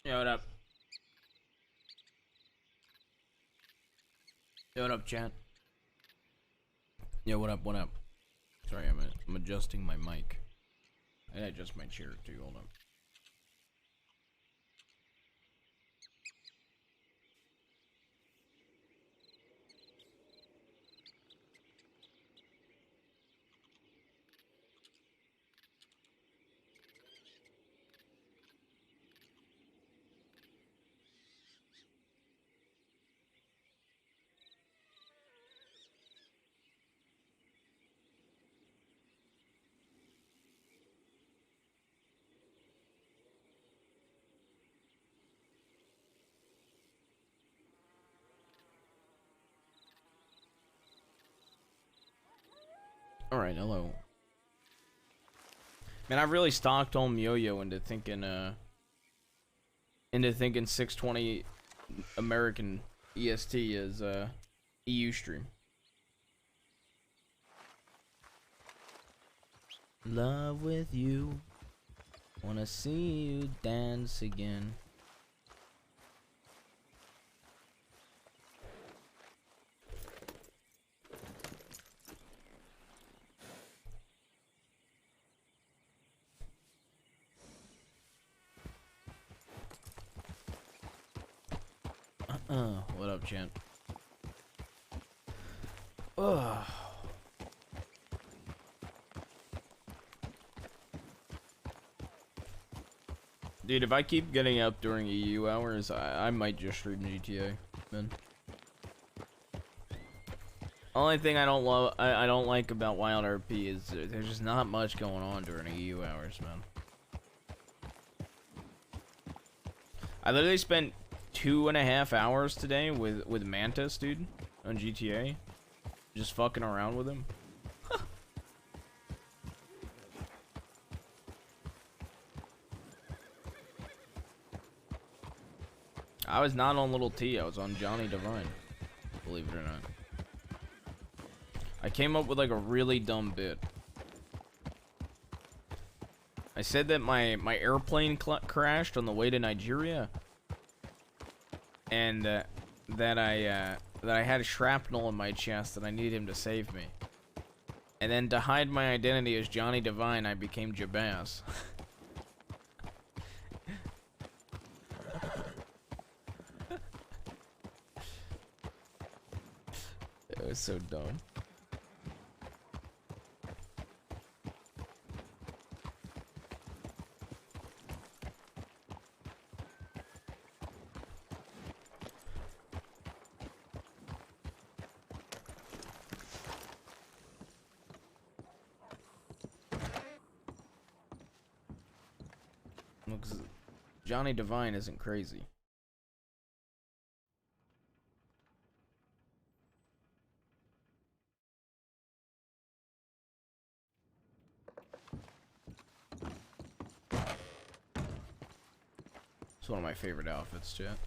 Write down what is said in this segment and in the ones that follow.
Yo, what up? Yo, what up, chat? Yo, what up, what up? Sorry, I'm adjusting my mic. I adjust my chair too, hold up. Alright, hello. Man, I've really Stockholm Yo-Yo into thinking 620 American EST is EU stream. Love with you. Wanna see you dance again. What up, champ? Ugh. Dude, if I keep getting up during EU hours, I might just stream GTA, man. Only thing I don't love, I don't like about Wild RP is there's just not much going on during EU hours, man. I literally spent 2.5 hours today with Mantis, dude, on GTA, just fucking around with him. I was not on Little T, I was on Johnny Divine, believe it or not. I came up with like a really dumb bit. I said that my airplane crashed on the way to Nigeria, and that I had shrapnel in my chest and I needed him to save me. And then to hide my identity as Johnny Divine, I became Jabaz. It was so dumb. Because Johnny Divine isn't crazy. It's one of my favorite outfits, chat.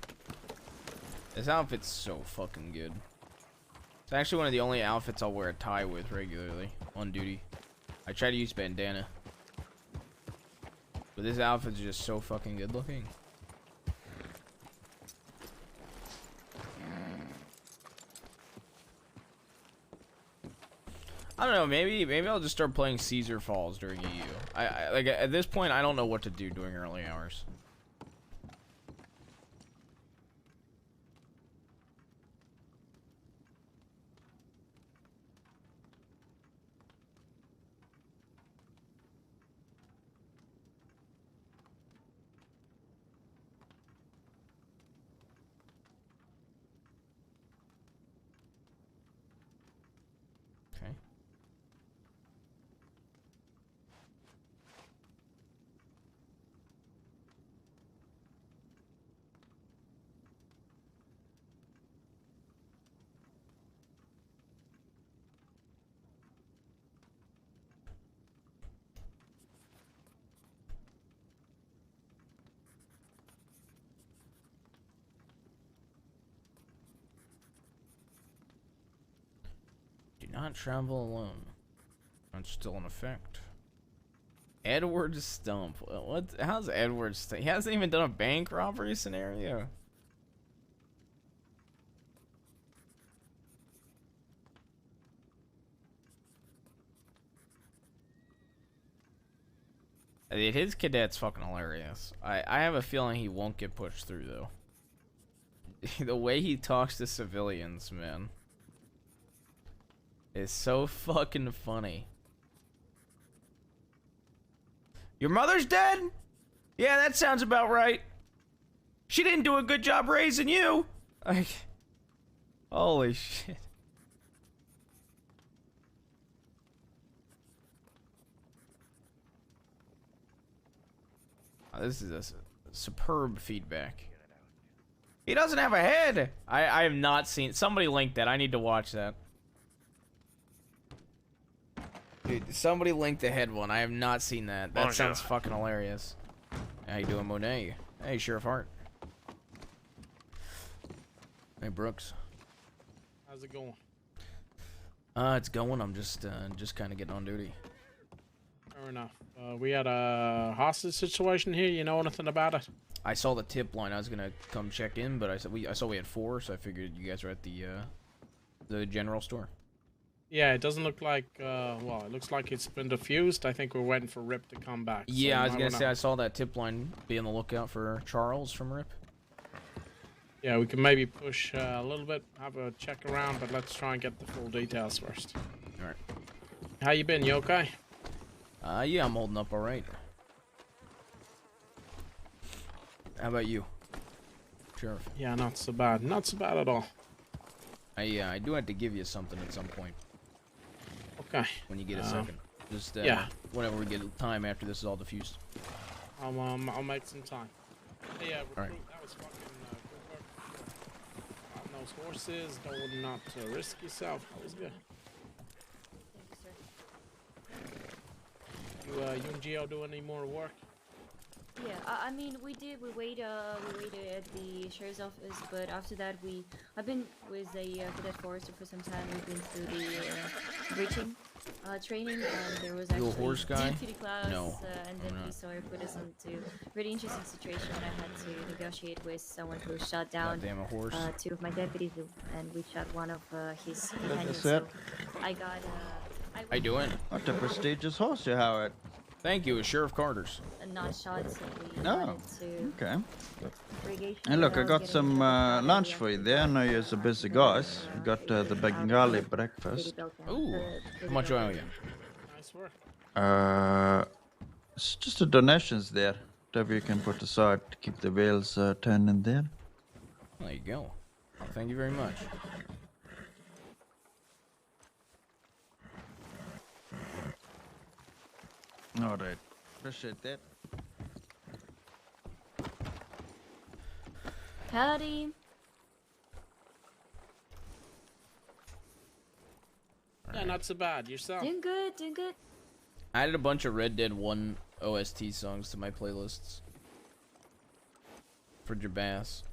This outfit's so fucking good. It's actually one of the only outfits I'll wear a tie with regularly on duty. I try to use bandana, but this outfit's just so fucking good looking. I don't know, maybe I'll just start playing Caesar Falls during EU. I like at this point I don't know what to do during early hours. Okay. Do not travel alone. That's still in effect. Edward Stump. What? How's Edward Stump? He hasn't even done a bank robbery scenario. His cadet's fucking hilarious. I have a feeling he won't get pushed through though. The way he talks to civilians, man, is so fucking funny. Your mother's dead? Yeah, that sounds about right. She didn't do a good job raising you. Like, holy shit. This is a superb feedback. He doesn't have a head. I have not seen. Somebody linked that. I need to watch that. Dude, somebody linked the head one. I have not seen that. That sounds fucking hilarious. How you doing, Monet? Hey, Sheriff Hart. Hey, Brooks. How's it going? It's going. I'm just kind of getting on duty. Fair enough. We had a hostage situation here. You know anything about it? I saw the tip line. I was gonna come check in, but I saw we had 4, so I figured you guys were at the general store. Yeah, it doesn't look like. Well, it looks like it's been diffused. I think we're waiting for Rip to come back. Yeah, so I was gonna say I saw that tip line. Be on the lookout for Charles from Rip. Yeah, we can maybe push a little bit, have a check around, but let's try and get the full details first. All right. How you been? You okay? Yeah, I'm holding up all right. How about you, Sheriff? Yeah, not so bad. Not so bad at all. I do have to give you something at some point. Okay. When you get a second. Just yeah. Whenever we get time after this is all diffused. I'll make some time. Hey, recruit, right. that was fucking good work. On those horses, don't not risk yourself. That was good. You and Gio do any more work? Yeah, I mean, we waited at the sheriff's office, but after that, I've been with the cadet forester for some time. We've been through the breaching training, and there was actually a horse guy? deputy class, No, and then he sort of put us into a really interesting situation when I had to negotiate with someone who shot down Goddamn a horse. 2 of my deputies, and we shot one of his companions. That's it. So I got. How you doing? What a prestigious horse you have it. Thank you, it's Sheriff Carter's. Not shot, so we No. wanted to Okay. irrigation. And look, I without got getting some into the lunch area. for you there. I know you're so busy guys. You got the Bengali breakfast. Ooh, how much owe you? Nice work. It's just the donations there. Whatever you can put aside to keep the wheels turning there. There you go. Well, thank you very much. All right. Appreciate that. Howdy. Yeah, not so bad. Yourself? Doing good, doing good. I added a bunch of Red Dead 1 OST songs to my playlists. For Jabaz.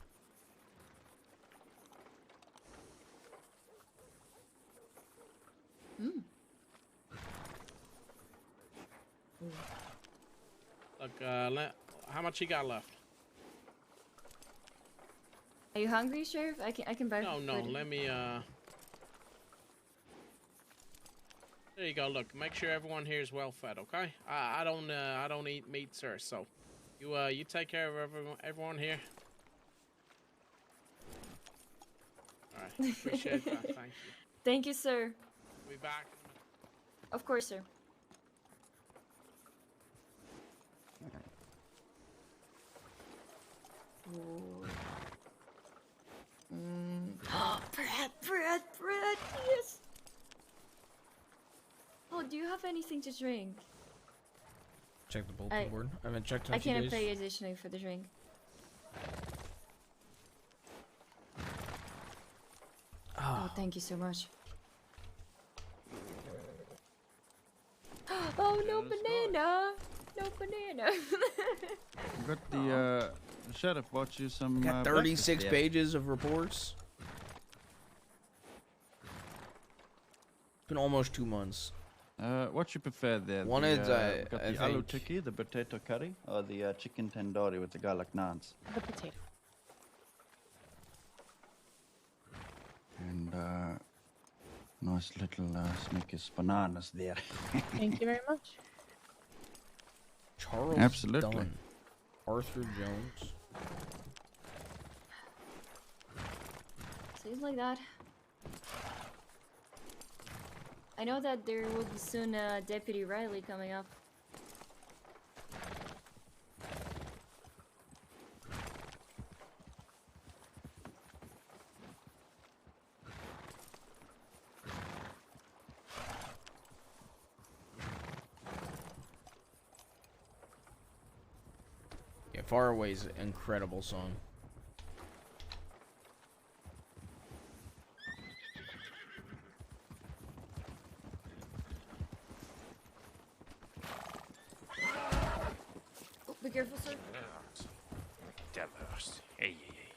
Mm. Look, how much you got left? Are you hungry, Sheriff? I can buy No, food. let me, There you go, look, make sure everyone here is well fed, okay? I don't eat meat, sir, so you take care of everyone here. Alright, appreciate that, thank you. Thank you, sir. We'll be back. Of course, sir. Ooh. Bread, yes. Oh, do you have anything to drink? Check the bulletin board. I haven't checked in I a few can't days. pay additionally for the drink. Oh, thank you so much. Oh, no banana! No banana! Got the sheriff bought you some. Got breakfast 36 there. pages of reports. It's been almost 2 months. What you prefer there? One the, is, we got I the aloo think- tikki, the potato curry, or the chicken tandoori with the garlic naans. The potato. And nice little snickers bananas there. Thank you very much. Charles Absolutely. Dunn. Arthur Jones. Seems like that. I know that there will be soon Deputy Riley coming up. Yeah, Far Away is an incredible song. Oh, be careful, sir. Devils. Hey, hey, hey.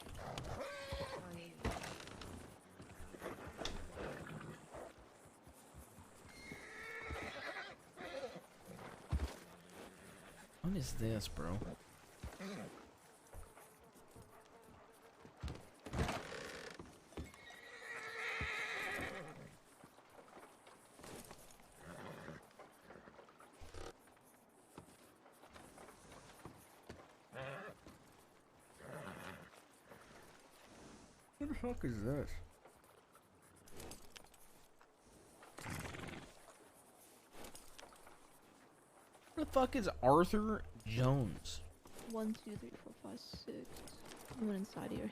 What is this, bro? What the fuck is this? What the fuck is Arthur Jones? 1, 2, 3, 4, 5, 6. I went inside here.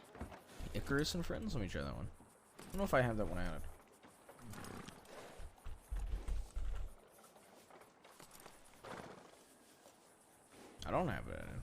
Icarus and Friends? Let me try that one. I don't know if I have that one added. I don't have it added.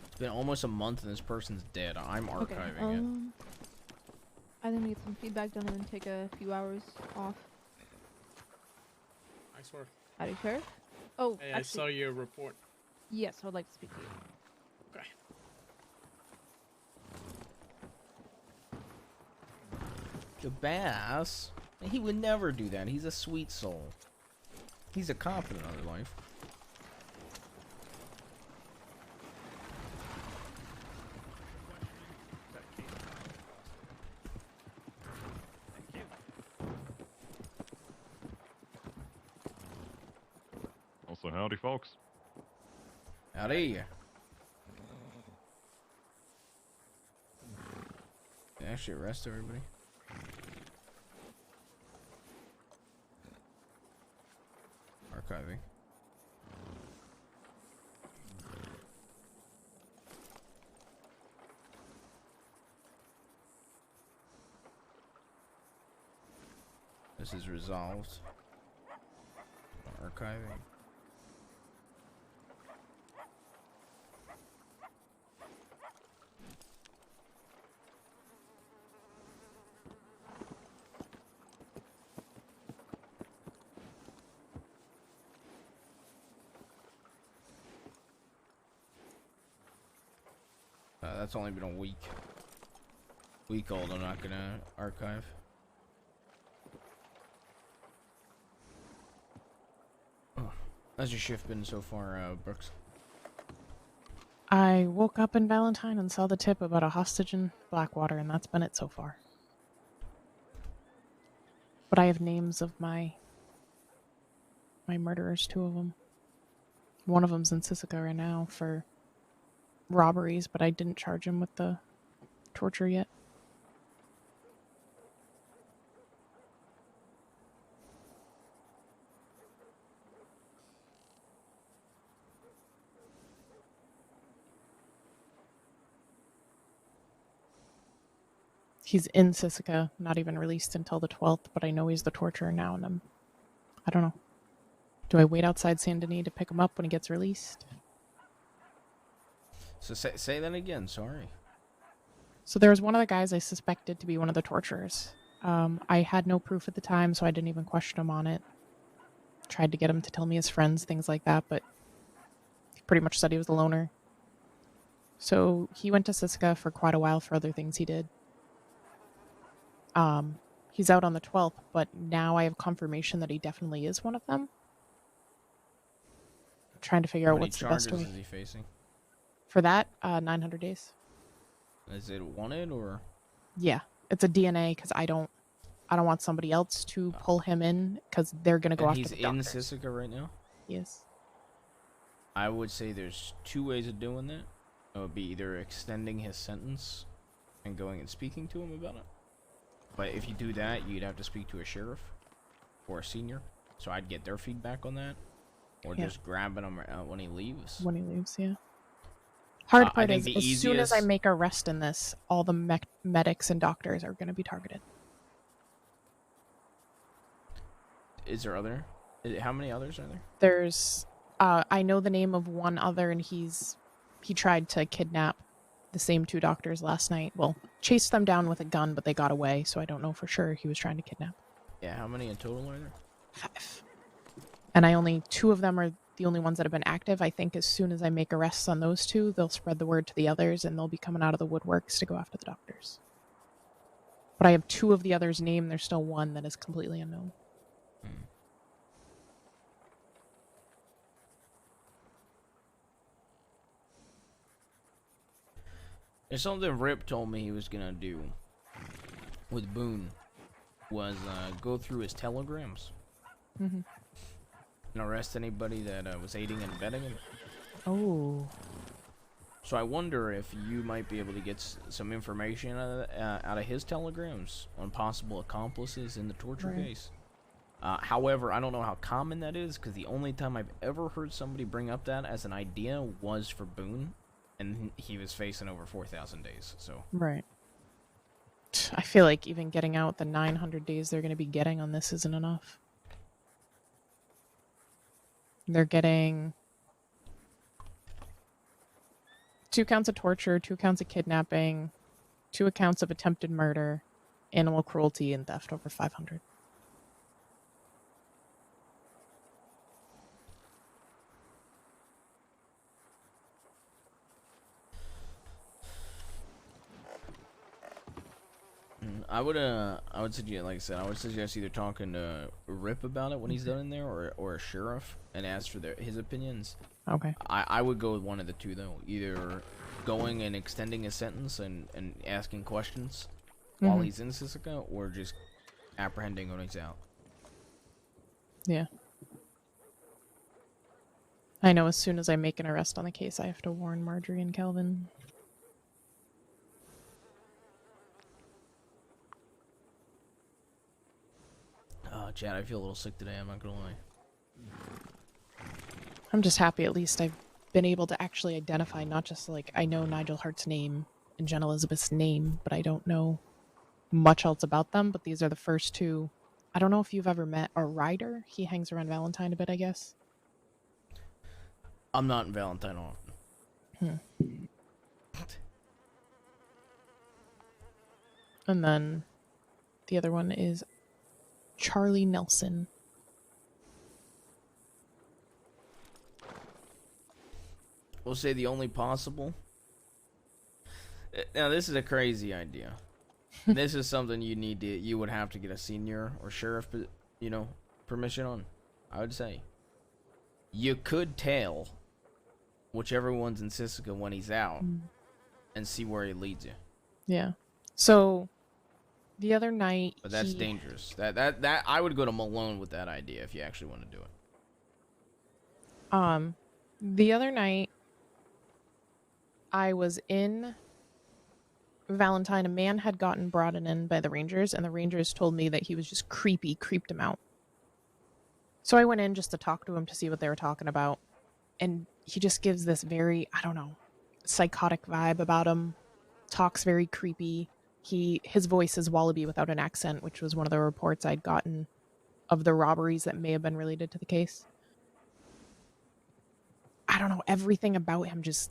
It's been almost a month and this person's dead. I'm archiving it. I think we get some feedback done and then take a few hours off. Nice work. Howdy, Sheriff. Oh, Hey, I saw actually, your report. yes, I would like to speak to you. Okay. Jabaz? He would never do that. He's a sweet soul. He's a cop in another life. Also, howdy, folks. Howdy. Can I actually arrest everybody? Archiving. This is resolved. Archiving. That's only been a week. Week old, I'm not gonna archive. Oh, how's your shift been so far, Brooks? I woke up in Valentine and saw the tip about a hostage in Blackwater, and that's been it so far. But I have names of my murderers, 2 of them. One of them's in Sisika right now for robberies, but I didn't charge him with the torture yet. He's in Sisika, not even released until the 12th, but I know he's the torturer now, and I don't know. Do I wait outside Saint Denis to pick him up when he gets released? So say that again. Sorry. So there was one of the guys I suspected to be one of the torturers. I had no proof at the time, so I didn't even question him on it. Tried to get him to tell me his friends, things like that, but he pretty much said he was the loner. So he went to Siska for quite a while for other things he did. He's out on the 12th, but now I have confirmation that he definitely is one of them. I'm trying to figure out what's the best way. How many charges is he facing? For that, 900 days. Is it wanted or? Yeah, it's a DNA because I don't want somebody else to pull him in because they're gonna go And after he's the in doctors. Sisika right now? Yes. I would say there's two ways of doing that. It would be either extending his sentence and going and speaking to him about it. But if you do that, you'd have to speak to a sheriff or a senior. So I'd get their feedback on that. Or Yeah. just grabbing him when he leaves. When he leaves, yeah. Hard I part think is, the as soon as I easiest- make a arrest in this, all the medics and doctors are going to be targeted. Is there other? How many others are there? There's, I know the name of one other, and he tried to kidnap the same two doctors last night. Well, chased them down with a gun, but they got away, so I don't know for sure he was trying to kidnap. Yeah, how many in total are there? 5. And two of them are the only ones that have been active. I think as soon as I make arrests on those two, they'll spread the word to the others, and they'll be coming out of the woodworks to go after the doctors. But I have 2 of the others named. There's still one that is completely unknown. There's something Rip told me he was gonna do with Boone was go through his telegrams Mm-hmm. and arrest anybody that was aiding and abetting him. Oh. So I wonder if you might be able to get some information out of his telegrams on possible accomplices in the torture Right. case. However, I don't know how common that is, because the only time I've ever heard somebody bring up that as an idea was for Boone, and he was facing over 4,000 days. So Right. I feel like even getting out the 900 days they're going to be getting on this isn't enough. They're getting 2 counts of torture, 2 counts of kidnapping, 2 accounts of attempted murder, animal cruelty, and theft over 500. I would suggest, like I said, I would suggest either talking to Rip about it when he's done in there, or a sheriff, and ask for his opinions. Okay. I would go with one of the two though, either going and extending his sentence and asking questions while he's in Sisika, or just apprehending when he's out. Yeah. I know as soon as I make an arrest on the case, I have to warn Marjorie and Kelvin. Chad, I feel a little sick today, I'm not gonna lie. I'm just happy at least I've been able to actually identify, not just like I know Nigel Hart's name and Jen Elizabeth's name, but I don't know much else about them. But these are the first 2. I don't know if you've ever met a Ryder. He hangs around Valentine a bit, I guess. I'm not in Valentine often. And then the other one is Charlie Nelson. We'll say the only possible. Now this is a crazy idea. This is something you would have to get a senior or sheriff, permission on. I would say you could tail whichever one's in Sisika when he's out, and see where he leads you. Yeah. So the other night, But that's dangerous. That I would go to Malone with that idea if you actually want to do it. The other night, I was in Valentine. A man had gotten brought in by the Rangers, and the Rangers told me that he was just creeped him out. So I went in just to talk to him to see what they were talking about. And he just gives this very, I don't know, psychotic vibe about him. Talks very creepy. His voice is Wallaby without an accent, which was one of the reports I'd gotten of the robberies that may have been related to the case. I don't know, everything about him just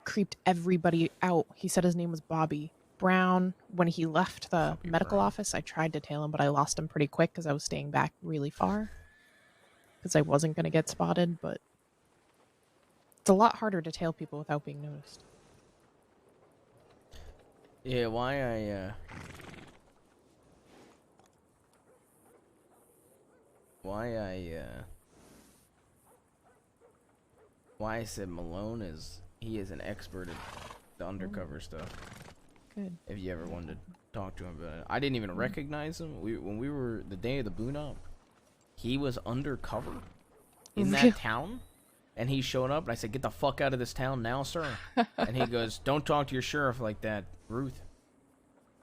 creeped everybody out. He said his name was Bobby Brown. When he left the Bobby medical Brown. office, I tried to tail him, but I lost him pretty quick because I was staying back really far. Because I wasn't going to get spotted, but it's a lot harder to tail people without being noticed. Yeah, why I said Malone is he is an expert at the undercover stuff. Good. If you ever wanted to talk to him about it, I didn't even recognize him. When we were the day of the boon up, he was undercover in Really? that town, and he showed up, and I said, "Get the fuck out of this town now, sir." And he goes, "Don't talk to your sheriff like that, Ruth."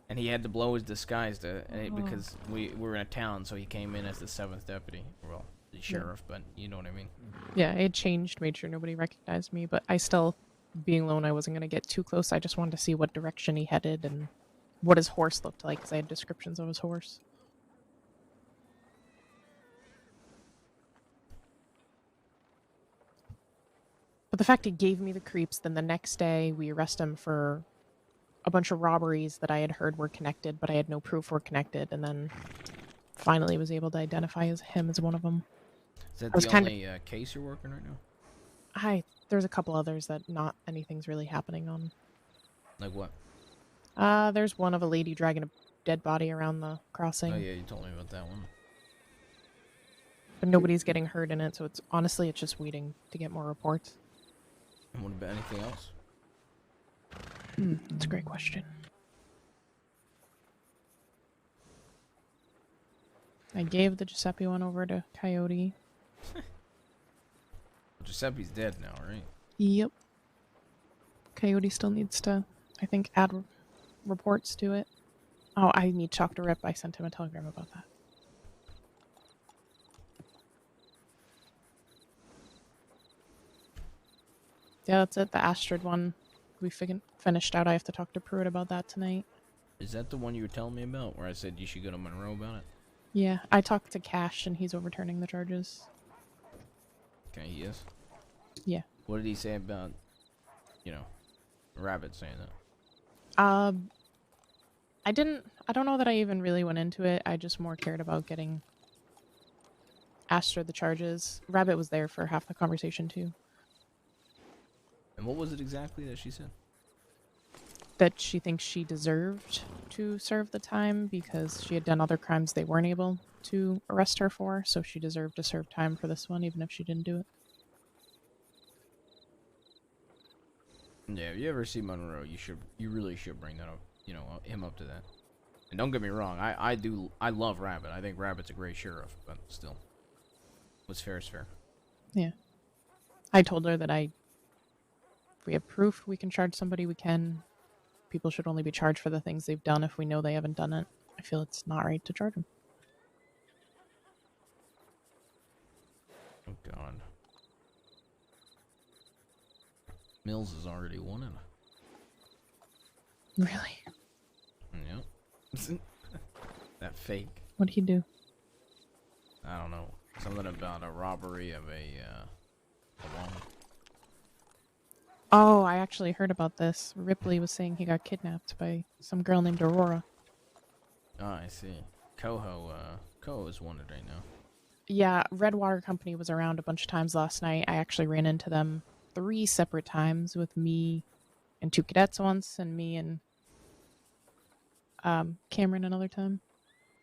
And he had to blow his disguise because we were in a town, so he came in as the 7th deputy. Well, the sheriff, but you know what I mean. Yeah, it changed, made sure nobody recognized me, but I still, being lone, I wasn't going to get too close. I just wanted to see what direction he headed and what his horse looked like, because I had descriptions of his horse. But the fact he gave me the creeps, then the next day we arrest him for a bunch of robberies that I had heard were connected, but I had no proof were connected, and then finally was able to identify him as one of them. Is that was the kinda- only case you're working right now? There's a couple others that not anything's really happening on. Like what? There's one of a lady dragging a dead body around the crossing, Oh yeah, you told me about that one. but nobody's getting hurt in it, so it's just waiting to get more reports. And what about anything else? That's a great question. I gave the Giuseppe one over to Coyote. Giuseppe's dead now, right? Yep. Coyote still needs to, I think, add reports to it. Oh, I need to talk to Rip. I sent him a telegram about that. Yeah, that's it. The Astrid one we finished out. I have to talk to Pruitt about that tonight. Is that the one you were telling me about, where I said you should go to Monroe about it? Yeah, I talked to Cash, and he's overturning the charges. Okay, he is. Yeah. What did he say about, Rabbit saying that? I don't know that I even really went into it. I just more cared about getting Astrid the charges. Rabbit was there for half the conversation, too. And what was it exactly that she said? That she thinks she deserved to serve the time because she had done other crimes they weren't able to arrest her for, so she deserved to serve time for this one, even if she didn't do it. Yeah, if you ever see Monroe, you really should bring that up, him up to that. And don't get me wrong, I love Rabbit. I think Rabbit's a great sheriff, but still, what's fair is fair. Yeah. I told her that if we have proof we can charge somebody, we can. People should only be charged for the things they've done if we know they haven't done it. I feel it's not right to charge them. Oh, God. Mills has already won it. Really? Yep. That fake. What'd he do? I don't know. Something about a robbery of a woman. Oh, I actually heard about this. Ripley was saying he got kidnapped by some girl named Aurora. Oh, I see. Coho is wanted right now. Yeah, Redwater Company was around a bunch of times last night. I actually ran into them 3 separate times with me and 2 cadets once, and me and Cameron another time.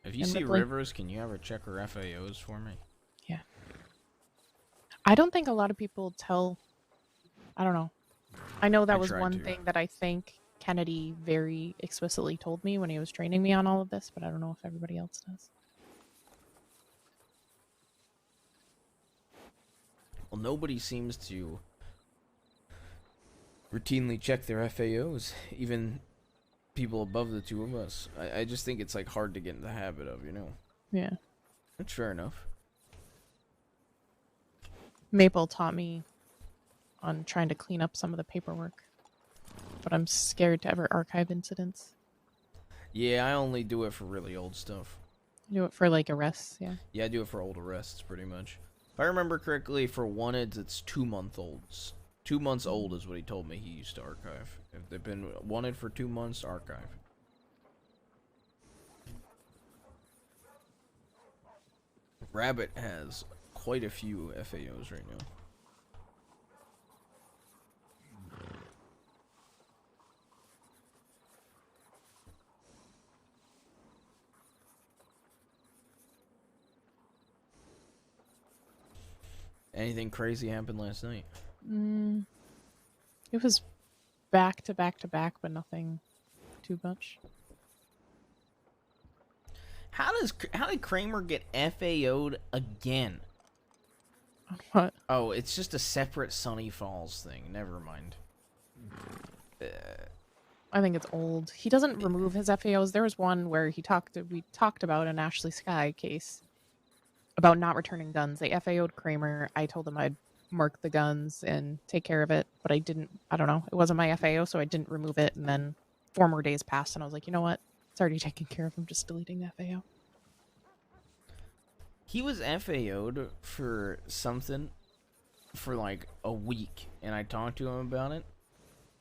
If you And see Ripley. Rivers, can you have her check her FAOs for me? Yeah. I don't think a lot of people tell... I don't know. I know that I was tried one to. thing that I think Kennedy very explicitly told me when he was training me on all of this, but I don't know if everybody else does. Well, nobody seems to routinely check their FAOs, even people above the 2 of us. I just think it's like hard to get in the habit of, Yeah. That's fair enough. Maple taught me on trying to clean up some of the paperwork, but I'm scared to ever archive incidents. Yeah, I only do it for really old stuff. Do it for like arrests, yeah. Yeah, I do it for old arrests, pretty much. If I remember correctly, for wanteds, it's 2-month-olds. 2 months old is what he told me he used to archive. If they've been wanted for 2 months, archive. Rabbit has quite a few FAOs right now. Anything crazy happened last night? It was back to back to back, but nothing too much. How did Kramer get FAO'd again? What? Oh, it's just a separate Sunny Falls thing. Never mind. I think it's old. He doesn't remove his FAOs. There was one where we talked about an Ashley Sky case about not returning guns. They FAO'd Kramer. I told them I'd mark the guns and take care of it, but I didn't. I don't know. It wasn't my FAO, so I didn't remove it. And then 4 more days passed, and I was like, you know what? It's already taken care of. I'm just deleting the FAO. He was FAO'd for something for like a week, and I talked to him about it,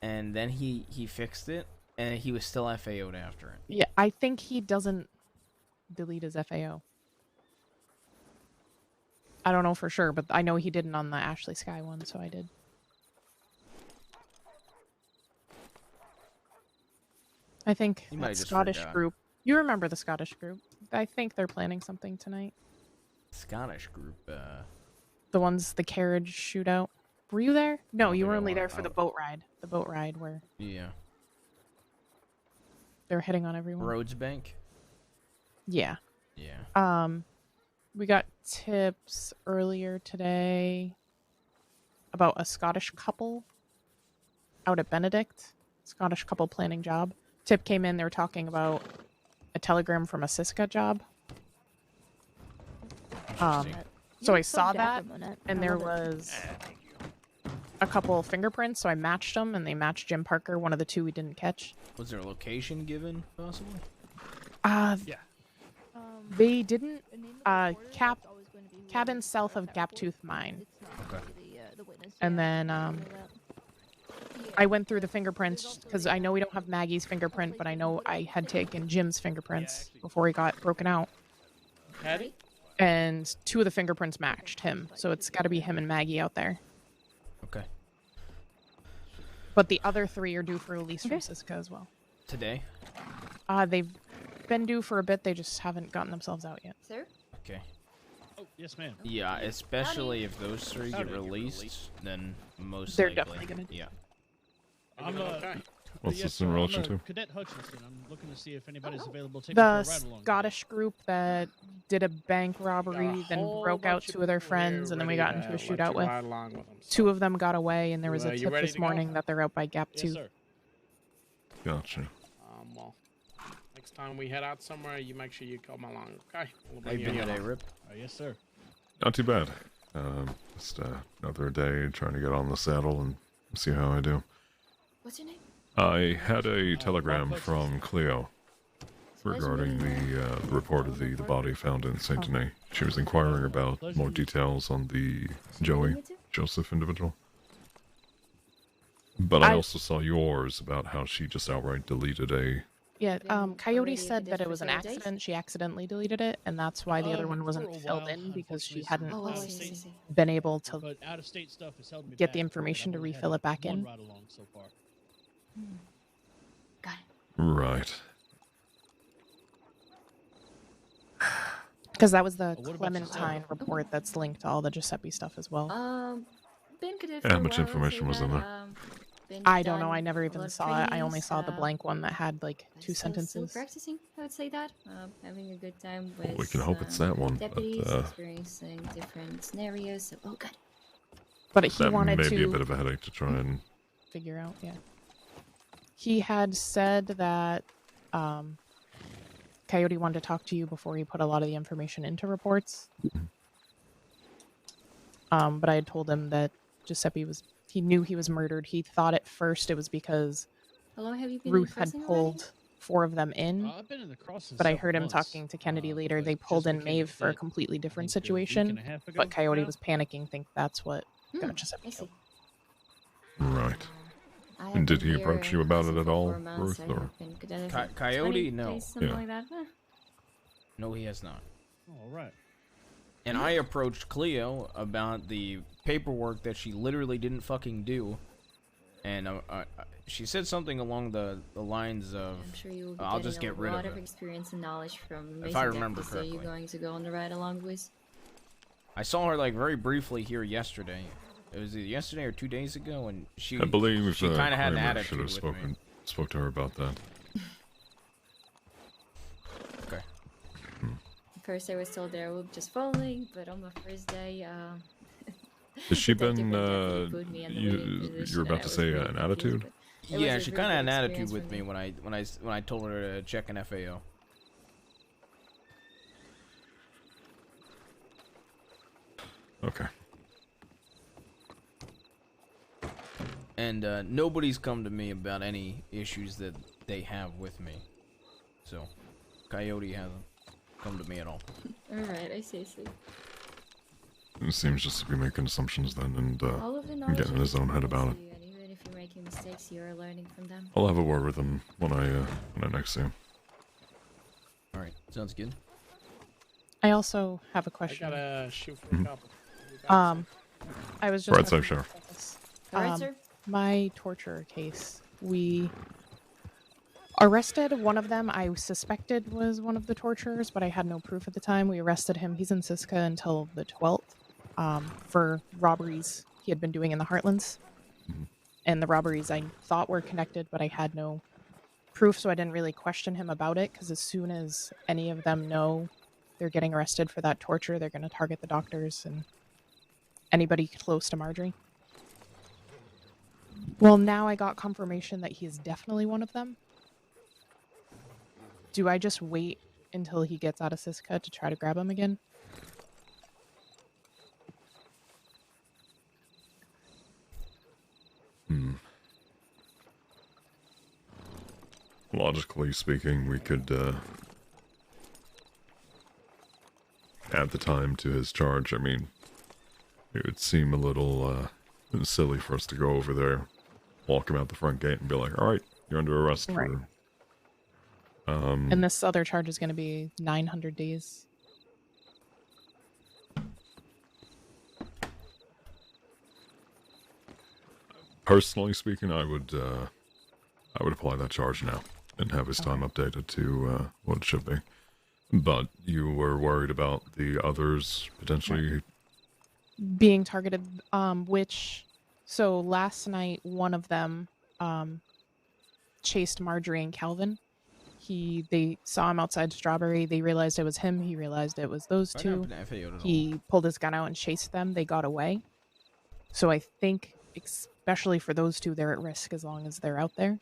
and then he fixed it, and he was still FAO'd after it. Yeah, I think he doesn't delete his FAO. I don't know for sure, but I know he didn't on the Ashley Sky one, so I did. I think You might that have just Scottish forgot. group. You remember the Scottish group? I think they're planning something tonight. Scottish group. The carriage shootout. Were you there? No, don't you think were I only wa- there for the boat ride. The boat ride where Yeah. they're hitting on everyone. Rhodes Bank. Yeah. Yeah. We got tips earlier today about a Scottish couple out at Benedict. Scottish couple planning job. Tip came in, they were talking about a telegram from a Siska job. So I saw that, and there was a couple fingerprints, so I matched them, and they matched Jim Parker, one of the 2 we didn't catch. Was there a location given, possibly? Yeah. They didn't. Cabin south of Gaptooth Mine. Okay. And then I went through the fingerprints because I know we don't have Maggie's fingerprint, but I know I had taken Jim's fingerprints before he got broken out. Patty? And 2 of the fingerprints matched him, so it's got to be him and Maggie out there. Okay. But the other 3 are due for release from Siska as well. Today? They've been due for a bit, they just haven't gotten themselves out yet. Sir? Okay. Oh, yes, ma'am. Yeah, especially if those 3 get Howdy. released, then most They're likely. definitely gonna do Yeah. I'm Okay. What's Yes, this in sir, relation I'm to? Cadet Hutchinson. I'm looking to see if anybody's available to take The me for a ride along. Scottish group that did a bank robbery, Got a then whole broke out bunch of 2 of their people friends, here and then we ready got to into a let shootout you with. ride along with them, 2 so- of them got away, and there was You, a you tip ready this to go? morning that they're out by Gap Yes, 2. sir. Gotcha. Well, next time we head out somewhere, you make sure you come along, okay? We'll How you bring been you today, along. Rip? Yes, sir. Not too bad. Just another day trying to get on the saddle and see how I do. What's your name? I had a telegram Rob from Cleo regarding the report of the body found in Saint Denis. She was inquiring about more details on the Joey Joseph individual. But I I- also saw yours about how she just outright deleted a. Yeah, Been Coyote already said did that for it was an several days? accident. She accidentally deleted it, and that's why the other one For wasn't a filled while, in because she unfortunately, hadn't some Oh, I out of see, I state- see, I see. been able to. But out of state stuff has held me get back, the but information I've to only refill had it back one in. ride along so far. Got it. Right. Because that was the What about Clementine yourself? report that's linked to all the Giuseppe stuff as well. Been cadet Yeah, for how a much while, I'd information say was in that, there? been I don't know. done I never a even lot of saw it. I only trainings, saw the blank one that had like 2 Still sentences. practicing, I would say that. Having a good time with We can hope it's that one. But, deputies, experiencing different scenarios. So, oh, good. But he that wanted may to be a bit of a headache to try and. figure out. Yeah. He had said that Coyote wanted to talk to you before he put a lot of the information into reports. But I had told him that Giuseppe was. He knew he was murdered. He thought at first it was because How long have you been Ruth in had crossing pulled 4 of them in. I've been in the crossing But I several heard him months, talking to Kennedy later. but They pulled just in became Maeve for a cadet, completely different I think, a week and situation. a half ago But Coyote now. was panicking, think that's what got Giuseppe I see. killed. I've Did been he here approach you about it for at all, 4 months. Ruth, I or? have been cadet Coyote? for 20 No. days, something Yeah. like that. No, he has not. All right. And I approached Cleo about the paperwork that she literally didn't fucking do. And she said something along the lines of, I'm sure you will be I'll getting just get a rid lot of of it. experience and knowledge from If I amazing remember deputies that you're correctly. going to go on the ride along with. I saw her like very briefly here yesterday. It was either yesterday or 2 days ago, and she I believe she kind of had an Kramer should attitude have with me. spoke to her about that. Okay. First, I was told that I would just following, but on my first day, Has she the been, definitely put me in the leading position, you're and about I to was say really an confused, attitude? but it was Yeah, a she really kind of had good an attitude experience with for me when I told her to check an FAO. Okay. And nobody's come to me about any issues that they have with me. So, Coyote hasn't come to me at all. Alright, I see. It seems just to be making assumptions then, and All of the knowledge getting in his own head about it. you, and even if you're making mistakes, you are learning from them. I'll have a word with him when I next see him. Alright, sounds good. I also have a I question. gotta shoot for a couple. I was just Right, safe, talking Sheriff. about this. Alright, sir? My torture case. We arrested one of them. I suspected was one of the torturers, but I had no proof at the time. We arrested him. He's in Siska until the 12th for robberies he had been doing in the Heartlands. And the robberies I thought were connected, but I had no proof, so I didn't really question him about it, because as soon as any of them know they're getting arrested for that torture, they're going to target the doctors and anybody close to Marjorie. Well, now I got confirmation that he is definitely one of them. Do I just wait until he gets out of Siska to try to grab him again? Logically speaking, we could add the time to his charge. I mean, it would seem a little silly for us to go over there, walk him out the front gate, and be like, "All right, you're under arrest Right. for." And this other charge is going to be 900 days. Personally speaking, I would apply that charge now and have his time updated to what it should be. But you were worried about the others potentially. Being targeted, so last night one of them chased Marjorie and Calvin. They saw him outside Strawberry. They realized it was him. He realized it was those What two. happened to FAO at all? He pulled his gun out and chased them. They got away. So I think, especially for those two, they're at risk as long as they're out there.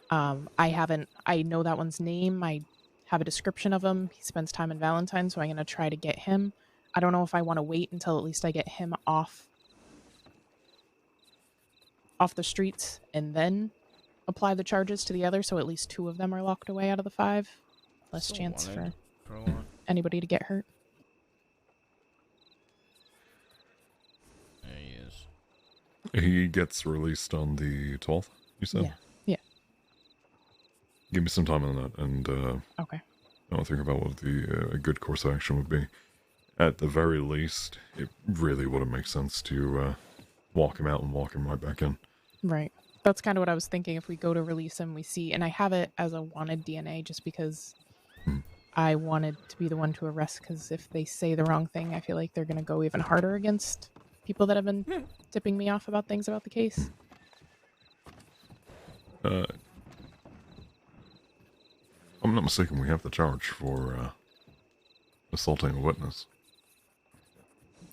I know that one's name. I have a description of him. He spends time in Valentine, so I'm going to try to get him. I don't know if I want to wait until at least I get him off the streets and then apply the charges to the other, so at least 2 of them are locked away out of the 5. Less Still chance wanted for a lot. anybody to get hurt. There he is. He gets released on the 12th, you said? Yeah. Yeah. Give me some time on that, and Okay. I'll think about what a good course of action would be. At the very least, it really wouldn't make sense to walk him out and walk him right back in. Right. That's kind of what I was thinking. If we go to release him, we see, and I have it as a wanted DNA just because I wanted to be the one to arrest, because if they say the wrong thing, I feel like they're going to go even harder against people that have been tipping me off about things about the case. I'm not mistaken, we have the charge for assaulting a witness.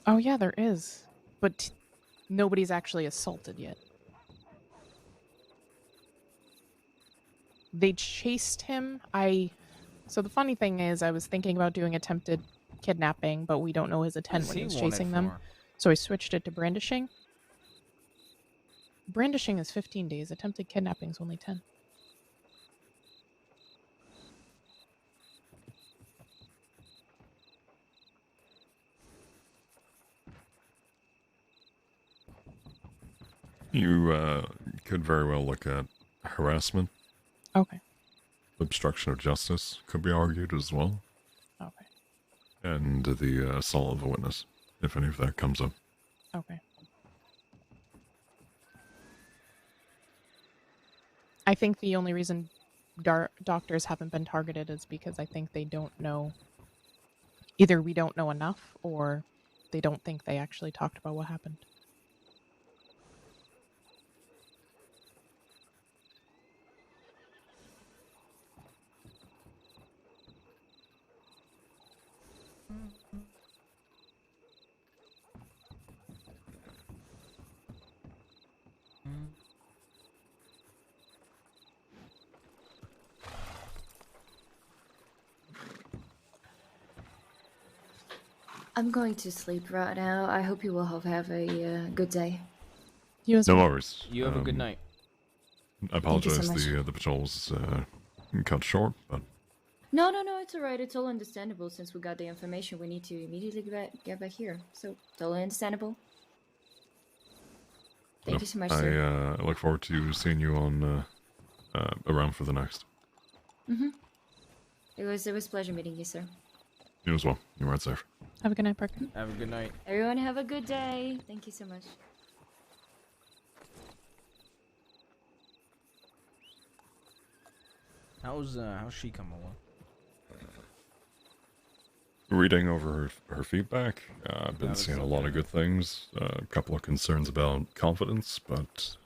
Oh, yeah, there is. But nobody's actually assaulted yet. They chased him. So the funny thing is, I was thinking about doing attempted kidnapping, but we don't know his intent when he was chasing them. So I switched it to brandishing. Brandishing is 15 days. Attempted kidnapping is only 10. You could very well look at harassment. Okay. Obstruction of justice could be argued as well. Okay. And the assault of a witness, if any of that comes up. Okay. I think the only reason doctors haven't been targeted is because I think they don't know. Either we don't know enough, or they don't think they actually talked about what happened. I'm going to sleep right now. I hope you will have a good day. You as No well. worries. You have a good night. I apologize. much. The patrol was cut short, but No, it's alright. It's all understandable since we got the information. We need to immediately get back here. So, totally understandable. Thank you so much, sir. I look forward to seeing you on around for the next. It was a pleasure meeting you, sir. You as well. You ride safe. Have a good night, Parker. Have a good night. Everyone have a good day. Thank you so much. How's she coming along? Reading over her feedback, I've been That's seeing a lot of good things. A couple of concerns about confidence, but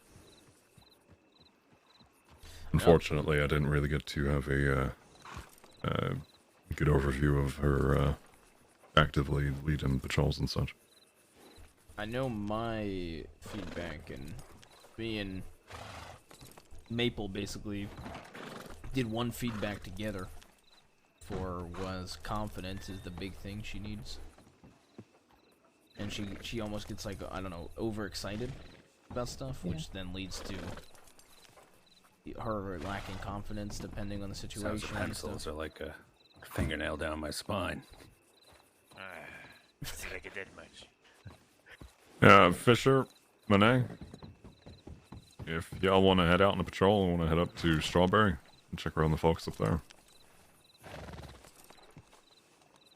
unfortunately, I didn't really get to have a good overview of her actively leading patrols and such. I know my feedback, and me and Maple basically did one feedback together for was confidence is the big thing she needs. And she almost gets like, I don't know, overexcited about stuff, which then leads to her lacking confidence depending on the situation. Sounds of pencils are like a fingernail down my spine. See like it did much. Fisher, Monet, if y'all want to head out on a patrol, I want to head up to Strawberry and check around the folks up there.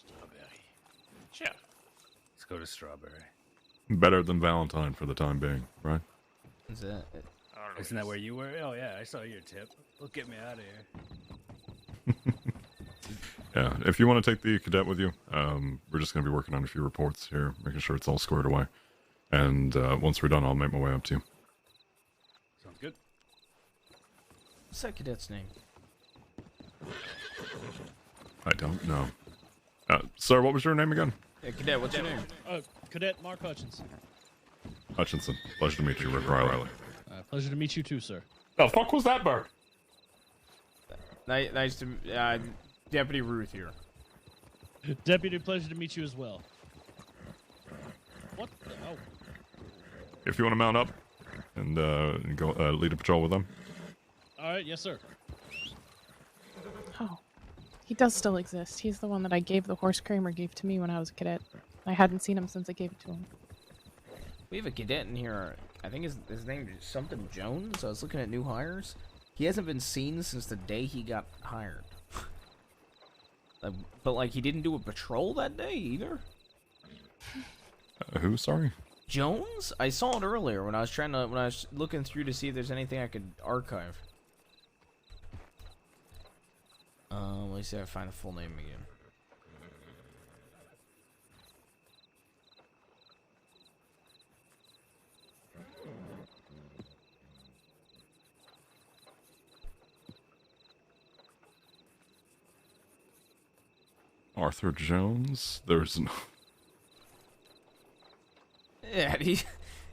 Strawberry. Sure. Let's go to Strawberry. Better than Valentine for the time being, right? Is that I don't know. Isn't that where you were? Oh yeah, I saw your tip. Look, get me out of here. Yeah, if you want to take the cadet with you, we're just going to be working on a few reports here, making sure it's all squared away. And once we're done, I'll make my way up to you. Sounds good. what's that cadet's name? I don't know. Sir, what was your name again? Hey, cadet, what's your name? Cadet Mark Hutchinson. Hutchinson. Pleasure to meet you, Rick Riley. Pleasure to meet you too, sir. The fuck was that bird? Nice to Deputy Ruth here. Deputy, pleasure to meet you as well. What the? Oh. If you want to mount up and go lead a patrol with them. All right, yes, sir. Oh, he does still exist. He's the one that I gave the horse Kramer gave to me when I was a cadet. I hadn't seen him since I gave it to him. We have a cadet in here. I think his name is something Jones. I was looking at new hires. He hasn't been seen since the day he got hired. But like he didn't do a patrol that day either. Who? Sorry. Jones? I saw it earlier when I was looking through to see if there's anything I could archive. Let me see if I find the full name again. Arthur Jones? There's no... Yeah, it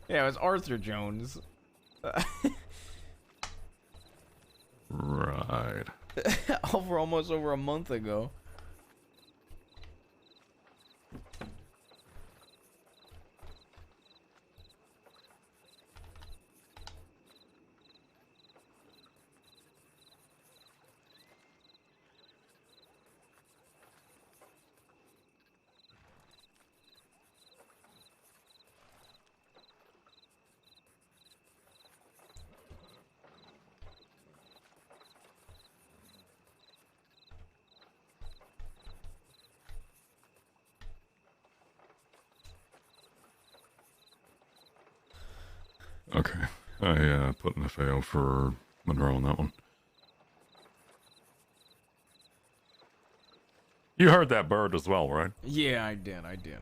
was Arthur Jones. Right. Almost over a month ago. Okay. I put an FAO for Monroe on that one. You heard that bird as well, right? Yeah, I did. I did.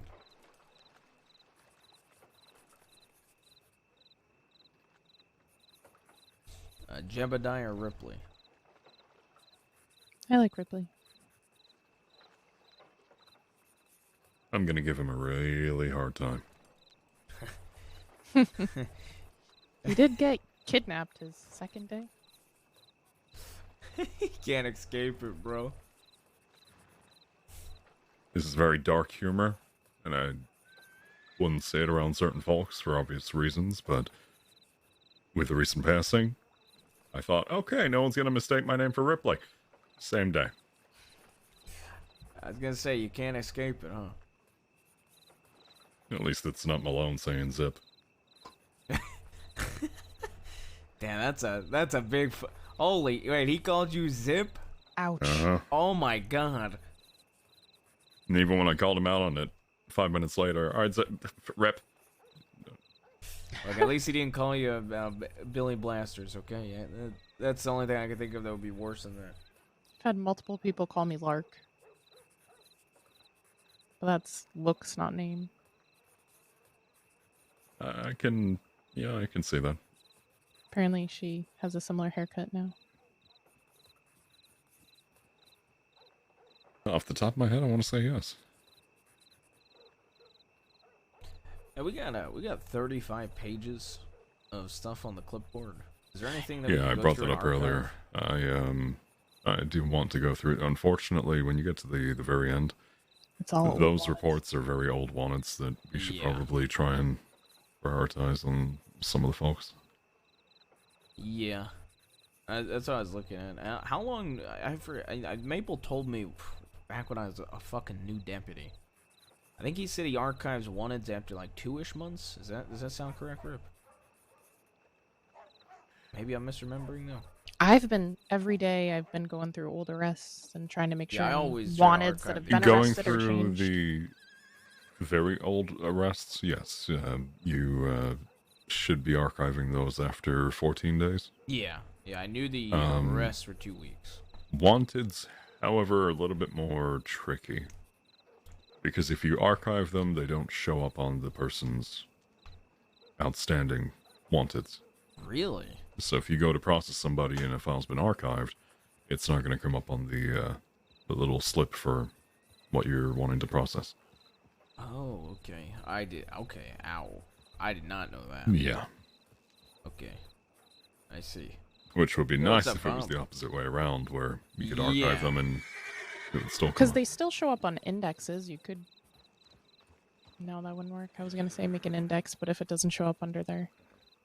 Jebediah Ripley. I like Ripley. I'm gonna give him a really hard time. He did get kidnapped his second day. He can't escape it, bro. This is very dark humor, and I wouldn't say it around certain folks for obvious reasons, but with the recent passing, I thought, okay, no one's gonna mistake my name for Ripley. Same day. I was gonna say, you can't escape it, huh? At least it's not Malone saying zip. Damn, that's a big. Holy, wait, he called you Zip? Ouch. Uh-huh. Oh my god. And even when I called him out on it, 5 minutes later, alright, zip, rip. Like, at least he didn't call you Billy Blasters, okay? Yeah, that's the only thing I could think of that would be worse than that. I've had multiple people call me Lark. But that's looks, not name. I can see that. Apparently she has a similar haircut now. Off the top of my head, I want to say yes. Yeah, we got 35 pages of stuff on the clipboard. Is there anything that we Yeah, can I go brought through that in up archive? earlier. I do want to go through it. Unfortunately, when you get to the very end, It's all those reports are very old wannets that we should Yeah. probably try and prioritize on some of the folks. Yeah. That's what I was looking at. How long? Maple told me back when I was a fucking new deputy. I think he said he archives wanteds after like 2-ish months. Does that sound correct, Rip? Maybe I'm misremembering though. every day I've been going through old arrests and trying to make sure Yeah, I always try to wanteds that archive have these. been Going arrested or through changed. the very old arrests, yes, you should be archiving those after 14 days. Yeah. Yeah, I knew the arrests were 2 weeks. Wanteds, however, are a little bit more tricky. Because if you archive them, they don't show up on the person's outstanding wanteds. Really? So if you go to process somebody and a file's been archived, it's not going to come up on the little slip for what you're wanting to process. Oh, okay. Okay, ow. I did not know that. Yeah. Okay. I see. Which would be Well, nice what's if that it was the problem? opposite way around, where you could Yeah. archive them and it would still come Because up. they still show up on indexes. You could... No, that wouldn't work. I was going to say make an index, but if it doesn't show up under their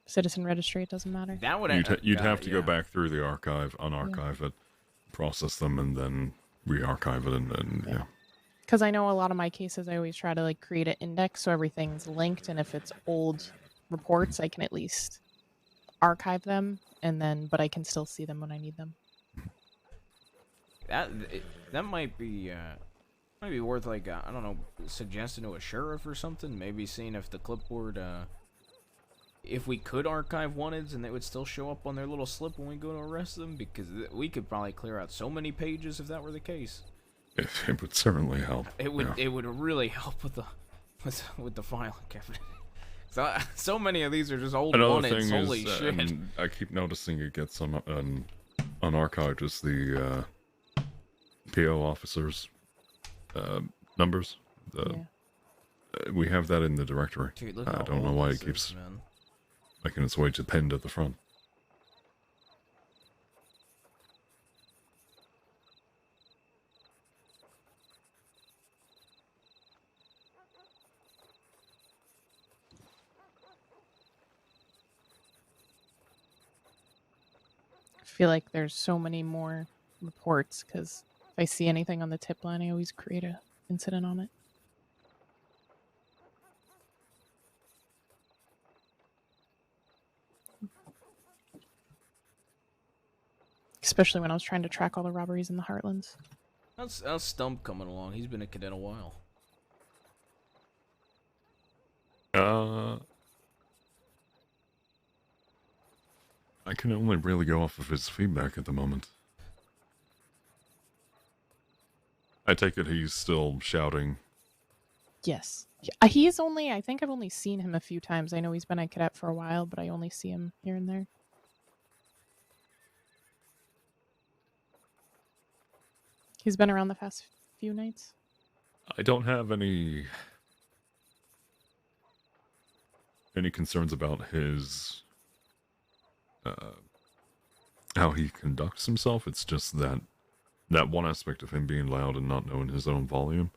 citizen registry, it doesn't matter. That would You'd have to go back through the archive, unarchive it, process them, and then re-archive it, and yeah. Because I know a lot of my cases, I always try to like create an index so everything's linked, and if it's old reports, I can at least archive them, and then but I can still see them when I need them. That might be worth like I don't know, suggesting to a sheriff or something. Maybe seeing if the clipboard if we could archive wanteds and they would still show up on their little slip when we go to arrest them, because we could probably clear out so many pages if that were the case. It would certainly help. It would. Yeah. It would really help with the filing cabinet. So many of these are just old Another wanteds. thing Holy is, shit! I keep noticing it gets unarchived is the PO officers' numbers. We have that in the directory. Dude, look I how don't know old why this it keeps is, man. making its way to pinned at the front. I feel like there's so many more reports because if I see anything on the tip line, I always create a incident on it. Especially when I was trying to track all the robberies in the Heartlands. How's Stump coming along? He's been a cadet a while. I can only really go off of his feedback at the moment. I take it he's still shouting. Yes. He's only, I think I've only seen him a few times. I know he's been a cadet for a while, but I only see him here and there. He's been around the past few nights. I don't have any concerns about his how he conducts himself. It's just that one aspect of him being loud and not knowing his own volume.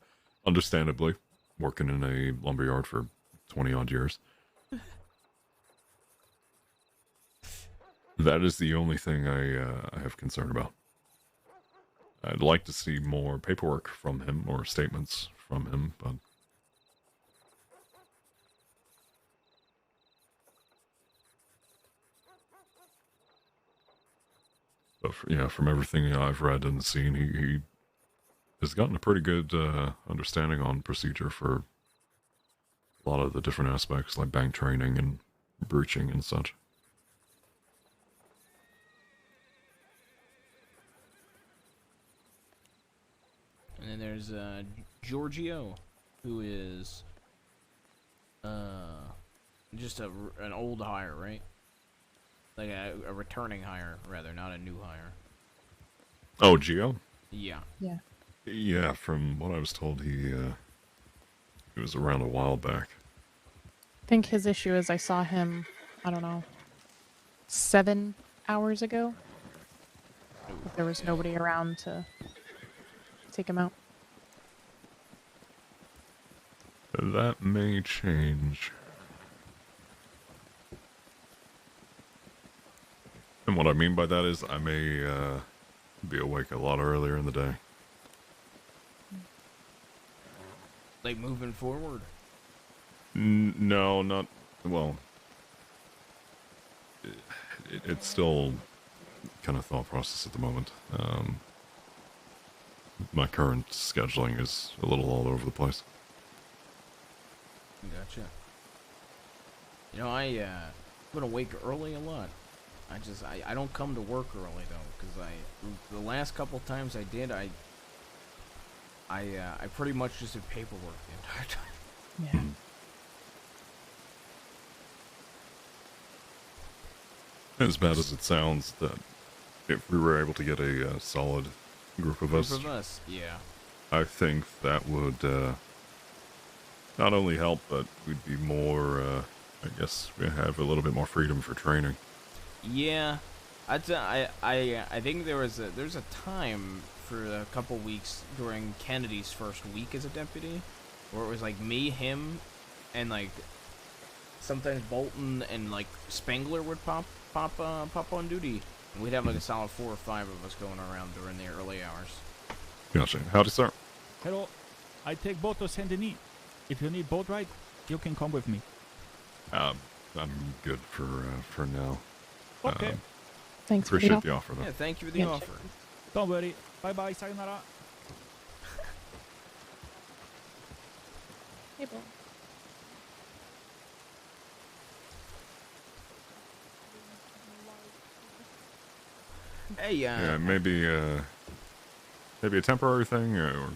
Understandably, working in a lumberyard for 20 odd years. That is the only thing I have concern about. I'd like to see more paperwork from him or statements from him, but yeah, from everything I've read and seen, he has gotten a pretty good understanding on procedure for a lot of the different aspects, like bank training and breaching and such. And then there's Giorgio, who is just an old hire, right? Like a returning hire, rather, not a new hire. Oh, Gio? Yeah. Yeah. Yeah, from what I was told, he was around a while back. I think his issue is I saw him, I don't know, 7 hours ago. But there was nobody around to take him out. That may change. And what I mean by that is I may be awake a lot earlier in the day. Like moving forward. No, not... Well... It's still kind of thought process at the moment. My current scheduling is a little all over the place. Gotcha. You know, I'm gonna wake early a lot. I don't come to work early though, because the last couple times I did, I pretty much just did paperwork the entire time. Yeah. As bad as it sounds, that if we were able to get a solid group of us, yeah. I think that would not only help, but we'd be more, I guess we have a little bit more freedom for training. Yeah, I think there's a time for a couple weeks during Kennedy's first week as a deputy, where it was like me, him, and like sometimes Bolton and like Spangler would pop on duty. And we'd have like a solid 4 or 5 of us going around during the early hours. Gotcha. Howdy, sir. Hello, I take boat to Saint Denis. If you need boat ride, you can come with me. I'm good for now. Okay. Thanks for Appreciate the offer, though. Yeah, thank you for the offer. Don't worry. Bye bye. Sayonara. Hey, Bill. Hey, Yeah, maybe a temporary thing, or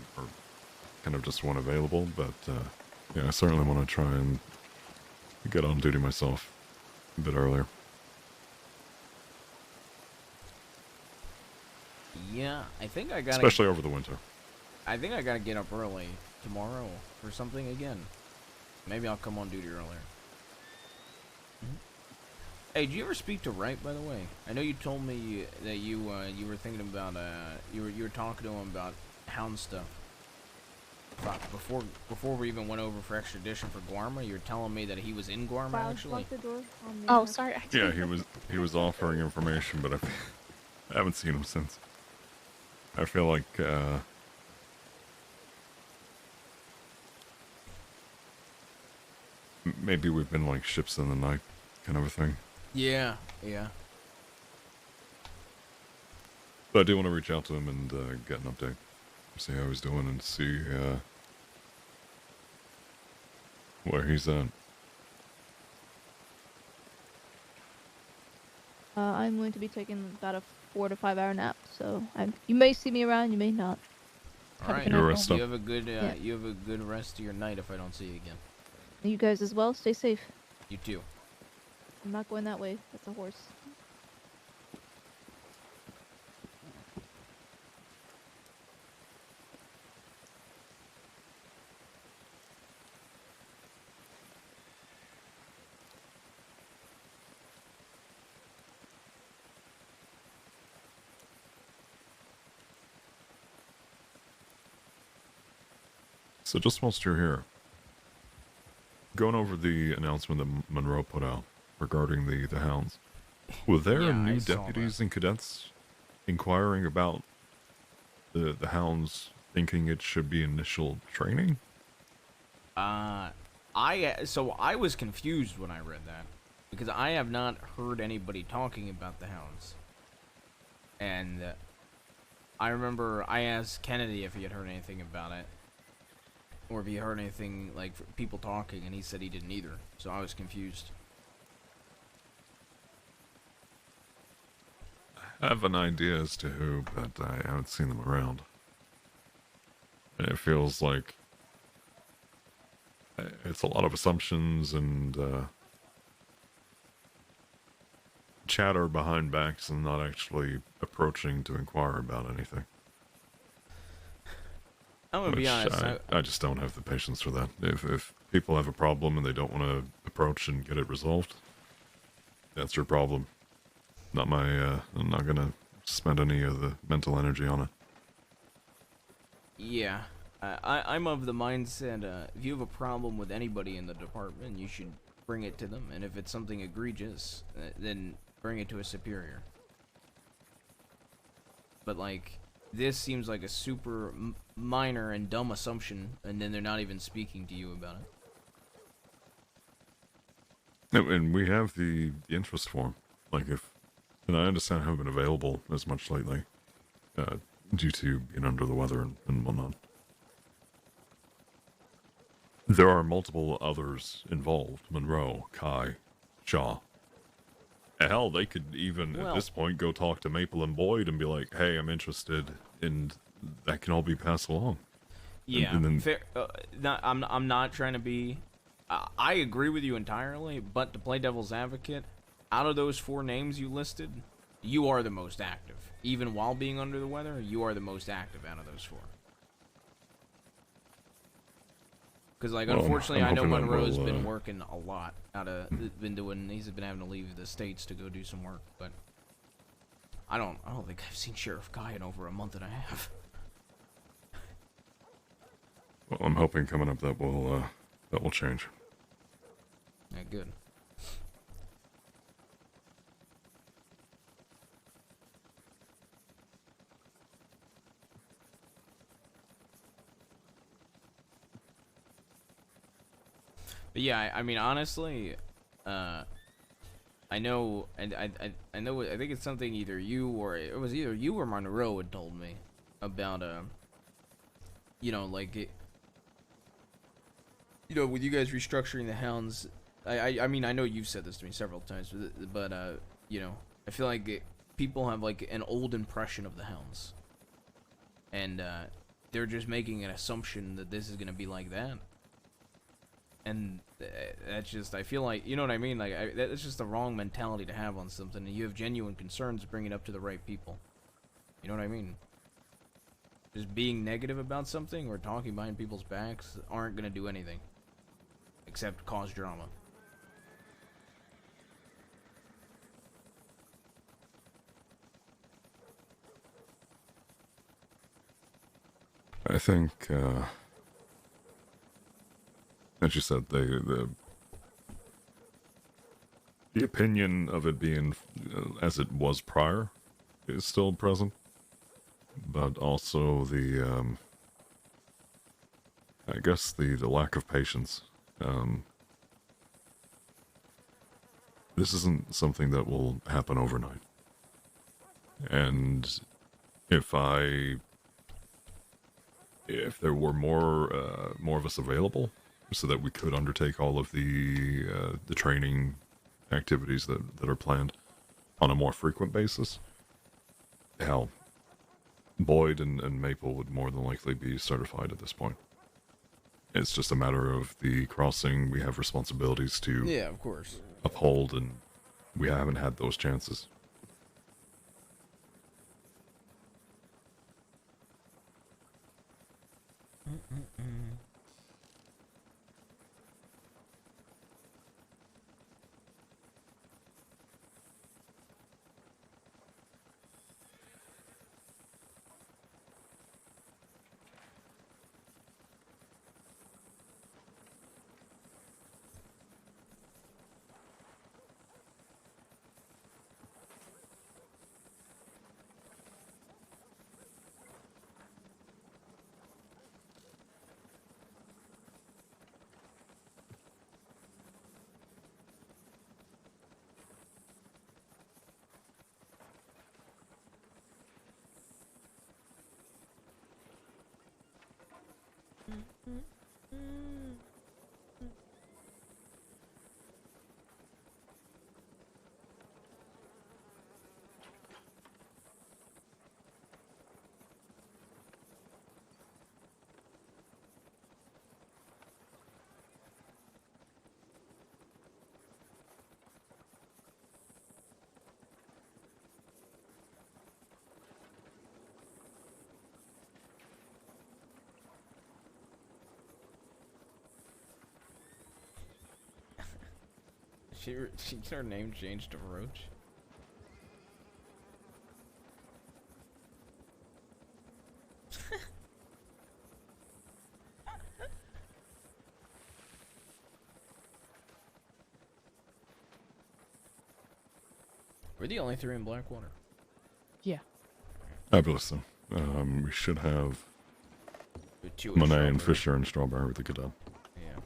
kind of just one available. But yeah, I certainly want to try and get on duty myself a bit earlier. yeah, I think I gotta... Especially over the winter. I think I gotta get up early tomorrow for something again. Maybe I'll come on duty earlier. Hey, did you ever speak to Wright, by the way? I know you told me that you were thinking about you were talking to him about hound stuff. Fuck, before we even went over for extradition for Guarma, you were telling me that he was in Guarma actually. Oh, sorry. Yeah, he was offering information, but I haven't seen him since. I feel like maybe we've been like ships in the night, kind of a thing. Yeah, yeah. But I do want to reach out to him and get an update, see how he's doing, and see where he's at. I'm going to be taking about a 4 to 5 hour nap, so you may see me around, you may not. All right. You're rest You up. have a good Yeah. you have a good rest of your night if I don't see you again. You guys as well, stay safe. You too. I'm not going that way. That's a horse. So just whilst you're here, going over the announcement that Monroe put out regarding the hounds, were there Yeah, I new saw deputies and cadets inquiring about the hounds, thinking it should be initial training? I was confused when I read that because I have not heard anybody talking about the hounds, and I remember I asked Kennedy if he had heard anything about it, or if he heard anything like people talking, and he said he didn't either. So I was confused. I have an idea as to who, but I haven't seen them around. And it feels like it's a lot of assumptions and chatter behind backs and not actually approaching to inquire about anything. I'm gonna be honest. I just don't have the patience for that. If people have a problem and they don't want to approach and get it resolved, that's your problem. Not my, I'm not gonna spend any of the mental energy on it. Yeah, I'm of the mindset, if you have a problem with anybody in the department, you should bring it to them, and if it's something egregious, then bring it to a superior. But, like, this seems like a super minor and dumb assumption, and then they're not even speaking to you about it. And we have the interest form. Like, and I understand I haven't been available as much lately, due to being under the weather and whatnot. There are multiple others involved. Monroe, Kai, Shaw. Hell, they could even, at this point, go talk to Maple and Boyd and be like, hey, I'm interested, and that can all be passed along. Yeah, and then, fair, I'm not trying to be... I agree with you entirely, but to play devil's advocate, out of those 4 names you listed, you are the most active. Even while being under the weather, you are the most active out of those 4. Because, like, unfortunately, I know Monroe's been working a lot. He's been having to leave the States to go do some work, but I don't think I've seen Sheriff Guy in over a month and a half. well, I'm hoping coming up that will change. Yeah, good. But yeah, I mean, honestly, I know, and I know, I think it's something either you or Monroe had told me about, you know, like, you know, with you guys restructuring the hounds, I mean, I know you've said this to me several times, but you know, I feel like people have, like, an old impression of the hounds, and, they're just making an assumption that this is gonna be like that. And that's just, I feel like, you know what I mean? Like, that's just the wrong mentality to have on something. And you have genuine concerns, bring it up to the right people. You know what I mean? Just being negative about something or talking behind people's backs aren't going to do anything. Except cause drama. I think, as you said, the opinion of it being as it was prior is still present, but also the I guess the lack of patience. This isn't something that will happen overnight, and if there were more of us available, so that we could undertake all of the training activities that are planned, on a more frequent basis. Hell, Boyd and Maple would more than likely be certified at this point. It's just a matter of the crossing. We have responsibilities to Yeah, of course. uphold, and we haven't had those chances. She her name changed to Roach. We're the only 3 in Blackwater. Yeah. I believe so. We should have With 2 in Monet and Strawberry. Fisher and Strawberry with the cadet. Yeah.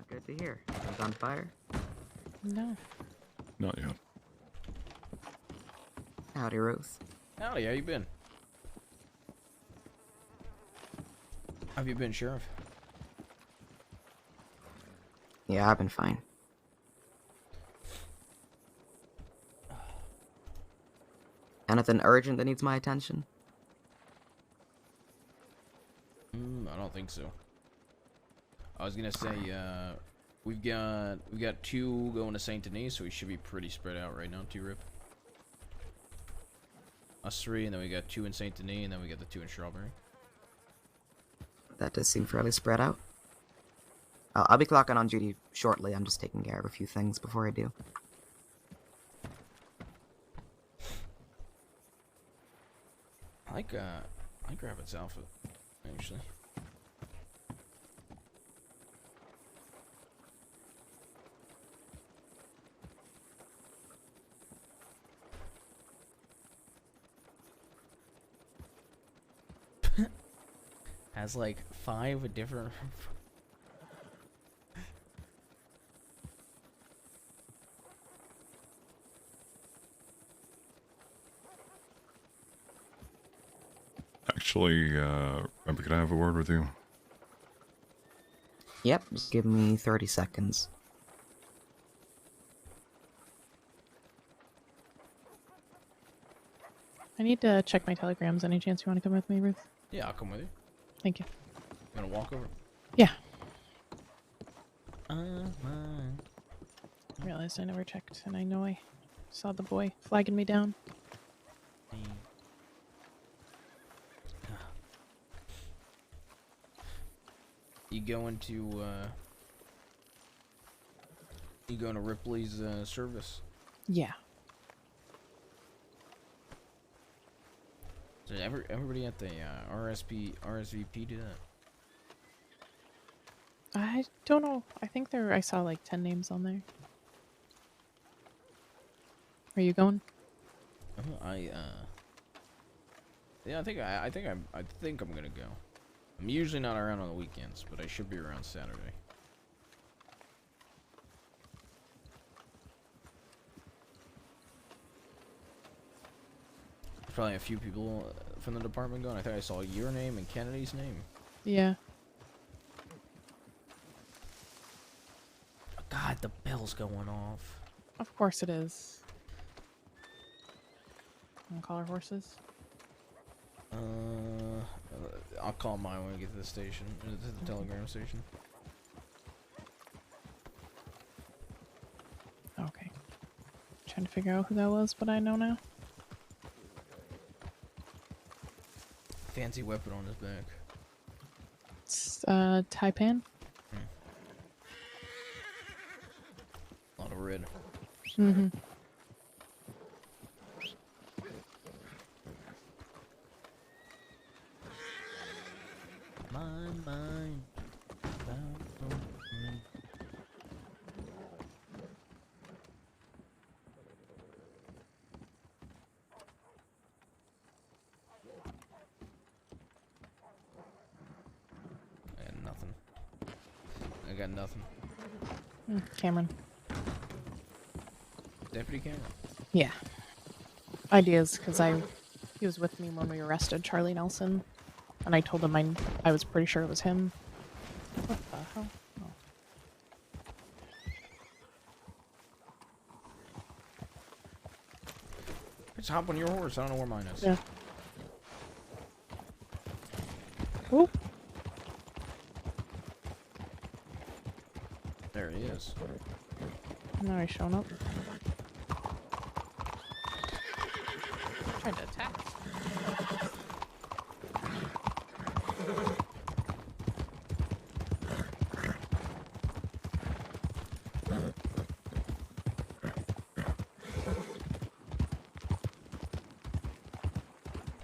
Good to hear. It was on fire. No. Not yet. Howdy, Ruth. Howdy, how you been? Have you been, Sheriff? Yeah, I've been fine. Anything urgent that needs my attention? I don't think so. I was gonna say, we've got 2 going to Saint Denis, so we should be pretty spread out right now. Rip. Us 3, and then we got 2 in Saint Denis, and then we got the 2 in Strawberry. That does seem fairly spread out. I'll be clocking on duty shortly. I'm just taking care of a few things before I do. I like Rabbit's outfit, actually. Has like 5 different. Actually, Rebecca, could I have a word with you? Yep, just give me 30 seconds. I need to check my telegrams. Any chance you want to come with me, Ruth? Yeah, I'll come with you. Thank you. You wanna walk over? Yeah. I realized I never checked, and I know I saw the boy flagging me down. You going to Ripley's service? Yeah. Did everybody at the RSVP do that? I don't know. I think I saw like 10 names on there. Are you going? Yeah, I think I'm gonna go. I'm usually not around on the weekends, but I should be around Saturday. Probably a few people from the department going. I think I saw your name and Kennedy's name. Yeah. God, the bell's going off. Of course it is. Want to call our horses? I'll call mine when we get to the station, to the telegram station. Okay. Trying to figure out who that was, but I know now. Fancy weapon on his back. It's, Taipan? A lot of red. Mm-hmm. Mine. I got nothing. Cameron. Deputy Cameron. Yeah. Ideas, because he was with me when we arrested Charlie Nelson, and I told him I was pretty sure it was him. What the hell? Oh. Just hop on your horse. I don't know where mine is. Yeah. Oop. There he is. Now he's showing up. Tried to attack.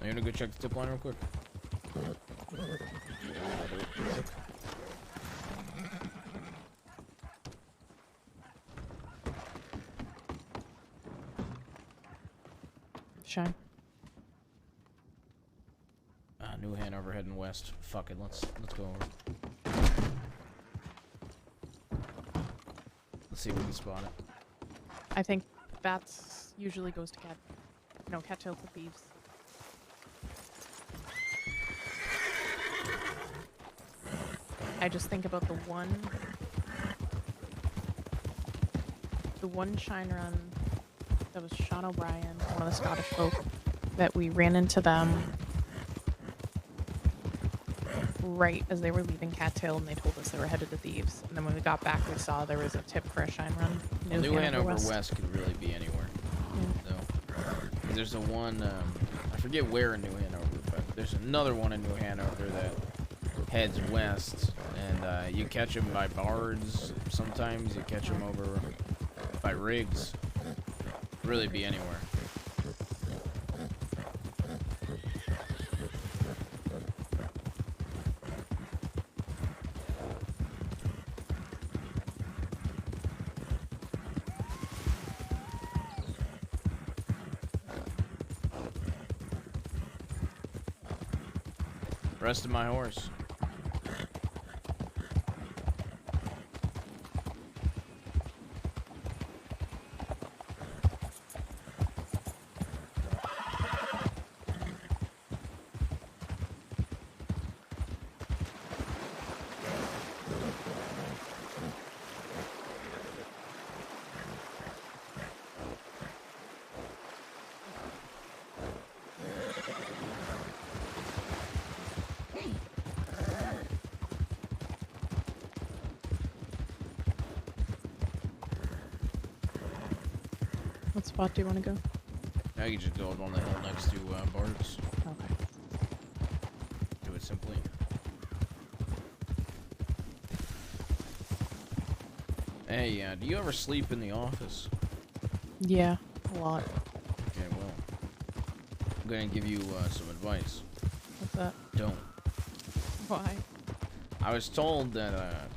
I'm gonna go check the tip line real quick. Shine. New Hanover heading west. Fuck it, let's go over. Let's see if we can spot it. I think bats usually goes to cattail to thieves. I just think about the one shine run that was Sean O'Brien, one of the Scottish folk, that we ran into them right as they were leaving Cattail, and they told us they were headed to Thieves. And then when we got back, we saw there was a tip for a shine run. Well, New Hanover West could really be anywhere. Yeah. So, there's a one, I forget where in New Hanover, but there's another one in New Hanover that heads west, and you catch them by bards. Sometimes you catch them over by rigs. Really be anywhere. Rest of my horse. What spot do you want to go? I can just go up on the hill next to Bart's. Okay. Do it simply. Hey, do you ever sleep in the office? Yeah, a lot. Okay, well, I'm gonna give you some advice. What's that? Don't. Why? I was told that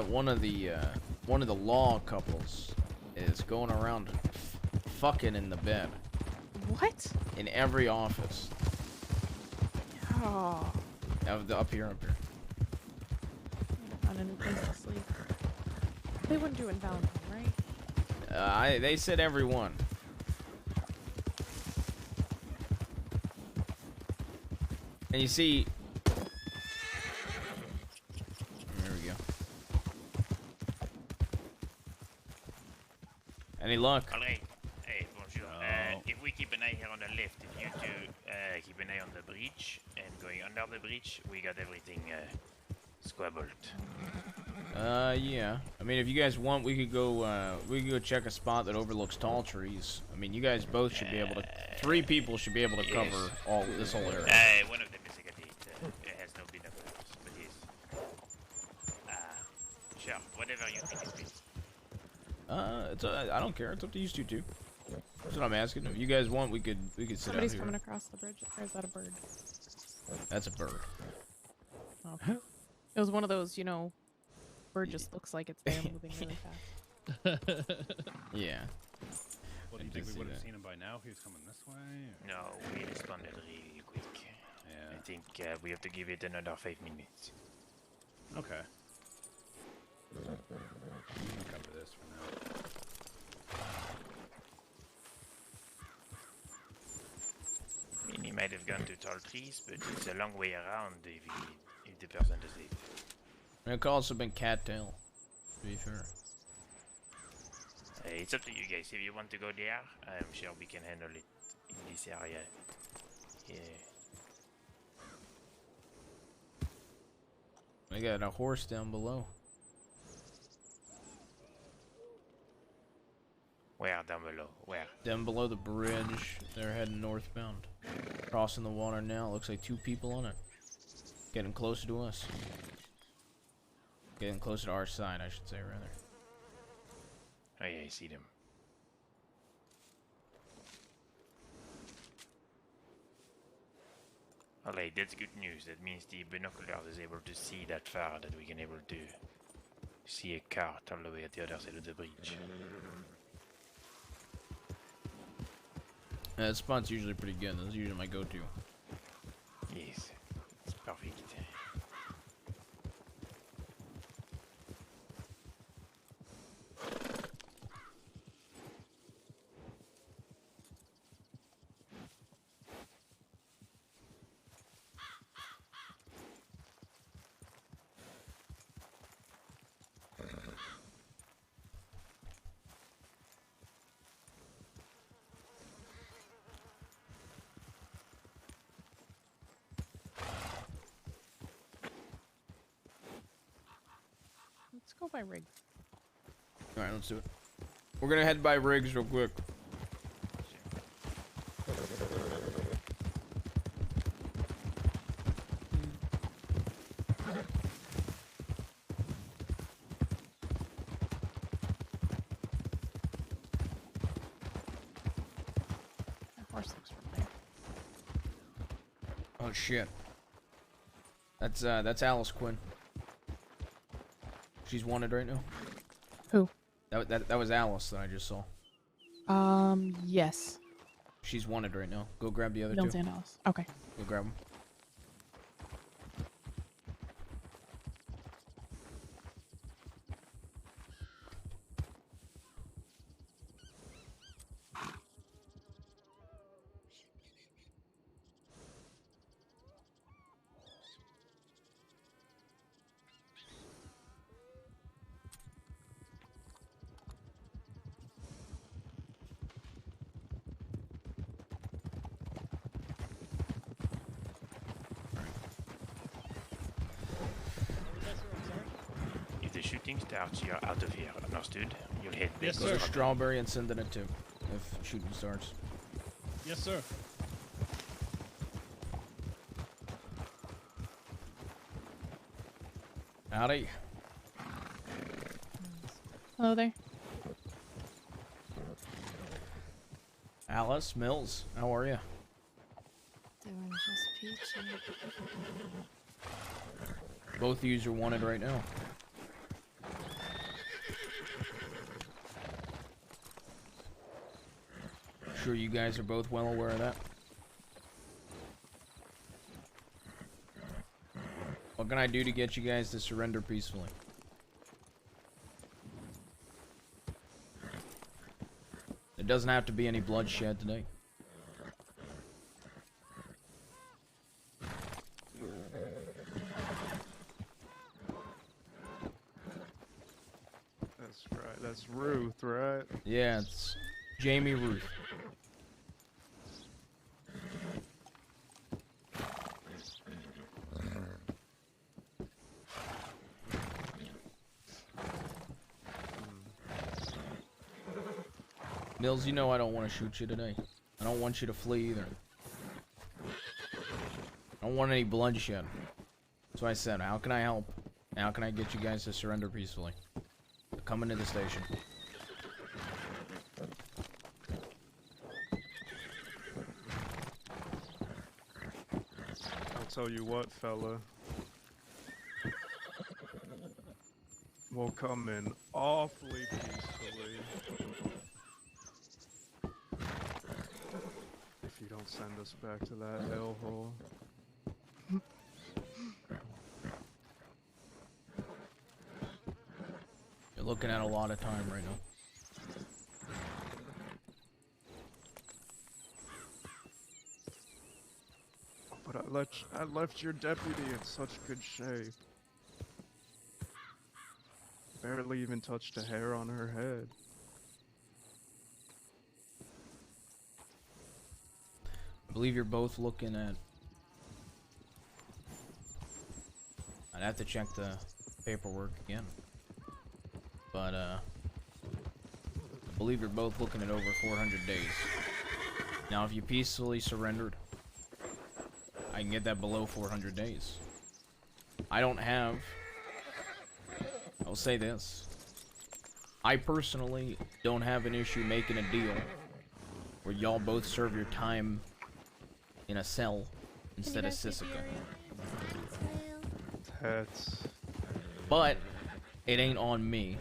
one of the law couples is going around fucking in the bed. What? In every office. Oh. Up here. On a new place to sleep. They wouldn't do it in Valentine, right? They said every one. And you see, there we go. Any luck? All right. Hey, bonjour. If we keep an eye here on the left, if you two keep an eye on the bridge and going under the bridge, we got everything squabbled. Yeah. I mean, if you guys want, we could go check a spot that overlooks tall trees. I mean, you guys both should be able to. 3 people should be able to cover all this whole area. One of them is a cadet. It has no binoculars, but yes. Sure. Whatever you think is best. I don't care. It's up to you two too. That's what I'm asking. If you guys want, we could sit Somebody's out here. coming across the bridge. Or is that a bird? That's a bird. Okay. It was one of those, you know, bird just looks like it's there moving really fast. Yeah. What do you think we would have seen him by now? He was coming this way? Or? No, we responded really quick. Yeah. I think we have to give it another 5 minutes. Okay. We'll cover this for now. I mean, he might have gone to tall trees, but it's a long way around if the person is safe. It could also been cattail, to be fair. It's up to you guys. If you want to go there, I'm sure we can handle it in this area. Yeah. We got a horse down below. Where down below? Where? Down below the bridge. They're heading northbound. Crossing the water now. Looks like 2 people on it. Getting closer to us. Getting closer to our side, I should say, rather. Oh yeah, I see them. Alright, that's good news. That means the binoculars is able to see that far, that we can able to see a cart all the way at the other side of the bridge. That spot's usually pretty good. That's usually my go-to. Yes, it's perfect. Let's go by rig. Alright, let's do it. We're gonna head by rigs real quick. That horse looks familiar. Oh shit. That's Alice Quinn. She's wanted right now. Who? That was Alice that I just saw. Yes. She's wanted right now. Go grab the other Don't two. stand Alice. Okay. Go grab them. If the shooting starts, you're out of here. Understood? You'll head back. Yes, Go sir. to Strawberry and send it too. If shooting starts. Yes, sir. Howdy. Hello there. Alice Mills, how are you? Doing just peachy. Both of yous are wanted right now. Sure you guys are both well aware of that. What can I do to get you guys to surrender peacefully? There doesn't have to be any bloodshed today. That's right. That's Ruth, right? Yeah, it's Jaime Ruth. Mills, you know I don't want to shoot you today. I don't want you to flee either. I don't want any bloodshed. That's why I said, how can I help? How can I get you guys to surrender peacefully? Come into the station. I'll tell you what, fella. We'll come in awfully peacefully. If you don't send us back to that hellhole. You're looking at a lot of time right now. But I left your deputy in such good shape. Barely even touched a hair on her head. I believe you're both looking at... I'd have to check the paperwork again. But, I believe you're both looking at over 400 days. Now, if you peacefully surrendered, I can get that below 400 days. I don't have... I'll say this. I personally don't have an issue making a deal where y'all both serve your time in a cell instead of Sisika. That's... But it ain't on me.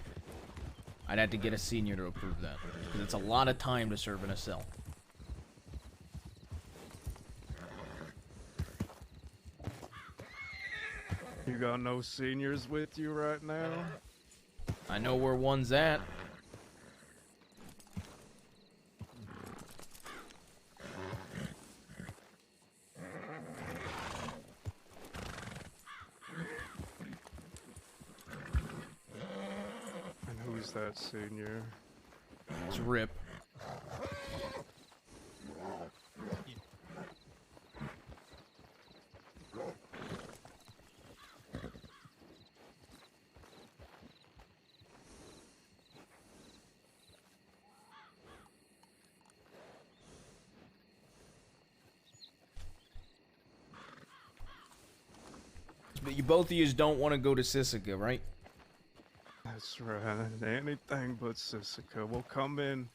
I'd have to get a senior to approve that. Because it's a lot of time to serve in a cell. You got no seniors with you right now? I know where one's at. And who's that senior? It's Rip. But you both of you don't want to go to Sisika, right? That's right. Anything but Sisika. We'll come in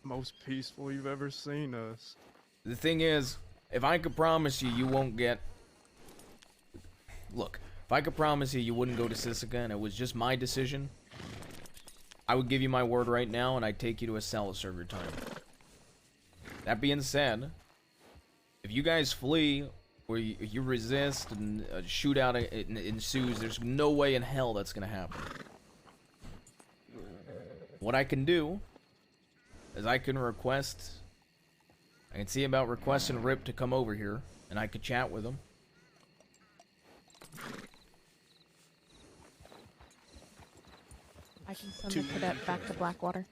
most peaceful you've ever seen us. The thing is, if I could promise you, you won't get... Look, if I could promise you, you wouldn't go to Sisika and it was just my decision, I would give you my word right now and I'd take you to a cell to serve your time. That being said, if you guys flee or you resist and a shootout ensues, there's no way in hell that's gonna happen. What I can do is I can see about requesting Rip to come over here and I could chat with him. I can send the cadet back to Blackwater.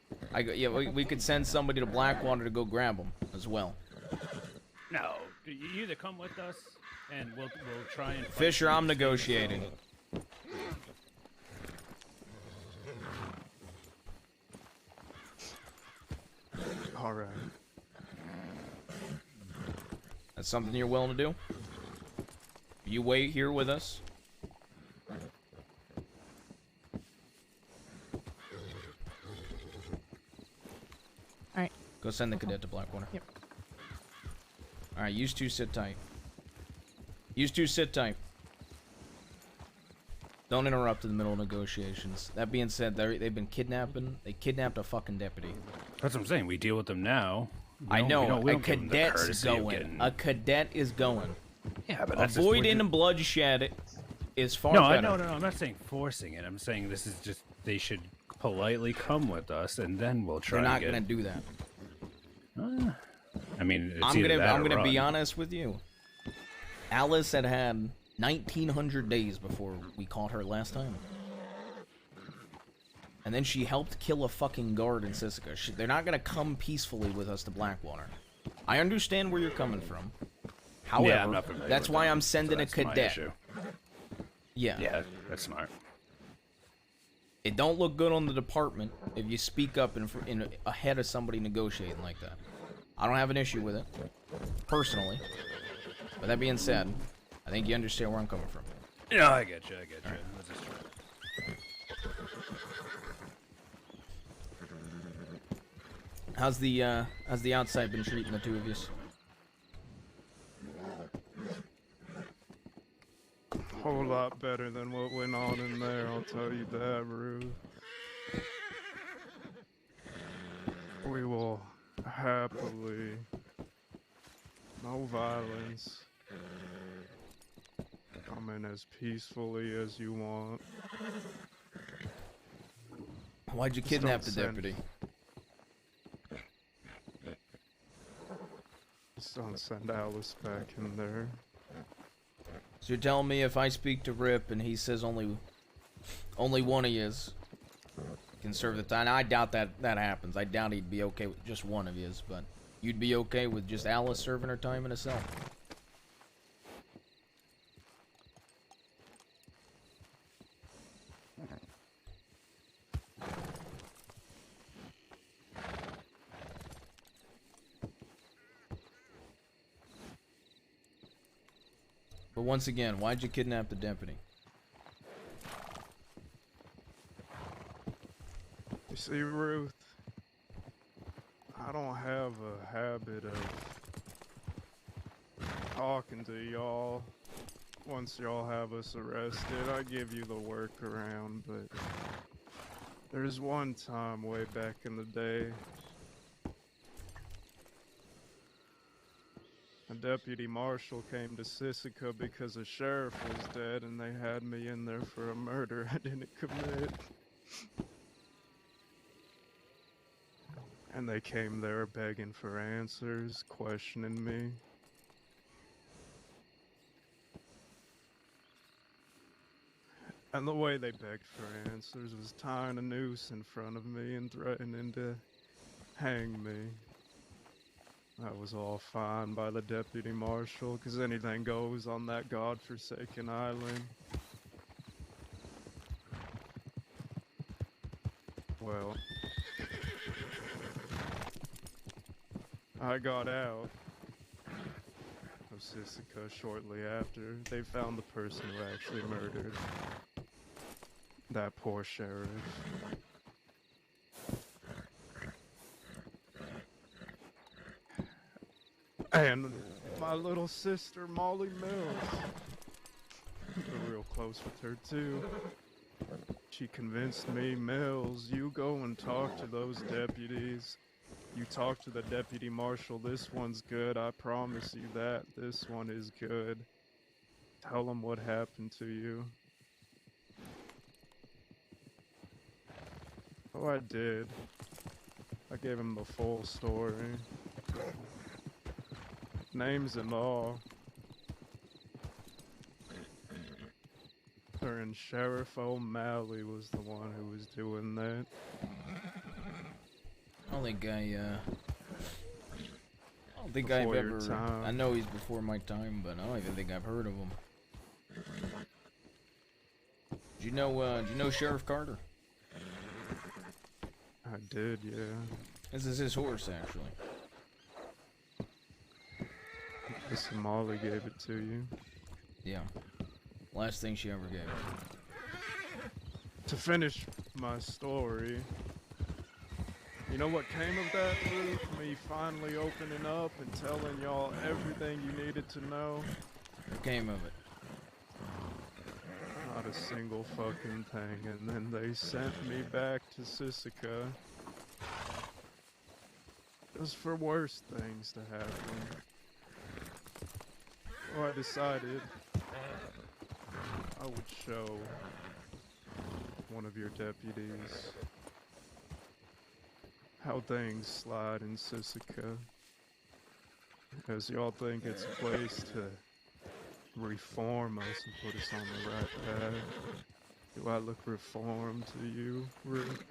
Yeah, we could send somebody to Blackwater to go grab him as well. No, you either come with us, and we'll try and. Fisher, I'm negotiating. All right. That's something you're willing to do? You wait here with us. Alright. Go send the cadet to Blackwater. Yep. Alright, you two sit tight. You two sit tight. Don't interrupt in the middle of negotiations. That being said, they've been kidnapping. They kidnapped a fucking deputy. That's what I'm saying. We deal with them now. I know. A cadet's going. A cadet is going. Yeah, but that's avoiding bloodshed is far no, better. No, I'm not saying forcing it. I'm saying this is just they should politely come with us, and then we'll try. They're not to get... gonna do that. I mean, it's I'm gonna be run. honest with you. Alice had 1,900 days before we caught her last time. And then she helped kill a fucking guard in Sisika. They're not gonna come peacefully with us to Blackwater. I understand where you're coming from. However, yeah, I'm not familiar that's with why them, I'm sending so a that's my cadet. issue. Yeah. Yeah, that's smart. It don't look good on the department if you speak up ahead of somebody negotiating like that. I don't have an issue with it, personally. But that being said, I think you understand where I'm coming from. Yeah, I get you. Right. Let's just try. How's the outside been treating the two of you? Whole lot better than what went on in there, I'll tell you that, Ruth. We will happily, no violence, come in as peacefully as you want. Why'd you Just kidnap don't the deputy? Just don't send Alice back in there. So you're telling me if I speak to Rip and he says only one of yous can serve the time? I doubt that happens. I doubt he'd be okay with just one of yous, but you'd be okay with just Alice serving her time in a cell? But once again, why'd you kidnap the deputy? You see, Ruth, I don't have a habit of talking to y'all once y'all have us arrested. I give you the workaround, but there's one time way back in the day, a deputy marshal came to Sisika because a sheriff was dead and they had me in there for a murder I didn't commit. And they came there begging for answers, questioning me. And the way they begged for answers was tying a noose in front of me and threatening to hang me. That was all fine by the deputy marshal, 'cause anything goes on that godforsaken island. Well, I got out of Sisika shortly after. They found the person who actually murdered that poor sheriff. And my little sister, Molly Mills. We're real close with her, too. She convinced me, Mills, you go and talk to those deputies. You talk to the deputy marshal, this one's good, I promise you that. This one is good. Tell them what happened to you. Oh, I did. I gave him the full story. Names and all. And Sheriff O'Malley was the one who was doing that. I don't think I've ever. I know he's before my time, but I don't even think I've heard of him. Do you know Sheriff Carter? I did, yeah. This is his horse, actually. Miss Molly gave it to you. Yeah. Last thing she ever gave. To finish my story, you know what came of that, Ruth? Me finally opening up and telling y'all everything you needed to know? What came of it? Not a single fucking thing, and then they sent me back to Sisika. Just for worse things to happen. So I decided I would show one of your deputies how things slide in Sisika. As y'all think it's a place to reform us and put us on the right path. Do I look reformed to you, Ruth?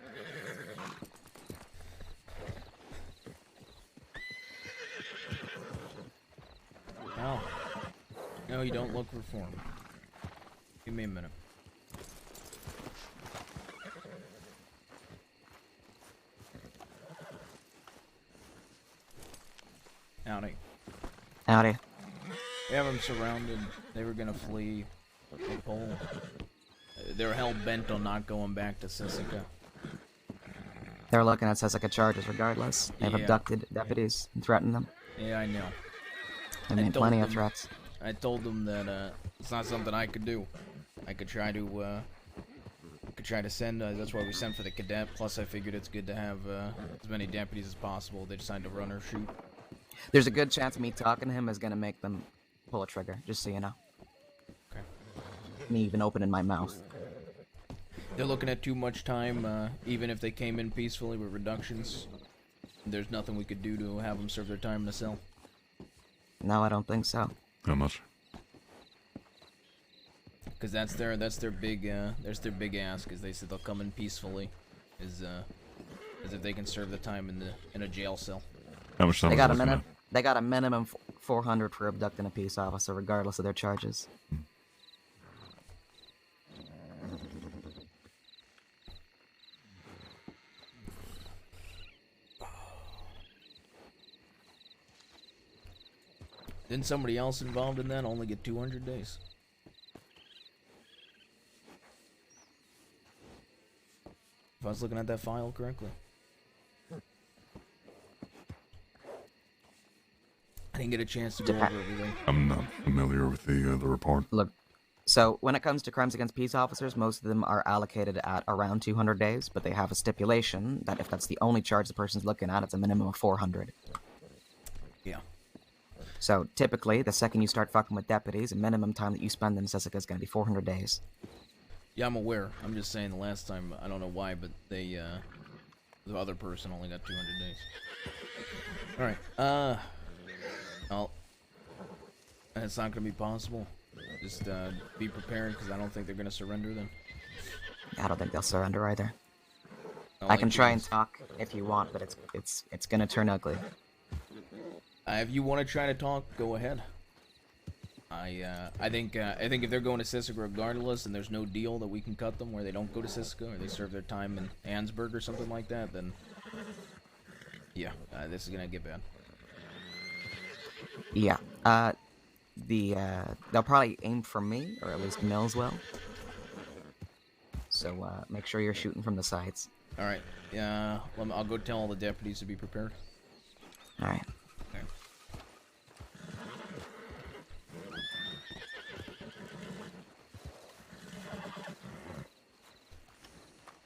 No. No, you don't look reformed. Give me a minute. Howdy. Howdy. We have them surrounded. They were gonna flee the pole. They were hell-bent on not going back to Sisika. They're looking at Sisika charges regardless. They've Yeah. abducted deputies and threatened them. Yeah, I know. I mean, told plenty of them- threats. I told them that it's not something I could do. I could try to send. That's why we sent for the cadet. Plus, I figured it's good to have as many deputies as possible. They decide to run or shoot. There's a good chance me talking to him is gonna make them pull a trigger, just so you know. Okay. Me even opening my mouth. They're looking at too much time. Even if they came in peacefully with reductions, there's nothing we could do to have them serve their time in the cell. No, I don't think so. How much? Because that's their big ask. Is they said they'll come in peacefully, as if they can serve the time in a jail cell. How much time? They got a was looking minimum. They got a minimum 400 for abducting a peace officer, regardless of their charges. Didn't somebody else involved in that only get 200 days? If I was looking at that file correctly. I didn't get a chance to go over everything. I'm not familiar with the report. Look, so when it comes to crimes against peace officers, most of them are allocated at around 200 days, but they have a stipulation that if that's the only charge the person's looking at, it's a minimum of 400. Yeah. So typically, the second you start fucking with deputies, the minimum time that you spend in Sisika is going to be 400 days. Yeah, I'm aware. I'm just saying the last time, I don't know why, but they, the other person only got 200 days. Alright, well, it's not gonna be possible. Just, be prepared, because I don't think they're gonna surrender then. I don't think they'll surrender either. I'll I let can you try and guys- talk if you want, but it's gonna turn ugly. If you want to try to talk, go ahead. I think if they're going to Sisika regardless, and there's no deal that we can cut them where they don't go to Sisika or they serve their time in Ansburg or something like that, then yeah, this is gonna get bad. Yeah. They'll probably aim for me, or at least Mills will. So make sure you're shooting from the sides. All right. Yeah. I'll go tell all the deputies to be prepared. All right. Okay.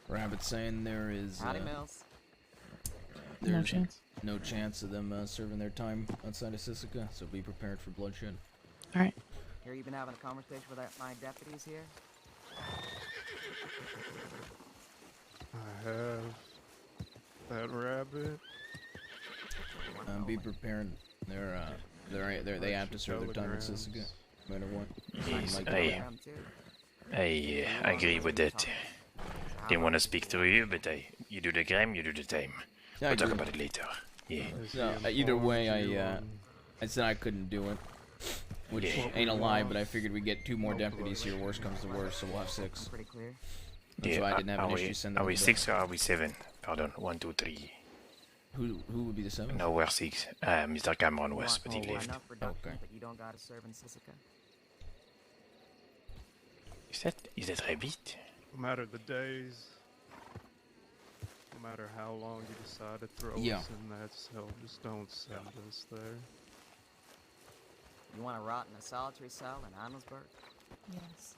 Rabbit saying there is Howdy, Mills. No there's chance. no chance of them serving their time outside of Sisika, so be prepared for bloodshed. All right. Here you been having a conversation with my deputies here? I have that rabbit. Be prepared. They have to serve their time in Sisika, no matter what. Yes, Like I agree with that. Didn't want to speak to you, but you do the crime, you do the time. Yeah, I We'll talk agree. about it later. Yeah. So, either way, I said I couldn't do it, which Yeah. ain't a lie. But I figured we'd get 2 more deputies here. Worst comes to worst, so we'll have 6. Pretty clear. That's why I didn't have an issue sending Are we them 6 or are we 7? Pardon, 1, 2, 3. Who would be the 7th? No, we're 6. Mr. Cameron was, Want but he more left. enough reduction, Okay. but you don't gotta serve in Sisika. Is that rabbit? No matter the days, no matter how long you decide to throw Yeah. us in that cell, just don't send us there. You want to rot in a solitary cell in Annesburg? Yes.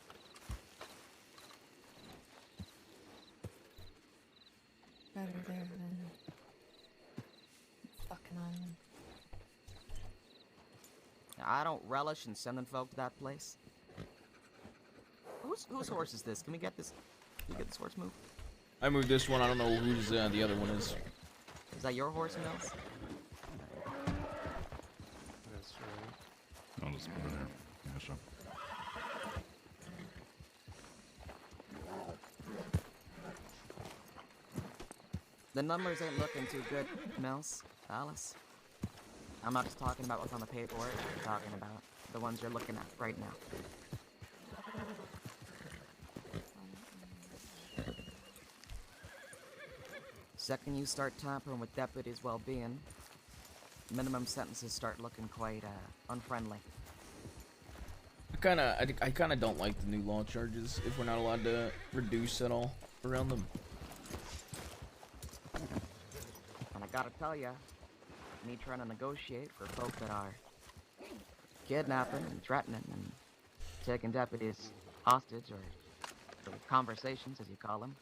Better there than fucking island. I don't relish in sending folk to that place. Whose horse is this? Can we get this? Can we get this horse moved? I moved this one. I don't know whose the other one is. Is that your horse, Mills? That's right. I'll just put it here. Yeah, sure. The numbers ain't looking too good, Mills. Alice. I'm not just talking about what's on the paperwork. I'm talking about the ones you're looking at right now. Second you start tampering with deputies' well-being, minimum sentences start looking quite unfriendly. I kinda don't like the new law charges if we're not allowed to reduce at all around them. And I gotta tell ya, me trying to negotiate for folk that are kidnapping and threatening and taking deputies hostage, or conversations as you call them,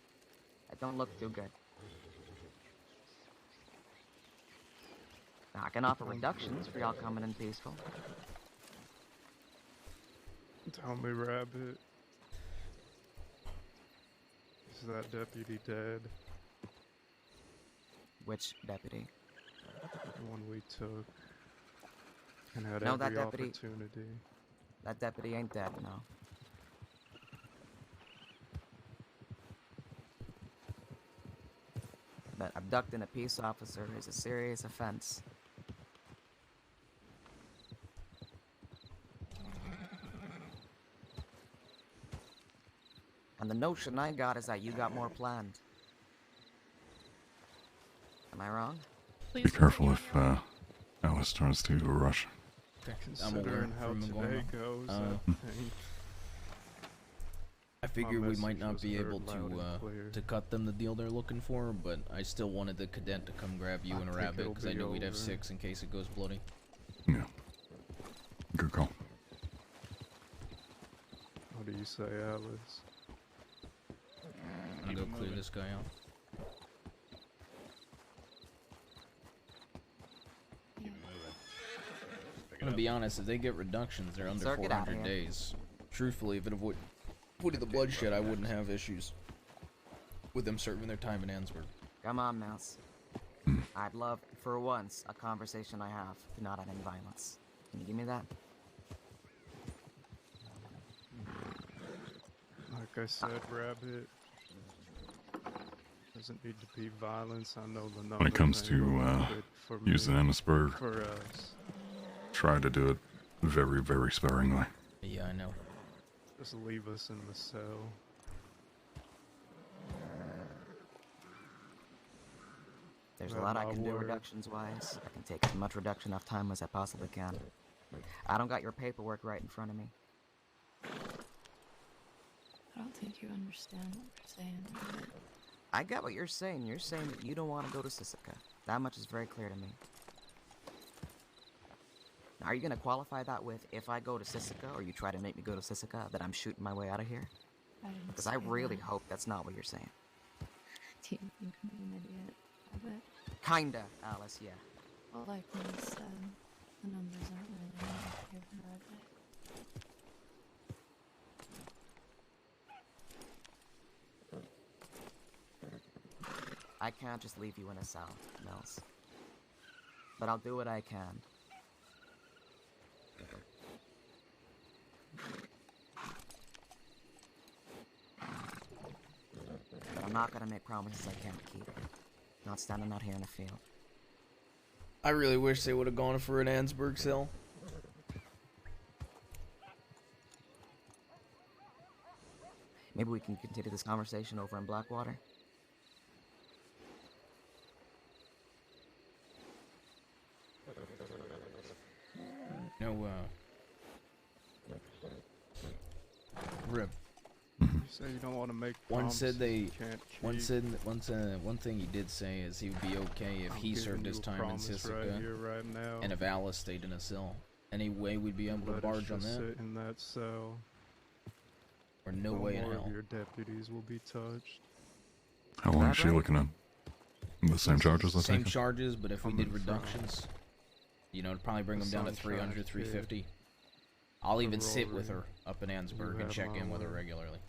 that don't look too good. Now, I can offer reductions for y'all coming in peaceful. Tell me, Rabbit. Is that deputy dead? Which deputy? The one we took. And had No, every that deputy. opportunity. That deputy ain't dead, no. But abducting a peace officer is a serious offense. And the notion I got is that you got more planned. Am I wrong? Be careful if Alice turns to rush. Considering how today goes, I figured we might not be able to cut them the deal they're looking for, but I still wanted the cadet to come grab you and Rabbit because I knew we'd have 6 in case it goes bloody. Yeah. Good call. What do you say, Alice? I'm gonna go clear this guy out. I'm gonna be honest, if they get reductions, they're under 400 days. Truthfully, if it avoided the bloodshed, I wouldn't have issues with them serving their time in Ansburg. Come on, Mouse. I'd love, for once, a conversation I have to not add any violence. Can you give me that? Like I said, Rabbit, doesn't need to be violence. I know the numbers. When it comes to for using Annisburg, for us. try to do it very, very sparingly. Yeah, I know. Just leave us in the cell. There's a lot I can do reductions-wise. I can take as much reduction off time as I possibly can. I don't got your paperwork right in front of me. I don't think you understand what you're saying. I get what you're saying. You're saying that you don't want to go to Sisika. That much is very clear to me. Now, are you going to qualify that with, if I go to Sisika, or you try to make me go to Sisika, that I'm shooting my way out of here? Because I really hope that's not what you're saying. Do you think I'm an idiot? I bet. Kinda, Alice, yeah. Well, like Will said, the numbers aren't really in your favor, are they? I can't just leave you in a cell, Mills. But I'll do what I can. But I'm not gonna make promises I can't keep. Not standing out here in the field. I really wish they would have gone for an Ansburg cell. Maybe we can continue this conversation over in Blackwater? No, Rip. You say you don't want to make One said promises they. you can't keep. One thing he did say is he would be okay if he served his time in Sisika, right here, right now. and if Alice stayed in a cell. Any way we'd be able to Let us barge on just that? sit in that cell. Or no way in more hell. of your deputies will be touched. How long is she looking at? The same charges, I Same think? charges, but if we did reductions. You know, probably bring them down to 300, 350. I'll even sit with her up in Ansburg and check in with her regularly.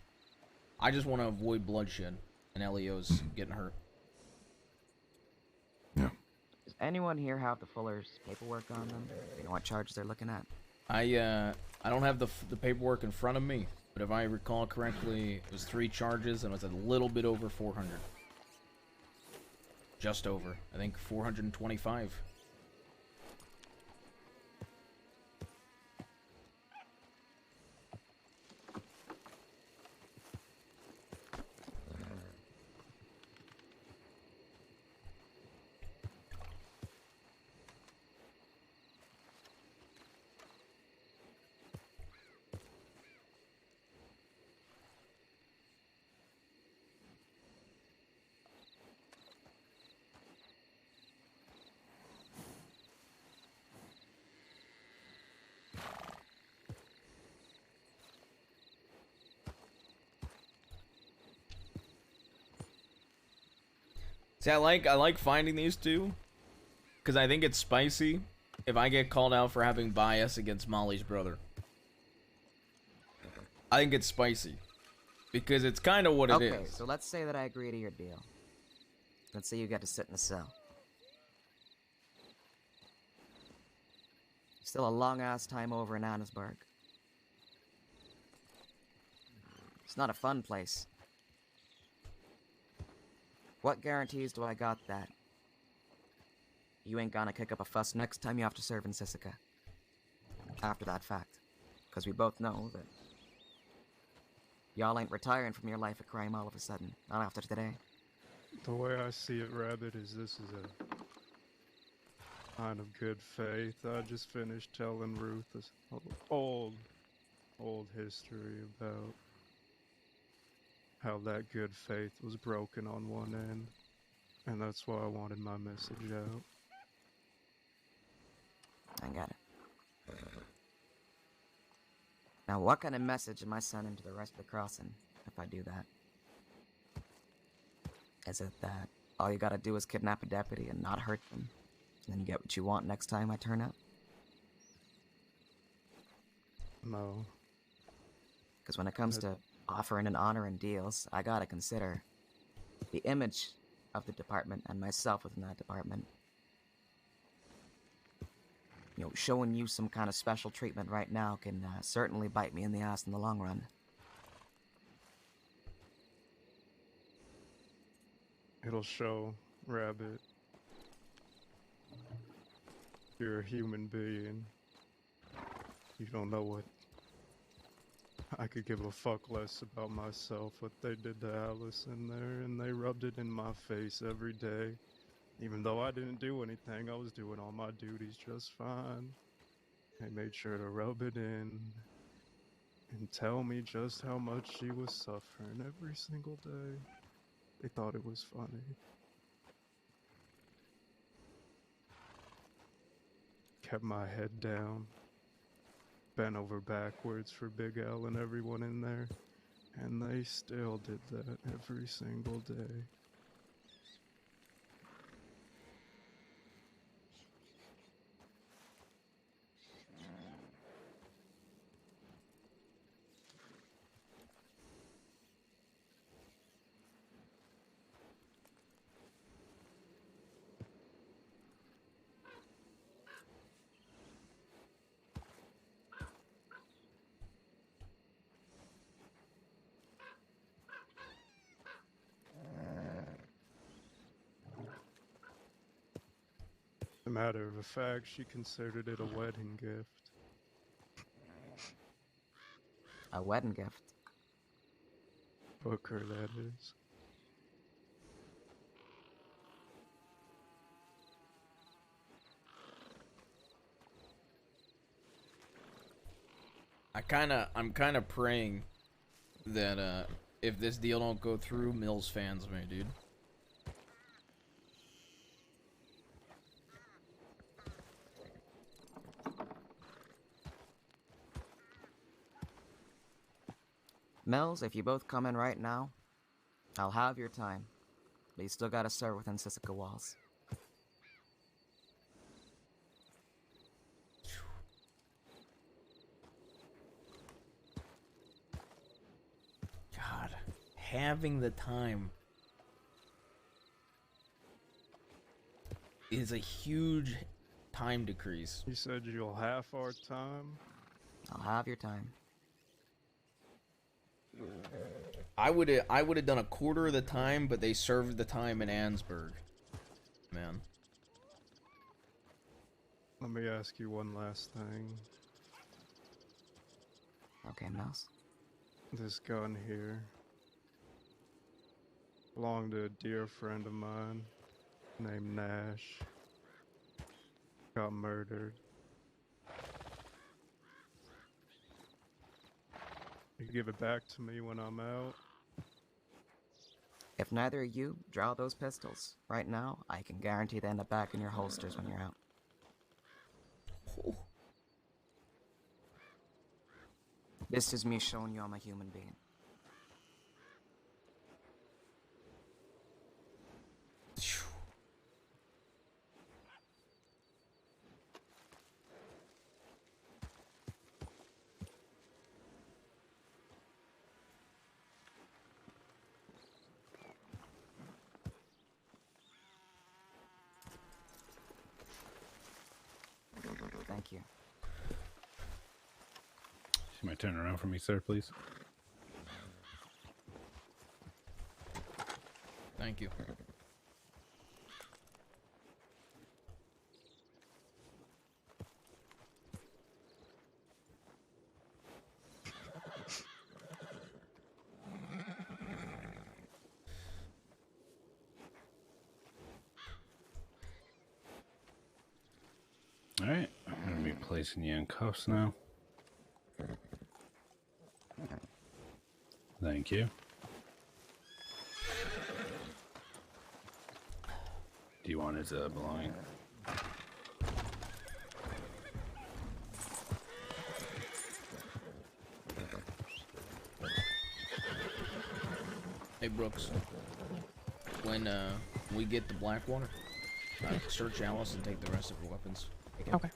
I just want to avoid bloodshed and LEOs getting hurt. Yeah. Does anyone here have the Fuller's paperwork on them? You know what charges they're looking at? I don't have the paperwork in front of me, but if I recall correctly, it was 3 charges and it was a little bit over 400. Just over. I think 425. See, I like finding these two, because I think it's spicy if I get called out for having bias against Molly's brother. I think it's spicy, because it's kind of what it is. Okay, so let's say that I agree to your deal. Let's say you get to sit in a cell. Still a long-ass time over in Annesburg. It's not a fun place. What guarantees do I got that you ain't gonna kick up a fuss next time you have to serve in Sisika? After that fact. Because we both know that y'all ain't retiring from your life of crime all of a sudden. Not after today. The way I see it, Rabbit, is this is a kind of good faith. I just finished telling Ruth this old history about how that good faith was broken on one end, and that's why I wanted my message out. I got it. Now, what kind of message am I sending to the rest of the crossing if I do that? Is it that all you gotta do is kidnap a deputy and not hurt them, and then you get what you want next time I turn up? No. Because when it comes to offering and honoring deals, I gotta consider the image of the department and myself within that department. You know, showing you some kind of special treatment right now can certainly bite me in the ass in the long run. It'll show, Rabbit. You're a human being. You don't know what I could give a fuck less about myself, what they did to Alice in there, and they rubbed it in my face every day. Even though I didn't do anything, I was doing all my duties just fine. They made sure to rub it in and tell me just how much she was suffering every single day. They thought it was funny. Kept my head down. Bent over backwards for Big L and everyone in there, and they still did that every single day. As a matter of fact, she considered it a wedding gift. A wedding gift? Booker, that is. I'm kinda praying that if this deal don't go through, Mills fans me, dude. Mills, if you both come in right now, I'll have your time. But you still gotta serve within Sisika walls. having the time is a huge time decrease. You said you'll half our time? I'll have your time. I would have done a quarter of the time, but they served the time in Ansburg. Man. Let me ask you one last thing. Okay, Mouse. This gun here belonged to a dear friend of mine named Nash. Got murdered. You give it back to me when I'm out. If neither of you draw those pistols right now, I can guarantee they end up back in your holsters when you're out. Oh. This is me showing you I'm a human being. Thank you. You might turn around for me, sir, please. Thank you. Alright, I'm gonna be placing you in cuffs now. Thank you. Do you want his belonging? Hey Brooks, when we get the Blackwater, search Alice and take the rest of her weapons. Okay.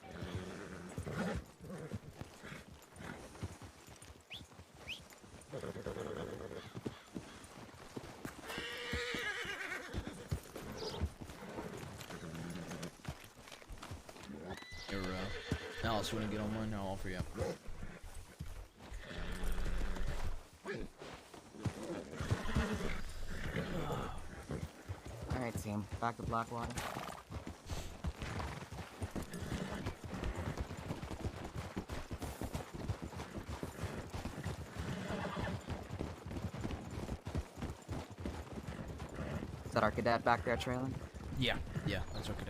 Here, Alice, you wanna get on mine? I'll offer you up. Alright, team. Back to Blackwater. Is that our cadet back there trailing? Yeah, that's okay.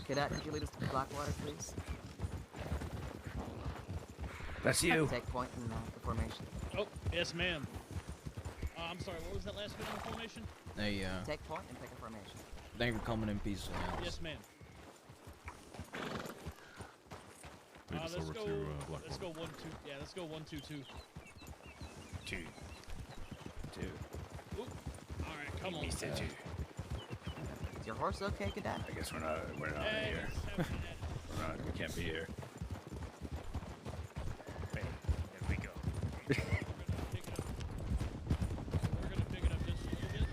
Cadet, could you lead us to Blackwater, please? That's you. Take point in the formation. Oh, yes, ma'am. I'm sorry, what was that last bit on the formation? Hey, Take point and take a formation. thank you for coming in peacefully, Alice. Yes, ma'am. Lead us over to Blackwater. Let's go 1-2. Yeah, let's go 1-2-2. 2. Ooh. All right, come on. Mr. 2. Is your horse okay, Cadet? I guess we're not Hey, here. We can't be here. Hey, there we go. We're gonna pick it up just a little bit.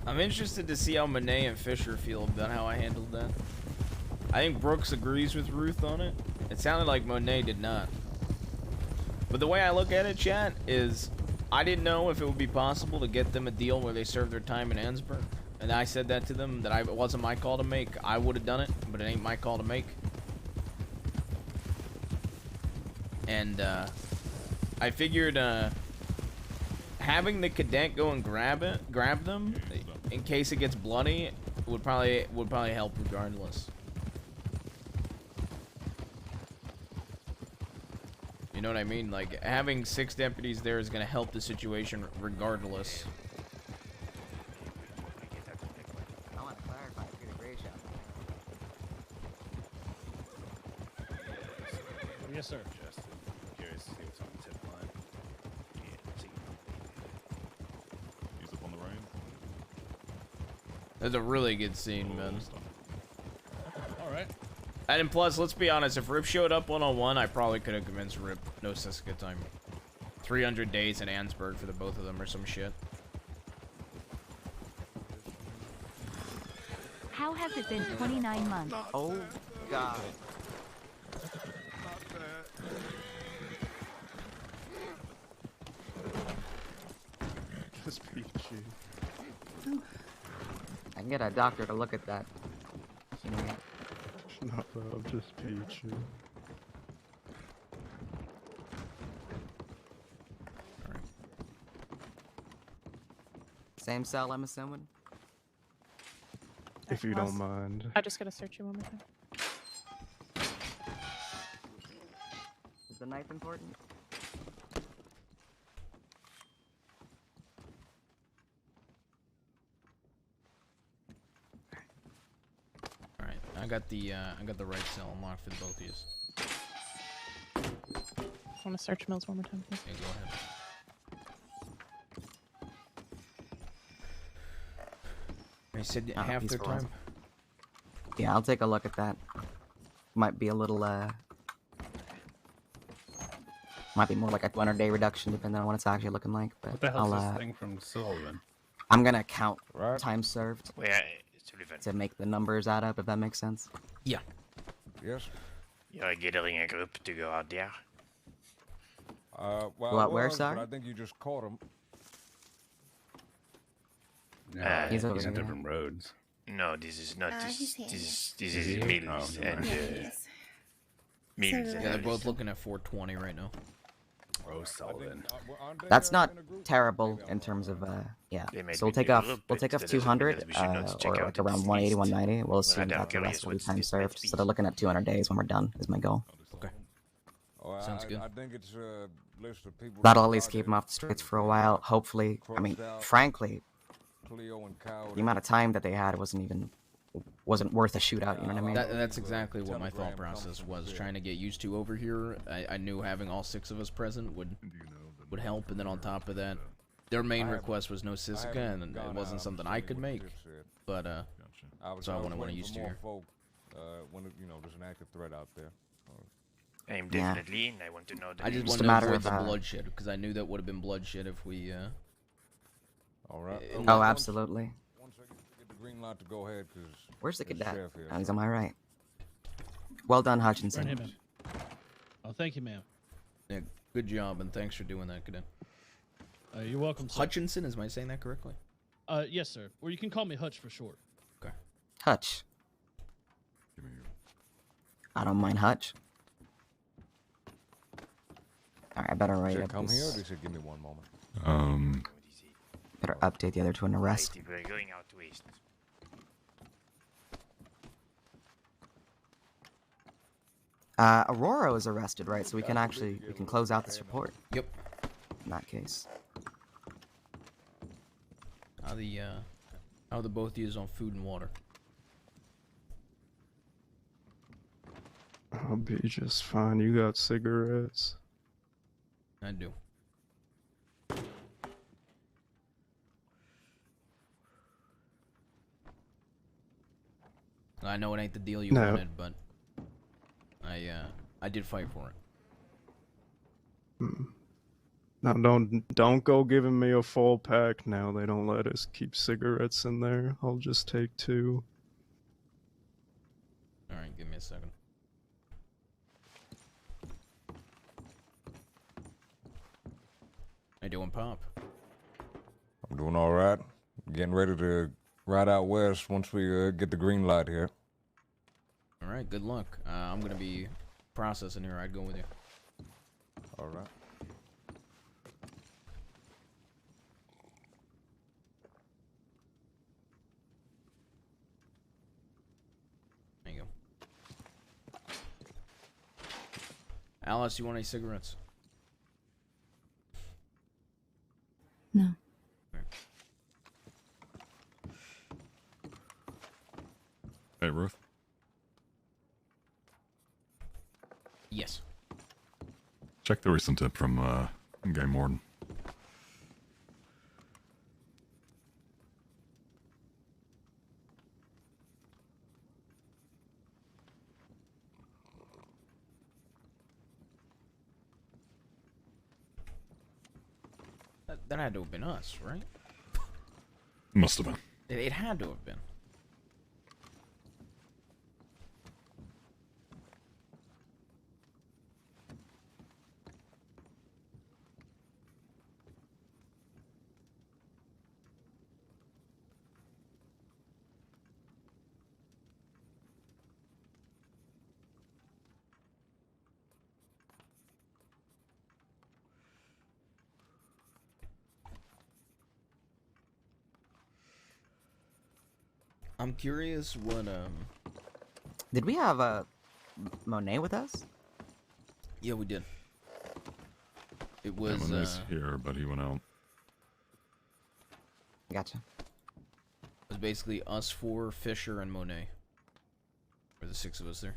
I'm interested to see how Monet and Fisher feel about how I handled that. I think Brooks agrees with Ruth on it. It sounded like Monet did not. But the way I look at it, chat, is I didn't know if it would be possible to get them a deal where they serve their time in Ansburg. And I said that to them, that it wasn't my call to make. I would have done it, but it ain't my call to make. And I figured having the cadet go and grab them, in case it gets bloody, would probably help regardless. You know what I mean? Like, having 6 deputies there is gonna help the situation regardless. I want to clarify for the gray shop. Yes, sir. Just curious to see what's on the tip line. He's up on the reins. That's a really good scene, man. All right. And plus, let's be honest, if Rip showed up one-on-one, I probably could have convinced Rip. No Siska time. 300 days in Ansburg for the both of them or some shit. How has it been 29 months? Oh, God. Just peachy. I can get a doctor to look at that. You know, Not love, just peachy. same cell, I'm assuming? If you don't mind. I just gotta search you one more time. Is the knife important? Alright, I got the right cell unlocked for the both of you. I want to search Mills one more time, please. Yeah, go ahead. I said half their peaceful. time. Yeah, I'll take a look at that. Might be a little, might be more like a 200-day reduction depending on what it's actually looking like, but What the hell's I'll, this thing from Sullivan? I'm gonna count time served Sullivan. to make the numbers add up, if that makes sense. Yeah. Yes. You're gathering a group to go out there. Well, Go out where, but sorry? I think you just caught him. No, he's over on here. different roads. No, this is not. he's here. This Is is he? Mills Oh, never and mind. Mills. Yeah, and they're Mills. both looking at 420 right now. Oh, Sullivan. That's not terrible in terms of, yeah. They might So we'll be take in a off, group, we'll but take off that doesn't mean 200, that we should not check or out like the around 180, list. 190. We'll assume I'm that the curious rest will be what time this might served. be. So they're looking at 200 days when we're done, is my goal. Okay. Oh, Sounds good. I think it's a list of people. That'll at least keep them off the streets for a while. Hopefully, I mean, frankly, Cleo and Cow. the amount of time that they had wasn't worth a shootout. You know what I mean? That's exactly what my thought process was. Trying to get used to over here. I knew having all 6 of us present would help, and then on top of that, their main request was no Siska, and it wasn't something I could make. But so I want to used to here. When there's an active threat out there. I'm Yeah. definitely in. I want to know the I just names. want a to matter avoid of, the bloodshed, because I knew that would have been bloodshed if we. All right. Oh, absolutely. Once I get the green light to go ahead, because Where's the cadet? sheriff here. Oh, he's on my right. Well done, Bring Hutchinson. him in. Oh, thank you, ma'am. Yeah, good job, and thanks for doing that, Cadet. You're welcome, sir. Hutchinson, am I saying that correctly? Yes, sir. Or you can call me Hutch for short. Okay. Hutch. I don't mind Hutch. Alright, I better write Should up come here, or this. they should give me one moment. Better update the other two in arrest. Right, we're going out west. Aurora was arrested, right? So we can close out this report. Yep. In that case. How the both of you on food and water? I'll be just fine. You got cigarettes? I do. I know it ain't the deal you No. wanted, but I did fight for it. Now don't go giving me a full pack now. They don't let us keep cigarettes in there. I'll just take 2. Alright, give me a second. How you doing, Pop? I'm doing all right. Getting ready to ride out west once we get the green light here. Alright, good luck. I'm gonna be processing here. I'd go with you. All right. There you go. Alice, you want any cigarettes? No. Hey, Ruth. Yes. Check the recent tip from Game Warden. That had to have been us, right? Must have been. It had to have been. I'm curious what Did we have Monet with us? Yeah, we did. It was Monet's here, but he went out. Gotcha. It was basically us 4, Fisher, and Monet. Or the 6 of us there.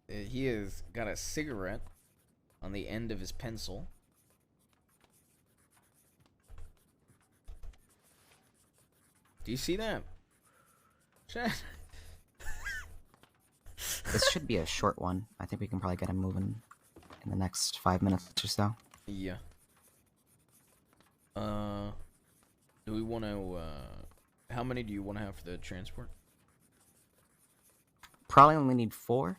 He has got a cigarette on the end of his pencil. Do you see that? Chat. This should be a short one. I think we can probably get him moving in the next 5 minutes or so. Yeah. Do we want to, how many do you want to have for the transport? Probably only need 4.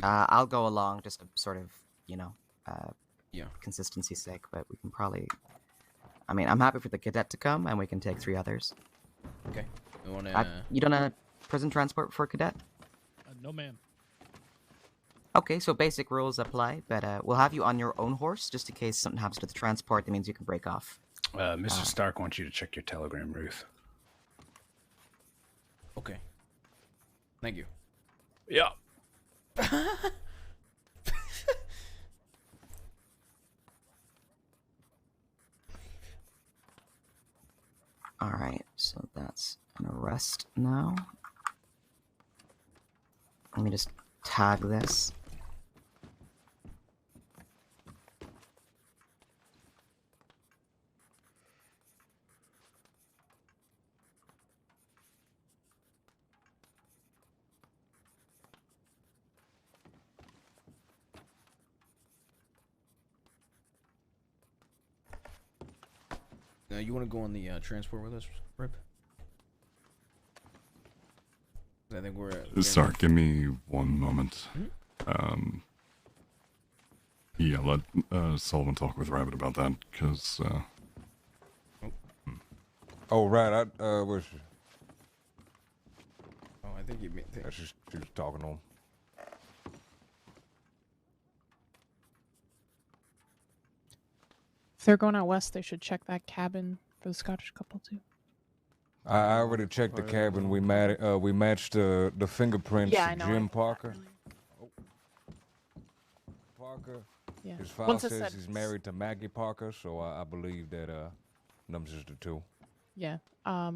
I'll go along just to sort of, yeah, consistency's sake, but we can probably... I mean, I'm happy for the cadet to come, and we can take 3 others. Okay. We want to... You done a prison transport for cadet? No, ma'am. Okay, so basic rules apply, but we'll have you on your own horse, just in case something happens to the transport. That means you can break off. Mr. Stark wants you to check your telegram, Ruth. Okay. Thank you. Yeah. Alright, so that's an arrest now. Let me just tag this. Now, you want to go on the transport with us, Rip? I think we're... Sorry, give me one moment. Yeah, let Sullivan talk with Rabbit about that, because... Oh, right, where's she? Oh, I think you mean... She's talking to him. If they're going out west, they should check that cabin for the Scottish couple too. I already checked the cabin. We matched the fingerprints Yeah, I of know, Jim I did that Parker. earlier. Parker. Yeah. His file Once it says said- he's married to Maggie Parker, so I believe that them is the two. Yeah. I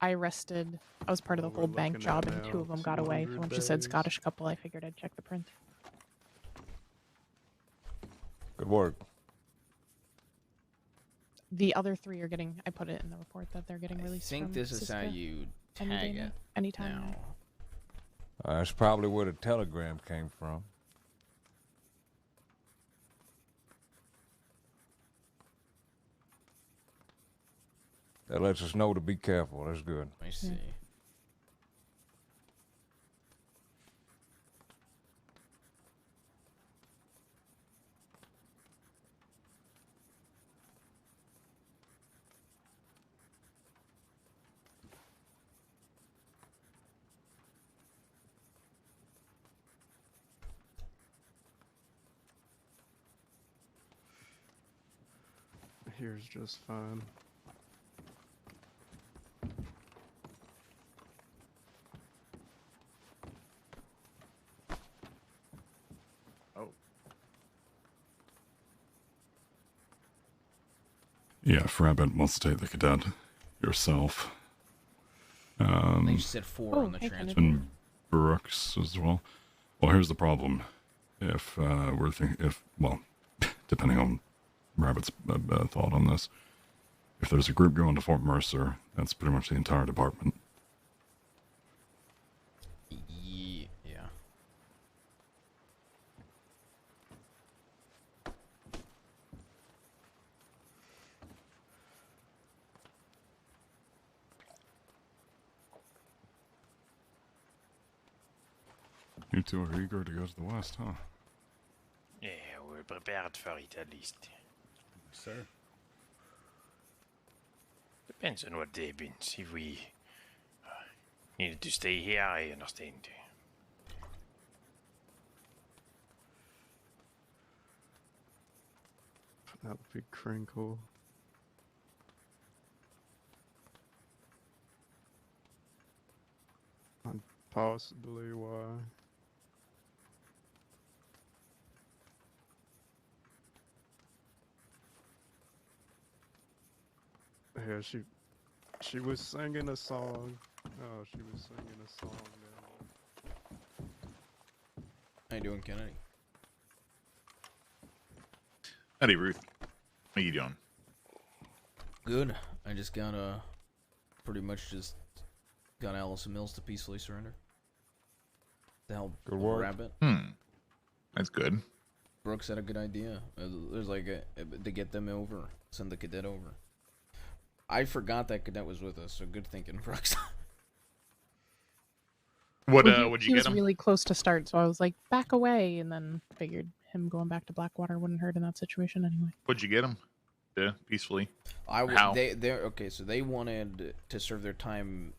arrested. I was part of the whole bank job, and 2 of them got away. So when she said Scottish couple, I figured I'd check the print. Good work. The other 3 are getting. I put it in the report that they're getting I released. think from this is how Siska you any tag day now- it anytime now. now. That's probably where the telegram came from. That lets us know to be careful. That's good. I see. Here's just fine. Oh. Yeah, Frabbit will state the cadet. Yourself. They just said 4 on the transfer. And Brooks as well. Well, here's the problem. If well, depending on Rabbit's thought on this, if there's a group going to Fort Mercer, that's pretty much the entire department. Yeah. You two are eager to go to the west, huh? Yeah, we're prepared for it at least. Sir. Depends on what day means. If we needed to stay here, I understand. Penelope Crinkle. And possibly why. Yeah, she was singing a song. Oh, she was singing a song now. How you doing, Kennedy? Howdy, Ruth. How you doing? Good. I just got pretty much just got Allison Mills to peacefully surrender. To help Good work. Rabbit. That's good. Brooks had a good idea. There's like to get them over, send the cadet over. I forgot that cadet was with us, so good thinking, Brooks. What'd you He get was him? really close to start, so I was like, back away, and then figured him going back to Blackwater wouldn't hurt in that situation anyway. What'd you get him? Peacefully. I would. How? They're okay. So they wanted to serve their time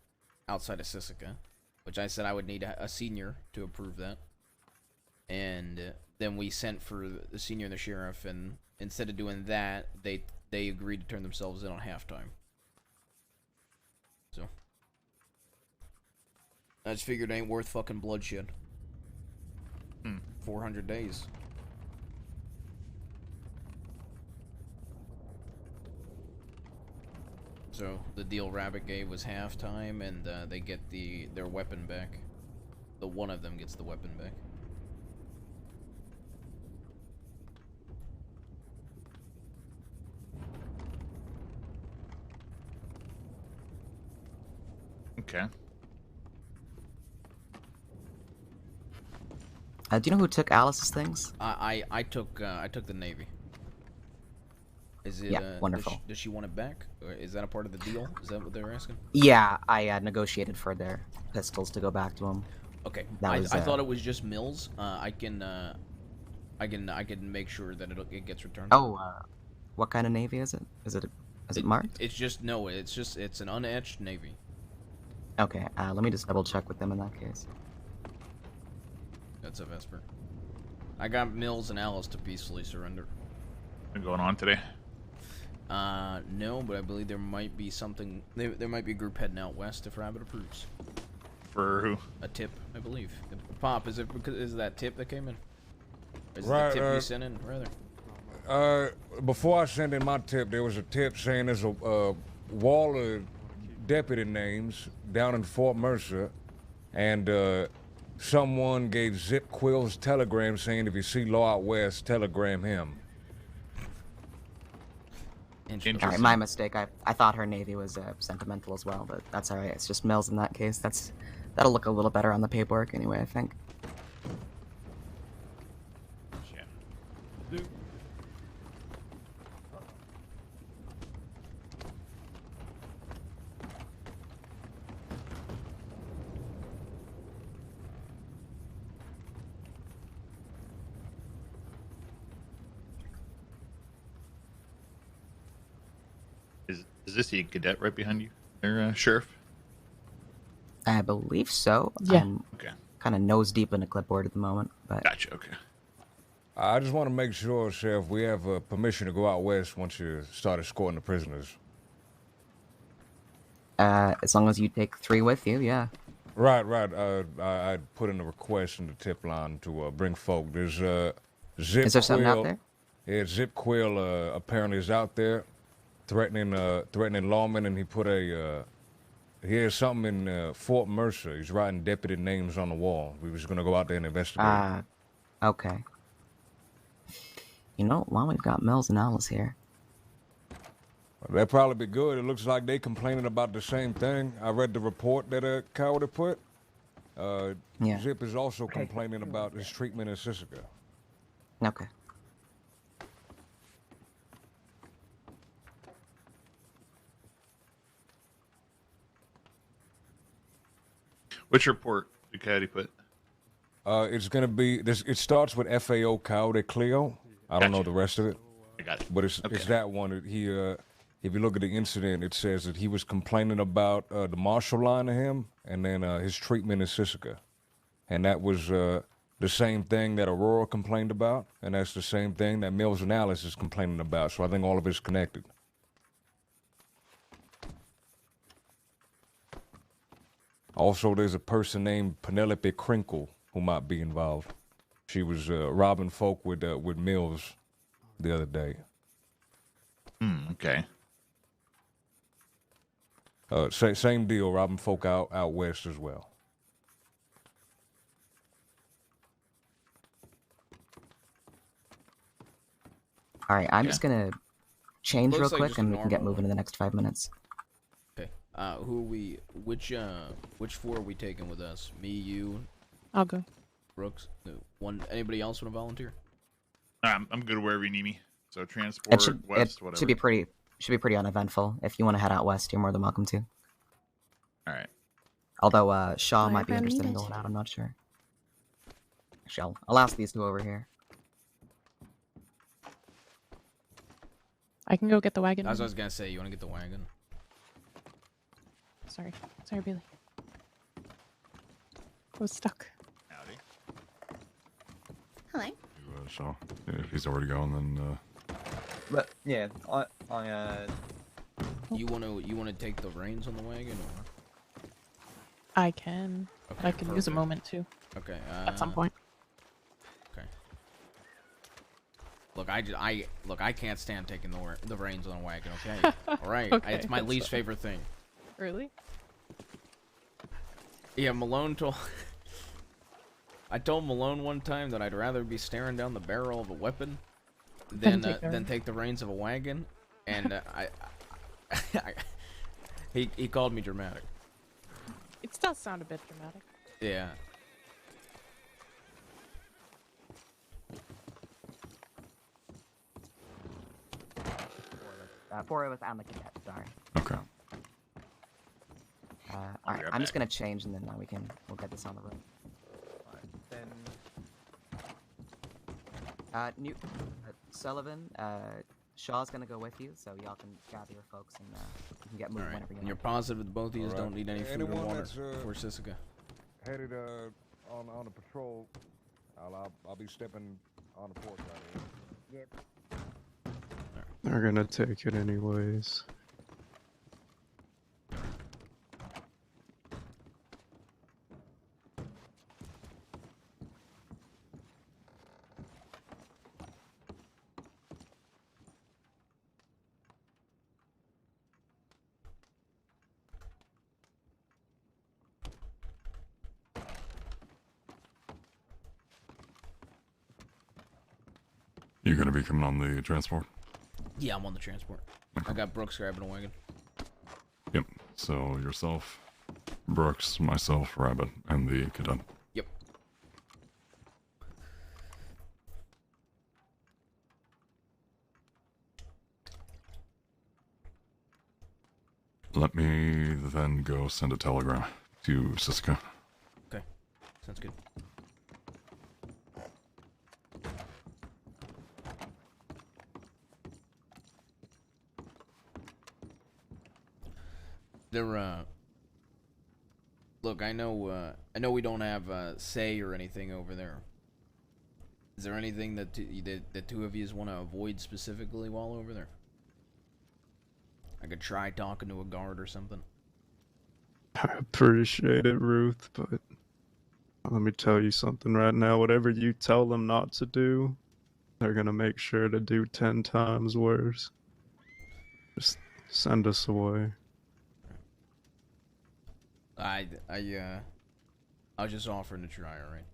outside of Sisika, which I said I would need a senior to approve that. And then we sent for the senior and the sheriff, and instead of doing that, they agreed to turn themselves in on halftime. So I just figured it ain't worth fucking bloodshed. 400 days. So the deal Rabbit gave was halftime, and they get their weapon back. The one of them gets the weapon back. Okay. Do you know who took Alice's things? I took the Navy. Is it? Yeah, wonderful. Does she want it back? Or is that a part of the deal? Is that what they're asking? Yeah, I negotiated for their pistols to go back to him. Okay. That was, I thought it was just Mills. I can make sure that it gets returned. Oh, what kind of Navy is it? Is it marked? It's just it's an unetched Navy. Okay, let me just double check with them in that case. That's a Vesper. I got Mills and Alice to peacefully surrender. What's going on today? No, but I believe there might be something. There might be a group heading out west if Rabbit approves. For who? A tip, I believe. Pop, is it because is that tip that came in? Or is it Right, the tip you sent in, rather? Before I sent in my tip, there was a tip saying there's a wall of deputy names down in Fort Mercer, and someone gave Zip Quill's telegram saying if you see Law out west, telegram him. All right, my mistake. I thought her navy was sentimental as well, but that's all right. It's just Mills in that case. That'll look a little better on the paperwork anyway, I think. Is this the cadet right behind you, there, Sheriff? I believe so. Yeah. Okay. Kind of nose deep in a clipboard at the moment, but. Gotcha. Okay. I just want to make sure, Sheriff, we have permission to go out west once you start escorting the prisoners. As long as you take 3 with you, yeah. Right. I put in a request in the tip line to bring folk. There's Zip Is there something out Quill. there? Yeah, Zip Quill apparently is out there threatening lawmen, and he put he has something in Fort Mercer. He's writing deputy names on the wall. We was gonna go out there and investigate. Okay. You know, while we've got Mills and Alice here. That'd probably be good. It looks like they complaining about the same thing. I read the report that Coward had put. Yeah. Zip is also complaining about his treatment in Sisika. Okay. Which report did Caddy put? It's gonna be this. It starts with FAO Coward Cleo. I don't know the rest of it. I got it. But it's that one. He if you look at the incident, it says that he was complaining about the marshal line to him, and then his treatment in Sisika, and that was the same thing that Aurora complained about, and that's the same thing that Mills and Alice is complaining about. So I think all of it's connected. Also, there's a person named Penelope Crinkle who might be involved. She was robbing folk with Mills the other day. Okay. Same deal, robbing folk out west as well. All right, I'm just gonna change Looks real like quick, just a and we can get normal- moving in the next 5 minutes. Okay. Who are we? Which 4 are we taking with us? Me, you, I'll go. Brooks. No, one. Anybody else want to volunteer? I'm good wherever you need me. So transport west, whatever. Should be pretty uneventful. If you want to head out west, you're more than welcome to. All right. Although Shaw might be Wherever interested in needed. going out, I'm not sure. Actually, I'll ask these two over here. I can go get the wagon. As I was gonna say, you want to get the wagon? Sorry, Billy. I was stuck. Hello. So if he's already going, then But yeah, You wanna take the reins on the wagon, or? I can. Okay, I can use a perfect. moment too. Okay. At some point. Okay. Look, I can't stand taking the reins on a wagon. Okay. All right. Okay, It's my that's least fine. favorite thing. Really? Yeah, Malone told. I told Malone one time that I'd rather be staring down the barrel of a weapon than take the reins of a wagon, and he called me dramatic. It does sound a bit dramatic. Yeah. Four of us and the cadet. Sorry. okay. All right, I'm just gonna change, and then we'll get this on the road. then Newton, Sullivan, Shaw's gonna go with you, so y'all can gather your folks and you can get moving All right. whenever you And you're like. positive that both of you All right. don't need any food Anyone or water that's, for Sisika? Headed on the patrol. I'll be stepping on the porch out here. Yep. All right. They're gonna take it anyways. You gonna be coming on the transport? Yeah, I'm on the transport. I got Brooks grabbing a wagon. Yep. So yourself, Brooks, myself, Rabbit, and the cadet. Yep. Let me then go send a telegram to Siska. Okay. Sounds good. They're, look, I know we don't have, say or anything over there. Is there anything that the two of you want to avoid specifically while over there? I could try talking to a guard or something. I appreciate it, Ruth, but let me tell you something right now. Whatever you tell them not to do, they're gonna make sure to do 10 times worse. Just send us away. I was just offering to try, alright?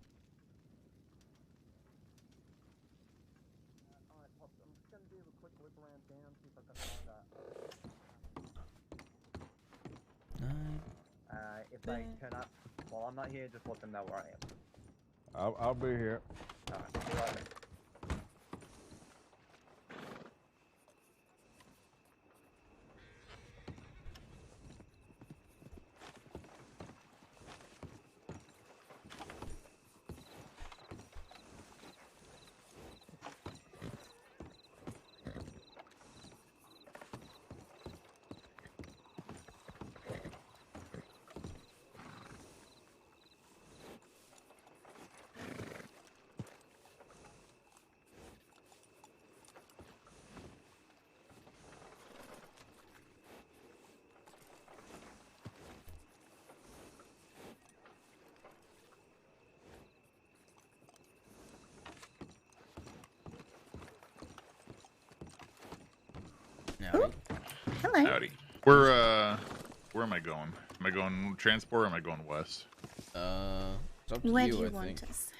If they turn up while I'm not here, just let them know where I am. I'll be here. Alright, be right then. Hello. Howdy. Where am I going? Am I going transport or am I going west? It's up to Where you, do you I want think. us?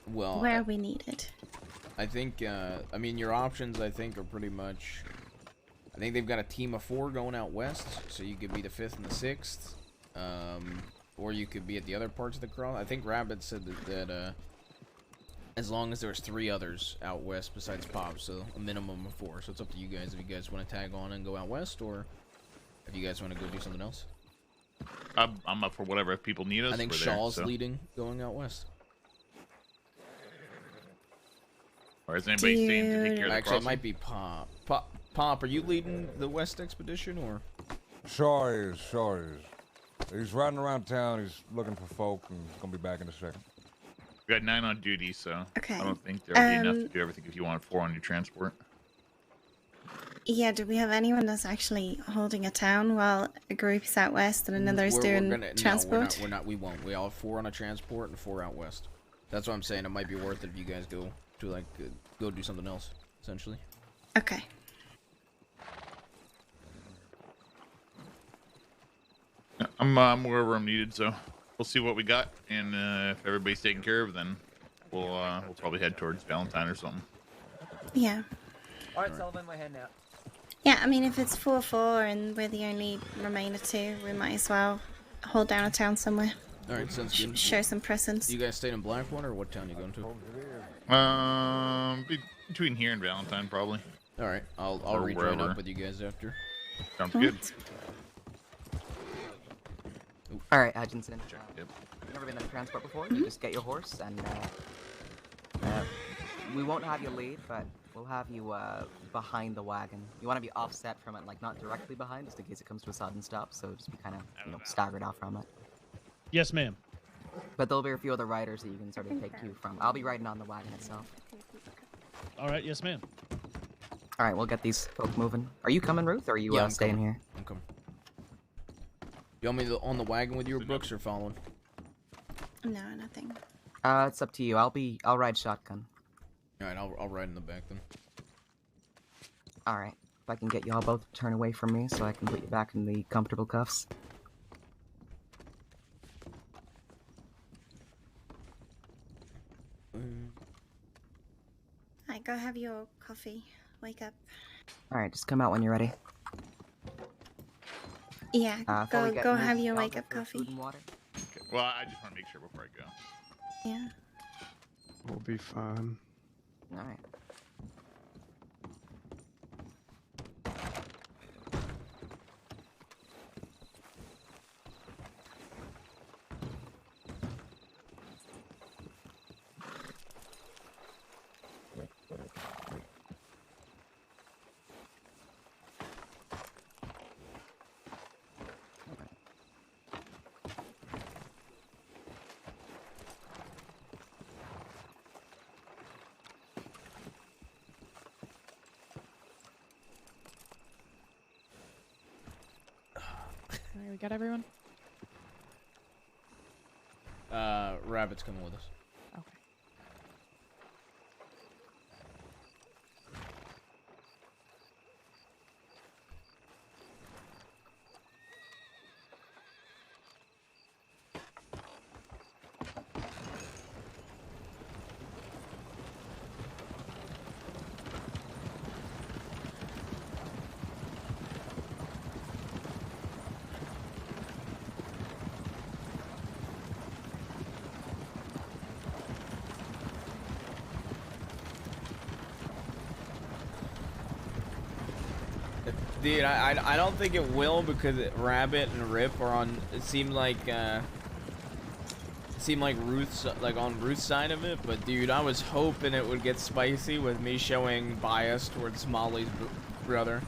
Well, Where are we needed? I think, I mean, your options, I think, are pretty much... I think they've got a team of 4 going out west, so you could be the 5th and the 6th. Or you could be at the other parts of the cross. I think Rabbit said that as long as there's 3 others out west besides Pop, so a minimum of 4. So it's up to you guys if you guys want to tag on and go out west, or if you guys want to go do something else. I'm up for whatever. If people need us, I think we're Shaw's there, so. leading going out west. Or is anybody staying to take care of the Actually, crossing? it might be Pop. Pop, are you leading the west expedition, or? Sure is. He's riding around town, he's looking for folk, and he's gonna be back in a second. We got 9 on duty, so Okay. I don't think there'll be enough to do everything if you want 4 on your transport. Yeah, do we have anyone that's actually holding a town while a group is out west and another's doing transport? No, we won't. We all have 4 on a transport and 4 out west. That's what I'm saying. It might be worth it if you guys go to, like, go do something else, essentially. Okay. I'm wherever I'm needed, so we'll see what we got, and if everybody's taken care of, then we'll probably head towards Valentine or something. Yeah. Alright, Sullivan, we're heading out. Yeah, I mean, if it's 4-4 and we're the only remainder 2, we might as well hold down a town somewhere. Alright, sounds good. Show some presence. You guys staying in Blackwater, or what town you going to? Between here and Valentine, probably. Alright, I'll rejoin up with you guys after. Sounds good. Alright, Hutchinson. Yep. You've never been in a transport before? You just get your horse, and we won't have you lead, but we'll have you behind the wagon. You want to be offset from it, like not directly behind, just in case it comes to a sudden stop, so just be kind of, staggered off from it. Yes, ma'am. But there'll be a few other riders that you can sort of take cue from. I'll be riding on the wagon itself. All right, yes, ma'am. All right, we'll get these folk moving. Are you coming, Ruth, or are you Yeah, I'm staying coming. here? I'm coming. You want me on the wagon with you, Brooks, or following? No, nothing. It's up to you. I'll ride shotgun. All right, I'll ride in the back then. All right. If I can get y'all both to turn away from me so I can put you back in the comfortable cuffs. Alright, go have your coffee. Wake up. All right, just come out when you're ready. Yeah, before we go get go moving, have your y'all wake go up for food coffee. and water? Okay. Well, I just want to make sure before I go. Yeah. We'll be fine. All right. Alright, we got everyone? Rabbit's coming with us. Okay. Dude, I don't think it will because Rabbit and Rip are on. It seemed like Ruth's on Ruth's side of it. But dude, I was hoping it would get spicy with me showing bias towards Molly's brother.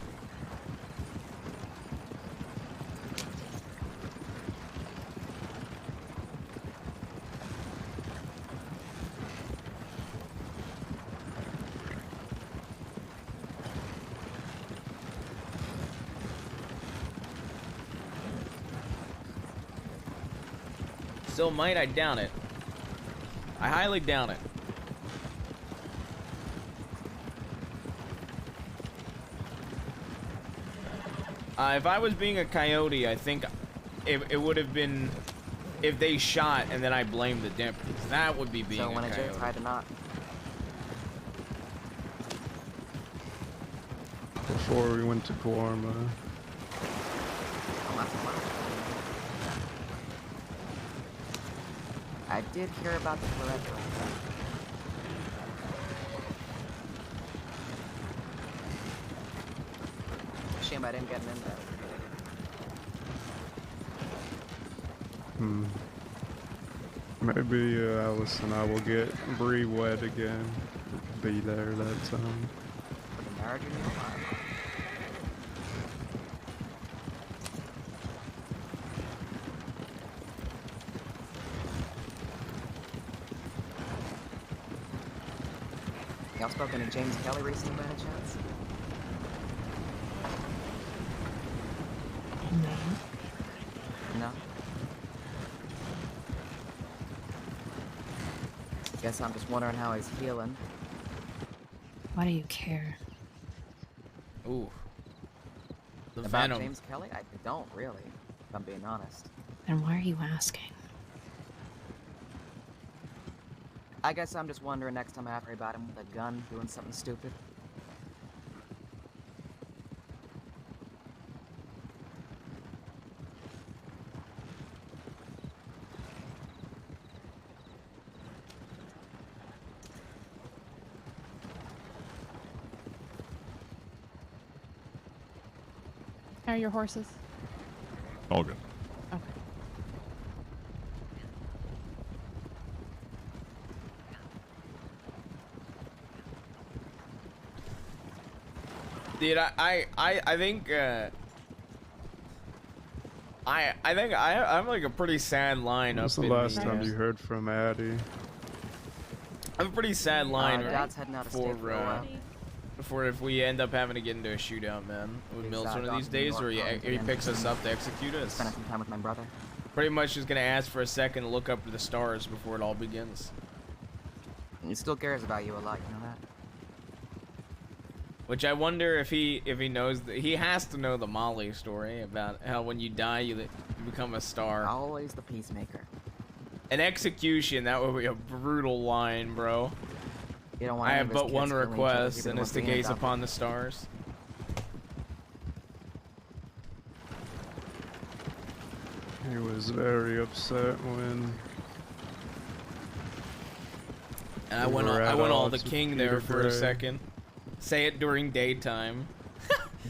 Still might, I doubt it. I highly doubt it. If I was being a coyote, I think it would have been if they shot and then I blamed the difference. That would be being So when a I coyote. just tried to not. Before we went to Guarma. I did hear about the Florette. Shame I didn't get an invite. Maybe Alice and I will get Bree wed again. Be there that time. For the marriage in your life. Y'all spoken to James Kelly recently by any chance? No? Guess I'm just wondering how he's healing. Why do you care? Ooh. The About venom. James Kelly? I don't really, if I'm being honest. Then why are you asking? I guess I'm just wondering next time I hear about him with a gun doing something stupid. How are your horses? All good. Okay. Dude, I think I think I'm like a pretty sad line When's up the in last the, time you heard from Addie? I have a pretty sad line Dad's heading out of state for a while. for if we end up having to get into a shootout, man, with Mills one of these days, or he picks us up to execute us. Spending some time with my brother. Pretty much just gonna ask for a second to look up to the stars before it all begins. He still cares about you a lot, you know that? Which I wonder if he knows that he has to know the Molly story about how when you die you become a star. Always the peacemaker. An execution, that would be a brutal line, bro. You don't want I any have of his but one kids killing each other, request, even and it's once to he gaze ends up upon the stars. He was very upset when. And I went all the king there for a second. Say it during daytime.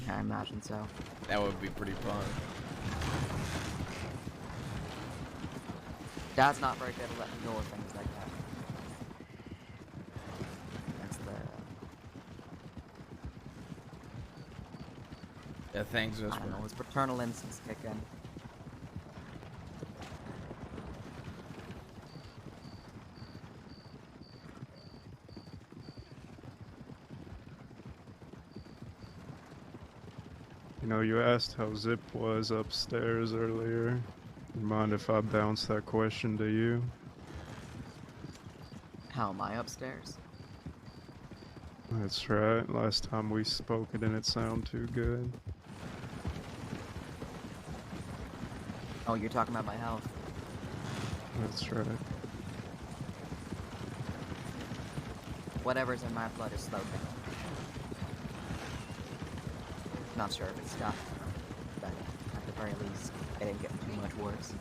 I imagine so. That would be pretty fun. Dad's not very good at letting go of things like that. That's the... Yeah, thanks, I don't know, his paternal instincts kick in. You know, you asked how Zip was upstairs earlier. You mind if I bounce that question to you? How am I upstairs? That's right. Last time we spoke, it didn't sound too good. Oh, you're talking about my health. That's right. Whatever's in my blood is slowed down. Not sure if it's stopped, but at the very least, it ain't getting too much worse.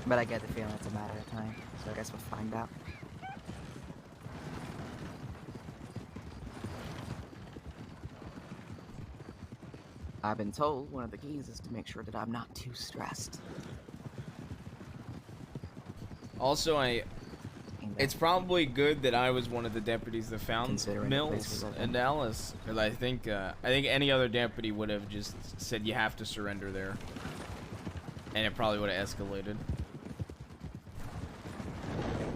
But I get the feeling it's a matter of time, so I guess we'll find out. I've been told one of the keys is to make sure that I'm not too stressed. Also, it's probably good that I was one of the deputies that found Mills in Dallas, because I think any other deputy would have just said you have to surrender there, and it probably would have escalated.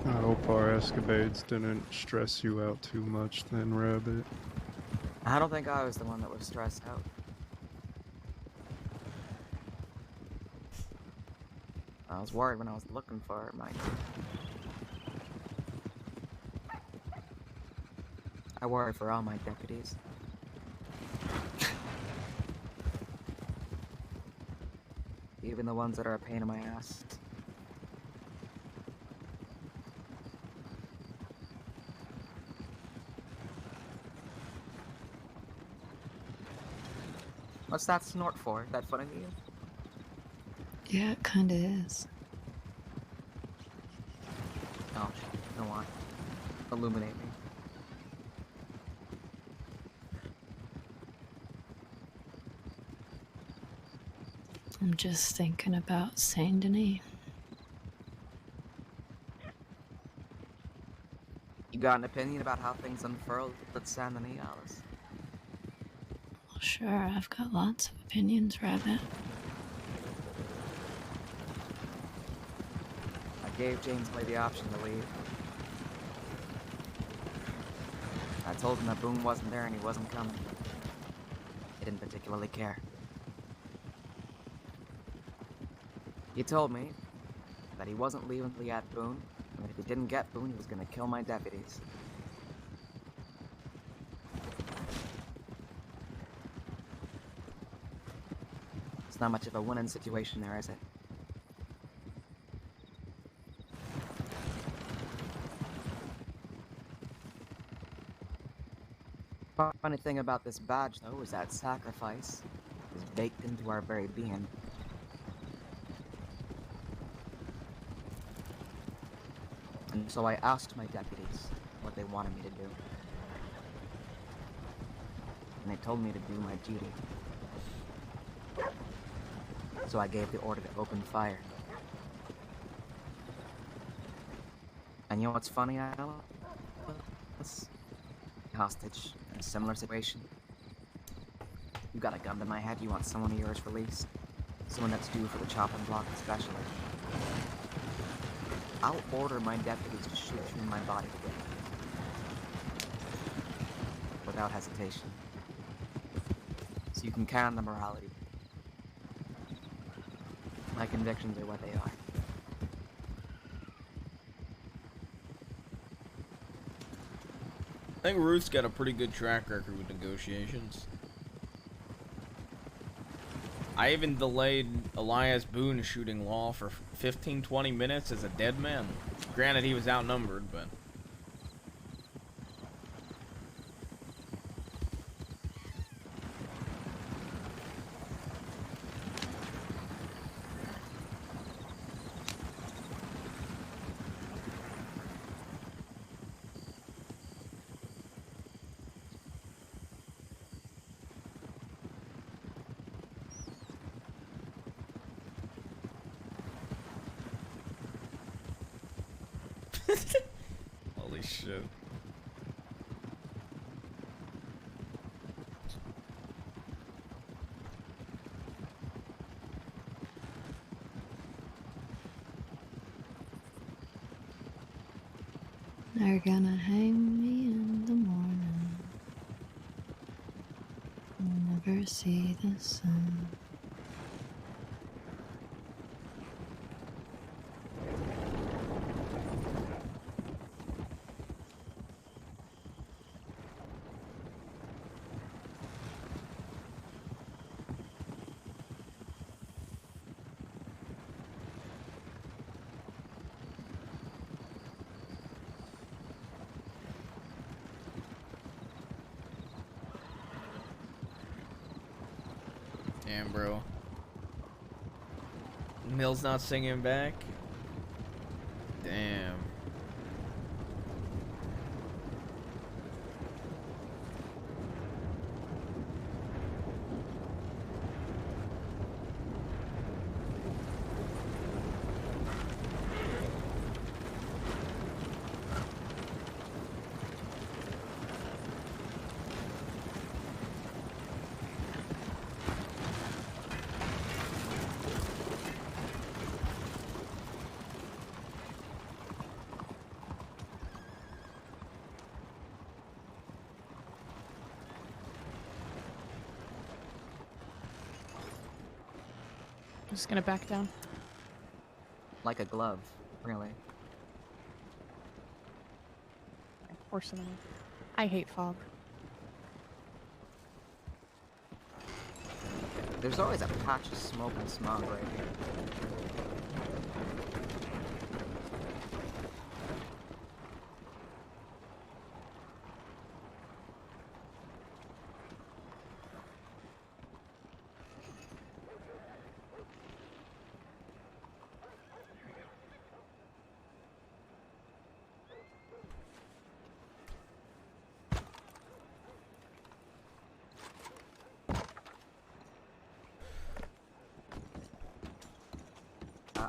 I hope our escapades didn't stress you out too much then, Rabbit. I don't think I was the one that was stressed out. I was worried when I was looking for it, Mike. I worry for all my deputies. Even the ones that are a pain in my ass. What's that snort for? That funny to you? Yeah, it kinda is. Oh, go on. Illuminate me. I'm just thinking about Saint Denis. You got an opinion about how things unfurled at Saint Denis, Alice? Well, sure, I've got lots of opinions, Rabbit. I gave James Clay the option to leave. I told him that Boone wasn't there and he wasn't coming. He didn't particularly care. He told me that he wasn't leaving until he had Boone, and that if he didn't get Boone, he was gonna kill my deputies. It's not much of a winning situation there, is it? Funny thing about this badge, though, is that sacrifice is baked into our very being. And so I asked my deputies what they wanted me to do. And they told me to do my duty. So I gave the order to open fire. And you know what's funny, Alice? Hostage in a similar situation. You got a gun to my head, you want someone of yours released. Someone that's due for the chopping block especially. I'll order my deputies to shoot through my body to get without hesitation. So you can count on the morality. My convictions are what they are. I think Ruth's got a pretty good track record with negotiations. I even delayed Elias Boone shooting Law for 15-20 minutes as a dead man. Granted, he was outnumbered, but... Holy shit. They're gonna hang me in the morning. I'll never see the sun. Damn, bro. Mill's not singing back? Damn. I'm just gonna back down. Like a glove, really. Poor cinnamon. I hate fog. There's always a patch of smoke and smog right here.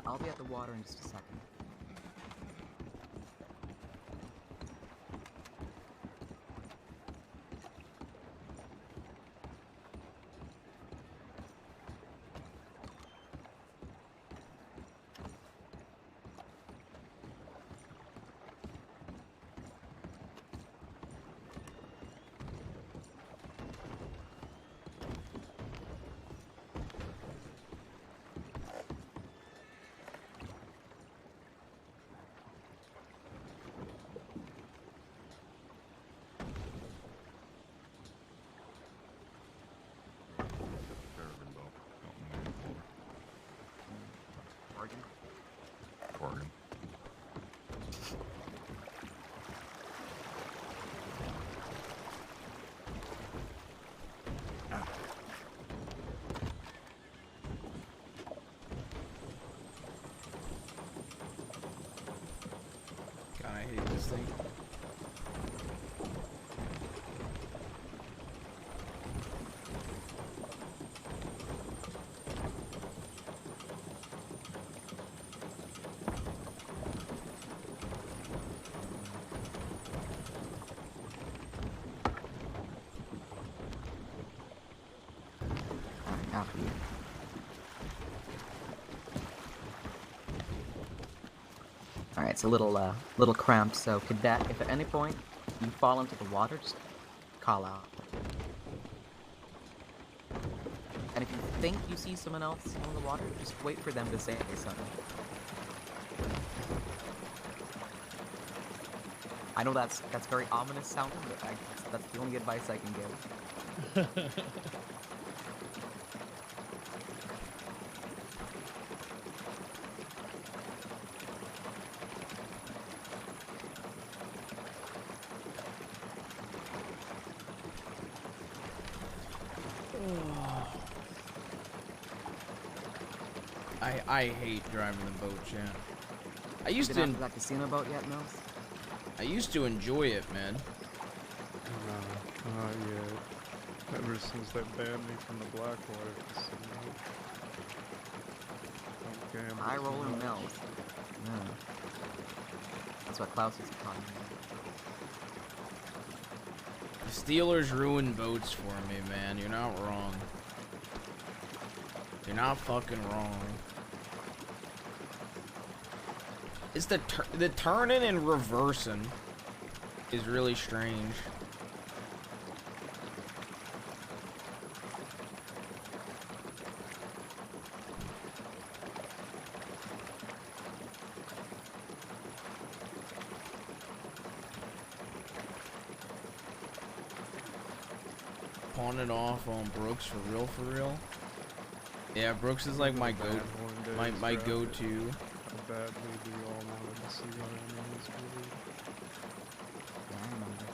I'll be at the water in just a second. Bargain. God, I hate this thing. After you. Alright, it's a little cramped, so cadet, if at any point you fall into the water, just call out. And if you think you see someone else on the water, just wait for them to say something. I know that's very ominous sounding, but that's the only advice I can give. I hate driving the boat, chat. I used You to. been out to that casino boat yet, Mills? I used to enjoy it, man. Not yet. Ever since they banned me from the Blackwater casino. Don't gamble High too roller much. Mills. Yeah. That's what Klaus used to call me. The Steelers ruin boats for me, man. You're not wrong. You're not fucking wrong. It's the turning and reversing is really strange. Pawn it off on Brooks for real. Yeah, Brooks is like my go-to. How badly do you all wanted to see what I mean is really... Yeah, I remember.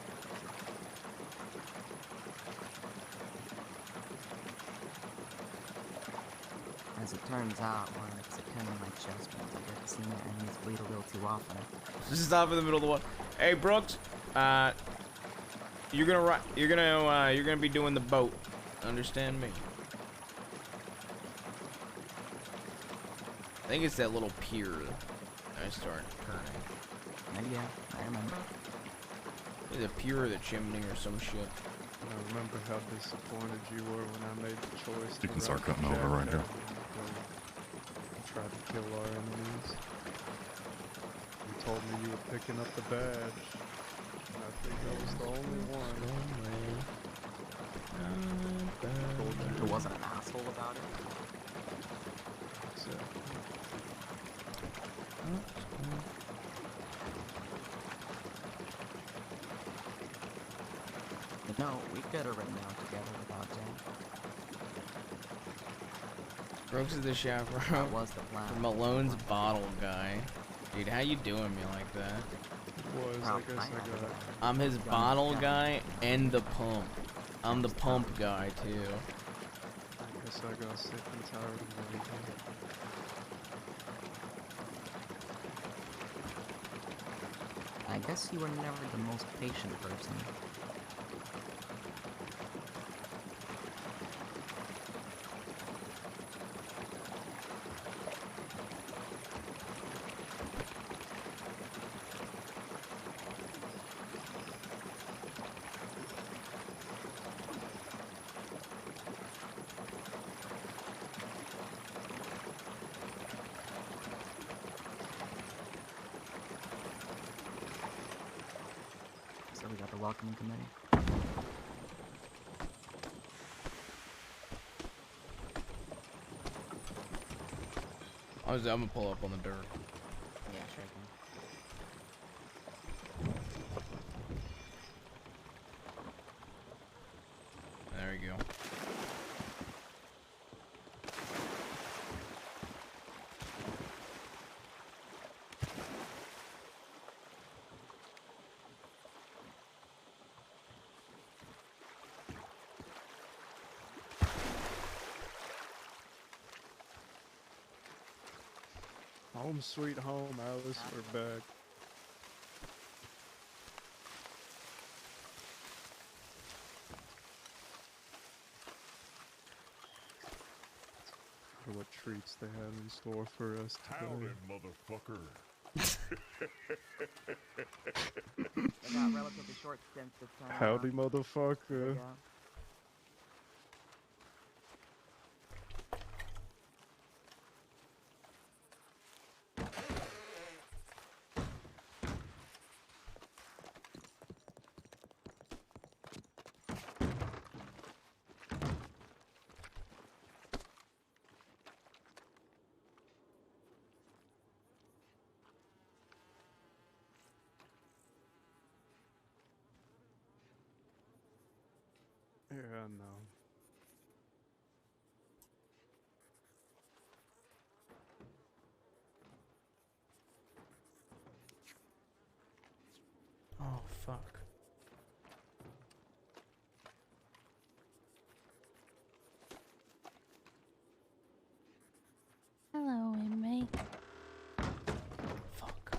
As it turns out, once a pen in my chest once I get to see my enemies bleed a little too often. Just stop in the middle of the water. Hey, Brooks. You're gonna be doing the boat. Understand me? I think it's that little pier that I start turning. Yeah, I remember. It's a pier or the chimney or some shit. I remember how disappointed you were when I made the choice You to can start rock cutting the over right here. jacket and tried to kill our enemies. You told me you were picking up the badge. And I think I was the only one. Who wasn't an asshole about it? Exactly. No, we could have ridden out together without Jack. Brooks is the chaperone. That was the plan. For Malone's bottle guy. Dude, how you doing me like that? I'm his bottle guy and the pump. I'm the pump guy too. I guess I got sick and tired of everything. I guess you were never the most patient person. So we got the welcoming committee. I'm gonna pull up on the dirt. Yeah, sure. There we go. Home sweet home, Alice, we're back. For what treats they have in store for us today. Howdy, motherfucker. I got relatively short stints this time. Howdy, motherfucker. Yeah. Yeah, no. Oh, fuck. Hello, inmate. Fuck.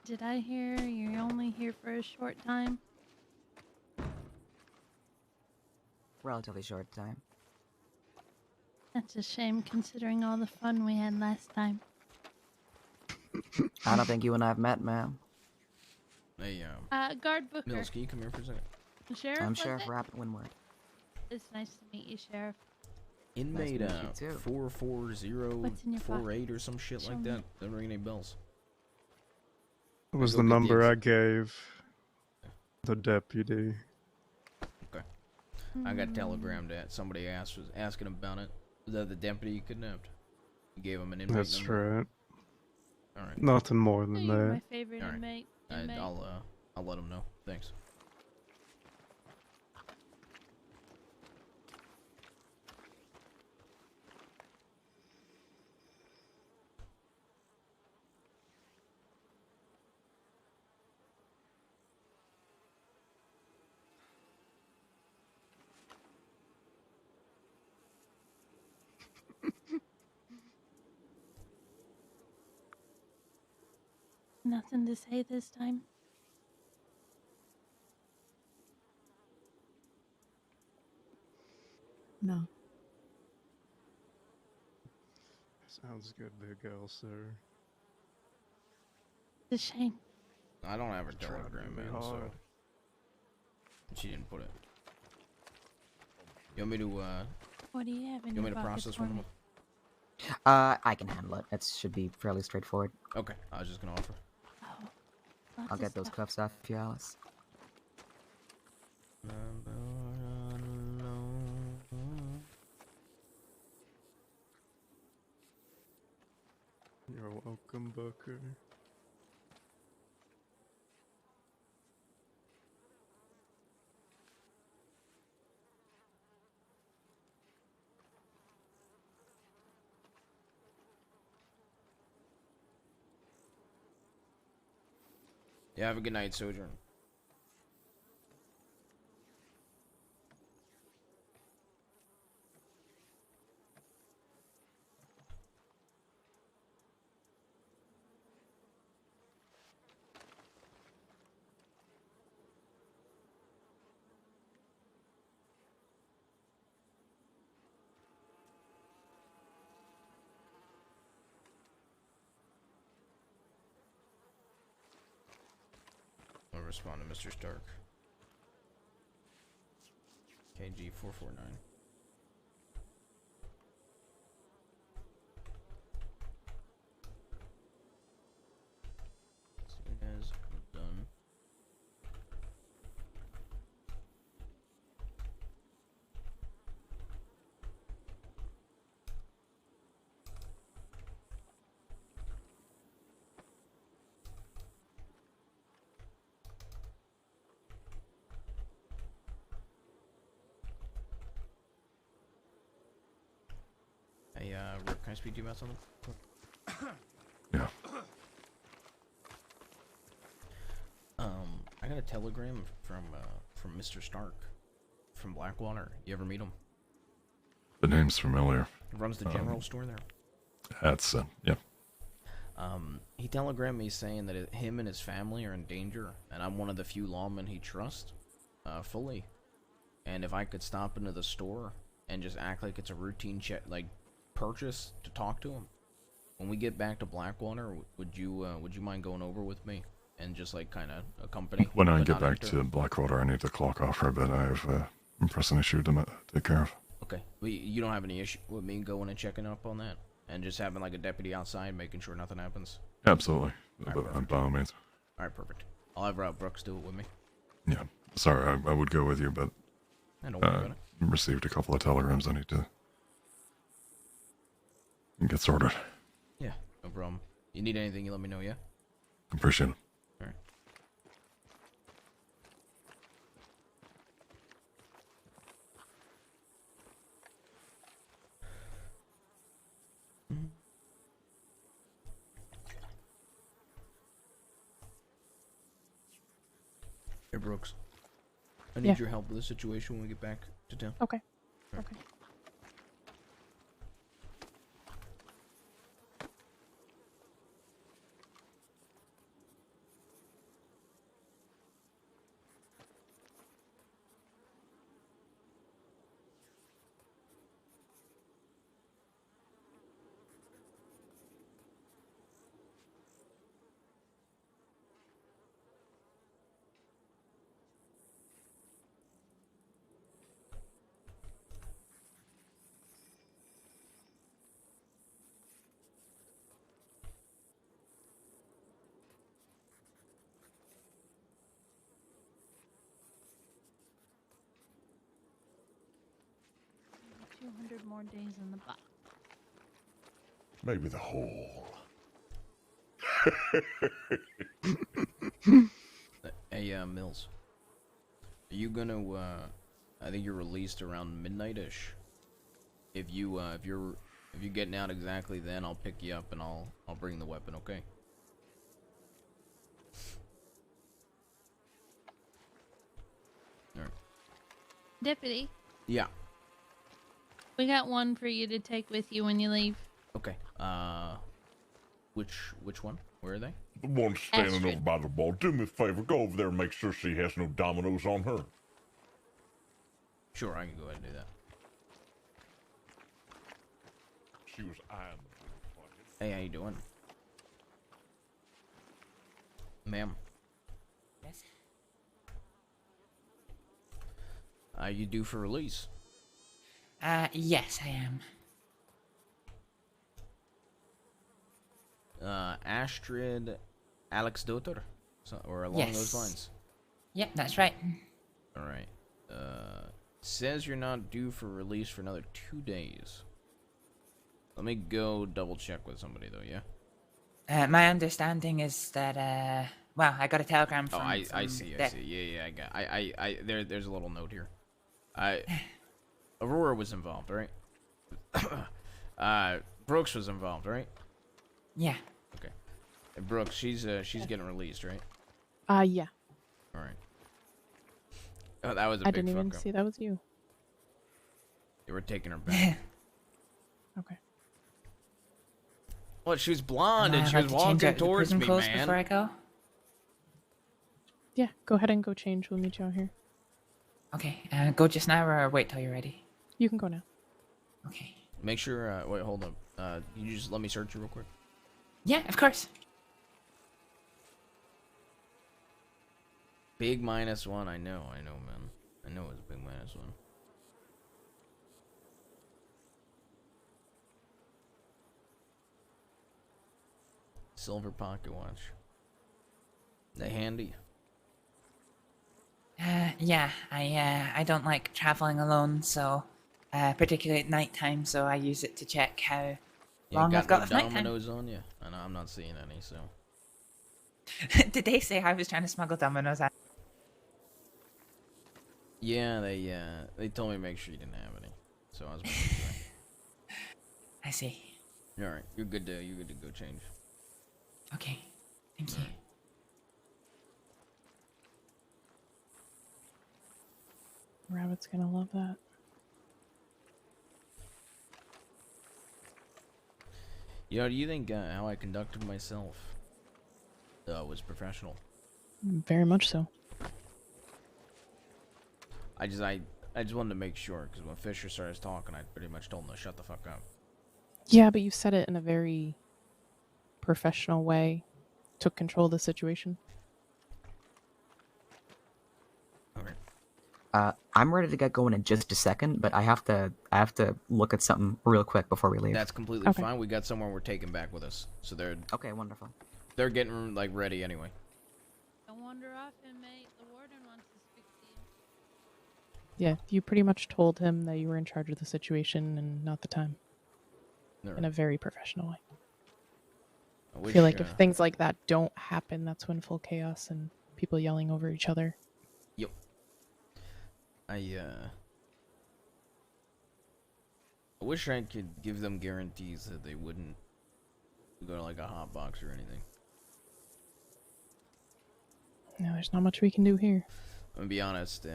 Did I hear you're only here for a short time? Relatively short time. That's a shame considering all the fun we had last time. I don't think you and I have met, ma'am. Hey, Guard Booker. Mills, can you come here for a second? The sheriff, I'm was Sheriff it? Rabbit Winward. It's nice to meet you, Sheriff. Inmate Nice to meet you, too. 44048 or some shit like that. Doesn't ring any bells. It was Go the get number I dibs. gave the deputy. Okay. I got telegrammed that somebody was asking about it. The deputy you kidnapped. You gave him an inmate That's number. right. All right. Nothing more than You're that. my favorite All right. inmate. I'll let him know. Thanks. Nothing to say this time. No. Sounds good, big L, sir. It's a shame. I don't have her Tried telegram, really man, so hard. she didn't put it. You want me to What do you have in you want me your to pockets process for one of me? them? I can handle it. It should be fairly straightforward. Okay, I was just gonna offer. Lots I'll of get those stuff. cuffs off you, Alice. You're welcome, Booker. Yeah, have a good night, Sojourn. I'll respond to Mr. Stark. KG 449. As soon as I'm done. Hey, Rick, can I speak to you about something? Yeah. I got a telegram from Mr. Stark from Blackwater. You ever meet him? The name's familiar. He runs the general store there. That's, yeah. He telegrammed me saying that him and his family are in danger, and I'm one of the few lawmen he trusts, fully. And if I could stop into the store and just act like it's a routine purchase to talk to him, when we get back to Blackwater, would you mind going over with me and just like kind of accompany? When I but get not back enter? to Blackwater, I need to clock off for a bit. I have a pressing issue to take care of. Okay, well, you don't have any issue with me going and checking up on that, and just having like a deputy outside, making sure nothing happens. Absolutely. All right, By all means. All right, perfect. I'll have Rob Brooks do it with me. Yeah. Sorry, I would go with you, but I don't worry about it. received a couple of telegrams I need to get sorted. Yeah, no problem. You need anything, you let me know, yeah? Appreciate it. All right. Hey, Brooks. I need Yeah. your help with the situation when we get back to town. Okay. Alright. Okay. More days in the box. Maybe the whole. Hey, Mills. Are you gonna, I think you're released around midnight-ish. If you're getting out exactly then, I'll pick you up and I'll bring the weapon, okay? Alright. Deputy, Yeah. we got one for you to take with you when you leave. Okay. Which one? Where are they? The one standing Astrid. over by the ball. Do me a favor, go over there and make sure she has no dominoes on her. Sure, I can go ahead and do that. She was eyeing. Hey, how you doing? Ma'am. Yes. You due for release? Yes, I am. Astrid Alex daughter? Or along Yes. those lines? Yep, that's right. Alright. Says you're not due for release for another 2 days. Let me go double check with somebody though, yeah? My understanding is that, well, I got a telegram from... Oh, I from see, the- Yeah, I got there's a little note here. Aurora was involved, right? Brooks was involved, right? Yeah. Okay. And Brooks, she's getting released, right? Yeah. Alright. Oh, that was a I big didn't even fuck up. see that was you. They were taking her back. Okay. Well, she was blonde and Am I she was allowed to change walking out the towards prison me, clothes man. before I go? Yeah, go ahead and go change. We'll meet you out here. Okay, go just now or wait till you're ready? You can go now. Okay. Make sure, wait, hold up. Can you just let me search you real quick? Yeah, of course. Big -1, I know, man. I know it's a big -1. Silver pocket watch. They handy. Yeah, I don't like traveling alone, so, particularly at nighttime, so I use it to check how long I've got no of nighttime. dominoes on you? I know, I'm not seeing any, so. Did they say I was trying to smuggle dominoes out? Yeah, they told me to make sure you didn't have any. So I was making sure. I see. Alright, you're good to go change. Okay, thank you. Rabbit's gonna love that. You know, do you think how I conducted myself was professional? Very much so. I just wanted to make sure, because when Fisher started talking, I pretty much told him to shut the fuck up. Yeah, but you said it in a very professional way. Took control of the situation. I'm ready to get going in just a second, but I have to look at something real quick before we leave. That's completely fine. We got someone we're taking back with us, so they're okay. Wonderful. They're getting like ready anyway. Don't wander off, inmate. The warden wants to speak to you. Yeah, you pretty much told him that you were in charge of the situation and not the time. In a very professional way. I feel like if things like that don't happen, that's when full chaos and people yelling over each other. Yep. I wish I could give them guarantees that they wouldn't go to like a hot box or anything. No, there's not much we can do here. I'm gonna be honest.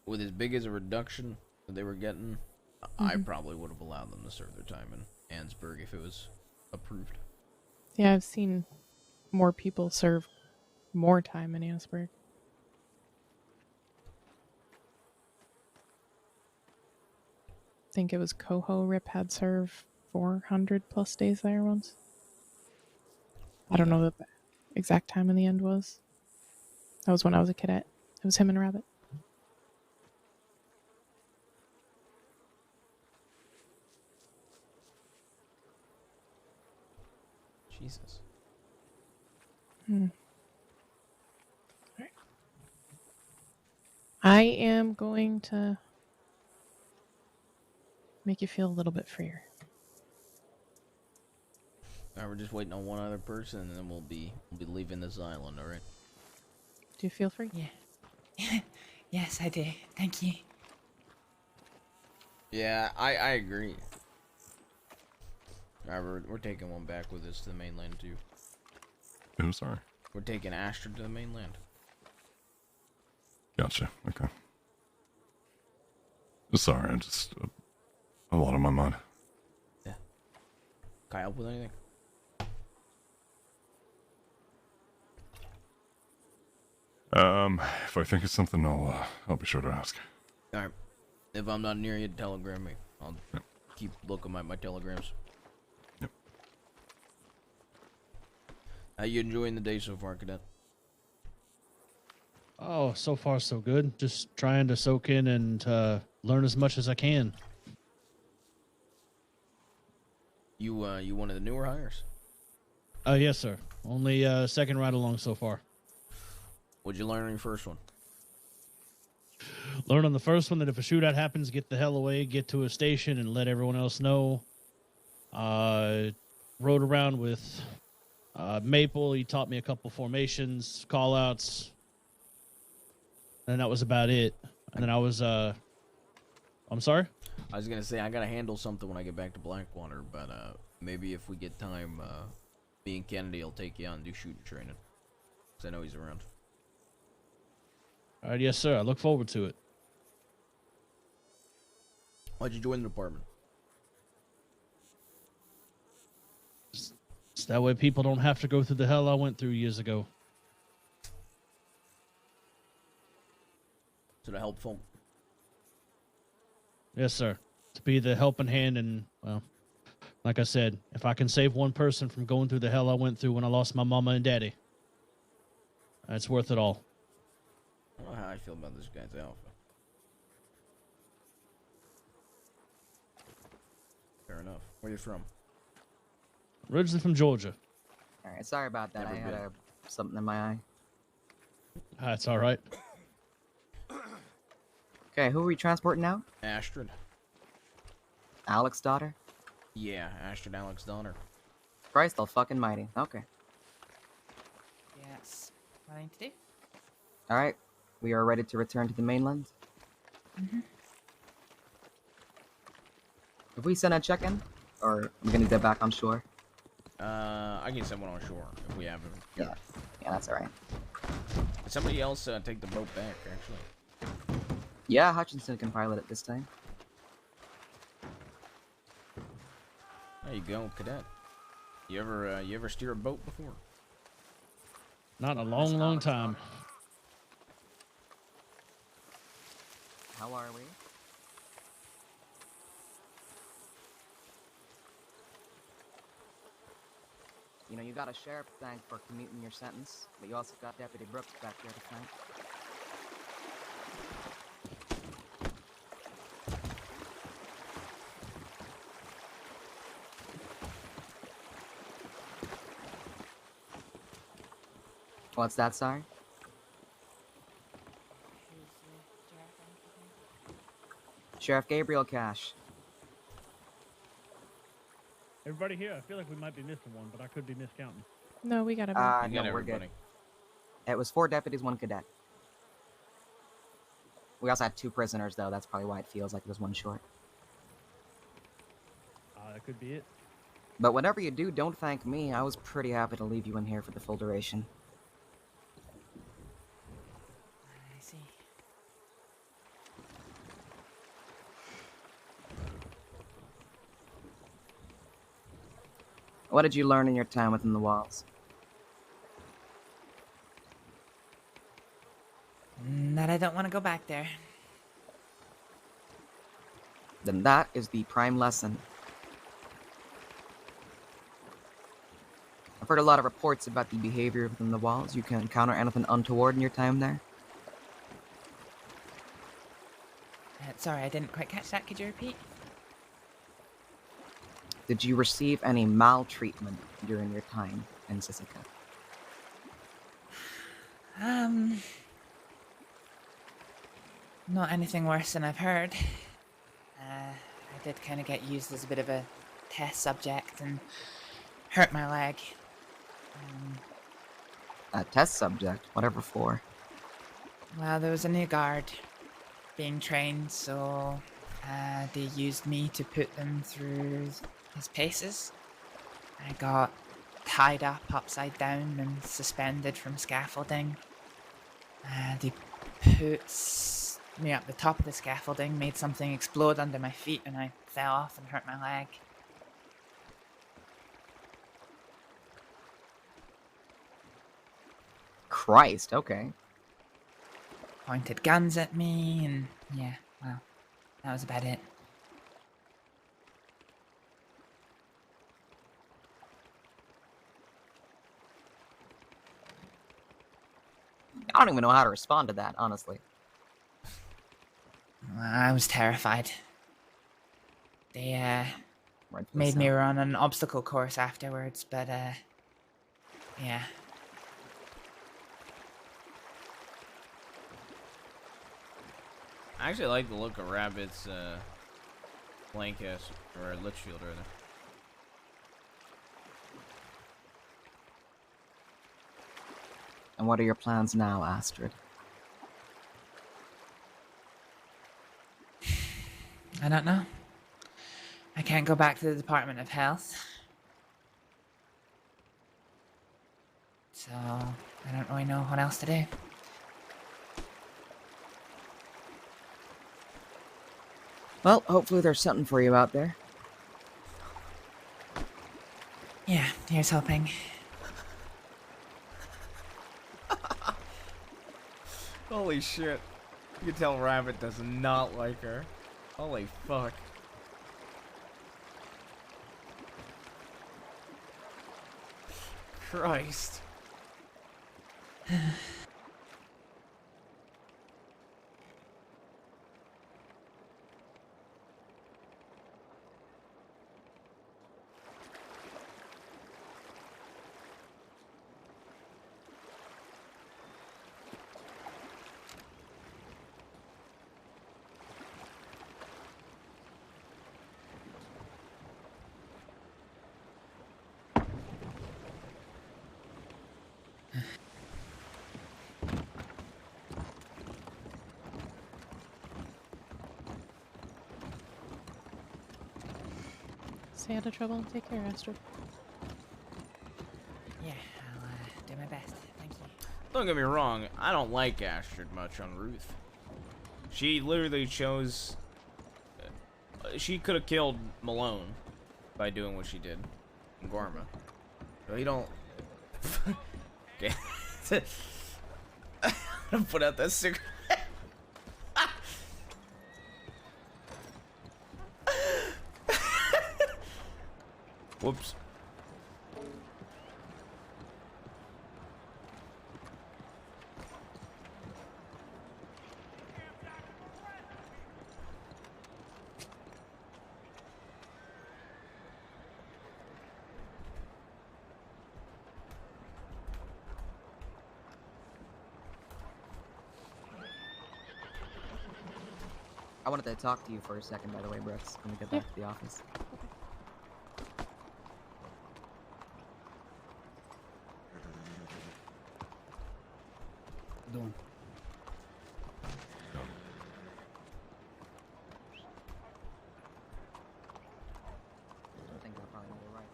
With as big as a reduction that they were getting, I probably would have allowed them to serve their time in Ansburg if it was approved. Yeah, I've seen more people serve more time in Annisburg. I think it was Coho Rip had served 400 plus days there once. I don't know what the exact time in the end was. That was when I was a cadet. It was him and Rabbit. Jesus. Right. I am going to make you feel a little bit freer. Alright, we're just waiting on one other person, and then we'll be leaving this island. All right. Do you feel free? Yeah. Yes, I do. Thank you. Yeah, I agree. Alright, we're taking one back with us to the mainland too. I'm sorry. We're taking Astrid to the mainland. Gotcha. Okay. Sorry, I'm just a lot on my mind. Yeah. Can I help with anything? If I think it's something, I'll be sure to ask. All right. If I'm not near you, telegram me. I'll keep looking at my telegrams. Yep. How you enjoying the day so far, Cadet? Oh, so far so good. Just trying to soak in and learn as much as I can. You one of the newer hires? Yes, sir. Only second ride along so far. What'd you learn on your first one? Learn on the first one that if a shootout happens, get the hell away, get to a station, and let everyone else know. Rode around with Maple. He taught me a couple formations, call-outs, and that was about it. And then I was, I'm sorry? I was gonna say I gotta handle something when I get back to Blackwater, but maybe if we get time, me and Kennedy will take you out and do shooting training. 'Cause I know he's around. All right, yes, sir. I look forward to it. Why'd you join the department? So that way people don't have to go through the hell I went through years ago. To the helpful. Yes, sir. To be the helping hand and, well, like I said, if I can save one person from going through the hell I went through when I lost my mama and daddy, that's worth it all. I don't know how I feel about this guy's alpha. Fair enough. Where you from? Originally from Georgia. Alright, sorry about that. Never I had been. something in my eye. That's all right. Okay, who are we transporting now? Astrid. Alex's daughter? Yeah, Astrid, Alex's daughter. Christ fucking mighty. Okay. Yes. What I need to do? Alright, we are ready to return to the mainland. If we send a check-in, or I'm gonna get back on shore. I can send one on shore if we have him. Yeah, that's alright. Somebody else take the boat back, actually. Yeah, Hutchinson can pilot it this time. There you go, Cadet. You ever steer a boat before? Not in a long, long time. How are we? You know, you got a sheriff to thank for commuting your sentence, but you also got Deputy Brooks back there to thank. What's that, sorry? Sheriff Gabriel Cash. Everybody here, I feel like we might be missing one, but I could be miscounting. No, we got it. No, we're good. It was 4 deputies, 1 cadet. We also had 2 prisoners, though. That's probably why it feels like there's 1 short. That could be it. But whatever you do, don't thank me. I was pretty happy to leave you in here for the full duration. I see. What did you learn in your time within the walls? That I don't want to go back there. Then that is the prime lesson. I've heard a lot of reports about the behavior within the walls. You can encounter anything untoward in your time there? Sorry, I didn't quite catch that. Could you repeat? Did you receive any maltreatment during your time in Sisika? Not anything worse than I've heard. I did kind of get used as a bit of a test subject and hurt my leg. A test subject? Whatever for? Well, there was a new guard being trained, so they used me to put them through his paces. I got tied up upside down and suspended from scaffolding. They put me up the top of the scaffolding, made something explode under my feet, and I fell off and hurt my leg. Christ, okay. Pointed guns at me, and yeah, well, that was about it. I don't even know how to respond to that, honestly. I was terrified. They made me run an obstacle course afterwards, but yeah. I actually like the look of Rabbit's Lancaster, or Litchfield, rather. And what are your plans now, Astrid? I don't know. I can't go back to the Department of Health. So, I don't really know what else to do. Well, hopefully there's something for you out there. Yeah, here's hoping. Holy shit. You can tell Rabbit does not like her. Holy fuck. Christ. Stay out of trouble and take care, Astrid. Yeah, I'll do my best. Thank you. Don't get me wrong, I don't like Astrid much on Ruth. She literally chose... she could have killed Malone by doing what she did in Gorma. But you don't... okay. I'm put out that cigarette. Whoops. I wanted to talk to you for a second, by the way, Brooks, when we get back to the office. Doing. I think I'll probably be right.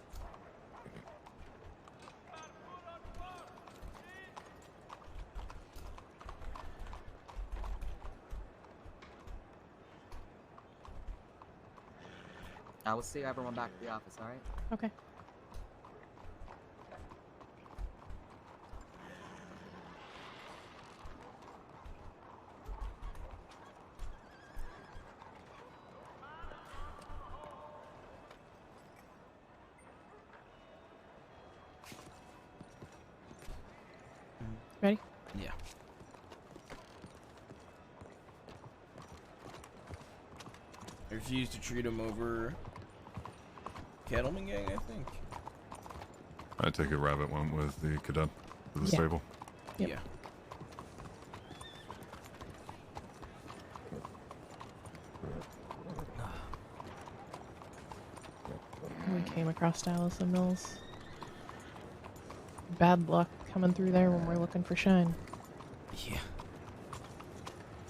I will see everyone back at the office, alright? Okay. Ready? Yeah. I refuse to treat him over Kettleman Gang, I think. I take it Rabbit went with the cadet to the Yeah. stable. Yep. Yeah. We came across Allison Mills. Bad luck coming through there when we're looking for Shine. Yeah.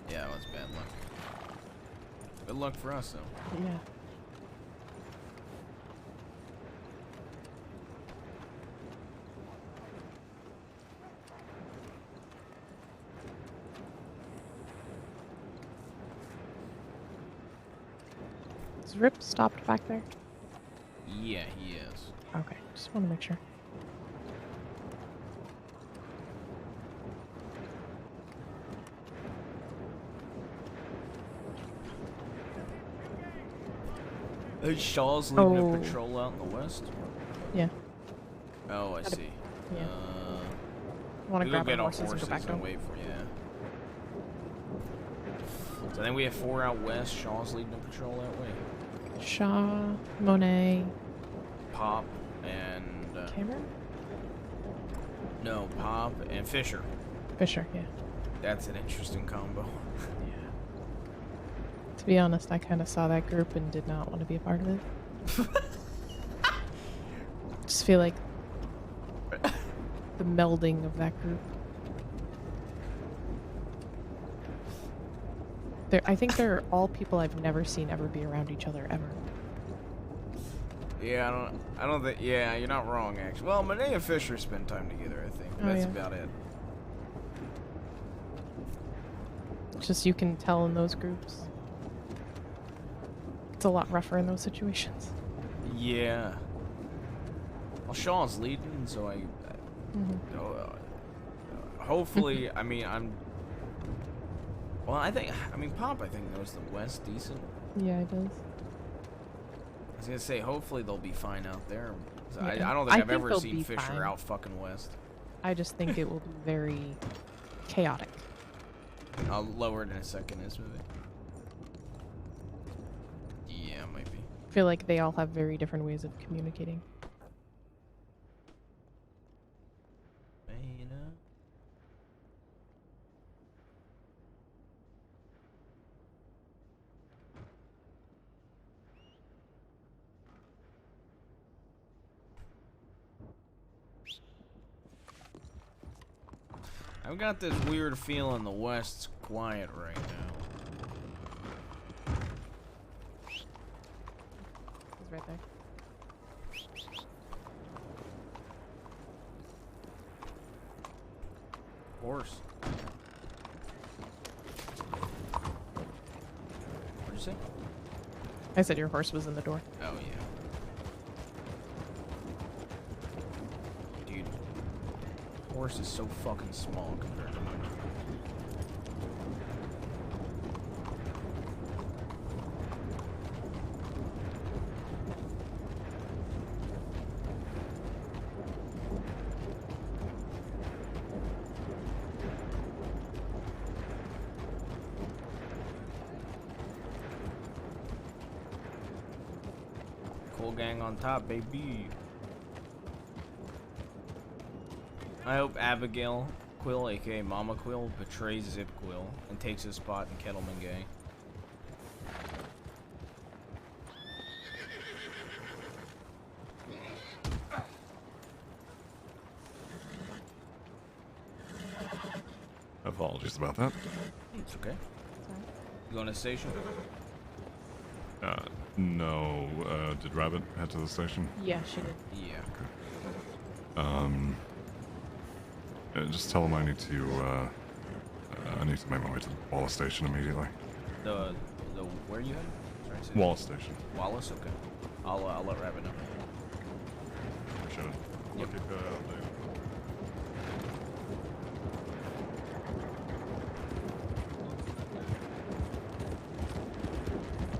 Yeah, it was bad luck. Good luck for us, though. Yeah. Is Rip stopped back there? Yeah, he is. Okay, just want to make sure. Is Shaw's leading Oh. a patrol out in the west? Yeah. Oh, I Gotta- see. yeah. We Want to go grab get our our horses and horses go back to and him? wait for you. So then we have 4 out west. Shaw's leading a patrol that way. Shaw, Monet, Pop and Cameron? no, Pop and Fisher. Fisher, yeah. That's an interesting combo. To be honest, I kind of saw that group and did not want to be a part of it. Just feel like the melding of that group. I think they're all people I've never seen ever be around each other ever. Yeah, I don't think. Yeah, you're not wrong actually. Well, Monet and Fisher spend time together. I think Oh, that's yeah. about it. It's just you can tell in those groups. It's a lot rougher in those situations. Yeah. Well, Shaw's leading, so I. Hopefully, I mean, Well, I mean, Pop, I think, knows the West decent. Yeah, it does. I was gonna say, hopefully they'll be fine out there. 'Cause I Yeah. don't think I I've think ever they'll seen be Fisher fine. out fucking West. I just think it will be very chaotic. I'll lower it in a second, this movie. Yeah, might be. I feel like they all have very different ways of communicating. I've got this weird feeling the West's quiet right now. He's right there. Horse. What'd you say? I said your horse was in the door. Oh, yeah. Dude. Horse is so fucking small compared to mine. Cool gang on top, baby. I hope Abigail Quill, aka Mama Quill, betrays Zip Quill and takes his spot in Kettleman Gang. Apologies about that. It's okay. You going to the station? No. Did Rabbit head to the station? Yeah, she did. Yeah. Just tell him I need to make my way to Wallace Station immediately. The where you headed? Sorry, say- Wallace Station. Wallace, okay. I'll let Rabbit know. Appreciate it. I'll keep updated.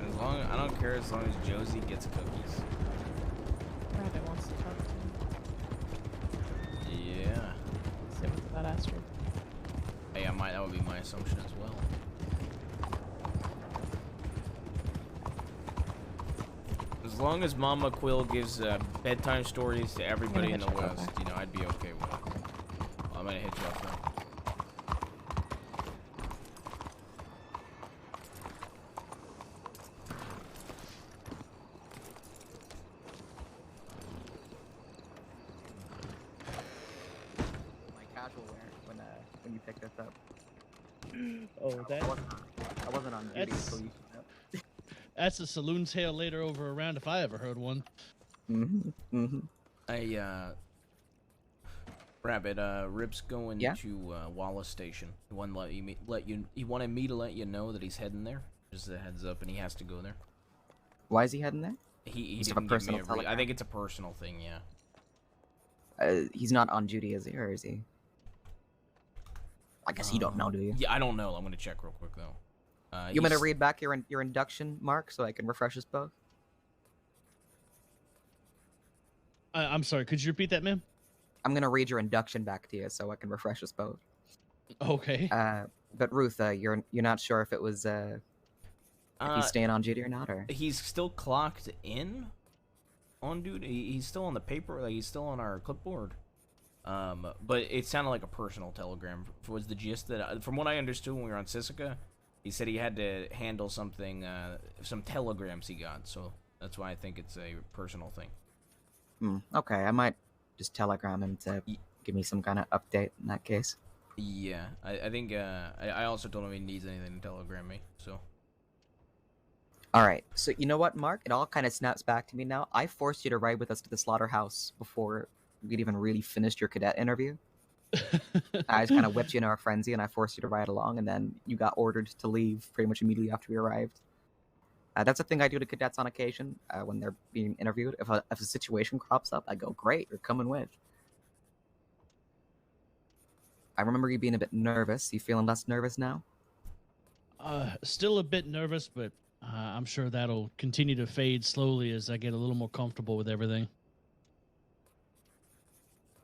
As long I don't care as long as Josie gets cookies. Rabbit wants to talk to me. Yeah. Same with that Astrid. Hey, that would be my assumption as well. As long as Mama Quill gives bedtime stories to everybody in the West, you know, I'd be okay with it. I'm gonna hit you up now. My casual wear when you picked this up. Oh, that. I wasn't on duty, so you should know. That's a saloon tale later over around if I ever heard one. Hey, Rabbit, Rip's going to Wallace Station. He wanted he wanted me to let you know that he's heading there. Just a heads up, and he has to go there. Why is he heading there? He Just didn't a give me personal telegram? I think it's a personal thing, yeah. He's not on duty, is he, or is he? I guess you don't know, do you? Yeah, I don't know. I'm gonna check real quick though. You want me to read back your induction, Mark, so I can refresh us both? I'm sorry, could you repeat that, ma'am? I'm gonna read your induction back to you so I can refresh us both. Okay. But Ruth, you're not sure if it was if he's staying on duty or not, or he's still clocked in on duty. He's still on the paper, like he's still on our clipboard. But it sounded like a personal telegram. Was the gist that, from what I understood when we were on Sisika, he said he had to handle something, some telegrams he got. So that's why I think it's a personal thing. Okay, I might just telegram him to give me some kind of update in that case. Yeah, I think I also told him he needs anything to telegram me. So. All right, so you know what, Mark? It all kind of snaps back to me now. I forced you to ride with us to the slaughterhouse before we'd even really finished your cadet interview. I just kind of whipped you in our frenzy, and I forced you to ride along, and then you got ordered to leave pretty much immediately after we arrived. That's a thing I do to cadets on occasion when they're being interviewed. If a situation crops up, I go, "Great, you're coming with." I remember you being a bit nervous. You feeling less nervous now? Still a bit nervous, but I'm sure that'll continue to fade slowly as I get a little more comfortable with everything.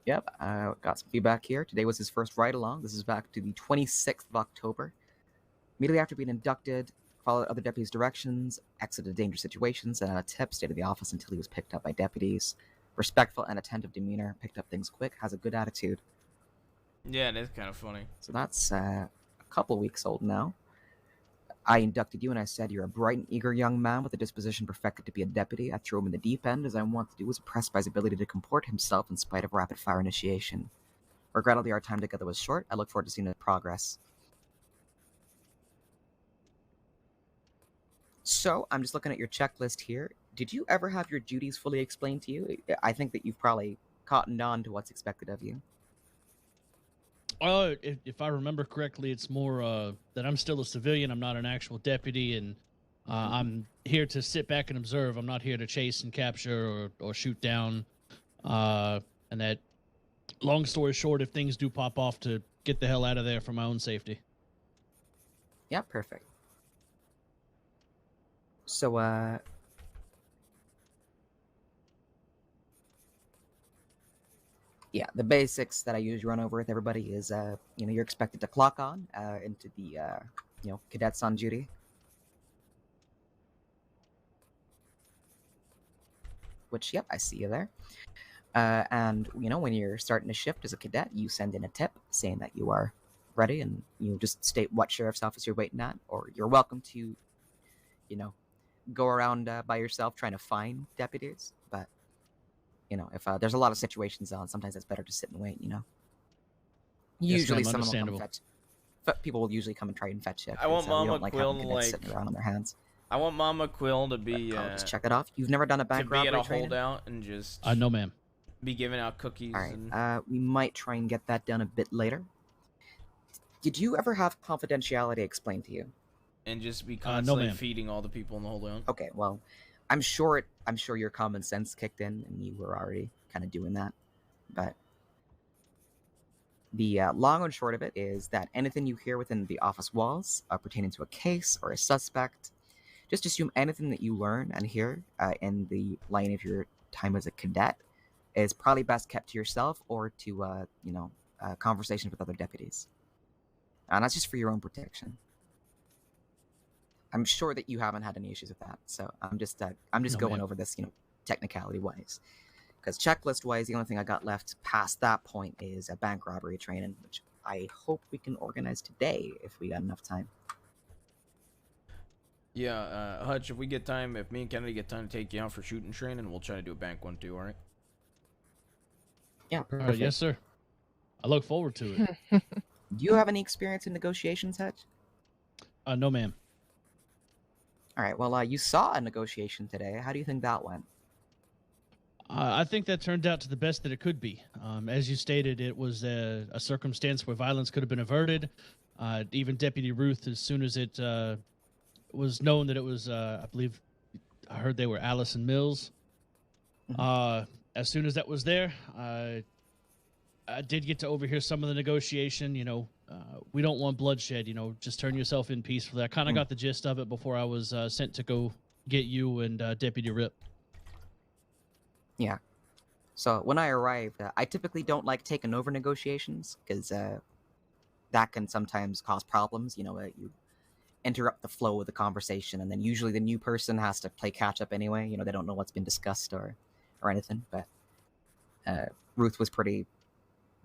Yep, I got some feedback here. Today was his first ride-along. This is back to the 26th of October. Immediately after being inducted, followed other deputies' directions, exited dangerous situations, and a tip, stayed at the office until he was picked up by deputies. Respectful and attentive demeanor, picked up things quick, has a good attitude. Yeah, it is kind of funny. So that's a couple weeks old now. I inducted you and I said you're a bright and eager young man with a disposition perfected to be a deputy. I threw him in the deep end, as I want to do was impressed by his ability to comport himself in spite of rapid-fire initiation. Regrettably, our time together was short. I look forward to seeing his progress. So, I'm just looking at your checklist here. Did you ever have your duties fully explained to you? I think that you've probably cottoned on to what's expected of you. If I remember correctly, it's more that I'm still a civilian. I'm not an actual deputy, and I'm here to sit back and observe. I'm not here to chase and capture or shoot down. And that, long story short, if things do pop off, to get the hell out of there for my own safety. Yeah, perfect. So, yeah, the basics that I usually run over with everybody is, you're expected to clock on into the, cadets on duty. Which, yep, I see you there. And, when you're starting a shift as a cadet, you send in a tip saying that you are ready, and you just state what sheriff's office you're waiting at, or you're welcome to, go around by yourself trying to find deputies, but if there's a lot of situations on, sometimes it's better to sit and wait, Usually someone will come fetch. But people will usually come and try and fetch it. I want Mama Quill to sitting around on their hands. I want Mama Quill to be. I'll just check it off. You've never done a bank robbery training? To be at a training? holdout and just. No, ma'am. Be giving out cookies. All right. We might try and get that done a bit later. Did you ever have confidentiality explained to you? And just be constantly feeding all the people in the holdout. Okay, well, I'm sure your common sense kicked in and you were already kind of doing that. But the long and short of it is that anything you hear within the office walls pertaining to a case or a suspect, just assume anything that you learn and hear in the line of your time as a cadet is probably best kept to yourself or to, conversations with other deputies. And that's just for your own protection. I'm sure that you haven't had any issues with that, so I'm just going over this, technicality wise, because checklist wise, the only thing I got left past that point is a bank robbery training, which I hope we can organize today if we got enough time. Yeah, Hutch, if me and Kennedy get time to take you out for shooting training, we'll try to do a bank one too. All right? Yeah. Yes, sir. I look forward to it. Do you have any experience in negotiations, Hutch? No, ma'am. All right. Well, you saw a negotiation today. How do you think that went? I think that turned out to the best that it could be. As you stated, it was a circumstance where violence could have been averted. Even Deputy Ruth, as soon as it was known that it was, I believe, I heard they were Allison Mills. As soon as that was there, I did get to overhear some of the negotiation. We don't want bloodshed. Just turn yourself in peacefully. I kind of got the gist of it before I was sent to go get you and Deputy Rip. Yeah. So when I arrived, I typically don't like taking over negotiations because that can sometimes cause problems. You interrupt the flow of the conversation, and then usually the new person has to play catch up anyway. They don't know what's been discussed or anything. But Ruth was pretty.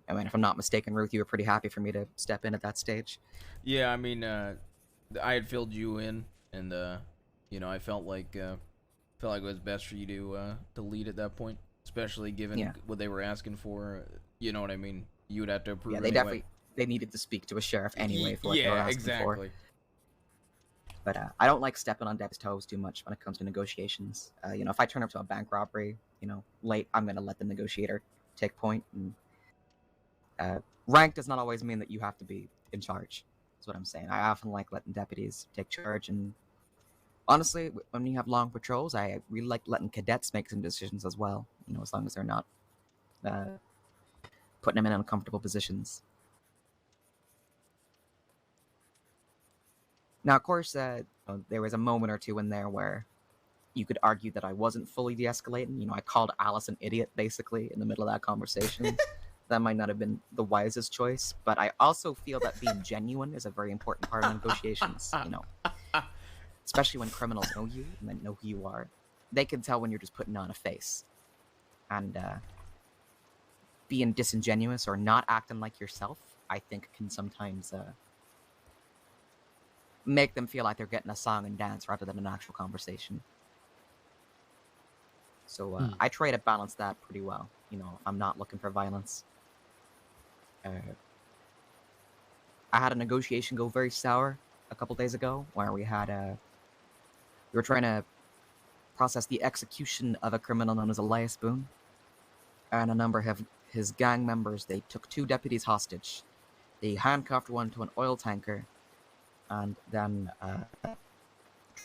I mean, if I'm not mistaken, Ruth, you were pretty happy for me to step in at that stage. Yeah, I mean, I had filled you in, and I felt like it was best for you to lead at that point, especially given what they were asking for. You know what I mean? You would have to approve. Yeah, they needed to speak to a sheriff anyway for what they were asking for. But I don't like stepping on Deb's toes too much when it comes to negotiations. If I turn up to a bank robbery, late, I'm gonna let the negotiator take point. And rank does not always mean that you have to be in charge. That's what I'm saying. I often like letting deputies take charge, and honestly, when you have long patrols, I really like letting cadets make some decisions as well. As long as they're not putting them in uncomfortable positions. Now, of course, there was a moment or two in there where you could argue that I wasn't fully de-escalating. I called Alice an idiot, basically, in the middle of that conversation. That might not have been the wisest choice, but I also feel that being genuine is a very important part of negotiations, especially when criminals know you and they know who you are. They can tell when you're just putting on a face. And being disingenuous or not acting like yourself, I think can sometimes make them feel like they're getting a song and dance rather than an actual conversation. So I try to balance that pretty well. If I'm not looking for violence. I had a negotiation go very sour a couple days ago where we were trying to process the execution of a criminal known as Elias Boone. And a number of his gang members, they took 2 deputies hostage. They handcuffed one to an oil tanker and then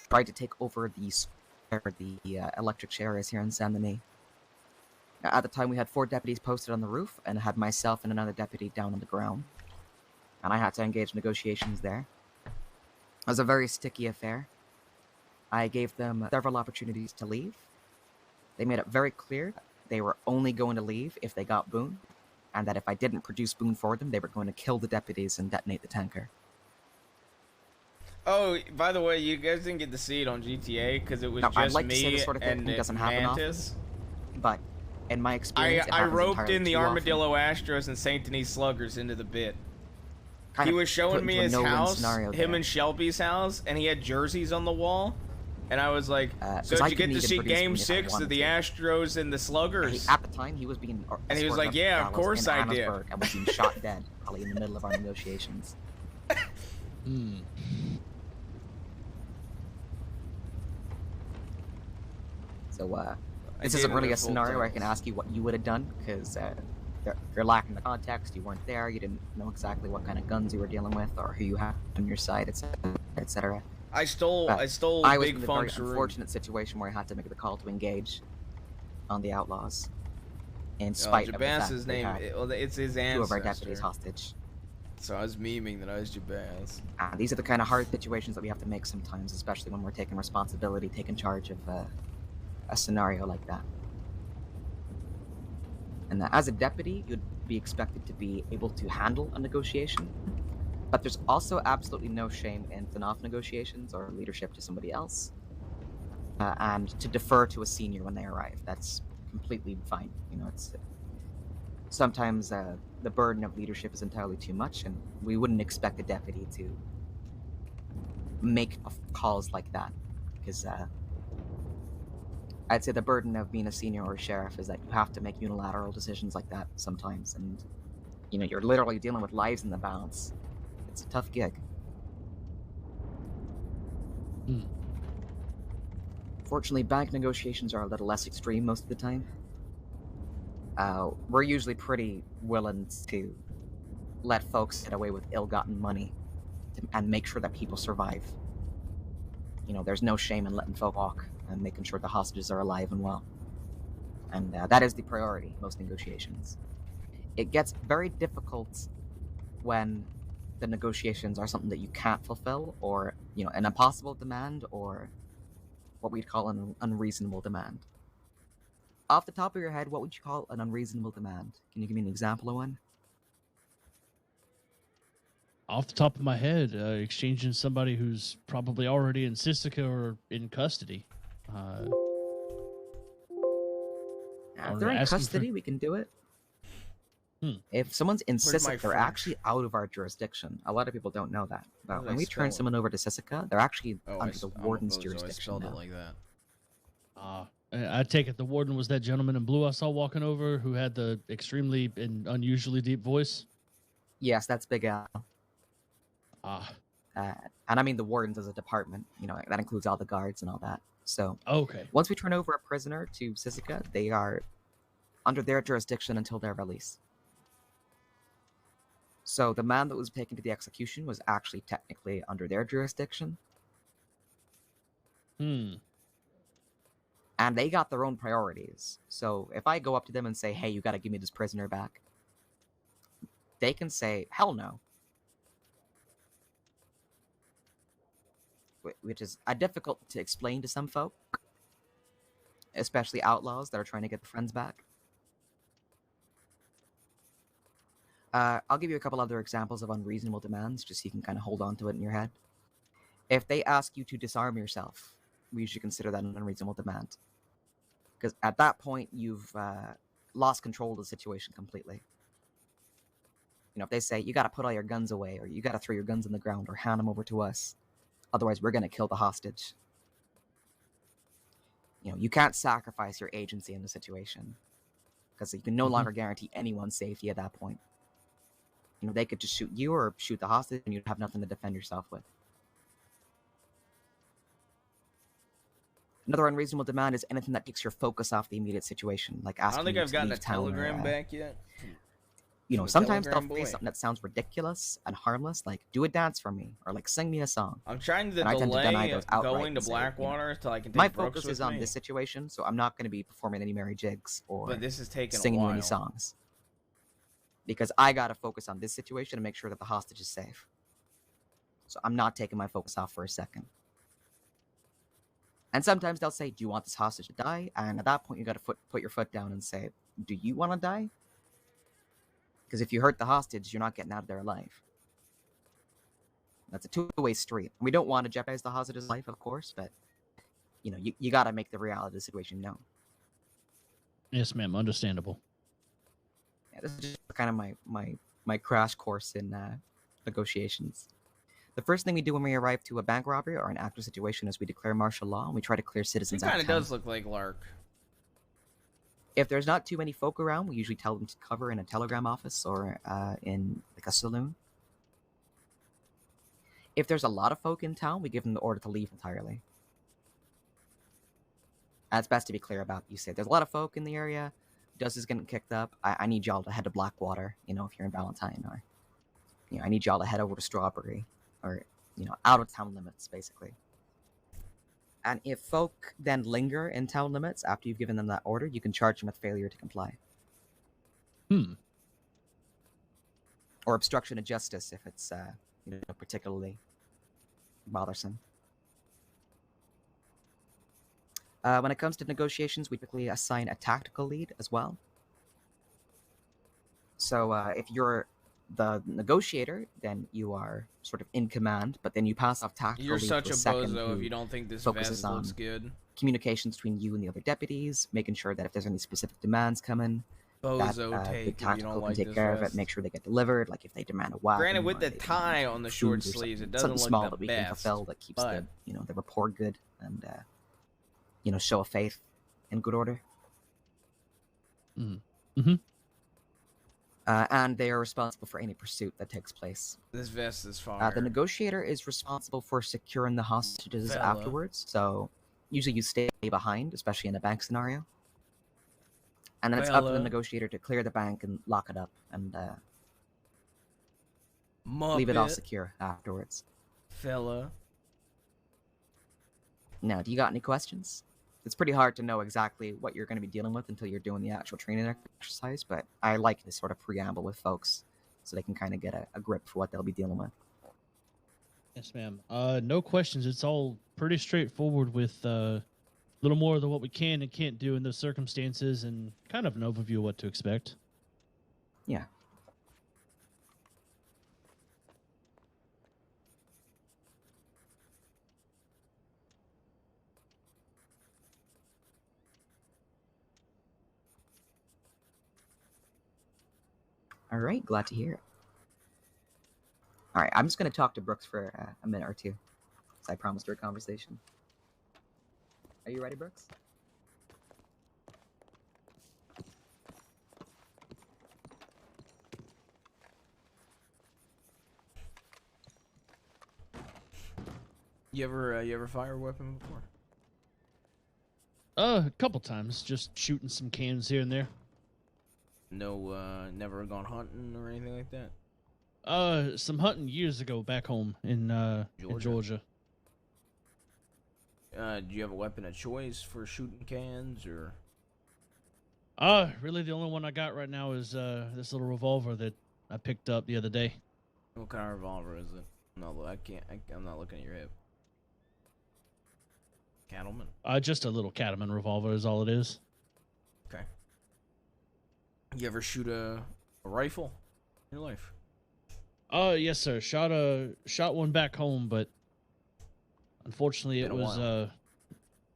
tried to take over the electric chairs here in Saint Denis. At the time, we had 4 deputies posted on the roof and had myself and another deputy down on the ground. And I had to engage negotiations there. It was a very sticky affair. I gave them several opportunities to leave. They made it very clear they were only going to leave if they got Boone, and that if I didn't produce Boone for them, they were going to kill the deputies and detonate the tanker. Oh, by the way, you guys didn't get to see it on GTA because it was just I'd like me to say this sort of thing and doesn't happen Mantis. often, but in my experience, I roped in the Armadillo Astros and St. Denis Sluggers into the bit. He was showing me his house, him and Shelby's house, and he had jerseys on the wall. And I was like, so did you get to see Game 6 of the Astros and the Sluggers? At the time, he was being... And he was like, yeah, of course I did. And was being shot dead, probably in the middle of our negotiations. So, this isn't really a scenario where I can ask you what you would have done, because you're lacking the context, you weren't there, you didn't know exactly what kind of guns you were dealing with, or who you had on your side, etc., etc. I stole But I was Big in a very Funk's room. unfortunate situation where I had to make the call to engage on the outlaws. In spite of the fact Jabaz's they name, had it's his 2 of our deputies ancestor. hostage. So I was memeing that I was Jabaz. These are the kind of hard situations that we have to make sometimes, especially when we're taking responsibility, taking charge of a scenario like that. And as a deputy, you'd be expected to be able to handle a negotiation, but there's also absolutely no shame in off negotiations or leadership to somebody else, and to defer to a senior when they arrive. That's completely fine. You know, it's sometimes the burden of leadership is entirely too much, and we wouldn't expect a deputy to make calls like that, because I'd say the burden of being a senior or a sheriff is that you have to make unilateral decisions like that sometimes, and you know, you're literally dealing with lives in the balance. It's a tough gig. Fortunately, bank negotiations are a little less extreme most of the time. We're usually pretty willing to let folks get away with ill-gotten money and make sure that people survive. You know, there's no shame in letting folk walk and making sure the hostages are alive and well. And that is the priority in most negotiations. It gets very difficult when the negotiations are something that you can't fulfill, or, you know, an impossible demand, or what we'd call an unreasonable demand. Off the top of your head, what would you call an unreasonable demand? Can you give me an example of one? Off the top of my head, exchanging somebody who's probably already in Sisika or in custody. If they're in custody, we can do it. If someone's in Where's my Sisika, they're French? actually out of our jurisdiction. A lot of people don't know that. But did when I we turn spell it? someone over to Sisika, they're actually Oh, under the warden's I jurisdiction spelled now. it like that. I take it the warden was that gentleman in blue I saw walking over who had the extremely and unusually deep voice? Yes, that's Big Al. And I mean the wardens as a department. You know, that includes all the guards and all that. So okay. Once we turn over a prisoner to Sisika, they are under their jurisdiction until their release. So the man that was taken to the execution was actually technically under their jurisdiction. And they got their own priorities. So if I go up to them and say, hey, you got to give me this prisoner back, they can say, hell no. Which is difficult to explain to some folk, especially outlaws that are trying to get their friends back. I'll give you a couple other examples of unreasonable demands, just so you can kind of hold on to it in your head. If they ask you to disarm yourself, we should consider that an unreasonable demand. Because at that point, you've lost control of the situation completely. You know, if they say, you got to put all your guns away, or you got to throw your guns on the ground, or hand them over to us, otherwise we're going to kill the hostage. You know, you can't sacrifice your agency in the situation, because you can no longer guarantee anyone's safety at that point. You know, they could just shoot you or shoot the hostage, and you'd have nothing to defend yourself with. Another unreasonable demand is anything that takes your focus off the immediate situation, like asking I don't think you I've to gotten a leave town or, telegram back yet. You know, from a sometimes they'll telegram say boy. something that sounds ridiculous and harmless, like "do a dance for me" or like "sing me a song." I'm trying to And I tend to deny delay those outright going to and say, Blackwater until I can take my Brooks focus with is on me. this situation, so I'm not going to be performing any merry jigs or But this is taking a singing you any while. songs, because I got to focus on this situation and make sure that the hostage is safe. So I'm not taking my focus off for a second. And sometimes they'll say, do you want this hostage to die? And at that point, you got to put your foot down and say, do you want to die? Because if you hurt the hostage, you're not getting out of there alive. That's a two-way street. We don't want to jeopardize the hostage's life, of course, but you know, you got to make the reality of the situation known. Yes, ma'am. Understandable. Yeah, this is just kind of my crash course in negotiations. The first thing we do when we arrive to a bank robbery or an active situation is we declare martial law and we try to clear He citizens out kind of of town. does look like Lark. If there's not too many folk around, we usually tell them to cover in a telegram office or in like a saloon. If there's a lot of folk in town, we give them the order to leave entirely. And it's best to be clear about. You say there's a lot of folk in the area, dust is getting kicked up. I need y'all to head to Blackwater, you know, if you're in Valentine, or you know, I need y'all to head over to Strawberry, or you know, out of town limits, basically. And if folk then linger in town limits after you've given them that order, you can charge them with failure to comply. Or obstruction of justice if it's particularly bothersome. When it comes to negotiations, we typically assign a tactical lead as well. So if you're the negotiator, then you are sort of in command, but then you pass off tactical You're lead such to a second bozo if who you don't think this focuses vest on looks good. communications between you and the other deputies, making sure that if there's any specific demands coming, Bozo that take the if you tactical don't can like take this care of vest. it, make sure they get delivered. Like if they demand a wagon, Granted, with or the they tie demand on the food short or sleeves, it something doesn't look small the that we best. can fulfill that keeps but the rapport good and show of faith in good order. And they are responsible for any pursuit that takes place. this vest is fire. The negotiator is responsible for securing the hostages Fella. afterwards. So usually you stay behind, especially in a bank scenario. And then it's up to the Fella. negotiator to clear the bank and lock it up and leave it all Muppet. secure afterwards. Fella. Now, do you got any questions? It's pretty hard to know exactly what you're going to be dealing with until you're doing the actual training exercise, but I like this sort of preamble with folks so they can kind of get a grip for what they'll be dealing with. Yes, ma'am. No questions. It's all pretty straightforward with a little more than what we can and can't do in those circumstances and kind of an overview of what to expect. Yeah. All right, glad to hear it. All right, I'm just going to talk to Brooks for a minute or two, because I promised her a conversation. Are you ready, Brooks? You ever fire a weapon before? A couple times, just shooting some cans here and there. No, never gone hunting or anything like that? Some hunting years ago back home in Georgia. Do you have a weapon of choice for shooting cans, or? Really the only one I got right now is this little revolver that I picked up the other day. What kind of revolver is it? No, I'm not looking at your hip. Cattleman? Just a little cattleman revolver is all it is. Okay. You ever shoot a rifle in your life? Yes, sir. Shot one back home, but unfortunately it was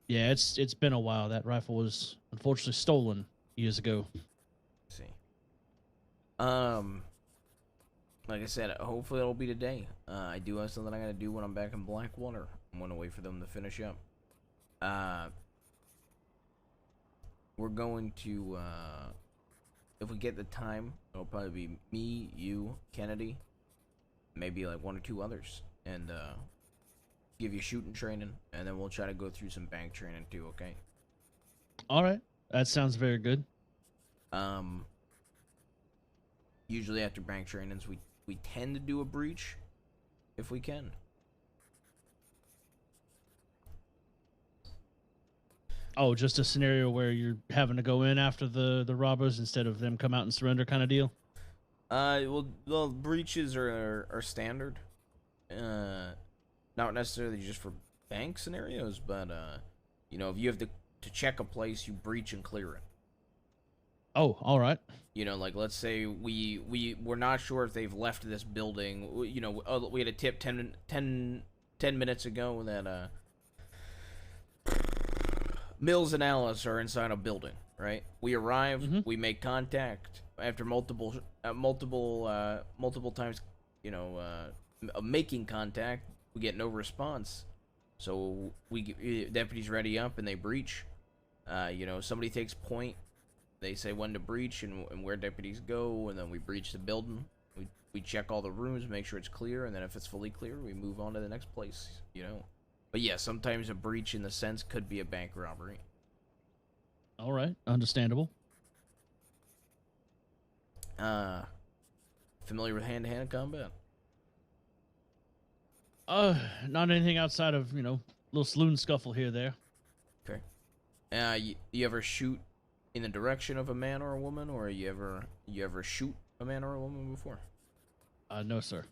yeah, it's been a while. That rifle was unfortunately stolen years ago. Let's see. Like I said, hopefully it'll be today. I do have something I gotta do when I'm back in Blackwater. I'm gonna wait for them to finish up. We're going to if we get the time, it'll probably be me, you, Kennedy, maybe like one or two others, and give you shooting training, and then we'll try to go through some bank training too. Okay. All right, that sounds very good. Usually after bank trainings, we tend to do a breach, if we can. Oh, just a scenario where you're having to go in after the robbers instead of them come out and surrender kind of deal? Well, breaches are standard. Not necessarily just for bank scenarios, but if you have to check a place, you breach and clear it. Oh, all right. Like let's say we're not sure if they've left this building. We had a tip 10 minutes ago that Mills and Alice are inside a building, right? We arrive, we make contact after multiple times, making contact. We get no response, so deputies ready up and they breach. Somebody takes point. They say when to breach and where deputies go, and then we breach the building. We check all the rooms, make sure it's clear, and then if it's fully clear, we move on to the next place. But yeah, sometimes a breach in the sense could be a bank robbery. All right, understandable. Familiar with hand-to-hand combat? Not anything outside of, little saloon scuffle here there. Okay. You ever shoot in the direction of a man or a woman, or you ever shoot a man or a woman before? No, sir.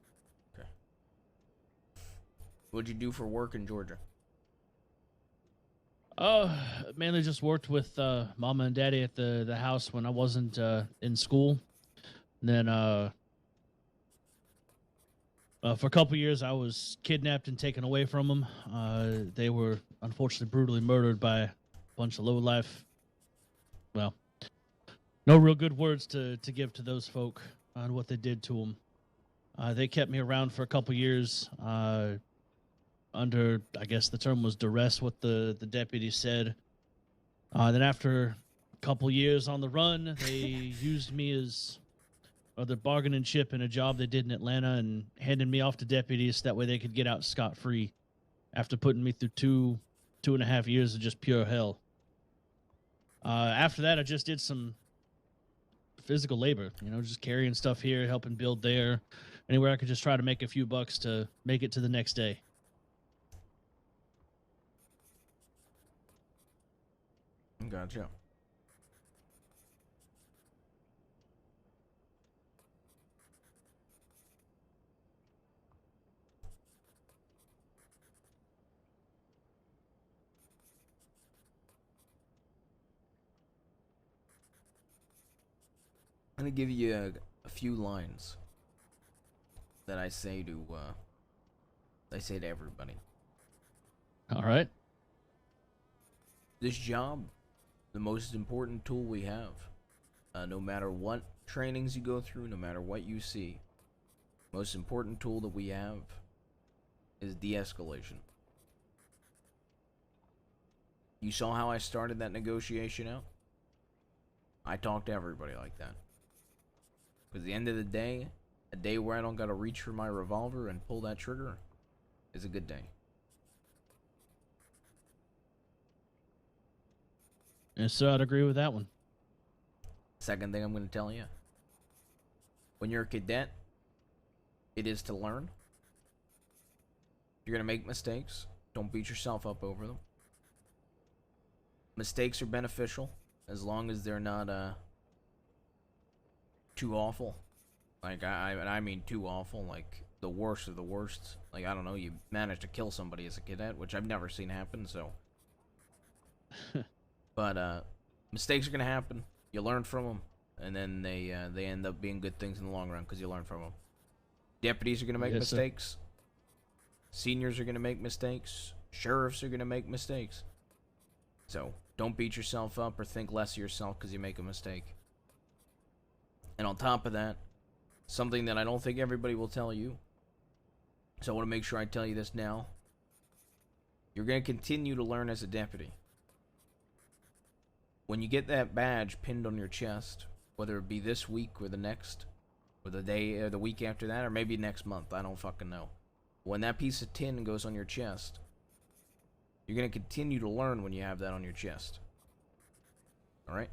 Okay. What'd you do for work in Georgia? Mainly just worked with mama and daddy at the house when I wasn't in school. And then for a couple years, I was kidnapped and taken away from them. They were unfortunately brutally murdered by a bunch of lowlife. Well, no real good words to give to those folk on what they did to them. They kept me around for a couple years under, I guess the term was duress, what the deputy said. Then after a couple years on the run, they used me as the bargaining chip in a job they did in Atlanta and handed me off to deputies. That way they could get out scot-free after putting me through two and a half years of just pure hell. After that, I just did some physical labor, just carrying stuff here, helping build there, anywhere I could just try to make a few bucks to make it to the next day. Gotcha. I'm gonna give you a few lines that I say to everybody. All right. This job, the most important tool we have. No matter what trainings you go through, no matter what you see, most important tool that we have is de-escalation. You saw how I started that negotiation out? I talk to everybody like that. Because at the end of the day, a day where I don't gotta reach for my revolver and pull that trigger is a good day. Yes, sir, I'd agree with that one. Second thing I'm going to tell you. When you're a cadet, it is to learn. You're going to make mistakes. Don't beat yourself up over them. Mistakes are beneficial as long as they're not too awful. Like, I mean too awful, like the worst of the worst. Like, I don't know, you managed to kill somebody as a cadet, which I've never seen happen, so... But mistakes are gonna happen. You learn from them, and then they end up being good things in the long run because you learn from them. Deputies are gonna make mistakes. Seniors are gonna make mistakes. Sheriffs are gonna make mistakes. So don't beat yourself up or think less of yourself because you make a mistake. And on top of that, something that I don't think everybody will tell you, so I want to make sure I tell you this now. You're gonna continue to learn as a deputy. When you get that badge pinned on your chest, whether it be this week or the next, or the day or the week after that, or maybe next month, I don't fucking know. When that piece of tin goes on your chest, you're going to continue to learn when you have that on your chest. Alright?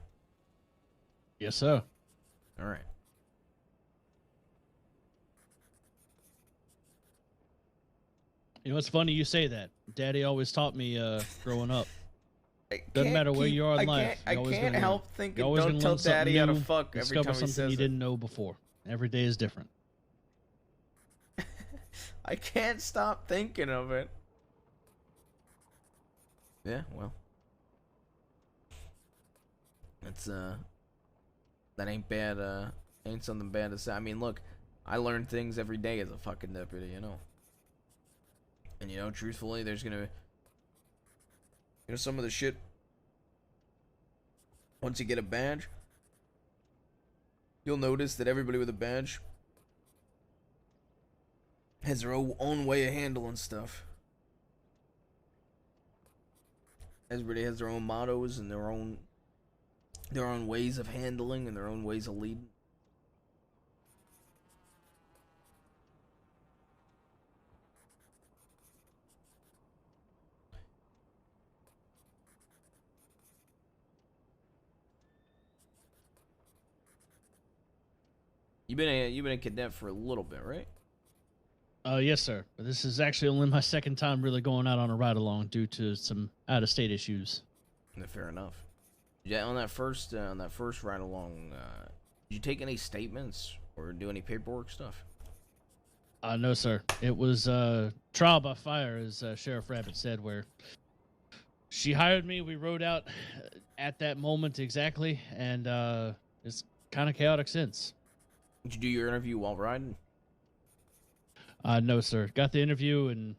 Yes, sir. Alright. You know, it's funny you say that. Daddy always taught me growing up. Doesn't matter where you are in life. I can't help thinking, don't tell Daddy how to fuck every time he says something you didn't know before. Every day is different. I can't stop thinking of it. Yeah, well. That's, that ain't bad, ain't something bad to say. I mean, look, I learn things every day as a fucking deputy, you know. And, you know, truthfully, there's gonna... You know, some of the shit, once you get a badge, you'll notice that everybody with a badge has their own way of handling stuff. Everybody has their own mottos and their own ways of handling and their own ways of leading. You've been a cadet for a little bit, right? Yes, sir. But this is actually only my second time really going out on a ride along due to some out-of-state issues. Fair enough. Yeah, on that first ride along, did you take any statements or do any paperwork stuff? No, sir. It was trial by fire, as Sheriff Rabbit said, where she hired me. We rode out at that moment exactly, and it's kind of chaotic since. Did you do your interview while riding? No, sir. Got the interview, and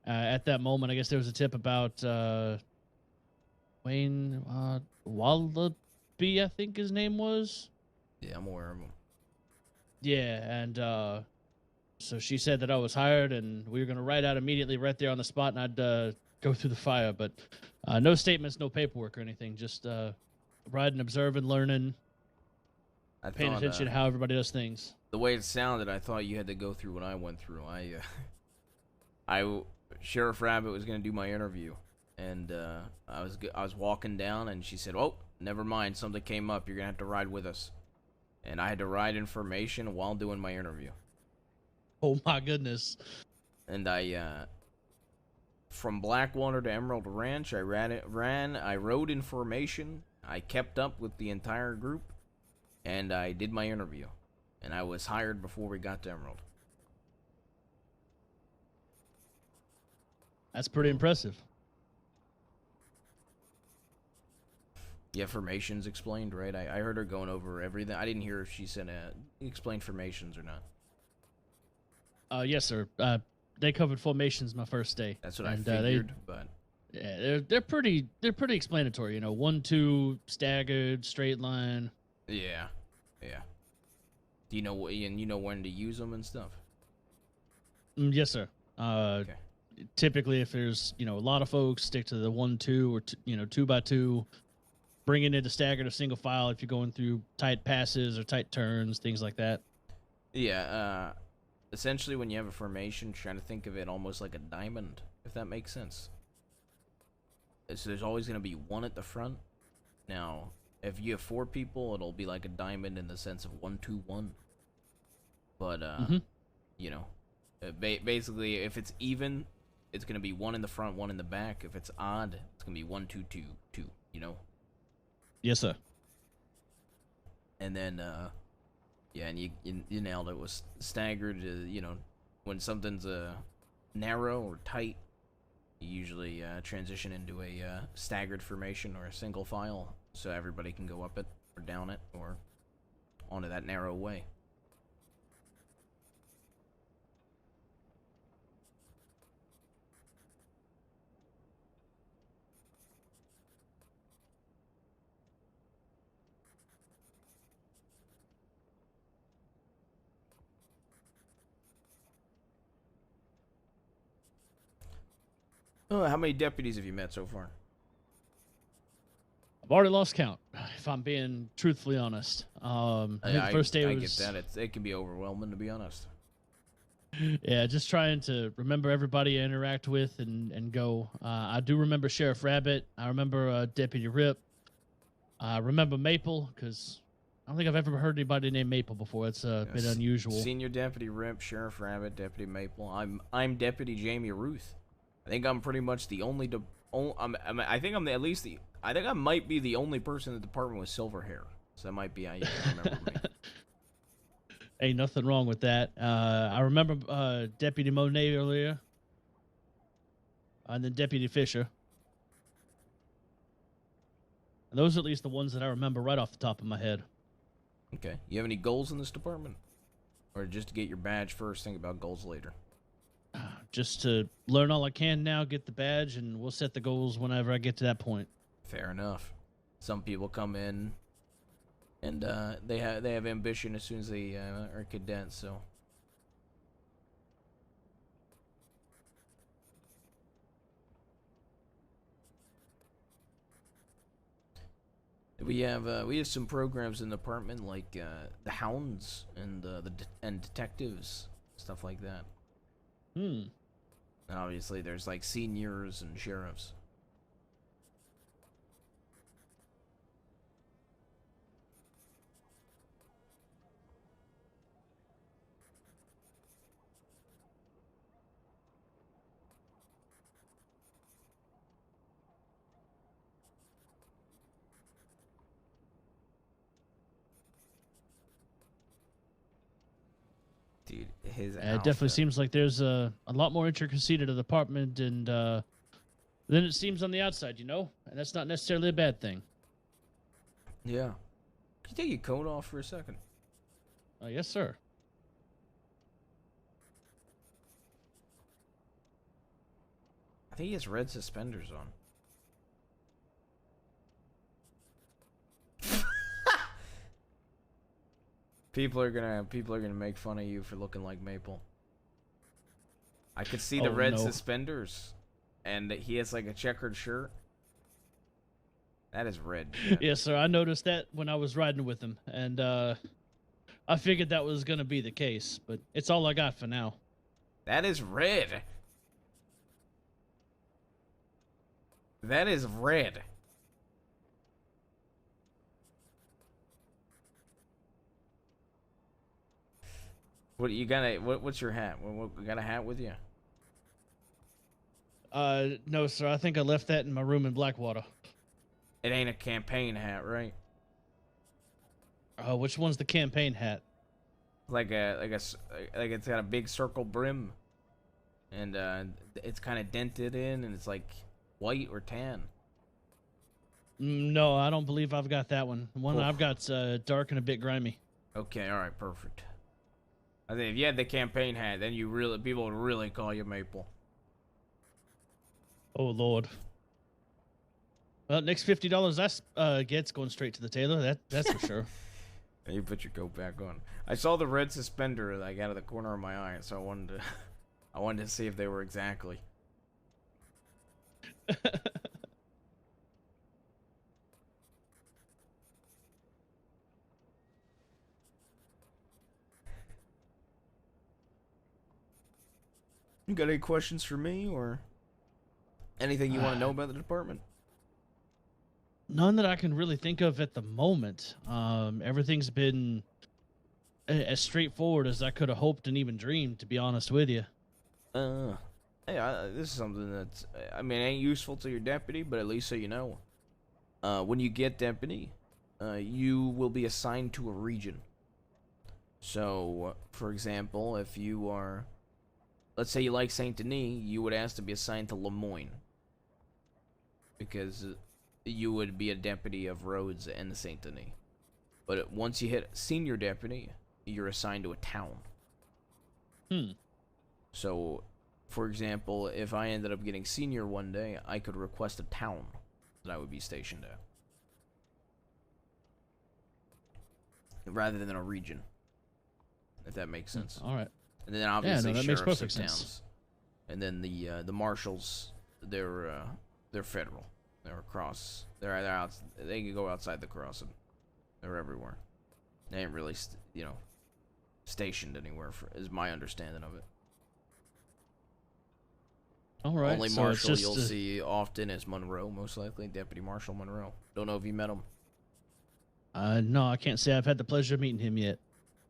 at that moment, I guess there was a tip about Wayne Wallaby, I think his name was. Yeah, I'm aware of him. Yeah, and so she said that I was hired, and we were going to ride out immediately right there on the spot, and I'd go through the fire. But no statements, no paperwork or anything. Just riding, observing, learning, paying attention to how everybody does things. The way it sounded, I thought you had to go through what I went through. Sheriff Rabbit was going to do my interview, and I was walking down, and she said, "Oh, never mind. Something came up. You're going to have to ride with us." And I had to ride information while doing my interview. Oh my goodness. And from Blackwater to Emerald Ranch, I rode information, I kept up with the entire group, and I did my interview. And I was hired before we got to Emerald. That's pretty impressive. Yeah, formations explained, right? I heard her going over everything. I didn't hear if she said explained formations or not. Yes, sir. They covered formations my first day. That's what I figured, but yeah, they're pretty explanatory. You know, 1-2 staggered, straight line. Yeah. Do you know and you know when to use them and stuff? Yes, sir. Okay. Typically, if there's a lot of folks, stick to the 1-2 or 2x2. Bring it into staggered or single file if you're going through tight passes or tight turns, things like that. Yeah. Essentially, when you have a formation, try to think of it almost like a diamond, if that makes sense. So there's always going to be one at the front. Now, if you have 4 people, it'll be like a diamond in the sense of 1-2-1. But, basically, if it's even, it's going to be 1 in the front, 1 in the back. If it's odd, it's going to be 1-2-2-2, Yes, sir. And then, and you nailed it. It was staggered. When something's narrow or tight, you usually transition into a staggered formation or a single file, so everybody can go up it or down it or onto that narrow way. Oh, how many deputies have you met so far? I've already lost count, if I'm being truthfully honest. I think the first day was... I get that. It can be overwhelming, to be honest. Yeah, just trying to remember everybody I interact with and go. I do remember Sheriff Rabbit. I remember Deputy Rip. I remember Maple, because I don't think I've ever heard anybody named Maple before. It's a bit unusual. Senior Deputy Rip, Sheriff Rabbit, Deputy Maple. I'm Deputy Jaime Ruth. I think I'm pretty much the only. I think I might be the only person in the department with silver hair. So that might be how you can remember me. Ain't nothing wrong with that. I remember Deputy Monet earlier, and then Deputy Fisher. And those are at least the ones that I remember right off the top of my head. Okay. You have any goals in this department, or just to get your badge first? Think about goals later. Just to learn all I can now, get the badge, and we'll set the goals whenever I get to that point. Fair enough. Some people come in, and they have ambition as soon as they are cadets. So we have some programs in the department like the Hounds and and detectives, stuff like that. And obviously, there's like seniors and sheriffs. Dude, his It definitely seems like there's a lot more intricacy to the apartment and than it seems on the outside, you know? And that's not necessarily a bad thing. Yeah. Can you take your coat off for a second? Yes, sir. I think he has red suspenders on. People are gonna make fun of you for looking like Maple. I could see the red suspenders, and he has like a checkered shirt. That is red. Yes, sir. I noticed that when I was riding with him, and I figured that was gonna be the case, but it's all I got for now. That is red. That is red. What you got? What's your hat? What got a hat with you? No, sir. I think I left that in my room in Blackwater. It ain't a campaign hat, right? Which one's the campaign hat? Like it's got a big circle brim, and it's kind of dented in, and it's like white or tan. No, I don't believe I've got that one. The one Oh. I've got's dark and a bit grimy. Okay, all right, perfect. I think if you had the campaign hat, then people would really call you Maple. Oh Lord. Well, next $50 I gets going straight to the tailor. That's for sure. And you put your coat back on. I saw the red suspender like out of the corner of my eye, so I wanted to see if they were exactly. You got any questions for me or anything you want to know about the department? None that I can really think of at the moment. Everything's been as straightforward as I could have hoped and even dreamed, to be honest with you. Hey, this is something that's, I mean, ain't useful to your deputy, but at least so you know. When you get deputy, you will be assigned to a region. So, for example, if you are, let's say you like Saint Denis, you would ask to be assigned to Lemoyne. Because you would be a deputy of roads and the Saint Denis. But once you hit senior deputy, you're assigned to a town. So, for example, if I ended up getting senior one day, I could request a town that I would be stationed at. Rather than a region. If that makes sense. All right. And then obviously that makes sheriffs perfect of sense. towns. And then the marshals, they're federal. They're across. They're out. They can go outside the crossing. They're everywhere. They ain't really, stationed anywhere. Is my understanding of it. All right. Only so marshal it's just, you'll see often is Monroe, most likely Deputy Marshal Monroe. Don't know if you met him. No, I can't say I've had the pleasure of meeting him yet.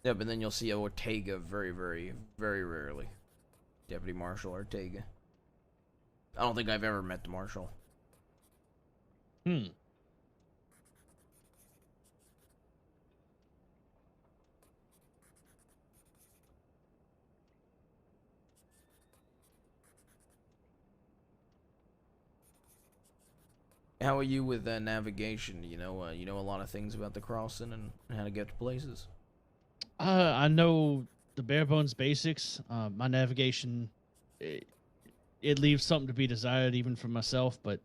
Yeah, but then you'll see Ortega very, very, very rarely. Deputy Marshal Ortega. I don't think I've ever met the marshal. How are you with navigation? You know a lot of things about the crossing and how to get to places. I know the bare bones basics. My navigation, it leaves something to be desired, even for myself. But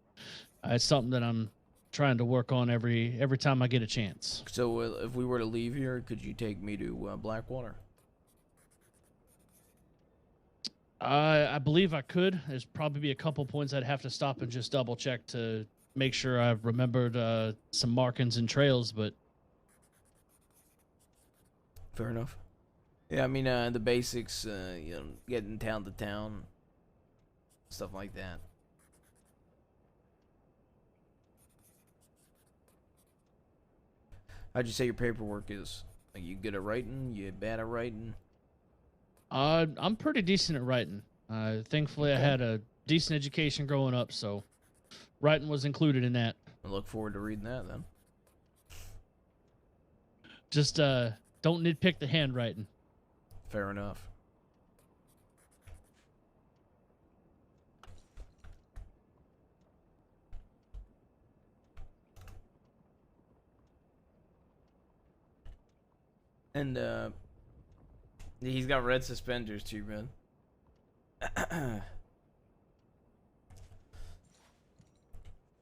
it's something that I'm trying to work on every time I get a chance. So if we were to leave here, could you take me to Blackwater? I believe I could. There's probably a couple points I'd have to stop and just double check to make sure I remembered some markings and trails, but fair enough. Yeah, I mean the basics, getting town to town, stuff like that. How'd you say your paperwork is? Like, you good at writing? You bad at writing? I'm pretty decent at writing. Thankfully, I had a decent education growing up, so writing was included in that. I look forward to reading that then. Just don't nitpick the handwriting. Fair enough. And he's got red suspenders too, man.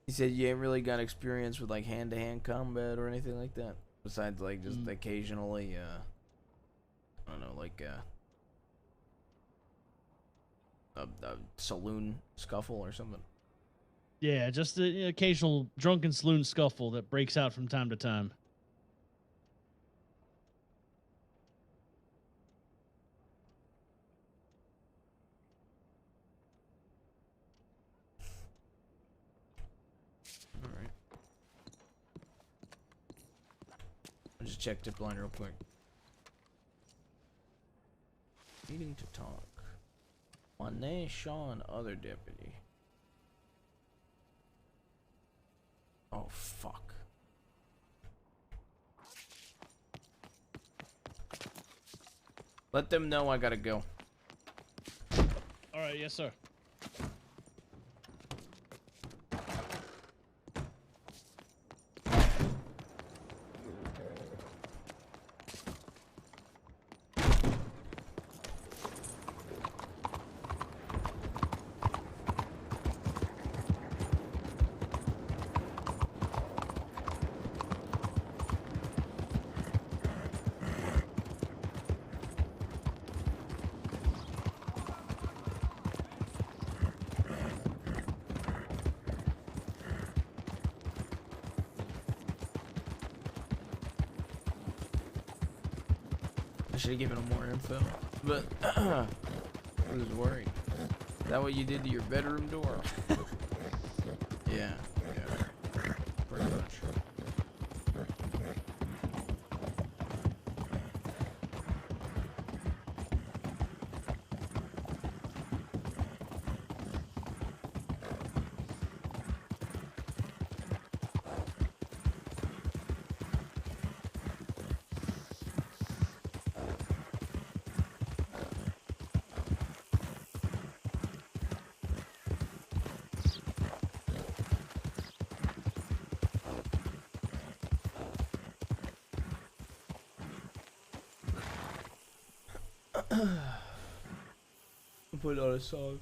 He said you ain't really got experience with like hand-to-hand combat or anything like that, besides like just occasionally, I don't know, like a saloon scuffle or something. Yeah, just the occasional drunken saloon scuffle that breaks out from time to time. Alright. I'll just check tip line real quick. Needing to talk. Monet Sean, other deputy. Oh, fuck. Let them know I gotta go. Alright, yes, sir. I should have given him more info, but I was worried. Is that what you did to your bedroom door? Yeah, pretty much. Put on a song.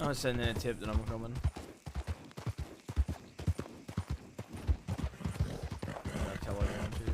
I'm sending a tip that I'm coming. I'll tell everyone too.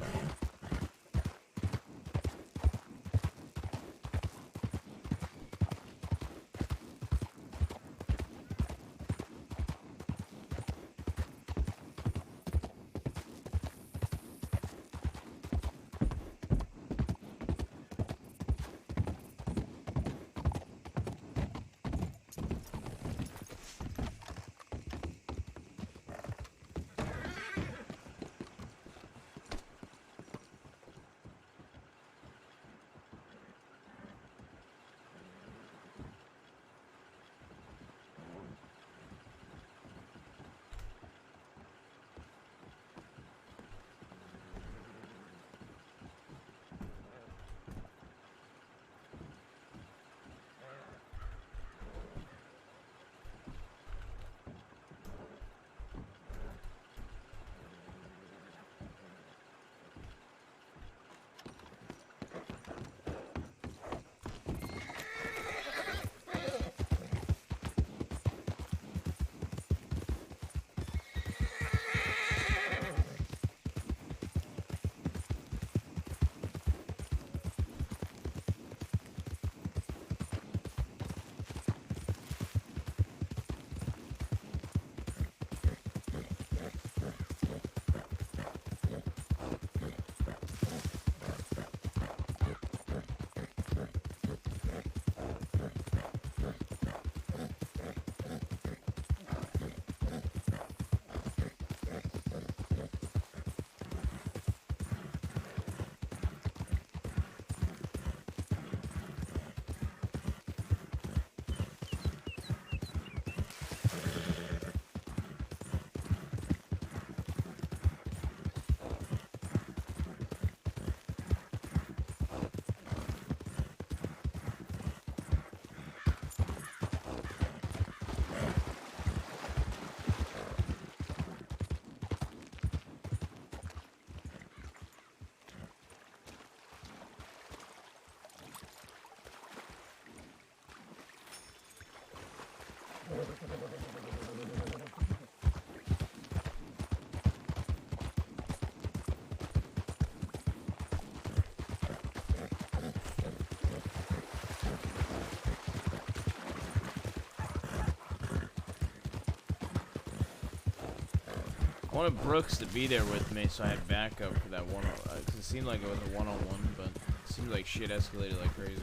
wanted Brooks to be there with me, so I had backup for that one. Cause it seemed like it was a one-on-one, but it seemed like shit escalated like crazy.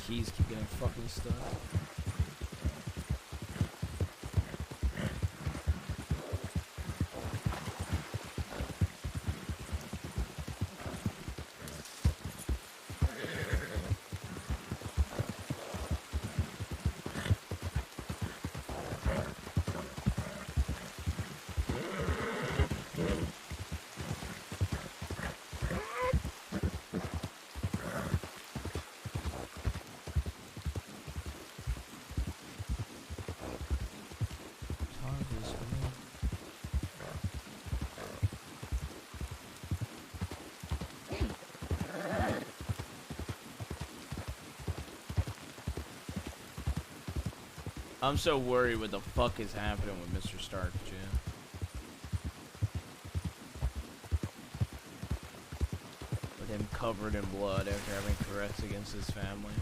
Keys keep getting fucking stuck. I'm so worried what the fuck is happening with Mr. Stark, Jim. With him covered in blood after having threats against his family.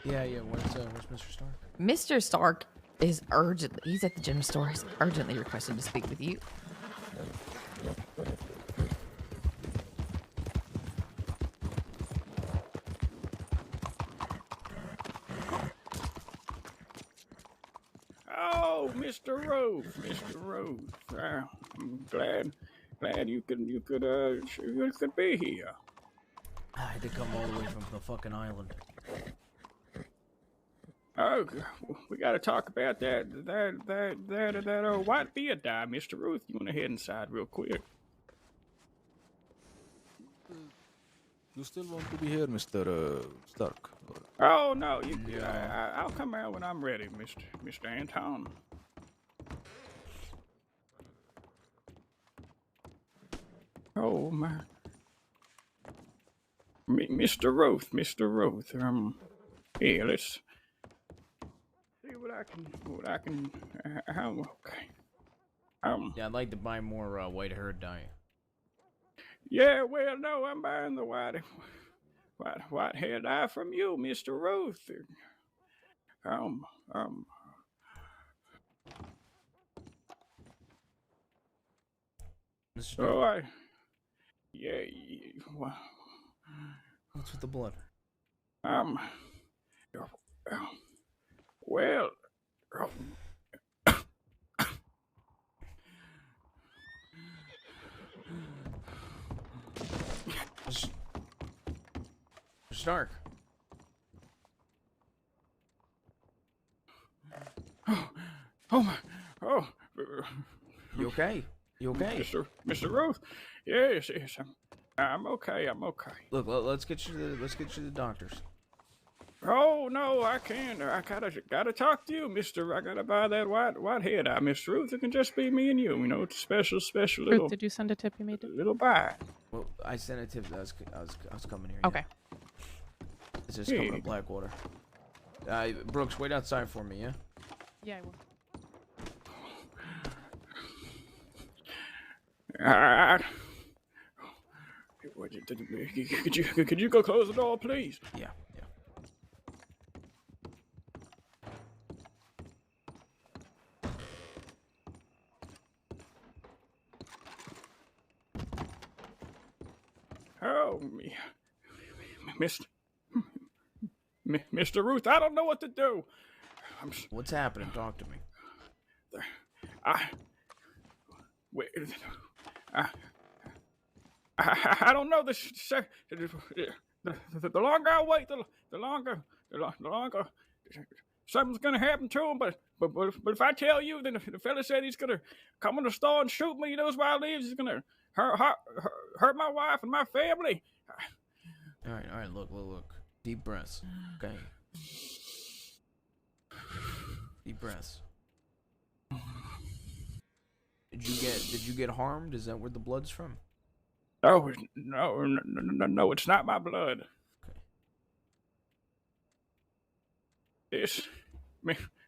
Yeah, where's Mr. Stark? Mr. Stark is he's at the gym store. He's urgently requested to speak with you. Oh, Mr. Ruth. I'm glad you could be here. I had to come all the way from the fucking island. Oh, we got to talk about that white beard dye, Mr. Ruth. You want to head inside real quick? You still want to be here, Mr. Stark? Oh no, I'll come out when I'm ready, Mr. Anton. Oh my, Mr. Mr. Ruth. Here, let's see what I can. Okay. Yeah, I'd like to buy more white herd dye. Yeah, well, no, I'm buying the white hair dye from you, Mr. Ruth. Oh, yeah, well, what's with the blood? Well, Stark. Oh my, oh. You okay? You okay? Mr. Ruth? Yes, I'm okay. Look, let's get you to the doctors. Oh no, I can't. I gotta talk to you, Mister. I gotta buy that white head eye, Miss Ruth. It can just be me and you. You know, it's a special little. Ruth, did you send a tip you made? Little buy. Well, I sent a tip. I was coming here. Okay. Yeah. It's just coming to Blackwater. Brooks, wait outside for me, yeah? Yeah, I will. Could you go close the door, please? Yeah. Oh, Mr. Ruth, I don't know what to do. What's happening? Talk to me. I don't know. The longer I wait, the longer something's gonna happen to him. But if I tell you, then the fella said he's gonna come in the store and shoot me. He knows where I live. He's gonna hurt my wife and my family. All right. Look. Deep breaths. Okay. Deep breaths. Did you get harmed? Is that where the blood's from? No, it's not my blood. Okay.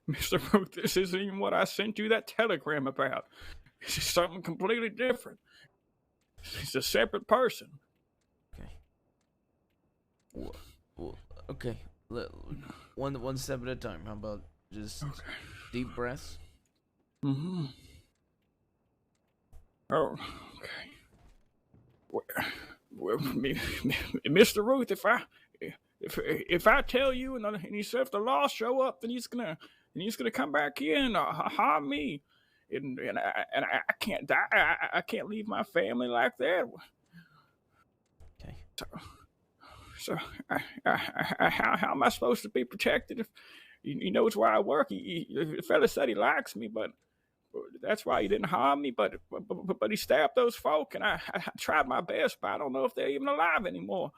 Mr. Ruth, this isn't even what I sent you that telegram about. This is something completely different. He's a separate person. Okay. Well, okay. One step at a time. How about just deep breaths? Mm-hmm. Oh, okay. Well, Mr. Ruth, if I tell you and he said if the law show up, then he's gonna come back in harm me, and I can't die. I can't leave my family like that. Okay. So how am I supposed to be protected if he knows where I work? The fella said he likes me, but that's why he didn't harm me. But he stabbed those folk, and I tried my best, but I don't know if they're even alive anymore.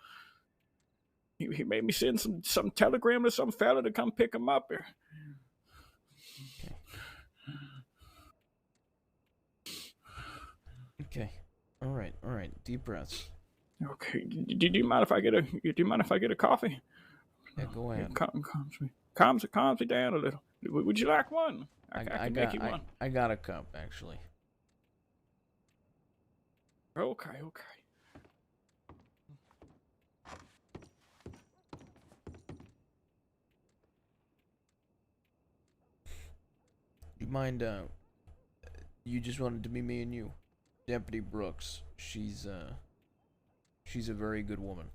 He made me send some telegram to some fella to come pick him up here. Okay. All right. Deep breaths. Okay. Do you mind if I get a coffee? Yeah, go ahead. Calms me down a little. Would you like one? I can make you one. I got a cup actually. Okay. You mind? You just wanted to be me and you, Deputy Brooks. She's a very good woman.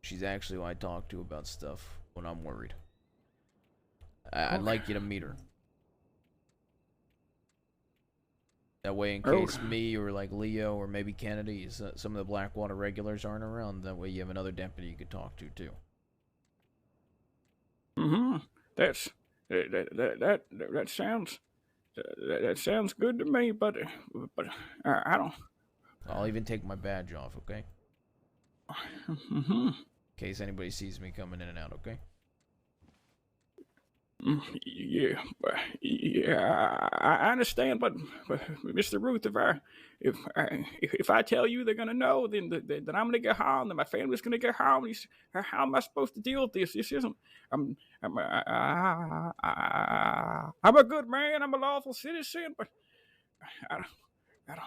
She's actually who I talk to about stuff when I'm worried. I'd like you to meet her. That way, in case me or like Leo or maybe Kennedy, some of the Blackwater regulars aren't around, that way you have another deputy you could talk to too. Mm-hmm. That sounds good to me, but I don't. I'll even take my badge off, okay? Mm-hmm. In case anybody sees me coming in and out, okay? Yeah, I understand, but Mr. Ruth, if I tell you they're gonna know, then I'm gonna get harmed, and my family's gonna get harmed. How am I supposed to deal with this? This isn't. I'm a good man. I'm a lawful citizen, but I don't.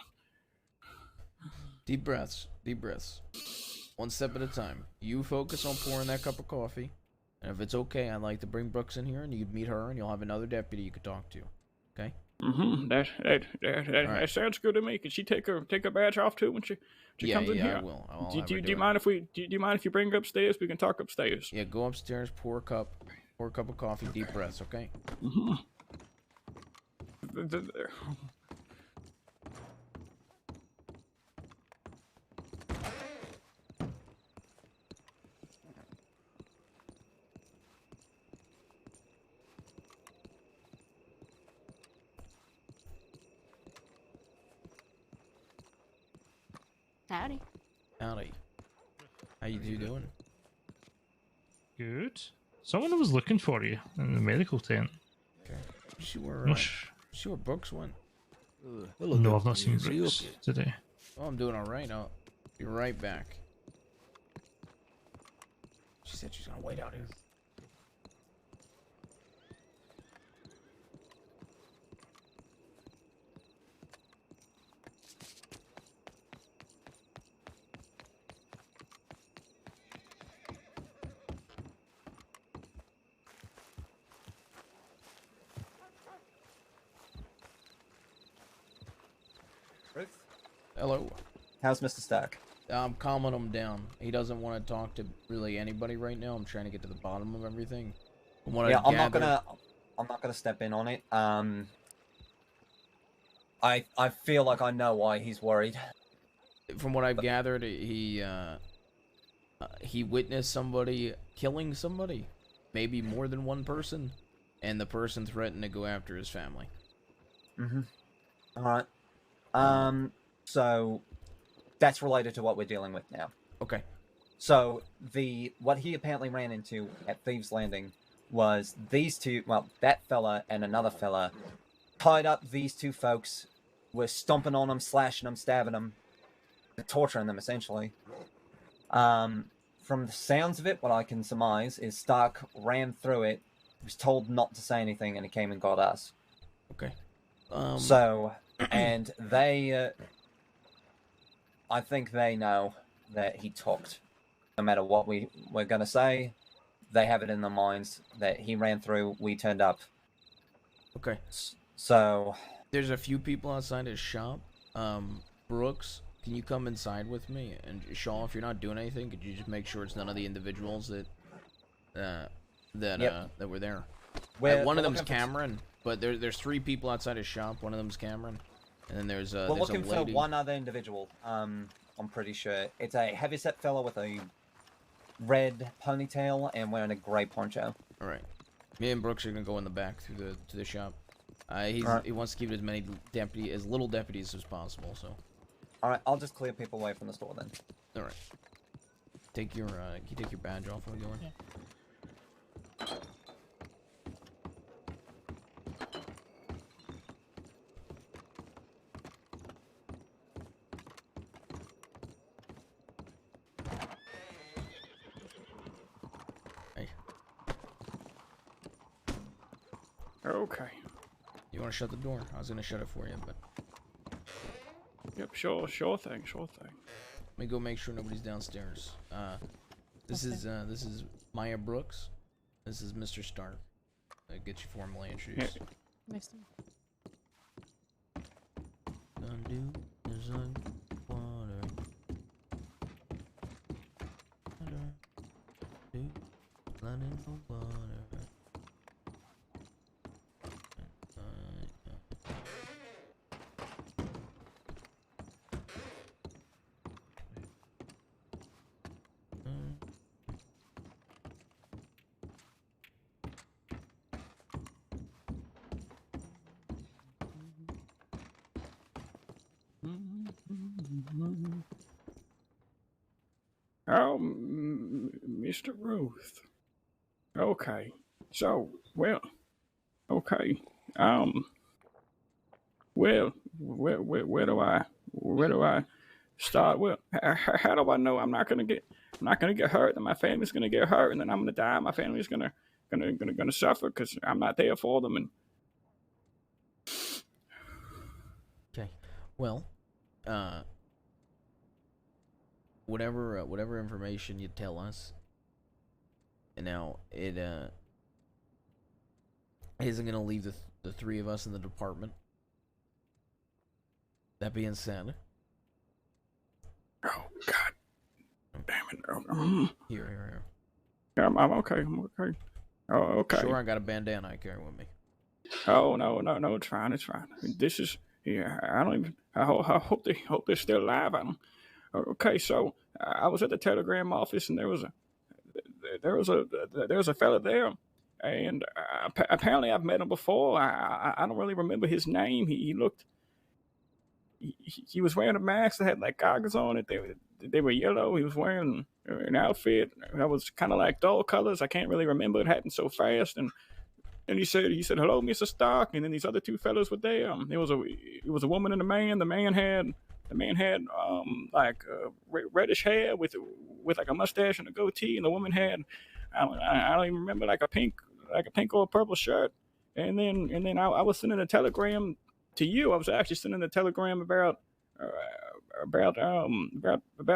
Deep breaths. Deep breaths. One step at a time. You focus on pouring that cup of coffee. And if it's okay, I'd like to bring Brooks in here, and you can meet her, and you'll have another deputy you could talk to. Okay? Mm-hmm. That sounds good to me. Can she take her badge off too when she comes in here? I will. I'll Do have her you mind if we do you mind if you bring her upstairs? We can talk upstairs. Yeah, go upstairs, pour a cup of coffee, deep breaths, okay? Mm-hmm. Howdy. Howdy. How you two doing? Good. Someone was looking for you in the medical tent. Okay. See where Brooks went? No, I've not seen Brooks today. Oh, I'm doing all right. I'll be right back. She said she's gonna wait out here. Ruth? Hello. How's Mr. Stark? I'm calming him down. He doesn't want to talk to really anybody right now. I'm trying to get to the bottom of everything. I'm not gonna step in on it. I feel like I know why he's worried. From what I've gathered, he witnessed somebody killing somebody, maybe more than one person, and the person threatened to go after his family. Mm-hmm. All right. So that's related to what we're dealing with now. Okay. So what he apparently ran into at Thieves Landing was these two, well, that fella and another fella tied up these two folks, were stomping on them, slashing them, stabbing them, torturing them essentially. From the sounds of it, what I can surmise is Stark ran through it, was told not to say anything, and he came and got us. Okay. And they, I think they know that he talked. No matter what we're going to say, they have it in their minds that he ran through, we turned up. Okay. So... There's a few people outside his shop. Brooks, can you come inside with me? And Shaw, if you're not doing anything, could you just make sure it's none of the individuals that were there? One of them's Cameron, but there's three people outside his shop. One of them's Cameron, and then there's we're looking for one other individual. I'm pretty sure it's a heavyset fella with a red ponytail and wearing a gray poncho. All right, me and Brooks are gonna go in the back through to the shop. He wants to keep as many little deputies as possible. So. All right, I'll just clear people away from the store then. All right. Can you take your badge off while going? Yeah. Okay. You want to shut the door? I was gonna shut it for you, but. Yep, sure thing. Let me go make sure nobody's downstairs. This is Maya Brooks. This is Mr. Stark. Get you formally introduced. Nice to Undo is water. Blood in the water. Oh, Mr. Ruth. Okay. So, well, okay. Well, where do I start? Well, how do I know I'm not gonna get hurt, and my family's gonna get hurt, and then I'm gonna die. My family's gonna suffer because I'm not there for them. And Okay. Well, whatever information you tell us, and now it isn't gonna leave the three of us in the department. That being said, oh God, damn it! Here. Yeah, I'm okay. I'm okay. Oh, okay. Sure, I got a bandana I carry with me. Oh no, it's fine. It's fine. This is yeah. I don't even. I hope they're still alive. I don't. Okay, so I was at the telegram office, and there was a fella there, and apparently I've met him before. I don't really remember his name. He looked. He was wearing a mask that had like goggles on it. They were yellow. He was wearing an outfit that was kind of like dull colors. I can't really remember. It happened so fast, and he said, "Hello, Mr. Stark." And then these other two fellows were there. It was a woman and a man. The man had like reddish hair with like a mustache and a goatee, and the woman had I don't even remember, like a pink or a purple shirt. And then I was sending a telegram to you. I was actually sending a telegram about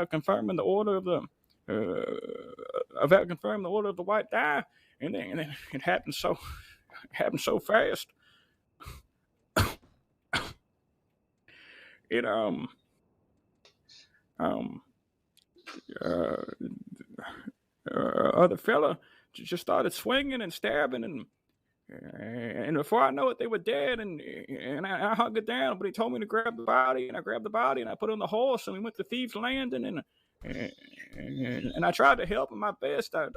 confirming the order of the white dye. And then it happened so fast. It other fella just started swinging and stabbing, and before I know it, they were dead. And I hung it down, but he told me to grab the body, and I grabbed the body, and I put it on the horse, and we went to Thieves Landing, and I tried to help him my best. I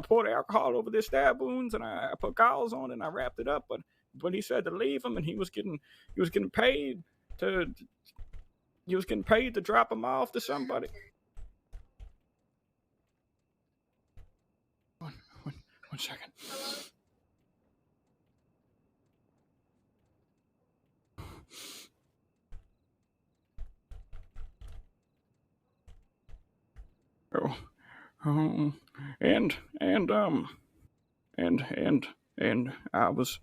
poured alcohol over their stab wounds, and I put gauze on it, and I wrapped it up. But he said to leave him, and he was getting paid to drop him off to somebody. One second. And I was.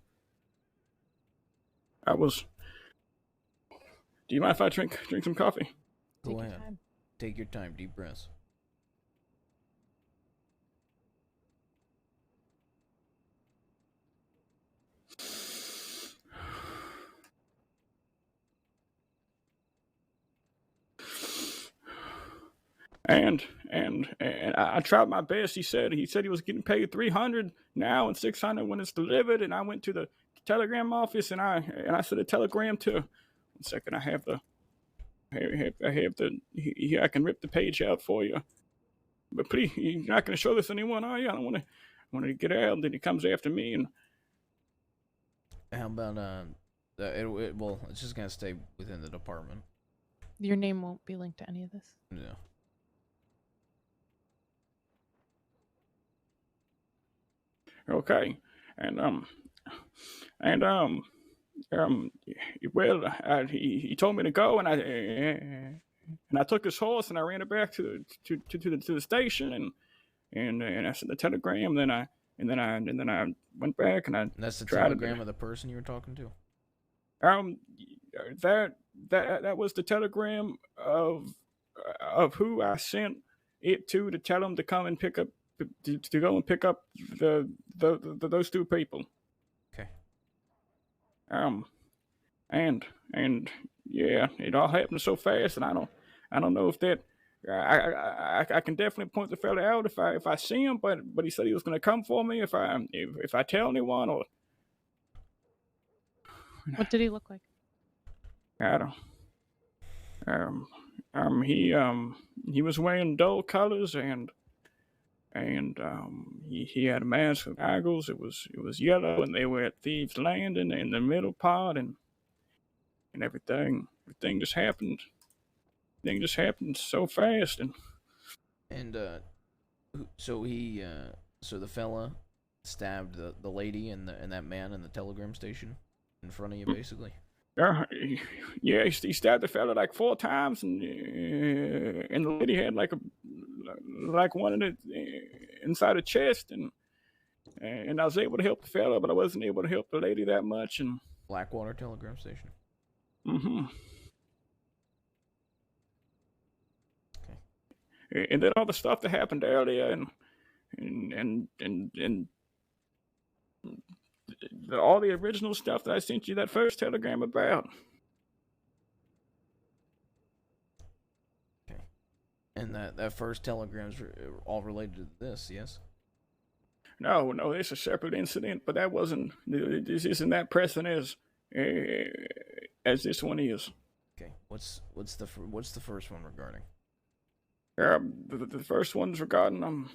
Do you mind if I drink some coffee? Go ahead. Take your time. Deep breaths. And I tried my best. He said he was getting paid $300 now and $600 when it's delivered. And I went to the telegram office, and I sent a telegram to. 1 second, I have the. I can rip the page out for you. But please, you're not going to show this to anyone, are you? I don't want to get out, and then he comes after me. And how about well, it's just gonna stay within the department. Your name won't be linked to any of this. No. Okay, well, he told me to go, and I took his horse, and I ran it back to the station, and I sent the telegram. Then I went back, and That's the telegram of the person you were talking to. That was the telegram of who I sent it to tell him to come and pick up to go and pick up those two people. Okay. And yeah, it all happened so fast, and I don't know if that. I can definitely point the fella out if I see him, but he said he was going to come for me if I tell anyone. Or what did he look like? I don't. He was wearing dull colors, and he had a mask with goggles. It was yellow, and they were at Thieves Landing in the middle part, and everything just happened. everything just happened so fast. And so so the fella stabbed the lady and that man in the telegram station in front of you, basically. Yeah, he stabbed the fella like 4 times, and the lady had like one in the inside the chest, and I was able to help the fella, but I wasn't able to help the lady that much. And Blackwater telegram station. Mm-hmm. Okay. And then all the stuff that happened earlier, and all the original stuff that I sent you that first telegram about. Okay. And that first telegram's all related to this, yes? No, it's a separate incident, but that wasn't. This isn't that pressing as this one is. Okay. What's the first one regarding? The first one's regarding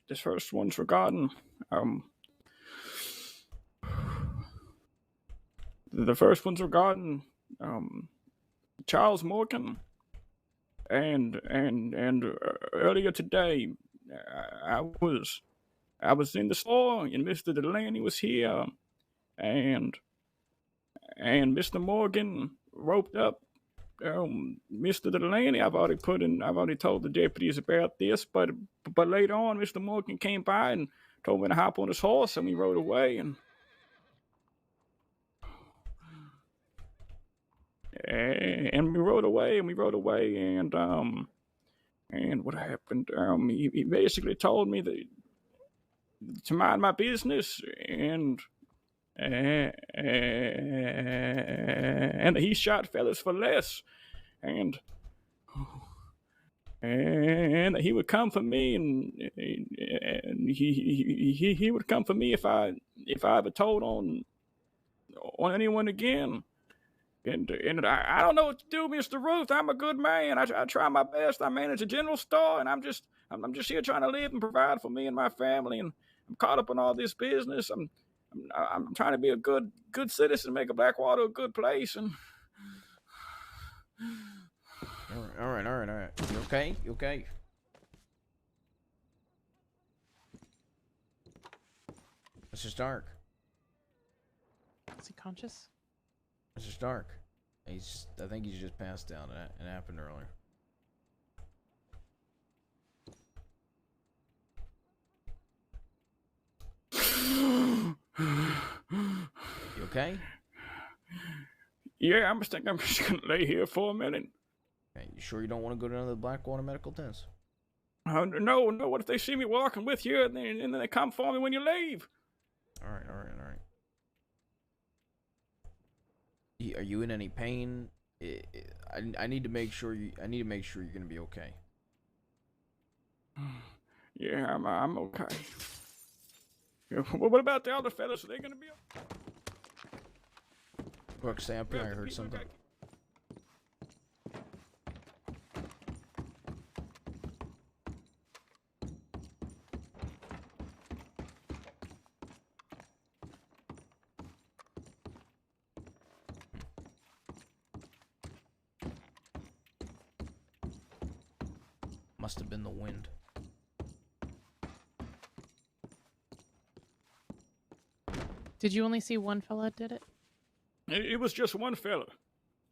this first one's regarding the first one's regarding Charles Morgan, and earlier today I was in the store and Mr. Delaney was here, and Mr. Morgan roped up Mr. Delaney. I've already told the deputies about this, but later on Mr. Morgan came by and told me to hop on his horse, and we rode away, and we rode away, and what happened? He basically told me that to mind my business, and he shot fellas for less, and he would come for me, and he would come for me if I ever told on anyone again. And I don't know what to do, Mr. Ruth. I'm a good man. I try my best. I manage a general store, and I'm just here trying to live and provide for me and my family. And I'm caught up in all this business. I'm trying to be a good citizen, make a Blackwater a good place. And all right. You okay? Mr. Stark. Is he conscious? Mr. Stark. I think he's just passed out. It happened earlier. You okay? Yeah, I'm just gonna lay here for a minute. Okay, you sure you don't want to go to another Blackwater medical test? No. What if they see me walking with you and then they come for me when you leave? All right. Are you in any pain? I need to make sure you're gonna be okay. Yeah, I'm okay. Yeah, what about the other fellas? Are they gonna be okay? Brooke, stay up here. I heard something. Must have been the wind. Did you only see one fella did it? It was just one fella.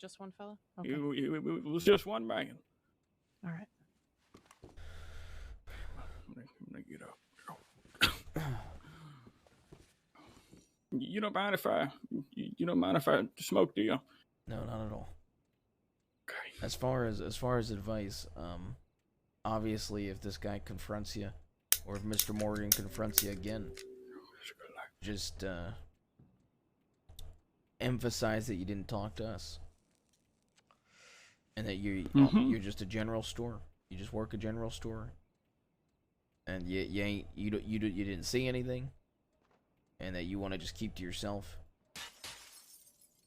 Just one fella? Okay. It was just one man. All right. Let me get up. You don't mind if I smoke, do you? No, not at all. Okay. As far as advice, obviously, if this guy confronts you, or if Mr. Morgan confronts you again, just emphasize that you didn't talk to us, and that you're just a general store. You just work a general store, and you didn't see anything, and that you want to just keep to yourself.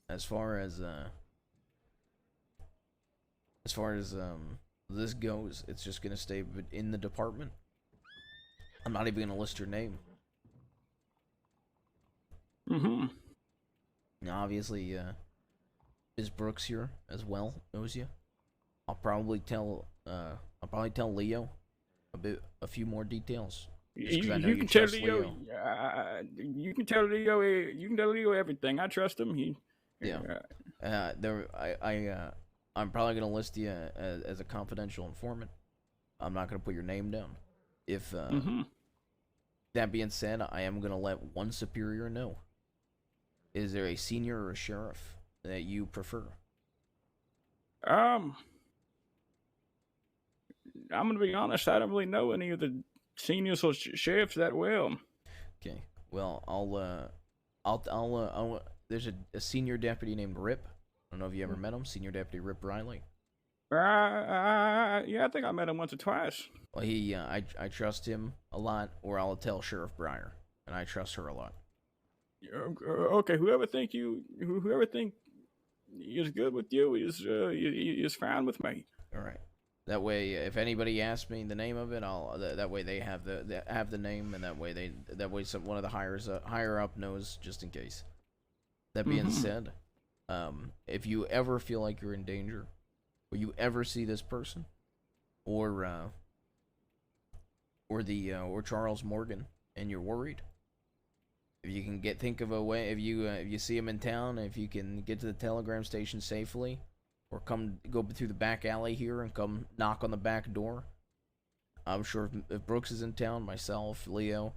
As far as this goes, it's just gonna stay in the department. I'm not even gonna list your name. Mm-hmm. Now, obviously, Is Brooks here as well? Knows you? I'll probably tell Leo a few more details. Just 'cause I know You you can tell trust Leo. Leo. You can tell Leo. You can tell Leo everything. I trust him. Yeah. I'm probably gonna list you as a confidential informant. I'm not gonna put your name down. If that being said, I am gonna let one superior know. Is there a senior or a sheriff that you prefer? I'm gonna be honest. I don't really know any of the seniors or sheriffs that well. Okay. Well, there's a senior deputy named Rip. I don't know if you ever met him. Senior Deputy Rip Riley. Yeah, I think I met him once or twice. Well, I trust him a lot, or I'll tell Sheriff Breyer, and I trust her a lot. Okay, whoever think is good with you is fine with me. All right. That way, if anybody asks me the name of it, that way they have the name, and that way one of the higher up knows just in case. That being said, if you ever feel like you're in danger, or you ever see this person, or Charles Morgan, and you're worried, if you can think of a way, if you see him in town, if you can get to the telegram station safely, or go through the back alley here and come knock on the back door. I'm sure if Brooks is in town, myself, Leo,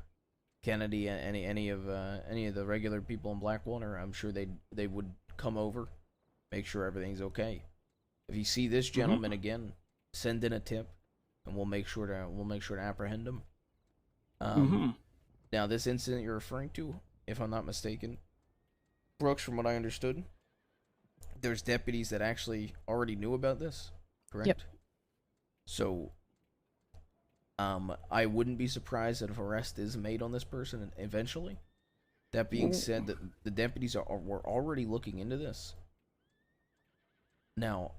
Kennedy, any of the regular people in Blackwater, I'm sure they would come over, make sure everything's okay. If you see this gentleman again, send in a tip, and we'll make sure to apprehend him. Now, this incident you're referring to, if I'm not mistaken, Brooks, from what I understood, there's deputies that actually already knew about this, correct? Yep. So, I wouldn't be surprised if arrest is made on this person eventually. That being said, the deputies were already looking into this. Now,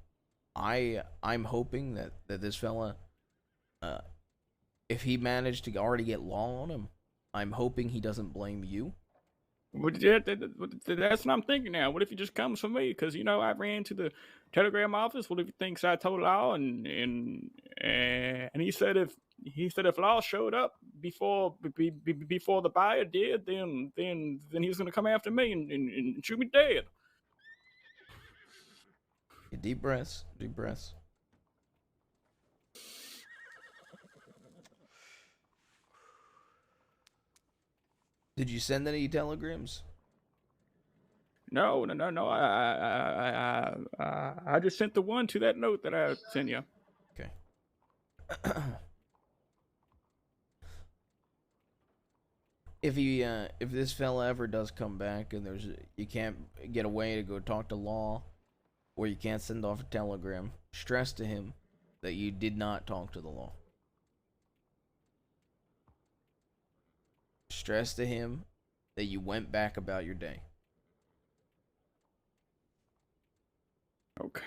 I'm hoping that this fella, if he managed to already get law on him, I'm hoping he doesn't blame you. That's what I'm thinking now. What if he just comes for me? Because I ran to the telegram office. What if he thinks I told Law? And he said if Law showed up before the buyer did, then he was gonna come after me and shoot me dead. Deep breaths. Deep breaths. Did you send any telegrams? No. I just sent the one to that note that I sent you. Okay. If this fella ever does come back and you can't get away to go talk to Law, or you can't send off a telegram, stress to him that you did not talk to the Law. Stress to him that you went back about your day. Okay.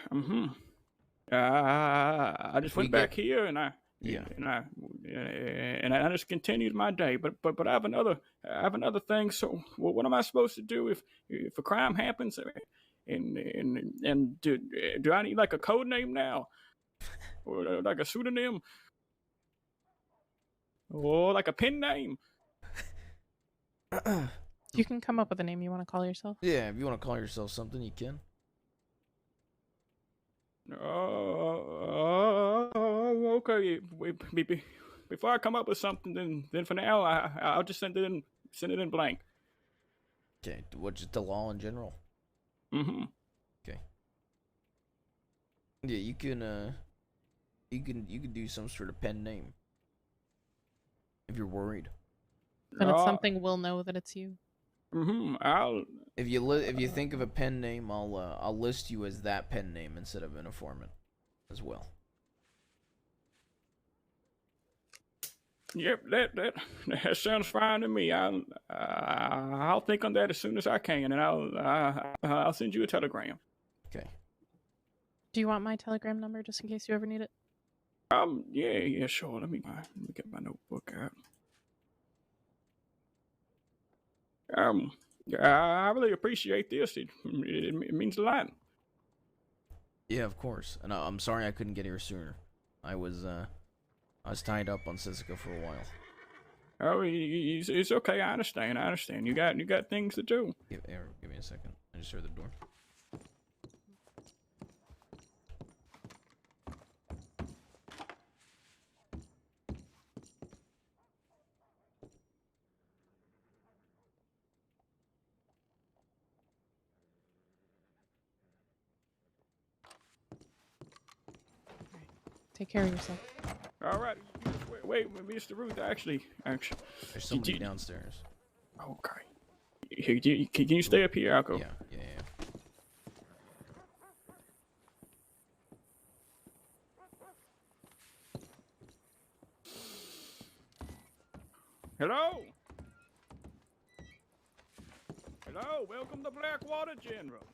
I just went back here and I just continued my day. But I have another thing. So what am I supposed to do if a crime happens? And do I need like a code name now, or like a pseudonym, or like a pen name? You can come up with a name you want to call yourself. Yeah, if you want to call yourself something, you can. Okay. Before I come up with something, then for now I'll just send it in blank. Okay, just the Law in general. Okay. Yeah, you can do some sort of pen name if you're worried. And it's something we'll know that it's you. If you think of a pen name, I'll list you as that pen name instead of an informant, as well. Yep, that sounds fine to me. I'll think on that as soon as I can, and I'll send you a telegram. Okay. Do you want my telegram number just in case you ever need it? Yeah, sure. Let me get my notebook out. I really appreciate this. It means a lot. Yeah, of course. And I'm sorry I couldn't get here sooner. I was tied up on Sisika for a while. Oh, it's okay. I understand. You got things to do. Give me a second. I just heard the door. Take care of yourself. All right. Wait, Mr. Ruth. Actually, there's somebody downstairs. Okay. Can you stay up here? I'll go. Yeah. Hello. Hello. Welcome to Blackwater, General.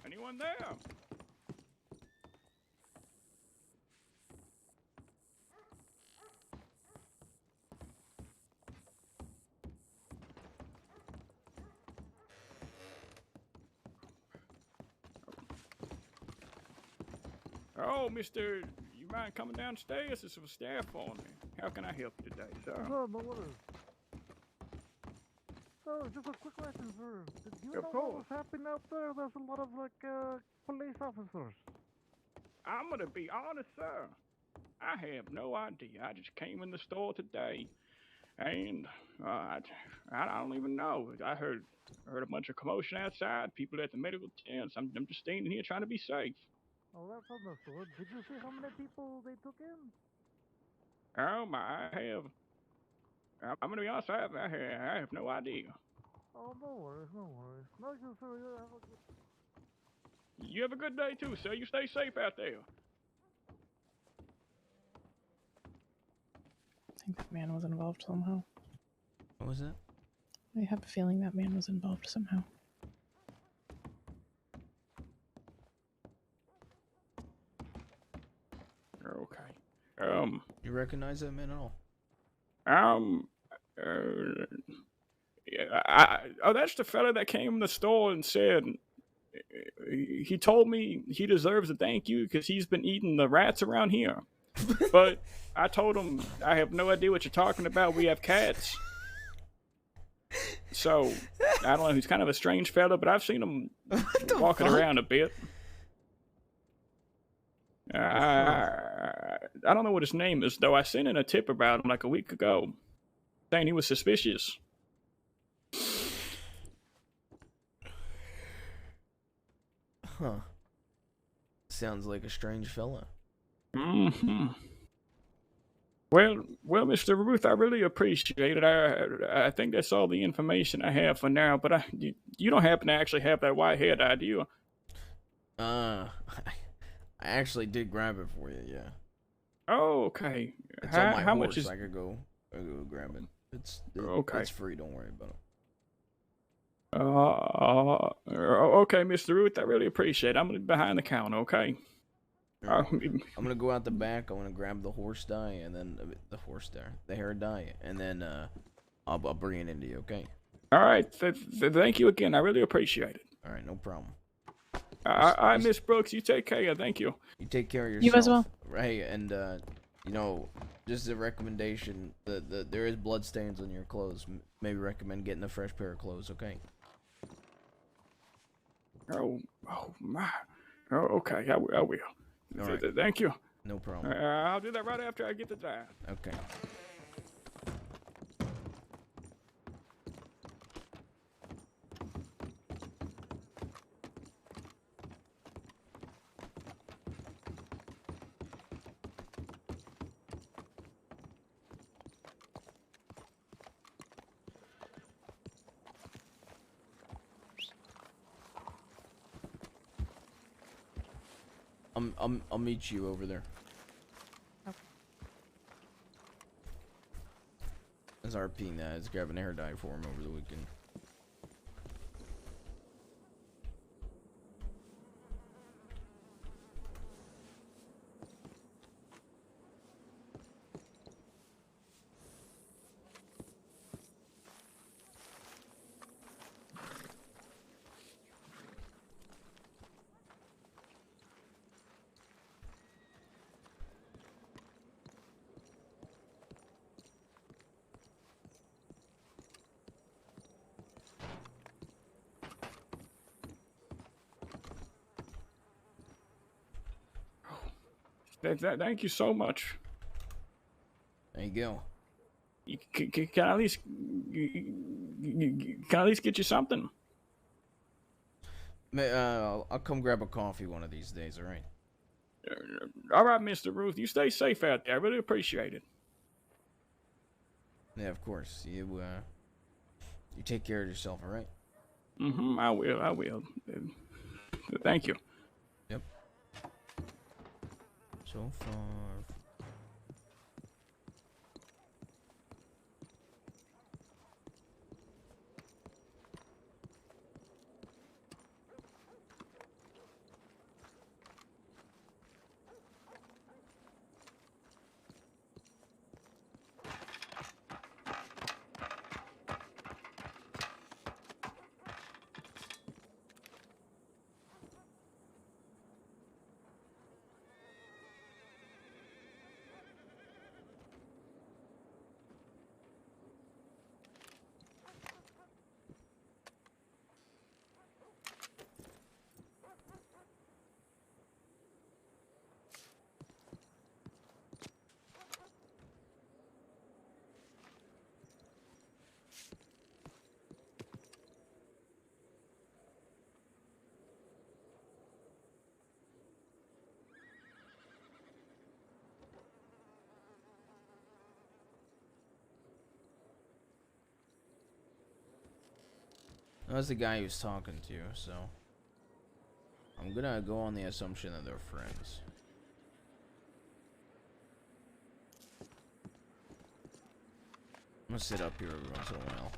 Anyone there? Oh, Mr. You mind coming downstairs? There's some staff on me. How can I help you today, sir? No worries. So, just a quick question, sir. Do you know what was happening out there? There's a lot of, police officers. I'm gonna be honest, sir. I have no idea. I just came in the store today, and I don't even know. I heard a bunch of commotion outside. People at the medical tents. I'm just staying here trying to be safe. Oh, that's understood. Did you see how many people they took in? I have. I'm gonna be honest. I have no idea. Oh, no worries. No, you, sir. You have a good day too, sir. You stay safe out there. I think that man was involved somehow. What was that? I have a feeling that man was involved somehow. Okay. You recognize that man at all? That's the fella that came in the store and said he told me he deserves a thank you because he's been eating the rats around here. But I told him I have no idea what you're talking about. We have cats. So I don't know. He's kind of a strange fella, but I've seen him walking around a bit. I don't know what his name is, though. I sent in a tip about him like a week ago, saying he was suspicious. Huh. Sounds like a strange fella. Mm-hmm. Well, Mr. Ruth, I really appreciate it. I think that's all the information I have for now, but you don't happen to actually have that white hair, do you? I actually did grab it for you, yeah. Oh, okay. It's on my how horse. much is... I could go grab it. Okay. It's free, don't worry about it. Okay, Mr. Ruth, I really appreciate it. I'm gonna be behind the counter, okay? I'm gonna go out the back. I'm gonna grab the horse dye and then the hair dye, and then I'll bring it into you, okay? All right. Thank you again. I really appreciate it. All right, no problem. I Miss Brooks. You take care. Thank you. You take care of yourself. You as well. Right, and just a recommendation. There is blood stains on your clothes. Maybe recommend getting a fresh pair of clothes, okay? Oh my. Oh, okay. I will. All right. Thank you. No problem. I'll do that right after I get the dye. Okay. I'll meet you over there. Okay. As RP that is grabbing hair dye for him over the weekend. Thank you so much. There you go. Can I at least get you something? I'll come grab a coffee one of these days. All right. All right, Mr. Ruth. You stay safe out there. I really appreciate it. Yeah, of course. You take care of yourself. All right. Mm-hmm. I will. Thank you. Yep. So far. That was the guy he was talking to, so I'm gonna go on the assumption that they're friends. I'm gonna sit up here every once in a while.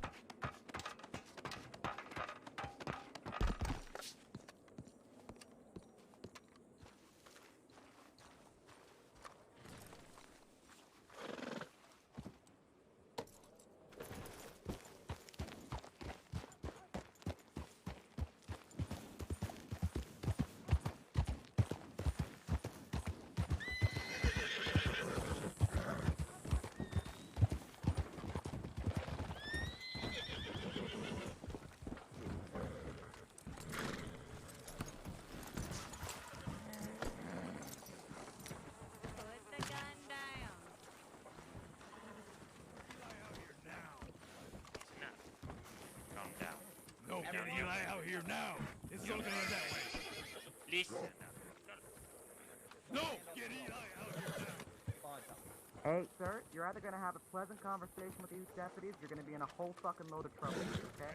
Hey, sir, you're either gonna have a pleasant conversation with these deputies, you're gonna be in a whole fucking load of trouble, okay?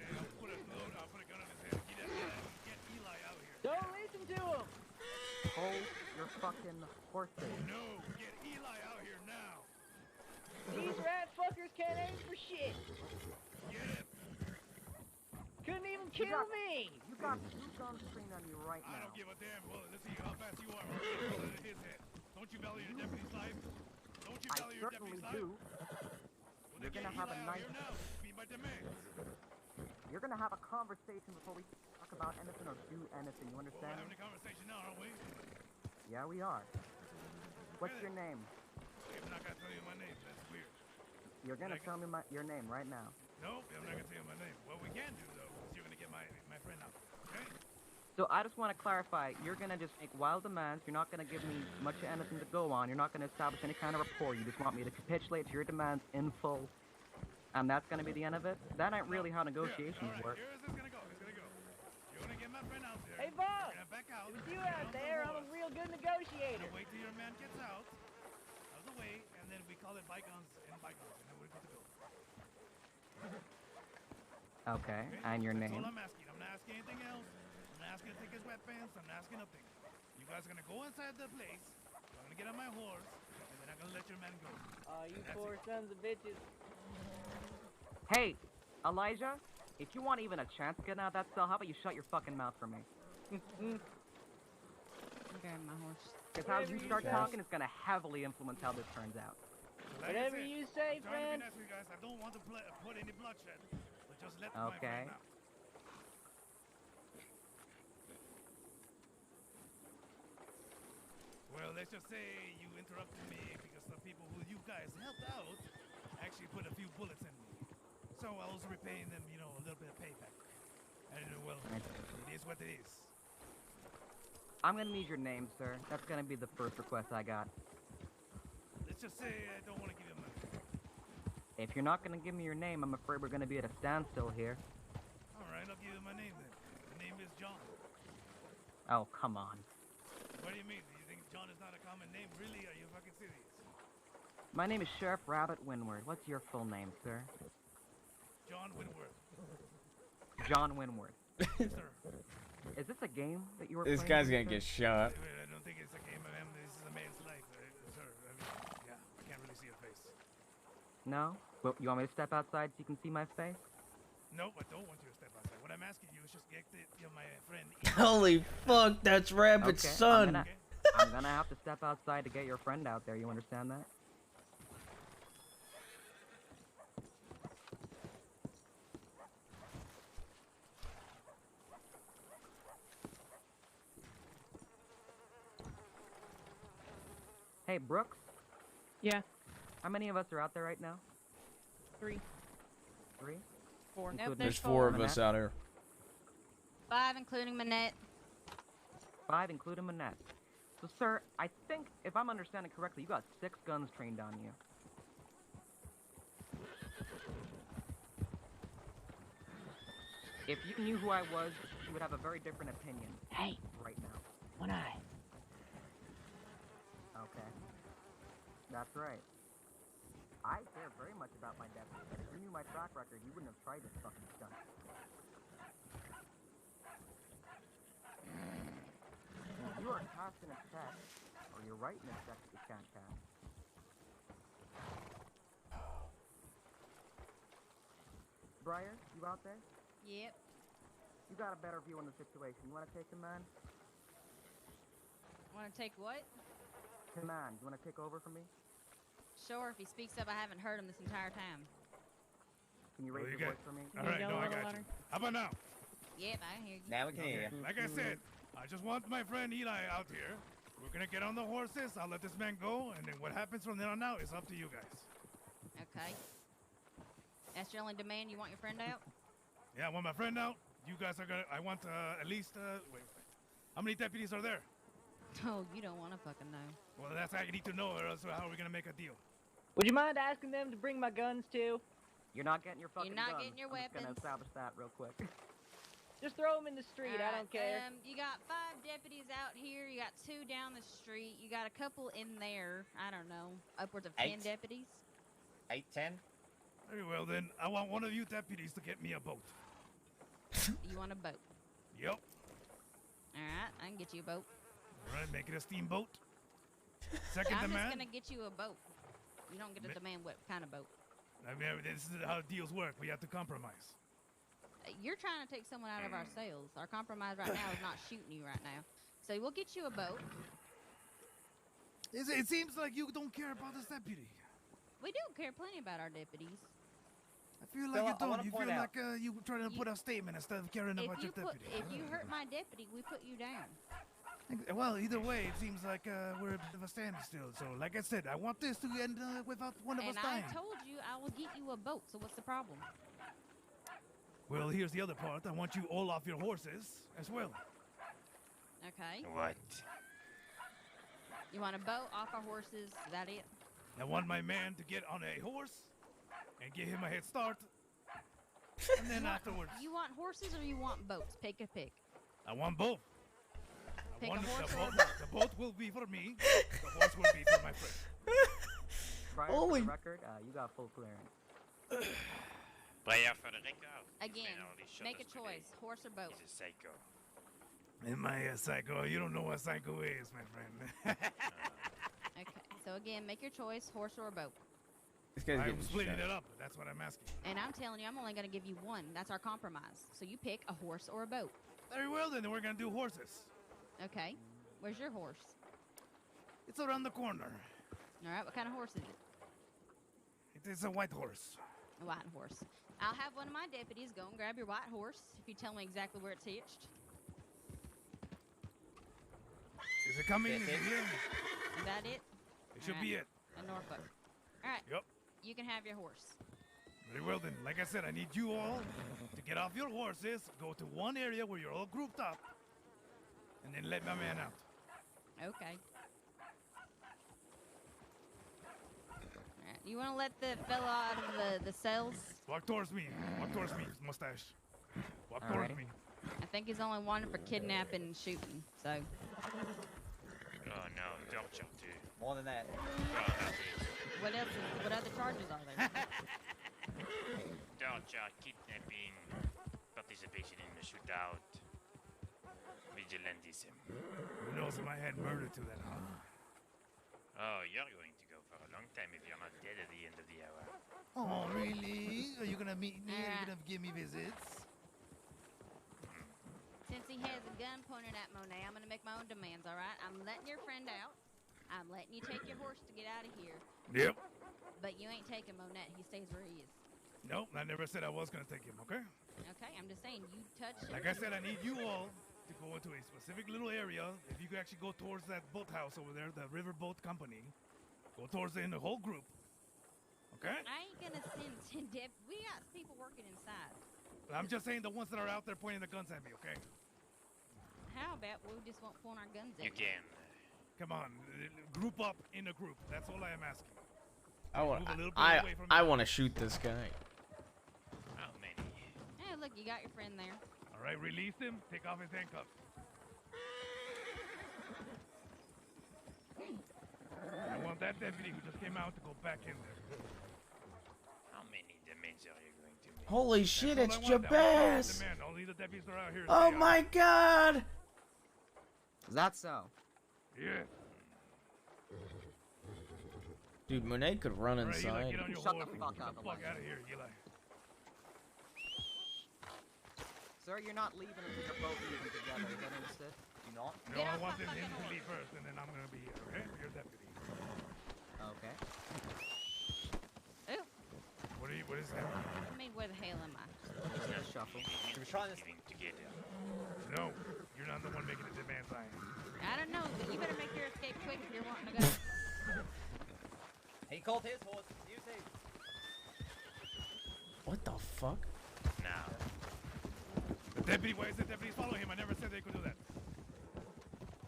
Don't listen to him! Hold your fucking horses. No, get Eli out here now! These rat fuckers can't aim for shit! Couldn't even kill me! You got two guns trained on you right now. I don't give a damn. Well, let's see how fast you are. Don't you value your deputy's life? Don't you value your deputy's life? I certainly do. You're gonna have a nice... You're gonna have a conversation before we talk about anything or do anything, you understand? We're having a conversation now, aren't we? Yeah, we are. What's your name? I'm not gonna tell you my name. That's weird. You're gonna tell me your name right now. No, I'm not gonna tell you my name. What we can do, though, is you're gonna get my friend out, okay? So I just want to clarify, you're going to just make wild demands, you're not going to give me much of anything to go on, you're not going to establish any kind of rapport, you just want me to capitulate to your demands in full, and that's going to be the end of it? That ain't really how negotiations work. Here's this gonna go, You're gonna get my friend out there. Hey, boss! You're gonna back out. It was you out there, I'm a real good negotiator. Wait till your man gets out of the way, and then we call it bygones and bygones, and then we're good to go. Okay, and your That's name? all I'm asking. I'm not asking anything else. I'm not asking to take his sweatpants. I'm not asking nothing. You guys are gonna go inside the place. I'm gonna get on my horse, and then I'm gonna let your man go. You poor sons of bitches. Hey, Elijah, if you want even a chance of getting out of that cell, how about you shut your fucking mouth for me? Okay, my horse. Because how you start talking is gonna heavily influence how this turns out. Whatever you say, friend. You guys, I don't want to put any bloodshed, but just let my Okay. friend out. Well, let's just say you interrupted me because the people who you guys helped out actually put a few bullets in me. So I was repaying them, a little bit of payback. And well, it is what it is. I'm gonna need your name, sir. That's gonna be the first request I got. Let's just say I don't want to give you money. If you're not gonna give me your name, I'm afraid we're gonna be at a standstill here. Alright, I'll give you my name then. My name is John. Oh, come on. What do you mean? Do you think John is not a common name? Really? Are you fucking serious? My name is Sheriff Rabbit Winward. What's your full name, sir? John Winworth. John Winward. Yes, sir. Is this a game that you were This playing? guy's gonna sir? get shot. I don't think it's a game of him. This is a man's life, sir. I mean, yeah, I can't really see your face. No? Well, you want me to step outside so you can see my face? No, I don't want you to step outside. What I'm asking you is just get my friend. Holy fuck, that's Rabbit's Okay, son. I'm gonna have to step outside to get your friend out there. You understand that? Hey, Brooks? Yeah. How many of us are out there right now? 3. 3? 4. Nope, There's 4 of us out here. 5, including Manette. 5, including Manette. So, sir, I think, if I'm understanding correctly, you got 6 guns trained on you. If you knew who I was, you would have a very different opinion. Hey. Right now. One eye. Okay. That's right. I care very much about my deputy, but if you knew my track record, you wouldn't have tried this fucking stunt. You are casting a check, or you're writing a check that you can't cash. Briar, you out there? Yep. You got a better view on the situation. You want to take command? Want to take what? Command. You want to take over for me? Sure, if he speaks up, I haven't heard him this entire time. Can you Oh, raise you your got- voice for me? All right, no, I got you. How about now? Yep, I hear you. Now we can hear you. Like I said, I just want my friend Eli out here. We're gonna get on the horses. I'll let this man go, and then what happens from then on out is up to you guys. Okay. That's your only demand? You want your friend out? Yeah, I want my friend out. You guys are gonna. I want at least. Wait. How many deputies are there? Oh, you don't want to fucking know. Well, that's how you need to know, or else how are we gonna make a deal? Would you mind asking them to bring my guns too? You're not getting your fucking You're not gun. getting your I'm just gonna weapons. establish that real quick. Just throw them in the street. I don't care. You got 5 deputies out here. You got 2 down the street. You got a couple in there. I don't know, upwards of 10 8. deputies. 8, 10? Very well then. I want one of you deputies to get me a boat. You want a boat? Yep. All right, I can get you a boat. All right, make it a steamboat. Second I'm demand. just gonna get you a boat. You don't get to demand what kind of boat. I mean, this is how deals work. We have to compromise. You're trying to take someone out of our sales. Our compromise right now is not shooting you right now. So we'll get you a boat. It seems like you don't care about this deputy. We do care plenty about our deputies. I feel like Phil, you I wanna don't. You point feel out- like you trying to put a statement instead of caring about your deputy. If you hurt my deputy, we put you down. Well, either way, it seems like we're a bit of a standstill. So, like I said, I want this to end without one of And us I dying. told you I will get you a boat. So what's the problem? Well, here's the other part. I want you all off your horses as well. Okay. What? You want a boat off our horses? Is that it? I want my man to get on a horse and give him a head start. And then afterwards, You want horses or you want boats? Pick a pick. I want both. Pick a the, horse or a boat, boat. the boat will be for me. The horse will be for my friend. Prior Holy- to the record, you got full clearance. Player for the record. Again, Man only shot make a us today. choice. Horse or boat? He's a psycho. Am I a psycho? You don't know what psycho is, my friend. Okay. So again, make your choice. Horse or a boat. This guy's I'm getting splitting shot. it up. That's what I'm asking. And I'm telling you, I'm only going to give you one. That's our compromise. So you pick a horse or a boat. Very well, then we're gonna do horses. Okay. Where's your horse? It's around the corner. All right. What kind of horse is it? It is a white horse. A white horse. I'll have one of my deputies go and grab your white horse if you tell me exactly where it's hitched. Is it coming? Is it here? Is that it? It should All be right. it. A Norfolk. All right. Yep. You can have your horse. Very well then. Like I said, I need you all to get off your horses, go to one area where you're all grouped up, and then let my man out. Okay. Alright, you want to let the fella out of the cells? Walk towards me. Walk towards me, mustache. Walk towards me. I think he's only wanted for kidnapping and shooting, so. Oh no, don't jump too. More than that. What else? What other charges are there? Don't jump, kidnapping, participation in the shootout, vigilantism. Who knows if I had murder to that, huh? Oh, you're going to go for a long time if you're not dead at the end of the hour. Oh, really? Are you gonna meet me? Are you gonna give me visits? Since he has a gun pointed at Monet, I'm gonna make my own demands, alright? I'm letting your friend out. I'm letting you take your horse to get out of here. Yep. But you ain't taking Monet. He stays where he is. Nope, I never said I was gonna take him, okay? Okay, I'm just saying, you touch Like I said, I need you all to go into a specific little area. If you could actually go towards that boathouse over there, the river boat company, go towards it in the whole group. Okay? I ain't gonna send 10 dep. We got people working inside. I'm just saying the ones that are out there pointing the guns at me, okay? How about we just won't point our guns at You can. Come on, group up in a group. That's all I am asking. I want to shoot this guy. How many? Hey, look, you got your friend there. All right, release him. Take off his handcuffs. I want that deputy who just came out to go back in there. How many demands are you going to make? Holy shit, That's it's all I want. Jabez! Demand. Only the deputies are out here. Oh my god! Is that so? Yeah. Dude, Monet could run All right, inside. Eli, get on your Shut horse the and fuck get up, the fuck Elijah. out of here, Eli. Sir, you're not leaving until you're both leaving together. Is that understood? You not? No, I want him to leave first, and then I'm gonna be here, okay? Your deputy. Okay. Ooh. What is that? I mean, where the hell am I? Just shuffle. She was trying to... together. No, you're not the one making the demands, I am. I don't know, but you better make your escape quick if you're wanting to go. He called his horse. You see. What the fuck? Now. The deputy, why is the deputy following him? I never said they could do that.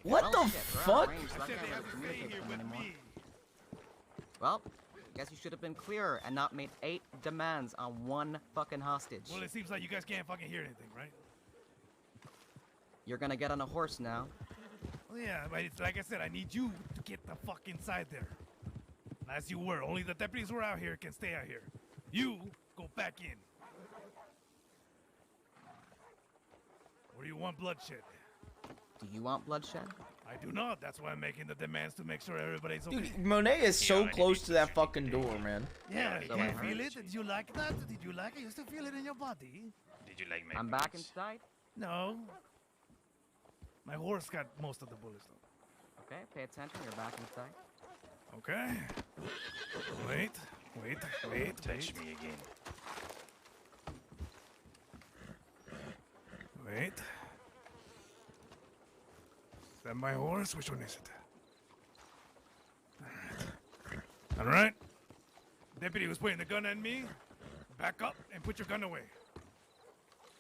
What Oh, the shit, we're fuck? out of range, so I I said can't they really have to stay communicate here with with them anymore. me. Well, guess you should have been clearer and not made 8 demands on one fucking hostage. Well, it seems like you guys can't fucking hear anything, right? You're gonna get on a horse now. Well, yeah, but it's like I said, I need you to get the fuck inside there. As you were. Only the deputies who are out here can stay out here. You go back in. Or do you want bloodshed? Do you want bloodshed? I do not. That's why I'm making the demands to make sure everybody's okay. Dude, Monet is so close to that fucking door, man. Yeah, So you I feel heard. it? Did you like that? Did you like it? You still feel it in your body? Did you like my I'm back bullets? inside. No. My horse got most of the bullets, though. Okay, pay attention. You're back inside. Okay. Wait. Touch me again. Wait. Is that my horse? Which one is it? Alright. Deputy who's pointing the gun at me, back up and put your gun away.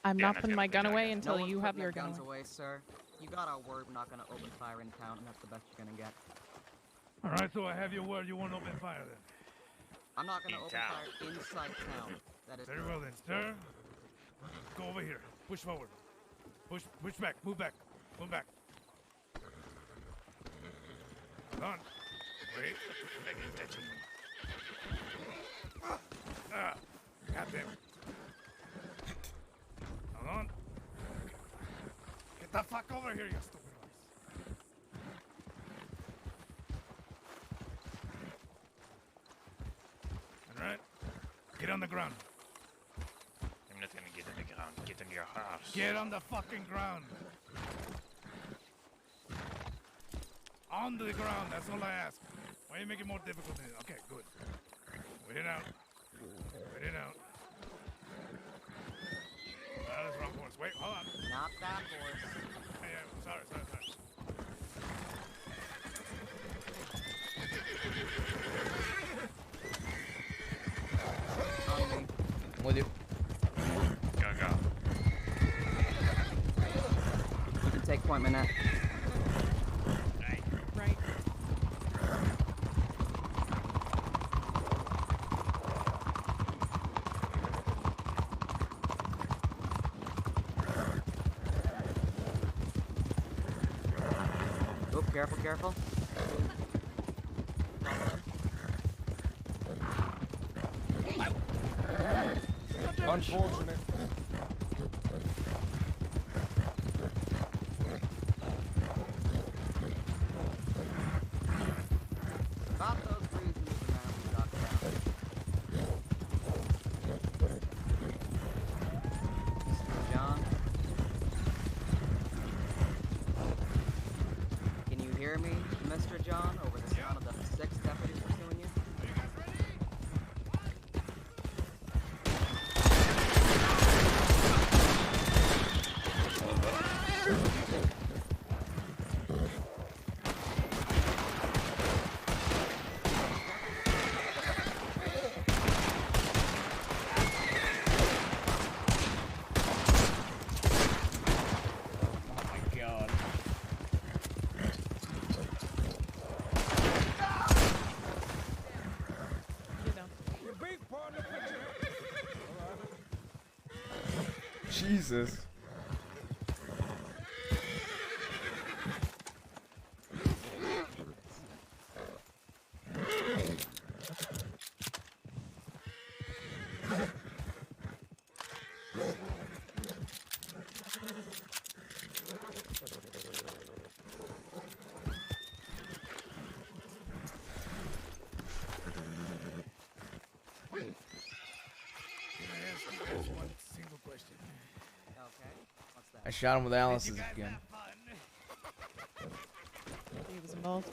I'm Yeah, not not putting gonna my gun put away that. until No one's you have putting your their gun guns away. away, sir. You got our word. We're not gonna open fire in town, and that's the best you're gonna get. Alright, so I have your word. You won't open fire then. I'm not gonna In open town. fire inside town. That is. Very well then, sir. Go over here. Push forward. Push back. Move back. Move back. Hold on. Wait. Like you're touching me. Goddamn. Hold on. Get the fuck over here, you stupid horse. Alright. Get on the ground. I'm not gonna get on the ground. Get on your horse. Get on the fucking ground. On the ground, that's all I ask. Why you make it more difficult than it? Okay, good. Wait it out. Wait it out. Ah, that's wrong horse. Wait, hold on. Not that horse. Hey, sorry. I'm with you. Go. You can take point, Minette. Careful, careful. Unfortunate. Pop those breeds and move around and drop down. Mr. John? Can you hear me, Mr. John, over the sound of the 6 deputies pursuing you? Jesus. I shot him with Alice's again. He was involved.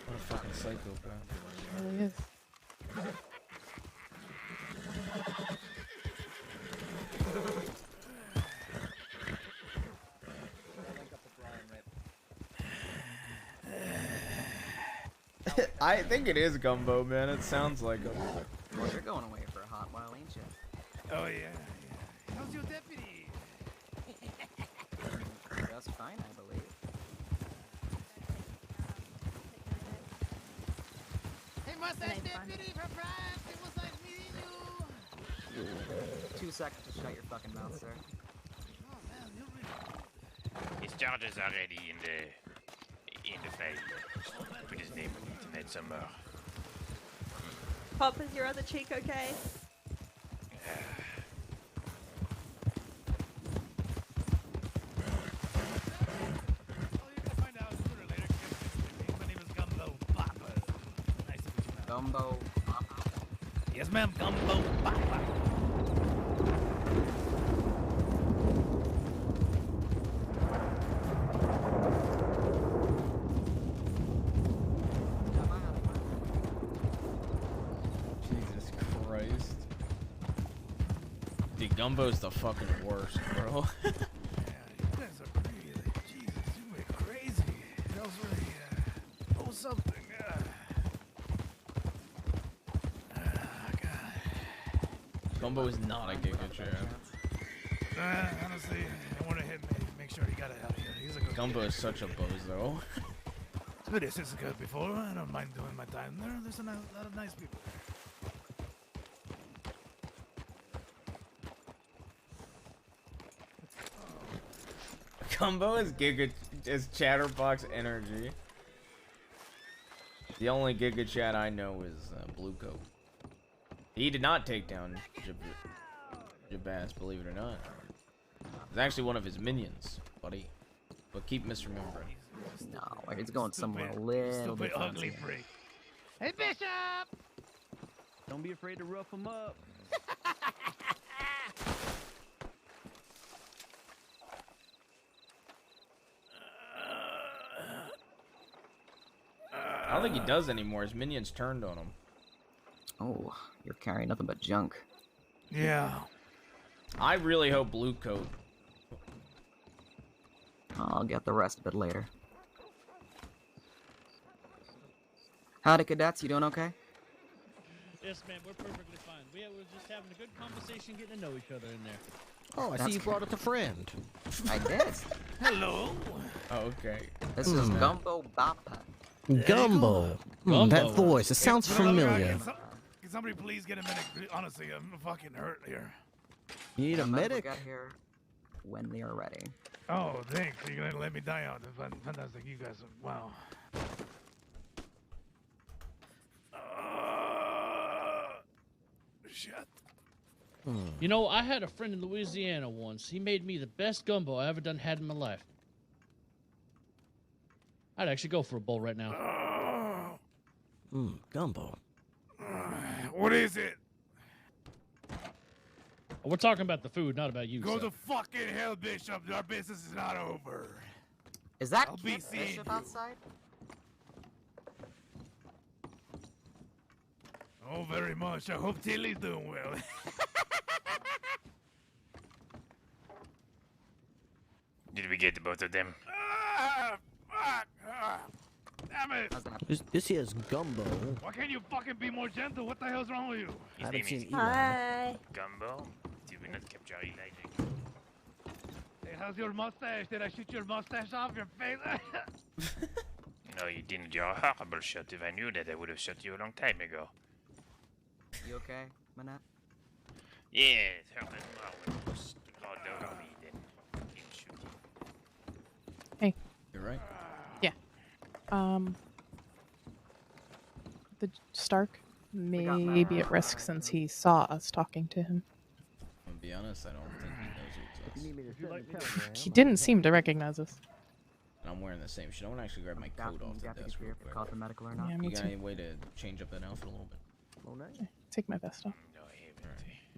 What a fucking psychopath. He really is. I think it is Gumbo, man. It sounds like him. Well, you're going away for a hot while, ain't you? Oh, yeah. How's your deputy? Just fine, I believe. Hey, mustache deputy, surprise! It was like meeting you. 2 seconds to shut your fucking mouth, sir. His charges are ready in the file. Put his name on it and add some more. Pop, is your other cheek okay? Gumbo Papa? Yes, ma'am, Gumbo Papa. Jesus Christ. Dude, Gumbo's the fucking worst, bro. You guys are really, Jesus, you went crazy. That was really, oh, something. Gumbo is not a Giga Chad. Honestly, I want to hit me, make sure he got it out of here. He's a good Gumbo kid. is such a bozo. This is good before. I don't mind doing my time there. There's a lot of nice people there. Gumbo is Chatterbox energy. The only Giga Chat I know is Blue Coat. He did not take down Jabaz, believe it or not. It's actually one of his minions, buddy. But keep misremembering. No, he's going somewhere a little bit ugly fancier. freak. Hey, Bishop! Don't be afraid to rough him up. I don't think he does anymore. His minions turned on him. Oh, you're carrying nothing but junk. Yeah. I really hope Blue Coat. I'll get the rest of it later. Howdy, cadets. You doing okay? Yes, man, we're perfectly fine. We're just having a good conversation, getting to know each other in there. Oh, I see you brought up a friend. I did. Hello. Oh, okay. This is Gumbo Bapa. Gumbo. That voice, it sounds familiar. Can somebody please get a medic? Honestly, I'm fucking hurt here. You need a Remember, medic? we got here when they are ready. Oh, thanks. You're gonna let me die out. Fantastic. You guys are wow. Shit. You know, I had a friend in Louisiana once. He made me the best gumbo I ever had in my life. I'd actually go for a bowl right now. Gumbo. What is it? We're talking about the food, not about you. Go sir. to fucking hell, Bishop. Our business is not over. Is that I'll be Kent seeing Bishop you. outside? Oh, very much. I hope Tilly's doing well. Did we get the both of them? Damn it! This here's Gumbo. Why can't you fucking be more gentle? What the hell's wrong with you? His name is Hi. Gumbo. Did we not capture Elijah? Hey, how's your mustache? Did I shoot your mustache off your face? No, you didn't. You're a horrible shot. If I knew that, I would have shot you a long time ago. You okay, Manette? Yes, hurt as well. Just crawled over me, then came shooting. Hey. You're right. Yeah. The Stark may be at risk since he saw us talking to him. To be honest, I don't think he knows it's us. He didn't seem to recognize us. And I'm wearing the same shit. I want to actually grab my coat off the desk real quick. Call for medical or not? Yeah, me You got too. any way to change up that outfit a little bit? Take my vest off.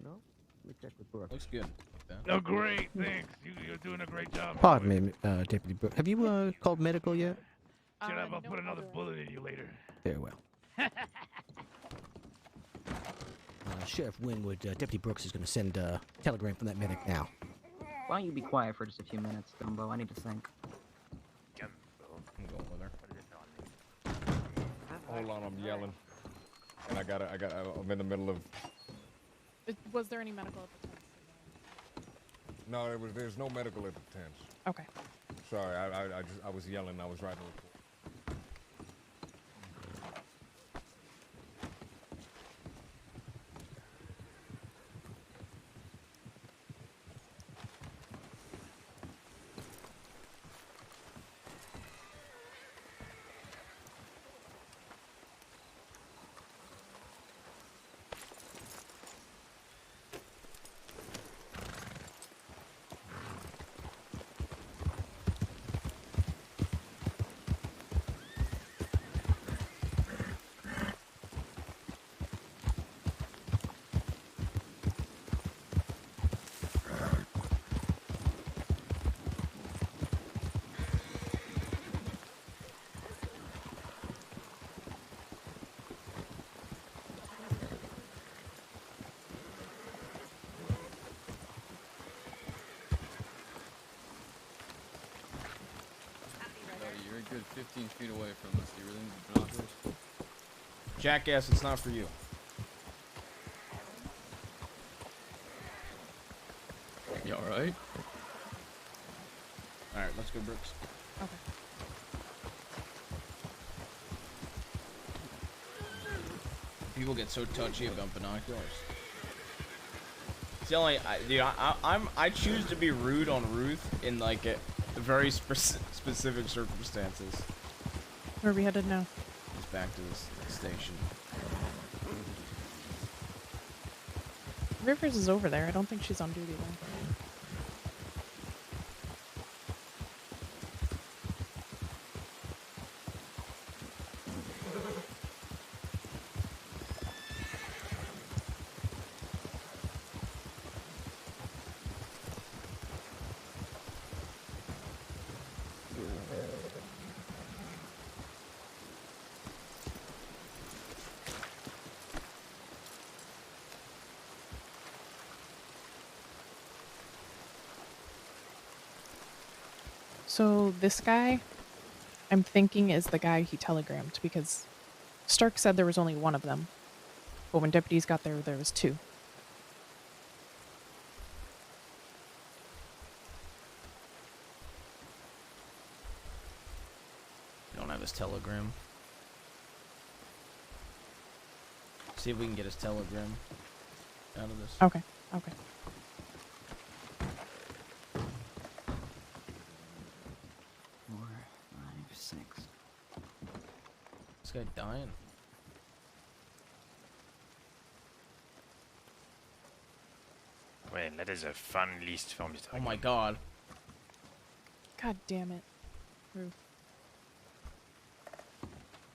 No? Let me check with Brooke. Looks good. Like that. Oh, great. Thanks. You're doing a great job. Pardon me, Deputy Brooke. Have you called medical yet? Shut up. I'll put another bullet in you later. Very well. Sheriff Winwood, Deputy Brooks is going to send a telegram from that medic now. Why don't you be quiet for just a few minutes, Gumbo? I need to think. I'm going with her. Hold on, I'm yelling. And I'm in the middle of. Was there any medical at the time? No, there's no medical at the tent. Okay. Sorry, I was yelling. I was writing a report. You're a good 15 feet away from us. Do you really need binoculars? Jackass, it's not for you. You alright? Alright, let's go, Brooks. Okay. People get so touchy about binoculars. It's the only, I choose to be rude on Ruth in like very specific circumstances. Where are we headed now? It's back to this station. Rivers is over there. I don't think she's on duty though. So this guy, I'm thinking is the guy he telegrammed because Stark said there was only one of them. But when deputies got there, there was two. You don't have his telegram. See if we can get his telegram out of this. Okay, okay. This guy dying. Well, that is a fun list for me. Oh my god. God damn it. Ruth.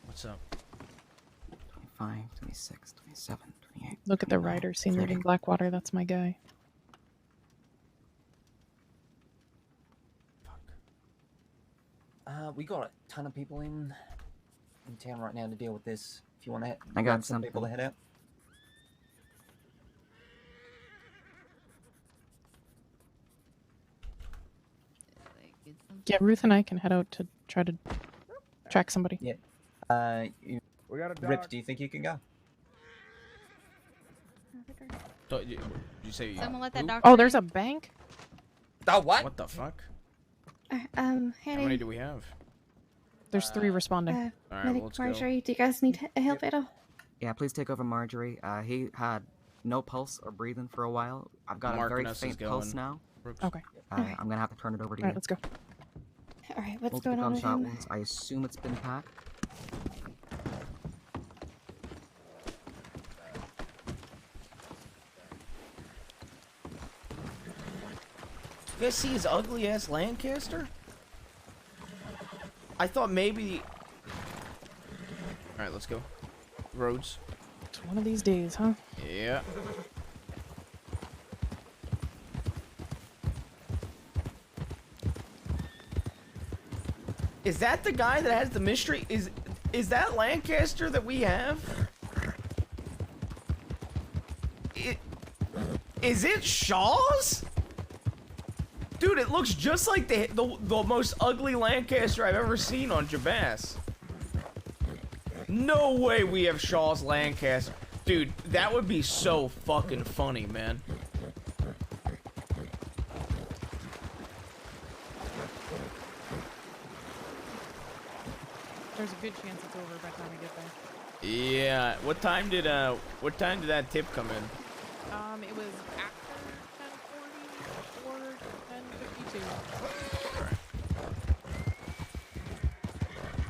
What's up? 25, 26, 27, 28. Look at the rider seen living Blackwater. That's my guy. We got a ton of people in town right now to deal with this. If you want to, I got some people to head out. Yeah, Ruth and I can head out to try to track somebody. Yeah. We got a Rip, dog. do you think you can go? Did you say Someone let that who? doctor. Oh, there's a bank? Oh, what? What the fuck? Hey, How many do we have? There's 3 responding. All right, Medic let's Marjorie, do you guys need help at all? Yeah, please take over Marjorie. He had no pulse or breathing for a while. I've got a very Markinus is faint pulse going. now. Okay. I'm gonna have to turn it over to you. Alright, let's go. Alright, what's Multiple going on with gunshot him? wounds. I assume it's been packed. You guys see his ugly ass Lancaster? I thought maybe. Alright, let's go. Roads. It's one of these days, huh? Yeah. Is that the guy that has the mystery? Is that Lancaster that we have? Is it Shaw's? Dude, it looks just like the most ugly Lancaster I've ever seen on Jabas. No way we have Shaw's Lancaster. Dude, that would be so fucking funny, man. There's a good chance it's over by the time we get there. Yeah. What time did that tip come in? It was after 10:40 or 10:52.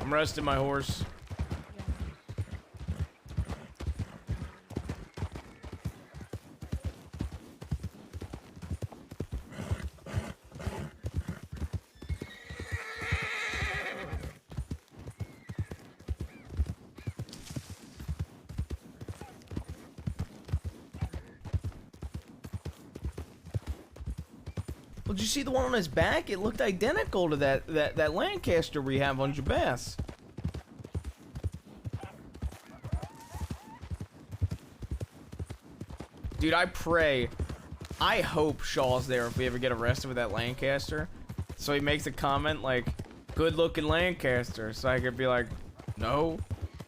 I'm resting my horse. Well, did you see the one on his back? It looked identical to that Lancaster we have on Jabas. Dude, I hope Shaw's there if we ever get arrested with that Lancaster. So he makes a comment like, good looking Lancaster. So I could be like, no,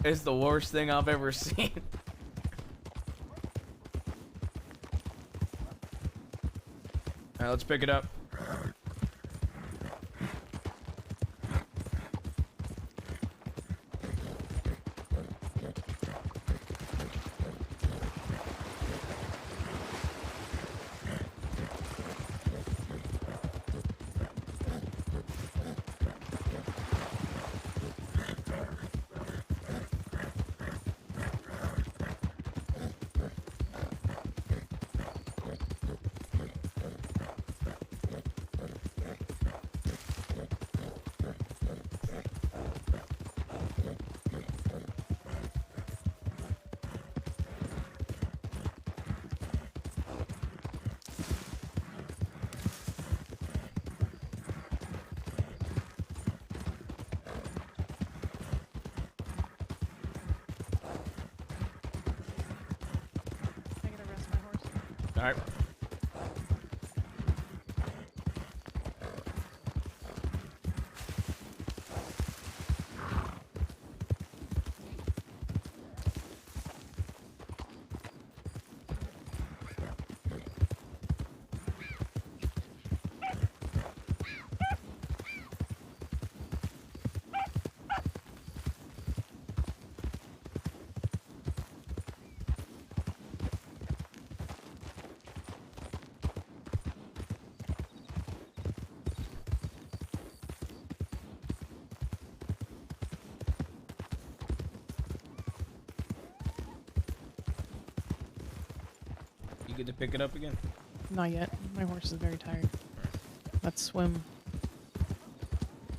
it's the worst thing I've ever seen. Alright, let's pick it up. Alright. get to pick it up again? Not yet. My horse is very tired. Let's swim.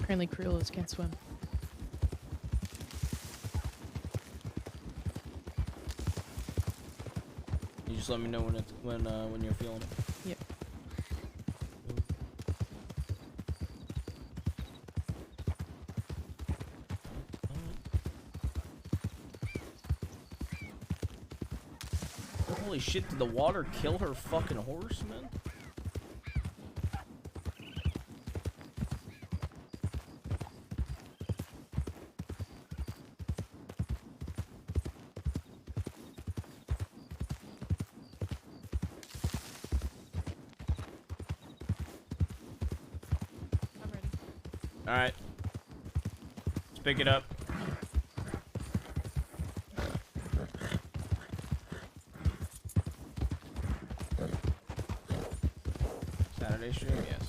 Apparently Cruellas can't swim. You just let me know when you're feeling it. Yep. Holy shit, did the water kill her fucking horse, man? I'm ready. Alright. Let's pick it up. Saturday stream, yes.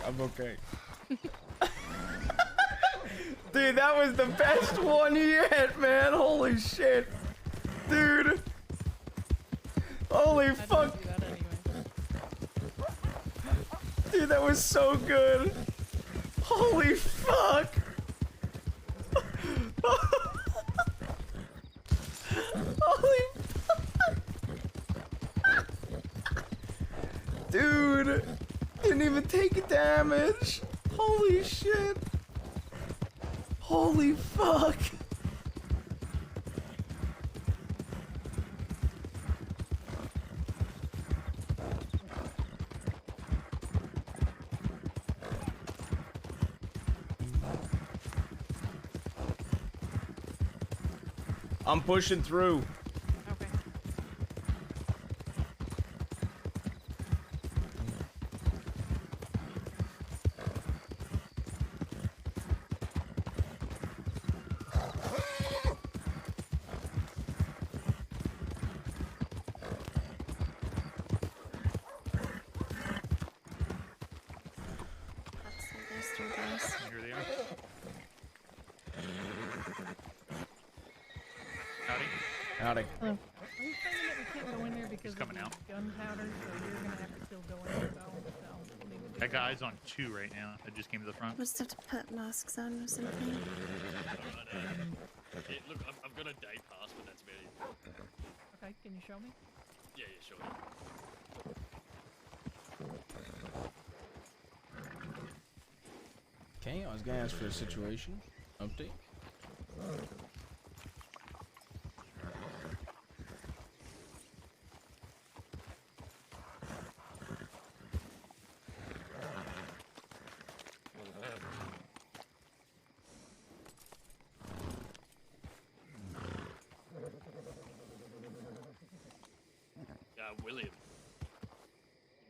I'm okay. Dude, that was the best one yet, man. Holy shit. Dude. Holy fuck. Dude, that was so good. Holy fuck. Holy fuck. Dude. Didn't even take damage. Holy shit. Holy fuck. I'm pushing through. Okay. Here they are. Howdy. Howdy. Hello. Are you saying that we can't go in there because coming of out. gunpowder, so you're gonna have to still go in there though? That guy's on 2 right now. I just came to the front. Must have to put masks on or something. Look, I've got a day pass, but that's about it. Okay, can you show me? Yeah, sure. Okay, I was gonna ask for a situation update.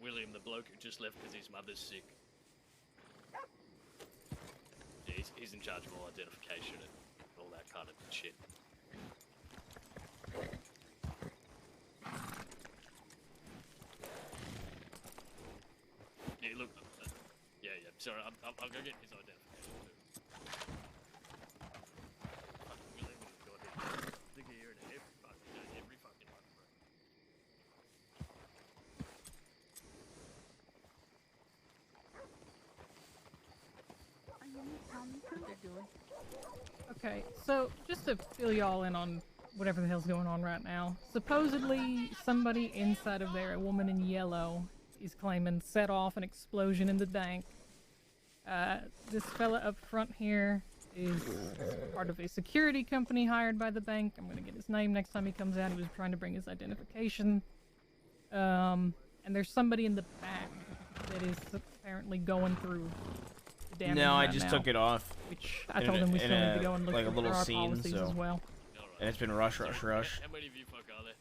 William, the bloke who just left because his mother's sick. Yeah, he's in charge of all identification and all that kind of shit. Yeah, look. Yeah. Sorry, I'll go get his identification too. Fucking William has got him. Think a year and a half. Every fucking month, bro. Okay, so just to fill y'all in on whatever the hell's going on right now, supposedly somebody inside of there, a woman in yellow, is claiming set off an explosion in the bank. This fella up front here is part of a security company hired by the bank. I'm gonna get his name next time he comes out. He was trying to bring his identification. And there's somebody in the back that is apparently going through the damage No, I right just now, took it off. Which I told him we still need to go and look like a through little our scene, policies so as well. and it's been rush. How many of you fuck are there?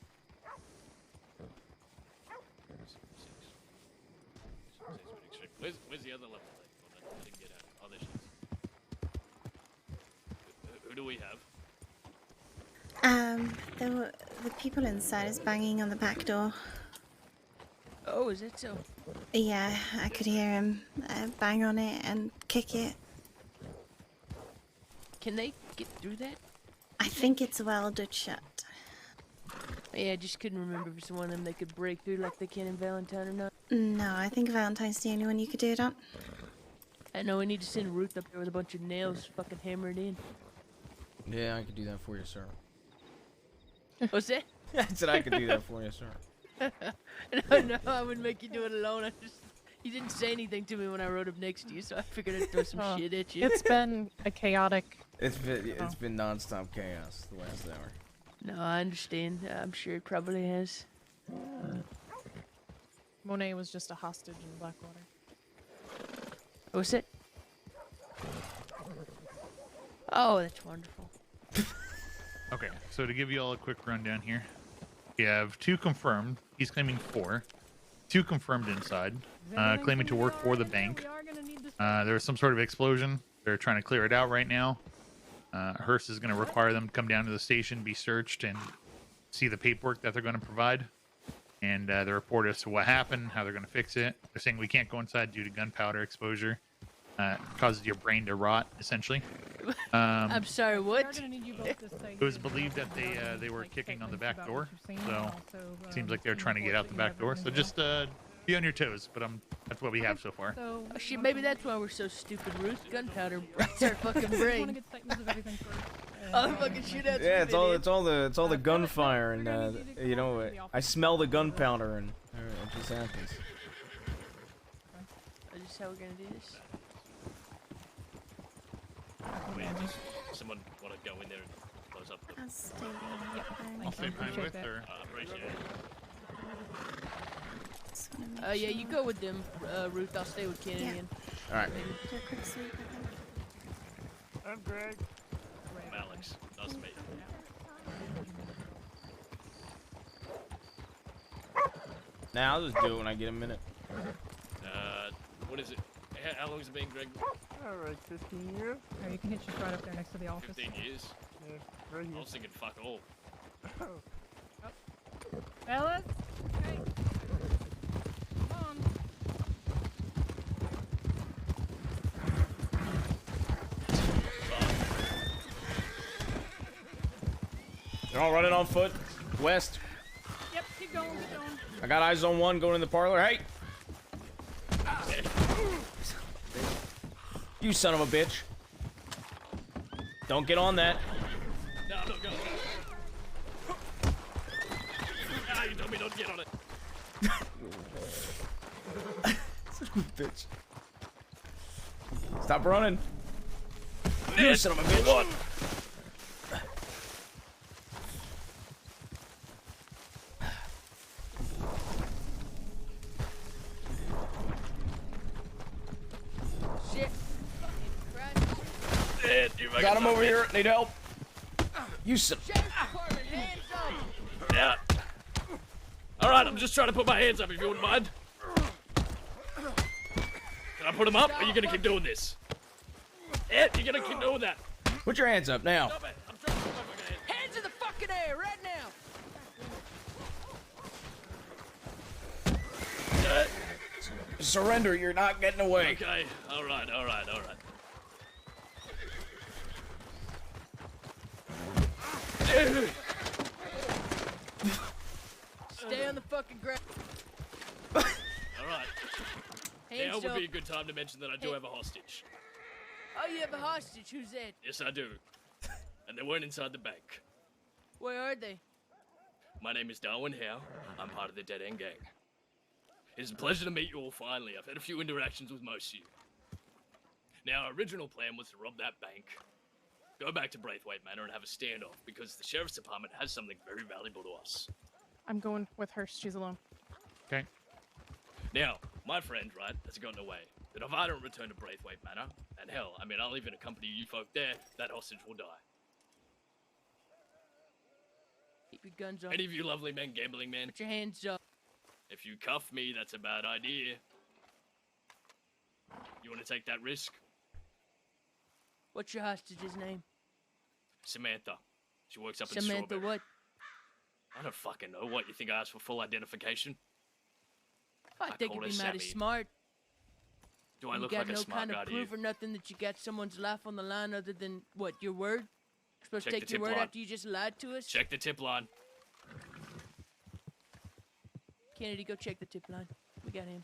6. Where's the other level? I didn't get out. Oh, there she is. Who do we have? The people inside is banging on the back door. Oh, is that so? Yeah, I could hear him bang on it and kick it. Can they get through that? I think it's welded shut. Yeah, I just couldn't remember if it's one of them they could break through like they can in Valentine or not. No, I think Valentine's the only one you could do it on. I know we need to send Ruth up there with a bunch of nails, fucking hammer it in. Yeah, I could do that for you, sir. What's that? I said I could do that for you, sir. No, I wouldn't make you do it alone. You didn't say anything to me when I rode up next to you, so I figured I'd throw some shit at you. It's been a chaotic. It's been nonstop chaos the last hour. No, I understand. I'm sure it probably has. Monet was just a hostage in Blackwater. What's it? Oh, that's wonderful. Okay, so to give you all a quick rundown here, we have 2 confirmed. He's claiming 4. 2 confirmed inside, claiming to work for the bank. There was some sort of explosion. They're trying to clear it out right now. Hearst is going to require them to come down to the station, be searched, and see the paperwork that they're going to provide. And the report as to what happened, how they're going to fix it. They're saying we can't go inside due to gunpowder exposure. Causes your brain to rot, essentially. I'm sorry, what? It was believed that they were kicking on the back door, so it seems like they're trying to get out the back door. So just be on your toes, but that's what we have so far. Oh shit, maybe that's why we're so stupid, Ruth. Gunpowder breaks our fucking brain. I'll fucking shoot out. Yeah, it's all the gunfire and you know, I smell the gunpowder and it just happens. Is this how we're gonna do this? Someone want to go in there and close up the... I'll stay there. I'll stay behind with her. I appreciate it. Yeah, you go with them, Ruth. I'll stay with Kennedy. Yeah. And all right. Do a quick sweep, I think. I'm Greg. I'm Alex. Nice to meet you. Now I'll just do it when I get a minute. What is it? How long has it been, Greg? Alright, 15 years. Oh, you can hitch just right up there next to the office. 15 years? Yeah, right here. I was thinking fuck all. Fellas? Hey. Come on. They're all running on foot. West. Yep, keep going, keep going. I got eyes on one going in the parlor. Hey! You son of a bitch. Don't get on that. No, I'm not going. You told me not to get on it. Such a good bitch. Stop running. You son of a bitch. What? shit. Got him over here. Need help. You son. Hands up. Yeah. All right, I'm just trying to put my hands up if you wouldn't mind. Can I put them up? Or are you gonna keep doing this? Ed, you're gonna keep doing that. Put your hands up now. Stop it. I'm trying to put my fucking hands. Hands in the fucking air right now. Surrender. You're not getting away. Okay. All right. All right. All right. Stay on the fucking ground. All right. Hands Now would up. be a good time to mention that I do have a hostage. Oh, you have a hostage. Who's that? Yes, I do. And they weren't inside the bank. Where are they? My name is Darwin Howe. I'm part of the Dead End Gang. It is a pleasure to meet you all finally. I've had a few interactions with most of you. Now, our original plan was to rob that bank, go back to Braithwaite Manor and have a standoff because the Sheriff's Department has something very valuable to us. I'm going with her. She's alone. Okay. Now, my friend, right, has gotten away. That if I don't return to Braithwaite Manor, and hell, I mean, I'll even accompany you folk there, that hostage will die. Keep your guns up. Any of you lovely men, gambling men, Put your hands up. if you cuff me, that's a bad idea. You want to take that risk? What's your hostage's name? Samantha. She works up in Samantha Strawberry. what? I don't fucking know. What, you think I asked for full identification? I think call it'd be her mighty Sammy. smart. Do I You look got like a no smart kind guy of to you? proof or nothing that you got someone's life on the line other than, what, your word? You're supposed Check to the take your tip word line. after you just lied to us? Check the tip line. Kennedy, go check the tip line. We got him.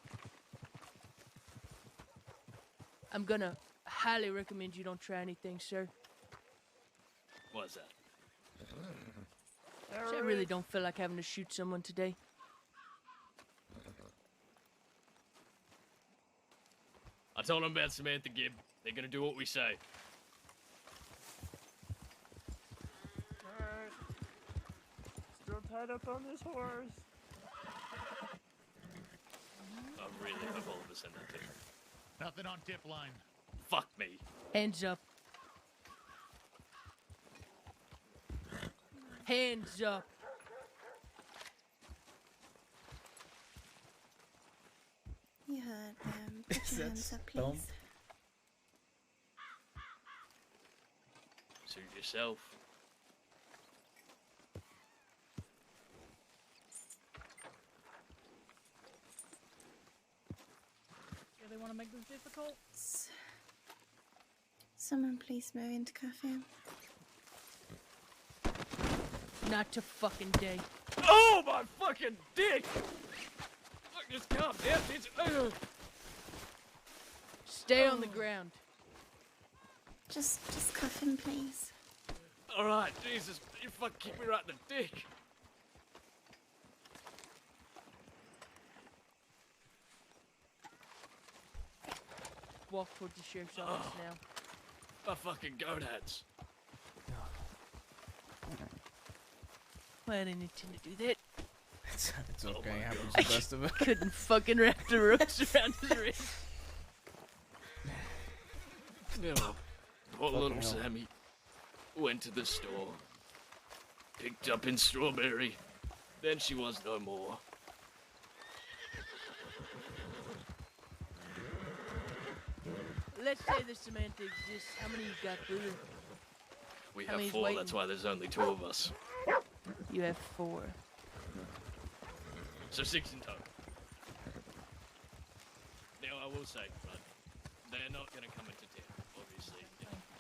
I'm gonna highly recommend you don't try anything, sir. What's that? I really don't feel like having to shoot someone today. I told them about Samantha Gibb. They're gonna do what we say. Alright. Still tied up on this horse. I really hope all of us send that tip. Nothing on tip line. Fuck me. Hands up. Hands up. You heard them. Put your hands up, please. Suit yourself. Do they want to make this difficult? Someone please move into cafe. Not to fucking day. Oh my fucking dick! Fuck this calm down, bitch. Stay on the ground. Just cuff him, please. Alright, Jesus, you fucking kick me right in the dick. Walk towards the sheriff's office now. My fucking gonads. Well, I didn't intend to do that. It's okay. my Happens God. to the best of us. Couldn't fucking wrap the ropes around his wrist. Oh, poor Fucking little hell. Sammy went to the store, picked up in strawberry, then she was no more. Let's say that Samantha exists. How many you got with her? We How have many's 4, waiting? that's why there's only 2 of us. You have 4. So 6 in total. Now I will say, right, they're not gonna come into town, obviously.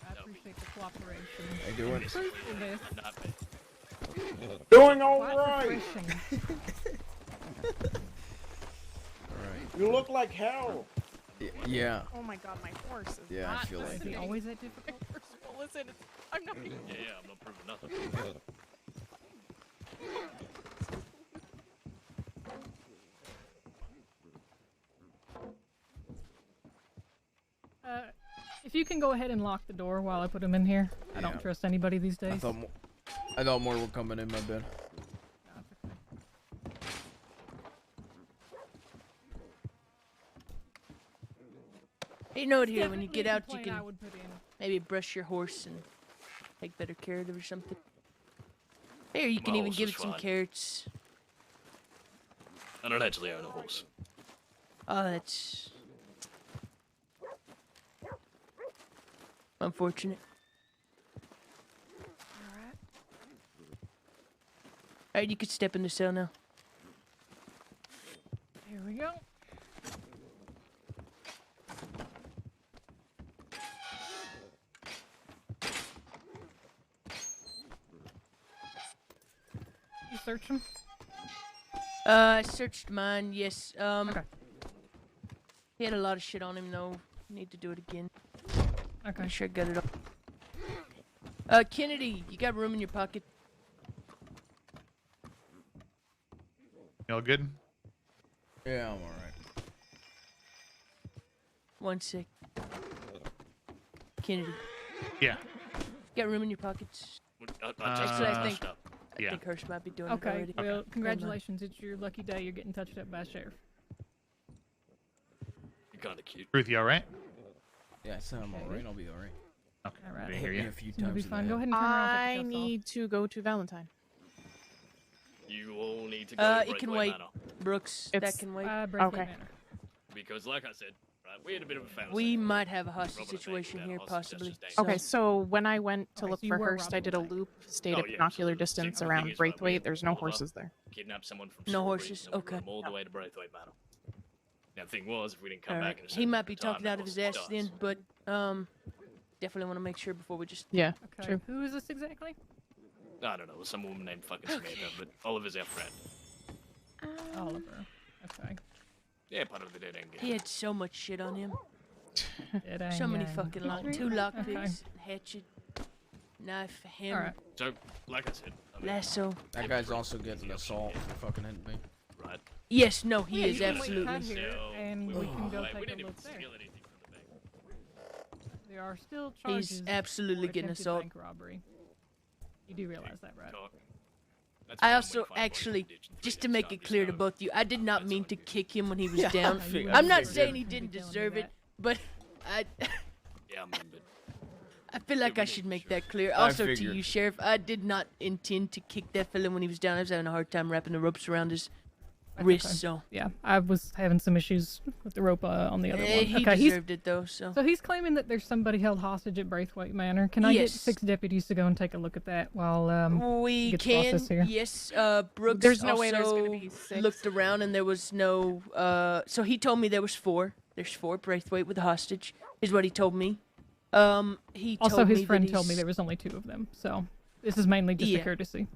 I appreciate the cooperation. How you doing? Truthfulness. Not bad. Doing all Quite right. refreshing. Alright. You look like hell. Yeah. Oh my god, my horse is Yeah, I not feel like Is it. he always that difficult? Well, listen, I'm not even... Yeah, I'm not proving nothing. If you can go ahead and lock the door while I put him in here. I Yeah. don't trust anybody these days. I thought more were coming in my bed. Hey, note here, when you Definitely get out, you complaint can I would put in. maybe brush your horse and take better care of it or something. Here, you can My even horse give is it some fine. carrots. I don't actually own a horse. Oh, that's unfortunate. Alright, you can step in the cell now. Here we go. You search him? I searched mine, yes. Okay. He had a lot of shit on him, though. Need to do it again. Okay. I'm sure I got it all. Kennedy, you got room in your pocket? You all good? Yeah, I'm alright. One sec. Kennedy, Yeah. got room in your pockets? I Actually, I think yeah. I think Hurst might be doing it Okay, already. well, Never mind. congratulations. It's your lucky day. You're getting touched up by a sheriff. You're kind of cute. Ruth, you all right? Yeah, so I'm alright. I'll be alright. Okay. Alright. They Hit hear me you. a few You'll be times. in the fine. head. Go ahead and turn around. I Take the cuffs off. need to go to Valentine. You all need to go to It can Braithwaite wait. Manor. Brooks, It's- that can wait. Braithwaite Okay. Manor. Because, like I said, right, we had a bit of a family. We might have a hostage Robbing a bank situation without a here, hostage, that's possibly. just dangerous. Okay, so when I went to Okay, look so you for were Hurst, I robbing did the a bank. loop, stayed Oh, at yeah, binocular absolutely. distance See, the thing around is, right, we Braithwaite. had There's no all of our- horses there. Kidnap someone from No Strawberry, horses, and then we okay. run them all the way to Braithwaite Manor. Now, the thing was, if we didn't come back in a He certain might be amount of talking time, out of his ass then, but definitely want to make sure before we just. Yeah, Okay, true. who is this exactly? I don't know, some woman named fucking Samantha, but Oliver's our friend. Oliver. Okay. Yeah, part of the dead end gang. He had so much shit on him. Dead So end many gang. fucking Alright. 2 lockpicks, Okay. hatchet, knife, hammer, Alright. So, like I said, I mean, lasso. That guy's also getting assault for fucking hitting me. right? Yes, no, he Yeah, is you can wait absolutely. out here, and we can go we take a didn't even look there. steal anything from the bank. There are still charges. He's absolutely for getting attempted assault. bank robbery. You do realize that, right? That's I fine when also you find actually, bodies in the ditch and just three to days' make time, it just clear to know. both of you, I did not mean to kick him when he was Yeah, down. I I'm not figured. saying he You'd didn't be telling me deserve it, that. but I, Yeah, I mean, but I feel like I should make that clear. I Also to figured. you, Sheriff, I did not intend to kick that fella when he was down. I was having a hard time wrapping the ropes around his That's wrist, okay. so Yeah, I was having some issues with the rope on the other one. he Okay, he's deserved it though. So so he's claiming that there's somebody held hostage at Braithwaite Manor. Can I get Yes. 6 deputies to go and take a look at that while we get the can. process here? Yes, Brooks. There's no way there's gonna also be 6. Looked around and there was no. So he told me there was 4. There's 4 Braithwaite with a hostage. Is what he told me. He Also, told his me friend that told me he's- there was only 2 of them, so this is mainly just Yeah. a courtesy.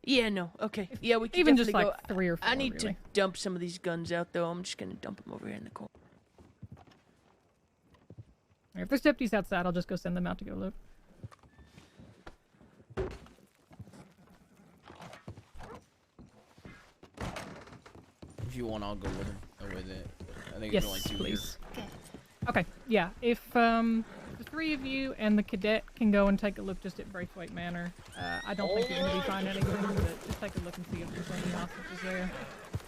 Yeah, no, okay. Yeah, we can Even just definitely like go. 3 or 4. I need really. to dump some of these guns out though. I'm just gonna dump them over here in the corner. If there's deputies outside, I'll just go send them out to go look. If you want, I'll go with him. With it. I think Yes, there's only 2 please. here. Okay, yeah. If the 3 of you and the cadet can go and take a look just at Braithwaite Manor, I don't think you're going to be finding anything, but just take a look and see if there's any hostages there.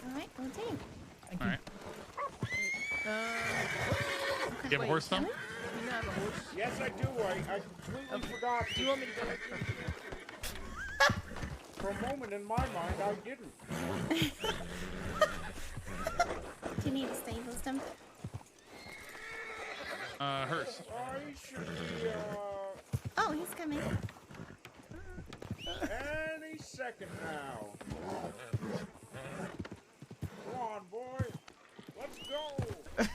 Alright, we'll do. Thank All you. right. You have a horse, Tom? You have a horse. Yes, I do. I completely forgot. Do you want me to go? For a moment in my mind, I didn't. Do you need a stable stump? Hearst. I should be, Oh, he's coming. any second now. Come on, boy. Let's go. Can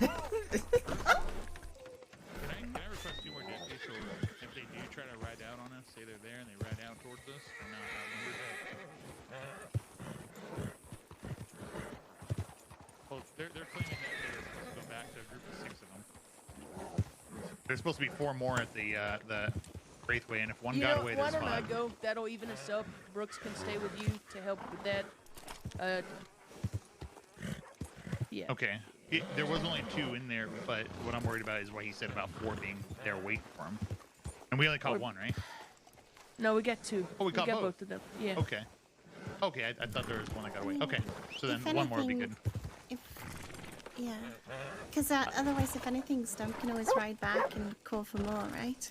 I request 2 more deputies so if they do try to ride out on us, say they're there and they ride out towards us, or not outnumbered? Well, they're claiming that they're supposed to go back to a group of 6 of them. There's supposed to be 4 more at the Braithwaite, and if one You got know, away, why there's don't I 5. go? That'll even us up. Brooks can stay with you to help with that. Yeah. Okay. There was only 2 in there, but what I'm worried about is what he said about 4 being there waiting for him. And we only caught 1, right? No, we got 2. Oh, we got both. of them. Yeah. Okay. Okay, I thought there was one that got away. Okay, so then If 1 more would be good. anything- Yeah. Because otherwise, if anything, Stump can always ride back and call for more, right?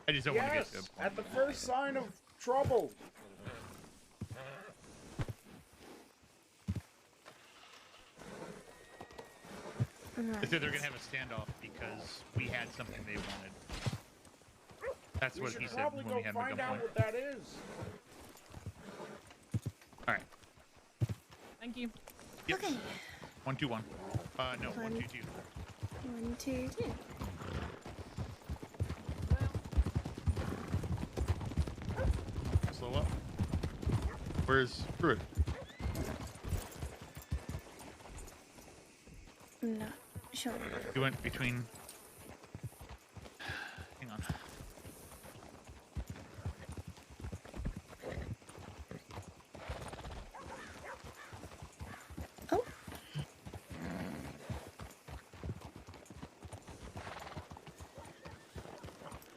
I just don't want to Yes, get to at the first sign of trouble. They said they're gonna have a standoff because we had something they wanted. That's We what should he said probably when go we had him at find out gunpoint. what that is. All right. Thank you. Yep. Okay. 1, 2, 1. No, 1, 2, 2. 1, 2, 2. Slow up. Where's Pruitt? I'm not sure. He went between. Hang on. Oh.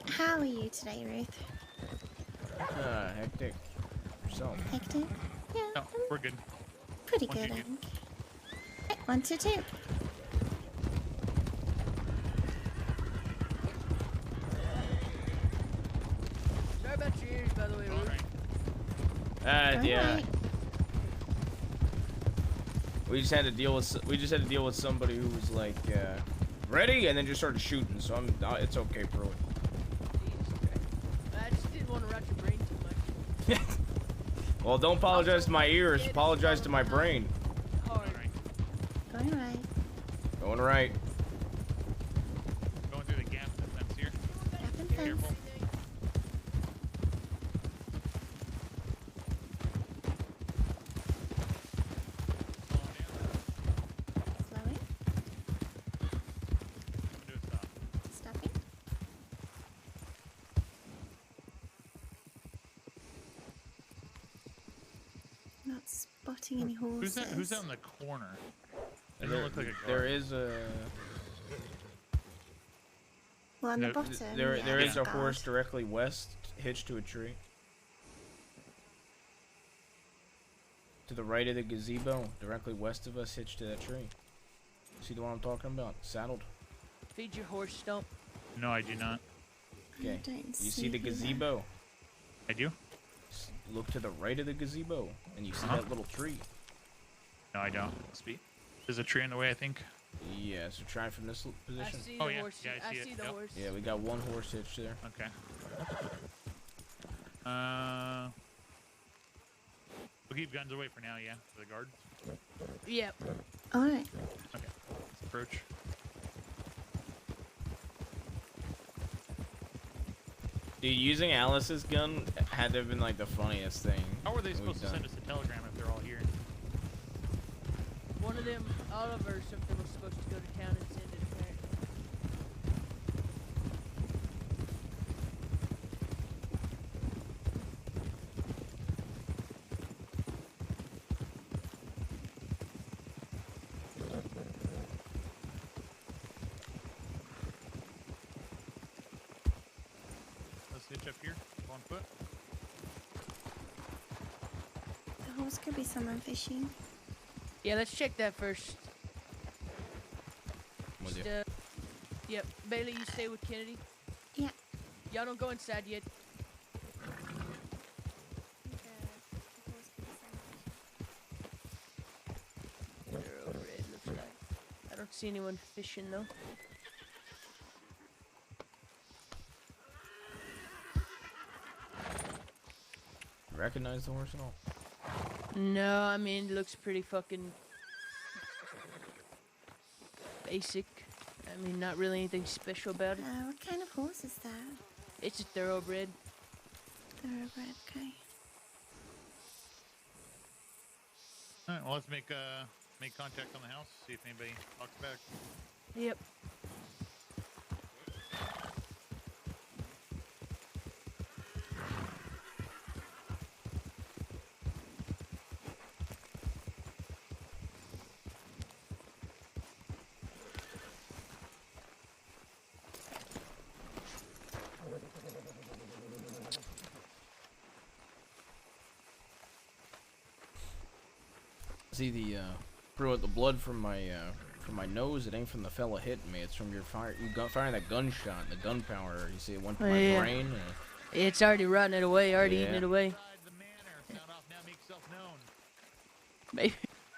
How are you today, Ruth? Hectic. So. Hectic? Yeah. No, we're good. Pretty 1, good, 2, I 2. think. Right, 1, 2, 2. Sorry about your ears, by the way, Ruth. Yeah. Alright. We just had to deal with somebody who was like ready and then just started shooting. So it's okay, bro. I just didn't want to rot your brain too much. Well, don't apologize to my ears. Apologize to my brain. Hard. Going right. Going right. Going through the gap in the fence here. Gap in Be fence. careful. Slowing. Do a stop. Stopping. Not spotting any horses. Who's that in the corner? Doesn't There, look like a guard. there is a Well, on the there, bottom. there yeah, is a guard. horse directly west, hitched to a tree. To the right of the gazebo, directly west of us, hitched to that tree. See the one I'm talking about? Saddled. Feed your horse, Stump. No, I do not. Okay. don't You see see the who that- gazebo? I do? Look to the right of the gazebo, and you see Uh-huh. that little tree. No, I don't. Speed. There's a tree in the way, I think. Yeah, so try from this position. I see Oh, the yeah. horse. Yeah, I see see it. the Yep. horse. Yeah, we got one horse hitched there. Okay. We'll keep guns away for now, yeah? For the guards. Yep. Alright. Okay. Let's approach. Dude, using Alice's gun had to have been like the funniest thing. How are they we've supposed to done. send us a telegram if they're all here? One of them, Oliver or something, was supposed to go to town and send it apparently. Let's hitch up here. On foot. The horse could be someone fishing. Yeah, let's check that first. With Just, you. Yep. Bailey, you stay with Kennedy. Yeah. Y'all don't go inside yet. Thoroughbred looks like. I don't see anyone fishing though. Recognize the horse at all? No, I mean, it looks pretty fucking basic. I mean, not really anything special about it. What kind of horse is that? It's a thoroughbred. Thoroughbred, okay. All right. Well, let's make contact on the house. See if anybody talks back. Yep. See the bro, the blood from my nose. It ain't from the fella hitting me. It's from your fire. You got firing that gunshot. The gunpowder. You see it went to Oh, my yeah. brain. It's already rotting it away, already eating Yeah. it away.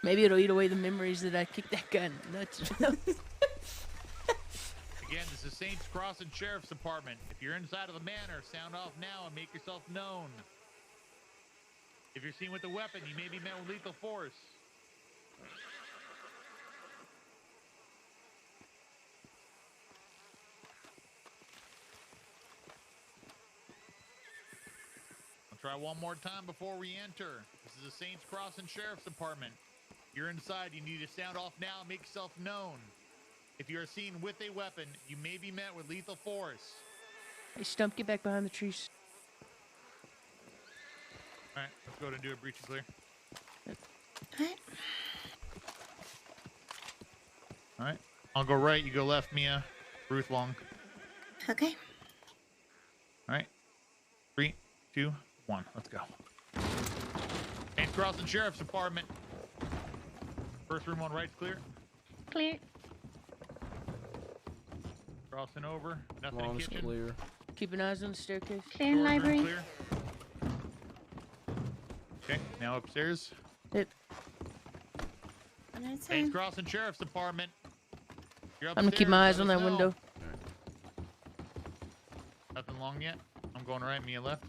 Maybe it'll eat away the memories that I kicked that gun. Nuts. Again, this is Saints Crossing Sheriff's Department. If you're inside of the manor, sound off now and make yourself known. If you're seen with a weapon, you may be met with lethal force. I'll try one more time before we enter. This is the Saints Crossing Sheriff's Department. You're inside, you need to sound off now and make yourself known. If you are seen with a weapon, you may be met with lethal force. Hey, Stump, get back behind the trees. Alright, let's go ahead and do a breach and clear. Alright, I'll go right, you go left, Mia. Ruth long. Okay. Alright, 3, 2, 1, let's go. Saints Crossing Sheriff's Department. First room on right's clear. Clear. Crossing over, nothing in Long's kitchen. clear. Keeping eyes on the staircase. Clear in Storage room library. clear. Okay, now upstairs. Yep. Saints Crossing Sheriff's Department. You're I'm gonna keep upstairs, my eyes let on us that know. window. Nothing long yet. I'm going right, Mia left.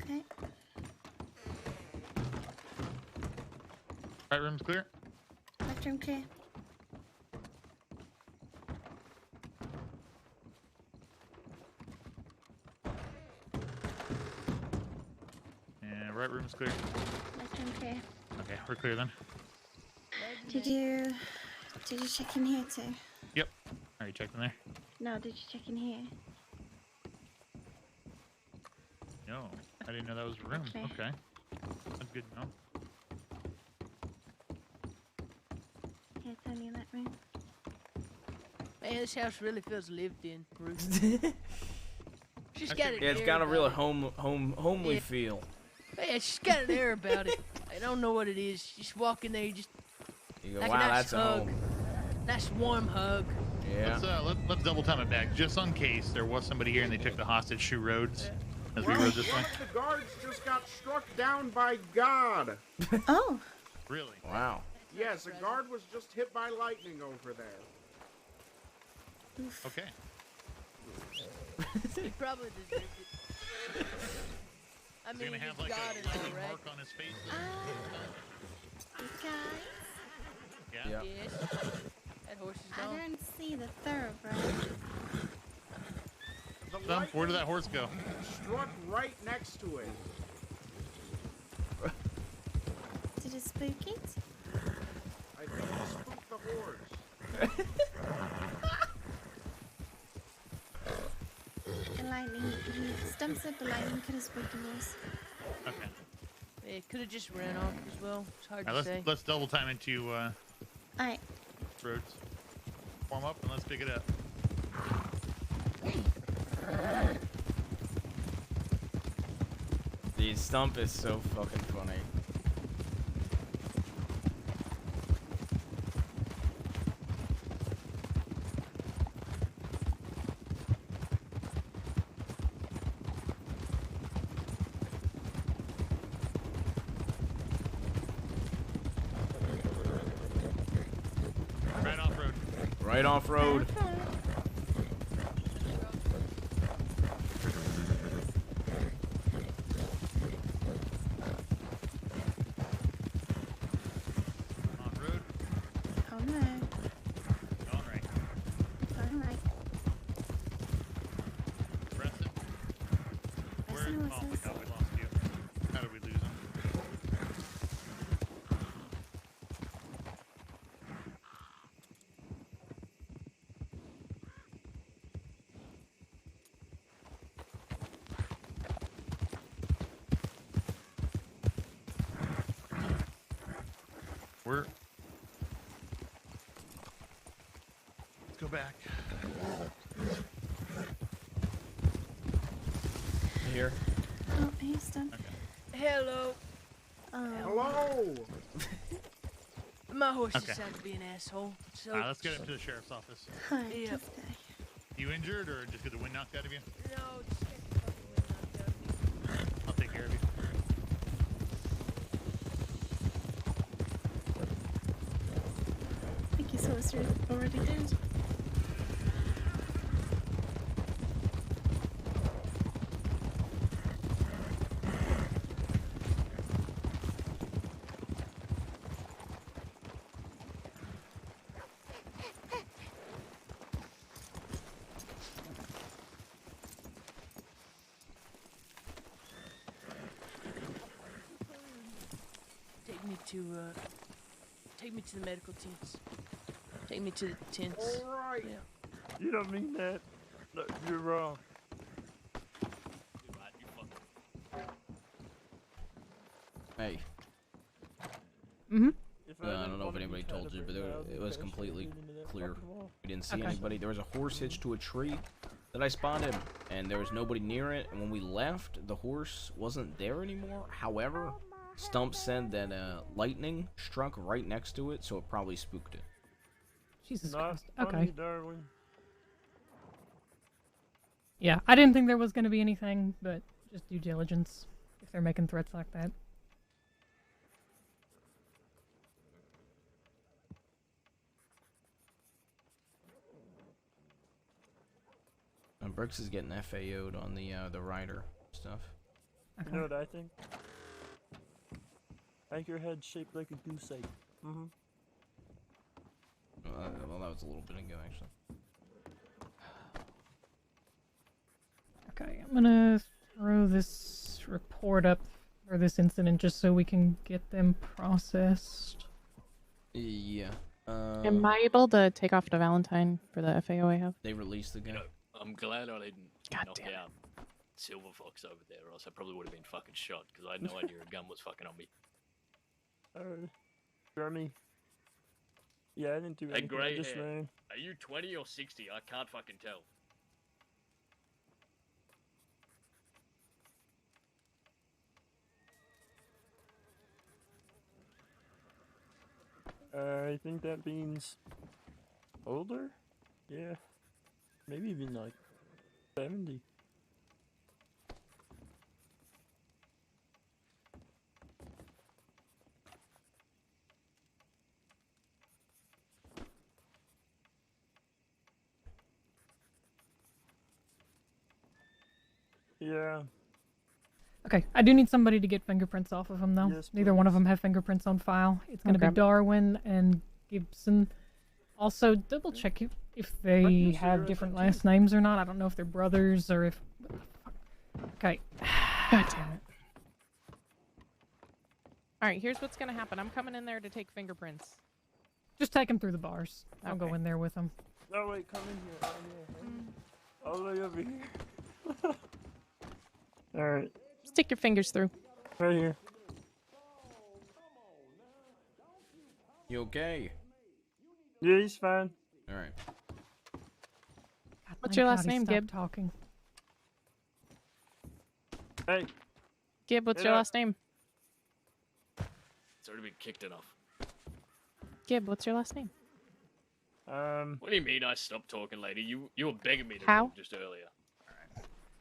Okay. Right room's clear. Left room clear. right room's clear. Okay. Okay, we're clear then. Did you check in here too? Yep. Are you checking there? No, did you check in here? No, I didn't know that was a room. Okay. Okay. That's good to know. Yeah, it's only in that room. Man, this house really feels lived in, Ruth. She's got an Yeah, it's air got a real about homely feel. it. Yeah, she's got an air about it. I don't know what it is. Just walking there, you just You go, like wow, a nice that's a hug. home. Nice warm hug. Yeah. Let's double time it back, just in case there was somebody here and they took the hostage through roads as we Well, rode this way. one of the guards just got struck down by God. Oh. Really? Wow. Yes, a guard was just hit by lightning over there. Okay. He probably deserved it. I Is mean, he gonna have he's like got a it, lightning alright. mark on his face? You guys, Yeah. Yes. That horse is I gone. don't see the thoroughbred. Where did that horse go? Struck right next to it. Did it spook it? I think it spooked the horse. The lightning. Stump said the lightning could have spooked the horse. Okay. It could have just ran off as well. It's hard Now to say. let's double time into Alright. roads. Warm up and let's pick it up. The stump is so fucking funny. Right off road. Right off road. On road. Oh no. All right. Alright. Preston. Where? Preston Oh my horses. god, we lost you. How did we lose him? We're. Let's go back. Here. Oh, he's done. Hello. Oh. Hello. My horse Okay. decided to be an asshole. So Let's get him to the sheriff's office. Hi, Yeah. tough guy. You injured or just get the wind knocked out of you? No, just get the fucking wind knocked out of me. I'll take care of you. I think his horse is already dead. Take me to the medical tents. Take me to the tents. All right. Yeah. You don't mean that. No, you're wrong. Hey. Mm-hmm. I don't know if anybody told you, but it was completely clear. We didn't see Okay. anybody. There was a horse hitched to a tree that I spotted, and there was nobody near it. And when we left, the horse wasn't there anymore. However, Stump said that lightning struck right next to it, so it probably spooked it. Jesus Not Christ. funny, Okay. Darwin. Yeah, I didn't think there was going to be anything, but just due diligence if they're making threats like that. Brooks is getting FAO'd on the rider stuff. You know what I think? I think your head's shaped like a goose egg. Mm-hmm. Well, that was a little bit ago, actually. Okay, I'm gonna throw this report up for this incident, just so we can get them processed. Yeah. Am I able to take off to Valentine for the FAO I have? They released the guy. You know, I'm glad I didn't knock out Silver Fox over there, or else I probably would have been fucking shot, because I had no idea a gun was fucking on me. Jeremy. Yeah, I didn't do Hey, anything. grey I just hair. ran. Are you 20 or 60? I can't fucking tell. I think that means older? Yeah. Maybe even like 70. Yeah. Okay, I do need somebody to get fingerprints off of him, though. Yes, Neither one of them have fingerprints on file. It's going to Okay. be Darwin and Gibson. Also, double check if they have different last names or not. I don't know if they're brothers or if... Okay. God damn it. Alright, here's what's gonna happen. I'm coming in there to take fingerprints. Just take them through the bars. I'll go Okay. in there with them. Oh wait, come in here. Right here. All the way over here. Alright. Stick your fingers through. Right here. You okay? Yeah, he's fine. All right. What's Thank your God last he name, stopped Gib? talking. Hey. Gib, what's Hey, your look. last name? It's already been kicked enough. Gib, what's your last name? What do you mean I stopped talking, lady? You were begging me to How? talk just earlier.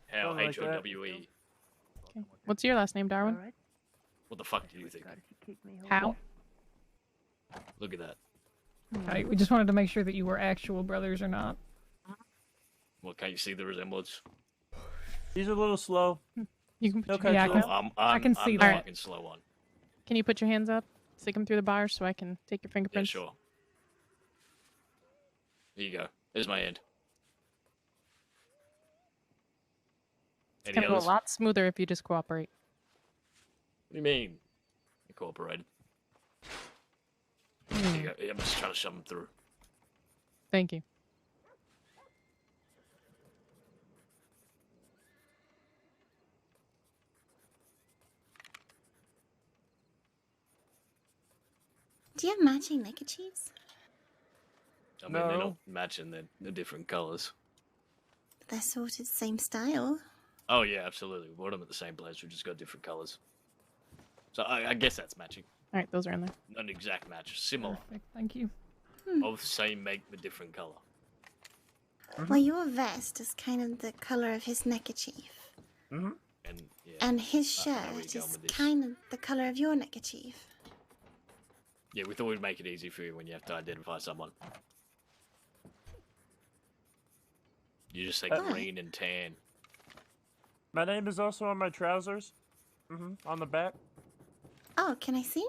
How? Something like that. H-O-W-E. Okay. What's your last name, Darwin? What the fuck do you think? How? Look at that. Okay, we just wanted to make sure that you were actual brothers or not. Well, can't you see the resemblance? He's a little slow. You can put Okay, your hands so- up. I can see I'm the that. fucking slow one. Can you put your hands up? Stick them through the bars so I can take your Yeah, fingerprints. sure. Here you go. There's my hand. It's Any gonna go a others? lot smoother if you just cooperate. What do you mean? You cooperated. Here you go. Yeah, I'm just trying to shove them through. Thank you. Do you have matching neckerchiefs? I mean, they're No. not matching. They're different colors. They're sort of the same style. Oh, yeah, absolutely. We bought them at the same place. We just got different colors. So I guess that's matching. Alright, those are in there. Not an exact match. Similar. Perfect, thank you. Both same make but different color. Well, your vest is kind of the color of his neckerchief. Mm-hmm. And, yeah. And his how we shirt going is with this? kind of the color of your neckerchief. Yeah, we thought we'd make it easy for you when you have to identify someone. You just say green and tan. My name is also on my trousers. On the back. Oh, can I see?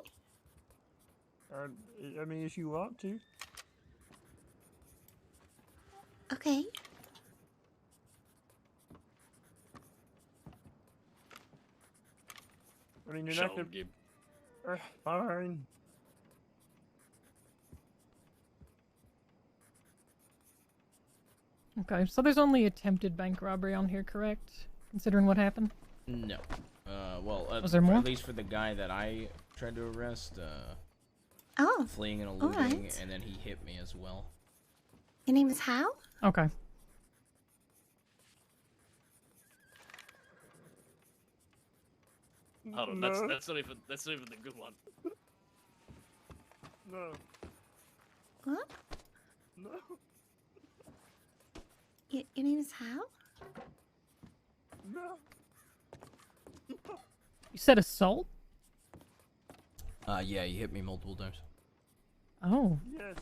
Or, I mean, if you want to. Okay. I mean, you're Show not gonna. 'em, Gib. Fine. Okay, so there's only attempted bank robbery on here, correct? Considering what happened? No. Well, Was there more? at least for the guy that I tried to arrest, Oh. fleeing and all eluding, right. and then he hit me as well. Your name is Hal? Okay. Hold on, No. that's not even the good one. No. What? No. Your name is Hal? No. You said assault? Yeah, he hit me multiple times. Oh. Yes.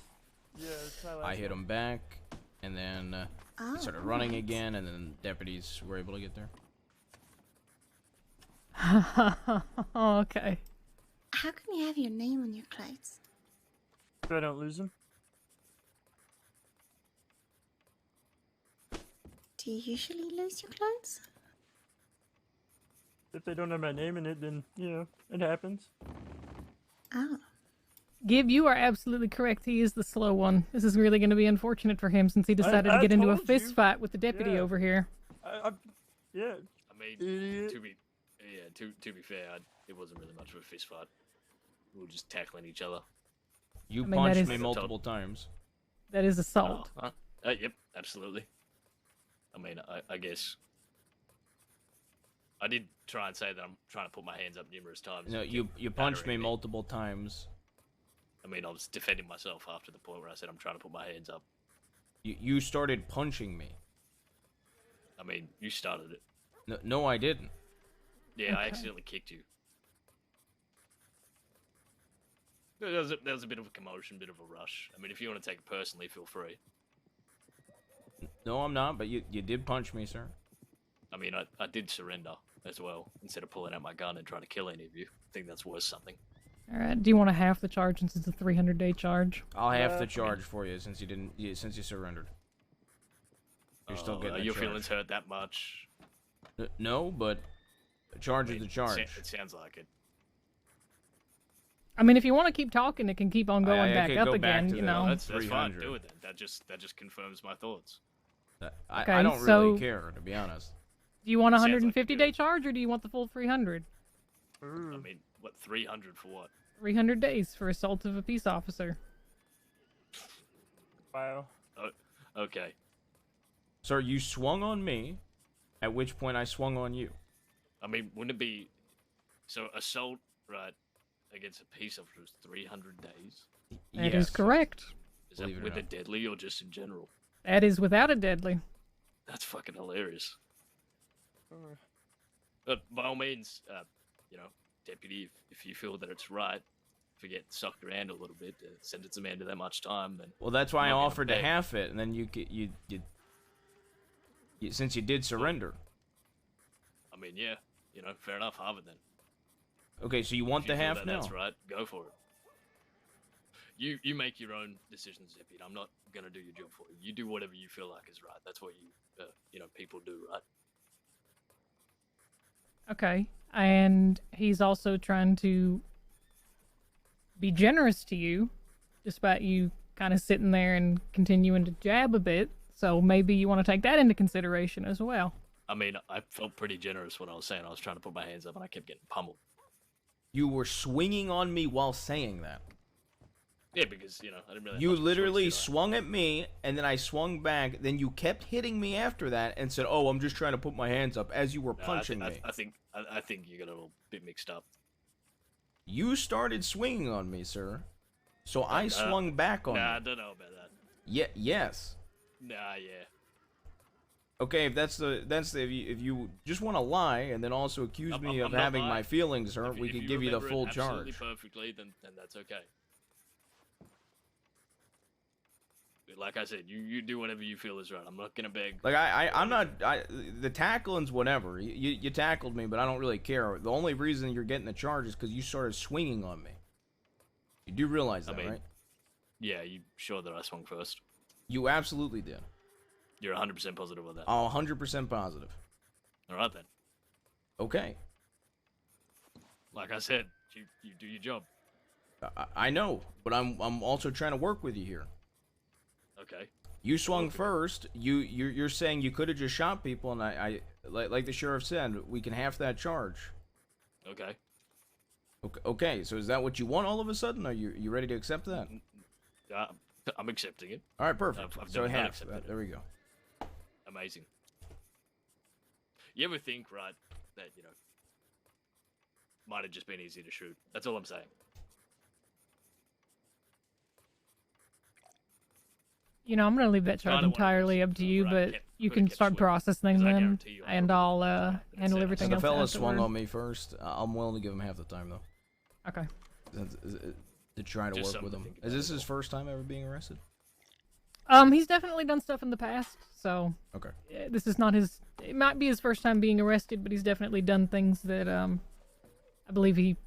Yeah, that's my last I hit one. him back, and then Oh, he started running alright. again, and then deputies were able to get there. Okay. How can you have your name on your clothes? So I don't lose them. Do you usually lose your clothes? If they don't have my name in it, then, you know, it happens. Oh. Gib, you are absolutely correct. He is the slow one. This is really going to be unfortunate for him since he decided to get into a fist fight with the deputy over here. Yeah. I mean, to be fair, it wasn't really much of a fist fight. We were just tackling each other. You I mean, punched me multiple times. That is assault. Yep, absolutely. I mean, I guess I did try and say that I'm trying to put my hands up numerous times. No, you punched me multiple times. I mean, I was defending myself after the point where I said I'm trying to put my hands up. You started punching me. I mean, you started it. No, I didn't. Yeah, I accidentally kicked you. There was a bit of a commotion, bit of a rush. I mean, if you want to take it personally, feel free. No, I'm not, but you did punch me, sir. I mean, I did surrender as well, instead of pulling out my gun and trying to kill any of you. I think that's worth something. Alright, do you want to half the charge since it's a 300-day charge? I'll half the charge for you since you surrendered. You're still getting Are the your charge. feelings hurt that much? No, but a charge is a charge. It sounds like it. I mean, if you want to keep talking, it can keep on going back up again, you know. That's fine. Do it then. That just confirms my thoughts. I don't really care, to be honest. Do you want a 150-day charge, or do you want the full 300? I mean, what, 300 for what? 300 days for assault of a peace officer. Wow. Okay. Sir, you swung on me, at which point I swung on you. I mean, wouldn't it be... So, assault, right, against a peace officer is 300 days? That is correct. Is that with a deadly or just in general? That is without a deadly. That's fucking hilarious. But by all means, you know, deputy, if you feel that it's right, if you get sucked around a little bit, sentence a man to that much time, then... Well, that's why I offered to half it, and then you since you did surrender. I mean, yeah, you know, fair enough, halve it then. Okay, so you want If you the feel half that now? That's right, go for it. You make your own decisions, deputy. I'm not gonna do your job for you. You do whatever you feel like is right. That's what you know, people do, right? Okay, and he's also trying to be generous to you, despite you kind of sitting there and continuing to jab a bit, so maybe you want to take that into consideration as well. I mean, I felt pretty generous when I was saying I was trying to put my hands up and I kept getting pummeled. You were swinging on me while saying that. Yeah, because, you know, I didn't really have You much of a choice, literally did I? swung at me, and then I swung back, then you kept hitting me after that, and said, oh, I'm just trying to put my hands up, as you were No, punching me. I think you got a little bit mixed up. You started swinging on me, sir. So I swung back on you. Nah, I don't know about that. Yes. Nah, yeah. Okay, if you just want to lie and then also accuse me of I'm not having my lying. feelings hurt, we If could give you the remember it full absolutely charge. perfectly, then that's okay. Like I said, you do whatever you feel is right. I'm not gonna beg. Like I'm not. The tackling's whatever. You tackled me, but I don't really care. The only reason you're getting the charge is because you started swinging on me. You do realize that, right? Yeah, you sure that I swung first? You absolutely did. You're 100% positive of that. I'm 100% positive. All right then. Okay. Like I said, you do your job. I know, but I'm also trying to work with you here. Okay. You swung first. You're saying you could have just shot people, and I like the sheriff said, we can half that charge. Okay. Okay. So is that what you want all of a sudden? Are you ready to accept that? I'm accepting it. All right, perfect. I've So never not half. accepted it. There we go. Amazing. You ever think, right, that, you know, might have just been easy to shoot? That's all I'm saying. You know, I'm going to leave that charge entirely up to you, but you can start processing them, and I'll handle everything So the else fella swung afterward. on me first. I'm willing to give him half the time, though. Okay. To try to Just work with something him. to Is this his first time ever being arrested? He's definitely done stuff in the past, so... Okay. This is not his... It might be his first time being arrested, but he's definitely done things that, I believe he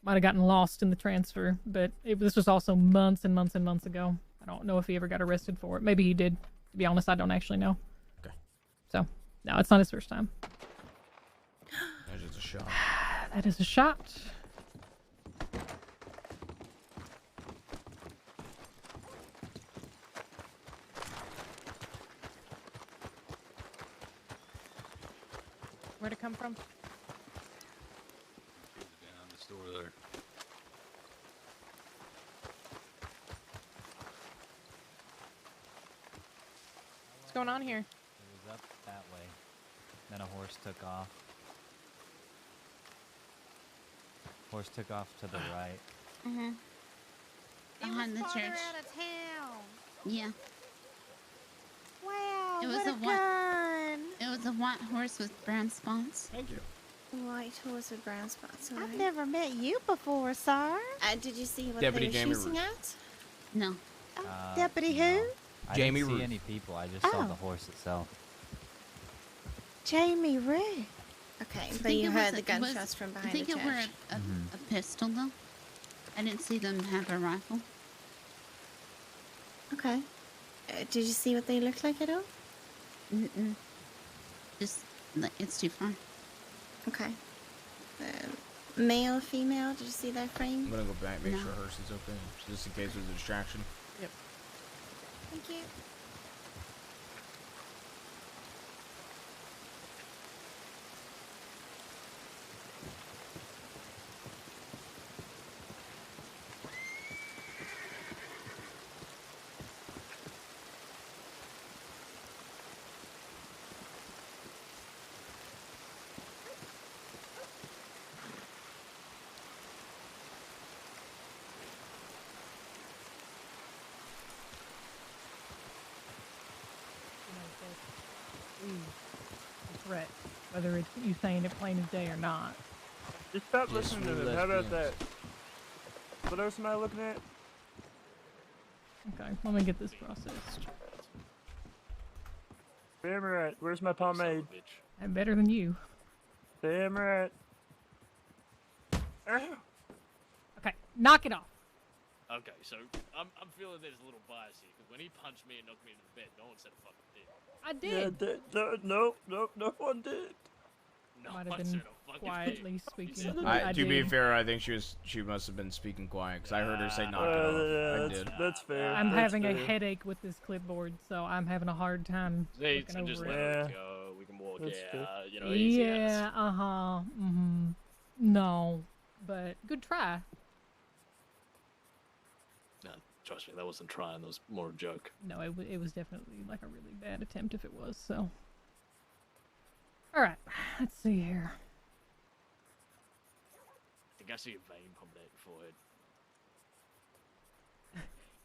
might have gotten lost in the transfer, but this was also months and months and months ago. I don't know if he ever got arrested for it. Maybe he did. To be honest, I don't actually know. Okay. So, no, it's not his first time. That's just a shot. That is a shot. Where'd it come from? Behind the store there. What's going on here? It was up that way. Then a horse took off. Horse took off to the right. Mm-hmm. Behind the church. out of town. Yeah. Wow, It was what a a white. gun. It was a white horse with brown spots. Thank you. White horse with brown spots. I've never met you before, sir. Did you see what Deputy they were Jaime shooting Ruth. at? No. Deputy who? I Jaime didn't see Ruth. any people. I just saw Oh. the horse itself. Jaime Ruth. Okay, I but think you it heard was the a- it was- gunshots from I behind think the it church. were a pistol though. I didn't see them have a rifle. Okay. Did you see what they looked like at all? Mm-mm. Just it's too far. Okay. Male, female? Did you see that frame? I'm gonna go back, make No. sure hers is okay, just in case there's a distraction. Yep. Thank you. A threat, whether it's you saying it plain as day or not. Just stop Yes, listening to we're them. How about that? lesbians. What else am I looking at? Okay, let me get this processed. Damn right. Where's my pomade? I'm better than you. Damn right. Ow. Okay, knock it off. Okay, so I'm feeling there's a little bias here, because when he punched me and knocked me into the bed, no one said a fucking thing. I Yeah, did. no one did. No Might one have said been a fucking quietly thing. speaking. To be did. fair, I think she must have been speaking quiet because I heard her say knock it off. yeah, I did. That's fair. I'm that's having a fair. headache with this clipboard, so I'm having a hard time They looking just over let it. it go. We can walk That's fair. out. You know, easy as. Yeah, No, but good try. No, trust me, that wasn't trying. That was more a joke. No, it was definitely like a really bad attempt if it was, so. Alright, let's see here. I think I see a vein pump that forehead.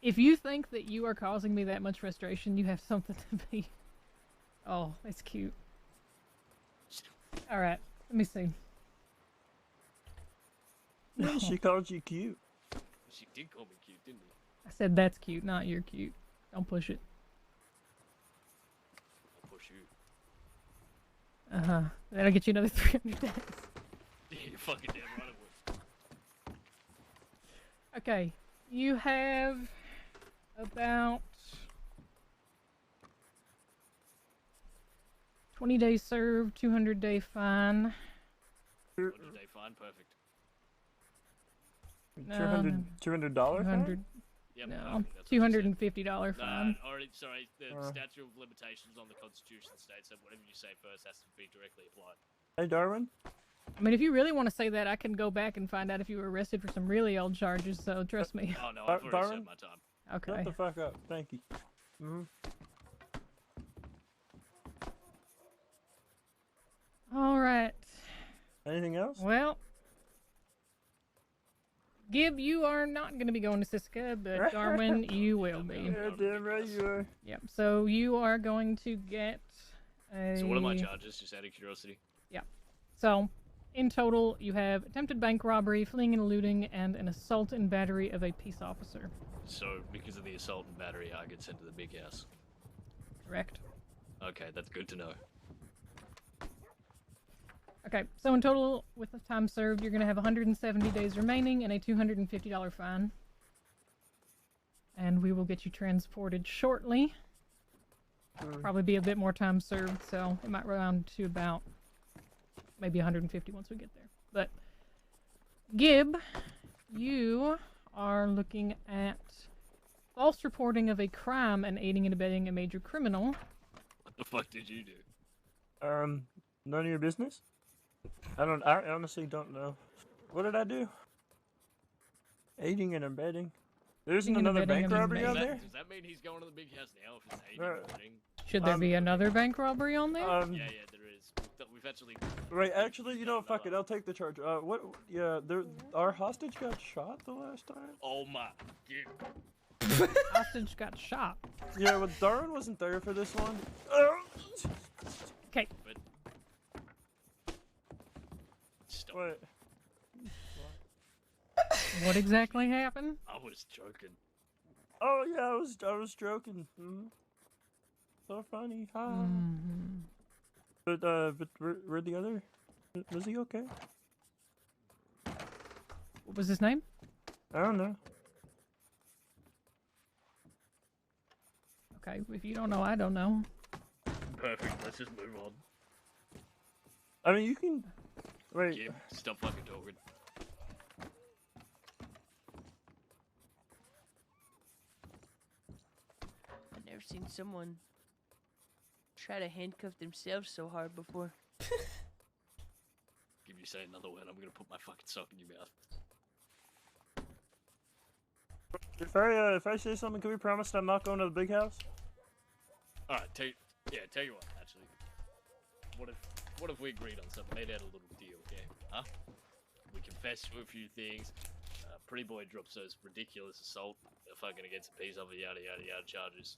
If you think that you are causing me that much frustration, you have something to be. Oh, it's cute. Alright, let me see. Yeah, she called you cute. She did call me cute, didn't he? I said that's cute, not you're cute. Don't push it. I'll push you. Uh-huh. That'll get you another 300 days. Yeah, you're fucking damn right it would. Okay, you have about 20 days served, 200-day fine. 100-day fine, perfect. $200 $200. Yep, No, perfect, that's what she said. $250 fine. Already, sorry, the statute of limitations on the Constitution states that whatever you say first has to be directly applied. Hey, Darwin? I mean, if you really want to say that, I can go back and find out if you were arrested for some really old charges, so trust me. Oh no, I've already Darwin? served my time. Okay. Shut the fuck up. Thank you. Alright. Anything else? Well, Gib, you are not going to be going to Siska, but Darwin, you will be. Yeah, damn right you are. Yep, so you are going to get a... So what are my charges, just out of curiosity? Yeah. So, in total, you have attempted bank robbery, fleeing and eluding, and an assault and battery of a peace officer. So because of the assault and battery, I get sent to the big house. Correct. Okay, that's good to know. Okay, so in total, with the time served, you're going to have 170 days remaining and a $250 fine. And we will get you transported shortly. Probably be a bit more time served, so it might round to about maybe 150 once we get there. But Gib, you are looking at false reporting of a crime and aiding and abetting a major criminal. What the fuck did you do? None of your business? I honestly don't know. What did I do? Aiding and abetting. There isn't Aiding and another abetting bank an robbery out inmate. there? Does that mean he's going to the big house now if it's aiding and abetting? Should there be another bank robbery on there? Yeah, there is. We've actually. Right, actually, you know, fuck it, I'll take the charge. What? Yeah, our hostage got shot the last time. Oh my. Yeah. Hostage got shot. Yeah, well, Darwin wasn't there for this one. Okay. What? What exactly happened? I was joking. Oh yeah, I was joking. So funny, huh? But where the other? Was he okay? What was his name? I don't know. Okay, if you don't know, I don't know. Perfect. Let's just move on. I mean, you can. Wait. Yeah, stop fucking talking. I've never seen someone try to handcuff themselves so hard before. If you say another word, I'm gonna put my fucking sock in your mouth. If I say something, can we promise that I'm not going to the big house? All right, tell you what. Actually, what if we agreed on something, made out a little deal, okay? Huh? We confess to a few things. Pretty boy drops those ridiculous assault, fucking against a peace officer, yada yada yada charges.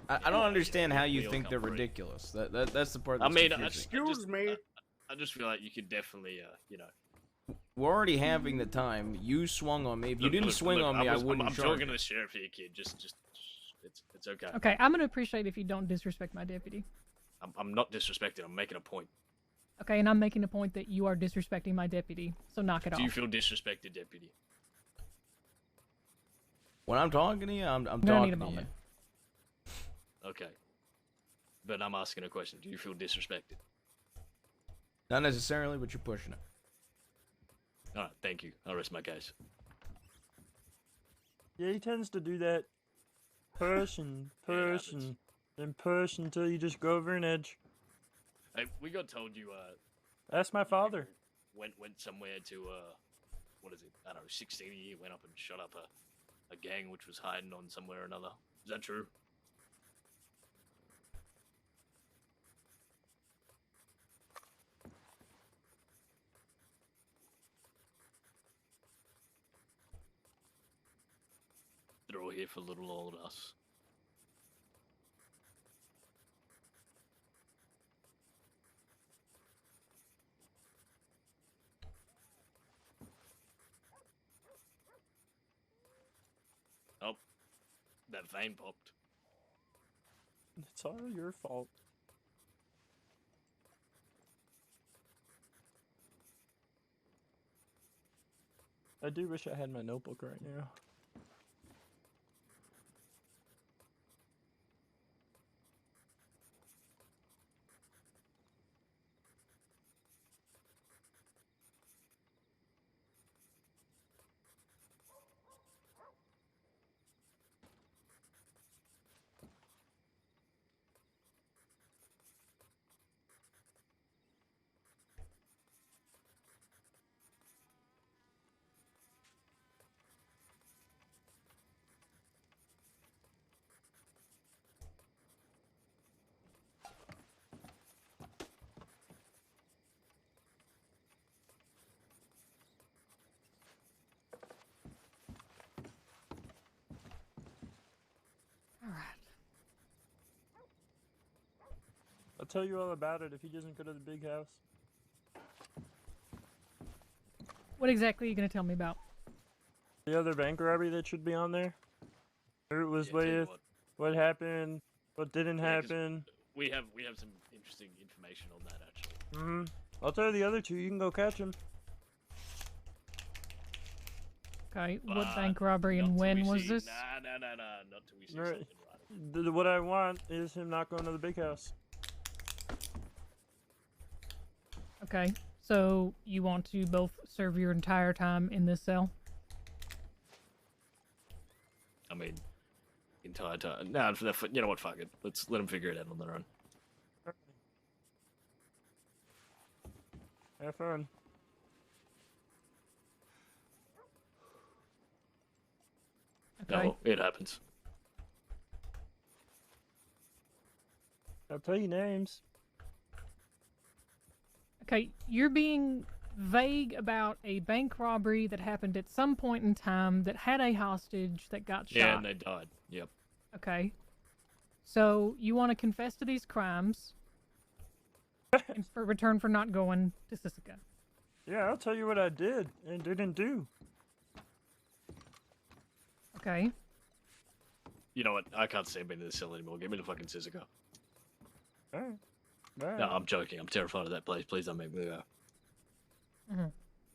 I don't understand how you think they're ridiculous. That's the part that's confusing. Excuse me. I just feel like you could definitely, you know. We're already having the time. You swung on me. If you didn't swing on me, I wouldn't I'm charge talking you. to the sheriff here, kid. Just, it's okay. Okay, I'm gonna appreciate if you don't disrespect my deputy. I'm not disrespecting. I'm making a point. Okay, and I'm making a point that you are disrespecting my deputy, so knock it off. Do you feel disrespected, deputy? When I'm talking to you, I'm gonna talking need a to you. moment. Okay. But I'm asking a question. Do you feel disrespected? Not necessarily, but you're pushing it. All right, thank you. I'll rest my case. Yeah, he tends to do that. Push and push until you just go over an edge. Hey, we got told you, Ask my father. went somewhere to, what is it? I don't know, 16 a year, went up and shot up a gang which was hiding on somewhere or another. Is that true? They're all here for little old us. Oh, that vein popped. It's all your fault. I do wish I had my notebook right now. I'll tell you all about it if he doesn't go to the big house. What exactly are you gonna tell me about? The other bank robbery that should be on there. Who it was with, what happened, what didn't happen. We have some interesting information on that actually. I'll tell you the other two. You can go catch him. Okay, what bank robbery and when was this? Nah, not till we see Right. something right. What I want is him not going to the big house. Okay, So you want to both serve your entire time in this cell? I mean, entire time. Nah, you know what? Fuck it. Let's let them figure it out on their own. Have fun. Okay. No, it happens. I'll tell you names. Okay, you're being vague about a bank robbery that happened at some point in time that had a hostage that got shot. Yeah, and they died. Yep. Okay. So you want to confess to these crimes in return for not going to Sisika. Yeah, I'll tell you what I did and didn't do. Okay. You know what? I can't stand being in the cell anymore. Give me the fucking Sisika. Alright. Alright. No, I'm joking. I'm terrified of that place. Please don't make me go.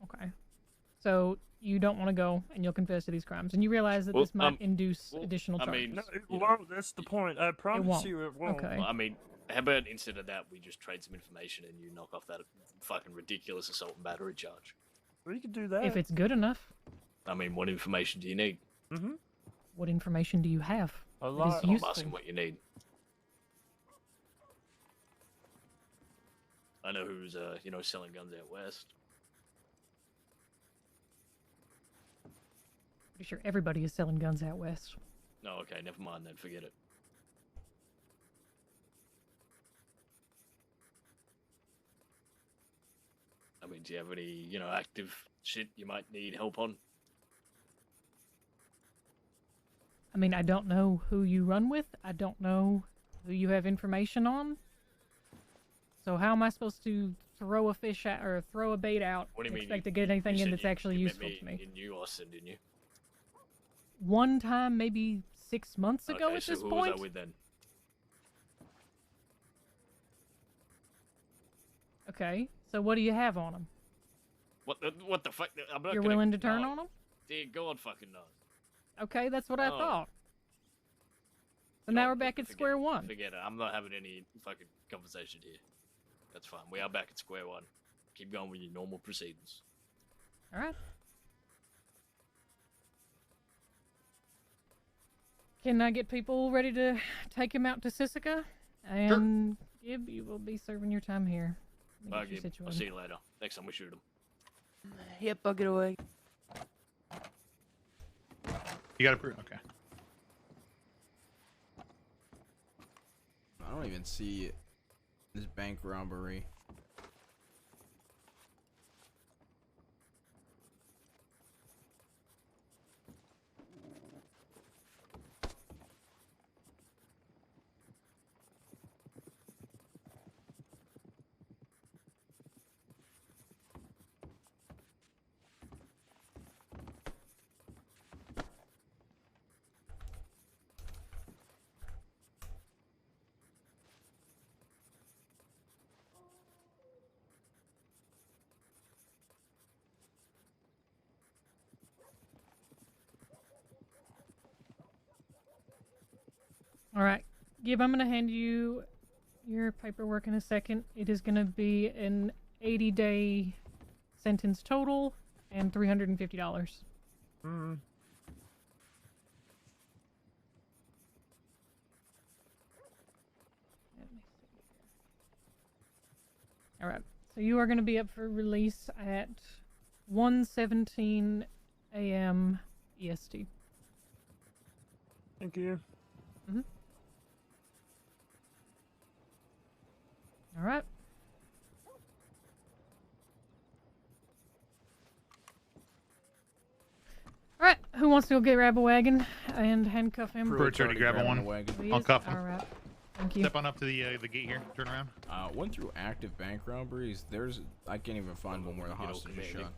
Okay. So you don't want to go, and you'll confess to these crimes, and you realize that this might induce additional charges. I mean, No, it won't. That's the point. I promise won't. you it won't. Okay. Well, I mean, how about instead of that, we just trade some information and you knock off that fucking ridiculous assault and battery charge? We could do that. If it's good enough. I mean, what information do you need? Mm-hmm. What information do you have? A that is lot. I'm useful? asking what you need. I know who's, selling guns out west. Pretty sure everybody is selling guns out west. No, okay, never mind then. Forget it. I mean, do you have any, active shit you might need help on? I mean, I don't know who you run with. I don't know who you have information on. So how am I supposed to throw a fish out or throw a bait out What do you and mean? expect to get anything You in said that's you actually met useful to me? In New Austin, didn't you? One time, maybe 6 months ago Okay, at so this who point. was I with then? Okay, so what do you have on him? What the fuck? I'm not You're gonna- willing to turn no. on him? Dear God fucking knows. Okay, that's what I Oh. thought. So now we're back at square one. Forget it. I'm not having any fucking conversation here. That's fine. We are back at square one. Keep going with your normal proceedings. All right. Can I get people ready to take him out to Sisika? And Gib, you will be serving your time here. Let me Bye, get you Gib. I'll situated. see you later. Next time we shoot him. Yep, I'll get away. You got to prove. Okay. I don't even see this bank robbery. All right, Gib, I'm going to hand you your paperwork in a second. It is going to be an 80-day sentence total and $350. Mm-hmm. All right, so you are going to be up for release at 1:17 a.m. EST. Thank you. Mm-hmm. All right. All right. Who wants to go grab a wagon and handcuff him? Bert's already grabbing one. He I'll is? cuff him. All right. Thank you. Step on up to the gate here. Turn around. Went through active bank robberies. I can't even find one where the hostage is shot.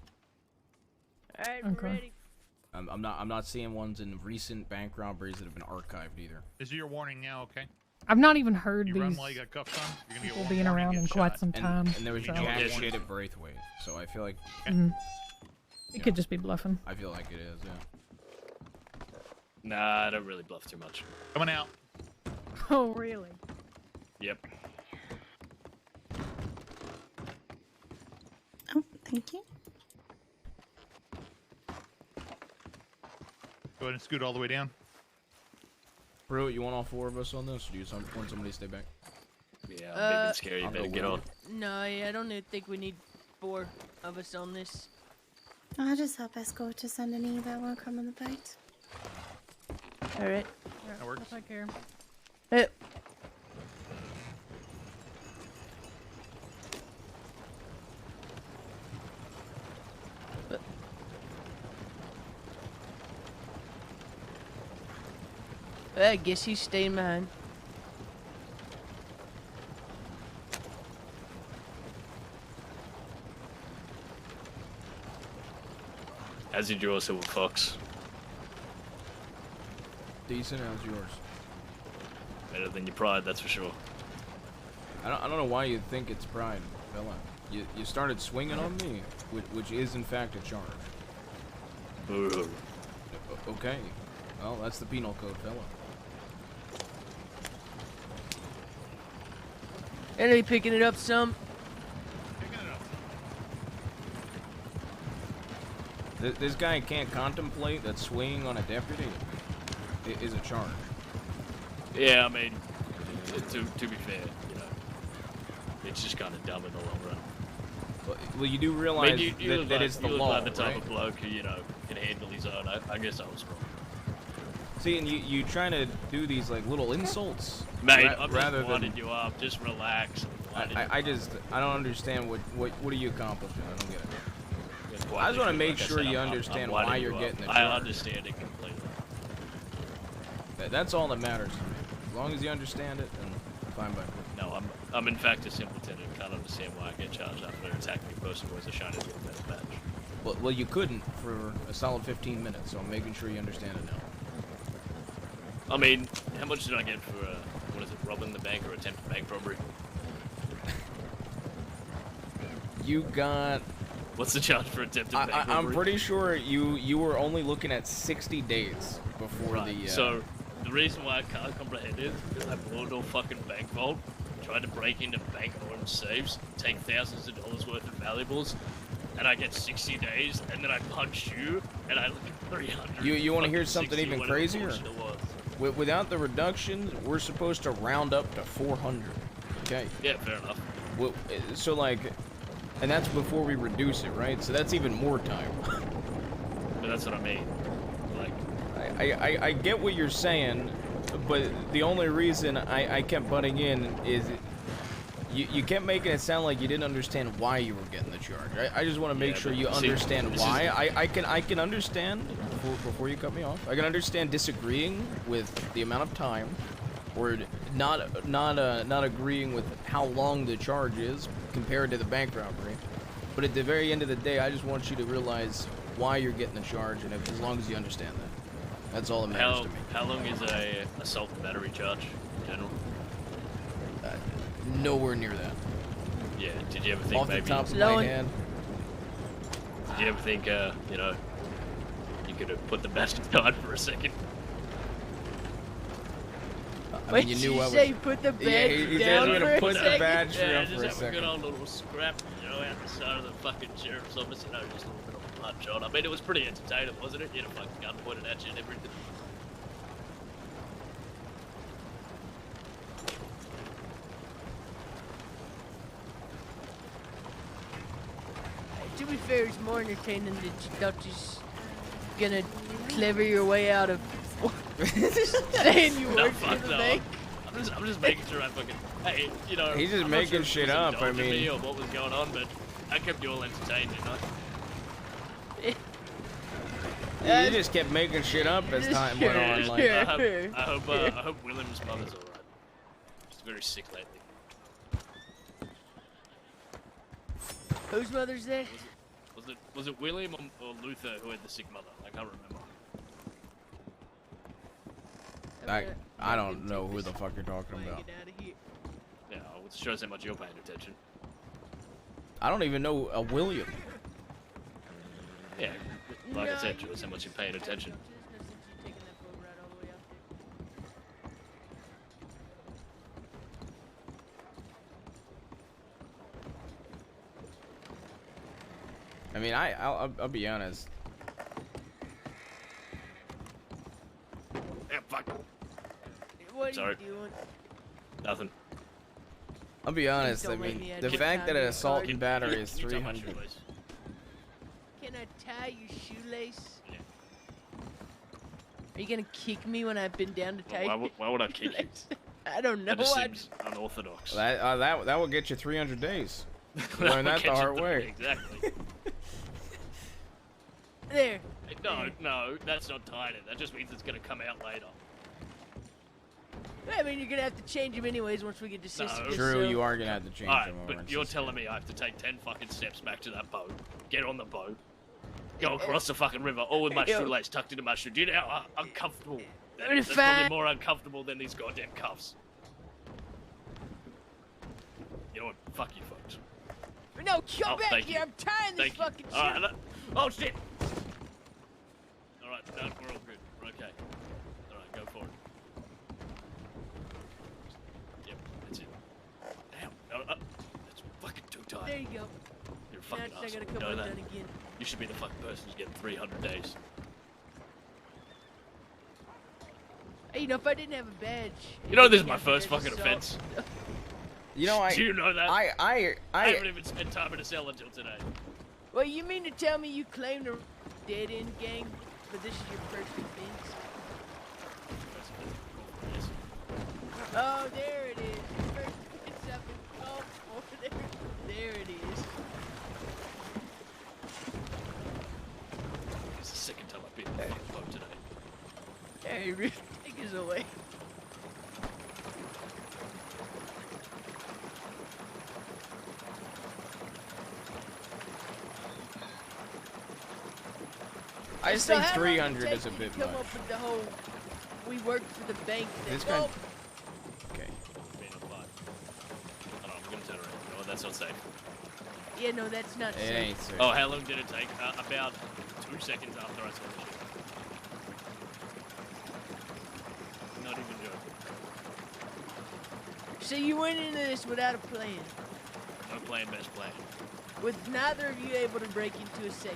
Alright, Okay. we're ready. I'm not seeing ones in recent bank robberies that have been archived either. This is your warning now, okay? I've not even heard You these run while you got cuffs on. You're gonna get people one being warning, around get in quite shot. some time. And there was so- jack shit at Braithwaite, so I feel like Mhm. It could just be bluffing. I feel like it is, yeah. Nah, I don't really bluff too much. Coming out. Oh, really? Yep. Thank you. Go ahead and scoot all the way down. Bro, you want all 4 of us on this, or do you want somebody to stay back? Yeah, I'm big and scary. You I'll better go get with on. No, yeah, I don't think we need 4 of us on this. I'll just help escort to send an email while I'm on the boat. All right. That works. I'll take care. I guess he's staying behind. How's your draw, Silver Fox? Decent. How's yours? Better than your pride, that's for sure. I don't know why you think it's pride, fella. You started swinging on me, which is in fact a charge. Ooh. Okay. Well, that's the penal code, fella. Enemy picking it up some. This guy can't contemplate that swinging on a deputy is a charge. Yeah, I mean, to be fair, you know, it's just kind of dumb in the long run. Well, you do realize you that it's the look law, like the type right? of bloke who, you know, can handle his own. I guess I was wrong. See, and you trying to do these like little insults, Mate, I'm rather just winding than you up. Just relax. I don't understand what are you accomplishing? I don't get it. It's I just want to make like I sure said, you I'm understand winding why you you're up. getting the I charge. understand it completely. That's all that matters to me. As long as you understand it, then fine by me. No, I'm in fact a simpleton and can't understand why I get charged after an attacking person who has a shiny little better badge. Well, you couldn't for a solid 15 minutes, so I'm making sure you understand it now. I mean, how much did I get for, what is it, robbing the bank or attempted bank robbery? You got... What's the charge for attempted bank robbery? I'm pretty sure you were only looking at 60 days before Right, the... so, the reason why I can't comprehend it is because I blew into a fucking bank vault, tried to break into bank orange safes, take thousands of dollars worth of valuables, and I get 60 days, and then I punch you, and I look at 300. You want to hear fucking something 60, even whatever crazier? bullshit it was. Without the reductions, we're supposed to round up to 400. Okay. Yeah, fair enough. Well, so like, and that's before we reduce it, right? So that's even more time. But that's what I mean. Like, I get what you're saying, but the only reason I kept butting in is you kept making it sound like you didn't understand why you were getting the charge. I just want to make sure you understand why. I can understand before you cut me off. I can understand disagreeing with the amount of time, or not agreeing with how long the charge is compared to the bank robbery. But at the very end of the day, I just want you to realize why you're getting the charge, and as long as you understand that, that's all that matters to me. how long is a assault and battery charge in general? Nowhere near that. Yeah. Did you ever think Off maybe? the top of my head. Did you ever think, you know, you could have put the badge aside for a second? I mean, you knew I was... Put the badge he down said we're for gonna a put the second? badge Yeah, down just for a have a second. good old little scrap, you know, out the side of the fucking sheriff's office, you know, just a little bit of a punch on. I mean, it was pretty entertaining, wasn't it? You had a fucking gun pointed at you and everything. To be fair, it's more entertaining that you thought you was gonna clever your way out of saying you No, worked for fuck the no. bank. I'm just making sure I fucking, hey, you know. He's just I'm not making sure if shit it was up, I indulging mean. me or what was going on, but I kept you all entertained, didn't I? You just kept making shit up as time went on. Like, I hope William's mother's alright. She's very sick lately. Whose mother's that? Was it William or Luther who had the sick mother? I can't remember. I don't know who the fuck you're talking about. Yeah, it shows how much you're paying attention. I don't even know a William. Yeah, like I said, shows how much you're paying attention. I mean, I'll be honest. Yeah, fuck. What Sorry. are you doing? Nothing. I'll be honest. I don't let mean, me the add fact that an your assault card. and battery is Can you tie my 300. shoelace? Can I tie your shoelace? Are you gonna kick me when I bend down to tie? Why would I kick you? I don't know. That just I seems unorthodox. That will get you 300 days. That Learn will that the get you hard way. Exactly. There. No, that's not tying it. That just means it's gonna come out later. I mean, you're gonna have to change them anyways once we get to Sisyphus. No. True, so- you are gonna have to change Alright, them. but you're telling me I have to take 10 fucking steps back to that boat, get on the boat, go across the fucking river, all with my Yo. shoelace tucked into my shoe. Do you know how uncomfortable? In That's fact- probably more uncomfortable than these goddamn cuffs. You know what? Fuck you, folks. No, come back thank here. you. I'm tying this Thank you. fucking All right, shoe. oh shit! Alright, no, we're all good. We're okay. Alright, go for it. Yep, that's it. Damn, no, that's fucking too tight. There you go. You're a fucking Now it's asshole. not gonna You come know that? undone again. You should be the fucking person who's getting 300 days. Hey, you know, if I didn't have a badge. You know this is it'd my be first assault. fucking offense. You know, Do you know that? I haven't even spent time in a cell until today. Well, you mean to tell me you claimed a dead end gang, but this is your first offense? Oh, there it is. Your first offense up in Gulf over there. There it is. It's the second time I've been in the fucking boat today. Hey, Rick, take us away. I just So think how long did it 300 is a take you bit to much. come up with the whole, we work for the bank thing? This guy. Well, Okay. Being a fly. I don't know, I'm gonna turn around. You know what? That's not safe. yeah, no, that's not It safe. ain't safe. Oh, how long did it take? About 2 seconds after I saw the ship. Not even joking. So you went into this without a plan, No plan, best plan. with neither of you able to break into a safe.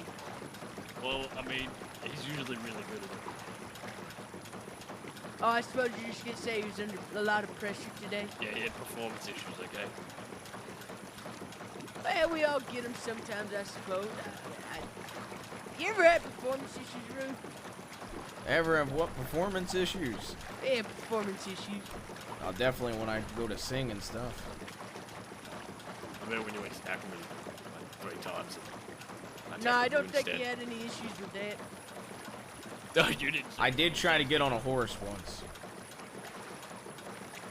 Well, I mean, he's usually really good at it. Oh, I suppose you're just gonna say he was under a lot of pressure today. Yeah, he had performance issues, okay? Well, we all get them sometimes, I suppose. You ever had performance issues, Ruth? Ever have what performance issues? Yeah, performance issues. Oh, definitely when I go to sing and stuff. I remember when you went to tackle me like 3 times. No, I tackled don't you think instead. you had any issues with that. No, you didn't. I did try to get on a horse once.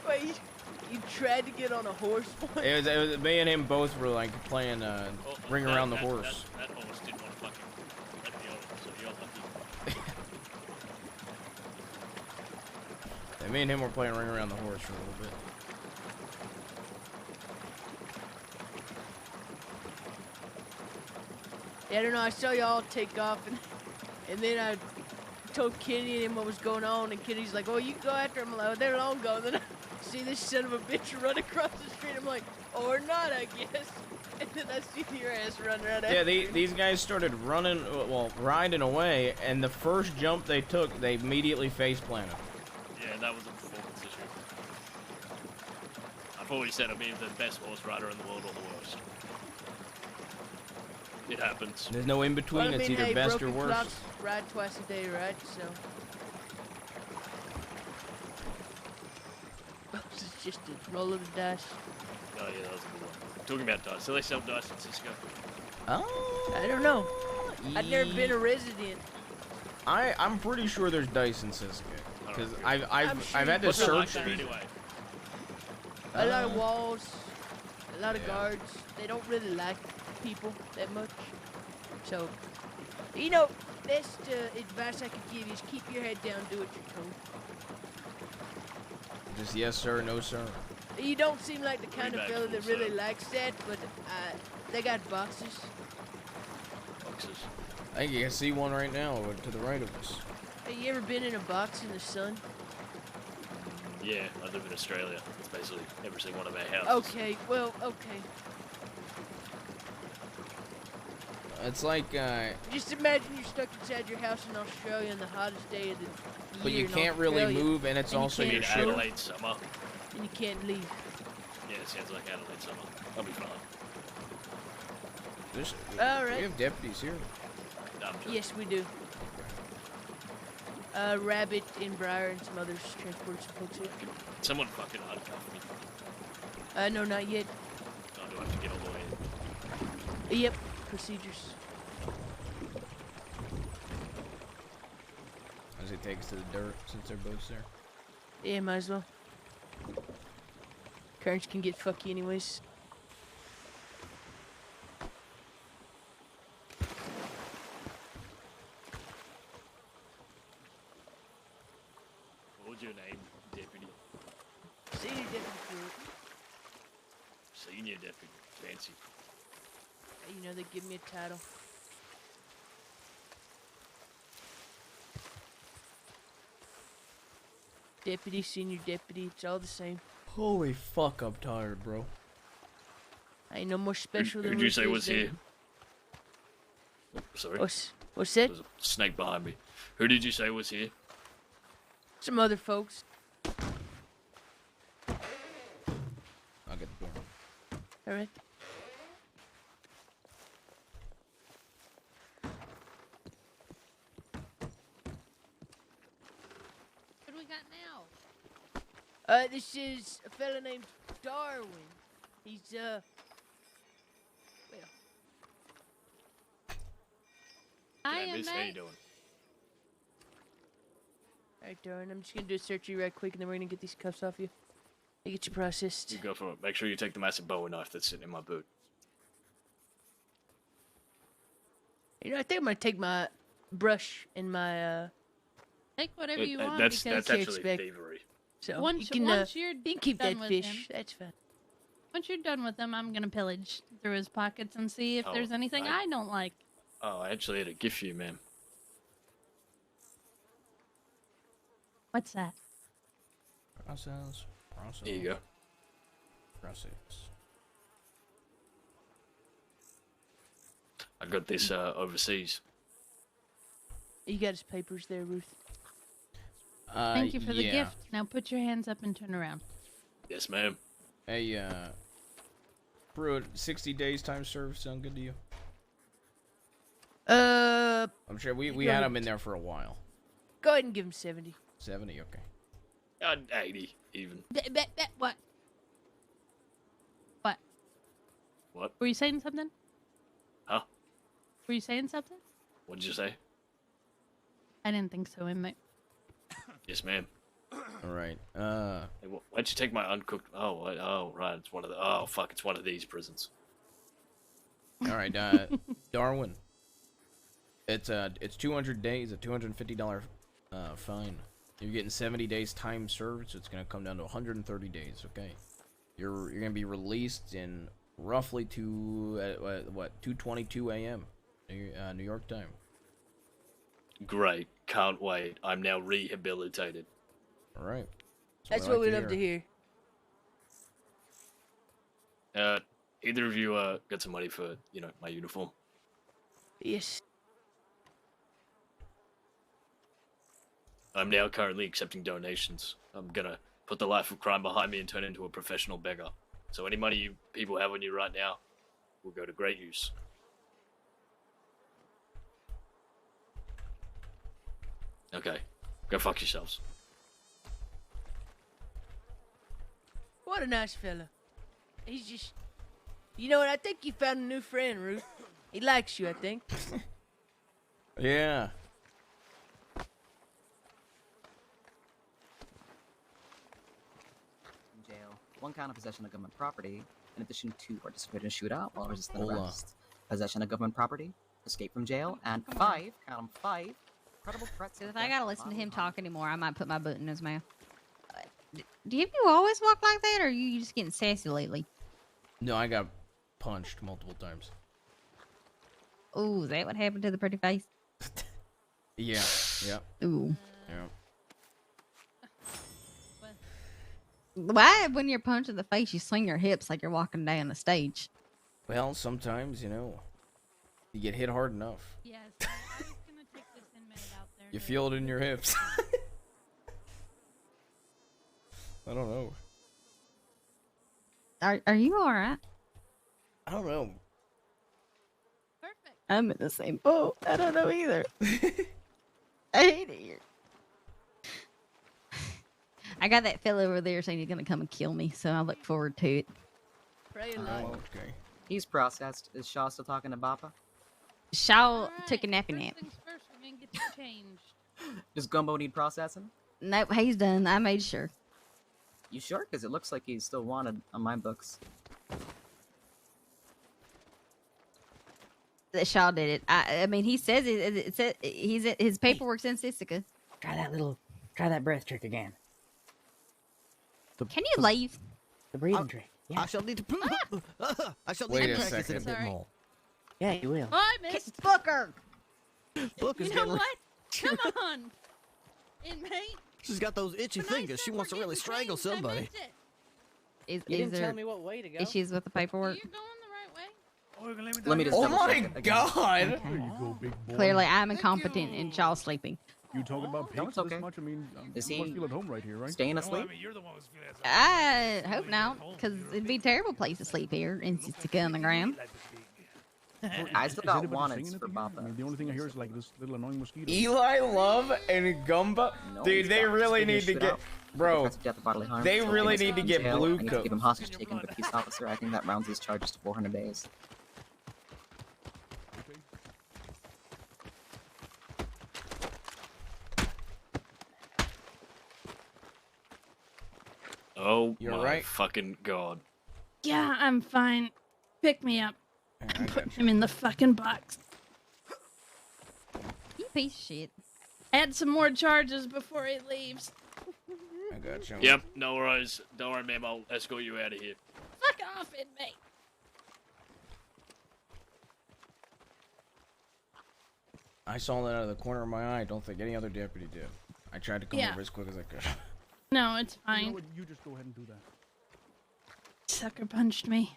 Wait, you tried to get on a horse once? It was me and him both were like playing Ring Around the Horse. That horse didn't want to fucking let me on it, so you're lucky. And me and him were playing Ring Around the Horse for a little bit. Yeah, I don't know. I saw y'all take off, and then I told Kenny and him what was going on, and Kenny's like, "Oh, you go after him." I'm like, "Oh, they're long gone." Then I see this son of a bitch run across the street. I'm like, "Or not, I guess." And then I see your ass run right Yeah, after him. these guys started running, well, riding away, and the first jump they took, they immediately face planted. Yeah, that was a performance issue. I've always said I'd be the best horse rider in the world or the worst. It happens. There's no in between. Well, I mean, It's either hey, best or broken worst. clocks ride twice a day, right? So. This is just a roll of the dice. Oh yeah, that was a good one. Talking about dice. So they sell dice in Cisco. Oh. I don't know. I've never been a resident. I'm pretty sure there's dice in Cisco because I've had to What's it like search. there anyway? A lot of walls, a lot of guards. They don't really like people that much. So, you know, best advice I could give you is keep your head down, do what you're told. Just yes sir, no sir. You don't seem like the kind of Greenback fella that full really set. likes that, but they got boxes. Boxes. I think you can see one right now to the right of us. Have you ever been in a box in the sun? Yeah, I live in Australia. It's basically every single one of our houses. Okay, well, okay. It's like, Just imagine you're stuck inside your house in Australia on the hottest day of the year. but you in can't really Australia, move, and it's you also your can't shit. move, Adelaide summer. And you can't leave. Yeah, it sounds like Adelaide summer. I'll be fine. All right. We have deputies here. Yes, we do. Rabbit and Briar and some others transport some folks here. Someone fucking handcuff me. No, not yet. Oh, do I have to get all the way in? Yep, procedures. Does it take us to the dirt since they're both there? Yeah, might as well. Currents can get fucky anyways. What was your name, deputy? Senior Deputy Pruitt. Senior deputy. Fancy. You know, they give me a title. Deputy, senior deputy, it's all the same. Holy fuck, I'm tired, bro. I ain't no more special than Who'd you Ruth say is, was then. here? Oh, sorry. What's that? There's a snake behind me. Who did you say was here? Some other folks. I'll get the door. All right. What do we got now? This is a fella named Darwin. He's, well. Hi, Miss, how you mate. doing? Alright, Darwin, I'm just gonna do a search of you right quick, and then we're gonna get these cuffs off you. I get you processed. You go for it. Make sure you take the massive bowie knife that's sitting in my boot. You know, I think I'm gonna take my brush and my, Take whatever you want. That's because actually expect- thievery. So once, you can, once you're you can keep done that with fish. him, That's fine. once you're done with him, I'm gonna pillage through his pockets and see if Oh, there's anything I don't like. Oh, I actually had a gift for you, ma'am. What's that? Process. Here you go. Process. I got this overseas. You got his papers there, Ruth. Thank you for the yeah. gift. Now put your hands up and turn around. Yes, ma'am. Hey, Pruitt, 60 days time served sound good to you? I'm sure we go had ahead. him in there for a while. Go ahead and give him 70. 70, okay. 80, even. What? What? What? Were you saying something? Huh? Were you saying something? What did you say? I didn't think so, inmate. Yes, ma'am. All right. Hey, why'd you take my uncooked? Oh, oh, right. It's one of the. Oh, fuck! It's one of these prisons. All right, Darwin. It's 200 days, a $250 fine. You're getting 70 days time served, so it's gonna come down to 130 days. Okay. You're gonna be released in roughly 2:22 a.m. New York time. Great. Can't wait. I'm now rehabilitated. All right. That's what we love to hear. Either of you got some money for my uniform? Yes. I'm now currently accepting donations. I'm gonna put the life of crime behind me and turn into a professional beggar. So any money you people have on you right now will go to great use. Okay, go fuck yourselves. What a nice fella. He's just... You know what? I think you found a new friend, Ruth. He likes you, I think. Yeah. In jail. 1 count of possession of government property, in addition to participating in a shootout while resisting Hold on. arrest. Possession of government property, escape from jail, and 5, count 'em 5, credible threats. If of I death, gotta listen to bodily him harm. talk anymore, I might put my boot in his mouth. Do you always walk like that, or are you just getting sassy lately? No, I got punched multiple times. Ooh, is that what happened to the pretty face? Yeah. Yeah. Ooh. Yeah. Why, when you're punched in the face, you swing your hips like you're walking down the stage? Well, sometimes, you know, You get hit hard enough. Yes, I was gonna take this inmate out there. You feel it in your hips. I don't know. Are you alright? I don't know. Perfect. I'm in the same boat. I don't know either. I hate it here. I got that fellow over there saying he's gonna come and kill me, so I look forward to it. Pray a Oh, lot. okay. He's processed. Is Shaw still talking to Bappa? Shaw took a nappy nap. Things first, we're gonna get you changed. Does Gumbo need processing? Nope, he's done. I made sure. You sure? Because it looks like he's still wanted on my books. That Shaw did it. I mean, he says his paperwork's in Sisika. Try that breath trick again. Can you leave? The breathing trick. Yeah. I shall need to. I shall Wait need a to practice it a second. bit Sorry. more. Yeah, you will. Oh, I missed. Booker! Look, You it's know getting. what? Come on, inmate. She's got those itchy fingers. She wants to really strangle somebody. Is You didn't there tell me what way to go. issues with the paperwork? You're going the right way. Let me just Oh double my check it again. god! There you go, big boy. Clearly, I'm incompetent and Shaw sleeping. You talking about No, pigs it's okay. this much? I mean, Is you must he feel at home right here, right? Staying asleep? I hope not, because it'd be a terrible place to sleep here in Sisika on the ground. I still Is got anybody wanteds singing for at the end? I Bappa. mean, the only thing I hear is like this little annoying mosquito. Eli Love and Gumba, No, dude, he's they got really figure need to shit get, out. bro. Threats of death or bodily harm, They choking really us need to in get jail. blue I need to coat. keep him hostage taken with a peace officer. I think that rounds his charges to 400 days. Oh You're my right. fucking god. Yeah, I'm fine. Pick me up. I'm putting him in the fucking box. You piece of shit. Add some more charges before he leaves. I got you. Yep, no worries. Don't worry, ma'am. I'll escort you out of here. Fuck off, inmate. I saw that out of the corner of my eye. I don't think any other deputy did. I tried to come Yeah. over as quick as I could. No, it's You know fine. what? You just go ahead and do that. Sucker punched me.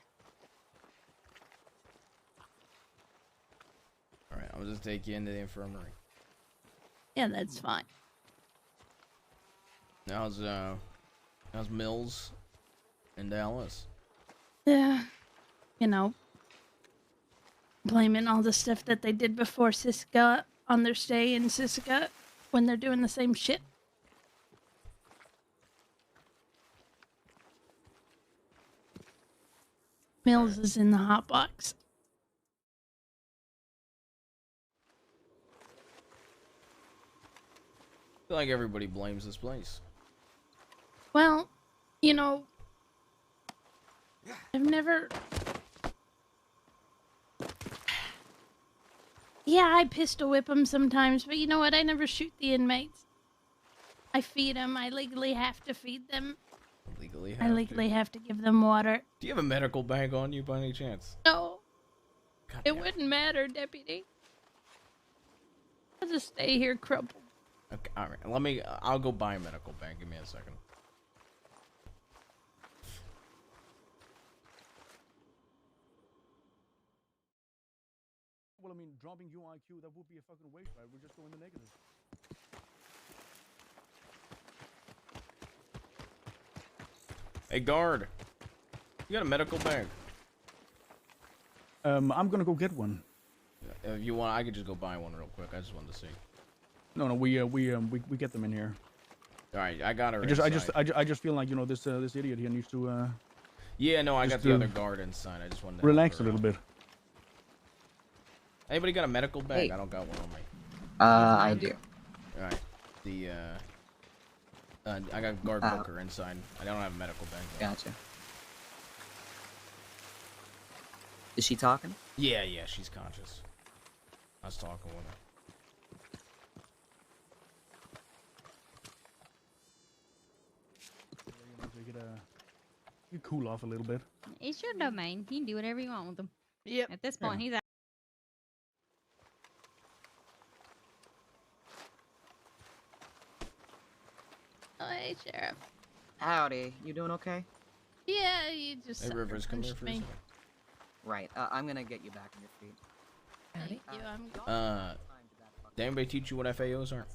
Alright, I'll just take you into the infirmary. Yeah, that's fine. How's Mills in Dallas? Yeah, you know, blaming all the stuff that they did before Sisika on their stay in Sisika when they're doing the same shit. Mills is in the hot box. I feel like everybody blames this place. Well, you know, I've never. Yeah, I pistol whip them sometimes, but you know what? I never shoot the inmates. I feed them. I legally have to feed them. I legally have to give them water. Do you have a medical bag on you by any chance? No, it wouldn't matter, deputy. I'll just stay here crumpled. Okay, alright. I'll go buy a medical bag. Give me a second. Well, I mean, dropping your IQ, that would be a fucking waste, right? We're just going the negative. Hey, guard. You got a medical bag? I'm gonna go get one. If you want, I could just go buy one real quick. I just wanted to see. No, we get them in here. All right, I got her. I just feel like, you know, this idiot here needs to. Yeah, no, I got just the to other guard inside. I just wanted to relax help a her little out. bit. Anybody got a medical bag? Hey. I don't got one on me. I do. All right. I got guard Booker inside. I don't have a medical bag. Though. Gotcha. Is she talking? Yeah, she's conscious. I was talking with her. You cool off a little bit. It's your domain. You can do whatever you want with them. Yep. At this point, he's out. Oh, hey, Sheriff. Howdy. You doing okay? Yeah, you just Hey, sucker Rivers, come here punched for a me. second. Right. I'm gonna get you back on your feet. Thank you. I'm Did anybody teach you what FAOs are?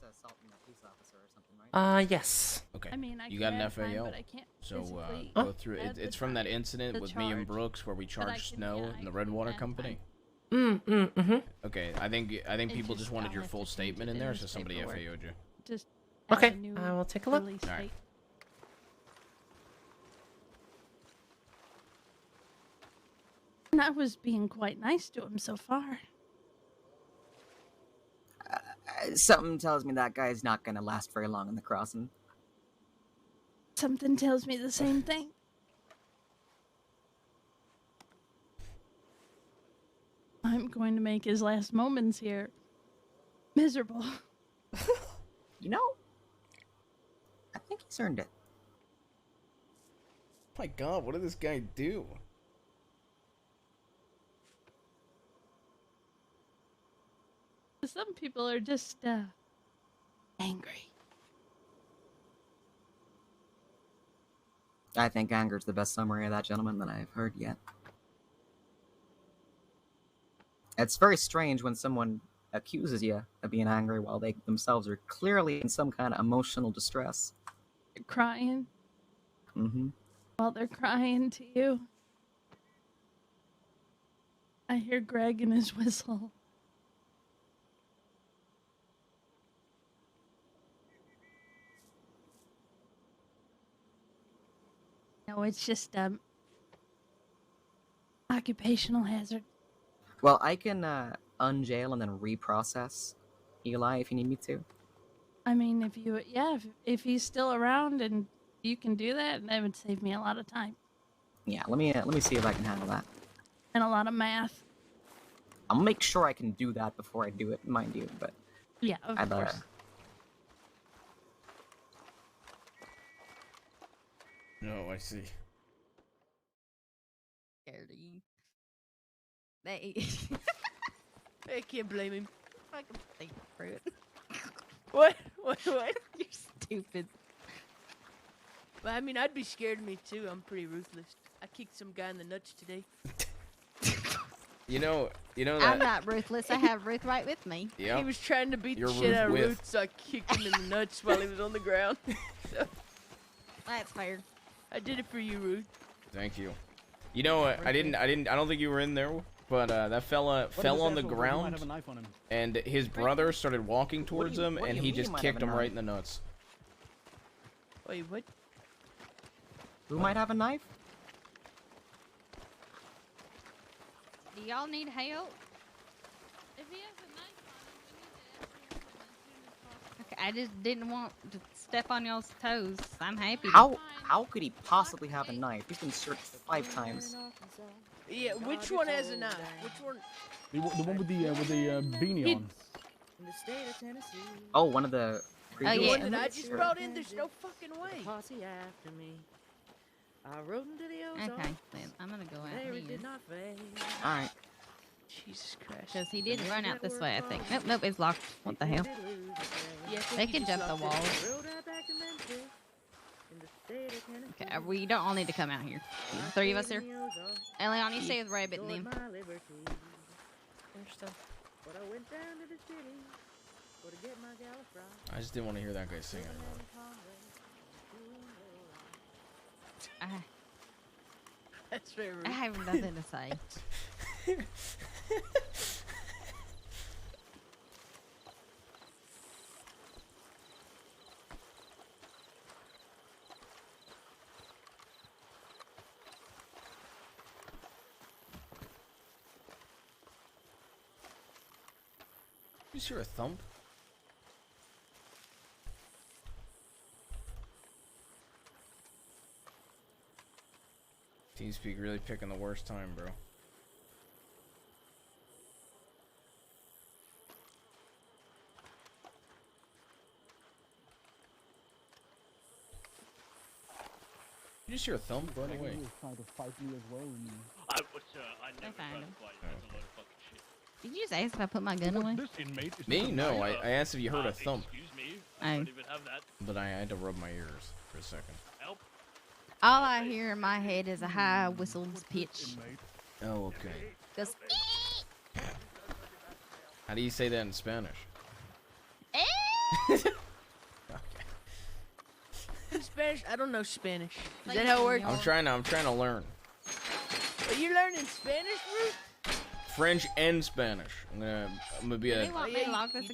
Yes. Okay. I mean, I you got an can find, FAO. but I can't So physically go through it. add It's the from that charge- incident the with me and charge, Brooks where we but I charged can- snow yeah, in the I Redwater can Company. Okay, I think It people just- just wanted I'll your have full to change statement it in in there, this so somebody paperwork. FAO'd you. Just add Okay, a new I will take a look. release Alright. date. And I was being quite nice to him so far. Something tells me that guy's not gonna last very long in the crossing. Something tells me the same thing. I'm going to make his last moments here miserable. You know, I think he's earned it. My God, what did this guy do? Some people are just angry. I think anger's the best summary of that gentleman that I've heard yet. It's very strange when someone accuses you of being angry while they themselves are clearly in some kind of emotional distress. You're crying Mm-hmm. while they're crying to you. I hear Greg and his whistle. No, it's just occupational hazard. Well, I can unjail and then reprocess Eli if you need me to. I mean, if he's still around and you can do that, that would save me a lot of time Yeah, let me see if I can handle that. and a lot of math. I'll make sure I can do that before I do it, mind you. But Yeah, of I'd course. No, I see. Scared of you. They. I can't blame him. I can think through it. What? What? You're stupid. Well, I mean, I'd be scared of me too. I'm pretty ruthless. I kicked some guy in the nuts today. You know that. I'm not ruthless. I have Ruth right with me. Yep. He was trying to beat You're the shit out of Ruth with. Ruth, so I kicked him in the nuts while he was on the ground. So, That's fair. I did it for you, Ruth. Thank you. You know, I don't think you were in there, but that fella fell on the ground, and his brother started walking towards him, what do and you he mean just might kicked have him a right knife? in the nuts. Wait, what? Who might have a knife? Do y'all need help? If he has a knife on him, we need to apprehend him as soon as possible. Okay, I just didn't want to step on y'all's toes. I'm happy. How could he possibly have a knife? He's been searched 5 times. Yeah, which one has a knife? Which one? The one with the beanie on. In the state of Tennessee. Oh, one of the. The yeah. one that I just brought in, there's no fucking way. Posse after me. I rode into the ozone. Okay, then I'm gonna go out There here. it did not fade. Alright. Jesus Christ. Because he did run out this way, I think. Nope, nope, it's locked. What the hell? Yeah, I think They he can just jump the locked it. walls. Rode right back to Memphis. In the state of Tennessee. Okay, we don't all need to come out here. The 3 of us here. Elion, you stay with Rabbit and them. My liberty. But I went down to the city for to get my gal a fry. I just didn't want to hear that guy sing anymore. That's very rude. I have nothing to say. You just hear a thump? TeamSpeak really picking the worst time, bro. You just hear a thump right away. Trying to fight me as well. I never found tried him. to fight. That's a load of fucking shit. Did you just ask if I put my gun away? Me? No, I asked if you heard a thump. Excuse me. Oh. I don't even have that. But I had to rub my ears for a second. Help. All I hear in my head is a high whistled pitch. Oh, okay. Goes, How do you say that in Spanish? In Spanish? I don't know Spanish. Is that how it works? I'm trying to learn Are you learning Spanish, Ruth? French and Spanish. I'm gonna be a. You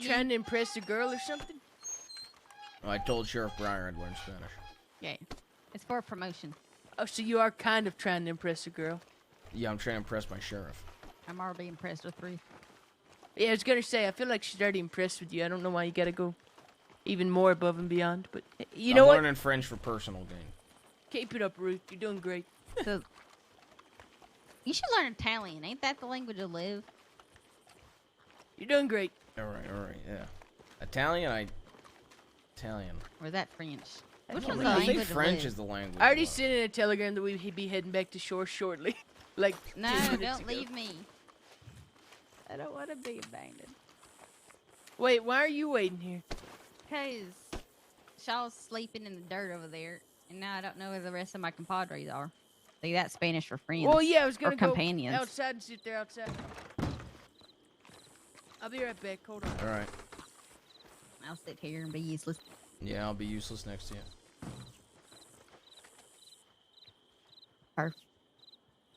trying to impress a girl or something? I told Sheriff Breyer I'd learn Spanish. Yeah, it's for a promotion. Oh, so you are kind of trying to impress a girl? Yeah, I'm trying to impress my sheriff. I'm already impressed with Ruth. Yeah, I was gonna say, I feel like she's already impressed with you. I don't know why you gotta go even more above and beyond, but you know what? I'm learning French for personal gain. Keep it up, Ruth. You're doing great. So, you should learn Italian. Ain't that the language of live? You're doing great. All right, yeah. Italian. Or is that French? Which I one's the think language of French live? is the language. I already sent in a telegram that we'd be heading back to shore shortly. Like, No, 2 minutes don't ago. leave me. I don't want to be abandoned. Wait, why are you waiting here? Because Shaw's sleeping in the dirt over there, and now I don't know where the rest of my compadres are. See, that's Spanish for friends. Well, yeah, I was gonna or go companions. outside and sit there outside. I'll be right back. Hold on. All right. I'll sit here and be useless. Yeah, I'll be useless next to you. Perfect.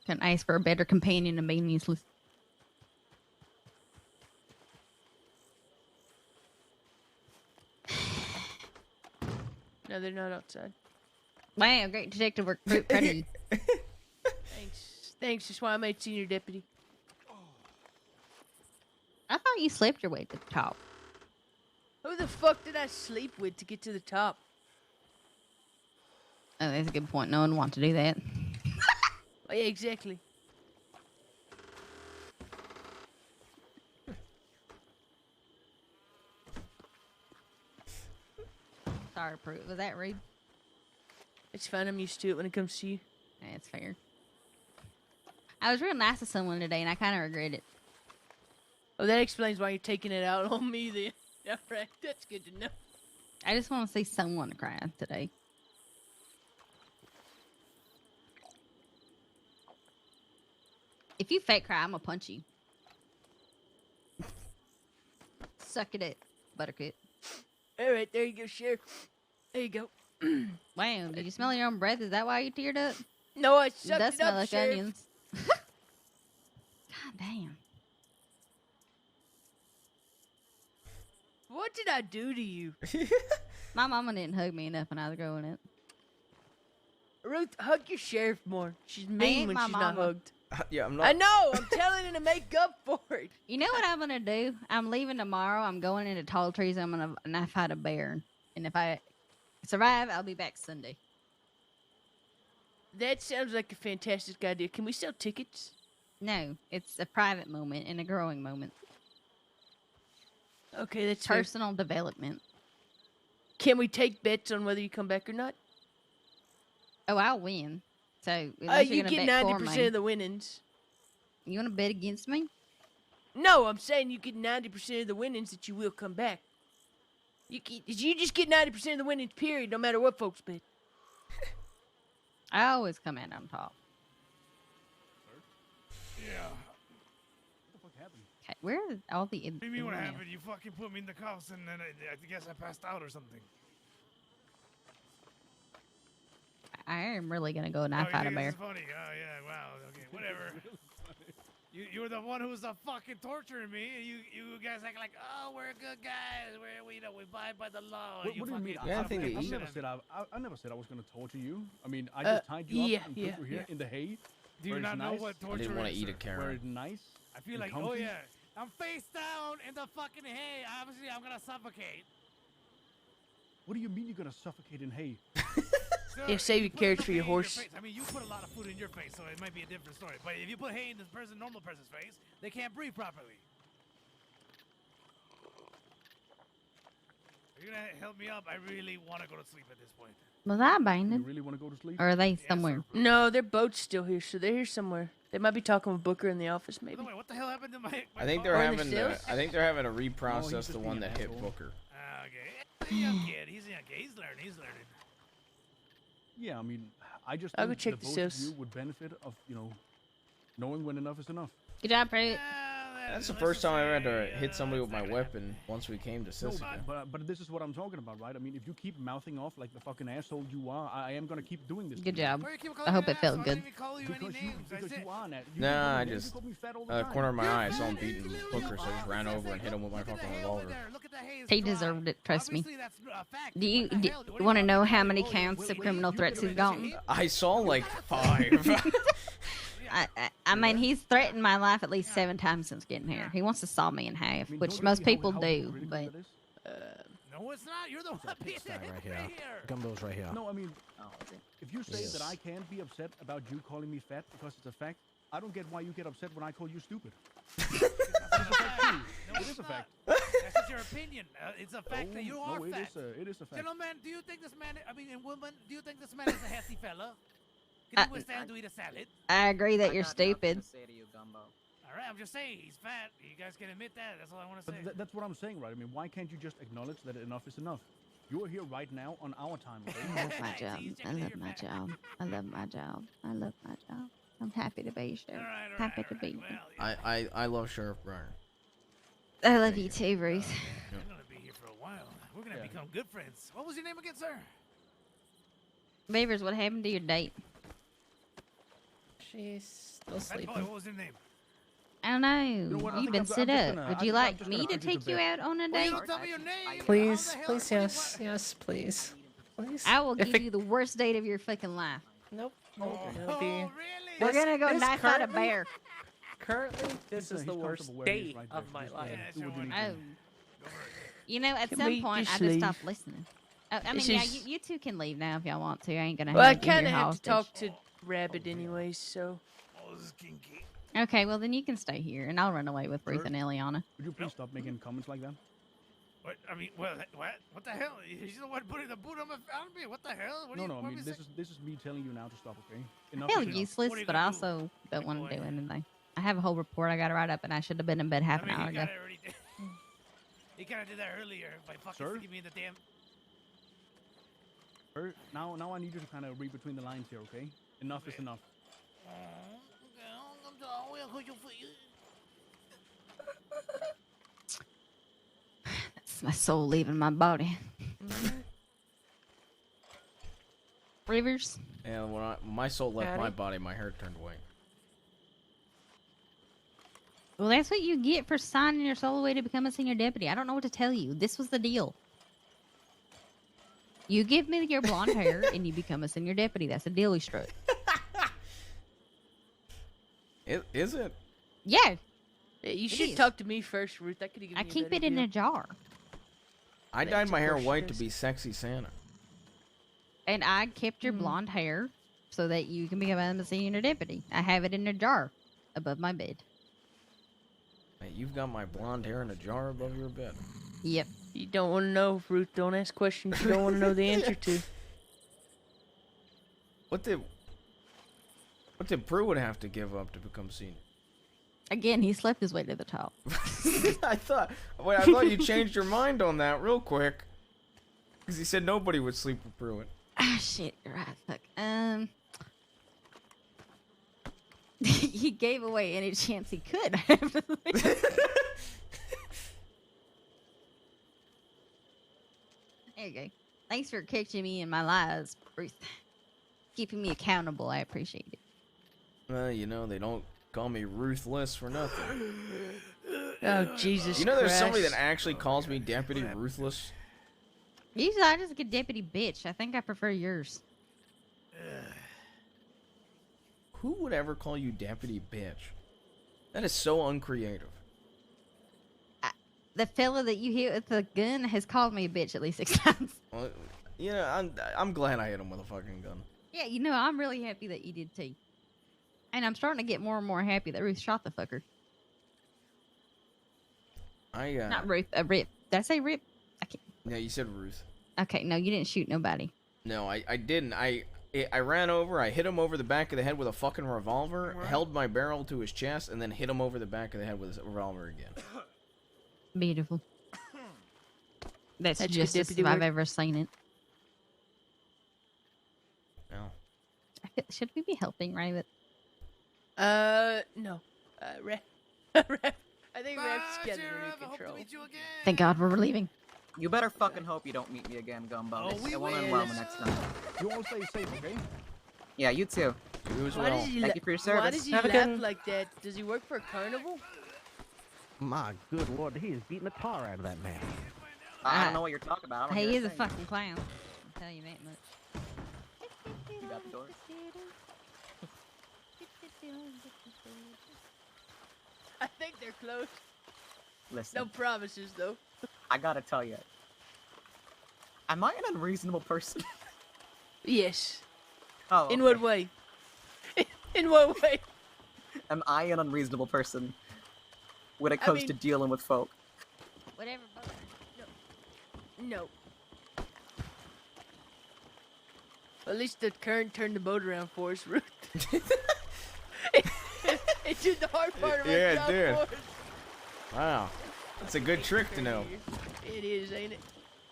Couldn't ask for a better companion than being useless. No, they're not outside. Wow, great detective work. Proud of you. Thanks. Thanks. That's why I made senior deputy. I thought you slept your way to the top. Who the fuck did I sleep with to get to the top? Oh, that's a good point. No one wants to do that. Oh, yeah, exactly. Sorry, Pruitt. Was that rude? It's fine. I'm used to it when it comes to you. That's fair. I was real nice to someone today, and I kind of regret it. Oh, that explains why you're taking it out on me then. All right, that's good to know. I just want to see someone cry today. If you fake cry, I'm gonna punch you. Suck it up, Buttercup. All right, there you go, Sheriff. There you go. Wow, did you smell your own breath? Is that why you teared up? No, I It sucked does it smell up, like Sheriff. onions. God damn. What did I do to you? My mama didn't hug me enough when I was growing up. Ruth, hug your sheriff more. She's mean ain't when my she's not mama. hugged. Yeah, I'm not. I know. I'm telling her to make up for it. You know what I'm gonna do? I'm leaving tomorrow. I'm going into tall trees. I'm gonna knife fight a bear, and if I survive, I'll be back Sunday. That sounds like a fantastic idea. Can we sell tickets? No, it's a private moment and a growing moment. Okay, that's fair. Personal development. Can we take bets on whether you come back or not? Oh, I'll win. So unless You you're gonna get bet for 90% me, of the winnings. you want to bet against me? No, I'm saying you get 90% of the winnings that you will come back. You just get 90% of the winnings, period, no matter what folks bet. I always come out on top. Yeah. What the fuck happened? Okay, where are all the? What do you mean what happened? You fucking put me in the cuffs and then I guess I passed out or something. I am really gonna go knife fight a bear. It's funny. Oh yeah, wow. Okay, whatever. You're the one who's fucking torturing me, and you guys act like, oh, we're good guys. We abide by the law. What do you mean? Yeah, I think I never said I was gonna torture you. I mean, I just tied you up and put you here in the hay. Do you not know what torture is? I didn't want to eat a Where carrot. it's nice. I feel like, comfy. oh yeah, I'm face down in the fucking hay. Obviously, I'm gonna suffocate. What do you mean you're gonna suffocate in hay? Sir, Yeah, save you your put carrots for hay your in horse. face. I mean, you put a lot of food in your face, so it might be a different story. But if you put hay in this normal person's face, they can't breathe properly. Are you gonna help me up? I really want to go to sleep at this point. Was I You abandoned? really want to go to sleep? Or are they somewhere? No, their boat's still here, so they're here somewhere. They might be talking with Booker in the office, maybe. Wait, what the hell happened to my I think they're Or in the having to. sales? I think they're having to reprocess just the being one an that hit asshole. Booker. Okay. He's a young kid. He's a young kid. He's learning. He's learning. Yeah, I mean, I just I'll go think check the both sales. of you would benefit of, knowing when enough is enough. Good job, Pruitt. That's That's the first time I ever had to hit somebody with my weapon once we came to No, Sisika. but this is what I'm talking about, right? I mean, if you keep mouthing off like the fucking asshole you are, I am gonna keep doing this. Good job. I hope it felt good. Because you are that. Nah, I just corner of my eye, I saw him beating Booker, so I just ran over and hit him with my fucking revolver. He deserved it, trust me. Do you want to know how many counts of criminal threats he's gotten? I saw like 5. I mean, he's threatened my life at least 7 times since getting here. He wants to saw me in half, which most people do, but... No, it's not. You're the one being right here. Gumbo's right here. No, I mean, if you say that I can't be upset about you calling me fat because it's a fact, I don't get why you get upset when I call you stupid. It is a fact. That's just your opinion. It's a fact that you are fat. It is a fact. Gentlemen, do you think this man, and woman, do you think this man is a hefty fella? Can he withstand to eat a salad? I agree that you're stupid. All right, I'm just saying, he's fat. You guys can admit that. That's all I want to say. But that's what I'm saying, right? I mean, why can't you just acknowledge that enough is enough? You're here right now on our time. Okay? I love my job. I love my job. I love my job. I love my job. I'm happy to be here. Happy to be here. I love Sheriff Brian. I love you too, Ruth. I'm going to be here for a while. We're going to become good friends. What was your name again, sir? Beavers, what happened to your date? She's still Fat boy, sleeping. what was your name? I don't know. You've been set up. Would you like me to take you out on a Well, you date? don't tell me your name. Please, please, yes, yes, please. Please. I will give you the worst date of your fucking life. Nope. It'll be... We're gonna go knife out a bear. Currently, this is the worst date of my life. Oh. You know, at Can some we point, just I just leave? stopped listening. I mean, It's yeah, just- you two can leave now if y'all want to. I ain't gonna Well, I hold you kind of have to hostage. talk to Rabbit anyways, so... Okay, well then you can stay here, and I'll run away with Ruth and Eliana. Would you please stop making comments like that? What? I mean, well, what? What the hell? He's the one putting the boot on me. What the hell? What No, do you, I what mean, is this is me telling you now to stop, okay? I Enough feel is enough. useless, but I also don't want to do anything. I have a whole report I gotta write up, and I should have been in bed half an hour ago. He kind of did that earlier by fucking Sir? sticking me in the damn. Sir, now I need you to kind of read between the lines here, okay? Enough is enough. That's my soul leaving my body. Rivers? And when my soul left my Howdy. body, my hair turned white. Well, that's what you get for signing your soul away to become a senior deputy. I don't know what to tell you. This was the deal. You give me your blonde hair, and you become a senior deputy. That's the deal we struck. Is it? Yeah. You It should is. talk to me first, Ruth. I could give I you a keep better it in deal. a jar. I dyed my hair white to be sexy Santa. And I kept your blonde hair so that you can become a senior deputy. I have it in a jar above my bed. Hey, you've got my blonde hair in a jar above your bed. Yep. You don't want to know, Ruth. Don't ask questions you don't want to know the answer to. What did Pruitt have to give up to become senior? Again, he slept his way to the top. I thought you changed your mind on that real quick. Because he said nobody would sleep with Pruitt. Ah, shit. You're right. Fuck. He gave away any chance he could. There you go. Thanks for catching me in my lies, Ruth. Keeping me accountable. I appreciate it. Well, you know, they don't call me ruthless for nothing. Oh, Jesus You know there's somebody Christ. that actually calls me Deputy Ruthless? Usually I just get deputy bitch. I think I prefer yours. Who would ever call you Deputy Bitch? That is so uncreative. The fella that you hit with the gun has called me a bitch at least 6 times. Well, you know, I'm glad I hit him with a fucking gun. Yeah, you know, I'm really happy that you did too. And I'm starting to get more and more happy that Ruth shot the fucker. Not Ruth, Rip. Did I say Rip? I can't. Yeah, you said Ruth. Okay, no, you didn't shoot nobody. No, I didn't. I ran over, I hit him over the back of the head with a fucking revolver, held my barrel to his chest, and then hit him over the back of the head with a revolver again. Beautiful. That's That's just good as deputy I've work. ever seen it. No. Should we be helping Rabbit? No. I think think we have to get it under control. Thank God we're leaving. You better fucking hope you don't meet me again, Gumbo. Oh, we it won't will. end well the next time. You all stay safe, okay? Yeah, you too. You as Why well. does he Thank you for your service. Why does he Have a laugh good- like that? Does he work for a carnival? My good lord, he is beating the tar out of that man. I don't know what you're talking about. I don't He hear is a thing. fucking clown. I'll tell you that much. You got the door. I think they're close. Listen, No promises though. I gotta tell you. Am I an unreasonable person? Yes. Oh. In okay. what way? In what way? Am I an unreasonable person when it comes to mean- dealing with folk? Whatever. No. At least the current turned the boat around for us, Ruth. It did the hard part of our Yeah, it job did. for us. Wow. That's a good trick to know. It is, ain't it?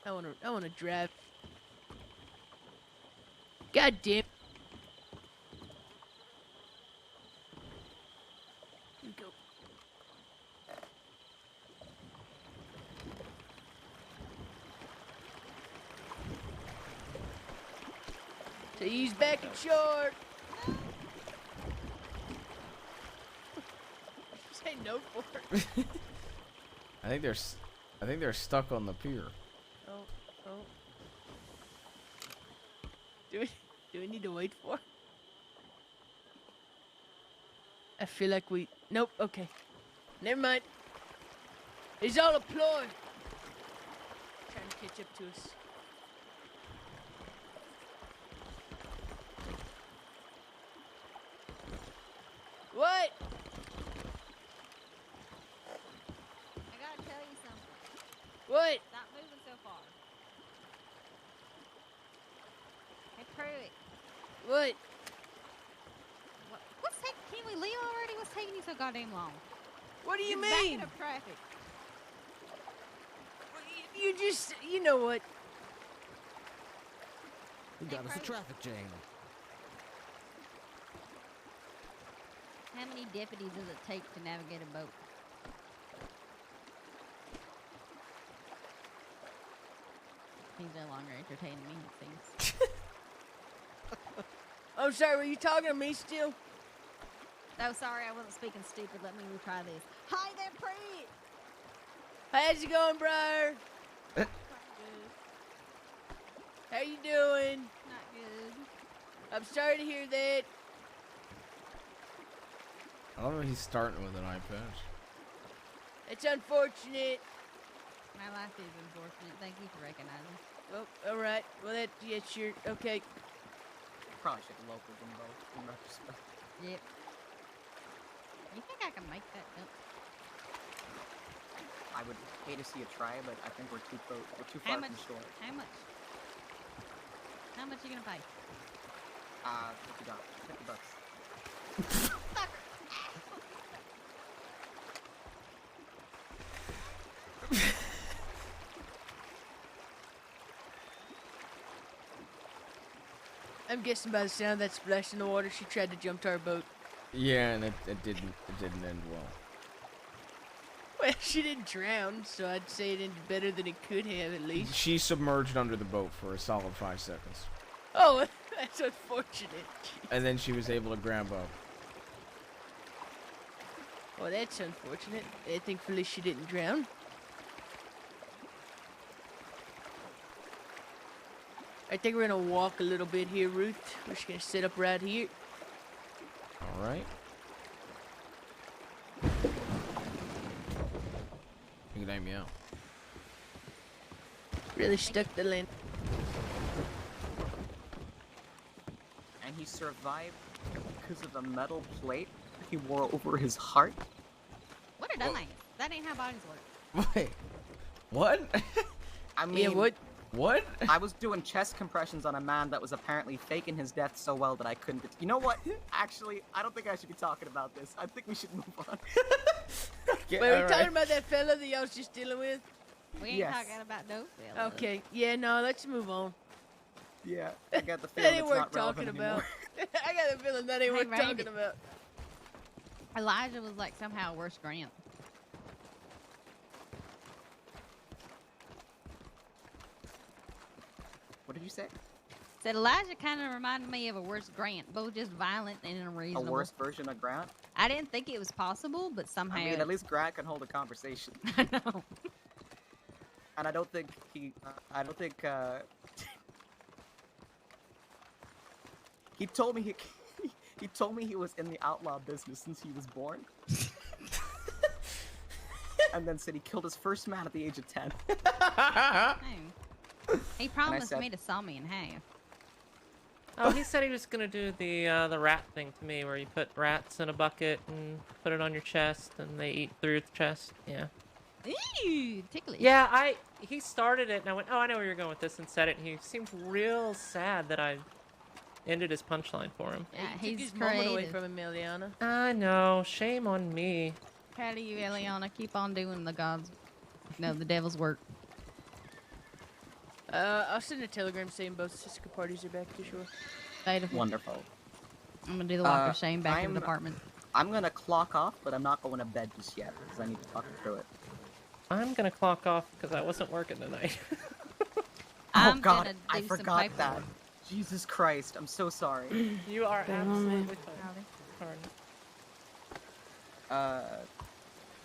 I wanna drive. God damn. You go. So he's back in short. Say no for it. I think they're stuck on the pier. Oh. Do we need to wait for it? I feel like we... Nope, okay. Never mind. It's all a ploy. Trying to catch up to us. What? I gotta tell you something. What? Stop moving so far. Hey, Pruitt. What? What's taking? Can we leave already? What's taking you so goddamn long? What do you You're mean? backing up traffic. You just... You know what? We got us a traffic jam. How many deputies does it take to navigate a boat? He's no longer entertaining me, it seems. I'm sorry, were you talking to me still? No, sorry, I wasn't speaking stupid. Let me retry this. Hi there, Preet! How's it going, bro? How you doing? Not good. I'm sorry to hear that. I don't know if he's starting with an eye patch. It's unfortunate. My life is unfortunate. Thank you for recognizing. Oh, alright. Well, that... Yeah, sure. Okay. Probably should have local Gumbo in retrospect. Yep. You think I can make that jump? I would hate to see you try, but I think we're too close. We're too How far much? from shore. How much? How much you gonna pay? $50. $50. I'm guessing by the sound of that splash in the water, she tried to jump to our boat. Yeah, and it didn't end well. Well, she didn't drown, so I'd say it ended better than it could have, at least. She submerged under the boat for a solid 5 seconds. Oh, that's unfortunate. And then she was able to grab up. Well, that's unfortunate. Thankfully, she didn't drown. I think we're gonna walk a little bit here, Ruth. We're just gonna sit up right here. All right. You can aim me out. Really stuck the land. And he survived because of the metal plate he wore over his heart. What a dumbass. That ain't how bodies work. Wait. What? I mean, Yeah, what? What? I was doing chest compressions on a man that was apparently faking his death so well that I couldn't. You know what? Actually, I don't think I should be talking about this. I think we should move on. Wait, are we talking about that fella that y'all was just dealing with? We ain't Yes. talking about no fella. Okay. Yeah, no, let's move on. Yeah, I got the That feeling ain't it's worth not relevant talking about. anymore. I got a feeling that ain't Hey, worth Randy. talking about. Elijah was like somehow worse Grant. did you say? Said Elijah kind of reminded me of a worse Grant, both just violent and unreasonable. A worse version of Grant? I didn't think it was possible, but somehow. I mean, at least Grant can hold a conversation. I know. And I don't think he. He told me he told me he was in the outlaw business since he was born. And then said he killed his first man at the age of 10. He promised me to saw me in half. Oh, he said he was gonna do the rat thing to me, where you put rats in a bucket and put it on your chest, and they eat through the chest. Yeah. Ew, ticklish. Yeah, he started it, and I went, oh, I know where you're going with this, and said it. And he seemed real sad that I ended his punchline for him. Yeah, He took his moment away from him, Eliana. I know. Shame on me. Proud of you, Eliana. Keep on doing the devil's work. I'll send a telegram saying both sister parties are back to shore. Wonderful. I'm gonna do the walk of shame back in the department. I'm gonna clock off, but I'm not going to bed just yet because I need to fucking through it. I'm gonna clock off because I wasn't working tonight. Oh god, I forgot that. Jesus Christ, I'm so sorry. You are absolutely fine.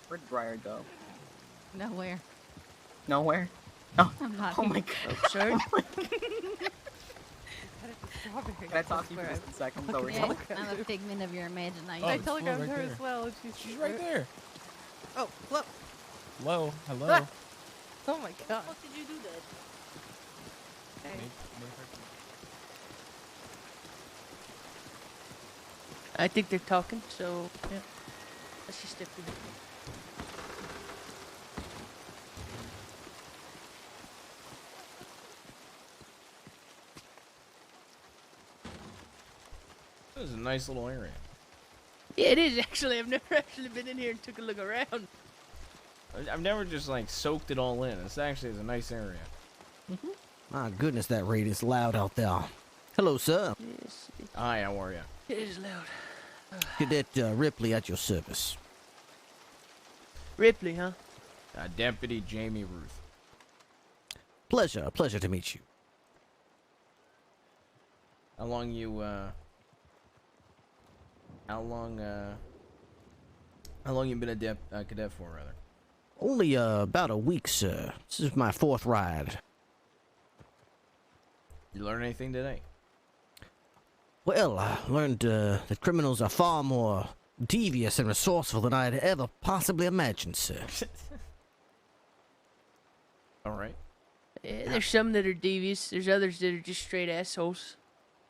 Where'd Briar go? Nowhere. Nowhere? Oh, I'm not oh here. my god. Sure. Can I talk to you for just a second? So we're Yeah, I'm a figment of your imagination. I telegrammed her as well. She's right there. Oh, look. Hello. Hello. Ah. Oh my god. What did you do that? Hey. I think they're talking, so yeah. Let's just step in. This is a nice little area. Yeah, it is actually. I've never actually been in here and took a look around. I've never just like soaked it all in. This actually is a nice area. My goodness, that radio's loud out there. Hello, sir. Yes. Hi, how are you? It is loud. Cadet Ripley at your service. Ripley, huh? Deputy Jaime Ruth. Pleasure to meet you. How long you been a cadet for, rather? Only about a week, sir. This is my 4th ride. You learn anything today? Well, I learned that criminals are far more devious and resourceful than I had ever possibly imagined, sir. All right. Yeah, there's some that are devious. There's others that are just straight assholes.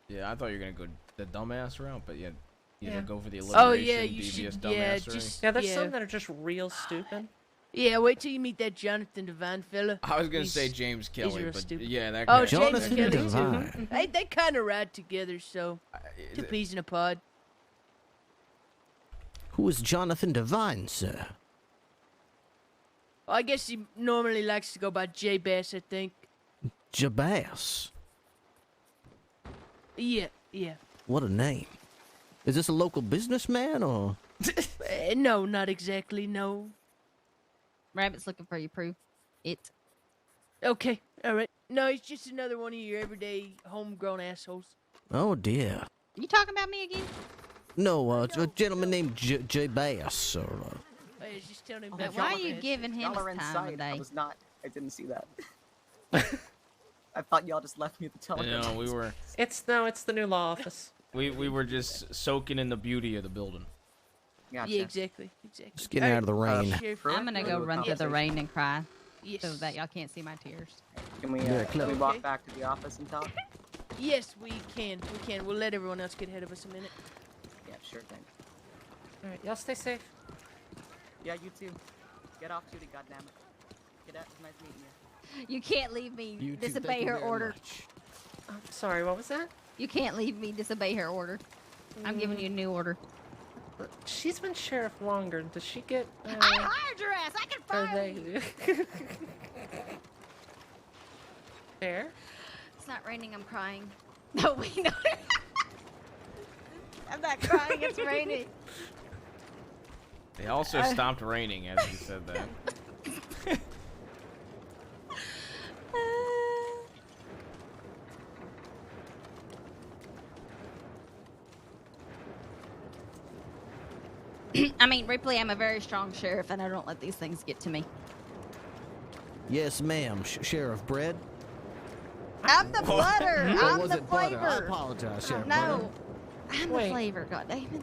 Yeah, I thought you were gonna go the dumbass route, but you Yeah. go for the elimination Oh yeah, you devious should. dumbass Yeah, way. just Yeah, there's some that are just real stupid. Yeah, wait till you meet that Jonathan Devine fella. I was gonna He's- say James he's Kelly, real but stupid. yeah, that Oh, guy. James Jonathan Kelly Devine. too. They kind of ride together, so is two it- peas in a pod. Who is Jonathan Devine, sir? Well, I guess he normally likes to go by J Bass, I think. Jabbass. Yeah. What a name. Is this a local businessman or? No, not exactly. No. Rabbit's looking for your proof. Okay, all right. No, he's just another one of your everyday homegrown assholes. Oh dear. You talking about me again? No, a gentleman named J Bass. Or, I was just telling him Okay, about why your are you ass. giving him Y'all are his time of inside. day? I didn't see that. I thought y'all just left me at the telegram. No, we were. It's the new law office. We were just soaking in the beauty of the building. Gotcha. Yeah, exactly. Just getting out of the rain. I'm gonna go run through the rain and cry, Yes. so that y'all can't see my tears. Can we Very can clever. we walk back to the office and talk? Yes, we can. We can. We'll let everyone else get ahead of us a minute. Yeah, sure thing. All right, y'all stay safe. Yeah, you too. Get off duty, goddammit. Get out. It's nice meeting you. You can't leave me You too, disobey thank you her very order. much. I'm sorry, what was that? You can't leave me disobey her order. I'm giving you a new order. She's been sheriff longer. Does she get? I hired your ass. I can Are fire you. they? Fair. It's not raining. I'm crying. No, we know. I'm not crying. It's raining. It also stopped raining as you said that. I mean, Ripley, I'm a very strong sheriff, and I don't let these things get to me. Yes, ma'am. Sheriff Bread. I'm the butter. Or I'm was the it butter? I flavor. apologize, Sheriff No, Bread. I'm the flavor. God damn it.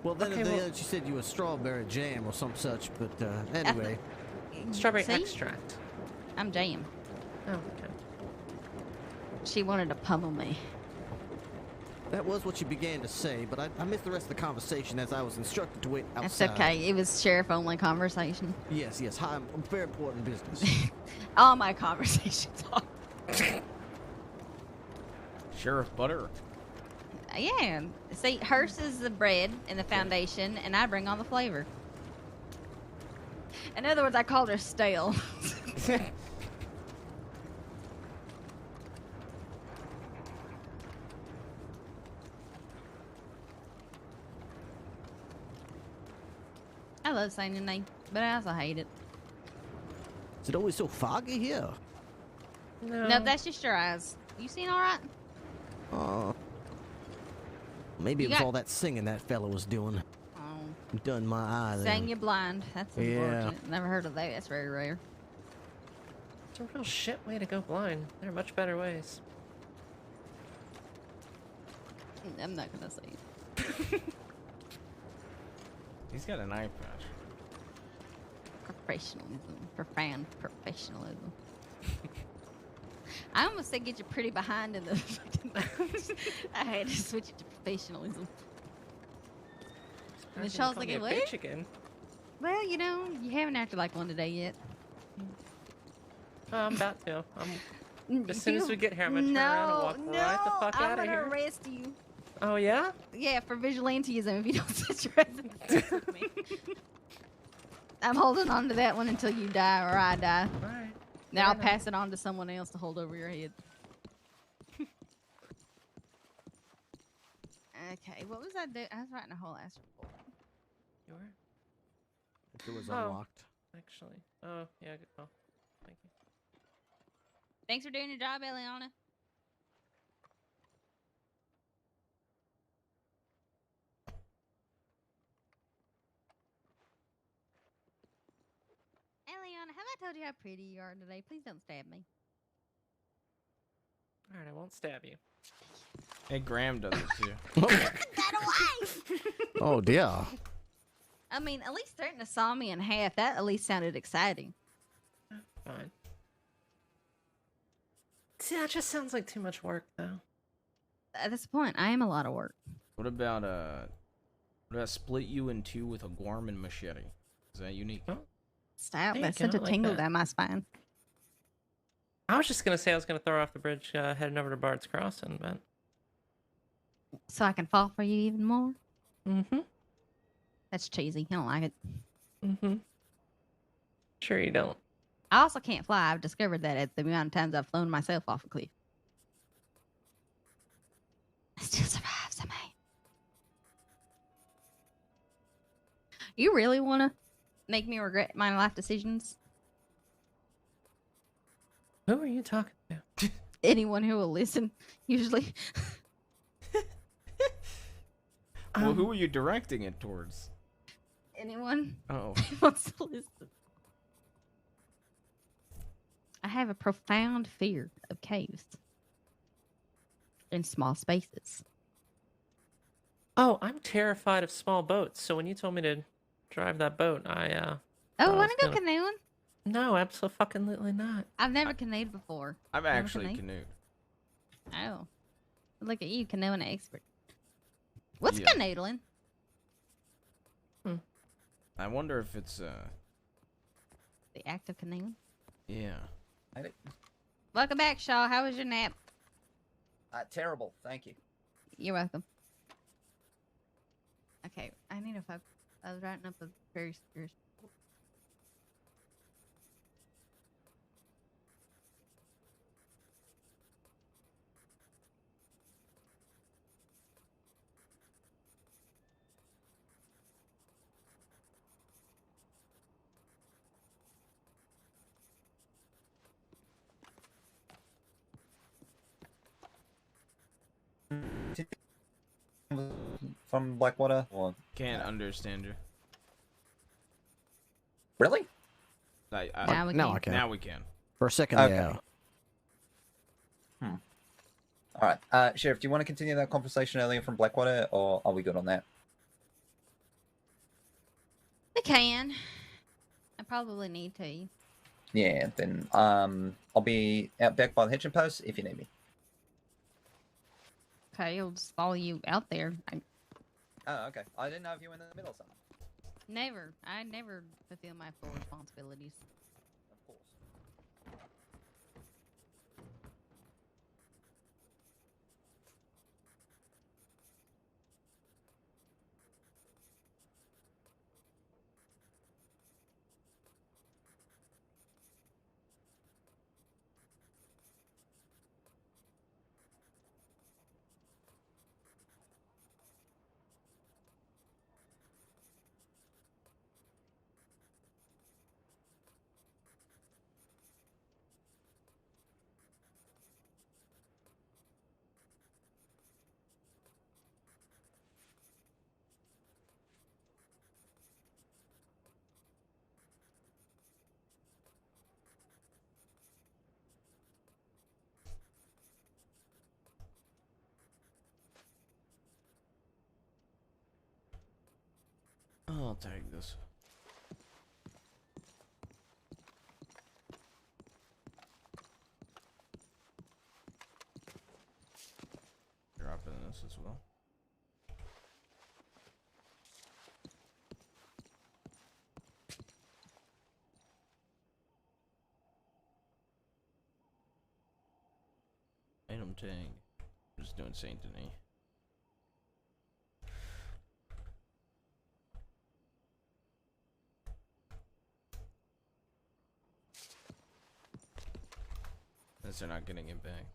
Well, then Okay, well- she said you were strawberry jam or some such, but anyway. Strawberry See? extract. I'm jam. Oh, okay. She wanted to pummel me. That was what you began to say, but I missed the rest of the conversation as I was instructed to wait That's outside. okay. It was sheriff-only conversation. Yes, yes. Hi, I'm very important business. All my conversations are. Sheriff Butter. Yeah. See, hers is the bread and the foundation, and I bring on the flavor. In other words, I called her stale. I love saying your name, but I also hate it. Is it always so foggy here? No, that's just your eyes. You seen all right? Oh. Maybe You it was got- all that singing that fella was doing. Oh. Done my eye then. Saying you're blind. That's Yeah. unfortunate. Never heard of that. That's very rare. It's a real shit way to go blind. There are much better ways. I'm not gonna say it. He's got an eye patch. Professionalism. Profound professionalism. I almost said get your pretty behind in the I had to switch it to professionalism. And Michelle's like, what? Bitch again. Well, you know, you haven't acted like one today yet. Oh, I'm about to. As soon as we get here, I'm gonna turn around and walk right the fuck I'm out of gonna here. arrest you. Oh yeah? Yeah, for vigilantism if you don't sit your ass in the seat with me. I'm holding on to that one until you die or I die. Alright. Then I'll pass it on to someone else to hold over your head. Okay, what was I doing? I was writing a whole ass report. You were? If it was Oh. unlocked. Actually. Oh, yeah. Oh, thank you. Thanks for doing your job, Eliana. Eliana, have I told you how pretty you are today? Please don't stab me. Alright, I won't stab you. Hey, Graham does it too. That away! Oh dear. I mean, at least starting to saw me in half. That at least sounded exciting. Fine. See, that just sounds like too much work, though. At this point, I am a lot of work. What about split you in two with a Gorman machete? Is that unique? Oh. Stop. Hey, That sent a like tingle that. down my spine. I was just gonna say I was gonna throw her off the bridge heading over to Bard's Crossing, but... So I can fall for you even more? Mm-hmm. That's cheesy. I don't like it. Mm-hmm. Sure you don't. I also can't fly. I've discovered that at the amount of times I've flown myself off a cliff. I still survive somehow. You really want to make me regret my life decisions? Who are you talking to? Anyone who will listen, usually. Well, who are you directing it towards? Anyone Oh. who wants to listen. I have a profound fear of caves in small spaces. Oh, I'm terrified of small boats, so when you told me to drive that boat, I Oh, I want to was go gonna- canoeing? No, absolutely not. I've never canoed before. I've Never actually canoed? canoed. Oh. Look at you, canoeing expert. What's Yeah. canoodling? I wonder if it's The act of canoeing? yeah. Welcome back, Shaw. How was your nap? Terrible. Thank you. You're welcome. Okay, I need to focus. I was writing up a very serious. from Blackwater? Or Can't understand you. really? Now Now I can. Now we can. For a second, Okay. yeah. All right, Sheriff. Do you want to continue that conversation earlier from Blackwater, or are we good on that? We can. I probably need to. Yeah. Then I'll be out back by the hitching post if you need me. Okay, I'll just follow you out there. Oh, okay. I didn't know if you were in the middle of something. I never fulfill my full responsibilities. Of course. I'll take this. Drop in this as well. Item tag. Just doing Saint Denis. Since they're not getting it back.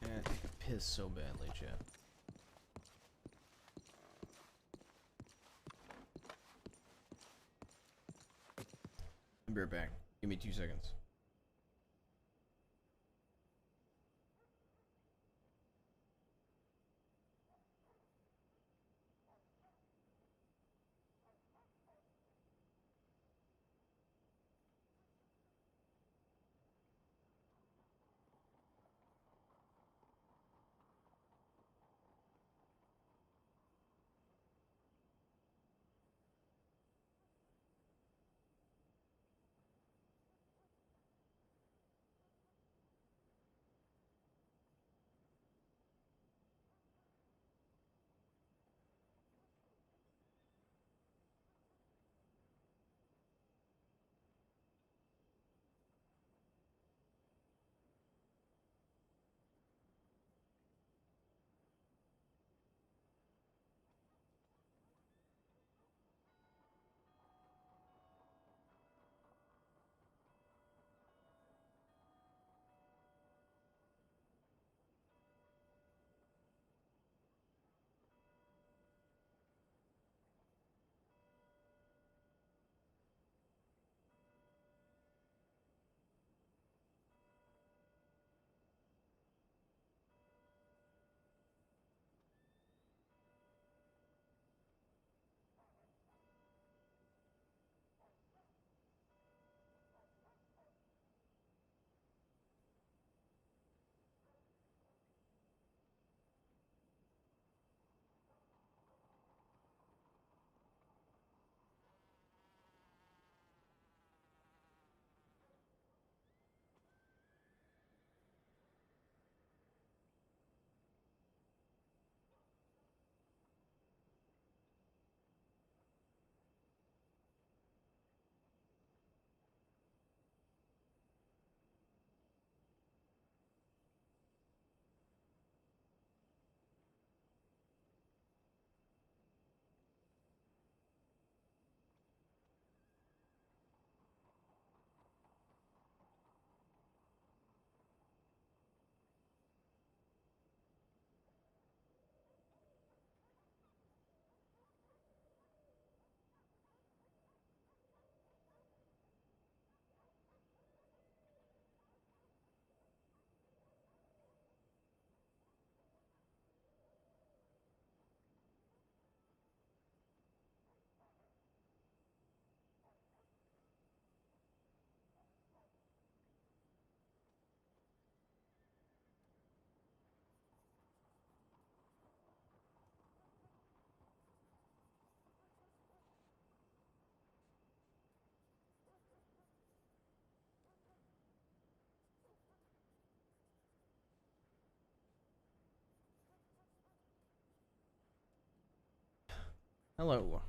Yeah, I think I pissed so badly, chat. I'll be right back. Give me 2 seconds. Hello.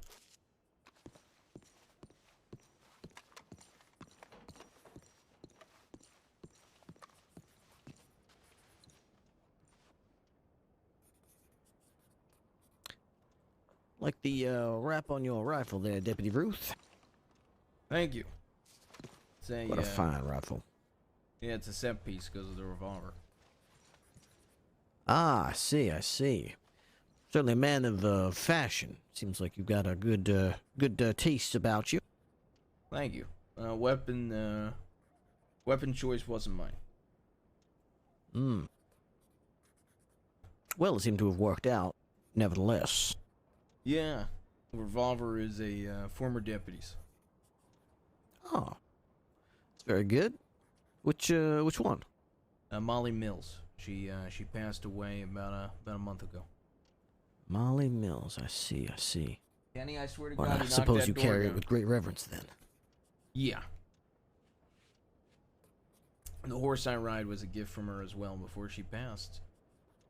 Like the wrap on your rifle there, Deputy Ruth. Thank you. It's a, What a fine rifle. Yeah, it's a set piece because of the revolver. Ah, I see, I see. Certainly a man of fashion. Seems like you've got a good taste about you. Thank you. Weapon choice wasn't mine. Hmm. Well, it seemed to have worked out, nevertheless. Yeah, the revolver is a former deputy's. Oh, it's very good. Which one? Molly Mills. She passed away about a month ago. Molly Mills. I see. I see. Kenny, I swear to Well, God, I you suppose knocked you that door carry down. it with great reverence, then. Yeah. The horse I ride was a gift from her as well before she passed.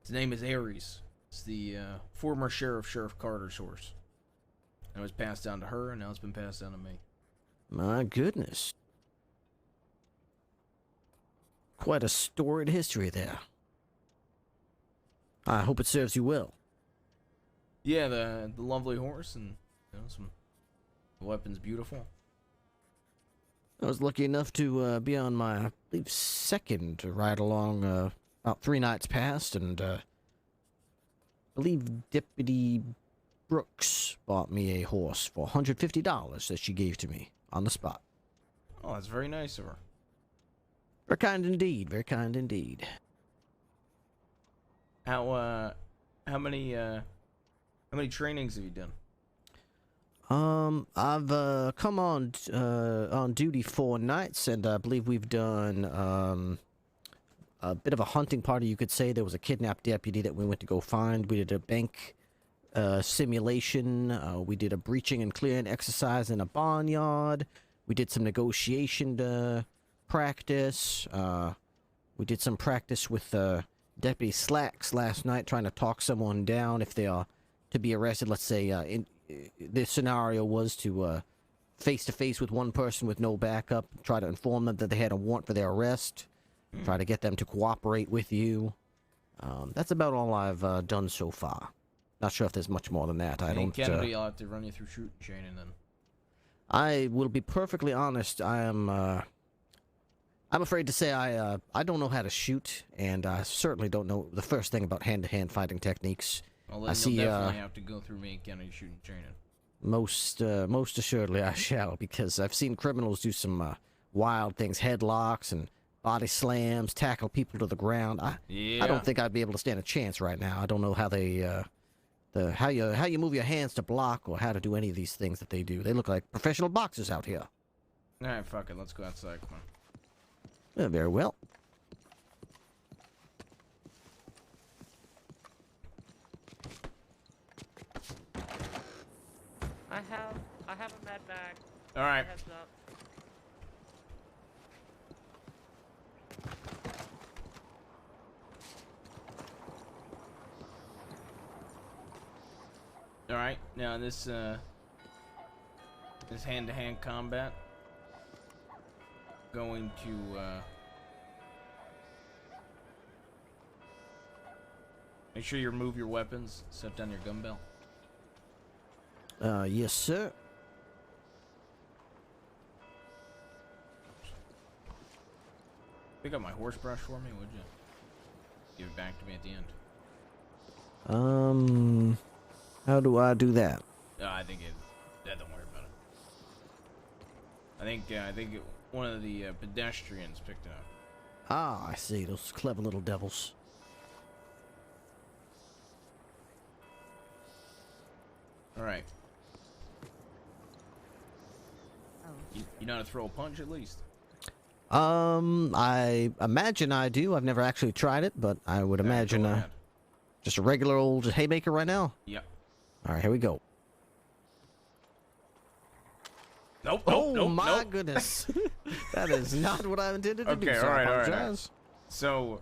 His name is Aries. It's the former Sheriff Carter's horse. And it was passed down to her, and now it's been passed down to me. My goodness. Quite a storied history there. I hope it serves you well. Yeah, the lovely horse, and the weapon's beautiful. I was lucky enough to be on my, I believe, second ride along about 3 nights past, and I believe Deputy Brooks bought me a horse for $150 that she gave to me on the spot. Oh, that's very nice of her. Very kind indeed, very kind indeed. How many trainings have you done? I've come on duty 4 nights, and I believe we've done a bit of a hunting party, you could say. There was a kidnapped deputy that we went to go find. We did a bank simulation. We did a breaching and clearing exercise in a barnyard. We did some negotiation practice. We did some practice with Deputy Slacks last night, trying to talk someone down if they are to be arrested. Let's say the scenario was to face-to-face with one person with no backup, try to inform them that they had a warrant for their arrest, try to get them to cooperate with you. That's about all I've done so far. Not sure if there's much more than that. I don't. Kennedy, I'll have to run you through shooting training then. I will be perfectly honest. I'm afraid to say I don't know how to shoot, and I certainly don't know the first thing about hand-to-hand fighting techniques. Well, then I see. You'll definitely have to go through me and Kennedy shooting training. Most assuredly I shall, because I've seen criminals do some wild things, headlocks and body slams, tackle people to the ground. I don't think I'd be able to stand a chance right now. I don't know how they how you move your hands to block or how to do any of these things that they do. They look like professional boxers out here. All right, fuck it. Let's go outside. Come on. Very well. I have a med bag. All right. Heads up. All right. Now this hand-to-hand combat, going to make sure you remove your weapons, set down your gun belt. Yes, sir. Pick up my horse brush for me, would you? Give it back to me at the end. How do I do that? I think don't worry about it. I think one of the pedestrians picked it up. Ah, I see. Those clever little devils. All right. You know how to throw a punch at least? I imagine I do. I've never actually tried it, but I would imagine just a regular old haymaker right now. Yep. All right, here we go. Nope. Oh my goodness, that is not what I intended to do. Okay, So all I right. apologize. So, all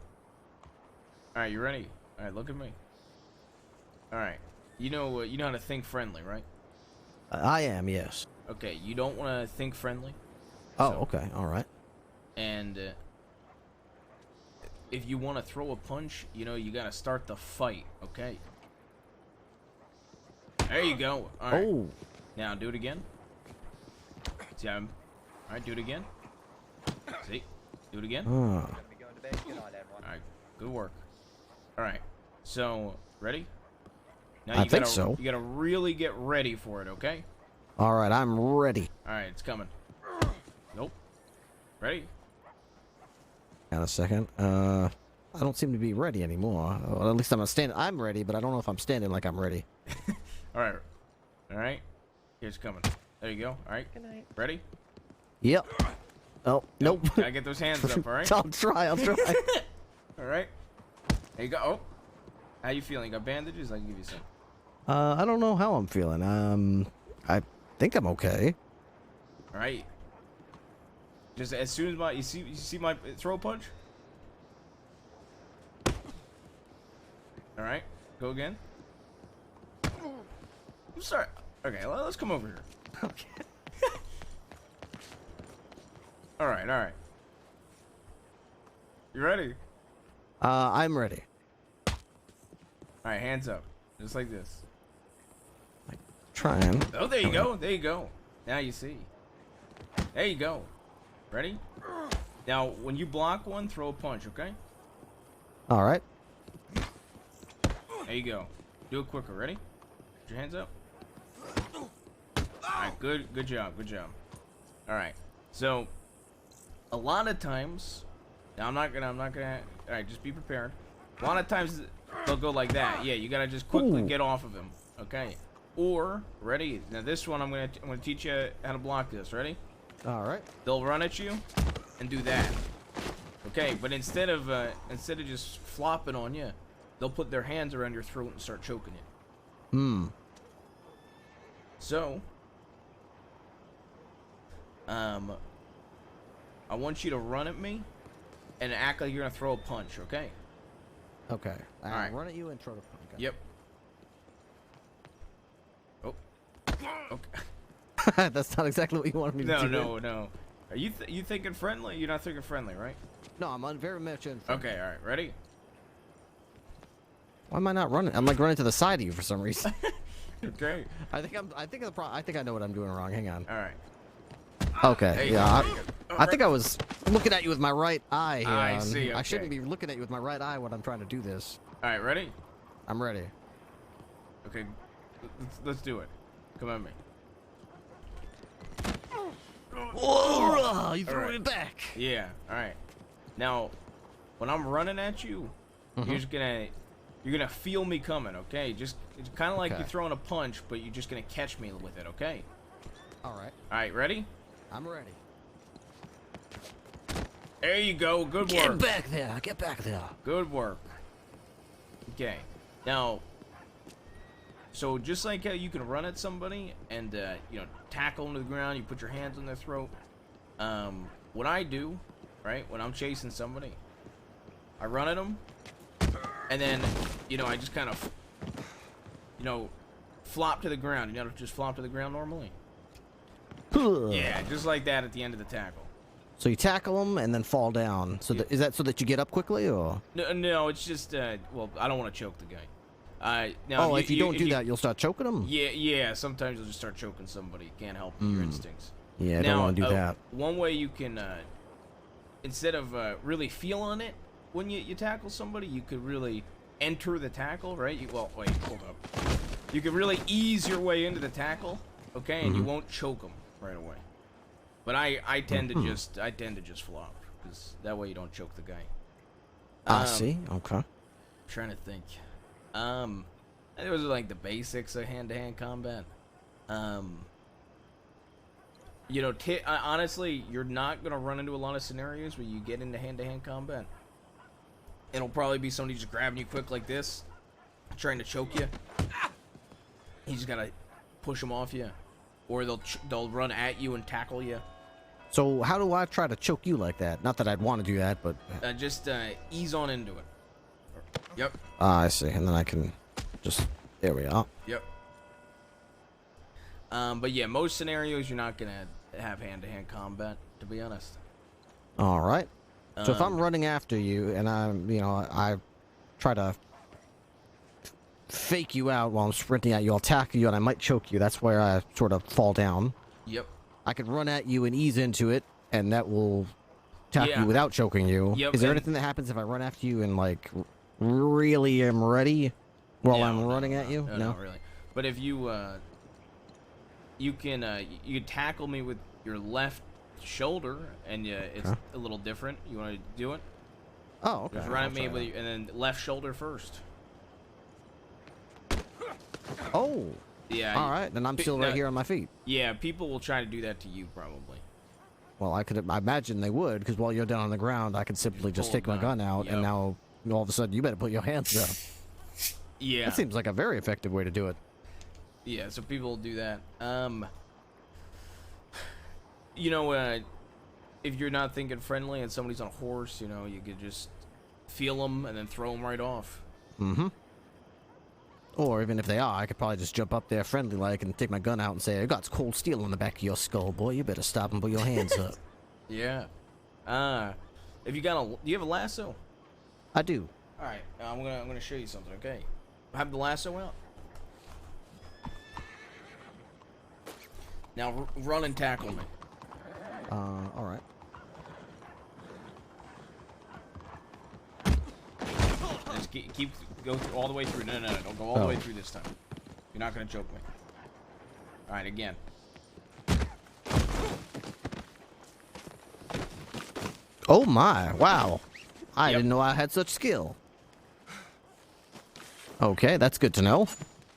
right, you ready? All right, look at me. All right, you know how to think friendly, right? I am, yes. Okay, you don't want to think friendly. Oh, okay, all right. And if you want to throw a punch, you know, you got to start the fight, okay? There you go. All right. Oh. Now do it again. See, all right, do it again. See? Do it again. Ah. All right, good work. All right, so ready? Now I you think gotta, so. You gotta really get ready for it, okay? All right, I'm ready. All right, it's coming. Nope. Ready? Hang on a second. I don't seem to be ready anymore. Well, at least I'm standing. I'm ready, but I don't know if I'm standing like I'm ready. All right. All right. Here's coming. There you go. All right. Good night. Ready? Yep. Oh, nope. Gotta get those hands up, all right? I'll try. All right. There you go. Oh. How you feeling? You got bandages? I can give you some. I don't know how I'm feeling. I think I'm okay. All right. Just as soon as you see my throw punch? All right. Go again. I'm sorry. Okay, let's come over here. Okay. All right, all right. You ready? I'm ready. All right, hands up. Just like this. Trying. Oh, there you go. There you go. Now you see. There you go. Ready? Now, when you block one, throw a punch, okay? All right. There you go. Do it quicker. Ready? Put your hands up. All right, good job, good job. All right. So, a lot of times, now I'm not gonna. All right, just be prepared. A lot of times they'll go like that. Yeah, you gotta just quickly get off of him. Okay. Or ready? Now this one I'm gonna teach you how to block this. Ready? All right. They'll run at you and do that. Okay, but instead of just flopping on you, they'll put their hands around your throat and start choking you. Hmm. So, I want you to run at me and act like you're gonna throw a punch. Okay? Okay. All right. Run at you and throw the punch. Okay. Yep. Oh. Okay. That's not exactly what you wanted me to do. No. Are you you thinking friendly? You're not thinking friendly, right? No, I'm very much in. Okay. All right. Ready? Why am I not running? I'm like running to the side of you for some reason. Okay. I think I know what I'm doing wrong. Hang on. All right. Okay. Yeah. I think I was looking at you with my right eye here. I see. I Okay. shouldn't be looking at you with my right eye when I'm trying to do this. All right. Ready? I'm ready. Okay. Let's do it. Come at me. Whoa! You threw Alright. it back. Yeah. All right. Now, when I'm running at you, you're gonna feel me coming. Okay? Just it's kind of like Okay. you're throwing a punch, but you're just gonna catch me with it. Okay? All right. All right. Ready? I'm ready. There you go. Good Get work. back there. Get back there. Good work. Okay. Now, so just like how you can run at somebody and tackle them to the ground, you put your hands on their throat. What I do, right, when I'm chasing somebody, I run at them, and then I just kind of flop to the ground. Just flop to the ground normally. Yeah, just like that at the end of the tackle. So you tackle them and then fall down. So is that so that you get up quickly, or? No, it's just well, I don't want to choke the guy. Now, if you don't do that, you'll start choking them. Yeah. Sometimes you'll just start choking somebody. Can't help your instincts. Yeah, I don't want to do that. One way you can, instead of really feeling it when you tackle somebody, you could really enter the tackle, right? Wait, hold up. You can really ease your way into the tackle, okay, and you won't choke them right away. But I tend to just flop because that way you don't choke the guy. I see. Okay. I'm trying to think. Those are like the basics of hand-to-hand combat. Honestly, you're not gonna run into a lot of scenarios where you get into hand-to-hand combat. It'll probably be somebody just grabbing you quick like this, trying to choke you. You just gotta push them off you, or they'll run at you and tackle you. So how do I try to choke you like that? Not that I'd want to do that, but Just ease on into it. Yep. I see. And then I can just there we are. Yep. But yeah, most scenarios you're not gonna have hand-to-hand combat, to be honest. All right. So if I'm running after you and I try to fake you out while I'm sprinting at you, I'll tackle you and I might choke you. That's where I sort of fall down. Yep. I could run at you and ease into it, and that will tackle you without choking you. Yep, Is there anything that happens if I run after you and like really am ready while I'm running at you? No, not really. But if you you can tackle me with your left shoulder, and it's a little different. You want to do it? Oh, okay. Just run at me with and then left shoulder first. Oh. Yeah. All right, then I'm still right here on my feet. Yeah, people will try to do that to you probably. Well, I imagine they would, because while you're down on the ground, I could simply just take my gun out, and now all of a sudden you better put your hands up. Yeah. That seems like a very effective way to do it. Yeah, so people will do that. You know, if you're not thinking friendly and somebody's on a horse, you know, you could just feel them and then throw them right off. Mm-hmm. Or even if they are, I could probably just jump up there friendly-like and take my gun out and say, I got cold steel on the back of your skull, boy. You better stop and put your hands up. Yeah. If you do you have a lasso? I do. All right, I'm gonna show you something. Okay, have the lasso out. Now run and tackle me. All right. Just go through all the way through. No, don't go all the way through this time. You're not gonna choke me. All right, again. Oh my! Wow, I didn't know I had such skill. Okay, that's good to know.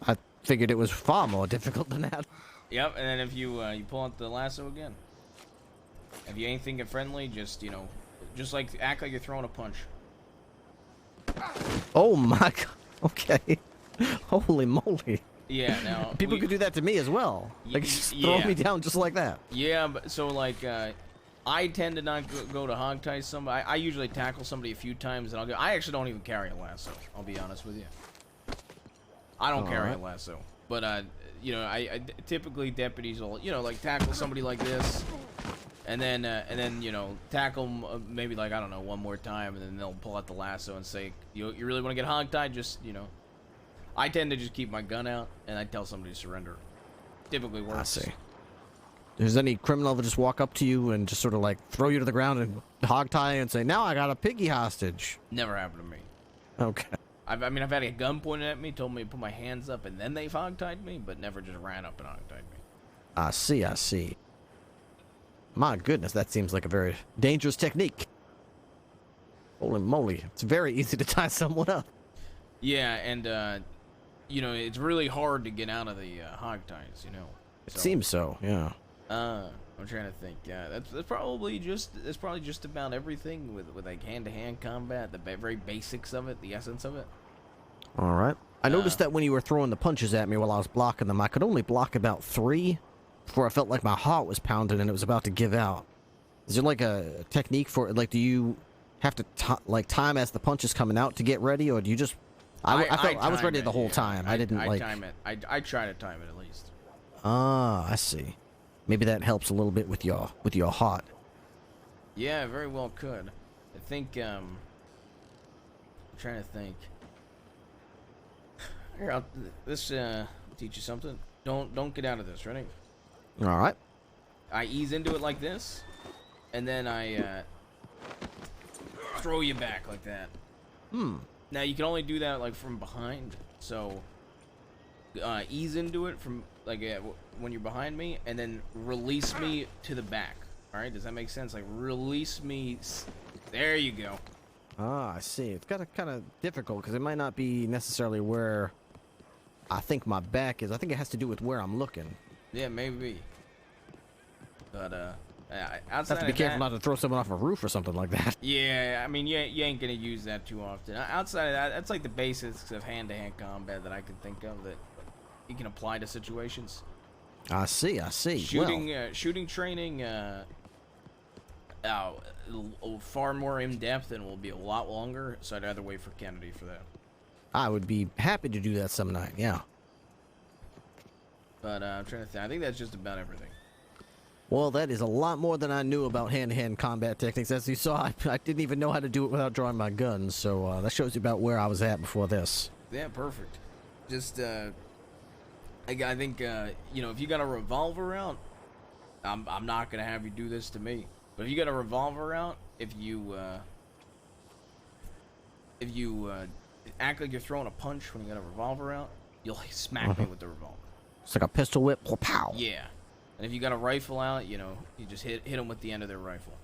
I figured it was far more difficult than that. Yep, and then if you pull out the lasso again. If you ain't thinking friendly, just like act like you're throwing a punch. Oh my god. Okay. Holy moly. Yeah, now people could do that to me as well. Like just throw me down just like that. Yeah, but so like I tend to not go to hog tie somebody. I usually tackle somebody a few times and I actually don't even carry a lasso. I'll be honest with you. I don't carry a lasso. But you know, I typically deputies will, you know, like tackle somebody like this. And then you know, tackle them maybe like, I don't know, one more time, and then they'll pull out the lasso and say, you really want to get hogtied? Just, you know. I tend to just keep my gun out, and I tell somebody to surrender. Typically works. I see. Does any criminal ever just walk up to you and just sort of like throw you to the ground and hogtie and say, now I got a piggy hostage? Never happened to me. Okay. I've had a gun pointed at me, told me to put my hands up, and then they've hogtied me, but never just ran up and hogtied me. I see. My goodness, that seems like a very dangerous technique. Holy moly, it's very easy to tie someone up. Yeah, and, you know, it's really hard to get out of the hog ties, you know. It seems so, yeah. I'm trying to think. Yeah, that's probably just about everything with like hand-to-hand combat, the very basics of it, the essence of it. All right. I noticed that when you were throwing the punches at me while I was blocking them, I could only block about 3 before I felt like my heart was pounding and it was about to give out. Is there like a technique for it? Like, do you have to time as the punch is coming out to get ready, or do you just? I felt I was ready the whole time. I didn't like. Time it. I try to time it at least. Ah, I see. Maybe that helps a little bit with your heart. Yeah, very well could. I think I'm trying to think. Here, this teach you something. Don't get out of this. Ready? All right. I ease into it like this, and then I throw you back like that. Now you can only do that like from behind. So ease into it from like when you're behind me, and then release me to the back. All right, does that make sense? Like release me. There you go. Ah, I see. It's kind of difficult because it might not be necessarily where I think my back is. I think it has to do with where I'm looking. Yeah, maybe. But outside have to be careful not to throw someone off a roof or something like that. Yeah, I mean, you ain't gonna use that too often. Outside of that, that's like the basics of hand-to-hand combat that I can think of that you can apply to situations. I see. Shooting training, far more in depth and will be a lot longer. So I'd rather wait for Kennedy for that. I would be happy to do that some night. Yeah. But I'm trying to think. I think that's just about everything. Well, that is a lot more than I knew about hand-to-hand combat techniques. As you saw, I didn't even know how to do it without drawing my guns, so that shows you about where I was at before this. Yeah, perfect. Just, I think, you know, if you got a revolver out, I'm not gonna have you do this to me. But if you got a revolver out, if you act like you're throwing a punch when you got a revolver out, you'll smack me with the revolver. It's like a pistol whip. Pow. Yeah. And if you got a rifle out, you know, you just hit them with the end of their rifle.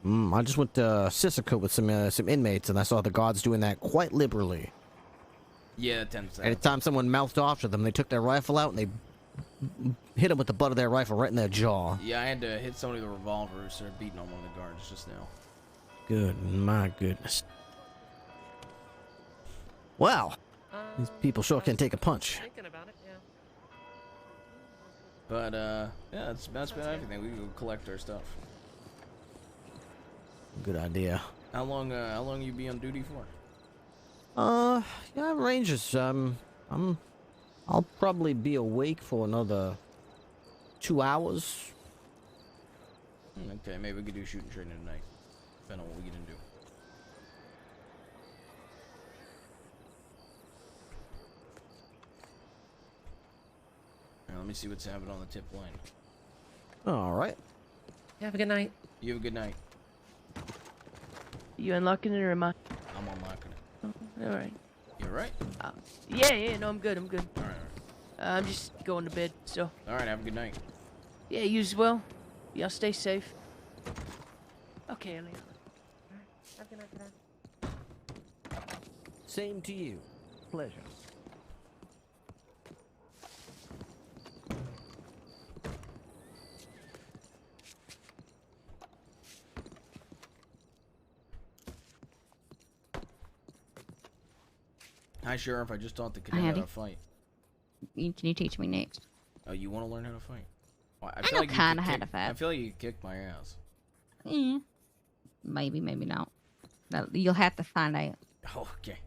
I just went to Sisika with some inmates, and I saw the guards doing that quite liberally. Yeah, that tends to. Anytime someone mouthed off to them, they took their rifle out and they hit them with the butt of their rifle right in their jaw. Yeah, I had to hit somebody with a revolver who started beating on one of the guards just now. Good, my goodness. Wow. These people sure can take a punch. Thinking about it, yeah. But, yeah, that's been everything. We can go collect our stuff. Good idea. How long you be on duty for? Yeah, Rangers, I'll probably be awake for another 2 hours. Okay, maybe we could do shooting training tonight. Depending on what we get into. Alright, let me see what's happening on the tip line. Alright. Have a good night. You have a good night. You unlocking it or am I? I'm unlocking it. Oh, all right. You alright? Yeah, no, I'm good. Alright. I'm just going to bed, so. Alright, have a good night. Yeah, you as well. Y'all stay safe. Okay, Ellie. Have a good night, Same to you. Pleasure. Hi, Sheriff. I just taught the cadet how to fight. Can you teach me next? Oh, you want to learn how to fight? Well, I know kind of how to fight. I feel like you kicked my ass. Yeah. Maybe not. You'll have to find out. Oh, okay.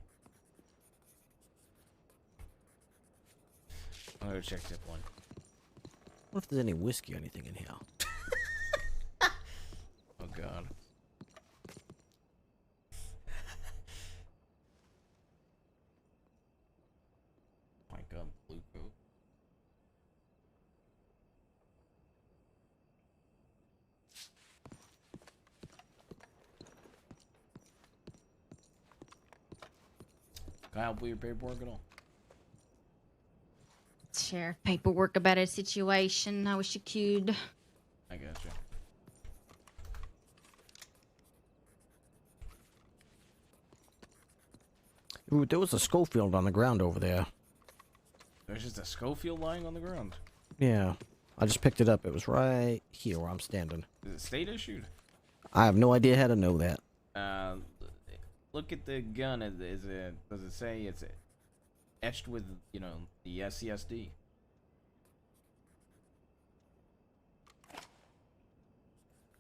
I'm gonna check tip one. What if there's any whiskey or anything in here? Oh, God. My God, blue coat. Can I help with your paperwork at all? Sheriff, paperwork about a situation. I wish you could. I gotcha. Ooh, there was a Schofield on the ground over there. There's just a Schofield lying on the ground. Yeah. I just picked it up. It was right here where I'm standing. Is it state issued? I have no idea how to know that. Look at the gun. Does it say it's etched with, you know, the SCSD?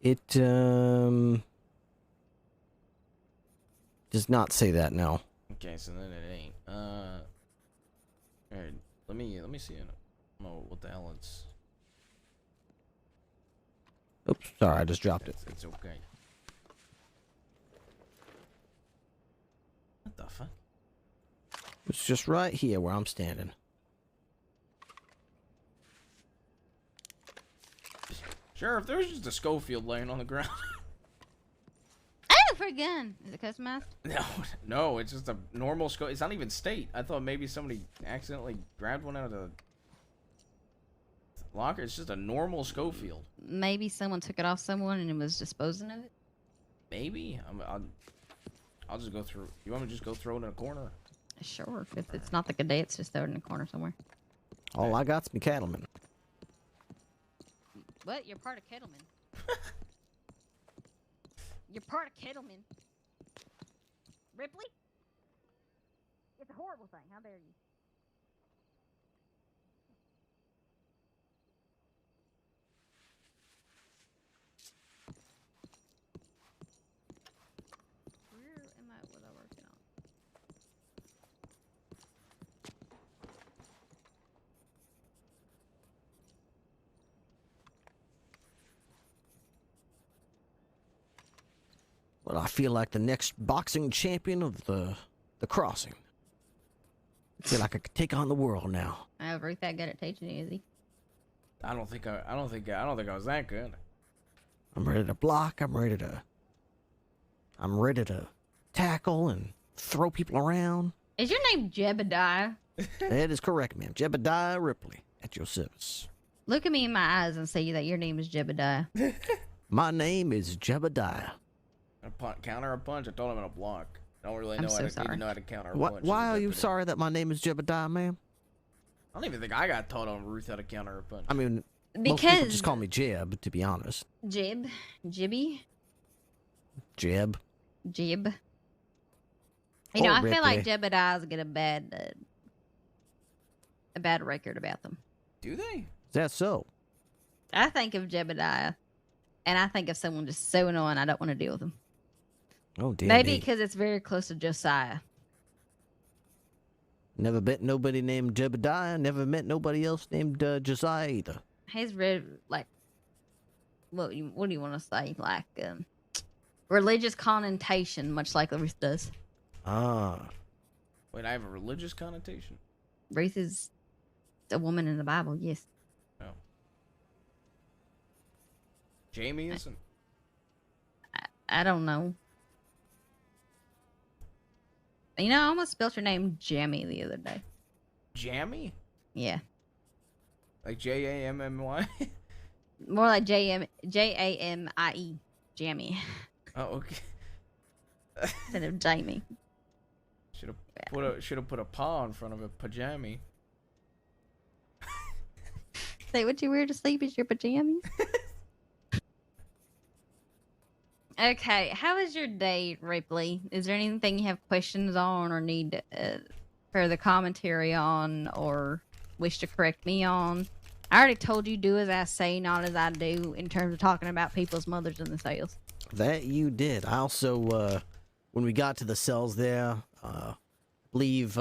It, does not say that, no. Okay, so then it ain't. Alright, let me see it. I don't know what the hell it's. Oops, sorry, I just dropped it. It's okay. What the fuck? It's just right here where I'm standing. Sheriff, there's just a Schofield laying on the ground. Oh, for a gun. Is it customized? No, it's just a normal Schofield. It's not even state. I thought maybe somebody accidentally grabbed one out of the locker. It's just a normal Schofield. Maybe someone took it off someone and was disposing of it? Maybe. I'll just go through. You want me to just go throw it in a corner? Sure. If it's not the cadets, just throw it in a corner somewhere. All I got's me cattleman. What? You're part of Kettleman. You're part of Kettleman. Ripley? It's a horrible thing. How dare you? Where am I? What am I working on? Well, I feel like the next boxing champion of the crossing. I feel like I could take on the world now. Ruth that good at teaching you, is he? I don't think I was that good. I'm ready to block. I'm ready to tackle and throw people around. Is your name Jebediah? That is correct, ma'am. Jebediah Ripley, at your service. Look at me in my eyes and say that your name is Jebediah. My name is Jebediah. Counter a punch? I told him in a block. Don't really I'm know so how to sorry. even know how to counter a Why, punch. why are you sorry that my name is Jebediah, ma'am? I don't even think I got taught on Ruth how to counter a punch. I mean, most people just call me Jeb, to be honest. Jib? Jibby? Jeb. Jib? You know, I feel like Ripley. Jebediahs get a bad record about them. Do they? Is that so? I think of Jebediah, and I think of someone just so annoying I don't want to deal with them. Oh, dear. Maybe because it's very close to Josiah. Never met nobody named Jebediah. Never met nobody else named Josiah either. He's very, like, what do you want to say? Like, religious connotation, much like Ruth does. Ah. Wait, I have a religious connotation? Ruth is a woman in the Bible, yes. Oh. Jamie isn't? I don't know. You know, I almost spelled your name Jammy the other day. Jammy? Yeah. Like Jammy? More like Jamie. Jammy. Oh, okay. Instead of Jamie. Should have put a paw in front of a pajama. Say what you wear to sleep is your pajamas. Okay, how was your day, Ripley? Is there anything you have questions on or need further commentary on or wish to correct me on? I already told you do as I say, not as I do in terms of talking about people's mothers in the cells. That you did. I also, when we got to the cells there, believe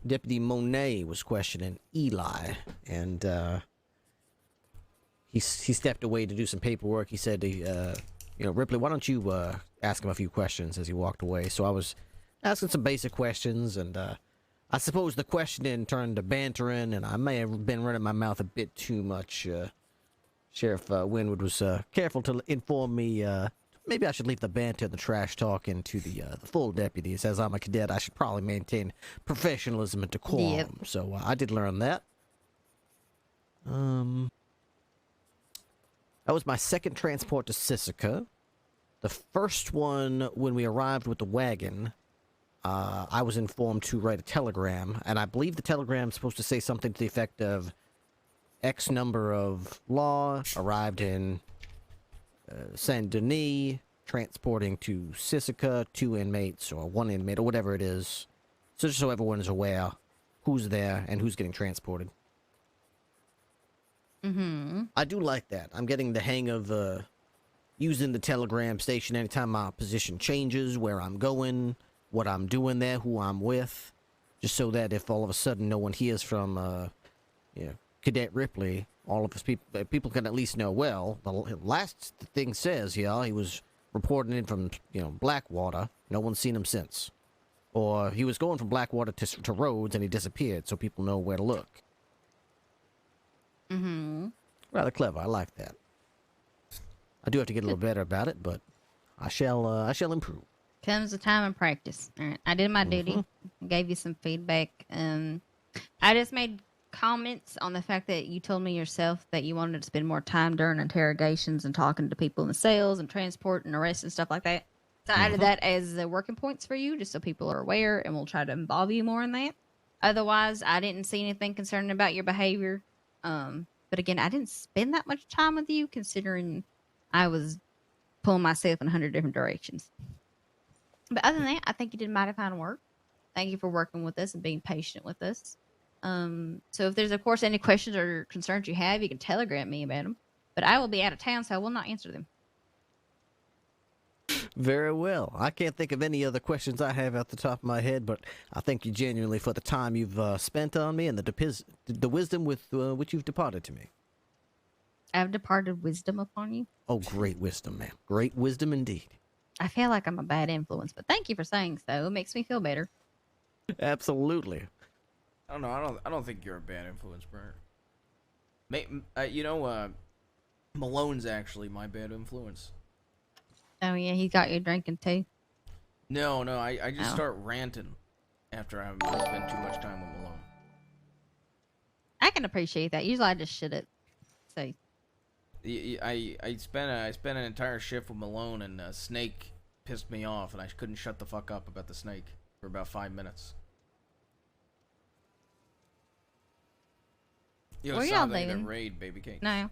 Deputy Monet was questioning Eli, and he stepped away to do some paperwork. He said, Ripley, why don't you ask him a few questions as he walked away? So I was asking some basic questions, and I suppose the questioning turned to bantering, and I may have been running my mouth a bit too much. Sheriff Winwood was careful to inform me maybe I should leave the banter and the trash talking to the full deputies. As I'm a cadet, I should probably maintain professionalism and decorum. Yep. So I did learn that. That was my second transport to Sisika. The first one, when we arrived with the wagon, I was informed to write a telegram, and I believe the telegram is supposed to say something to the effect of X number of law arrived in Saint Denis, transporting to Sisika, 2 inmates or 1 inmate or whatever it is. So just so everyone is aware who's there and who's getting transported. Mm-hmm. I do like that. I'm getting the hang of using the telegram station anytime my position changes, where I'm going, what I'm doing there, who I'm with, just so that if all of a sudden no one hears from Cadet Ripley, all of us people can at least know, well, the last thing says here, he was reporting in from, Blackwater. No one's seen him since. Or he was going from Blackwater to Rhodes and he disappeared, so people know where to look. Mm-hmm. Rather clever. I like that. I do have to get a little better about it, but I shall improve. Comes the time of practice. All right. I did my duty. Gave you some feedback. I just made comments on the fact that you told me yourself that you wanted to spend more time during interrogations and talking to people in the cells and transport and arrest and stuff like that. So I added that as working points for you, just so people are aware, and we'll try to involve you more in that. Otherwise, I didn't see anything concerning about your behavior. But again, I didn't spend that much time with you, considering I was pulling myself in 100 different directions. But other than that, I think you did mighty fine work. Thank you for working with us and being patient with us. So if there's, of course, any questions or concerns you have, you can telegram me about them. But I will be out of town, so I will not answer them. Very well. I can't think of any other questions I have at the top of my head, but I thank you genuinely for the time you've spent on me and the wisdom with which you've departed to me. I have departed wisdom upon you. Oh, great wisdom, ma'am. Great wisdom indeed. I feel like I'm a bad influence, but thank you for saying so. It makes me feel better. Absolutely. I don't know. I don't think you're a bad influence, Bert. Malone's actually my bad influence. Oh yeah, he got you drinking too. No, I just start ranting after I spend too much time with Malone. I can appreciate that. Usually I just shit it. So. I spent an entire shift with Malone, and Snake pissed me off, and I couldn't shut the fuck up about the snake for about 5 minutes. Yo, Where y'all like leaving? the raid, baby cake. No.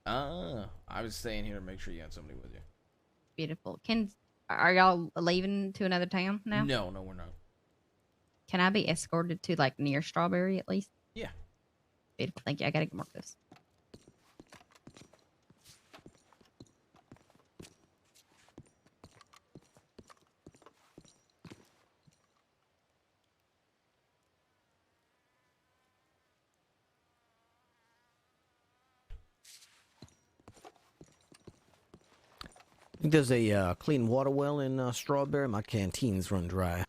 I was staying here to make sure you had somebody with you. Beautiful. Are y'all leaving to another town now? No, we're not. Can I be escorted to like near Strawberry at least? Yeah. Beautiful. Thank you. I gotta mark this. I think there's a clean water well in Strawberry. My canteens run dry.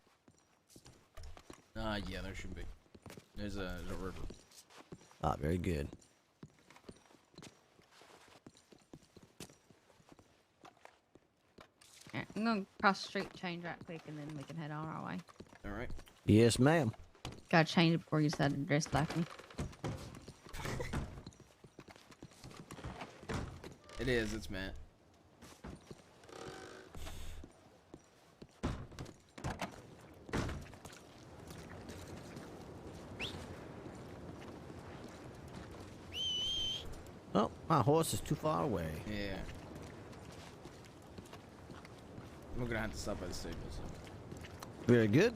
Yeah, there should be. There's a river. Ah, very good. Alright, I'm gonna cross the street, change right quick, and then we can head on our way. All right. Yes, ma'am. Gotta change it before you decide to dress like me. It is. It's Matt. Oh, my horse is too far away. Yeah. I'm gonna have to stop by the stables. Very good.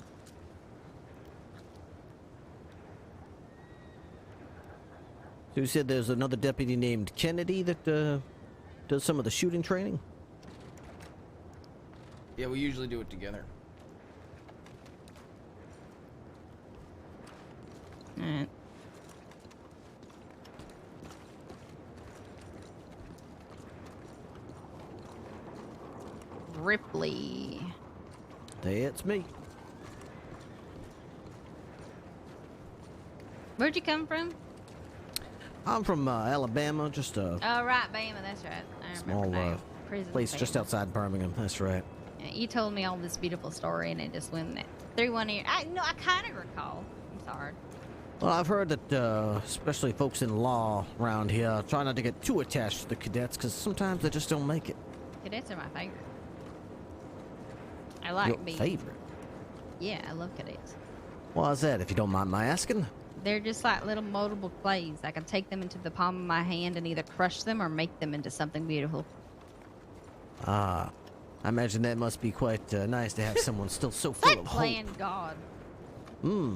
So you said there's another deputy named Kennedy that does some of the shooting training? Yeah, we usually do it together. Alright. Ripley. That's me. Where'd you come from? I'm from Alabama, just a Oh, right, Bama. That's right. I small remember now. Prison place just Bama. outside Birmingham. That's right. Yeah, you told me all this beautiful story, and it just went through one ear. I kind of recall. I'm sorry. Well, I've heard that especially folks in law around here try not to get too attached to the cadets because sometimes they just don't make it. Cadets are my favorite. I like Your being favorite? Yeah, I love cadets. Why is that, if you don't mind my asking? They're just like little moldable clays. I can take them into the palm of my hand and either crush them or make them into something beautiful. Ah, I imagine that must be quite nice to have someone still so full of hope. Playing God. Hmm.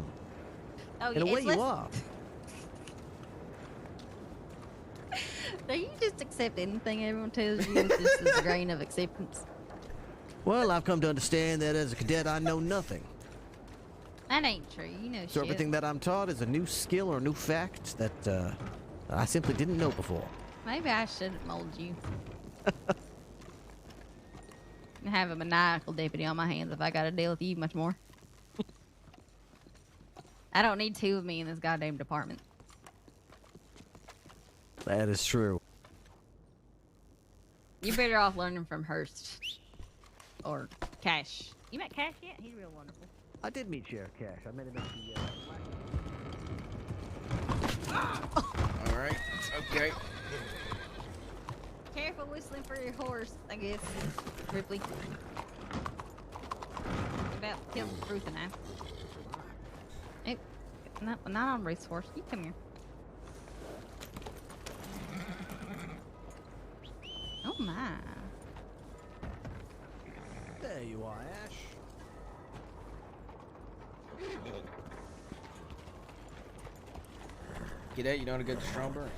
Oh, In a way you are. Do you just accept anything everyone tells you with just this grain of acceptance? Well, I've come to understand that as a cadet I know nothing. That ain't true. You know So shit. everything that I'm taught is a new skill or a new fact that I simply didn't know before. Maybe I shouldn't mold you. I have a maniacal deputy on my hands if I gotta deal with you much more. I don't need two of me in this goddamn department. That is true. You're better off learning from Hurst. Or Cash. You met Cash yet? He's real wonderful. I did meet Sheriff Cash. I met him at the... All right. Okay. Careful whistling for your horse, I guess. Ripley. About to kill Ruth and I. Oh, not on Ruth's horse. You come here. Oh my. There you are, Ash. G'day, you know how to get to Strawberry?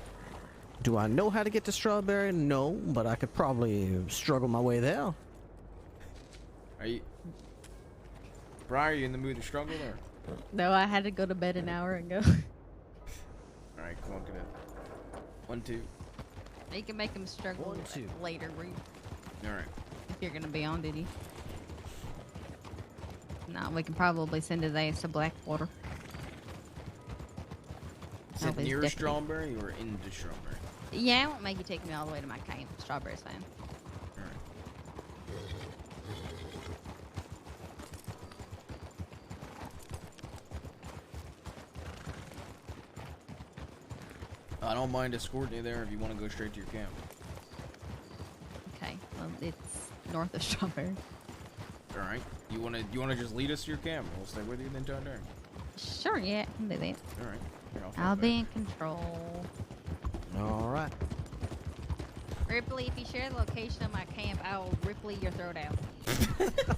Do I know how to get to Strawberry? No, but I could probably struggle my way there. Are you... Brian, are you in the mood to struggle or? No, I had to go to bed an hour ago. Alright, come on, get it. 1, 2. You can make him struggle 1, 2. later, Ruth. Alright. If you're gonna be on duty. No, we can probably send his ass to Blackwater. Is it near Strawberry or into Strawberry? Yeah, I won't make you take me all the way to my camp. Strawberry's fine. I don't mind escorting you there if you want to go straight to your camp. Okay, well, it's north of Strawberry. All right. You wanna just lead us to your camp? We'll stay with you the entire time. Sure, yeah, I can do that. All right. Here, I'll be in control. All right. Ripley, if you share the location of my camp, I will Ripley your throat out.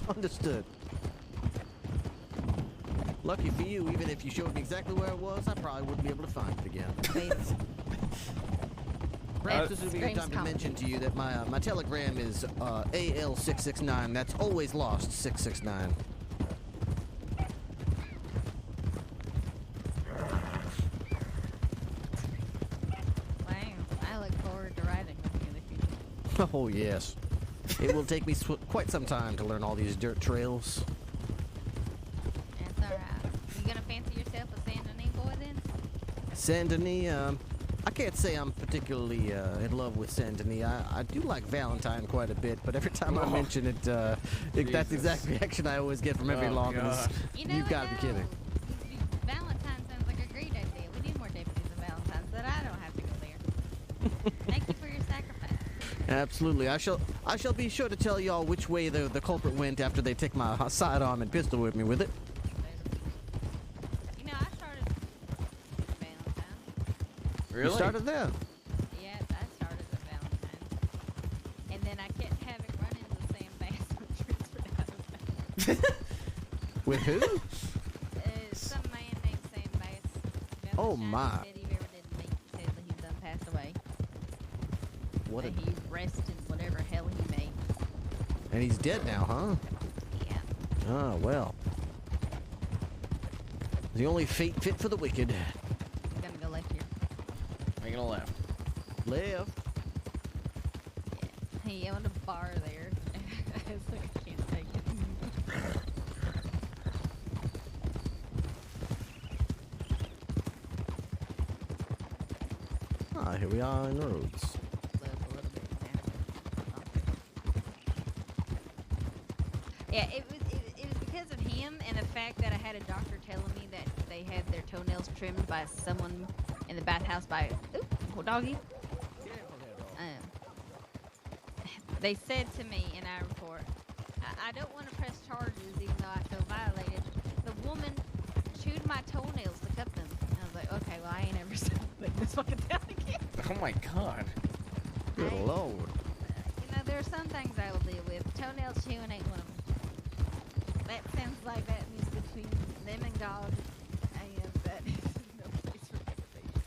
Understood. Lucky for you, even if you showed me exactly where it was, I probably wouldn't be able to find it again. Perhaps this would be a good time to mention to you that my telegram is AL669. That's always lost 669. Wow, I look forward to riding with you in the future. Oh yes, it will take me quite some time to learn all these dirt trails. That's all right. You gonna fancy yourself a Saint Denis boy then? Saint Denis, I can't say I'm particularly in love with Saint Denis. I do like Valentine quite a bit, but every time I mention it, that's the exact reaction I always get from every longest. You've got to be kidding. Valentine sounds like a great idea. We need more deputies of Valentine's, but I don't have to go there. Thank you for your sacrifice. Absolutely. I shall be sure to tell y'all which way the culprit went after they take my sidearm and pistol with me with it. You know, I started Valentine. Really? You started there. Yes, I started with Valentine. And then I kept having run-ins with Sam Bass and transferred out of With who? some man named Sam Bass. Oh my. Said he ever didn't meet. Said that he done passed away. What that he rested whatever hell he made. And he's dead now, huh? Yeah. Oh, well. The only fate fit for the wicked. I'm gonna go left here. Making a left. Left. Yeah. He owned a bar there. It's like I can't take it. Ah, here we are in the roads. Yeah, it was because of him and the fact that I had a doctor telling me that they had their toenails trimmed by someone in the bathhouse by oh doggy. They said to me in our report, I don't want to press charges even though I feel violated. The woman chewed my toenails to cut them. And I was like, okay, well I ain't ever make this fucking down again. Oh my god. Good lord. You know, there are some things I will deal with. Toenail chewing ain't one of them. That sounds like that means between them and God. And that is no place for conversation.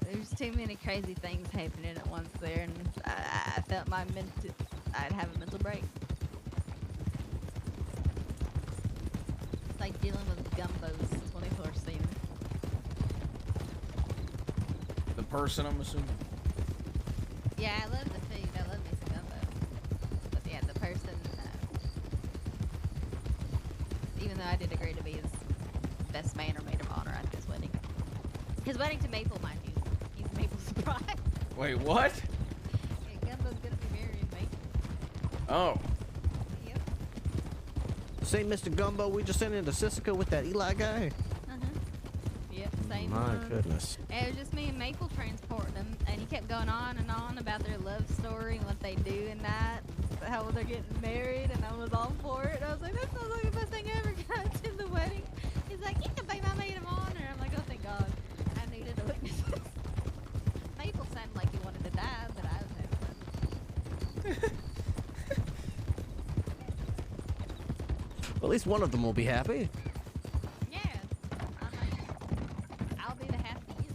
There's too many crazy things happening at once there, and I felt I'd have a mental break. It's like dealing with gumbos 24/7. The person, I'm assuming. Yeah, I love the food. I love me some gumbo. But yeah, the person, even though I did agree to be his best man or maid of honor at his wedding. His wedding to Maple, mind you. He's Maple's surprise. Wait, what? Yeah, Gumbo's gonna be marrying Maple. Oh. Yep. Same Mr. Gumbo we just sent into Sissica with that Eli guy? Yep, same My one. goodness. It was just me and Maple transporting them, and he kept going on and on about their love story and what they do at night, and how they're getting married, and I was all for it. I was like, that sounds like the best thing ever. Can I attend the wedding? He's like, you can be my maid of honor. I'm like, oh, thank God. I needed a witness. Maple sounded like he wanted to die, but I was having fun. Well, at least one of them will be happy. Yeah. I'll be the happiest.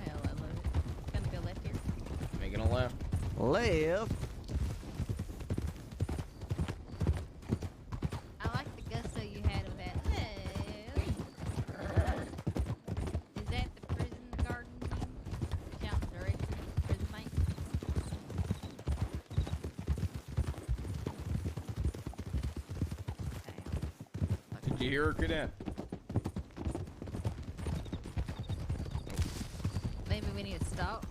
Hell, I love it. Gonna go left here. Making a left. Left. I like the gusto you had with that. Did you hear her, Cadet? Maybe we need to stop.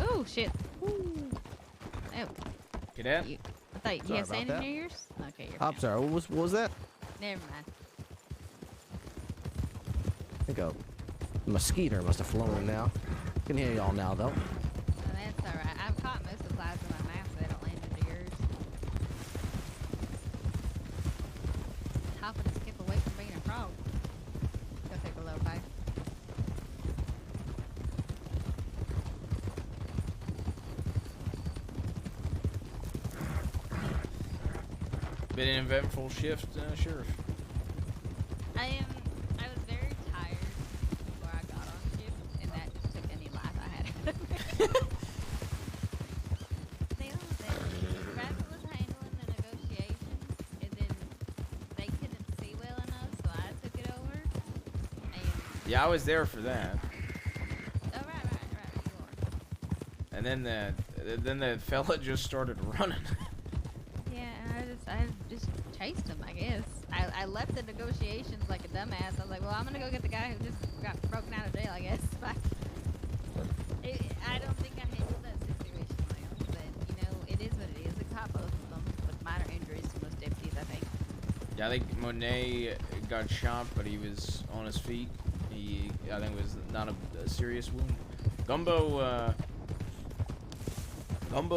Oh shit! Ooh. Oh. Cadet? I thought you Sorry have sand about in that. your ears. Okay, you're I'm fine. sorry. What was that? Never mind. I think a mosquito must have flown now. Can hear y'all now though. Oh, that's all right. I've caught most of the flies in my mouth, so they don't land into yours. Hopping and skip away from being a frog. Go take a low bite. Been an eventful shift, Sheriff. I was very tired before I got on shift, and that just took any life I had out of me. Rabbit was handling the negotiations, and then they couldn't see well enough, so I took it over. And Yeah, I was there for that. oh right. And then the fella just started running. Yeah, I just chased him, I guess. I left the negotiations like a dumbass. I was like, well, I'm gonna go get the guy who just got broken out of jail, I guess. Bye. I don't think I handled that situation well, but you know, it is what it is. It caught both of them with minor injuries to most deputies, I think. Yeah, I think Monet got shot, but he was on his feet. I think it was not a serious wound. Gumbo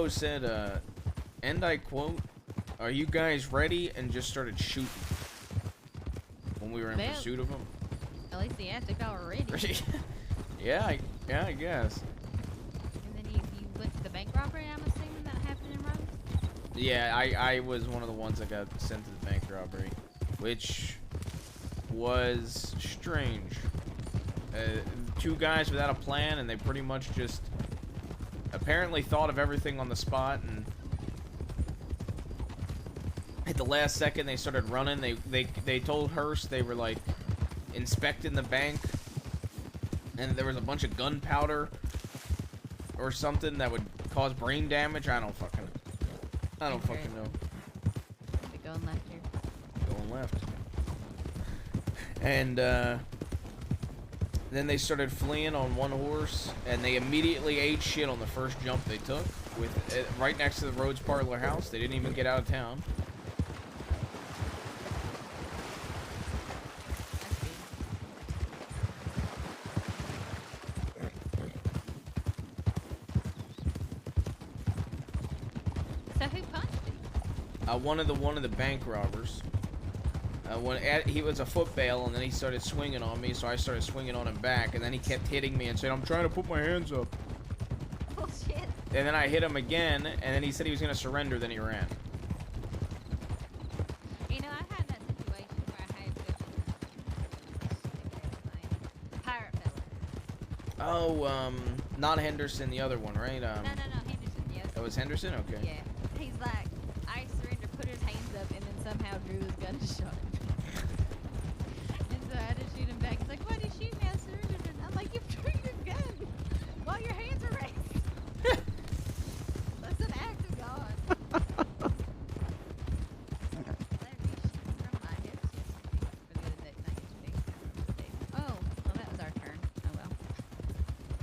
said, and I quote, "Are you guys ready?" and just started shooting when we were in Well, pursuit of him. At least he asked if y'all were ready. Yeah, I guess. And then you went to the bank robbery, I'm assuming that happened in Rose? Yeah, I was one of the ones that got sent to the bank robbery, which was strange. Two guys without a plan, and they pretty much just apparently thought of everything on the spot, and at the last second they started running. They told Hearst they were like inspecting the bank, and there was a bunch of gunpowder or something that would cause brain damage. I don't fucking know. Be going left here. Going left. And then they started fleeing on one horse, and they immediately ate shit on the first jump they took, with right next to the Rhodes Parlor house. They didn't even get out of town. So who punched him? One of the bank robbers. He was a foot bail, and then he started swinging on me, so I started swinging on him back, and then he kept hitting me and said, "I'm trying to put my hands up." Bullshit. And then I hit him again, and then he said he was going to surrender, then he ran. You know, I had that situation where I had pirate fella. Oh, not Henderson, the other one, right? No, Henderson, yes. That was Henderson? Okay. Yeah. He's like, I surrender, put his hands up, and then somehow drew his gun and shot him. And so I had to shoot him back. He's like, why did you shoot me? I surrendered. And I'm like, you drew your gun while your hands are raised. That's an act of God. Oh, well, that was our turn. Oh well.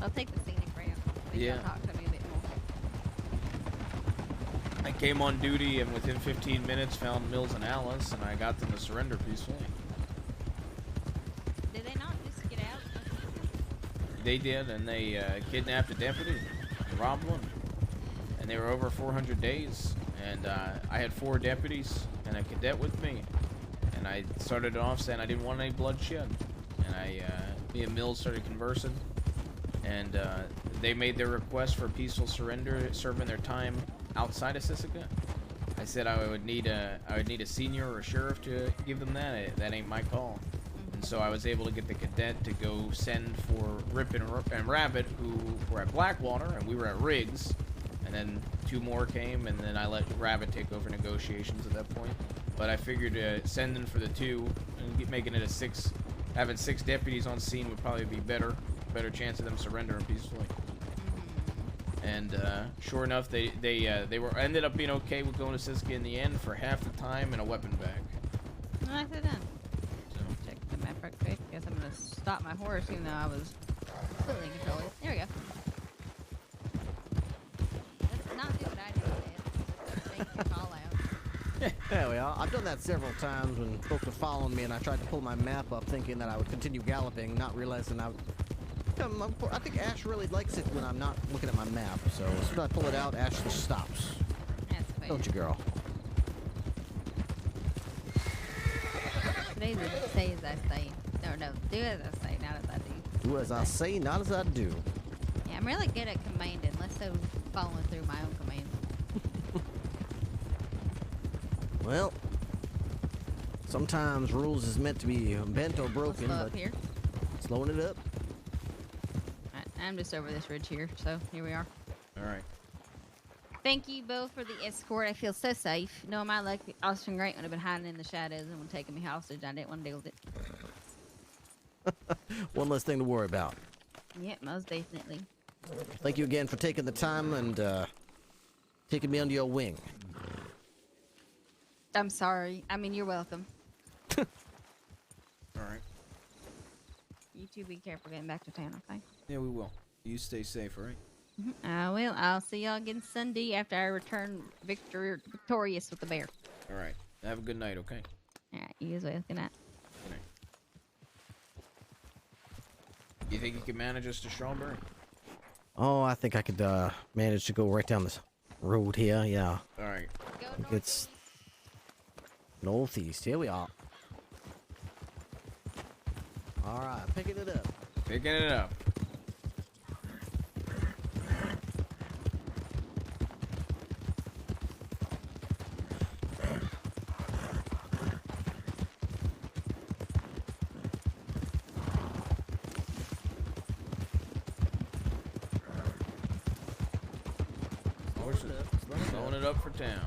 I'll take the scenic route. Maybe Yeah. I'll talk to me a bit more. I came on duty, and within 15 minutes found Mills and Alice, and I got them to surrender peacefully. Did they not just get out? They did, and they kidnapped a deputy, robbed one, and they were over 400 days. And I had 4 deputies and a cadet with me, and I started it off saying I didn't want any bloodshed. And me and Mills started conversing, and they made their request for peaceful surrender, serving their time outside of Sisika. I said I would need a senior or a sheriff to give them that. That ain't my call. And so I was able to get the cadet to go send for Rip and Rabbit, who were at Blackwater, and we were at Riggs. And then 2 more came, and then I let Rabbit take over negotiations at that point. But I figured sending for the 2 and making it a 6, having 6 deputies on scene would probably be better chance of them surrendering peacefully. And sure enough, they ended up being okay with going to Siska in the end for half the time and a weapon bag. Nicely done. stop my horse, even though I was completely in control of it. There we go. Let's not do what I did. Let's make the call out. There we are. I've done that several times when folks were following me and I tried to pull my map up thinking that I would continue galloping, not realizing I would... I think Ash really likes it when I'm not looking at my map, so as soon as I pull it out, Ash just stops. That's fair. Don't you, girl? Today's a say as I say. No, do as I say, not as I do. Do as I say, not as I do. Yeah, I'm really good at commanding, less so following through my own commands. Well, sometimes rules is meant to be bent or broken, Slow but up here. slowing it up. Alright, I'm just over this ridge here, so here we are. Alright. Thank you both for the escort. I feel so safe. No, my luck, Austin Grant would have been hiding in the shadows and would taking me hostage. I didn't want to deal with it. One less thing to worry about. Yep, most definitely. Thank you again for taking the time and taking me under your wing. I'm sorry. I mean, you're welcome. Alright. You two be careful getting back to town, okay? Yeah, we will. You stay safe, alright? I will. I'll see y'all again Sunday after I return victorious with the bear. Alright. Have a good night, okay? Alright, you as well. Good night. Good night. You think you can manage us to Strawberry? Oh, I think I could manage to go right down this road here, yeah. Alright. It's northeast. Here we are. Alright, picking it up. Picking it up. Slowing it up for town.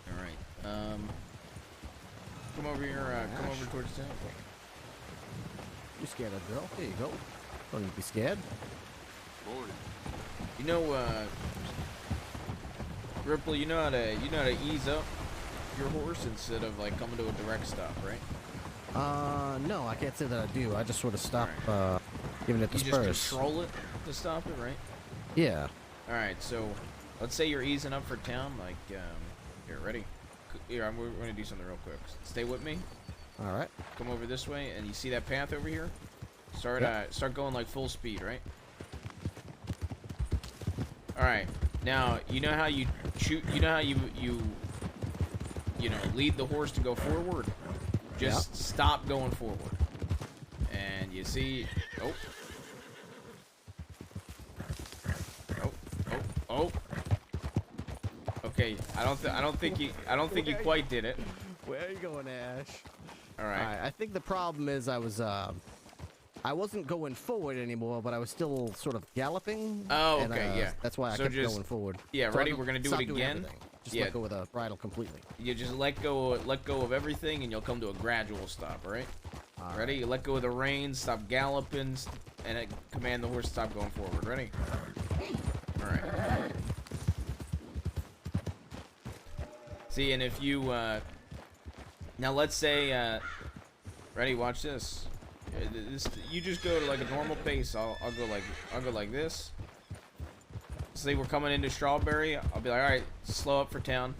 Alright, come over here, come over towards town. You scared of girl? There you go. Don't need to be scared. Morning. You know, Ripple, you know how to ease up your horse instead of like coming to a direct stop, right? No, I can't say that I do. I just sort of stop, giving it the You spurs. just control it to stop it, right? Yeah. Alright, so let's say you're easing up for town, like, here, ready? Here, we're gonna do something real quick. Stay with me. Alright. Come over this way, and you see that path over here? Start, start going like full speed, right? Alright, now, you know how you shoot, you know how you know, lead the horse to go forward? Just stop going forward. And you see, oh. Okay, I don't think you quite did it. Where are you going, Ash? All right. I think the problem is I wasn't going forward anymore, but I was still sort of galloping. Oh, and, okay, yeah. That's why I So kept just- going forward. Yeah, So I ready? don't We're gonna do stop it doing again. everything. Just Yeah. let go with the bridle completely. You just let go of everything, and you'll come to a gradual stop. All right. All Ready? You let go of the reins, stop galloping, and command the horse to stop going forward. Ready? All right. See, and if you now let's say ready, watch this. You just go to like a normal pace. I'll go like this. Say we're coming into Strawberry, I'll be like, all right, slow up for town.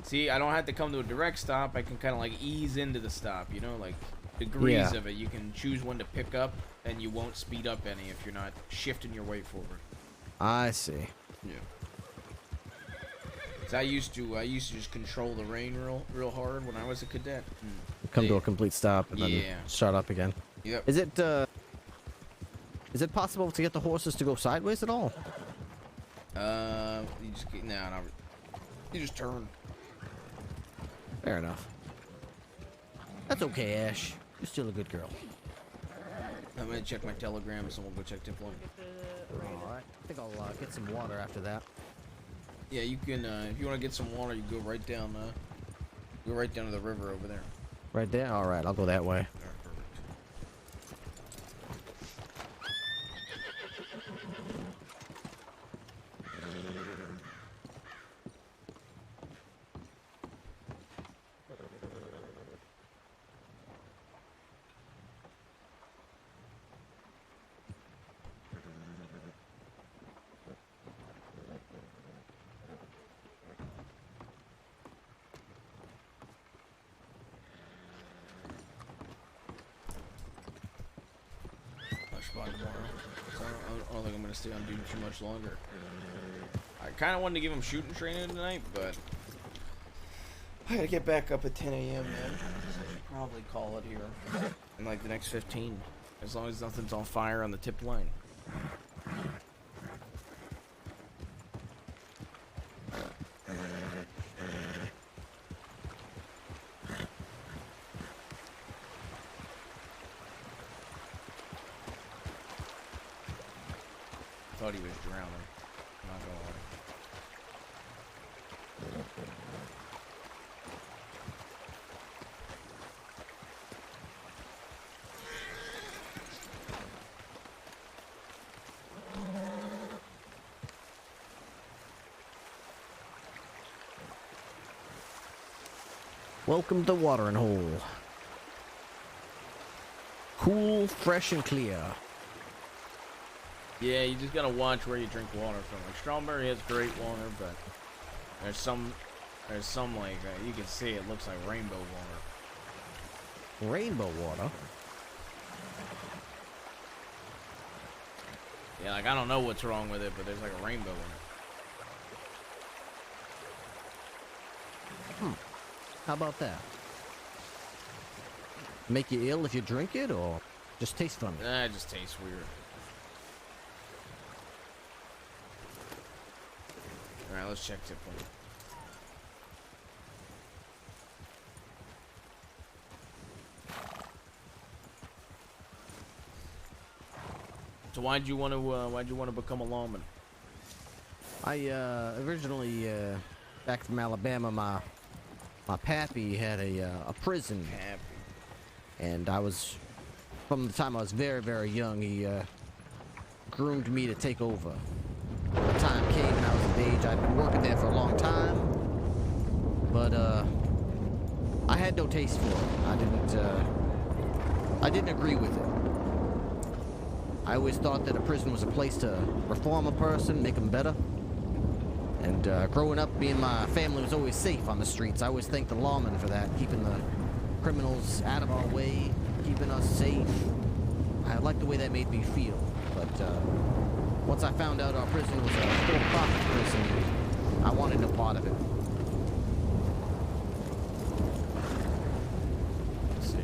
See, I don't have to come to a direct stop. I can kind of like ease into the stop, you know, like degrees of it. You can choose when to pick up, and you won't speed up any if you're not shifting your weight forward. I see. Yeah. So I used to just control the rein real hard when I was a cadet. Come to a complete stop and then start up again. Yep. Is it possible to get the horses to go sideways at all? You just get you just turn. Fair enough. That's okay, Ash. You're still a good girl. I'm gonna check my telegram, so we'll go check tip one. Alright. I think I'll get some water after that. Yeah, you can. If you want to get some water, you go right down. Go right down to the river over there. Right there. All right, I'll go that way. spot tomorrow. So I don't think I'm gonna stay on duty too much longer. I kind of wanted to give him shooting training tonight, but I gotta get back up at 10 a.m. man. Probably call it here in like the next 15, as long as nothing's on fire on the tip line. Thought he was drowning. Not gonna lie. Welcome to the watering hole. Cool, fresh, and clear. Yeah, you just gotta watch where you drink water from. Like Strawberry has great water, but there's some like you can see it looks like rainbow water. Rainbow water? Yeah, like I don't know what's wrong with it, but there's like a rainbow in it. How about that? Make you ill if you drink it, or just taste funny? It just tastes weird. Alright, let's check tip one. So why'd you want to become a lawman? I originally back from Alabama, my pappy had a prison. Pappy. And I was, from the time I was very, very young, he groomed me to take over. When the time came and I was of age, I'd been working there for a long time, but I had no taste for it. I didn't agree with it. I always thought that a prison was a place to reform a person, make them better. And growing up, me and my family was always safe on the streets. I always thanked the lawmen for that, keeping the criminals out of our way, keeping us safe. I liked the way that made me feel. But once I found out our prison was a for-profit prison, I wanted no part of it. Let's see.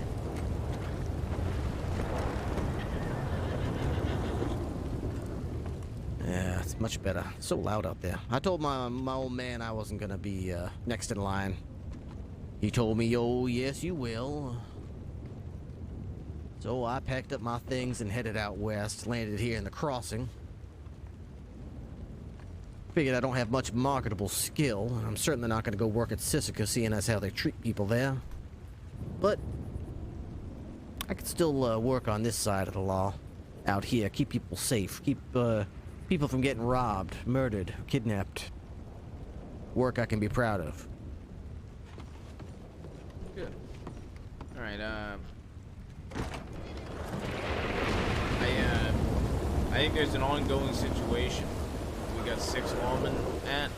Yeah, it's much better. It's so loud out there. I told my old man I wasn't gonna be next in line. He told me, oh, yes, you will. So I packed up my things and headed out west, landed here in the crossing. Figured I don't have much marketable skill, and I'm certainly not going to go work at Sisika, seeing as how they treat people there. But I could still work on this side of the law, out here, keep people safe, keep people from getting robbed, murdered, kidnapped. Work I can be proud of. Good. All right. I think there's an ongoing situation. We got 6 lawmen at,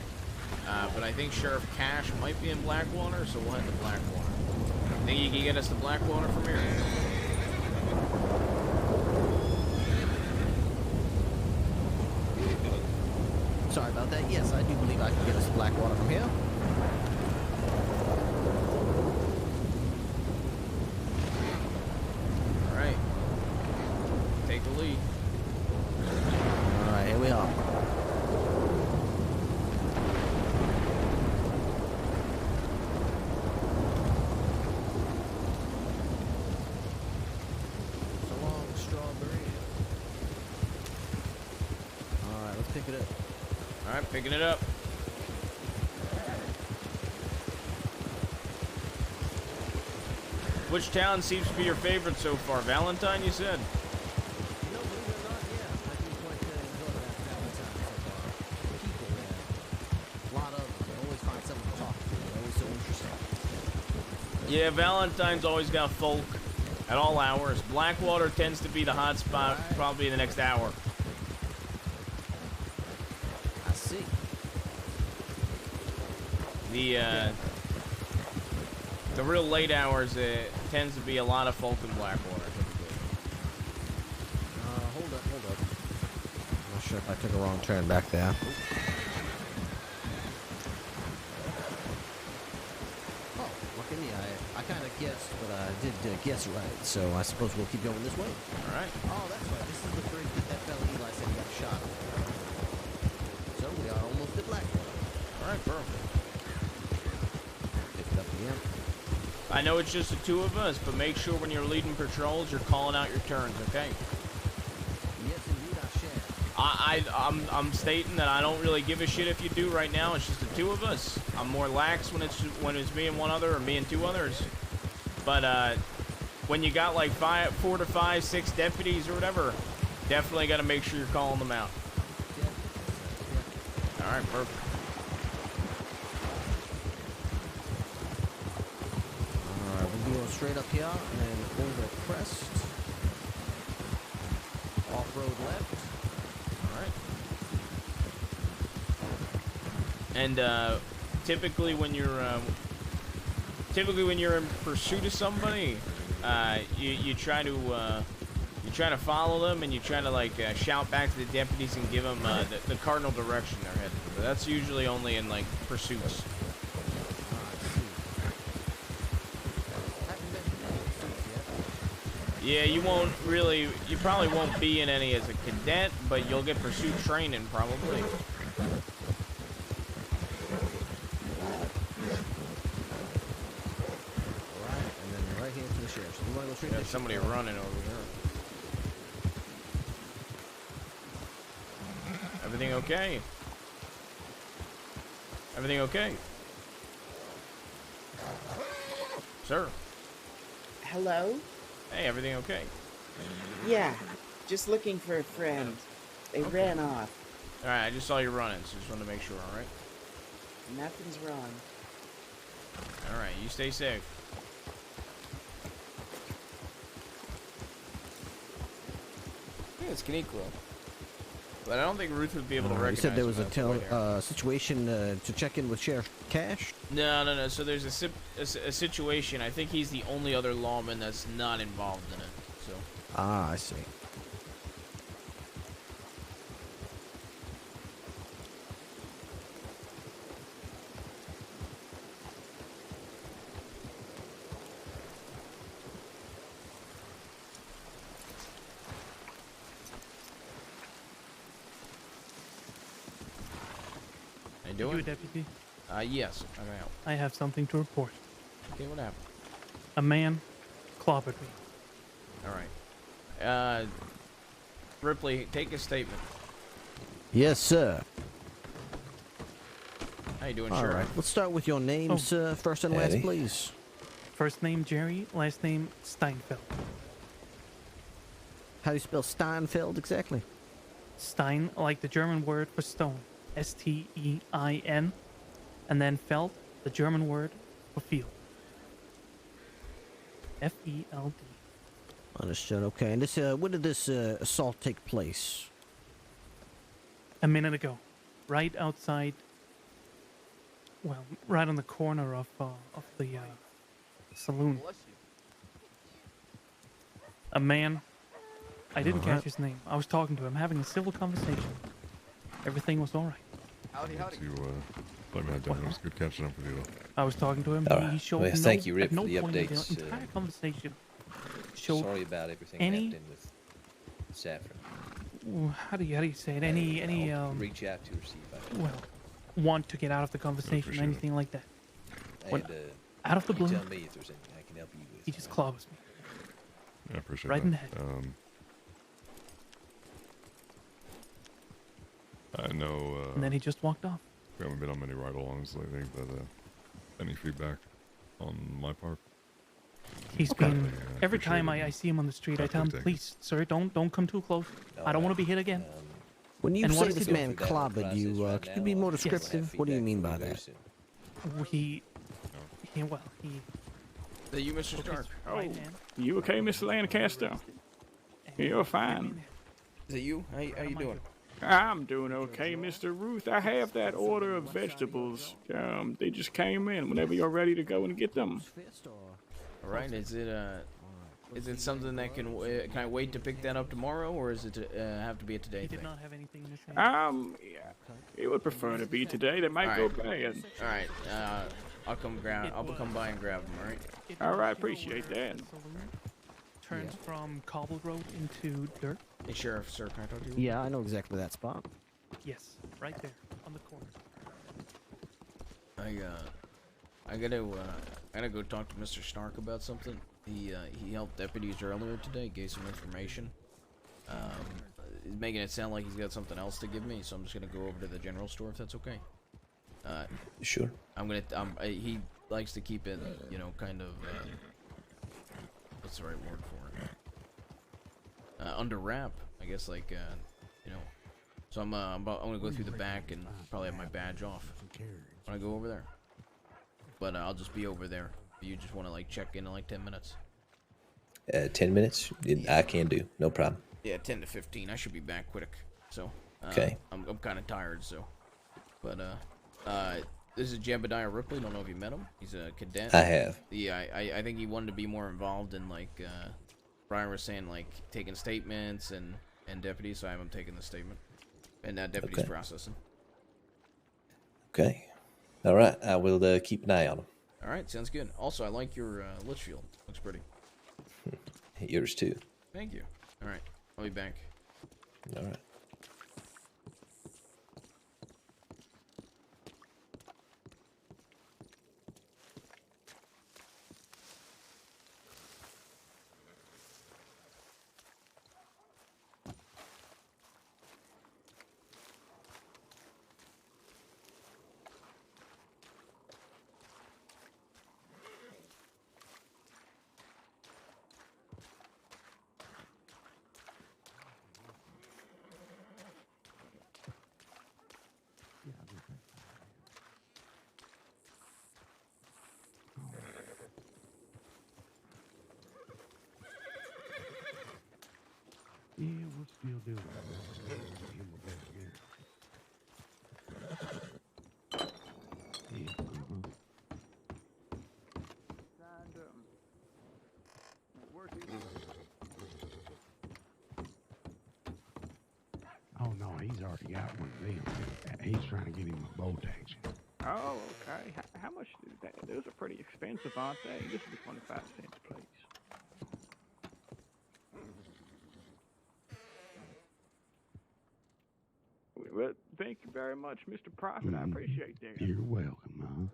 but I think Sheriff Cash might be in Blackwater, so we'll head to Blackwater. Think you can get us to Blackwater from here? Sorry about that. Yes, I do believe I can get us to Blackwater from here. All right. Take the lead. All right, here we are. So long, Strawberry. All right, let's pick it up. All right, picking it up. Which town seems to be your favorite so far? Valentine, you said? No, believe it or not, yeah. I do quite enjoy that Valentine so far. People there. A lot of them. You always find someone to talk to. They're always so interesting. Yeah, Valentine's always got folk at all hours. Blackwater tends to be the hot spot probably in the next hour. I see. The real late hours, it tends to be a lot of folk in Blackwater, typically. Hold sure if I took a wrong turn back there. Oh, look at me. I kind of guessed, but I did guess right. So I suppose we'll keep going this way. All right. Oh, that's right. This is the bridge that fella Eli said he got shot. So we are almost at Blackwater. All right, perfect. Pick it up again. I know it's just the two of us, but make sure when you're leading patrols, you're calling out your turns, okay? Yes, indeed, I shall. I'm stating that I don't really give a shit if you do right now. It's just the two of us. I'm more lax when it's me and one other or me and two others. But when you got like 4 to 5, 6 deputies or whatever, definitely got to make sure you're calling them out. All right, perfect. We'll go straight up here and then over crest. Off-road left. All right. And typically when you're in pursuit of somebody, you try to follow them and you try to like shout back to the deputies and give them the cardinal direction they're heading. But that's usually only in like pursuits. Yeah, you probably won't be in any as a cadet, but you'll get pursuit training probably. Alright, and then right here to the sheriff. So you want to go straight There's somebody running over there. Everything okay? Everything okay? Sir? Hello? Hey, everything okay? Yeah, just looking for a friend. They ran off. Alright, I just saw you running, so just wanted to make sure, alright? Nothing's wrong. Alright, you stay safe. I think it's Kaniqua. But I don't think Ruth would be able to recognize You said there was him a situation to check in with Sheriff Cash? No. So there's a situation. I think he's the only other lawman that's not involved in it. So. Ah, I see. How you doing? You a deputy? Yes. How can I help? I have something to report. Okay, what happened? A man clobbered me. All right. Ripley, take a statement. Yes, sir. How you doing, All Sheriff? right. Let's start with your name, sir. First and last, please. First name Jerry, last name Steinfeld. How do you spell Steinfeld exactly? Stein, like the German word for stone. S-T-E-I-N. And then Feld, the German word for field. F-E-L-D. Understood. Okay. And this, when did this assault take place? A minute ago. Right outside, well, right on the corner of the saloon. A man, I didn't catch his name. I was talking to him, having a civil conversation. Everything was all right. Howdy. Let me know down. It was good catching up with you. I was talking to him. He showed Well, no, thank you, Rip, at no for the point in updates. the entire conversation showed Sorry about everything any. happening with Saffron. How do you say it? Any I'll reach out to her, see if I can. well, want to get out of the conversation, anything like that. When, And, out of the you blue, tell me if there's anything I can help you with. he just clobbers me. Yeah, I appreciate Right that. in the head. I know. And then he just walked off. We haven't been on many ride-alongs lately, but any feedback on my part? He's been every time I see him on the street, I tell him, please, sir, don't come too close. I don't want to be hit again. When you And what say does this he do? man clobbered you, could you be more descriptive? What do you mean by that? He well, he. That you, Mr. Stark? Oh, you okay, Mr. Lancaster? You're fine. Is it you? How you doing? I'm doing okay, Mr. Ruth. I have that order of vegetables. They just came in. Whenever you're ready to go and get them. All right. Is it Is it something that can I wait to pick that up tomorrow, or is it have to be a today He thing? did not have anything to say. Yeah. He would prefer to be today. They might go bad. All right. I'll come by and grab them. All right. All right. Appreciate that. Turns from cobble road into dirt. Hey, Sheriff, sir, can I talk to you? Yeah, I know exactly that spot. Yes, right there on the corner. I gotta go talk to Mr. Stark about something. He helped deputies earlier today, gave some information. He's making it sound like he's got something else to give me, so I'm just gonna go over to the general store if that's okay. Sure. He likes to keep it, you know, kind of, what's the right word for it? Under wrap, I guess, like, you know. So I'm gonna go through the back and probably have my badge off when I go over there. But I'll just be over there. You just want to like check in like 10 minutes. 10 minutes? I can do. No problem. Yeah, 10 to 15. I should be back quick. So. Okay. I'm kind of tired, so. But this is Jebediah Ripley. Don't know if you met him. He's a cadet. I have. Yeah, I think he wanted to be more involved in like Brian was saying, like taking statements and deputies. So I have him taking the statement, and deputies Okay. processing. Okay. All right. I will keep an eye on him. All right, sounds good. Also, I like your Litchfield. Looks pretty. Yours too. Thank you. All right, I'll be back. All right. Yeah, we'll still do it. Oh no, he's already got one of them. He's trying to get him a bolt action. Oh, okay. How much do that? Those are pretty expensive, aren't they? This is 25 cents, please. Well, thank you very much, Mr. Prophet. I appreciate that. You're welcome, huh?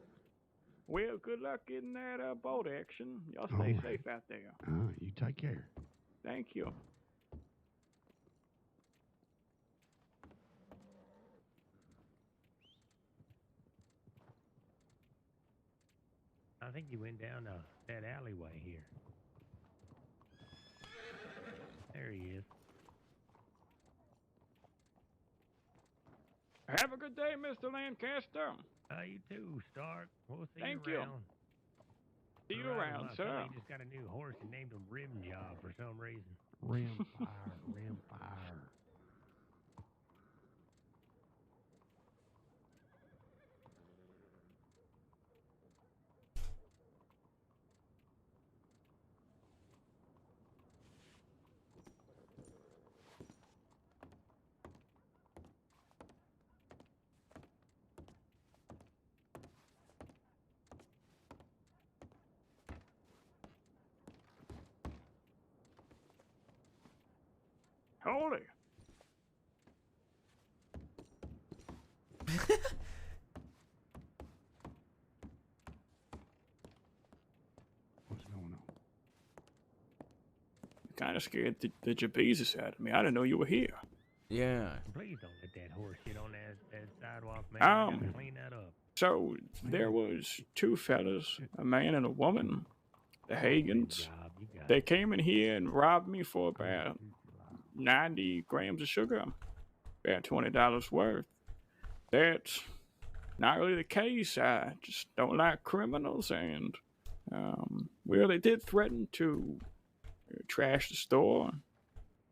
Well, good luck getting that boat action. Y'all stay All right. safe out there. You take care. Thank you. I think you went down that alleyway here. There he is. Have a good day, Mr. Lancaster. You too, Stark. We'll see Thank you you. around. See you Right, around, well, I sir. saw he just got a new horse and named him Rim Job for some reason. Rim fire. Holy. What's going on? Kind of scared the Jesus out of me. I didn't know you were here. Yeah. Please don't let that horse shit on that sidewalk, man. I gotta clean that up. So there was two fellas, a man and a woman, the Hagans. They came in here and robbed me for about 90 grams of sugar, about $20 worth. That's not really the case. I just don't like criminals, and well, they did threaten to trash the store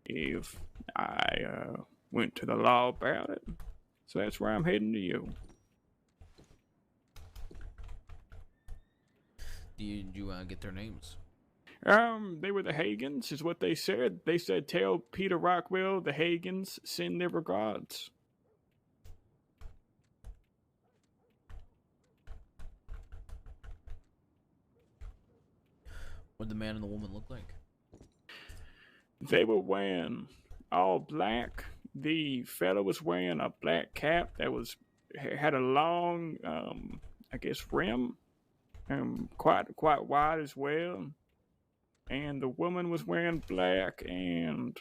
if I went to the law about it. So that's where I'm heading to you. Do you get their names? They were the Hagans, is what they said. They said, tell Peter Rockwell the Hagans send their regards. What'd the man and the woman look like? They were wearing all black. The fella was wearing a black cap that had a long, I guess, rim, quite wide as well. And the woman was wearing black, and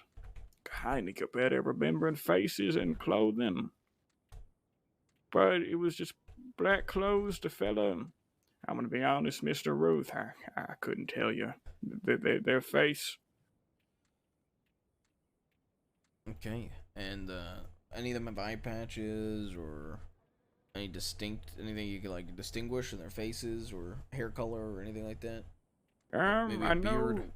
I need to get better at remembering faces and clothing. But it was just black clothes. The fella, I'm gonna be honest, Mr. Ruth, I couldn't tell you their face. Okay, and any of them have eye patches or anything you could like distinguish in their faces or hair color or anything like that? Maybe a I know beard?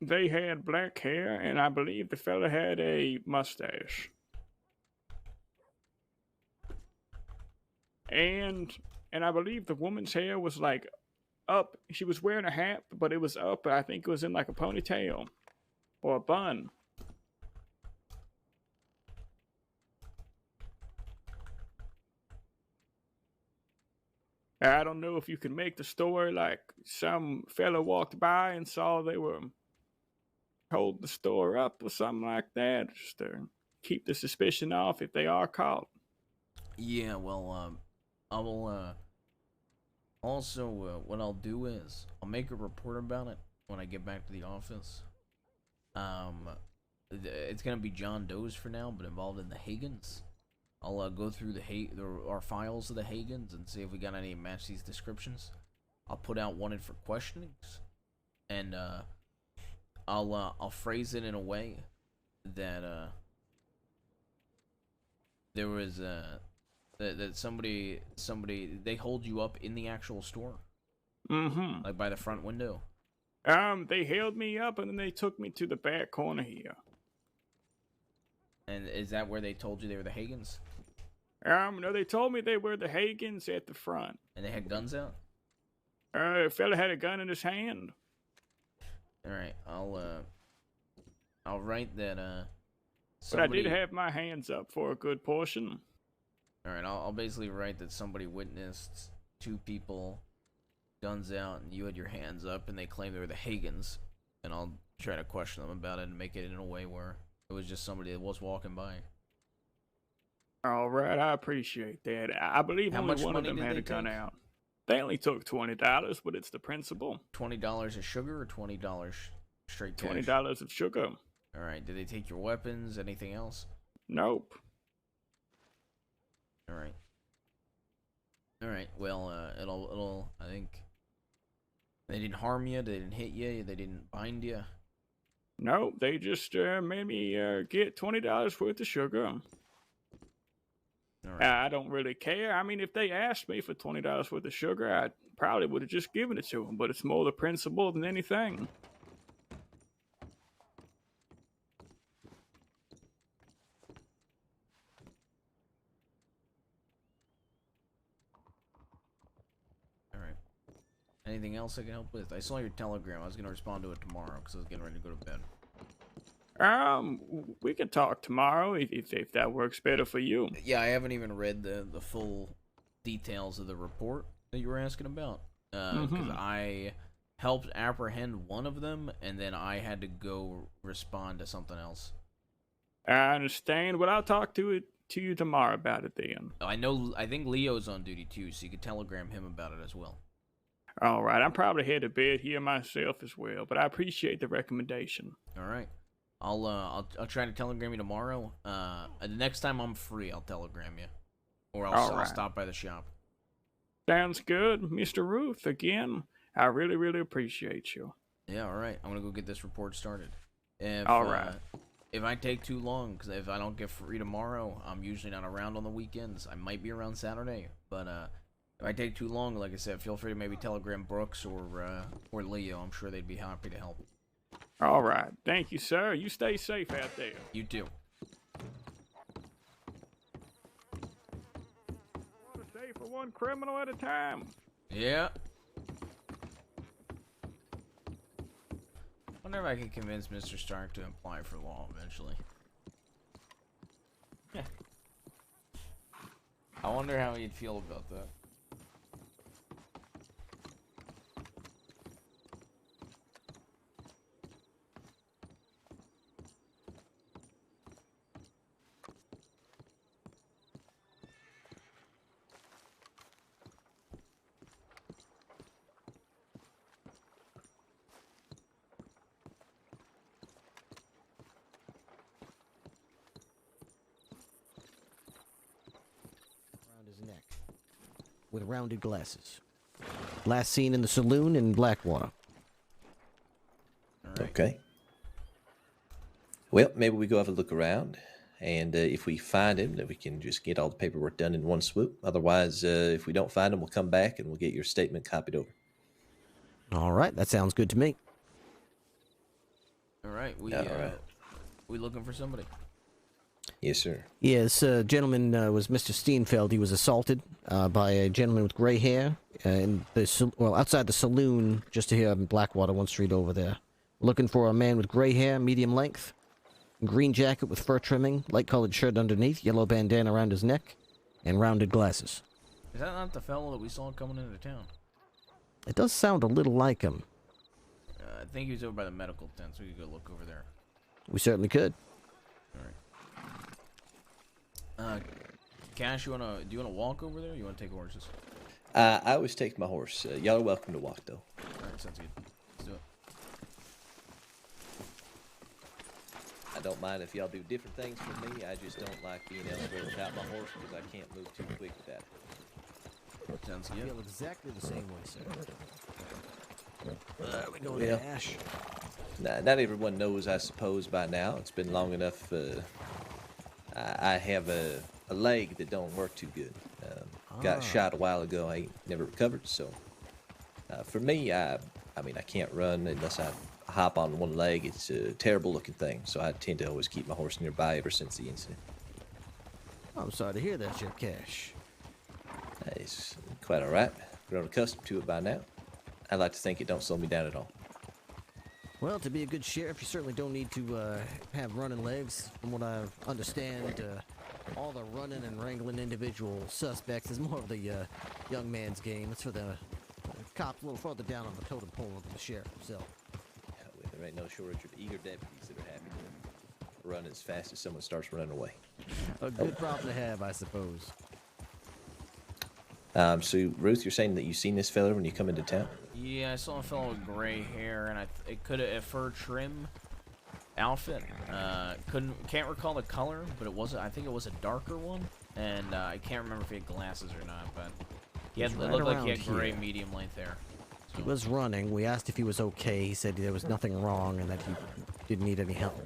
they had black hair, and I believe the fella had a mustache. And I believe the woman's hair was like up. She was wearing a hat, but it was up. I think it was in like a ponytail or a bun. I don't know if you can make the story like some fella walked by and saw they were holding the store up or something like that, just to keep the suspicion off if they are caught. Yeah, well, I will, also, what I'll do is, I'll make a report about it when I get back to the office. It's gonna be John Doe's for now, but involved in the Hagans. I'll, go through our files of the Hagans and see if we got any match these descriptions. I'll put out wanted for questionings. And, I'll phrase it in a way that, there was, that somebody they hold you up in the actual store, like by the front window. They held me up and then they took me to the back corner here. And is that where they told you they were the Hagans? No, they told me they were the Hagans at the front. And they had guns out? A fella had a gun in his hand. Alright, I'll write that, But I did have my hands up for a good portion. Alright, I'll basically write that somebody witnessed two people, guns out, and you had your hands up, and they claimed they were the Hagans. And I'll try to question them about it and make it in a way where it was just somebody that was walking by. All right, I appreciate that. I believe only one of them had a gun out. They only took $20, but it's the principle. $20 of sugar or $20 straight cash? $20 of sugar. All right. Did they take your weapons? Anything else? Nope. All right. All right. Well, it'll. I think they didn't harm you. They didn't hit you. They didn't bind you. Nope. They just made me get $20 worth of sugar. Right. I don't really care. I mean, if they asked me for $20 worth of sugar, I probably would have just given it to them. But it's more the principle than anything. All right. Anything else I can help with? I saw your telegram. I was gonna respond to it tomorrow because I was getting ready to go to bed. We can talk tomorrow if that works better for you. Yeah, I haven't even read the full details of the report that you were asking about. Because I helped apprehend one of them, and then I had to go respond to something else. I understand. Well, I'll talk to you tomorrow about it then. I think Leo's on duty too, so you could telegram him about it as well. All right, I'm probably headed to bed here myself as well, but I appreciate the recommendation. All right. I'll try to telegram you tomorrow. The next time I'm free, I'll telegram you, or I'll stop by the shop. Sounds good, Mr. Ruth. Again, I really, really appreciate you. Yeah, all right. I'm gonna go get this report started. All right. If I take too long, because if I don't get free tomorrow, I'm usually not around on the weekends. I might be around Saturday, but if I take too long, like I said, feel free to maybe telegram Brooks or Leo. I'm sure they'd be happy to help. All right. Thank you, sir. You stay safe out there. You too. Want to stay for one criminal at a time. Yeah. wonder if I can convince Mr. Stark to apply for law eventually. I wonder how he'd feel about that. Around his neck. With rounded glasses. Last seen in the saloon in Blackwater. Okay. Well, maybe we go have a look around, and if we find him, then we can just get all the paperwork done in one swoop. Otherwise, if we don't find him, we'll come back and we'll get your statement copied over. All right, that sounds good to me. All right, we looking for somebody. Yes, sir. Yeah, this gentleman was Mr. Steenfeld. He was assaulted by a gentleman with gray hair in the outside the saloon just here in Blackwater, 1 street over there. Looking for a man with gray hair, medium length, green jacket with fur trimming, light-colored shirt underneath, yellow bandana around his neck, and rounded glasses. Is that not the fellow that we saw coming into town? It does sound a little like him. I think he was over by the medical tent, so we could go look over there. We certainly could. Cash, do you wanna walk over there? Or you wanna take horses? I always take my horse. Y'all are welcome to walk, though. All right, sounds good. Let's do it. I don't mind if y'all do different things for me. I just don't like being elsewhere without my horse because I can't move too quick without it. Sounds I good. feel exactly the same way, sir. We go Well, to Ash. Not everyone knows, I suppose, by now. It's been long enough. I have a leg that don't work too good. Got shot a while ago. I ain't never recovered. So for me, I mean, I can't run unless I hop on one leg. It's a terrible looking thing. So I tend to always keep my horse nearby ever since the incident. I'm sorry to hear that, Jeff Cash. It's quite all right. Grown accustomed to it by now. I like to think it don't slow me down at all. Well, to be a good sheriff, you certainly don't need to have running legs. From what I understand, all the running and wrangling individual suspects is more of the young man's game. It's for the cops a little further down on the totem pole than the sheriff himself. Yeah, well, there ain't no shortage of eager deputies that are happy to run as fast as someone starts running away. A good problem to have, I suppose. So, Ruth, you're saying that you seen this fella when you come into town? Yeah, I saw a fellow with gray hair, and it could have a fur trim outfit. Can't recall the color, but I think it was a darker one, and I can't remember if he had glasses or not. But it looked like he had gray medium length hair. So. He was running. We asked if he was okay. He said there was nothing wrong and that he didn't need any help.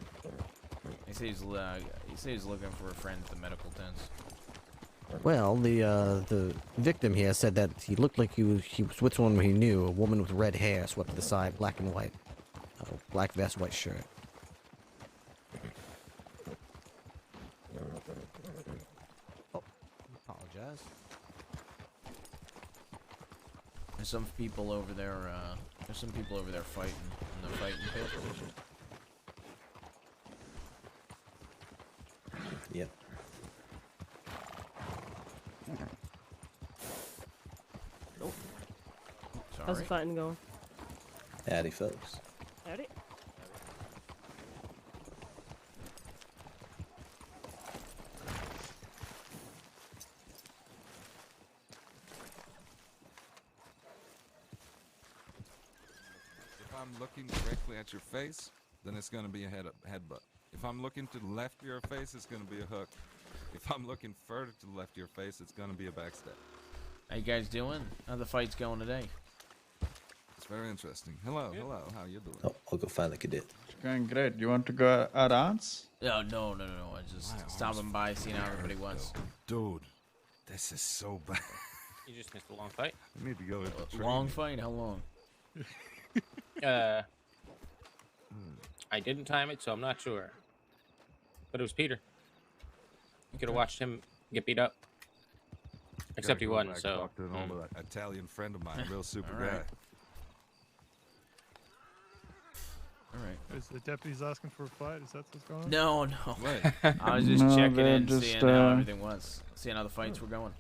He said he's looking for a friend at the medical tents. Well, the victim here said that he looked like he was with someone he knew, a woman with red hair swept to the side, black and white, black vest, white shirt. Oh, apologize. There's some people over there. There's some people over there fighting in the fighting pit. Yep. Oh. Sorry. How's the fighting going? Howdy, folks. Howdy. If I'm looking directly at your face, then it's going to be a headbutt. If I'm looking to the left of your face, it's going to be a hook. If I'm looking further to the left of your face, it's going to be a backstab. How you guys doing? How the fight's going today? It's very interesting. Hello, hello. How you doing? Oh, I'll go find the cadet. It's going great. You want to go at odds? No. I just stopping by, seeing how everybody was. Dude, this is so bad. You just missed a long fight. We need to go into Long fight? How long? I didn't time it, so I'm not sure. But it was Peter. You could have watched him get beat up. Except he wasn't, so. Talk to an old Italian friend of mine, real super guy. All right. Is the deputies asking for a fight? Is that what's going on? No, no. Wait. I was just No, checking they're in, just, seeing how everything was, seeing how the fights were going.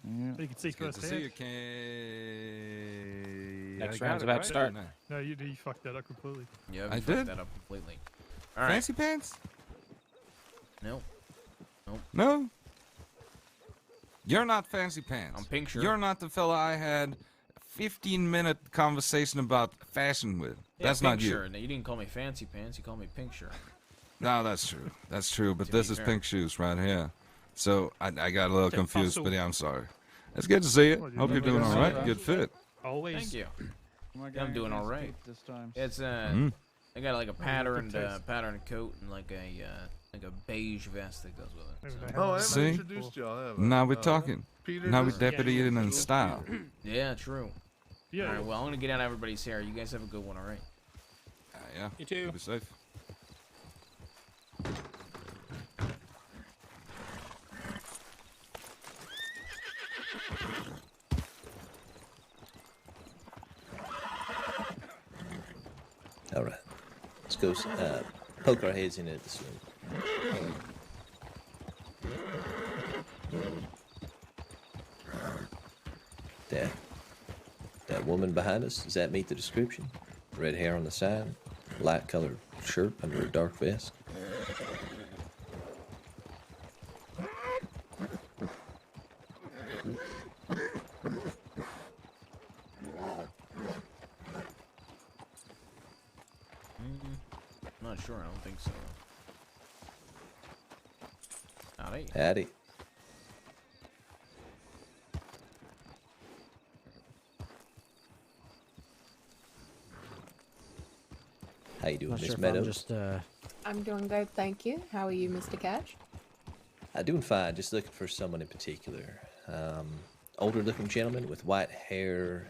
Yeah. You can see It's good to see firsthand. you, Kay. Next I got round's it about right, to start. didn't No, you fucked that up completely. Yeah, I we fucked did? that up completely. I? All right. Fancy pants? Nope. Nope. No. You're not Fancy Pants. I'm Pink Shirt. You're not the fella I had a 15-minute conversation about fashion with. Yeah, That's Pink not you. Shirt. Now, you didn't call me Fancy Pants. You called me Pink Shirt. No, that's true. That's true. But To this be is fair. Pink Shoes right here. So I got a little They're confused, fossil. but yeah, I'm sorry. It's good to see you. Well, you Hope you're never doing gonna all say right. that. Good fit. Always. Thank you. Am I Yeah, I'm going doing all against right. Pete this time? It's Mm. I got like a patterned taste. patterned coat and like a beige vest that goes with it. Maybe so- they Oh, I haven't haven't See? introduced y'all, have I? Now we're talking. Peter, Now we're this is deputying in Peter. style. Yeah, true. Yeah. All right, well, I'm gonna get out of everybody's hair. You guys have a good one, all right? Yeah. You too. Be safe. All right. Let's go poke our heads into this room. That woman behind us, does that meet the description? Red hair on the side, light colored shirt under a dark vest. I'm not sure. I don't think so. Howdy. Howdy. How you doing, Not Miss sure if Meadows? I'm just I'm doing good, thank you. How are you, Mr. Catch? I'm doing fine. Just looking for someone in particular. Older looking gentleman with white hair,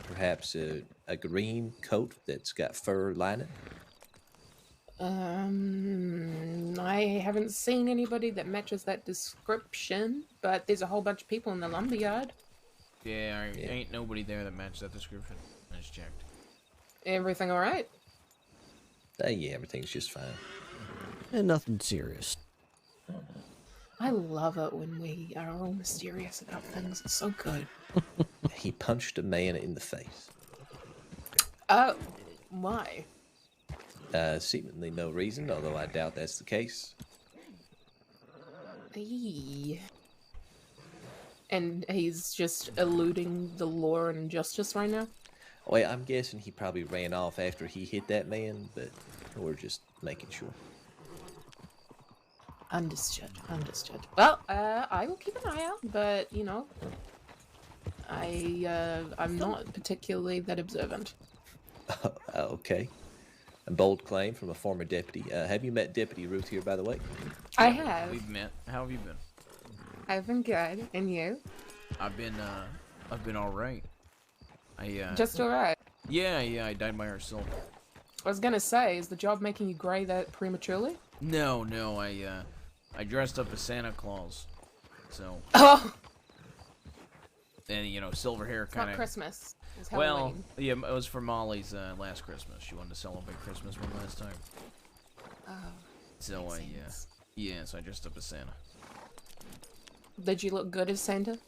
perhaps a green coat that's got fur lining. I haven't seen anybody that matches that description, but there's a whole bunch of people in the lumberyard. Yeah, ain't nobody there that matched that description. I just checked. Everything all right? Yeah, everything's just fine. and nothing serious. I love it when we are all mysterious about things. It's so good. He punched a man in the face. Oh, why? Seemingly no reason, although I doubt that's the case. Eee. And he's just eluding the law and justice right now? Well, I'm guessing he probably ran off after he hit that man, but we're just making sure. Understood, understood. Well, I will keep an eye out, but, you know, I'm not particularly that observant. Okay. A bold claim from a former deputy. Have you met Deputy Ruth here, by the way? I have. We've met. How have you been? I've been good, and you? I've been all right. Just alright. Yeah, I died by herself. I was gonna say, is the job making you gray that prematurely? No, I dressed up as Santa Claus, so. Oh. And you know, silver hair It's kind of. not Christmas. It's Well, Halloween. yeah, it was for Molly's last Christmas. She wanted to celebrate Christmas one last time. Oh. So so I dressed up as Santa. Did you look good as Santa?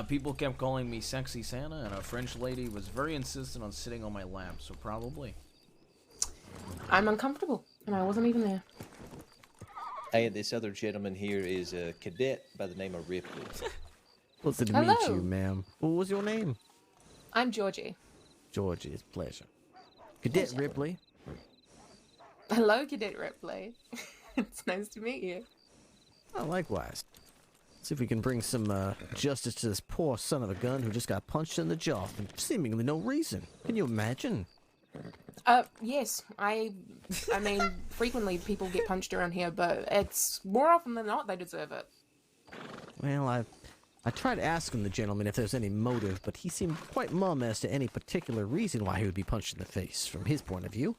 People kept calling me Sexy Santa, and a French lady was very insistent on sitting on my lap, so probably. I'm uncomfortable, and I wasn't even there. And this other gentleman here is a cadet by the name of Ripley. Pleasure to Hello. meet you, ma'am. What was your name? I'm Georgie. Georgie, it's a pleasure. Cadet Pleasure. Ripley. Hello, Cadet Ripley. It's nice to meet you. Oh, likewise. See if we can bring some justice to this poor son of a gun who just got punched in the jaw for seemingly no reason. Can you imagine? Yes. I mean, frequently people get punched around here, but it's more often than not they deserve it. Well, I tried asking the gentleman if there's any motive, but he seemed quite mum as to any particular reason why he would be punched in the face, from his point of view.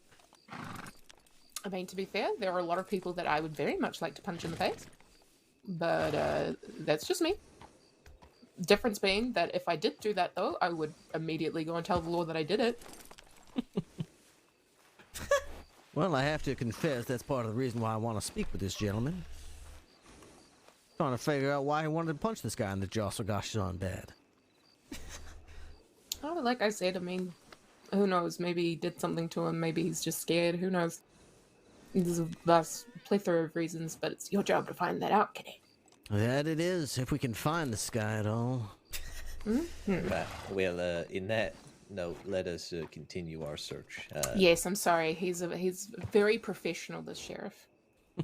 I mean, to be fair, there are a lot of people that I would very much like to punch in the face. But, that's just me. Difference being that if I did do that, though, I would immediately go and tell the law that I did it. Well, I have to confess that's part of the reason why I want to speak with this gentleman. Trying to figure out why he wanted to punch this guy in the jaw so gosh darn bad. Oh, like I said, I mean, who knows? Maybe he did something to him. Maybe he's just scared. Who knows? There's a vast plethora of reasons, but it's your job to find that out, Kitty. That it is, if we can find this guy at all. Right. Well, in that note, let us continue our search. Yes, I'm sorry. He's very professional, this sheriff.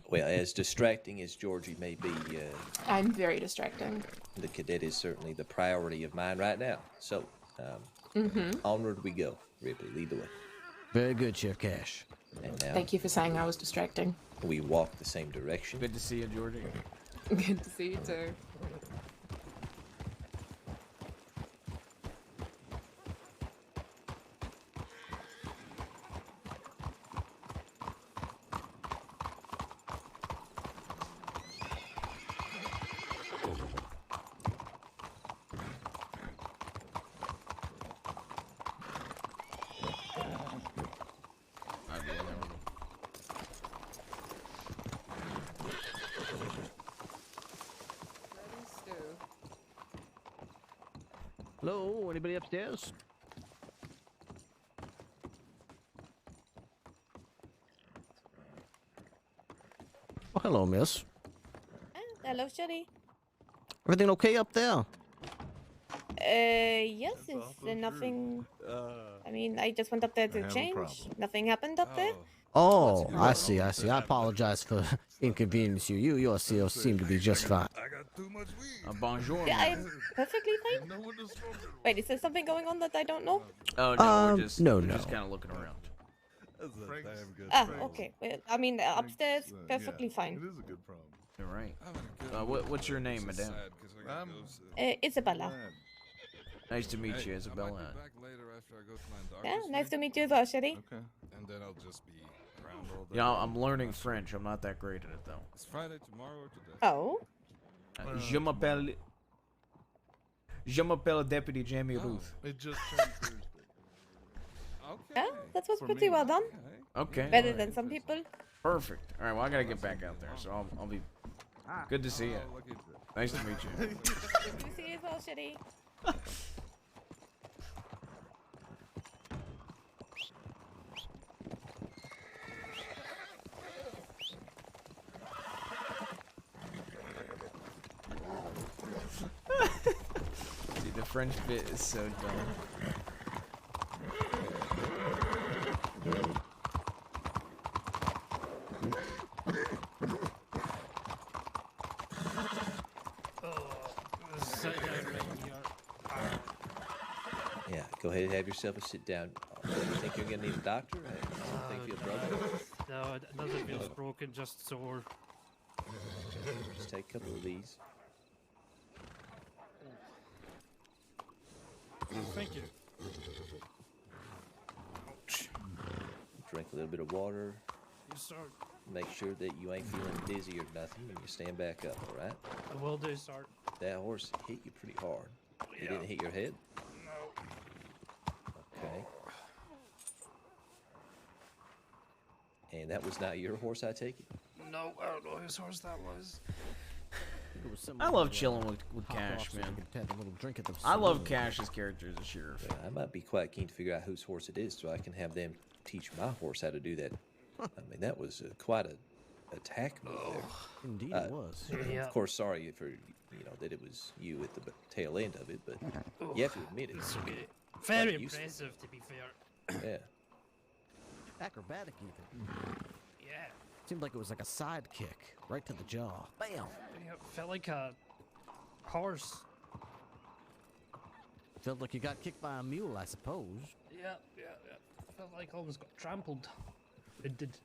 Well, as distracting as Georgie may be, I'm very distracting. the cadet is certainly the priority of mine right now. So, onward we go. Ripley, lead the way. Very good, Chef Cash. And now, Thank you for saying I was distracting. we walk the same direction. Good to see you, Georgie. Good to see you too. Hello, anybody upstairs? Oh, hello, miss. Hello, Shuddy. Everything okay up there? Yes, is there nothing... I mean, I just went up there to change. Nothing happened up there? Oh, I see. I apologize for inconvenience you. You still seem to be just fine. Bonjour. Yeah, I'm perfectly fine. Wait, is there something going on that I don't know? Oh, no, we're no. just kind of looking around. Ah, okay. Well, I mean, upstairs, perfectly fine. It is a good problem. All right. What's your name, madame? Isabella. Nice to meet you, Isabella. Yeah, nice to meet you as well, Shuddy. Okay. And then I'll just be around all day. You know, I'm learning French. I'm not that great at it, though. It's Friday tomorrow or today? Oh? Je m'appelle Deputy Jaime Ruth. It just turned Thursday. Yeah, that was pretty well done. Okay. Better than some people. Perfect. All right, well, I gotta get back out there, so I'll be... Good to see you. Nice to meet you. Good to see you as well, Shuddy. Dude, the French bit is so dumb. Yeah, go ahead and have yourself a sit down. You think you're gonna need a doctor? I think you feel broken. No, it doesn't feel broken, just sore. Just take a couple of these. Thank you. Drink a little bit of water. Yes, sir. Make sure that you ain't feeling dizzy or nothing when you stand back up, all right? I will do, sir. That horse hit you pretty hard. He didn't hit your head? No. Okay. And that was not your horse, I take it? No, I don't know whose horse that was. I love chilling with Cash, man. I love Cash's character as a sheriff. Yeah, I might be quite keen to figure out whose horse it is so I can have them teach my horse how to do that. I mean, that was quite a attack move there. Indeed it was. Yeah. Of course, sorry for, that it was you at the tail end of it, but you have to admit it. It's okay. Very impressive, to be fair. Yeah. Acrobatic even. Yeah. Seemed like it was like a side kick, right to the jaw. Bam! Yeah, felt like a horse. Felt like you got kicked by a mule, I suppose. Yeah. Felt like I almost got trampled. It did.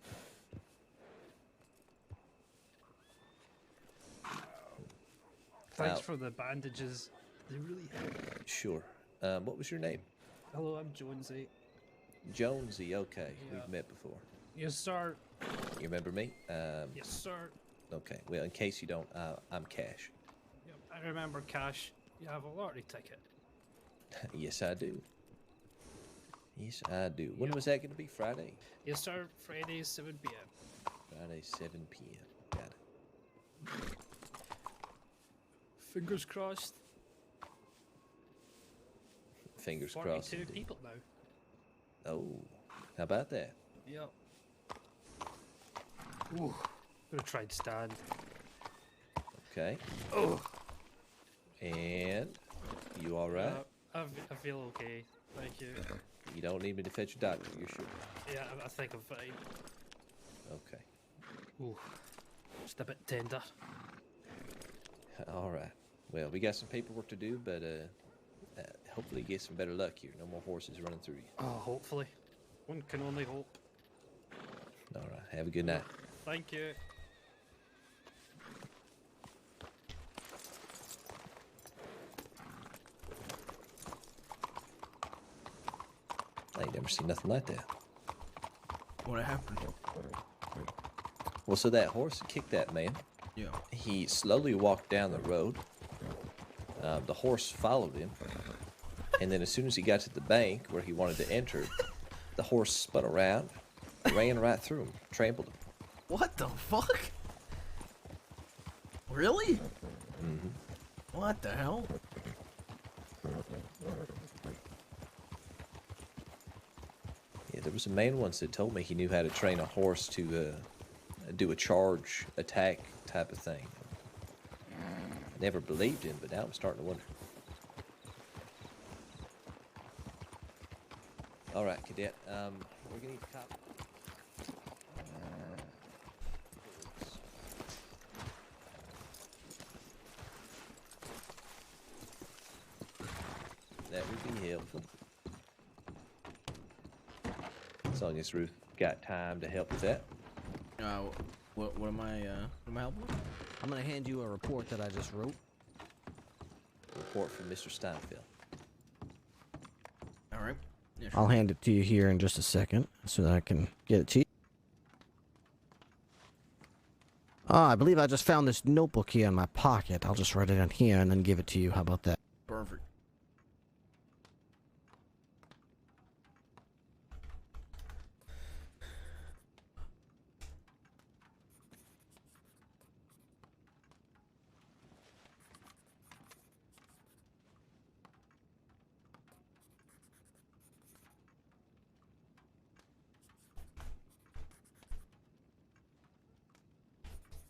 Thanks for the bandages. They really help. Sure. What was your name? Hello, I'm Jonesy. Jonesy, okay. Yeah. We've met before. Yes, sir. You remember me? Yes, sir. Okay. Well, in case you don't, I'm Cash. Yep, I remember Cash. You have a lottery ticket. Yes, I do. Yes, I do. When was that going to be? Friday? Yes, sir. Friday, 7 p.m. Friday, 7 p.m. Got it. Fingers crossed. Fingers crossed. 42 people now. Oh, how about that? Yep. Ooh, gonna try to stand. Okay. Oh. And you all right? I feel okay. Thank you. You don't need me to fetch your doctor, you're sure? Yeah, I think I'm fine. Okay. Ooh, just a bit tender. All right. Well, we got some paperwork to do, but hopefully get some better luck here. No more horses running through you. Oh, hopefully. One can only hope. All right. Have a good night. Thank you. I ain't never seen nothing like that. What happened? Well, so that horse kicked that man. Yeah. He slowly walked down the road. The horse followed him. And then as soon as he got to the bank where he wanted to enter, the horse spun around, ran right through him, trampled him. What the fuck? Really? Mm-hmm. What the hell? Yeah, there was a man once that told me he knew how to train a horse to do a charge attack type of thing. I never believed him, but now I'm starting to wonder. All right, cadet. We're gonna need a cop. That would be helpful. As long as Ruth got time to help with that. What am I helping with? I'm gonna hand you a report that I just wrote. Report from Mr. Steinfeld. All right. Yeah, I'll hand it to you here in just a second so that I can get it to you. I believe I just found this notebook here in my pocket. I'll just write it in here and then give it to you. How about that? Perfect.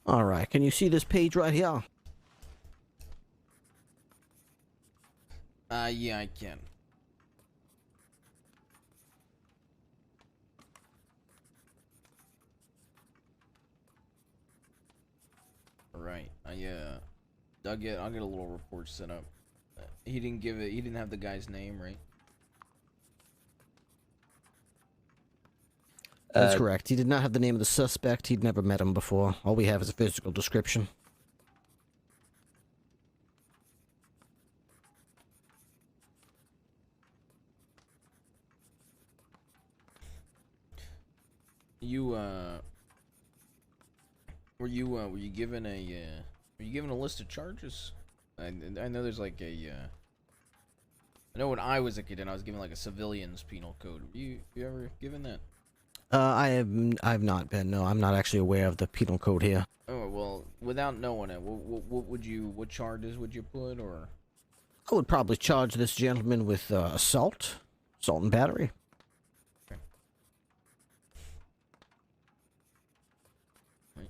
Alright, can you see this page right here? Yeah, I can. Alright, I'll get a little report set up. He didn't have the guy's name, right? That's correct. He did not have the name of the suspect. He'd never met him before. All we have is a physical description. You were you given a list of charges? I know there's like a I know when I was a kid and I was given like a civilian's penal code. You ever given that? I've not been. No, I'm not actually aware of the penal code here. Oh well, without knowing it, what charges would you put, or? I would probably charge this gentleman with assault and battery. Okay. Right.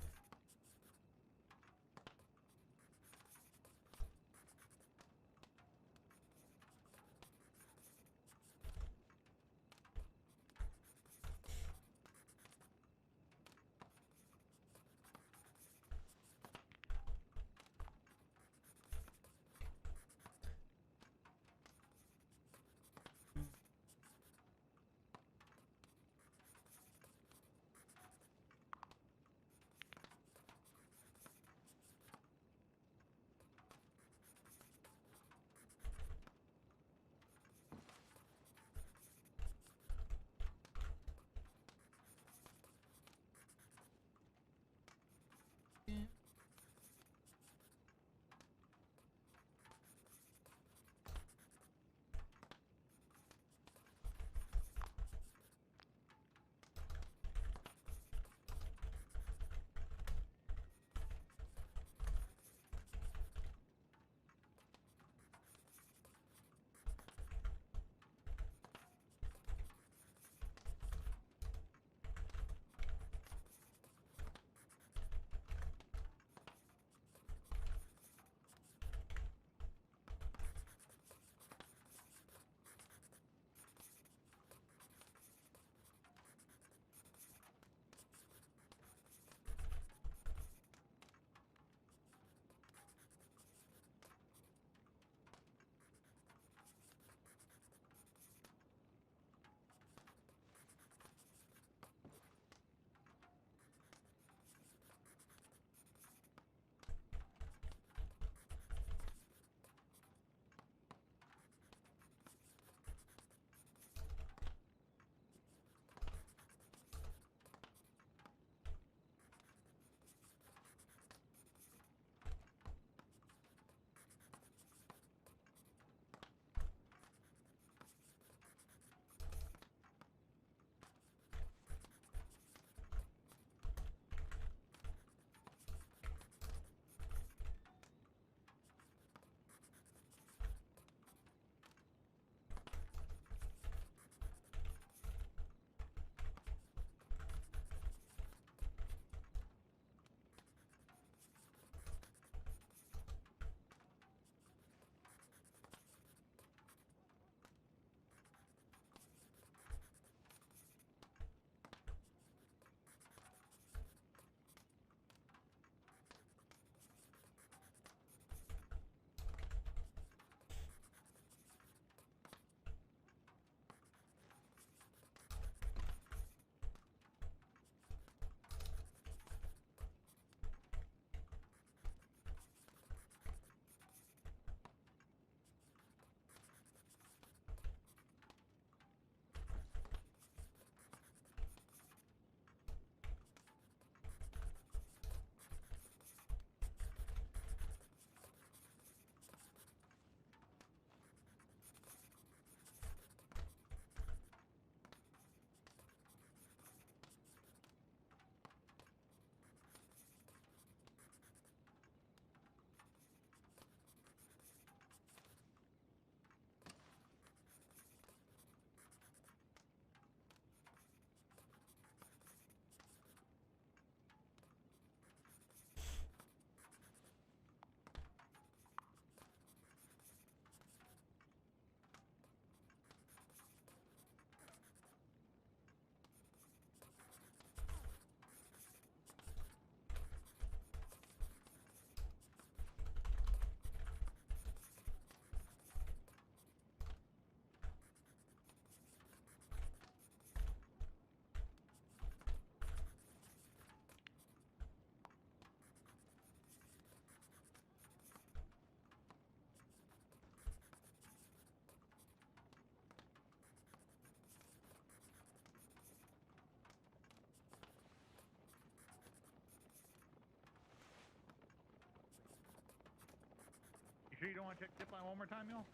sure you don't want to check zip line one more time, y'all?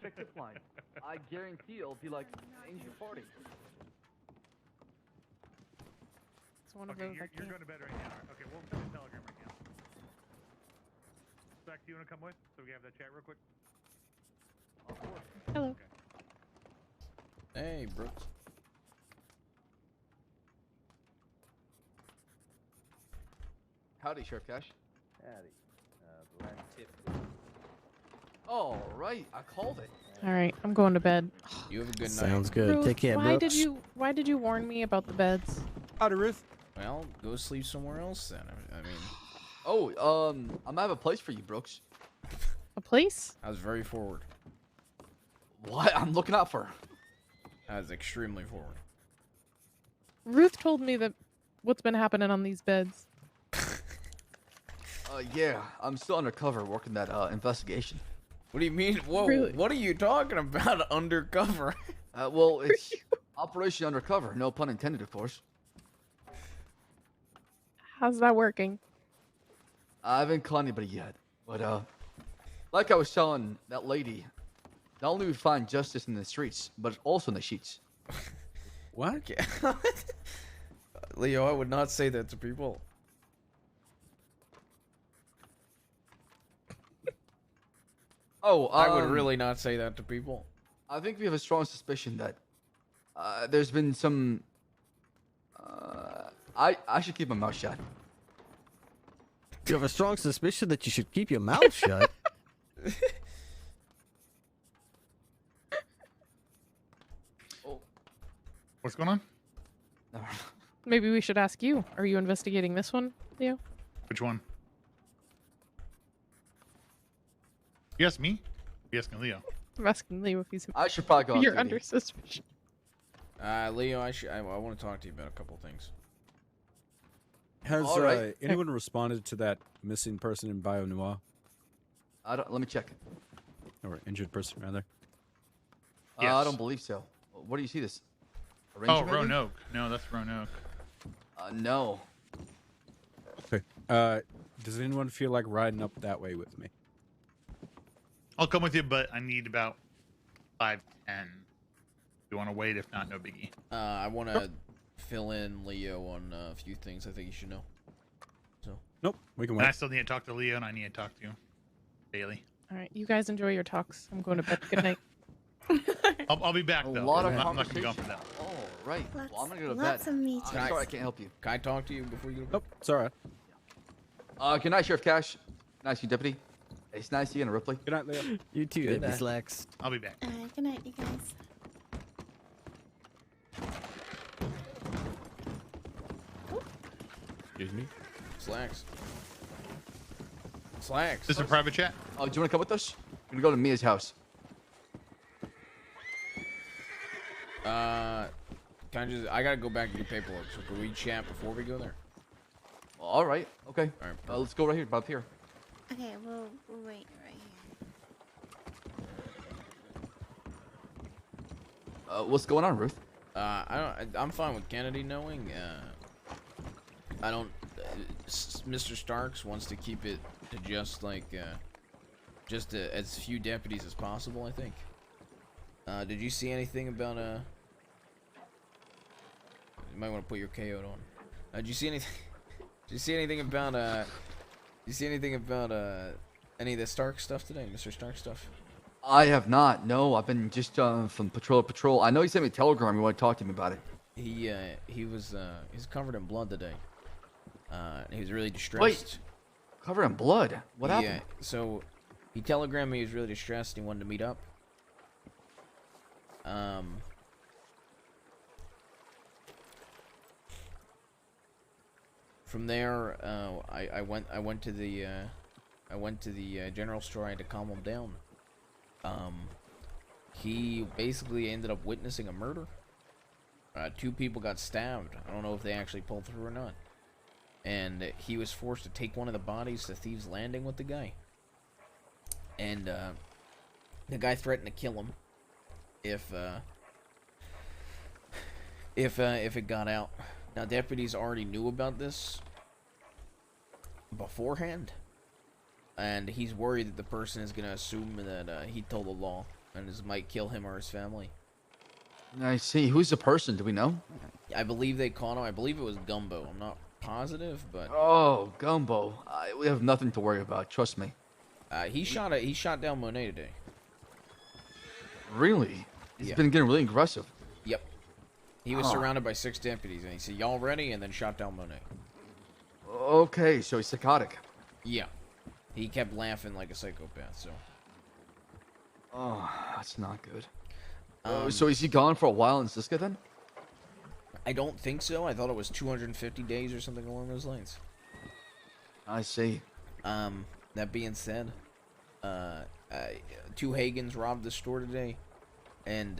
Check zip line. I guarantee it'll be like Angel Party. It's one of Okay, those I you're can't. going to bed right now. Okay, we'll send a telegram right now. Zach, do you want to come with so we can have that chat real quick? Of course. Hello. Hey, Brooks. Howdy, Sheriff Cash. Howdy. The last tip. All right, I called it. All right, I'm going to bed. You have a good night. Sounds good. Ruth, Take care, why Brooks. Why did you warn me about the beds? Howdy, Ruth. Well, go sleep somewhere else then. I mean, Oh, I might have a place for you, Brooks. A place? I was very forward. What? I'm looking out for. I was extremely forward. Ruth told me that what's been happening on these beds. Yeah, I'm still undercover working that investigation. What do you mean? Whoa, Really? what are you talking about undercover? Well, it's Operation Undercover. No pun intended, of course. How's that working? I haven't caught anybody yet, but like I was telling that lady, not only we find justice in the streets, but also in the sheets. What? Leo, I would not say that to people. Oh, I would really not say that to people. I think we have a strong suspicion that there's been some. I should keep my mouth shut. You have a strong suspicion that you should keep your mouth shut. What's going on? Maybe we should ask you. Are you investigating this one, Leo? Which one? You ask me? You asking Leo? I'm asking Leo if he's. I should probably go. You're under suspicion. Leo, I want to talk to you about a couple things. Has All right. anyone responded to that missing person in Bio Noir? Let me check. Or injured person, rather? I don't believe so. What do you see this? A Oh, ranger, maybe? Roanoke. No, that's Roanoke. No. Okay. Does anyone feel like riding up that way with me? I'll come with you, but I need about 5-10. You want to wait? If not, no biggie. I want to fill in Leo on a few things I think you should know. So. Nope, we can And I wait. still need to talk to Leo, and I need to talk to you daily. All right, you guys enjoy your talks. I'm going to bed. Good night. I'll be back, A though. lot of I'm not going to be conversation. gone for that. Oh, right. Well, I'm gonna go to Lots bed. of meetings. I'm sorry I can't help you. Can I talk to you before you go to bed? Nope, it's alright. Good night, Sheriff Cash. Nice to you, Deputy. It's nice to you, Ripley. Good night, Leo. You too, Good Eddie night. Slacks. I'll be back. Good night, you guys. Excuse me? Slacks. Slacks. This is a private chat? Oh, do you want to come with us? We're gonna go to Mia's house. I gotta go back and do paperwork, so can we chat before we go there? All right. Okay. All right. Let's go right here, about here. Okay, we'll wait right here. What's going on, Ruth? I'm fine with Kennedy knowing. I don't. Mr. Starks wants to keep it to just like, as few deputies as possible. I think. Did you see anything about You might want to put your KO on. Did you see anything? Did you see anything about Did you see anything about any of the Stark stuff today, Mr. Stark stuff? I have not. No, I've been just from patrol to patrol. I know he sent me a telegram. You want to talk to me about it? He's covered in blood today. He was really distressed. Wait, covered in blood? What happened? Yeah, so he telegrammed me he was really distressed and he wanted to meet up. From there, I went to the general store. I had to calm him down. He basically ended up witnessing a murder. 2 people got stabbed. I don't know if they actually pulled through or not. And he was forced to take one of the bodies to Thieves Landing with the guy. And the guy threatened to kill him if it got out. Now, deputies already knew about this beforehand. and he's worried that the person is gonna assume that he told the law, and this might kill him or his family. I see. Who's the person? Do we know? I believe they caught him. I believe it was Gumbo. I'm not positive, but Oh, Gumbo. We have nothing to worry about. Trust me. he shot down Monet today. Really? He's Yeah. been getting really aggressive. Yep. He was surrounded by 6 deputies, and he said, "Y'all ready?" and then shot down Monet. Okay, so he's psychotic. Yeah. He kept laughing like a psychopath, so. Oh, that's not good. So is he gone for a while in Siska then? I don't think so. I thought it was 250 days or something along those lines. I see. That being said, 2 Hagans robbed the store today, and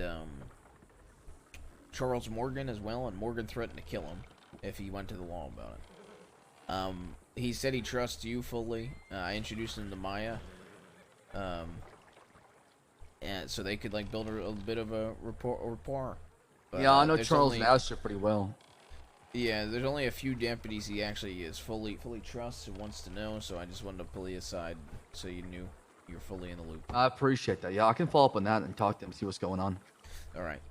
Charles Morgan as well, and Morgan threatened to kill him if he went to the law about it. He said he trusts you fully. I introduced him to Maya, and so they could like build a bit of a rapport. But, Yeah, I know there's Charles only- and Astor pretty well. Yeah, there's only a few deputies he actually is fully trusts and wants to know, so I just wanted to pull you aside so you knew you're fully in the loop. I appreciate that. Yeah, I can follow up on that and talk to him, see what's going on. All right.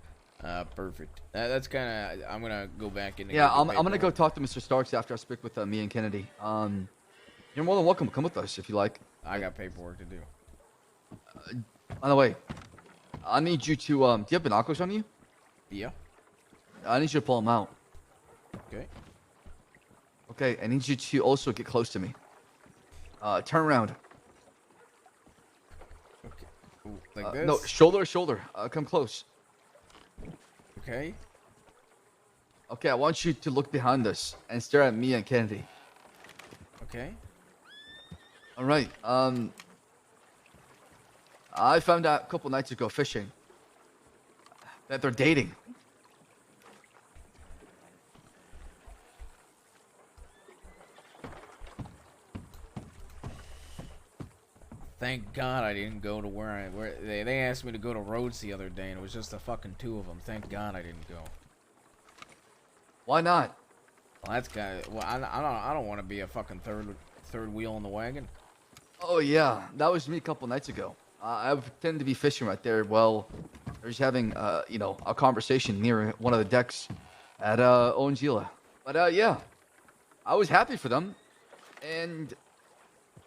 Perfect. That's kind of. I'm gonna go back in. Yeah, I'm gonna go talk to Mr. Starks after I speak with me and Kennedy. You're more than welcome to come with us if you like. I got paperwork to do. By the way, I need you to. Do you have binoculars on you? Yeah. I need you to pull them out. Okay. Okay, I need you to also get close to me. Turn around. Okay. Ooh, like this? No, shoulder to shoulder. Come close. Okay. Okay, I want you to look behind us and stare at me and Kennedy. Okay. All right. I found out a couple nights ago fishing that they're dating. Thank God I didn't go to where they asked me to go to Rhodes the other day, and it was just the fucking 2 of them. Thank God I didn't go. Why not? Well, that's kind of. Well, I don't want to be a fucking third wheel in the wagon. Oh yeah, that was me a couple nights ago. I pretended to be fishing right there. Well, I was having a conversation near one of the decks at Ongila. But yeah, I was happy for them, and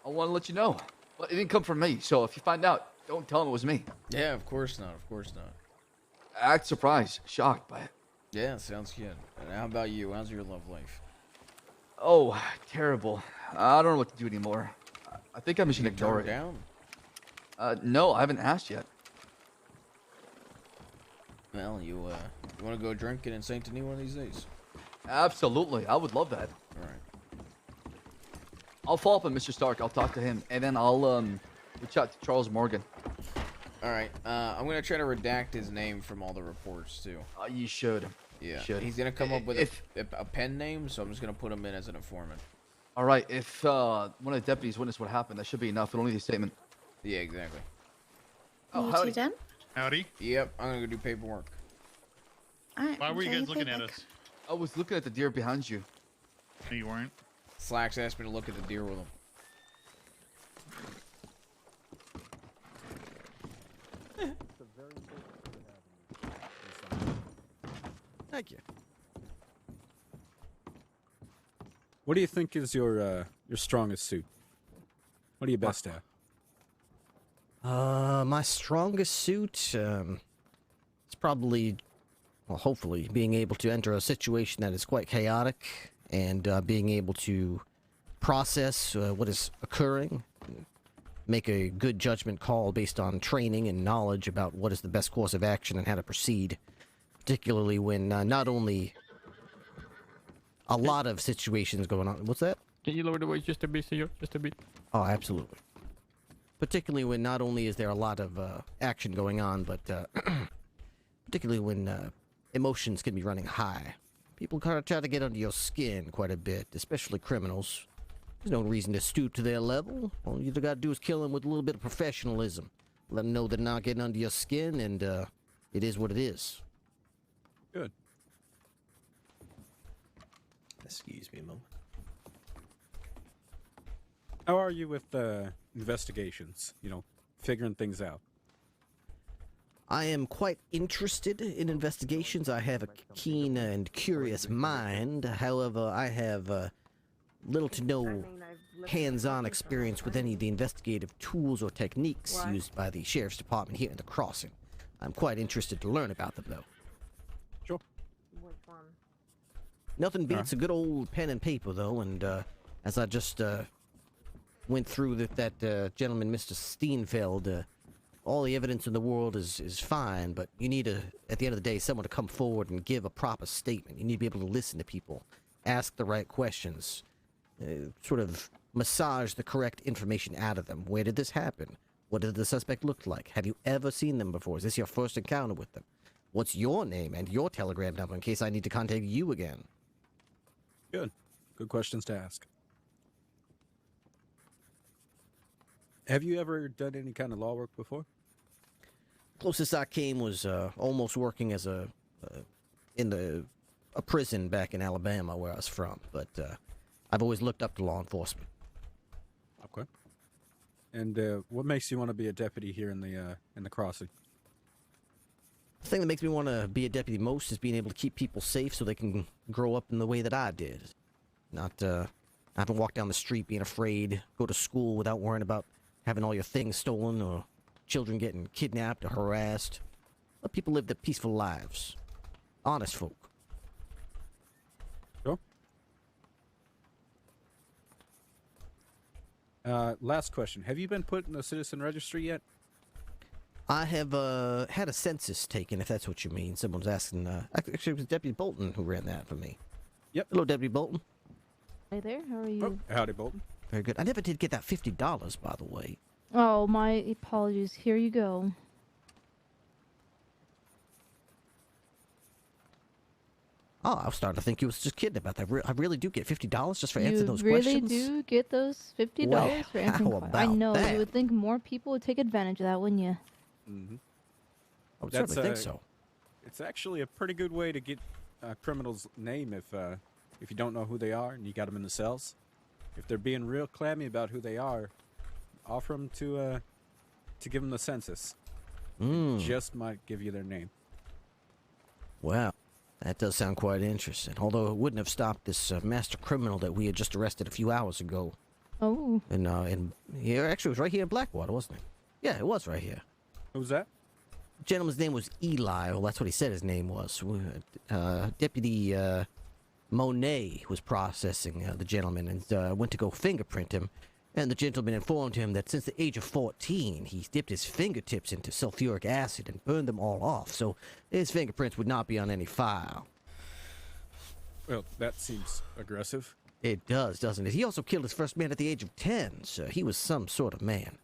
I want to let you know. But it didn't come from me, so if you find out, don't tell them it was me. Yeah, of course not. Of course not. Act surprised, shocked by it. Yeah, sounds good. And how about you? How's your love life? Oh, terrible. I don't know what to do anymore. I think I'm just gonna You ignore it. turned down? No, I haven't asked yet. Well, you want to go drinking in Saint Denis one of these days? Absolutely, I would love that. All right. I'll follow up on Mr. Stark. I'll talk to him, and then I'll reach out to Charles Morgan. All right. I'm gonna try to redact his name from all the reports too. You should. Yeah. You should. He's gonna come up with a pen name, so I'm just gonna put him in as an informant. All right. If one of the deputies witnessed what happened, that should be enough. It'll need a statement. Yeah, exactly. Oh, you howdy. two done? Howdy. Yep. I'm gonna go do paperwork. Alright. Why were you okay, guys looking at payback. us? I was looking at the deer behind you. No, you weren't. Slacks asked me to look at the deer with him. Thank you. What do you think is your strongest suit? What are you best at? My strongest suit, it's probably, well, hopefully, being able to enter a situation that is quite chaotic and being able to process what is occurring, make a good judgment call based on training and knowledge about what is the best course of action and how to proceed, particularly when not only a lot of situations going on. What's that? Can you lower the weight just a bit, senor? Just a bit. Oh, absolutely. Particularly when not only is there a lot of action going on, but particularly when emotions can be running high. People kind of try to get under your skin quite a bit, especially criminals. There's no reason to stoop to their level. All you got to do is kill them with a little bit of professionalism. Let them know they're not getting under your skin, and it is what it is. Good. Excuse me a moment. How are you with investigations? You know, figuring things out. I am quite interested in investigations. I have a keen and curious mind. However, I have little to no hands-on experience with any of the investigative tools or techniques used by the Sheriff's Department here in the Crossing. I'm quite interested to learn about them, though. Sure. Nothing beats a good old pen and paper, though, and as I just went through that gentleman, Mr. Steenfeld, all the evidence in the world is fine, but you need, at the end of the day, someone to come forward and give a proper statement. You need to be able to listen to people, ask the right questions, sort of massage the correct information out of them. Where did this happen? What did the suspect look like? Have you ever seen them before? Is this your first encounter with them? What's your name and your telegram number in case I need to contact you again? Good. Good questions to ask. Have you ever done any kind of law work before? Closest I came was almost working as a prison back in Alabama, where I was from. But I've always looked up to law enforcement. Okay. And what makes you want to be a deputy here in the Crossing? The thing that makes me want to be a deputy most is being able to keep people safe so they can grow up in the way that I did. Not having to walk down the street being afraid, go to school without worrying about having all your things stolen or children getting kidnapped or harassed. Let people live their peaceful lives. Honest folk. Sure. Last question. Have you been put in the citizen registry yet? I have had a census taken, if that's what you mean. Someone's asking. Actually, it was Deputy Bolton who ran that for me. Yep. Hello, Deputy Bolton. Hey there, how are you? Oh, howdy, Bolton. Very good. I never did get that $50, by the way. Oh, my apologies. Here you go. Oh, I was starting to think you was just kidding about that. I really do get $50 just for answering those questions. You really do get those $50 Well, for answering how questions. I about know. that? You would think more people would take advantage of that, wouldn't you? Mm-hmm. I would certainly think so. It's actually a pretty good way to get a criminal's name if you don't know who they are and you got them in the cells. If they're being real clammy about who they are, offer them to give them the census. Mm. Just might give you their name. Wow, that does sound quite interesting. Although it wouldn't have stopped this master criminal that we had just arrested a few hours ago. Oh. And here, actually, it was right here in Blackwater, wasn't it? Yeah, it was right here. Who's that? The gentleman's name was Eli. Well, that's what he said his name was. Deputy Monet was processing the gentleman and went to go fingerprint him. And the gentleman informed him that since the age of 14, he's dipped his fingertips into sulfuric acid and burned them all off, so his fingerprints would not be on any file. Well, that seems aggressive. It does, doesn't it? He also killed his first man at the age of 10, so he was some sort of man.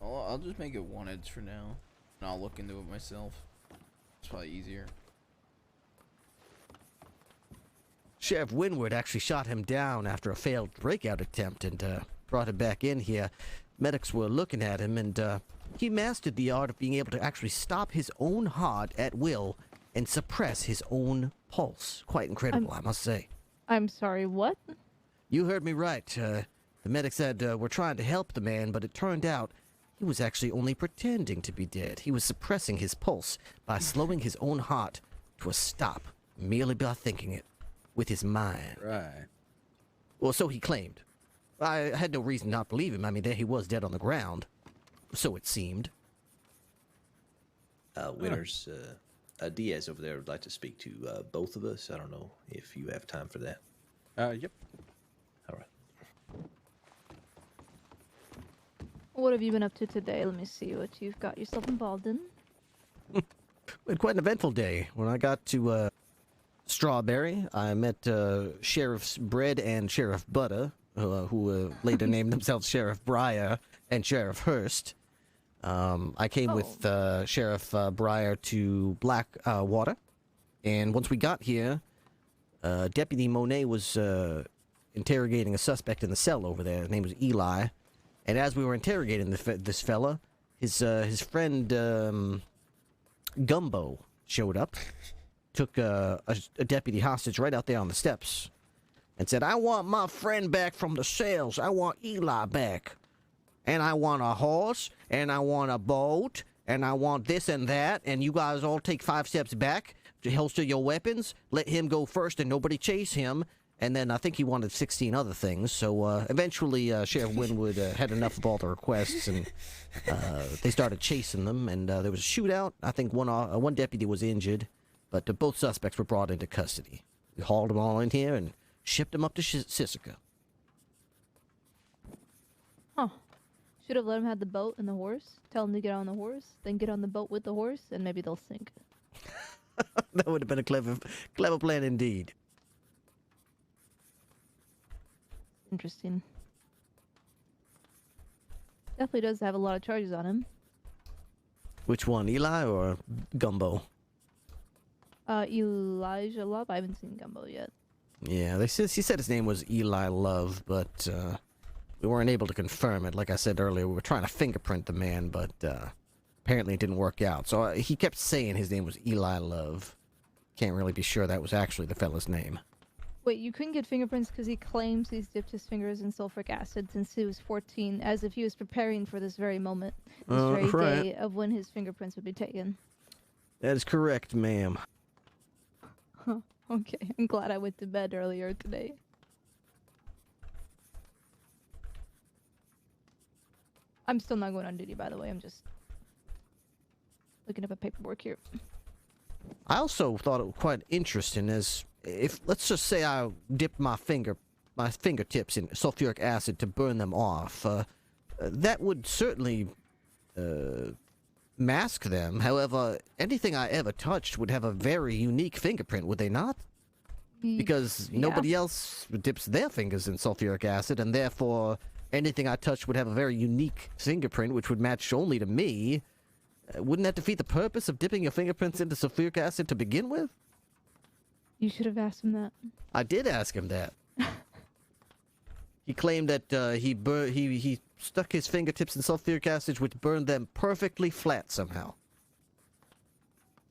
I'll just make it wanted for now, and I'll look into it myself. It's probably easier. Sheriff Winward actually shot him down after a failed breakout attempt and brought him back in here. Medics were looking at him, and he mastered the art of being able to actually stop his own heart at will and suppress his own pulse. Quite incredible, I must say. I'm sorry, what? You heard me right. The medic said we're trying to help the man, but it turned out he was actually only pretending to be dead. He was suppressing his pulse by slowing his own heart to a stop, merely by thinking it. With his mind. Right. Well, so he claimed. I had no reason not to believe him. I mean, there he was dead on the ground. So it seemed. Winters, Diaz over there would like to speak to both of us. I don't know if you have time for that. Yep. All right. What have you been up to today? Let me see what you've got yourself involved in. We had quite an eventful day. When I got to Strawberry, I met Sheriff's Bread and Sheriff Butter, who later named themselves Sheriff Breyer and Sheriff Hurst. I came with Sheriff Breyer to Blackwater, and once we got here, Deputy Monet was interrogating a suspect in the cell over there. His name was Eli, and as we were interrogating this fella, his friend Gumbo showed up. Took a deputy hostage right out there on the steps. and said, I want my friend back from the sales. I want Eli back. And I want a horse, and I want a boat, and I want this and that, and you guys all take 5 steps back to holster your weapons, let him go first and nobody chase him. And then I think he wanted 16 other things. So eventually Sheriff Winwood had enough of all the requests, and they started chasing them, and there was a shootout. I think one deputy was injured, but both suspects were brought into custody. We hauled them all in here and shipped them up to Sisika. Huh. Should have let him have the boat and the horse. Tell him to get on the horse, then get on the boat with the horse, and maybe they'll sink. That would have been a clever plan indeed. Interesting. Definitely does have a lot of charges on him. Which one, Eli or Gumbo? Elijah Love. I haven't seen Gumbo yet. Yeah, he said his name was Eli Love, but we weren't able to confirm it. Like I said earlier, we were trying to fingerprint the man, but apparently it didn't work out. So he kept saying his name was Eli Love. Can't really be sure that was actually the fella's name. Wait, you couldn't get fingerprints because he claims he's dipped his fingers in sulfuric acid since he was 14, as if he was preparing for this very moment, this very right. day of when his fingerprints would be taken. That is correct, ma'am. Huh. Okay, I'm glad I went to bed earlier today. I'm still not going on duty, by the way. I'm just looking up a paperwork here. I also thought it was quite interesting as if, let's just say I dipped my fingertips in sulfuric acid to burn them off. That would certainly mask them. However, anything I ever touched would have a very unique fingerprint, would they not? Because nobody else dips their fingers in sulfuric acid, and therefore anything I touched would have a very unique fingerprint, which would match only to me. Wouldn't that defeat the purpose of dipping your fingerprints into sulfuric acid to begin with? You should have asked him that. I did ask him that. He claimed that he stuck his fingertips in sulfuric acid, which burned them perfectly flat somehow.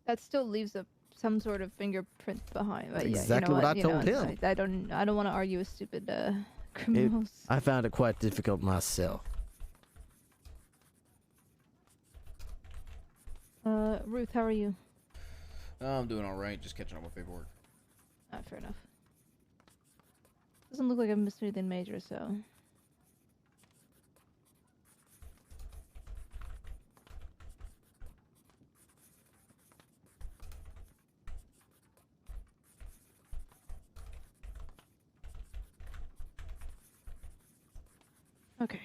That still leaves some sort of fingerprint behind. But Exactly what I told him. I don't want to argue with stupid criminals. I found it quite difficult myself. Ruth, how are you? I'm doing all right. Just catching up with paperwork. Fair enough. Doesn't look like I've missed anything major, so. Okay.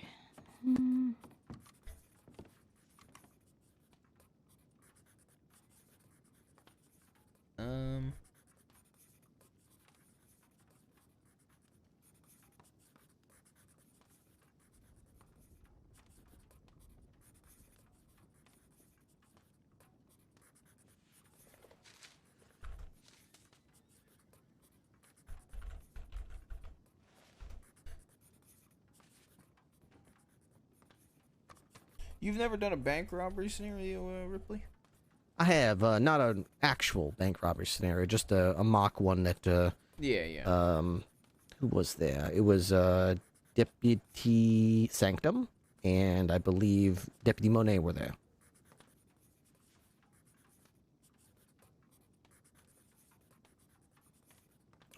You've never done a bank robbery scenario, Ripley? I have, not an actual bank robbery scenario, just a mock one that, Yeah. Who was there? It was, Deputy Sanctum, and I believe Deputy Monet were there.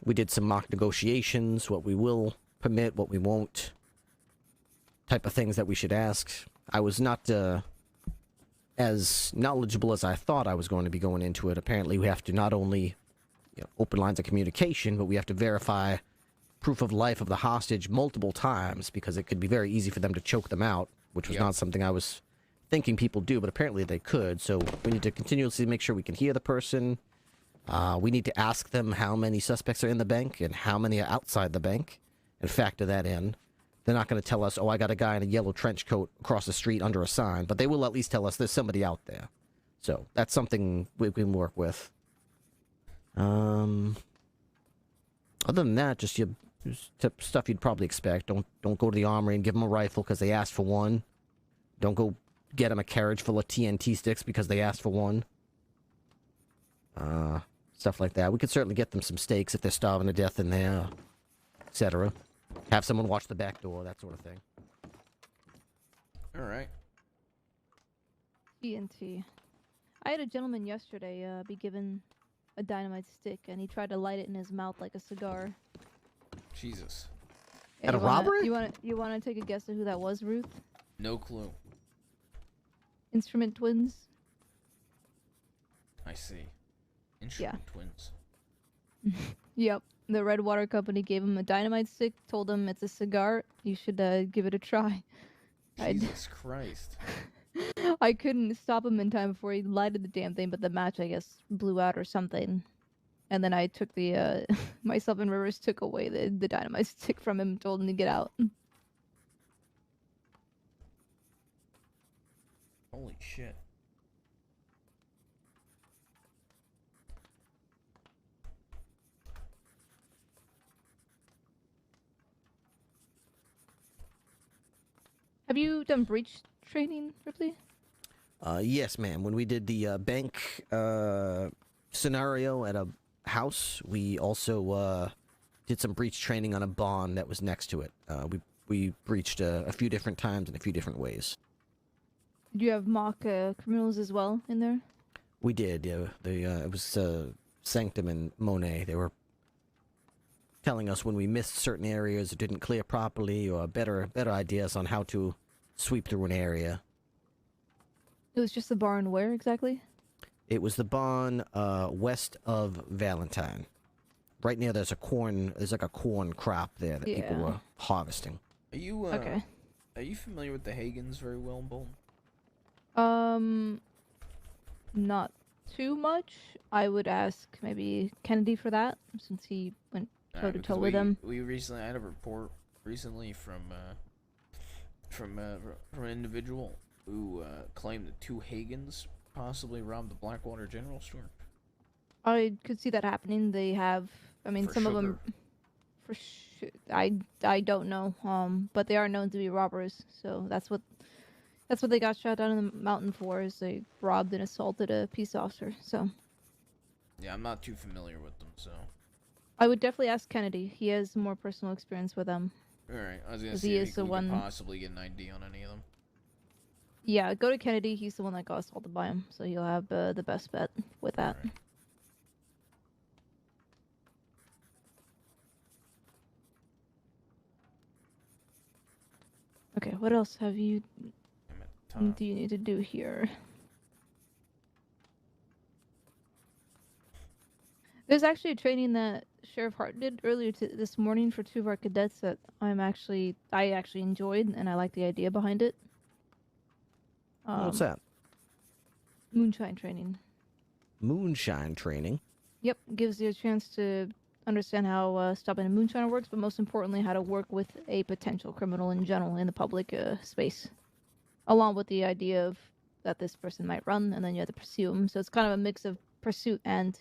We did some mock negotiations, what we will permit, what we won't, type of things that we should ask. I was not as knowledgeable as I thought I was going to be going into it. Apparently, we have to not only open lines of communication, but we have to verify proof of life of the hostage multiple times because it could be very easy for them to choke them out, which was not something I was thinking people do, but apparently they could. So we need to continuously make sure we can hear the person. We need to ask them how many suspects are in the bank and how many are outside the bank and factor that in. They're not going to tell us, oh, I got a guy in a yellow trench coat across the street under a sign, but they will at least tell us there's somebody out there. So that's something we can work with. Other than that, just stuff you'd probably expect. Don't go to the armory and give them a rifle because they asked for one. Don't go get them a carriage full of TNT sticks because they asked for one. Stuff like that. We could certainly get them some steaks if they're starving to death in there. etc. Have someone watch the back door, that sort of thing. All right. TNT. I had a gentleman yesterday be given a dynamite stick, and he tried to light it in his mouth like a cigar. Jesus. Yeah, you wanna, You wanna take a guess at who that was, Ruth? No clue. Instrument twins. I see. Instrument twins. Yep. The Red Water Company gave him a dynamite stick, told him it's a cigar. You should give it a try. Jesus Christ. I couldn't stop him in time before he lighted the damn thing, but the match, I guess, blew out or something. And then I took the, myself and Rivers took away the dynamite stick from him and told him to get out. Holy shit. Have you done breach training, Ripley? Yes, ma'am. When we did the bank scenario at a house, we also did some breach training on a bond that was next to it. We breached a few different times in a few different ways. Did you have mock criminals as well in there? We did. Yeah, it was Sanctum and Monet. They were telling us when we missed certain areas or didn't clear properly, or better ideas on how to sweep through an area. It was just the barn where exactly? It was the barn west of Valentine. Right near there's like a corn crop there that people were harvesting. Are you okay? Are you familiar with the Hagans very well, Bolton? Not too much. I would ask maybe Kennedy for that, since he went toe to toe with them. We recently had a report from an individual who claimed that 2 Hagans possibly robbed the Blackwater General Store. I could see that happening. They have, I mean, For some of sugar. them. For I don't know. But they are known to be robbers. So that's what they got shot down in the mountain for. Is they robbed and assaulted a peace officer. So. Yeah, I'm not too familiar with them, so. I would definitely ask Kennedy. He has more personal experience with them. All right, I was gonna 'Cause see he if is the we one. could possibly get an ID on any of them. Yeah, go to Kennedy. He's the one that got assaulted by him, so you'll have the best bet with that. Right. Okay, what else have you? I'm at the top. Do you need to do here? There's actually a training that Sheriff Hart did earlier this morning for 2 of our cadets that I actually enjoyed, and I like the idea behind it. What's that? Moonshine training. Moonshine training. Yep, gives you a chance to understand how stopping a moonshiner works, but most importantly, how to work with a potential criminal in general in the public space, along with the idea of that this person might run, and then you have to pursue him. So it's kind of a mix of pursuit and.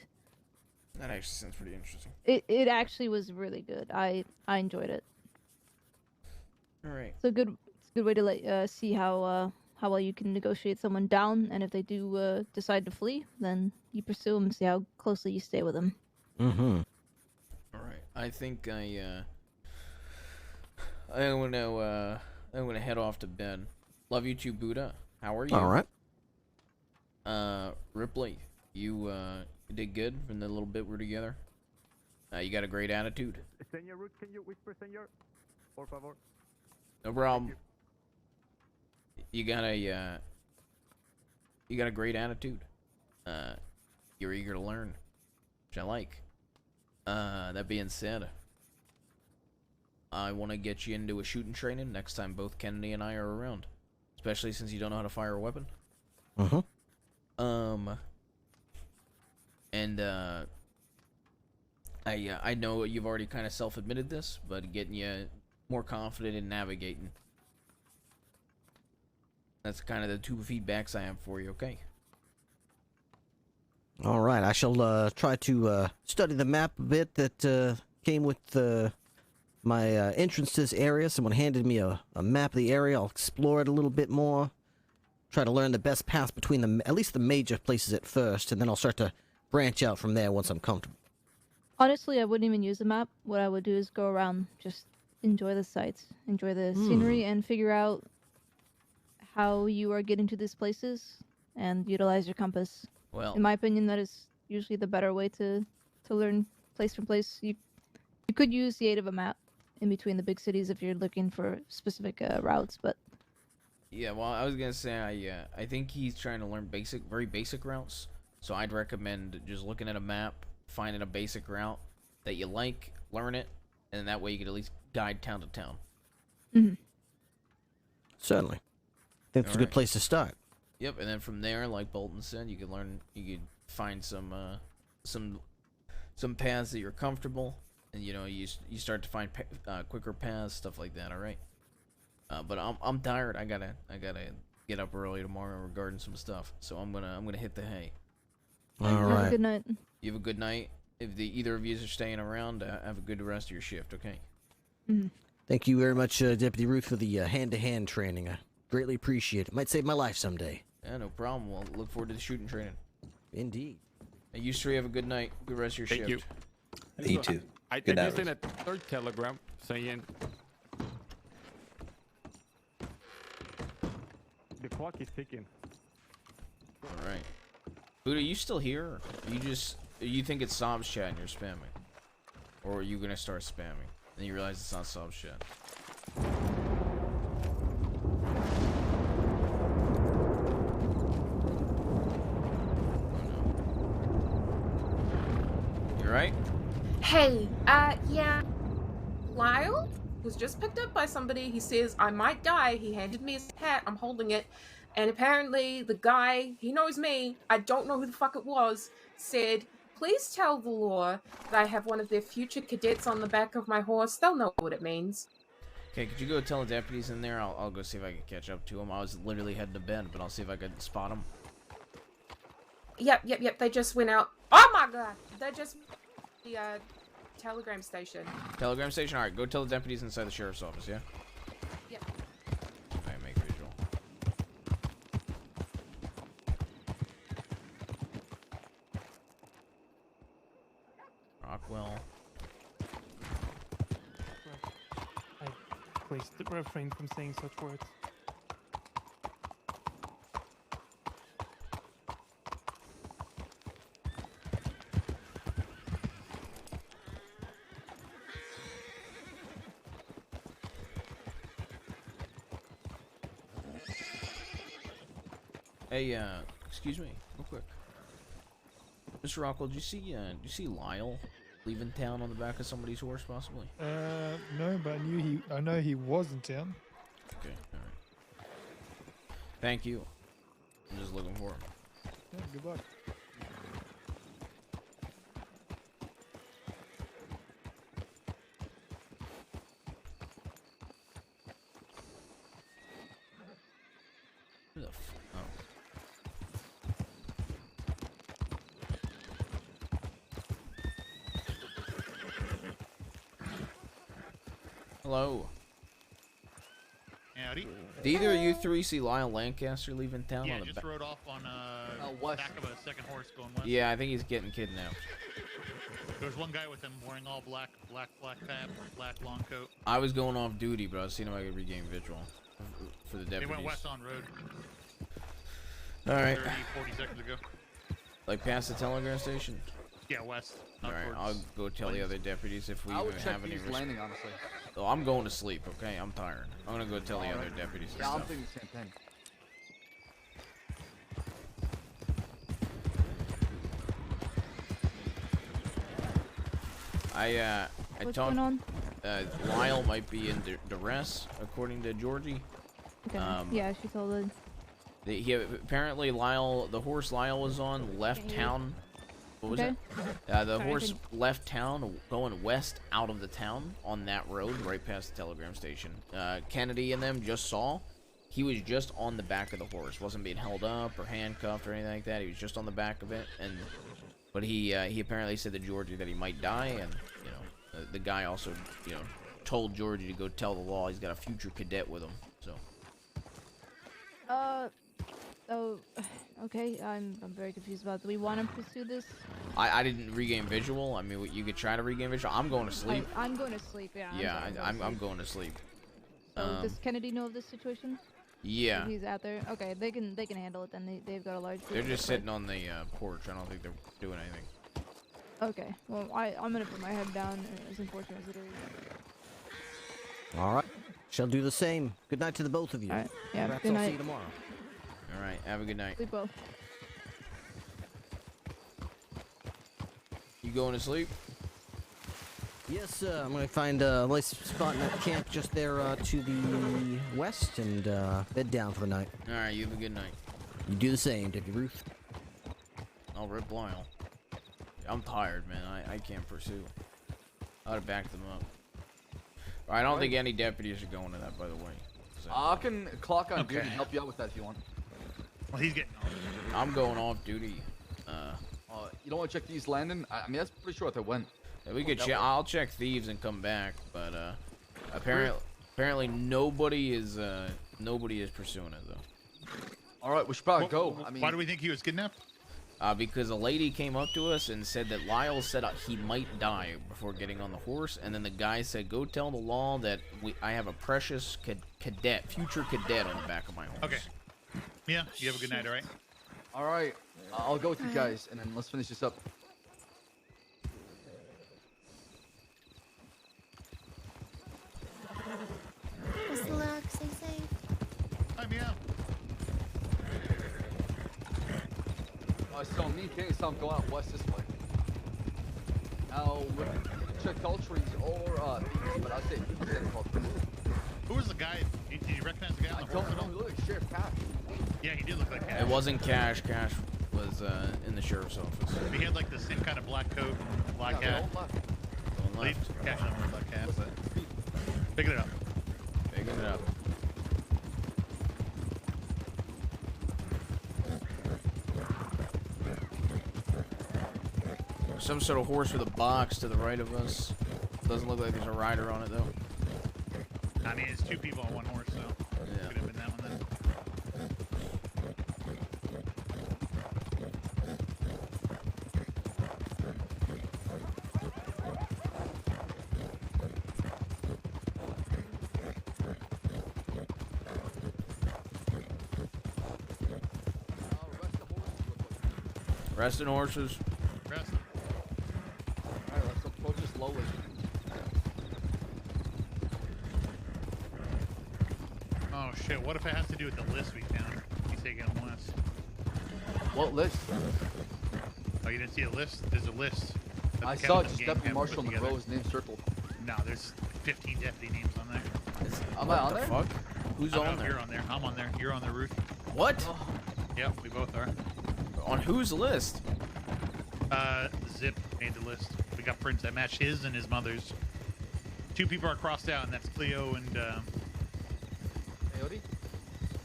That actually sounds pretty interesting. It actually was really good. I enjoyed it. All right. It's a good way to see how well you can negotiate someone down, and if they do decide to flee, then you pursue them and see how closely you stay with them. Mm-hmm. All right. I think I'm gonna head off to bed. Love you too, Buddha. How are you? All right. Ripley, you did good from the little bit we're together. You got a great attitude. Senor Ruth, can you whisper, senor? Por favor. No problem. You got a great attitude. You're eager to learn, which I like. That being said, I want to get you into a shooting training next time both Kennedy and I are around, especially since you don't know how to fire a weapon. Uh-huh. And I know you've already kind of self-admitted this, but getting you more confident in navigating. That's kind of the 2 feedbacks I have for you, okay? All right. I shall try to study the map a bit that came with my entrance to this area. Someone handed me a map of the area. I'll explore it a little bit more. Try to learn the best paths between at least the major places at first, and then I'll start to branch out from there once I'm comfortable. Honestly, I wouldn't even use a map. What I would do is go around, just enjoy the sights, enjoy the scenery, and figure out how you are getting to these places and utilize your compass. Well, in my opinion, that is usually the better way to learn place from place. You could use the aid of a map in between the big cities if you're looking for specific routes, but yeah, well, I was gonna say I think he's trying to learn very basic routes. So I'd recommend just looking at a map, finding a basic route that you like, learn it, and that way you can at least guide town to town. Certainly. I think that's a good Alright. place to start. Yep, and then from there, like Bolton said, you could find some paths that you're comfortable, and you start to find quicker paths, stuff like that. All right. But I'm tired. I gotta get up early tomorrow regarding some stuff, so I'm gonna hit the hay. All have a right. good night. You have a good night. If either of you are staying around, have a good rest of your shift. Okay. Thank you very much, Deputy Ruth, for the hand-to-hand training. I greatly appreciate it. Might save my life someday. Yeah, no problem. We'll look forward to the shooting training. Indeed. And you three have a good night. Good rest of your Thank shift. you. You too. I Good night, just sent a third telegram saying The clock is ticking. All right. Buddha, you still here? Or you think it's Sob's chat and you're spamming, or are you gonna start spamming and you realize it's not Sob's chat? You right? Hey, yeah. Lyle was just picked up by somebody. He says, I might die. He handed me his hat. I'm holding it. And apparently the guy, he knows me. I don't know who the fuck it was. Said, please tell the law that I have one of their future cadets on the back of my horse. They'll know what it means. Okay, could you go tell the deputies in there? I'll go see if I can catch up to them. I was literally heading to bed, but I'll see if I can spot them. Yep. They just went out. Oh my god. They just... The, telegram station. Telegram station? Alright, go tell the deputies inside the sheriff's office, yeah? Yep. Alright, make visual. Rockwell. Please refrain from saying such words. Hey, excuse me, real quick. Mr. Rockwell, did you see Lyle leaving town on the back of somebody's horse, possibly? No, but I know he was in town. Okay, alright. Thank you. I'm just looking for him. Yeah, good luck. Who the f- oh. Hello. Howdy. Did either of you three see Lyle Lancaster leaving town Yeah, on the just back? rode off on back of a second horse going west. Yeah, I think he's getting kidnapped. There's one guy with him wearing all black cap, black long coat. I was going off duty, but I was seeing if I could regain visual for the They deputies. went west on road. Alright. 30, 40 seconds ago. Like past the telegram station? Yeah, west. Not Alright, towards I'll go tell the other deputies if we I would even check have any East Landing, honestly. Oh, I'm going to sleep, okay? I'm tired. I'm gonna go tell the other deputies and Yeah, I'm stuff. thinking the same thing. I What's talked. going on? Lyle might be in duress, according to Georgie. Okay. Yeah, she told us. He apparently the horse Lyle was on left town. What was Okay. it? The Sorry, I horse couldn't- left town, going west out of the town on that road right past the telegram station. Kennedy and them just saw. He was just on the back of the horse, wasn't being held up or handcuffed or anything like that. He was just on the back of it, but he apparently said to Georgie that he might die, and the guy also told Georgie to go tell the law he's got a future cadet with him. So. So Okay, I'm very confused about. Do we want to pursue this? I didn't regain visual. I mean, you could try to regain visual. I'm going to sleep. I'm going to sleep. Yeah. Yeah, I'm going to sleep. going to sleep. So does Kennedy know of this situation? Yeah. He's out there. Okay, they can handle it then. They've got a large group. They're just sitting on the porch. I don't think they're doing anything. Okay. Well, I'm gonna put my head down. As unfortunate as it is. All right. Shall do the same. Good night to the both of you. All right. Yeah. Perhaps Good I'll night. see you tomorrow. All right. Have a good night. Sleep well. You going to sleep? Yes, sir. I'm gonna find a nice spot in that camp just there to the west and bed down for the night. All right. You have a good night. You do the same, Deputy Ruth. I'll rip Lyle. I'm tired, man. I can't pursue. I'd have backed them up. I don't think any deputies are going to that, by the way. So. I can clock on duty and help you out with that if you want. Well, he's getting off. I'm going off duty. You don't want to check these landing? I mean, that's pretty sure they went. Yeah, we could check. I'll check thieves and come back, but apparently nobody is pursuing it though. All right, we should probably go. I mean, why do we think he was kidnapped? Because a lady came up to us and said that Lyle said he might die before getting on the horse, and then the guy said, "Go tell the law that I have a precious future cadet on the back of my horse." Okay. Yeah. You have a good night. All right. All right. I'll go with you guys, and then let's finish this up. What's the luck? Stay safe. Hi, Meow. So me and Kenny saw him go out west this way. Now, we check cultures or thieves, but I'd say thieves and cultures. Who was the guy? Did you recognize the guy on the horse at all? He looked like Sheriff Cash. Yeah, he did look like Cash. It wasn't Cash. Cash was in the sheriff's office. He had like the same kind of black coat, black hat. Going left. Cash don't wear black hat, but picking it up. Picking it up. Some sort of horse with a box to the right of us. Doesn't look like there's a rider on it though. I mean, it's two people on one horse, so yeah. Could have been that one then. Resting horses. Rest. Alright, let's approach this slowly. Oh shit! What if it has to do with the list we found? He's taking on west. What list? Oh, you didn't see a list? There's a list. I saw just Deputy Marshal McGrow's name circled. No, there's 15 deputy names on there. Am I on there? Fuck? Who's I don't know on if there? You're on there. I'm on there. You're on the roof. What? Yep, we both are. On whose list? Zip made the list. We got prints that match his and his mother's. Two people are crossed out, and that's Cleo and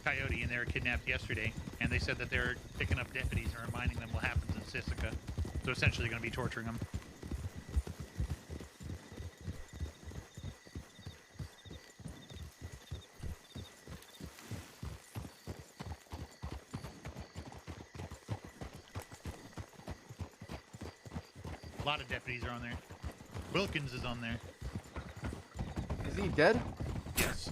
Coyote, and they were kidnapped yesterday. And they said that they're picking up deputies and reminding them what happens in Sisika. So essentially, going to be torturing them. A lot of deputies are on there. Wilkins is on there. Is he dead? Yes.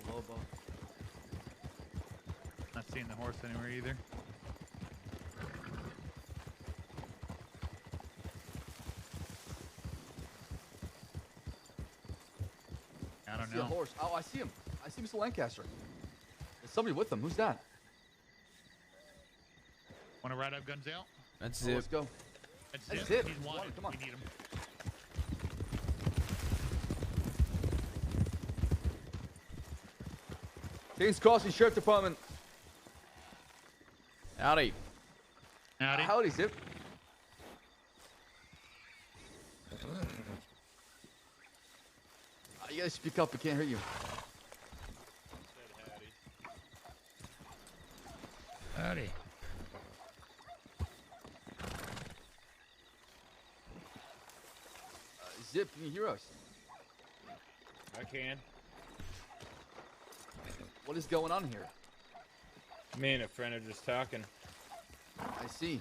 Lobo. Not seeing the horse anywhere either. I don't See a know. horse. Oh, I see him. I see Mr. Lancaster. There's somebody with him. Who's that? Want to ride up guns out? That's Oh, Zip. let's go. That's That's Zip. Zip. He's wanted. Come on. We need him. Kings Crossing Sheriff Department. Howdy. Howdy. Howdy, Zip. You gotta speak up. I can't hear you. Howdy. Zip, can you hear us? I can. What is going on here? Me and a friend are just talking. I see.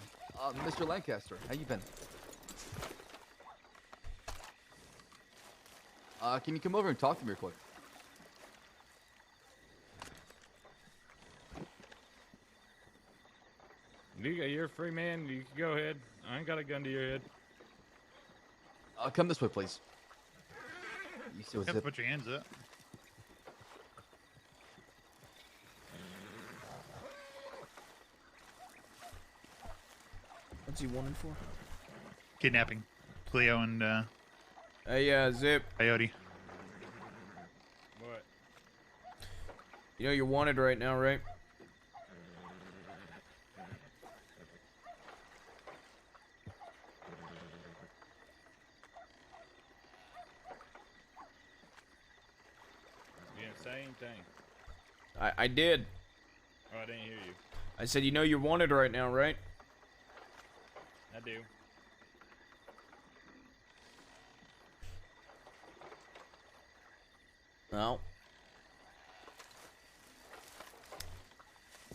Mr. Lancaster, how you been? Can you come over and talk to me real quick? You're a free man. You can go ahead. I ain't got a gun to your head. Come this way, please. You see what's Have to Zip? put your hands up. What's he wanted for? Kidnapping. Cleo and Hey, Zip. Coyote. What? You know you're wanted right now, right? You didn't say anything. I did. Oh, I didn't hear you. I said you know you're wanted right now, right? I do. Well.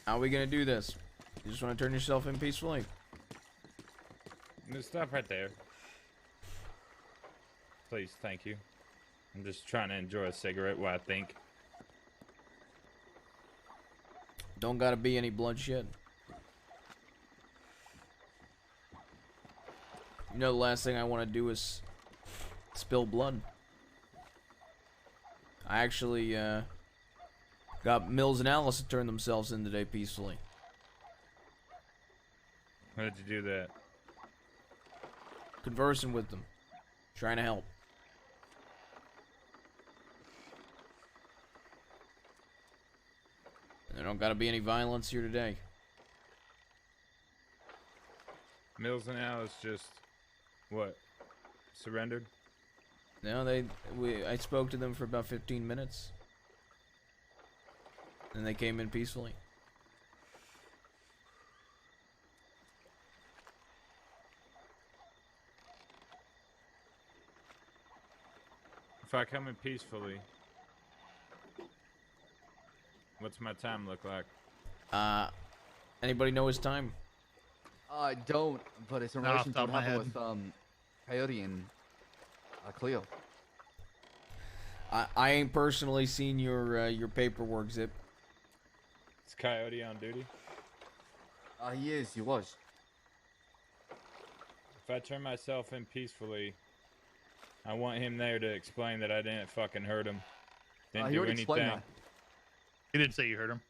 How are we gonna do this? You just want to turn yourself in peacefully? Just stop right there. Please, thank you. I'm just trying to enjoy a cigarette while I think. Don't gotta be any bloodshed. You know the last thing I want to do is spill blood. I actually got Mills and Alice to turn themselves in today peacefully. How did you do that? Conversing with them. Trying to help. There don't gotta be any violence here today. Mills and Alice just, what, surrendered? No, I spoke to them for about 15 minutes. And they came in peacefully. If I come in peacefully, what's my time look like? Anybody know his time? I don't, but it's in Not off relation the to top what of my happened with Coyote and Cleo. I ain't personally seen your paperwork, Zip. Is Coyote on duty? He was. If I turn myself in peacefully, I want him there to explain that I didn't fucking hurt him. Didn't He do already anything. explained that. He didn't say you hurt him.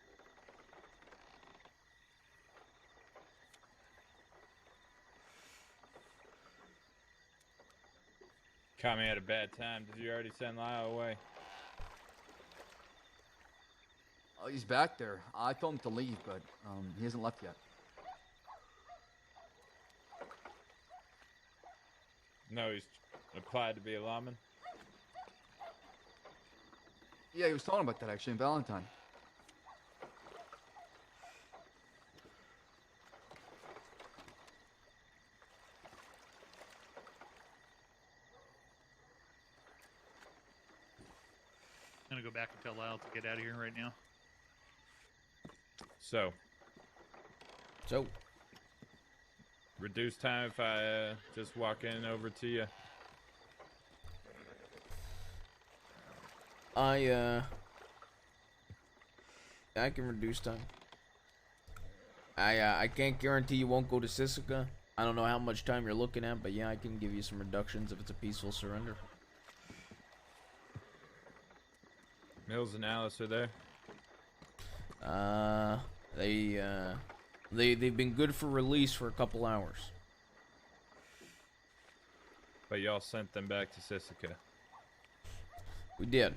Caught me at a bad time. Did you already send Lyle away? Oh, he's back there. I told him to leave, but he hasn't left yet. No, he's applied to be a lawman. Yeah, he was talking about that actually in Valentine. I'm gonna go back and tell Lyle to get out of here right now. So, reduce time if I just walk in over to you. I can reduce time. I can't guarantee you won't go to Sisika. I don't know how much time you're looking at, but yeah, I can give you some reductions if it's a peaceful surrender. Mills and Alice are there. They've been good for release for a couple hours. But y'all sent them back to Sisika. We did.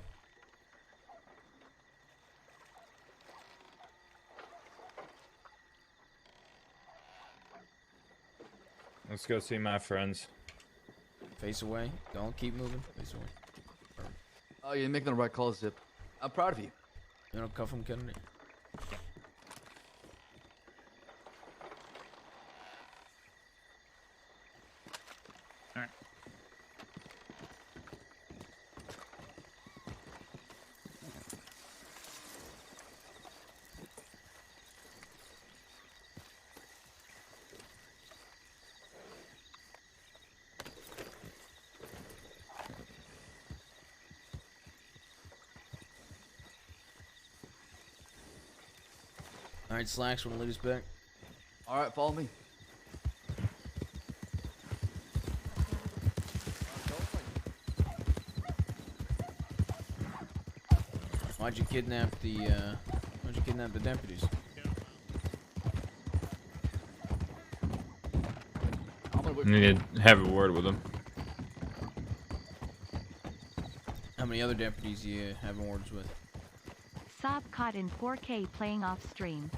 Let's go see my friends. Face away. Don't keep moving. Face away. Oh, you're making the right call, Zip. I'm proud of you. You want to cuff him, Kennedy? Alright. All right, Slacks, want to lead us back? All right, follow me. Why'd you kidnap the deputies? Need to have a word with him. How many other deputies you having words with? Sob caught in 4K playing off stream.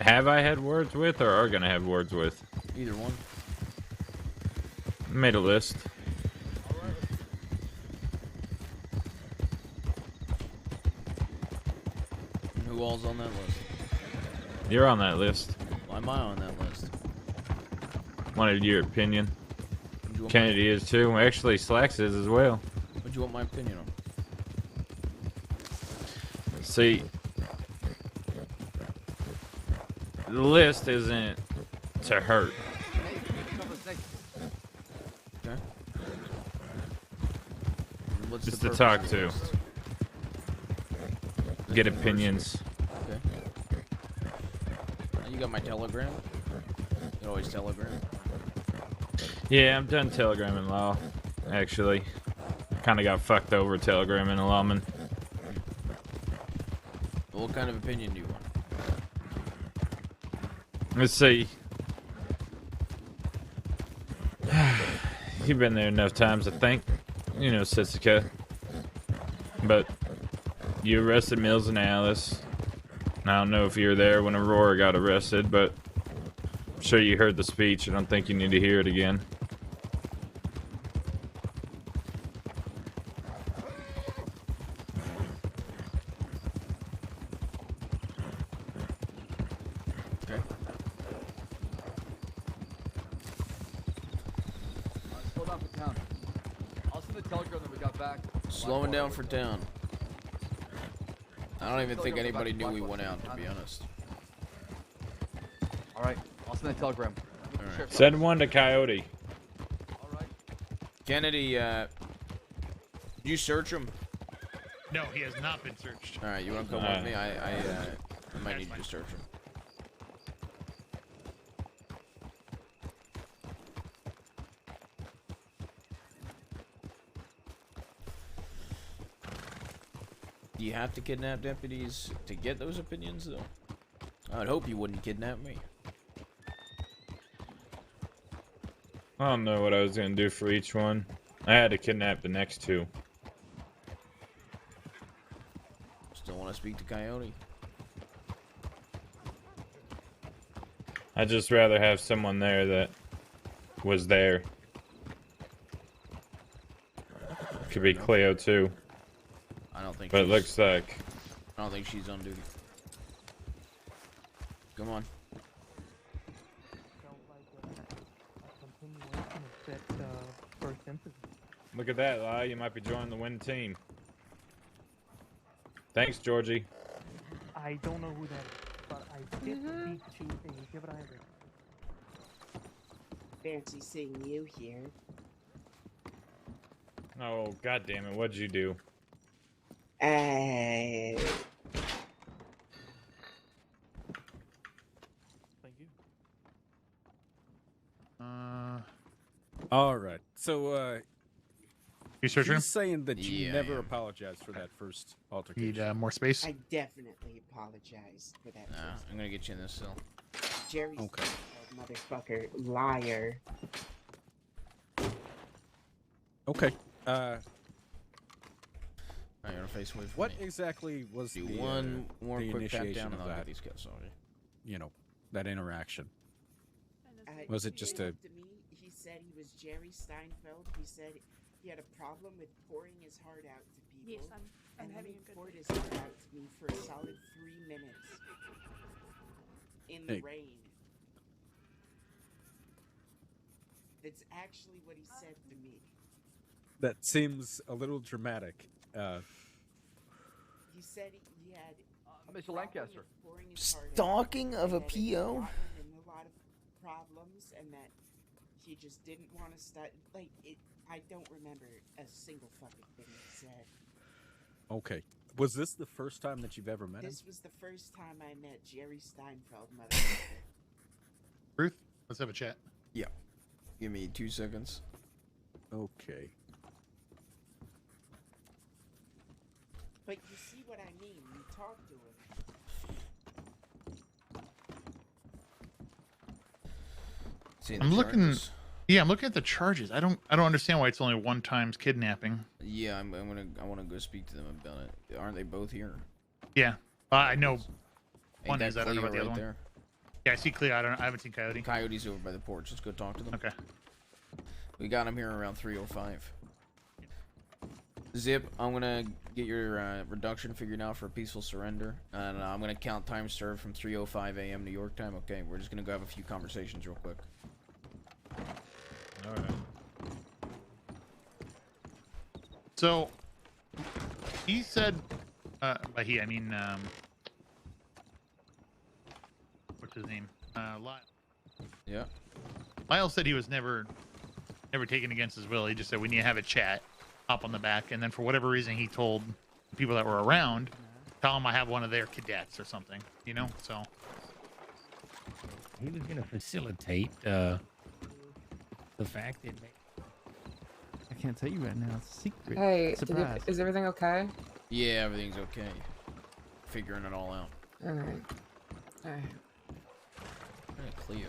Have I had words with, or are gonna have words with? Either one. Made a list. And who all's on that list? You're on that list. Why am I on that list? Wanted your opinion. You want Kennedy is too. Actually, Slacks is as well. What do you want my opinion on? See, the list isn't to hurt. Okay. What's Just the to purpose talk of the to. list? Get opinions. Okay. You got my telegram? You always telegram. Yeah, I'm done telegramming law. Actually, kind of got fucked over telegramming a lawman. What kind of opinion do you want? Let's see. You've been there enough times, I think. You know, Sissica. But you arrested Mills and Alice. I don't know if you were there when Aurora got arrested, but I'm sure you heard the speech. I don't think you need to hear it again. Okay. Slow down for town. I'll send the telegram that we got back. Slowing down for town. I don't even think anybody knew we went out, to be honest. All right, I'll send a telegram. Alright. Send one to Coyote. Kennedy, did you search him? No, he has not been searched. Alright, you want to come with me? I might need you to search him. Do you have to kidnap deputies to get those opinions, though? I'd hope you wouldn't kidnap me. I don't know what I was gonna do for each one. I had to kidnap the next two. Still want to speak to Coyote? I'd just rather have someone there that was there. Could be Cleo too. I don't think. But it looks like. I don't think she's on duty. Come on. Look at that, Lai. You might be joining the win team. Thanks, Georgie. I don't know who that is, but I did speak to a give it either. Fancy seeing you here. Oh, god damn it. What'd you do? Hey. Thank you. All right. So, You searching him? he's saying that you Yeah, never I am. apologized for that first altercation. Need more space? I definitely apologize for that. Nah, I'm gonna get you in this cell. Jerry's Okay. a motherfucker, liar. Okay. Alright, you're face away from What me. exactly was Do the, one more the quick pat initiation down of and I'll that? get these cuts on you. You know, that interaction. Was it just he a? came up to me, he said he was Jerry Steinfeld. He said he had a problem with pouring his heart out to people. Yes, I'm and having he a good poured day. his heart out to me for a solid 3 minutes in the Hey. rain. That's actually what he said to me. That seems a little dramatic. He said he had Mr. Lancaster. Stalking of a PO? And a lot of problems, and that he just didn't want to start. Like, I don't remember a single fucking thing he said. Okay. Was this the first time that you've ever met him? This was the first time I met Jerry Steinfeld, mother. Ruth, let's have a chat. Yeah. Give me 2 seconds. Okay. But you see what I mean. You talk to him. I'm looking. Yeah, I'm looking at the charges. I don't understand why it's only 1 times kidnapping. Yeah, I want to go speak to them about it. Aren't they both here? Yeah, I know. Ain't One that is. I don't know Cleo about the other right one. there? Yeah, I see Cleo. I haven't seen Coyote. Coyote's over by the porch. Let's go talk to them. Okay. We got him here around 3:05. Zip, I'm gonna get your reduction figured out for a peaceful surrender, and I'm gonna count time served from 3:05 a.m. New York time. Okay, we're just gonna go have a few conversations real quick. All right. So he said, by he I mean, what's his name? Lyle. Yeah. Lyle said he was never taken against his will. He just said we need to have a chat, hop on the back, and then for whatever reason he told the people that were around, tell them I have one of their cadets or something, you know. So he was going to facilitate the fact that I can't tell you right now. It's a secret. Hey, Surprise. is everything okay? Yeah, everything's okay. Figuring it all out. All right. All right. Where did Cleo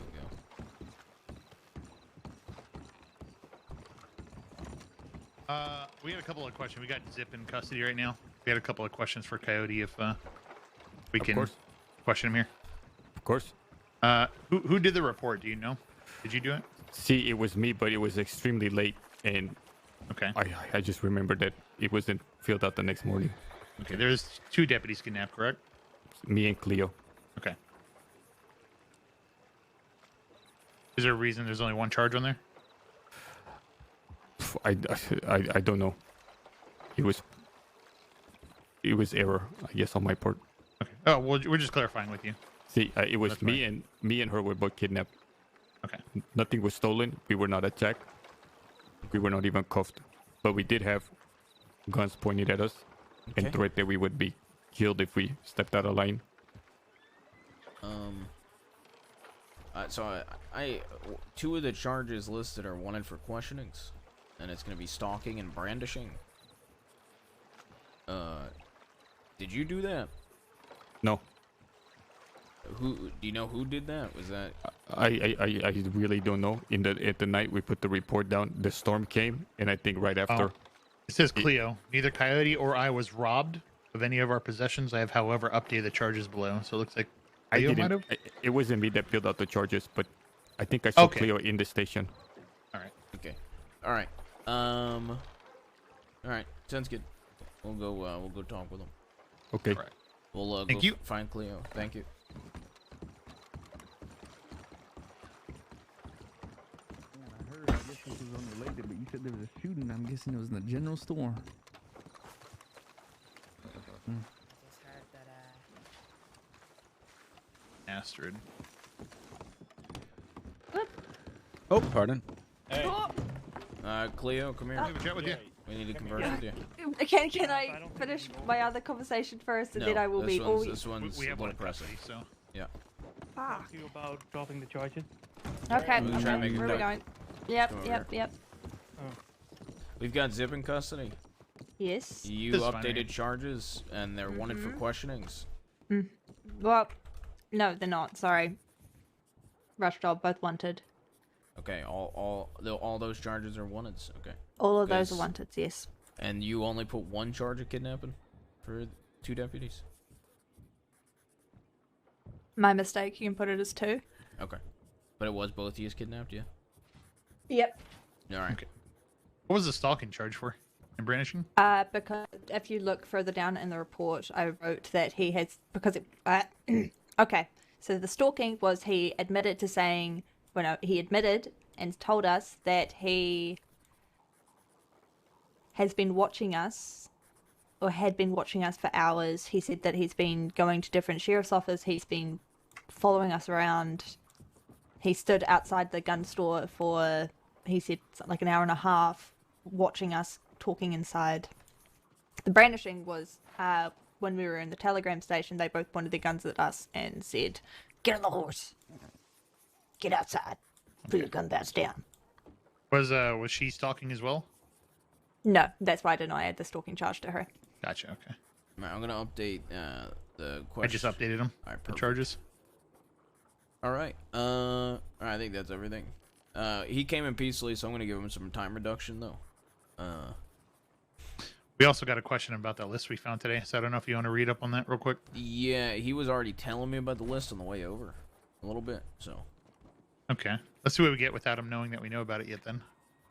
go? We had a couple of questions. We got Zip in custody right now. We had a couple of questions for Coyote if we can question him here. Of course. Who did the report? Do you know? Did you do it? See, it was me, but it was extremely late, and okay. I just remembered that it wasn't filled out the next morning. Okay, there's 2 deputies kidnapped, correct? Me and Cleo. Okay. Is there a reason there's only 1 charge on there? I don't know. It was error, I guess, on my part. Okay. Oh, well, we're just clarifying with you. See, it was me and her were both kidnapped. Okay. Nothing was stolen. We were not attacked. We were not even cuffed. But we did have guns pointed at us and threat that we would be killed if we stepped out of line. So 2 of the charges listed are wanted for questionings, and it's gonna be stalking and brandishing. Did you do that? No. Who do you know who did that? Was that? I really don't know. At the night we put the report down, the storm came, and I think right after. Oh. It says Cleo. Neither Coyote or I was robbed of any of our possessions. I have, however, updated the charges below. So it looks like Cleo might have. It wasn't me that filled out the charges, but I think I saw Okay. Cleo in the station. All right. Okay. All right. All right. Sounds good. We'll go talk with them. Okay. All right. We'll Thank go you. find Cleo. Thank you. I heard, I guess this was unrelated, but you said there was a shooting. I'm guessing it was in the general store. Astrid. Oh, pardon. Hey. Cleo, come here. Have a chat with you. We need to converse with you. Can I finish my other conversation first, and then I will be all. This one's we have a one little pressing. so. Yeah. Fuck. You about dropping the charges? Okay, We'll try and make it where are we quick. going? Yep, Come over yep, here. yep. We've got Zip in custody. Yes. You This is fine, updated right? charges, and they're wanted for Mhm. questionings. Well, no, they're not. Sorry. Rush job, both wanted. Okay, all those charges are wanted. Okay. All of those are Because- wanted. Yes. And you only put 1 charge of kidnapping for 2 deputies. My mistake. You can put it as 2. Okay, but it was both of you kidnapped, yeah. Yep. All right. Okay. What was the stalking charge for? And brandishing? Because if you look further down in the report, I wrote that he has because it. Okay, so the stalking was he admitted to saying, well, no, he admitted and told us that he has been watching us, or had been watching us for hours. He said that he's been going to different sheriff's offices. He's been following us around. He stood outside the gun store for, he said, like an hour and a half, watching us talking inside. The brandishing was when we were in the telegram station. They both pointed their guns at us and said, "Get on the horse. Get outside. Put your gun bats down." Was she stalking as well? No, that's why I did not add the stalking charge to her. Gotcha. Okay. All right, I'm gonna update the question. I just updated them. All right, the perfect. charges. All right. All right, I think that's everything. He came in peacefully, so I'm gonna give him some time reduction though. We also got a question about that list we found today, so I don't know if you want to read up on that real quick. Yeah, he was already telling me about the list on the way over, a little bit. So. Okay. Let's see what we get without him knowing that we know about it yet. Then.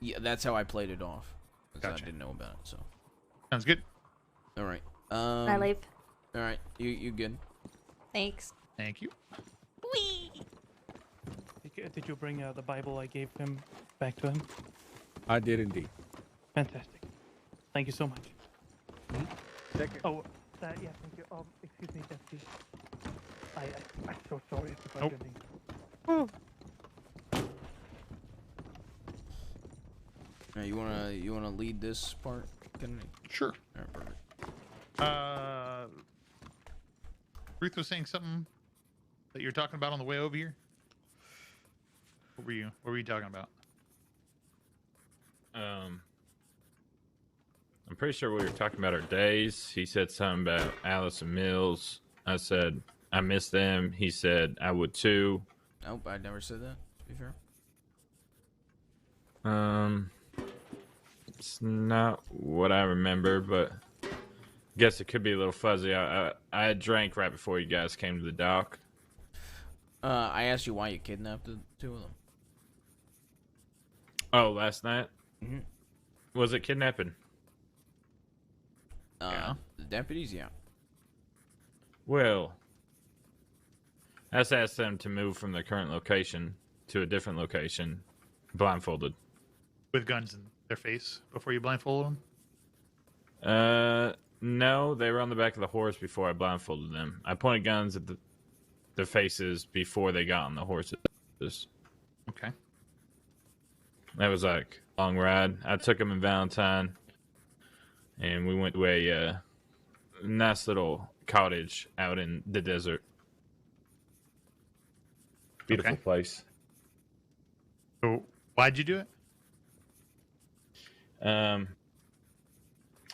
Yeah, that's how I played it off. Because Gotcha. I didn't know about it. So. Sounds good. All right. I leave. All right. You good? Thanks. Thank you. Whee! Did you bring the Bible I gave him back to him? I did indeed. Fantastic. Thank you so much. Oh, yeah, thank you. Excuse me, Deputy. I'm so sorry if I Nope. didn't. All right, you wanna lead this part, Kennedy? Sure. All right, perfect. Ruth was saying something that you're talking about on the way over here. What were you talking about? I'm pretty sure we were talking about our days. He said something about Alice and Mills. I said I miss them. He said I would too. Nope, I never said that. To be fair. It's not what I remember, but I guess it could be a little fuzzy. I had drank right before you guys came to the dock. I asked you why you kidnapped the two of them. Oh, last night? Mm-hmm. Was it kidnapping? Yeah. The deputies, yeah. Well, I just asked them to move from their current location to a different location, blindfolded. With guns in their face before you blindfolded them? No, they were on the back of the horse before I blindfolded them. I pointed guns at their faces before they got on the horses. Okay. That was like a long ride. I took them in Valentine, and we went to a nice little cottage out in the desert. Beautiful place. So, why'd you do it?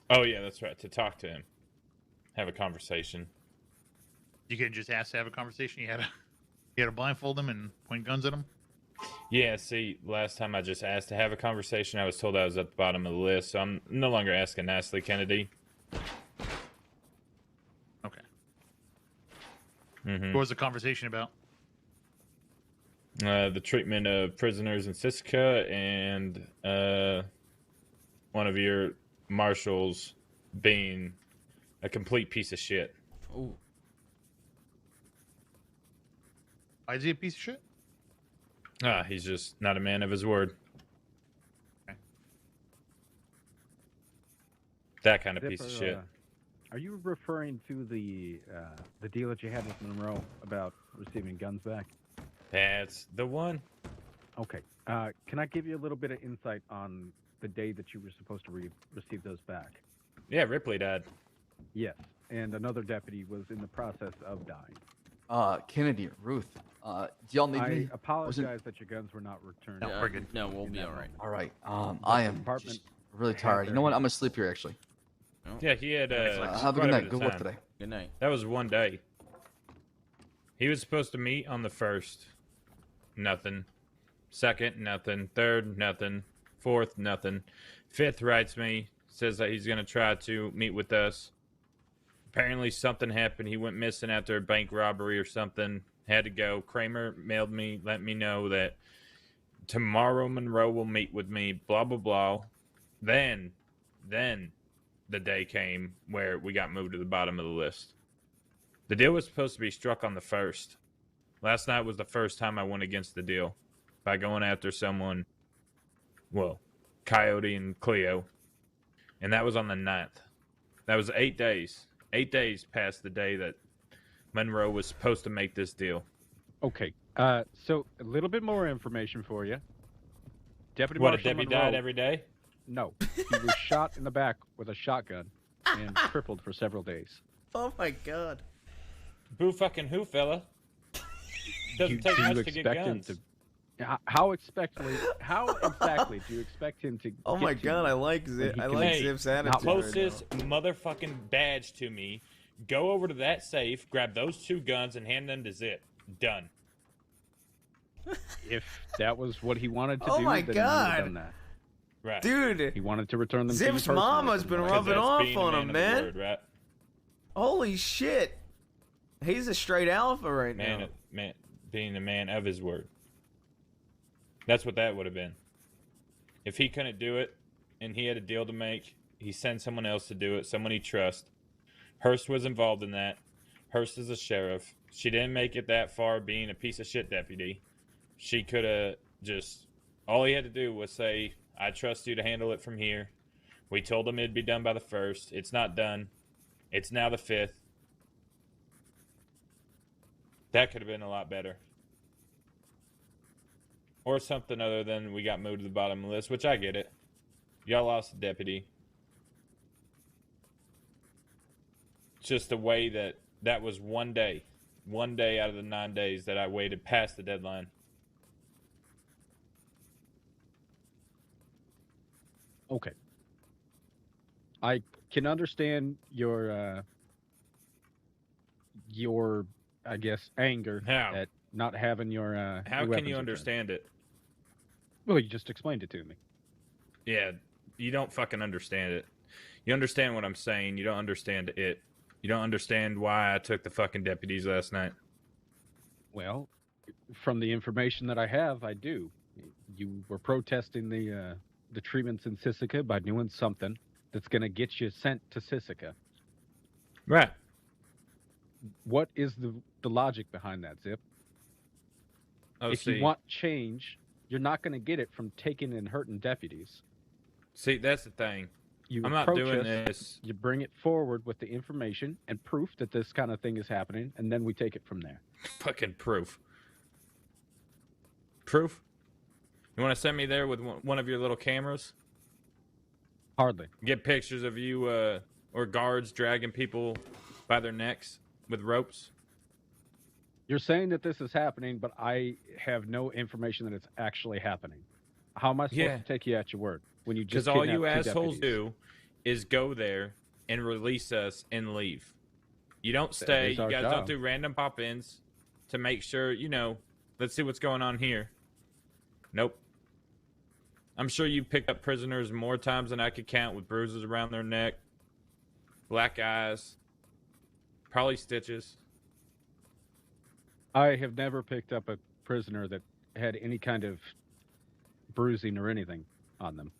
Oh yeah, that's right. To talk to him, have a conversation. You could just ask to have a conversation. You had to blindfold them and point guns at them. Yeah, see, last time I just asked to have a conversation, I was told I was at the bottom of the list, so I'm no longer asking nicely, Kennedy. Okay. Mm-hmm. What was the conversation about? The treatment of prisoners in Siska and one of your marshals being a complete piece of shit. Ooh. Why is he a piece of shit? He's just not a man of his word. Okay. That kind of piece of Zipper, shit. Are you referring to the deal that you had with Monroe about receiving guns back? That's the one. Okay. Can I give you a little bit of insight on the day that you were supposed to receive those back? Yeah, Ripley died. Yes, and another deputy was in the process of dying. Kennedy, Ruth, do y'all need me? I apologize that your guns were not returned. No, we're good. No, we'll be all right. All right. I am just really tired. You know what? I'm gonna sleep here actually. Yeah, he had have a good night. Good work today. Good night. That was one day. He was supposed to meet on the 1st. Nothing. 2nd, nothing. 3rd, nothing. 4th, nothing. 5th writes me, says that he's going to try to meet with us. Apparently something happened. He went missing after a bank robbery or something. Had to go. Kramer mailed me, let me know that tomorrow Monroe will meet with me, blah, blah, blah. Then the day came where we got moved to the bottom of the list. The deal was supposed to be struck on the 1st. Last night was the first time I went against the deal by going after someone, well, Coyote and Cleo. And that was on the 9th. That was 8 days. 8 days past the day that Monroe was supposed to make this deal. Okay. So a little bit more information for you. Deputy What, a Marshal deputy Monroe, died every day? No. He was shot in the back with a shotgun and crippled for several days. Oh my god. Boo fucking who, fella? Doesn't take much to get guns. How exactly do you expect him to? Oh my god, I like Zip. I like Zip's attitude. Closest motherfucking badge to me. Go over to that safe, grab those 2 guns, and hand them to Zip. Done. If that was what he wanted to Oh do, my then God. he would have done that. Right. Dude. He wanted to return them to you Zip's personally. mama's been rubbing off on him, man. Word, right? Holy shit. He's a straight alpha right now. Man, being a man of his word. That's what that would have been. If he couldn't do it, and he had a deal to make, he sent someone else to do it, someone he trusts. Hurst was involved in that. Hurst is a sheriff. She didn't make it that far being a piece of shit deputy. She could have just... All he had to do was say, I trust you to handle it from here. We told him it'd be done by the 1st. It's not done. It's now the 5th. That could have been a lot better. Or something other than we got moved to the bottom of the list, which I get it. Y'all lost a deputy. Just the way that was one day out of the 9 days that I waited past the deadline. Okay. I can understand your I guess anger at not having your How your can you weapons understand it? Well, you just explained it to me. Yeah, you don't fucking understand it. You understand what I'm saying. You don't understand it. You don't understand why I took the fucking deputies last night. Well, from the information that I have, I do. You were protesting the treatments in Sisika by doing something that's going to get you sent to Sisika. Right. What is the logic behind that, Zip? If you want change, you're not going to get it from taking and hurting deputies. See, that's the thing. I'm not approach doing us, this. You bring it forward with the information and proof that this kind of thing is happening, and then we take it from there. Fucking proof. Proof? You want to send me there with one of your little cameras? Hardly. Get pictures of you or guards dragging people by their necks with ropes? You're saying that this is happening, but I have no information that it's actually happening. How am I supposed to take you at your word when you just Because all you kidnapped two assholes deputies? do is go there and release us and leave. You don't stay. is You our guys job. don't do random pop-ins to make sure, let's see what's going on here. Nope. I'm sure you picked up prisoners more times than I could count with bruises around their neck, black eyes, probably stitches. I have never picked up a prisoner that had any kind of bruising or anything on them.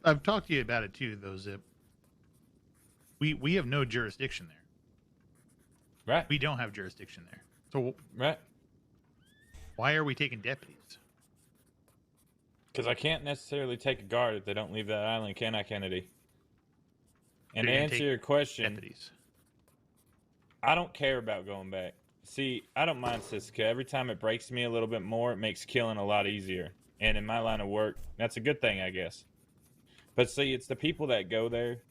I've talked to you about it too, though, Zip. We have no jurisdiction there. Right. We don't have jurisdiction there. So right. Why are we taking deputies? Because I can't necessarily take a guard if they don't leave that island, can I, Kennedy? And to You're gonna answer take your question, deputies. I don't care about going back. See, I don't mind Siska. Every time it breaks me a little bit more, it makes killing a lot easier. And in my line of work, that's a good thing, I guess. But see, it's the people that go there,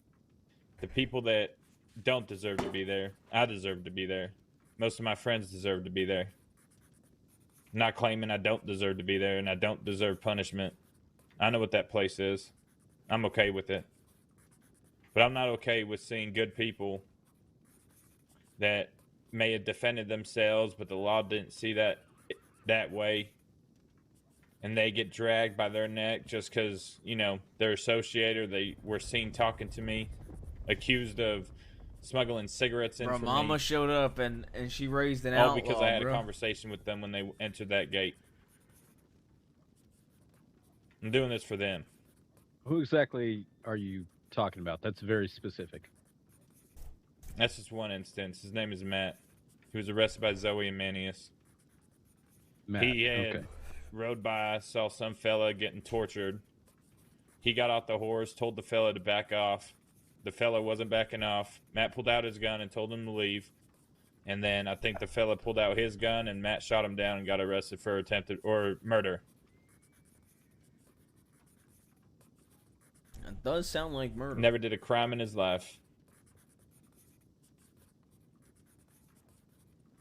the people that don't deserve to be there. I deserve to be there. Most of my friends deserve to be there. I'm not claiming I don't deserve to be there and I don't deserve punishment. I know what that place is. I'm okay with it. But I'm not okay with seeing good people that may have defended themselves, but the law didn't see that way. And they get dragged by their neck just because, they're associated or they were seen talking to me, accused of smuggling cigarettes in Bro, for Mama me. showed up and she raised an All outlaw, because I had bro. a conversation with them when they entered that gate. I'm doing this for them. Who exactly are you talking about? That's very specific. That's just one instance. His name is Matt. He was arrested by Zoe and Manius. Matt, He had okay. rode by, saw some fella getting tortured. He got off the horse, told the fella to back off. The fella wasn't backing off. Matt pulled out his gun and told him to leave. And then I think the fella pulled out his gun and Matt shot him down and got arrested for attempted or murder. It does sound like murder. Never did a crime in his life.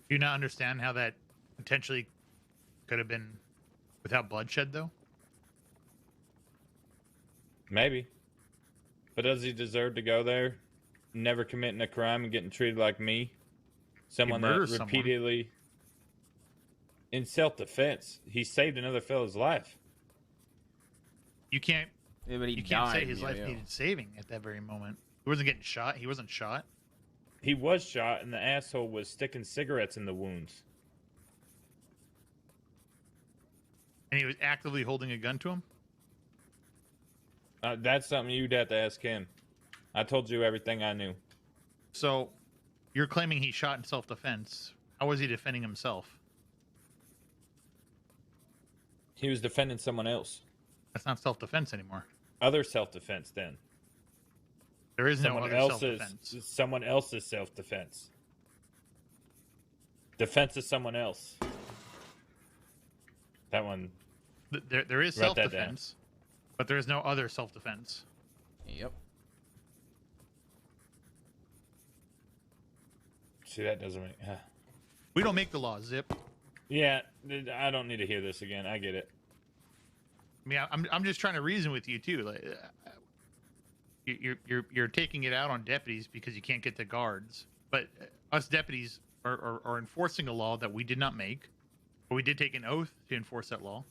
Do you not understand how that potentially could have been without bloodshed, though? Maybe. But does he deserve to go there, never committing a crime and getting treated like me? Someone that murders someone. repeatedly, in self-defense, he saved another fellow's life. You can't. Yeah, but You can't say his life needed saving at that very moment. He wasn't getting shot. He wasn't shot. He was shot, and the asshole was sticking cigarettes in the wounds. And he was actively holding a gun to him? That's something you'd have to ask him. I told you everything I knew. So, you're claiming he shot in self-defense. How was he defending himself? He was defending someone else. That's not self-defense anymore. Other self-defense, then. There is no other self-defense. Someone else's self-defense. Defense of someone else. That one. There is write that down. self-defense, but there is no other self-defense. Yep. See, that doesn't make... We don't make the law, Zip. Yeah, I don't need to hear this again. I get it. I mean, I'm just trying to reason with you too. Like, you're taking it out on deputies because you can't get the guards, but us deputies are enforcing a law that we did not make, but we did take an oath to enforce that law.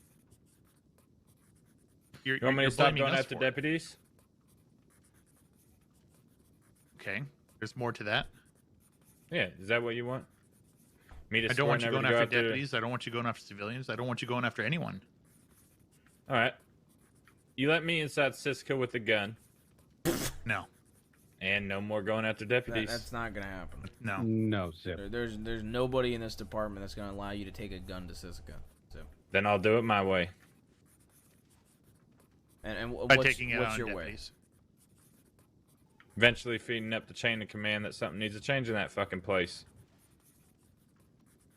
You want me to stop blaming going us after for it. deputies? Okay, there's more to that. Yeah, is that what you want? Me to I don't want you swear going never to after go deputies. I don't want you going after civilians. I don't want you going after anyone. All right. You let me inside Cisco with a gun. No. And no more going after deputies. That's not gonna happen. No. No, Zip. There's nobody in this department that's gonna allow you to take a gun to Cisco. So. Then I'll do it my way. And By what's, taking it what's out your on way? deputies. Eventually feeding up the chain of command that something needs to change in that fucking place.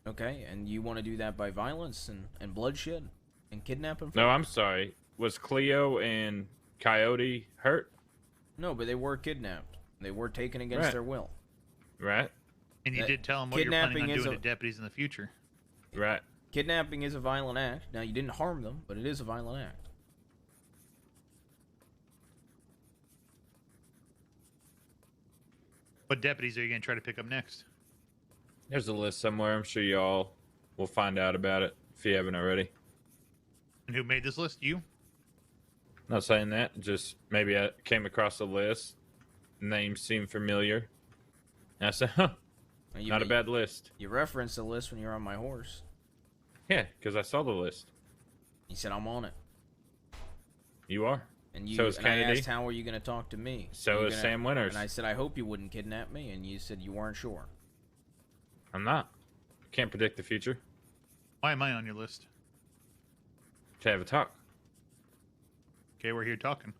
Okay, and you want to do that by violence and bloodshed and kidnapping? No, I'm sorry. Was Cleo and Coyote hurt? No, but they were kidnapped. They were taken against Right. their will. Right. And you That did tell them what you're planning on kidnapping is doing a- to deputies in the future. Right. Kidnapping is a violent act. Now, you didn't harm them, but it is a violent act. What deputies are you going to try to pick up next? There's a list somewhere. I'm sure y'all will find out about it if you haven't already. And who made this list? You? Not saying that. Just maybe I came across a list. Names seem familiar. And I said, huh. Not a bad list. You referenced the list when you were on my horse. Yeah, because I saw the list. You said, I'm on it. You are. And you So is and I Kennedy. asked, how are you going to talk to me? So You're is gonna- Sam Winters. And I said, I hope you wouldn't kidnap me. And you said you weren't sure. I'm not. Can't predict the future. Why am I on your list? To have a talk. Okay, we're here talking.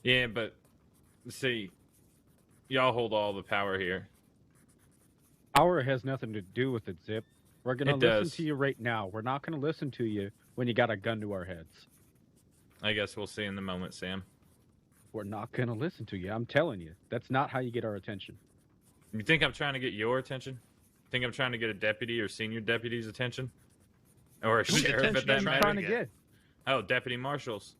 Yeah, but see, y'all hold all the power here. Power has nothing to do with it, Zip. We're going to It listen does. to you right now. We're not going to listen to you when you got a gun to our heads. I guess we'll see in the moment, Sam. We're not going to listen to you. I'm telling you. That's not how you get our attention. You think I'm trying to get your attention? Think I'm trying to get a deputy or senior deputy's attention? Or a Whose sheriff attention at that are you matter? trying to get? Oh, deputy marshals.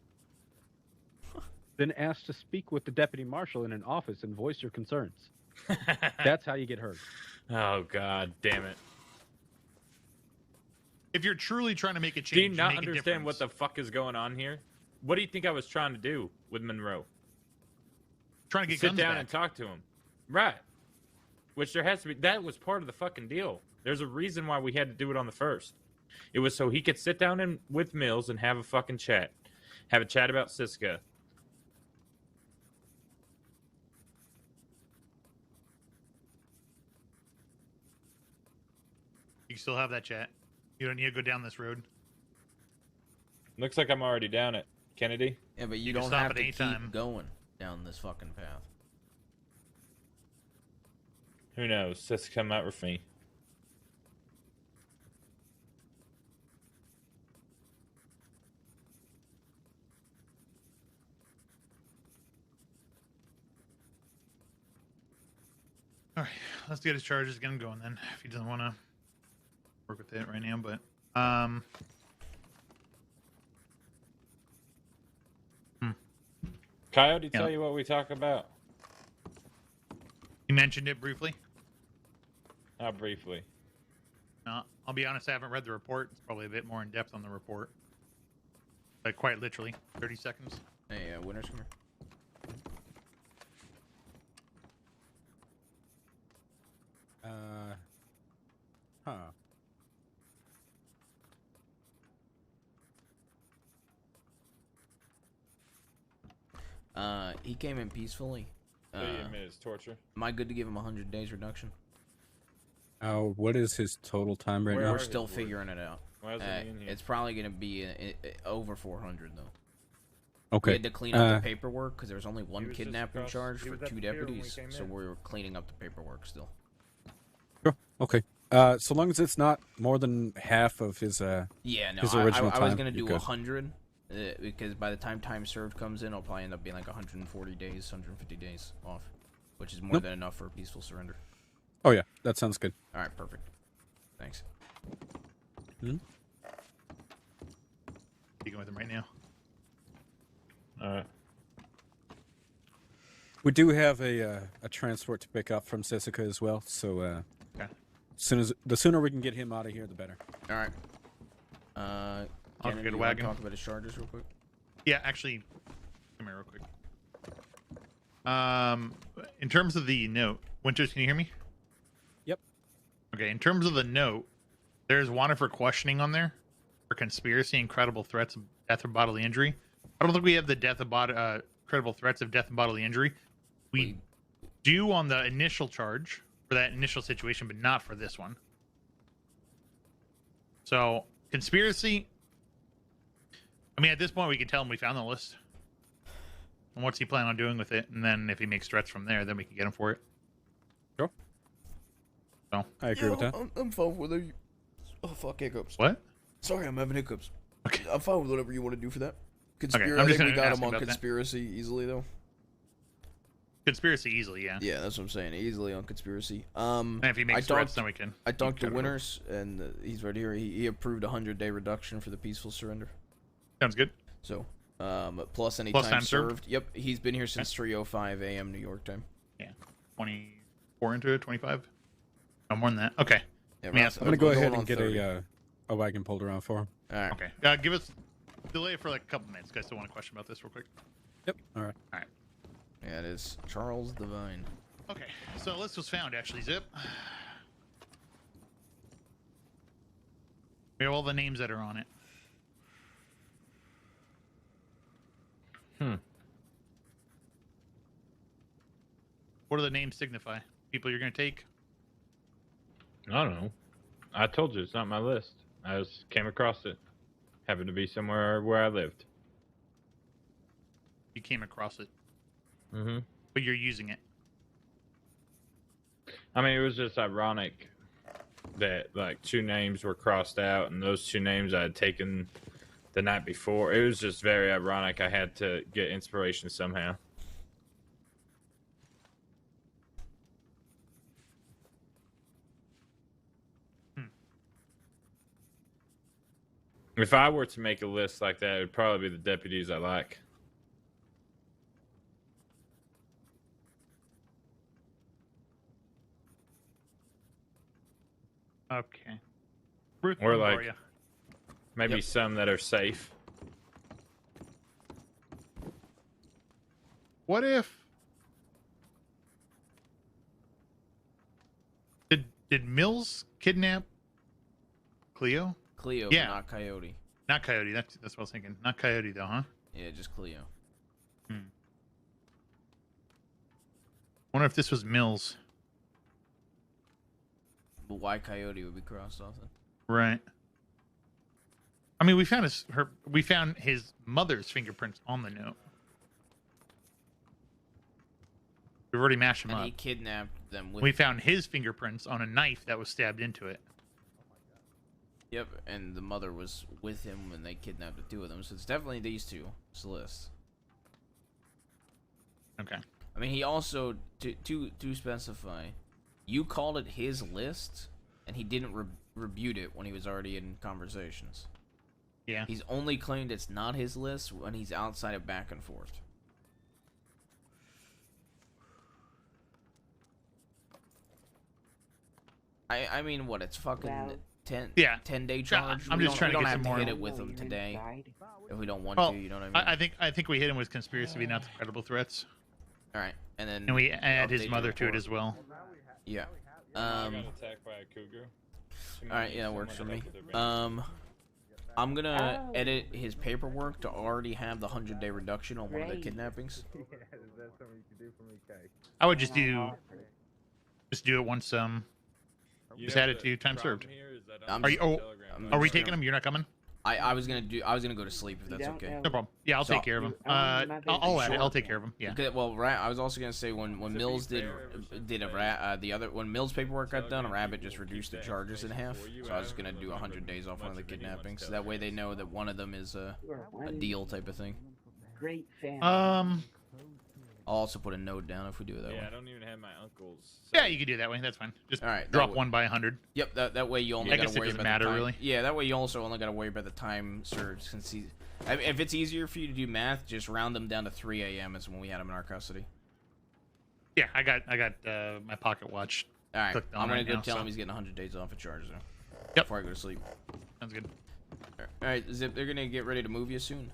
Then ask to speak with the deputy marshal in an office and voice your concerns. That's how you get heard. Oh, God damn it. If you're truly trying to make a change, Do you not make a understand what difference. the fuck is going on here? What do you think I was trying to do with Monroe? Trying to get Sit guns down back. and talk to him. Right. Which there has to be. That was part of the fucking deal. There's a reason why we had to do it on the first. It was so he could sit down and with Mills and have a fucking chat. Have a chat about Cisco. You still have that chat. You don't need to go down this road. Looks like I'm already down it. Kennedy? Yeah, but you, You can don't stop have at to any keep time. going down this fucking path. Who knows? Cisco might with me. All right, let's get his charges, get him going then. If he doesn't want to work with it right now, but Coyote, tell you what we talk about. You mentioned it briefly. Not briefly. No, I'll be honest. I haven't read the report. It's probably a bit more in depth on the report. Like quite literally, 30 seconds. Hey, winners, come here. Huh. He came in peacefully. So he admitted his torture. Am I good to give him 100 days reduction? What is his total time right now? We're still figuring it out. Why is it in here? It's probably going to be over 400 though. Okay. We had to clean up the paperwork because there was only one was just kidnapping across- charge he for was at 2 the pier when we deputies, came so in. we were cleaning up the paperwork still. Sure. Okay. So long as it's not more than half of his Yeah, no, his I original was time, going to you're do good. 100 because by the time time served comes in, it'll probably end up being like 140 days, 150 days off, which is more Nope. than enough for a peaceful surrender. Oh yeah, that sounds good. All right, perfect. Thanks. Speaking with him right now. All right. We do have a transport to pick up from Sessica as well, so Okay. the sooner we can get him out of here, the better. All right. I'll Cannon, get a you wanna wagon. talk about his charges real quick? Yeah, actually, come here real quick. In terms of the note, Winters, can you hear me? Yep. Okay, in terms of the note, there's wanted for questioning on there for conspiracy and credible threats of death or bodily injury. I don't think we have the credible threats of death and bodily injury. We do on the initial charge for that initial situation, but not for this one. So, conspiracy. I mean, at this point, we can tell him we found the list. And what's he plan on doing with it? And then if he makes threats from there, then we can get him for it. Sure. So, I agree with that. I'm fine with it. Oh, fuck hiccups. What? Sorry, I'm having hiccups. Okay. I'm fine with whatever you want to do for that. I'm Conspiracy. just I think gonna we got ask him you on about that. conspiracy easily, though. Conspiracy easily, yeah. Yeah, that's what I'm saying. Easily on conspiracy. And if he makes threats, then we can. I talked to cut it Winters, and he's right here. He approved a 100-day reduction for the peaceful surrender. Sounds good. So, plus any Plus time time served? served. Yep, he's been here since 3:05 a.m. New York time. Yeah. 24 into it, 25? No, more than that. Okay. Yeah, Let me Ross, ask- I'm gonna go We're ahead going and on get 30. a wagon pulled around for him. All right. Okay. Give us delay for like a couple minutes. Guys, still want to question about this real quick? Yep. All right. All right. Yeah, it is Charles Devine. Okay. So the list was found, actually, Zip. We have all the names that are on it. What do the names signify? People you're going to take? I don't know. I told you it's not my list. I just came across it. Happened to be somewhere where I lived. You came across it. Mm-hmm. But you're using it. I mean, it was just ironic that like 2 names were crossed out, and those 2 names I had taken the night before. It was just very ironic. I had to get inspiration somehow. If I were to make a list like that, it would probably be the deputies I like. Okay. Ruth, Or how like are ya? maybe some that are safe. What if... Did Mills kidnap Cleo? Cleo, Yeah. but not Coyote. Not Coyote. That's what I was thinking. Not Coyote, though, huh? Yeah, just Cleo. Wonder if this was Mills. But why Coyote would be crossed off then? Right. I mean, we found his mother's fingerprints on the note. We've already mashed him And up. he kidnapped them with We found his fingerprints on a knife that was stabbed into it. Yep, and the mother was with him when they kidnapped the 2 of them, so it's definitely these 2. It's the list. Okay. I mean, he also to specify, You called it his list, and he didn't rebut it when he was already in conversations. Yeah. He's only claimed it's not his list when he's outside of back and forth. I mean, what? It's fucking Well, 10-day charge. I'm just trying to we get don't some have more. to hit it with him today if we don't want Well, to. You know what I mean? I think we hit him with conspiracy, not the credible threats. All right, and then we add his update mother the to it report. as well. Yeah. I got attacked by a cougar. All right, yeah, that works for me. I'm gonna edit his paperwork to already have the 100-day reduction on one of the kidnappings. I would just do it once. Just add it to time served. Are we taking him? You're not coming? I was gonna go to sleep if that's okay. No problem. Yeah, I'll take care of him. I'll add it. I'll take care of him. Yeah. Okay, well, I was also gonna say when Mills did when Mills' paperwork got done, Rabbit just reduced the charges in half. So I was gonna do 100 days off one of the kidnappings. So that way they know that one of them is a deal type of thing. Great fan. I'll also put a note down if we do it that way. Yeah, I don't even have my uncle's. Yeah, you can do it that way. That's fine. Just all right, drop one by 100. Yep, that way you only I gotta guess it worry doesn't about matter the time. really. Yeah, that way you also only gotta worry about the time served. Since if it's easier for you to do math, just round them down to 3 a.m. is when we had them in our custody. Yeah, I got my pocket watch. All right, clicked on I'm gonna right go now, tell so- him he's getting 100 days off of charges though. Yep. Before I go to sleep. Sounds good. All right, Zip, they're gonna get ready to move you soon.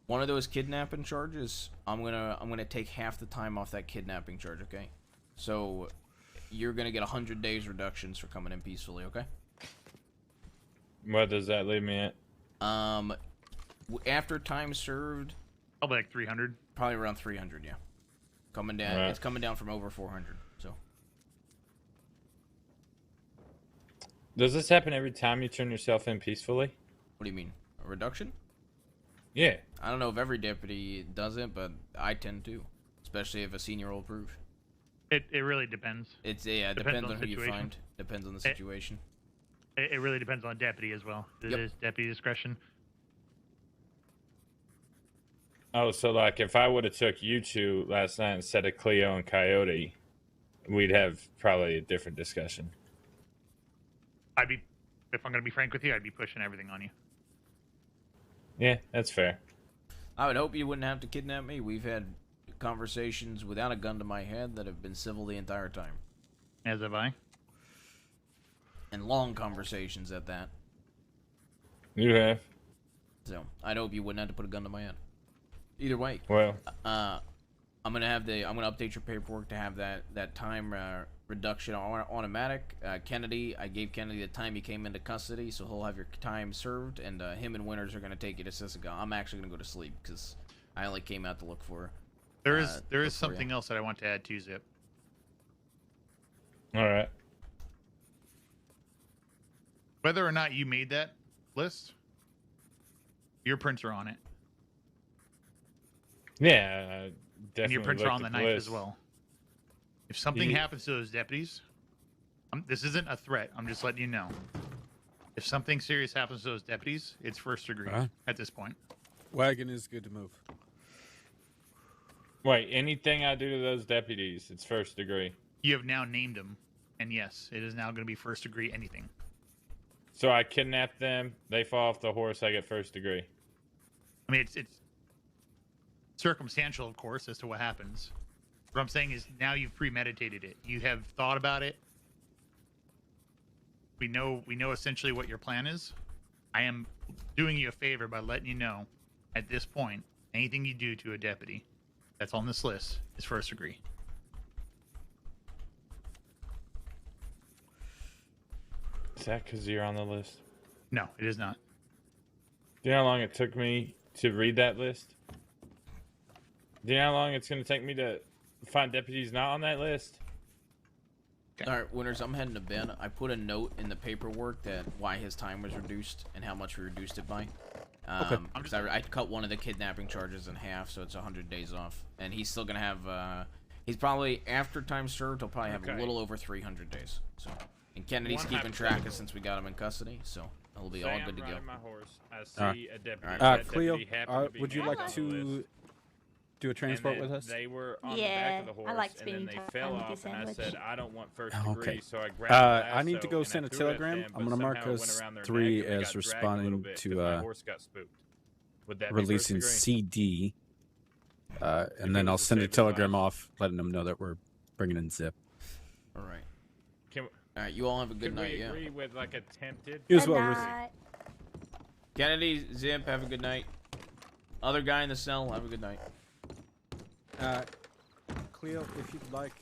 One of those kidnapping charges, I'm gonna take half the time off that kidnapping charge. Okay, so you're gonna get 100 days reductions for coming in peacefully. Okay. What does that leave me at? After time served, probably like 300. Probably around 300. Yeah. Coming down. Right. It's coming down from over 400. So. Does this happen every time you turn yourself in peacefully? What do you mean? A reduction? Yeah. I don't know if every deputy does it, but I tend to, especially if a senior will approve. It really depends. It depends on who you find. Depends on the situation. It really depends on the deputy as well. It is deputy discretion. Oh, so like if I would have took you two last night instead of Cleo and Coyote, we'd have probably a different discussion. If I'm gonna be frank with you, I'd be pushing everything on you. Yeah, that's fair. I would hope you wouldn't have to kidnap me. We've had conversations without a gun to my head that have been civil the entire time. As have I. And long conversations at that. You have. So I'd hope you wouldn't have to put a gun to my head. Either way. Well. I'm gonna update your paperwork to have that time reduction automatic. Kennedy, I gave Kennedy the time he came into custody, so he'll have your time served, and him and Winters are gonna take you to Sissega. I'm actually gonna go to sleep because I only came out to look for. There is something else that I want to add to Zip. All right. Whether or not you made that list, your prints are on it. Yeah, definitely. And your prints are on the looked knife at as well. If something happens to those deputies, this isn't a threat. I'm just letting you know. If something serious happens to those deputies, it's first degree at this point. Wagon is good to move. Wait, anything I do to those deputies, it's first degree. You have now named them, and yes, it is now going to be first degree anything. So I kidnap them, they fall off the horse, I get first degree. I mean, it's circumstantial, of course, as to what happens. What I'm saying is now you've premeditated it. You have thought about it. We know essentially what your plan is. I am doing you a favor by letting you know at this point, anything you do to a deputy that's on this list is first degree. Is that because you're on the list? No, it is not. Do you know how long it took me to read that list? Do you know how long it's going to take me to find deputies not on that list? All right, Winters, I'm heading to bed. I put a note in the paperwork that why his time was reduced and how much we reduced it by. Okay. I cut one of the kidnapping charges in half, so it's 100 days off. And he's still gonna have. He's probably after time served. He'll probably have a little over 300 days. So, and Kennedy's keeping track of since we got him in custody, so he'll be all good to go. My horse, I see a deputy. Cleo, would you like to do a transport and then with us? They were on the Yeah, back of the I horse, like and then spending they time fell with off, your and I sandwich. said, I don't want first Oh, degree, okay. so I grabbed the I need to lasso go and send I a threw it at telegram. them, I'm but gonna mark somehow it went us around their 3 neck, and they as got dragged a little responding bit 'cause to my horse got spooked. Would that releasing be first CD. And If then it I'll was to send a save their telegram lives. off, letting them know that we're bringing in Zip. All right. Can we, All right. You all have a good could night. we Yeah. agree with like attempted? You as well, Good Ruth. night. Kennedy, Zimp, have a good night. Other guy in the cell, have a good night. Cleo, if you'd like,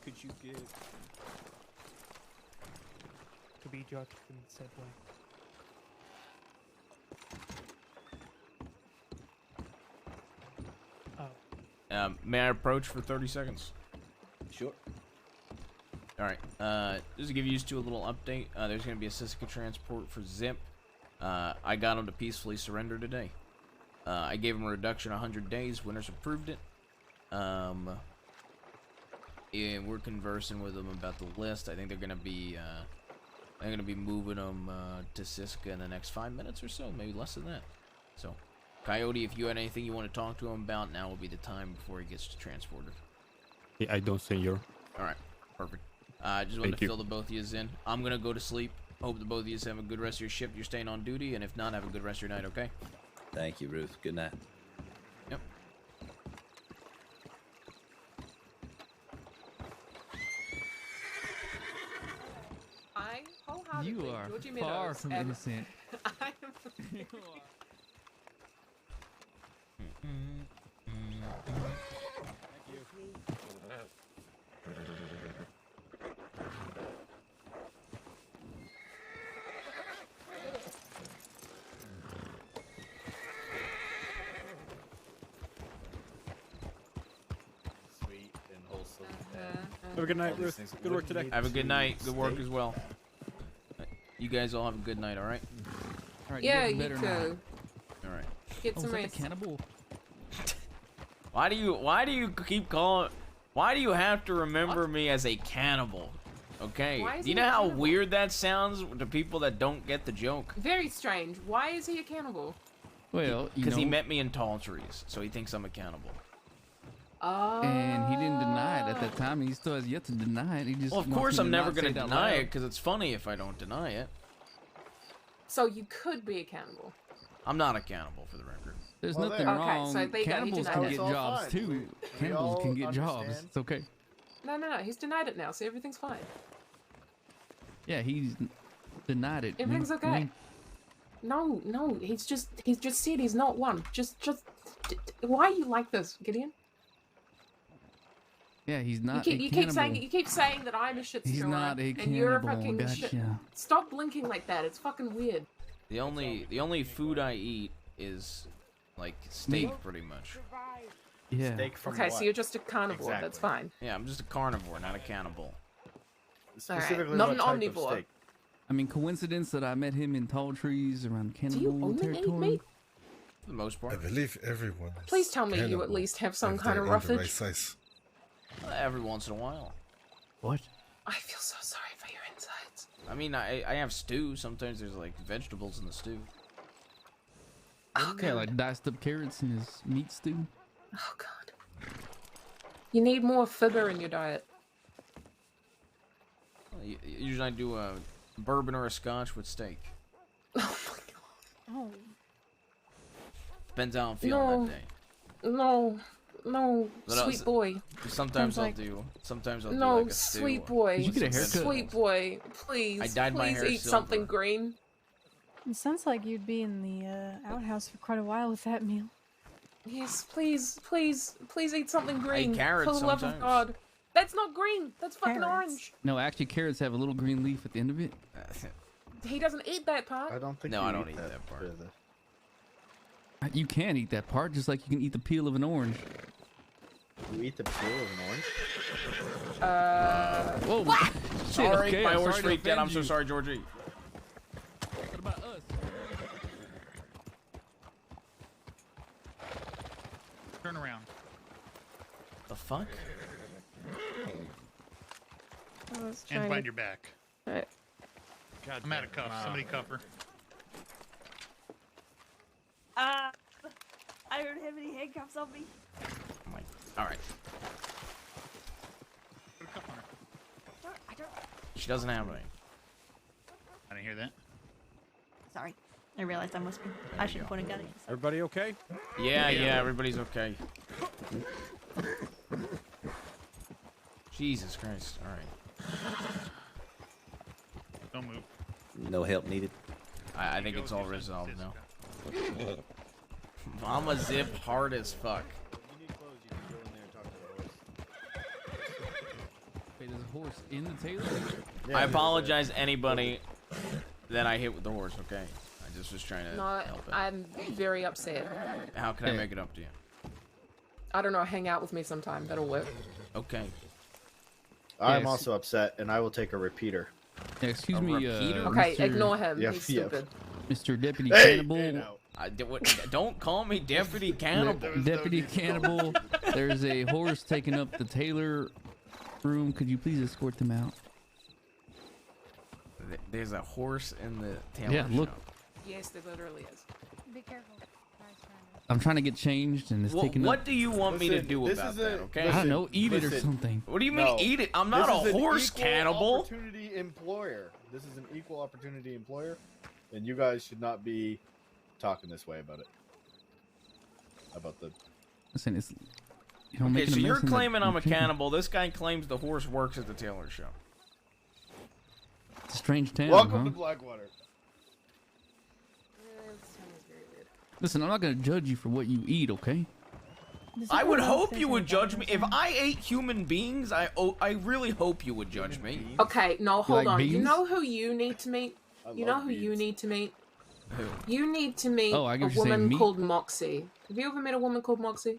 could you give... To be judged in said way. May I approach for 30 seconds? Sure. All right. Just to give you two a little update. There's going to be a Siska transport for Zimp. I got him to peacefully surrender today. I gave him a reduction of 100 days. Winners approved it. And we're conversing with them about the list. I think they're going to be moving them to Siska in the next 5 minutes or so, maybe less than that. So, Coyote, if you had anything you want to talk to him about, now will be the time before he gets transported. Yeah, I don't, senor. All right, perfect. Just wanted to fill the both of you in. I'm gonna go to sleep. Hope the both of you have a good rest of your shift. You're staying on duty, and if not, have a good rest of your night. Okay? Thank you, Ruth. Good night. Yep. I wholeheartedly You are Georgie far Meadows from am- innocent. I am. You are. Sweet and wholesome. Have a good night, Ruth. Good work today. Have a good night. Good work as well. You guys all have a good night. All right? All right, Yeah, getting you better too. All right. Get Oh, some is that the rest. cannibal? Why do you keep calling? Why do you have to remember me as a cannibal? Okay. Why is Do you he know a how cannibal? weird that sounds to people that don't get the joke? Very strange. Why is he a cannibal? Well, you Because he know, met me in tall trees, so he thinks I'm a cannibal. Oh. and he didn't deny it at that time, and he still has yet to deny it. He just Well, of wants course me I'm never not say going to it out deny loud. it, because it's funny if I don't deny it. So you could be a cannibal. I'm not a cannibal, for the record. There's Well, nothing there. Okay, wrong. so there you go, he Cannibals denied can it. get It's all jobs fine. too. We Cannibals can all get jobs. understand. It's okay. No. He's denied it now, so everything's fine. Yeah, he's denied it. Everything's Wink, okay. wink. No. He's just said he's not one. Why are you like this, Gideon? Yeah, he's not You a keep cannibal. saying that I'm a shit He's stirrer, not a and you're a cannibal, fucking shit. gotcha. Stop blinking like that. It's fucking weird. The only food I eat is, like, steak, pretty much. Yeah. Steak from Okay, what? so you're just a carnivore. That's Exactly. fine. Yeah, I'm just a carnivore, not a cannibal. Specifically, Not what an type of omnivore. steak? I mean, coincidence that I met him in tall trees around Do you cannibal only eat territory. meat? For the most I part. believe everyone. is Please tell me you cannibal at least have some if kind they're of in the right roughage. size. Every once in a while. What? I feel so sorry for your insides. I mean, I have stew. Sometimes there's, like, vegetables in the stew. Yeah, like diced up carrots in his meat stew. Oh god. You need more fiber in your diet. Usually I do a bourbon or a scotch with steak. Oh. Depends how I'm feeling that day. No, But sweet boy. Sometimes I'll like- do like No, a stew. sweet boy. Did you get a haircut? Sweet boy, please. I dyed my please hair eat silver. something green. It sounds like you'd be in the outhouse for quite a while with that meal. Yes, please eat something green. carrots For the love of sometimes. God. That's not green. That's fucking Carrots. orange. No, actually, carrots have a little green leaf at the end of it. He doesn't eat that part. I don't think. No, you I don't eat that part. further. You can eat that part, just like you can eat the peel of an orange. You eat the peel of an orange? Whoa! Shit, Sorry, okay, my I'm horse sorry to freaked out. I'm offend so you. sorry, Georgie. What about us? Turn around. The fuck? I was And trying find to- your back. Alright. I'm out of cuffs. Somebody cuff her. I don't have have any handcuffs on me. All right. I don't. She doesn't have any. I didn't hear that. Sorry. I realized I'm whispering. I shouldn't point a gun at you. Everybody okay? Yeah, everybody's okay. Jesus Christ. All right. Don't move. No help needed. I think it's all resolved now. Mama Zip hard as fuck. Wait, there's a horse in the Taylor? I apologize anybody that I hit with the horse, okay? I just was trying to No, help it. I'm very upset. How can I make it up to you? I don't know. Hang out with me sometime. That'll work. Okay. I'm also upset, and I will take a repeater. Yeah, excuse me, Okay, Mr. ignore him. He's stupid. Mr. Deputy Hey, Cannibal. Don't call me Deputy Cannibal. Deputy Cannibal, there's a horse taking up the Taylor room. Could you please escort them out? There's a horse in the Taylor Yeah, look. shop. Yes, there literally is. Be careful. I'm trying to get changed, and it's taking What up. do you want me to do about that, okay? I don't know, eat it or something. What do you mean eat it? I'm not a horse cannibal. Opportunity employer. This is an equal opportunity employer, and you guys should not be talking this way about it. About the. Listen, it's. You know, Okay, making so a you're mess in the claiming I'm a chicken. cannibal. This guy claims the horse works at the Taylor show. It's a strange town, Welcome huh? to Blackwater. Listen, I'm not gonna judge you for what you eat, okay? I would hope you would judge me. If I ate human beings, I really hope you would judge me. Okay, no, hold like on. You beans? know who you need to meet? You know who you need to meet? Who? You need to meet Oh, I a get what you're saying, woman meat? called Moxie. Have you ever met a woman called Moxie?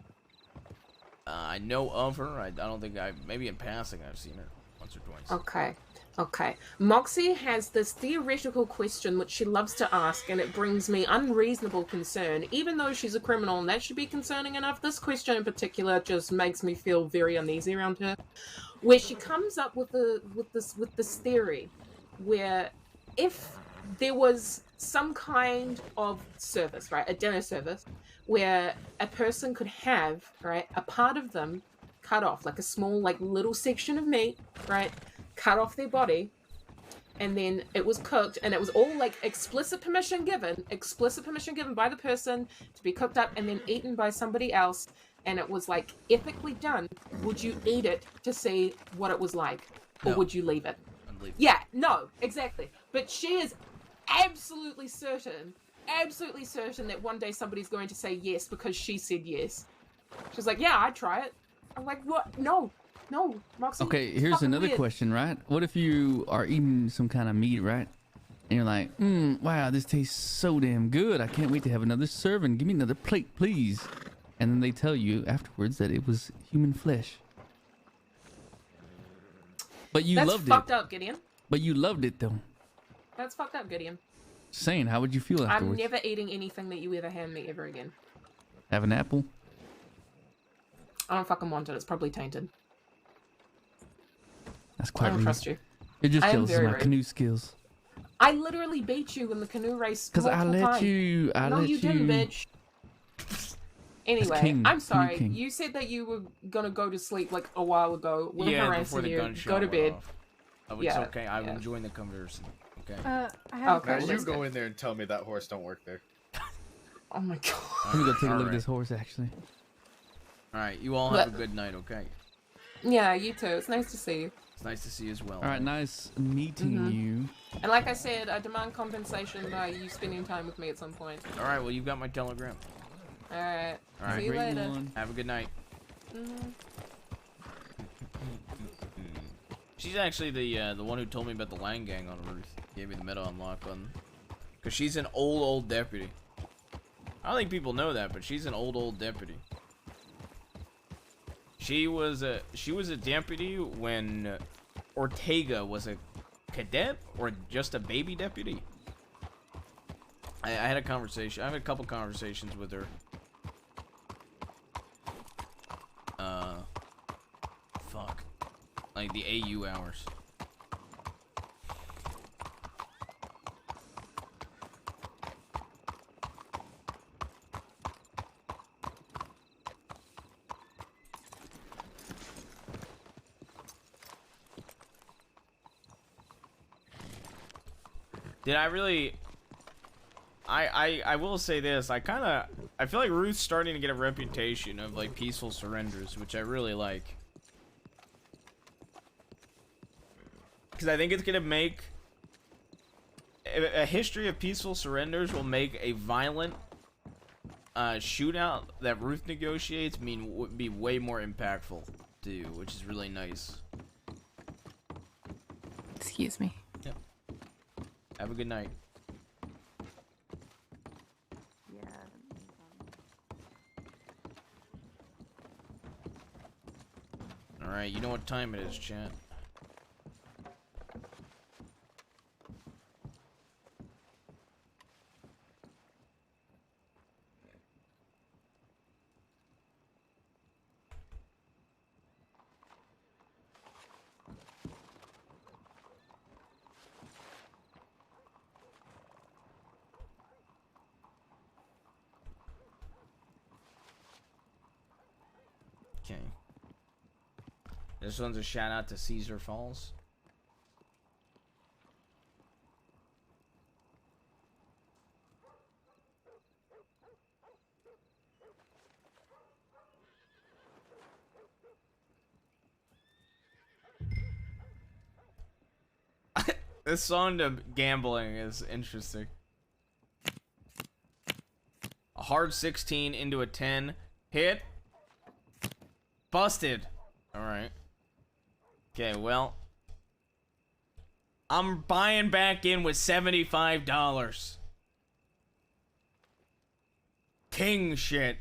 I know of her. I don't think maybe in passing I've seen her once or twice. Okay. Okay. Moxie has this theoretical question which she loves to ask, and it brings me unreasonable concern. Even though she's a criminal and that should be concerning enough, this question in particular just makes me feel very uneasy around her. Where she comes up with this theory where if there was some kind of service, right, a dinner service, where a person could have, right, a part of them cut off, like a small, like little section of meat, right, cut off their body, and then it was cooked, and it was all like explicit permission given by the person to be cooked up and then eaten by somebody else, and it was like ethically done. Would you eat it to see what it was like, or No. would you leave it? I'd leave it. Yeah, no, exactly. But she is absolutely certain that one day somebody's going to say yes because she said yes. She's like, yeah, I'd try it. I'm like, what? No, Moxie. Okay, it's here's fucking another weird. question, right? What if you are eating some kind of meat, right? And you're like, wow, this tastes so damn good. I can't wait to have another serving. Give me another plate, please. And then they tell you afterwards that it was human flesh. But you That's loved fucked it. up, Gideon. But you loved it, though. That's fucked up, Gideon. Saying, how would you feel I'm afterwards? never eating anything that you ever hand me ever again. Have an apple? I don't fucking want it. It's probably tainted. That's I quite don't rude. trust you. You're just I am jealous of very my rude. canoe skills. I literally beat you in the canoe race. Because I multiple let times. you. I No, let you didn't, bitch. Anyway, king, I'm canoe sorry. king. You said that you were gonna go to sleep like a while ago. We're Yeah, before harassing the you. gunshot Go to went bed. off. Oh, it's Yeah, okay. I'm yeah. enjoying the conversation. Okay. I have Okay, a Now question. you go in there and tell me that horse don't work there. Oh my god. Let me go take a look Alright. at this horse, actually. All right. You all have a good night. Okay. Yeah, you too. It's nice to see you. It's nice to see you as well. All right, nice meeting you. And like I said, I demand compensation by you spending time with me at some point. All right. Well, you've got my telegram. All right. All right. See you Great later. one. Have a good night. Mhm. She's actually the one who told me about the Lang Gang on Ruth. Gave me the meta unlock button. Cause she's an old deputy. I don't think people know that, but she's an old deputy. She was a deputy when Ortega was a cadet or just a baby deputy. I had a conversation. I had a couple conversations with her. Fuck. Like the AU hours. Did I really... I will say this. I feel like Ruth's starting to get a reputation of, like, peaceful surrenders, which I really like. Because I think it's going to make... A history of peaceful surrenders will make a violent shootout that Ruth negotiates would be way more impactful, too, which is really nice. Excuse me. Yep. Have a good night. Alright, you know what time it is, chat. Okay. This one's a shout out to Caesar Falls. This song to gambling is interesting. A hard 16 into a 10. Hit. Busted. Alright. Okay, well. I'm buying back in with $75. King shit.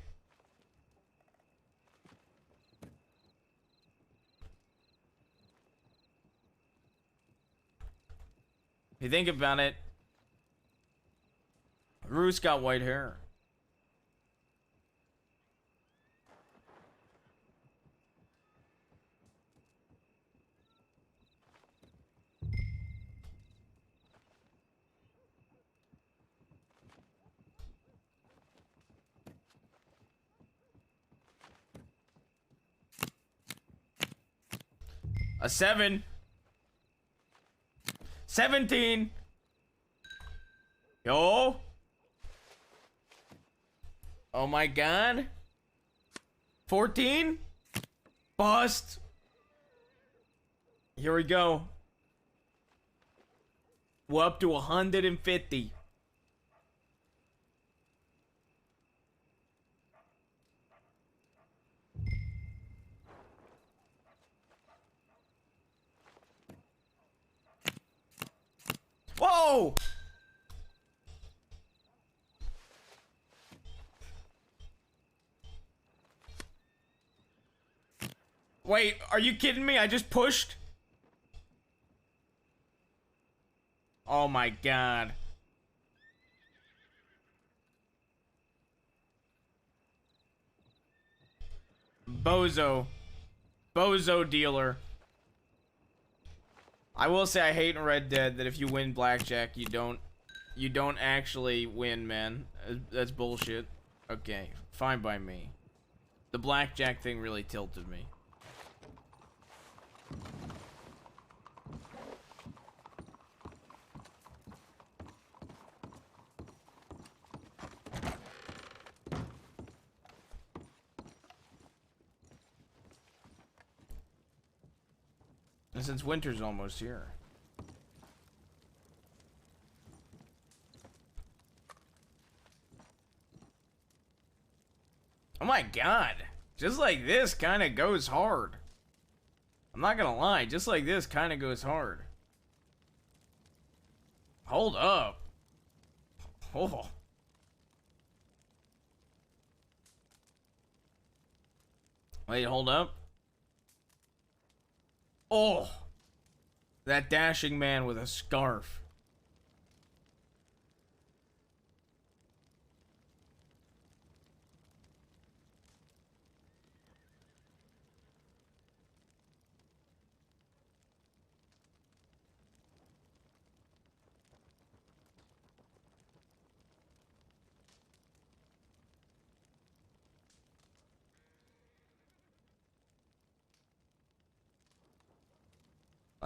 If you think about it, Ruth's got white hair. A 7. 17. Yo. Oh my god. 14. Bust. Here we go. We're up to 150. Whoa! Wait, are you kidding me? I just pushed? Oh my god. Bozo. Bozo dealer. I will say I hate in Red Dead that if you win blackjack, you don't actually win, man. That's bullshit. Okay, fine by me. The blackjack thing really tilted me. And since winter's almost here. Oh my god. Just like this kind of goes hard. I'm not gonna lie, just like this kind of goes hard. Hold up. Oh. Wait, hold up. Oh, that dashing man with a scarf.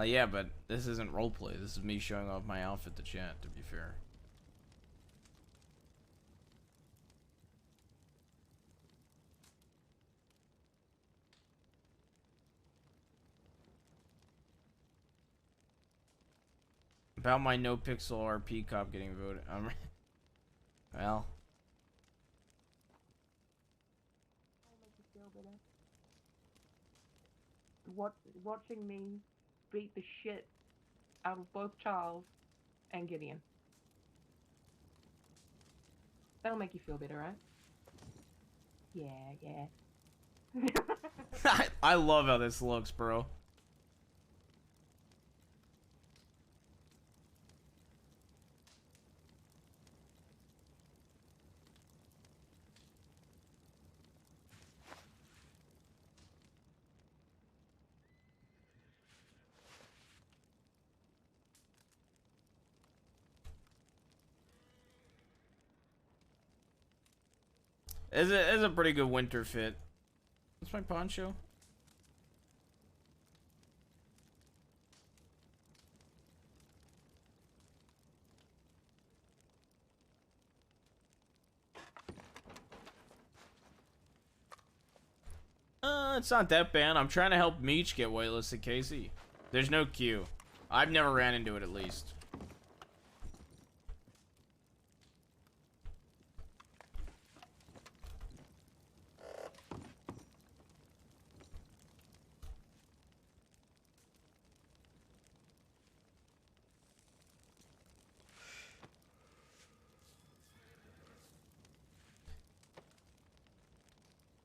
Yeah, but this isn't roleplay. This is me showing off my outfit to chat, to be fair. About my no pixel RP cop getting voted. Well. Watching me beat the shit out of both Charles and Gideon. That'll make you feel better, right? Yeah. I love how this looks, bro. It's a pretty good winter fit. What's my poncho? It's not that bad. I'm trying to help Meech get waitlisted, Casey. There's no queue. I've never ran into it, at least.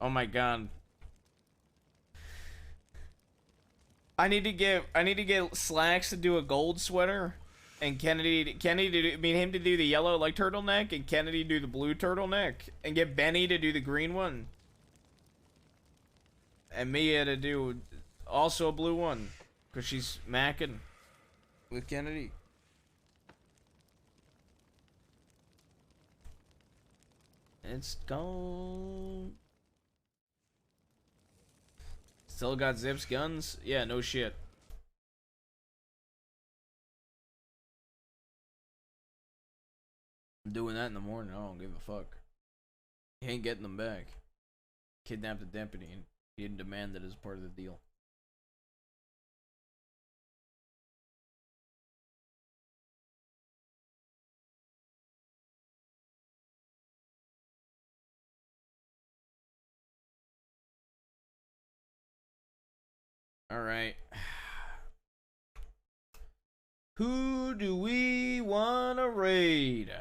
Oh my god. I need to get Slacks to do a gold sweater, and Kennedy to him to do the yellow like turtleneck, and Kennedy do the blue turtleneck, and get Benny to do the green one, and Mia to do also a blue one, cause she's macking with Kennedy. It's gone. Still got Zips guns? Yeah, no shit. I'm doing that in the morning. I don't give a fuck. He ain't getting them back. Kidnapped the deputy and he didn't demand it as part of the deal. Alright. Who do we want to raid?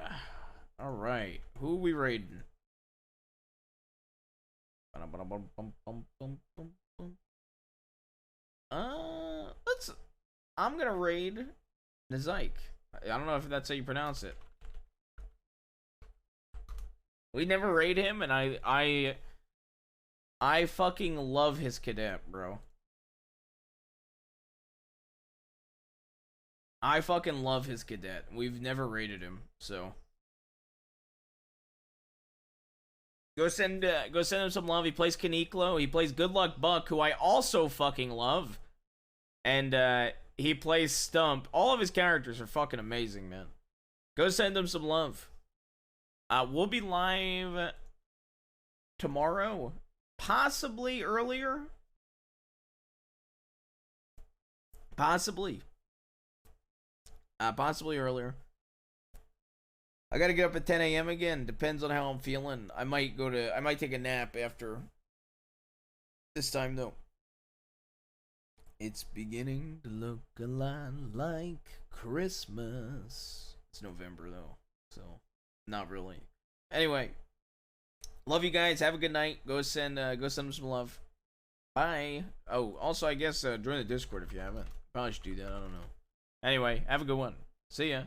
Alright. Who are we raiding? I'm gonna raid Nazik. I don't know if that's how you pronounce it. We never raid him, and I fucking love his cadet, bro. I fucking love his cadet. We've never raided him, so go send him some love. He plays Kaniklo. He plays Good Luck Buck, who I also fucking love, and he plays Stump. All of his characters are fucking amazing, man. Go send him some love. We'll be live tomorrow, possibly earlier, possibly earlier. I gotta get up at 10 a.m. again. Depends on how I'm feeling. I might take a nap after this time though. It's beginning to look a lot like Christmas. It's November though, so not really. Anyway, love you guys. Have a good night. Go send them some love. Bye. Oh, also I guess join the Discord if you haven't. Probably should do that. I don't know. Anyway, have a good one. See ya.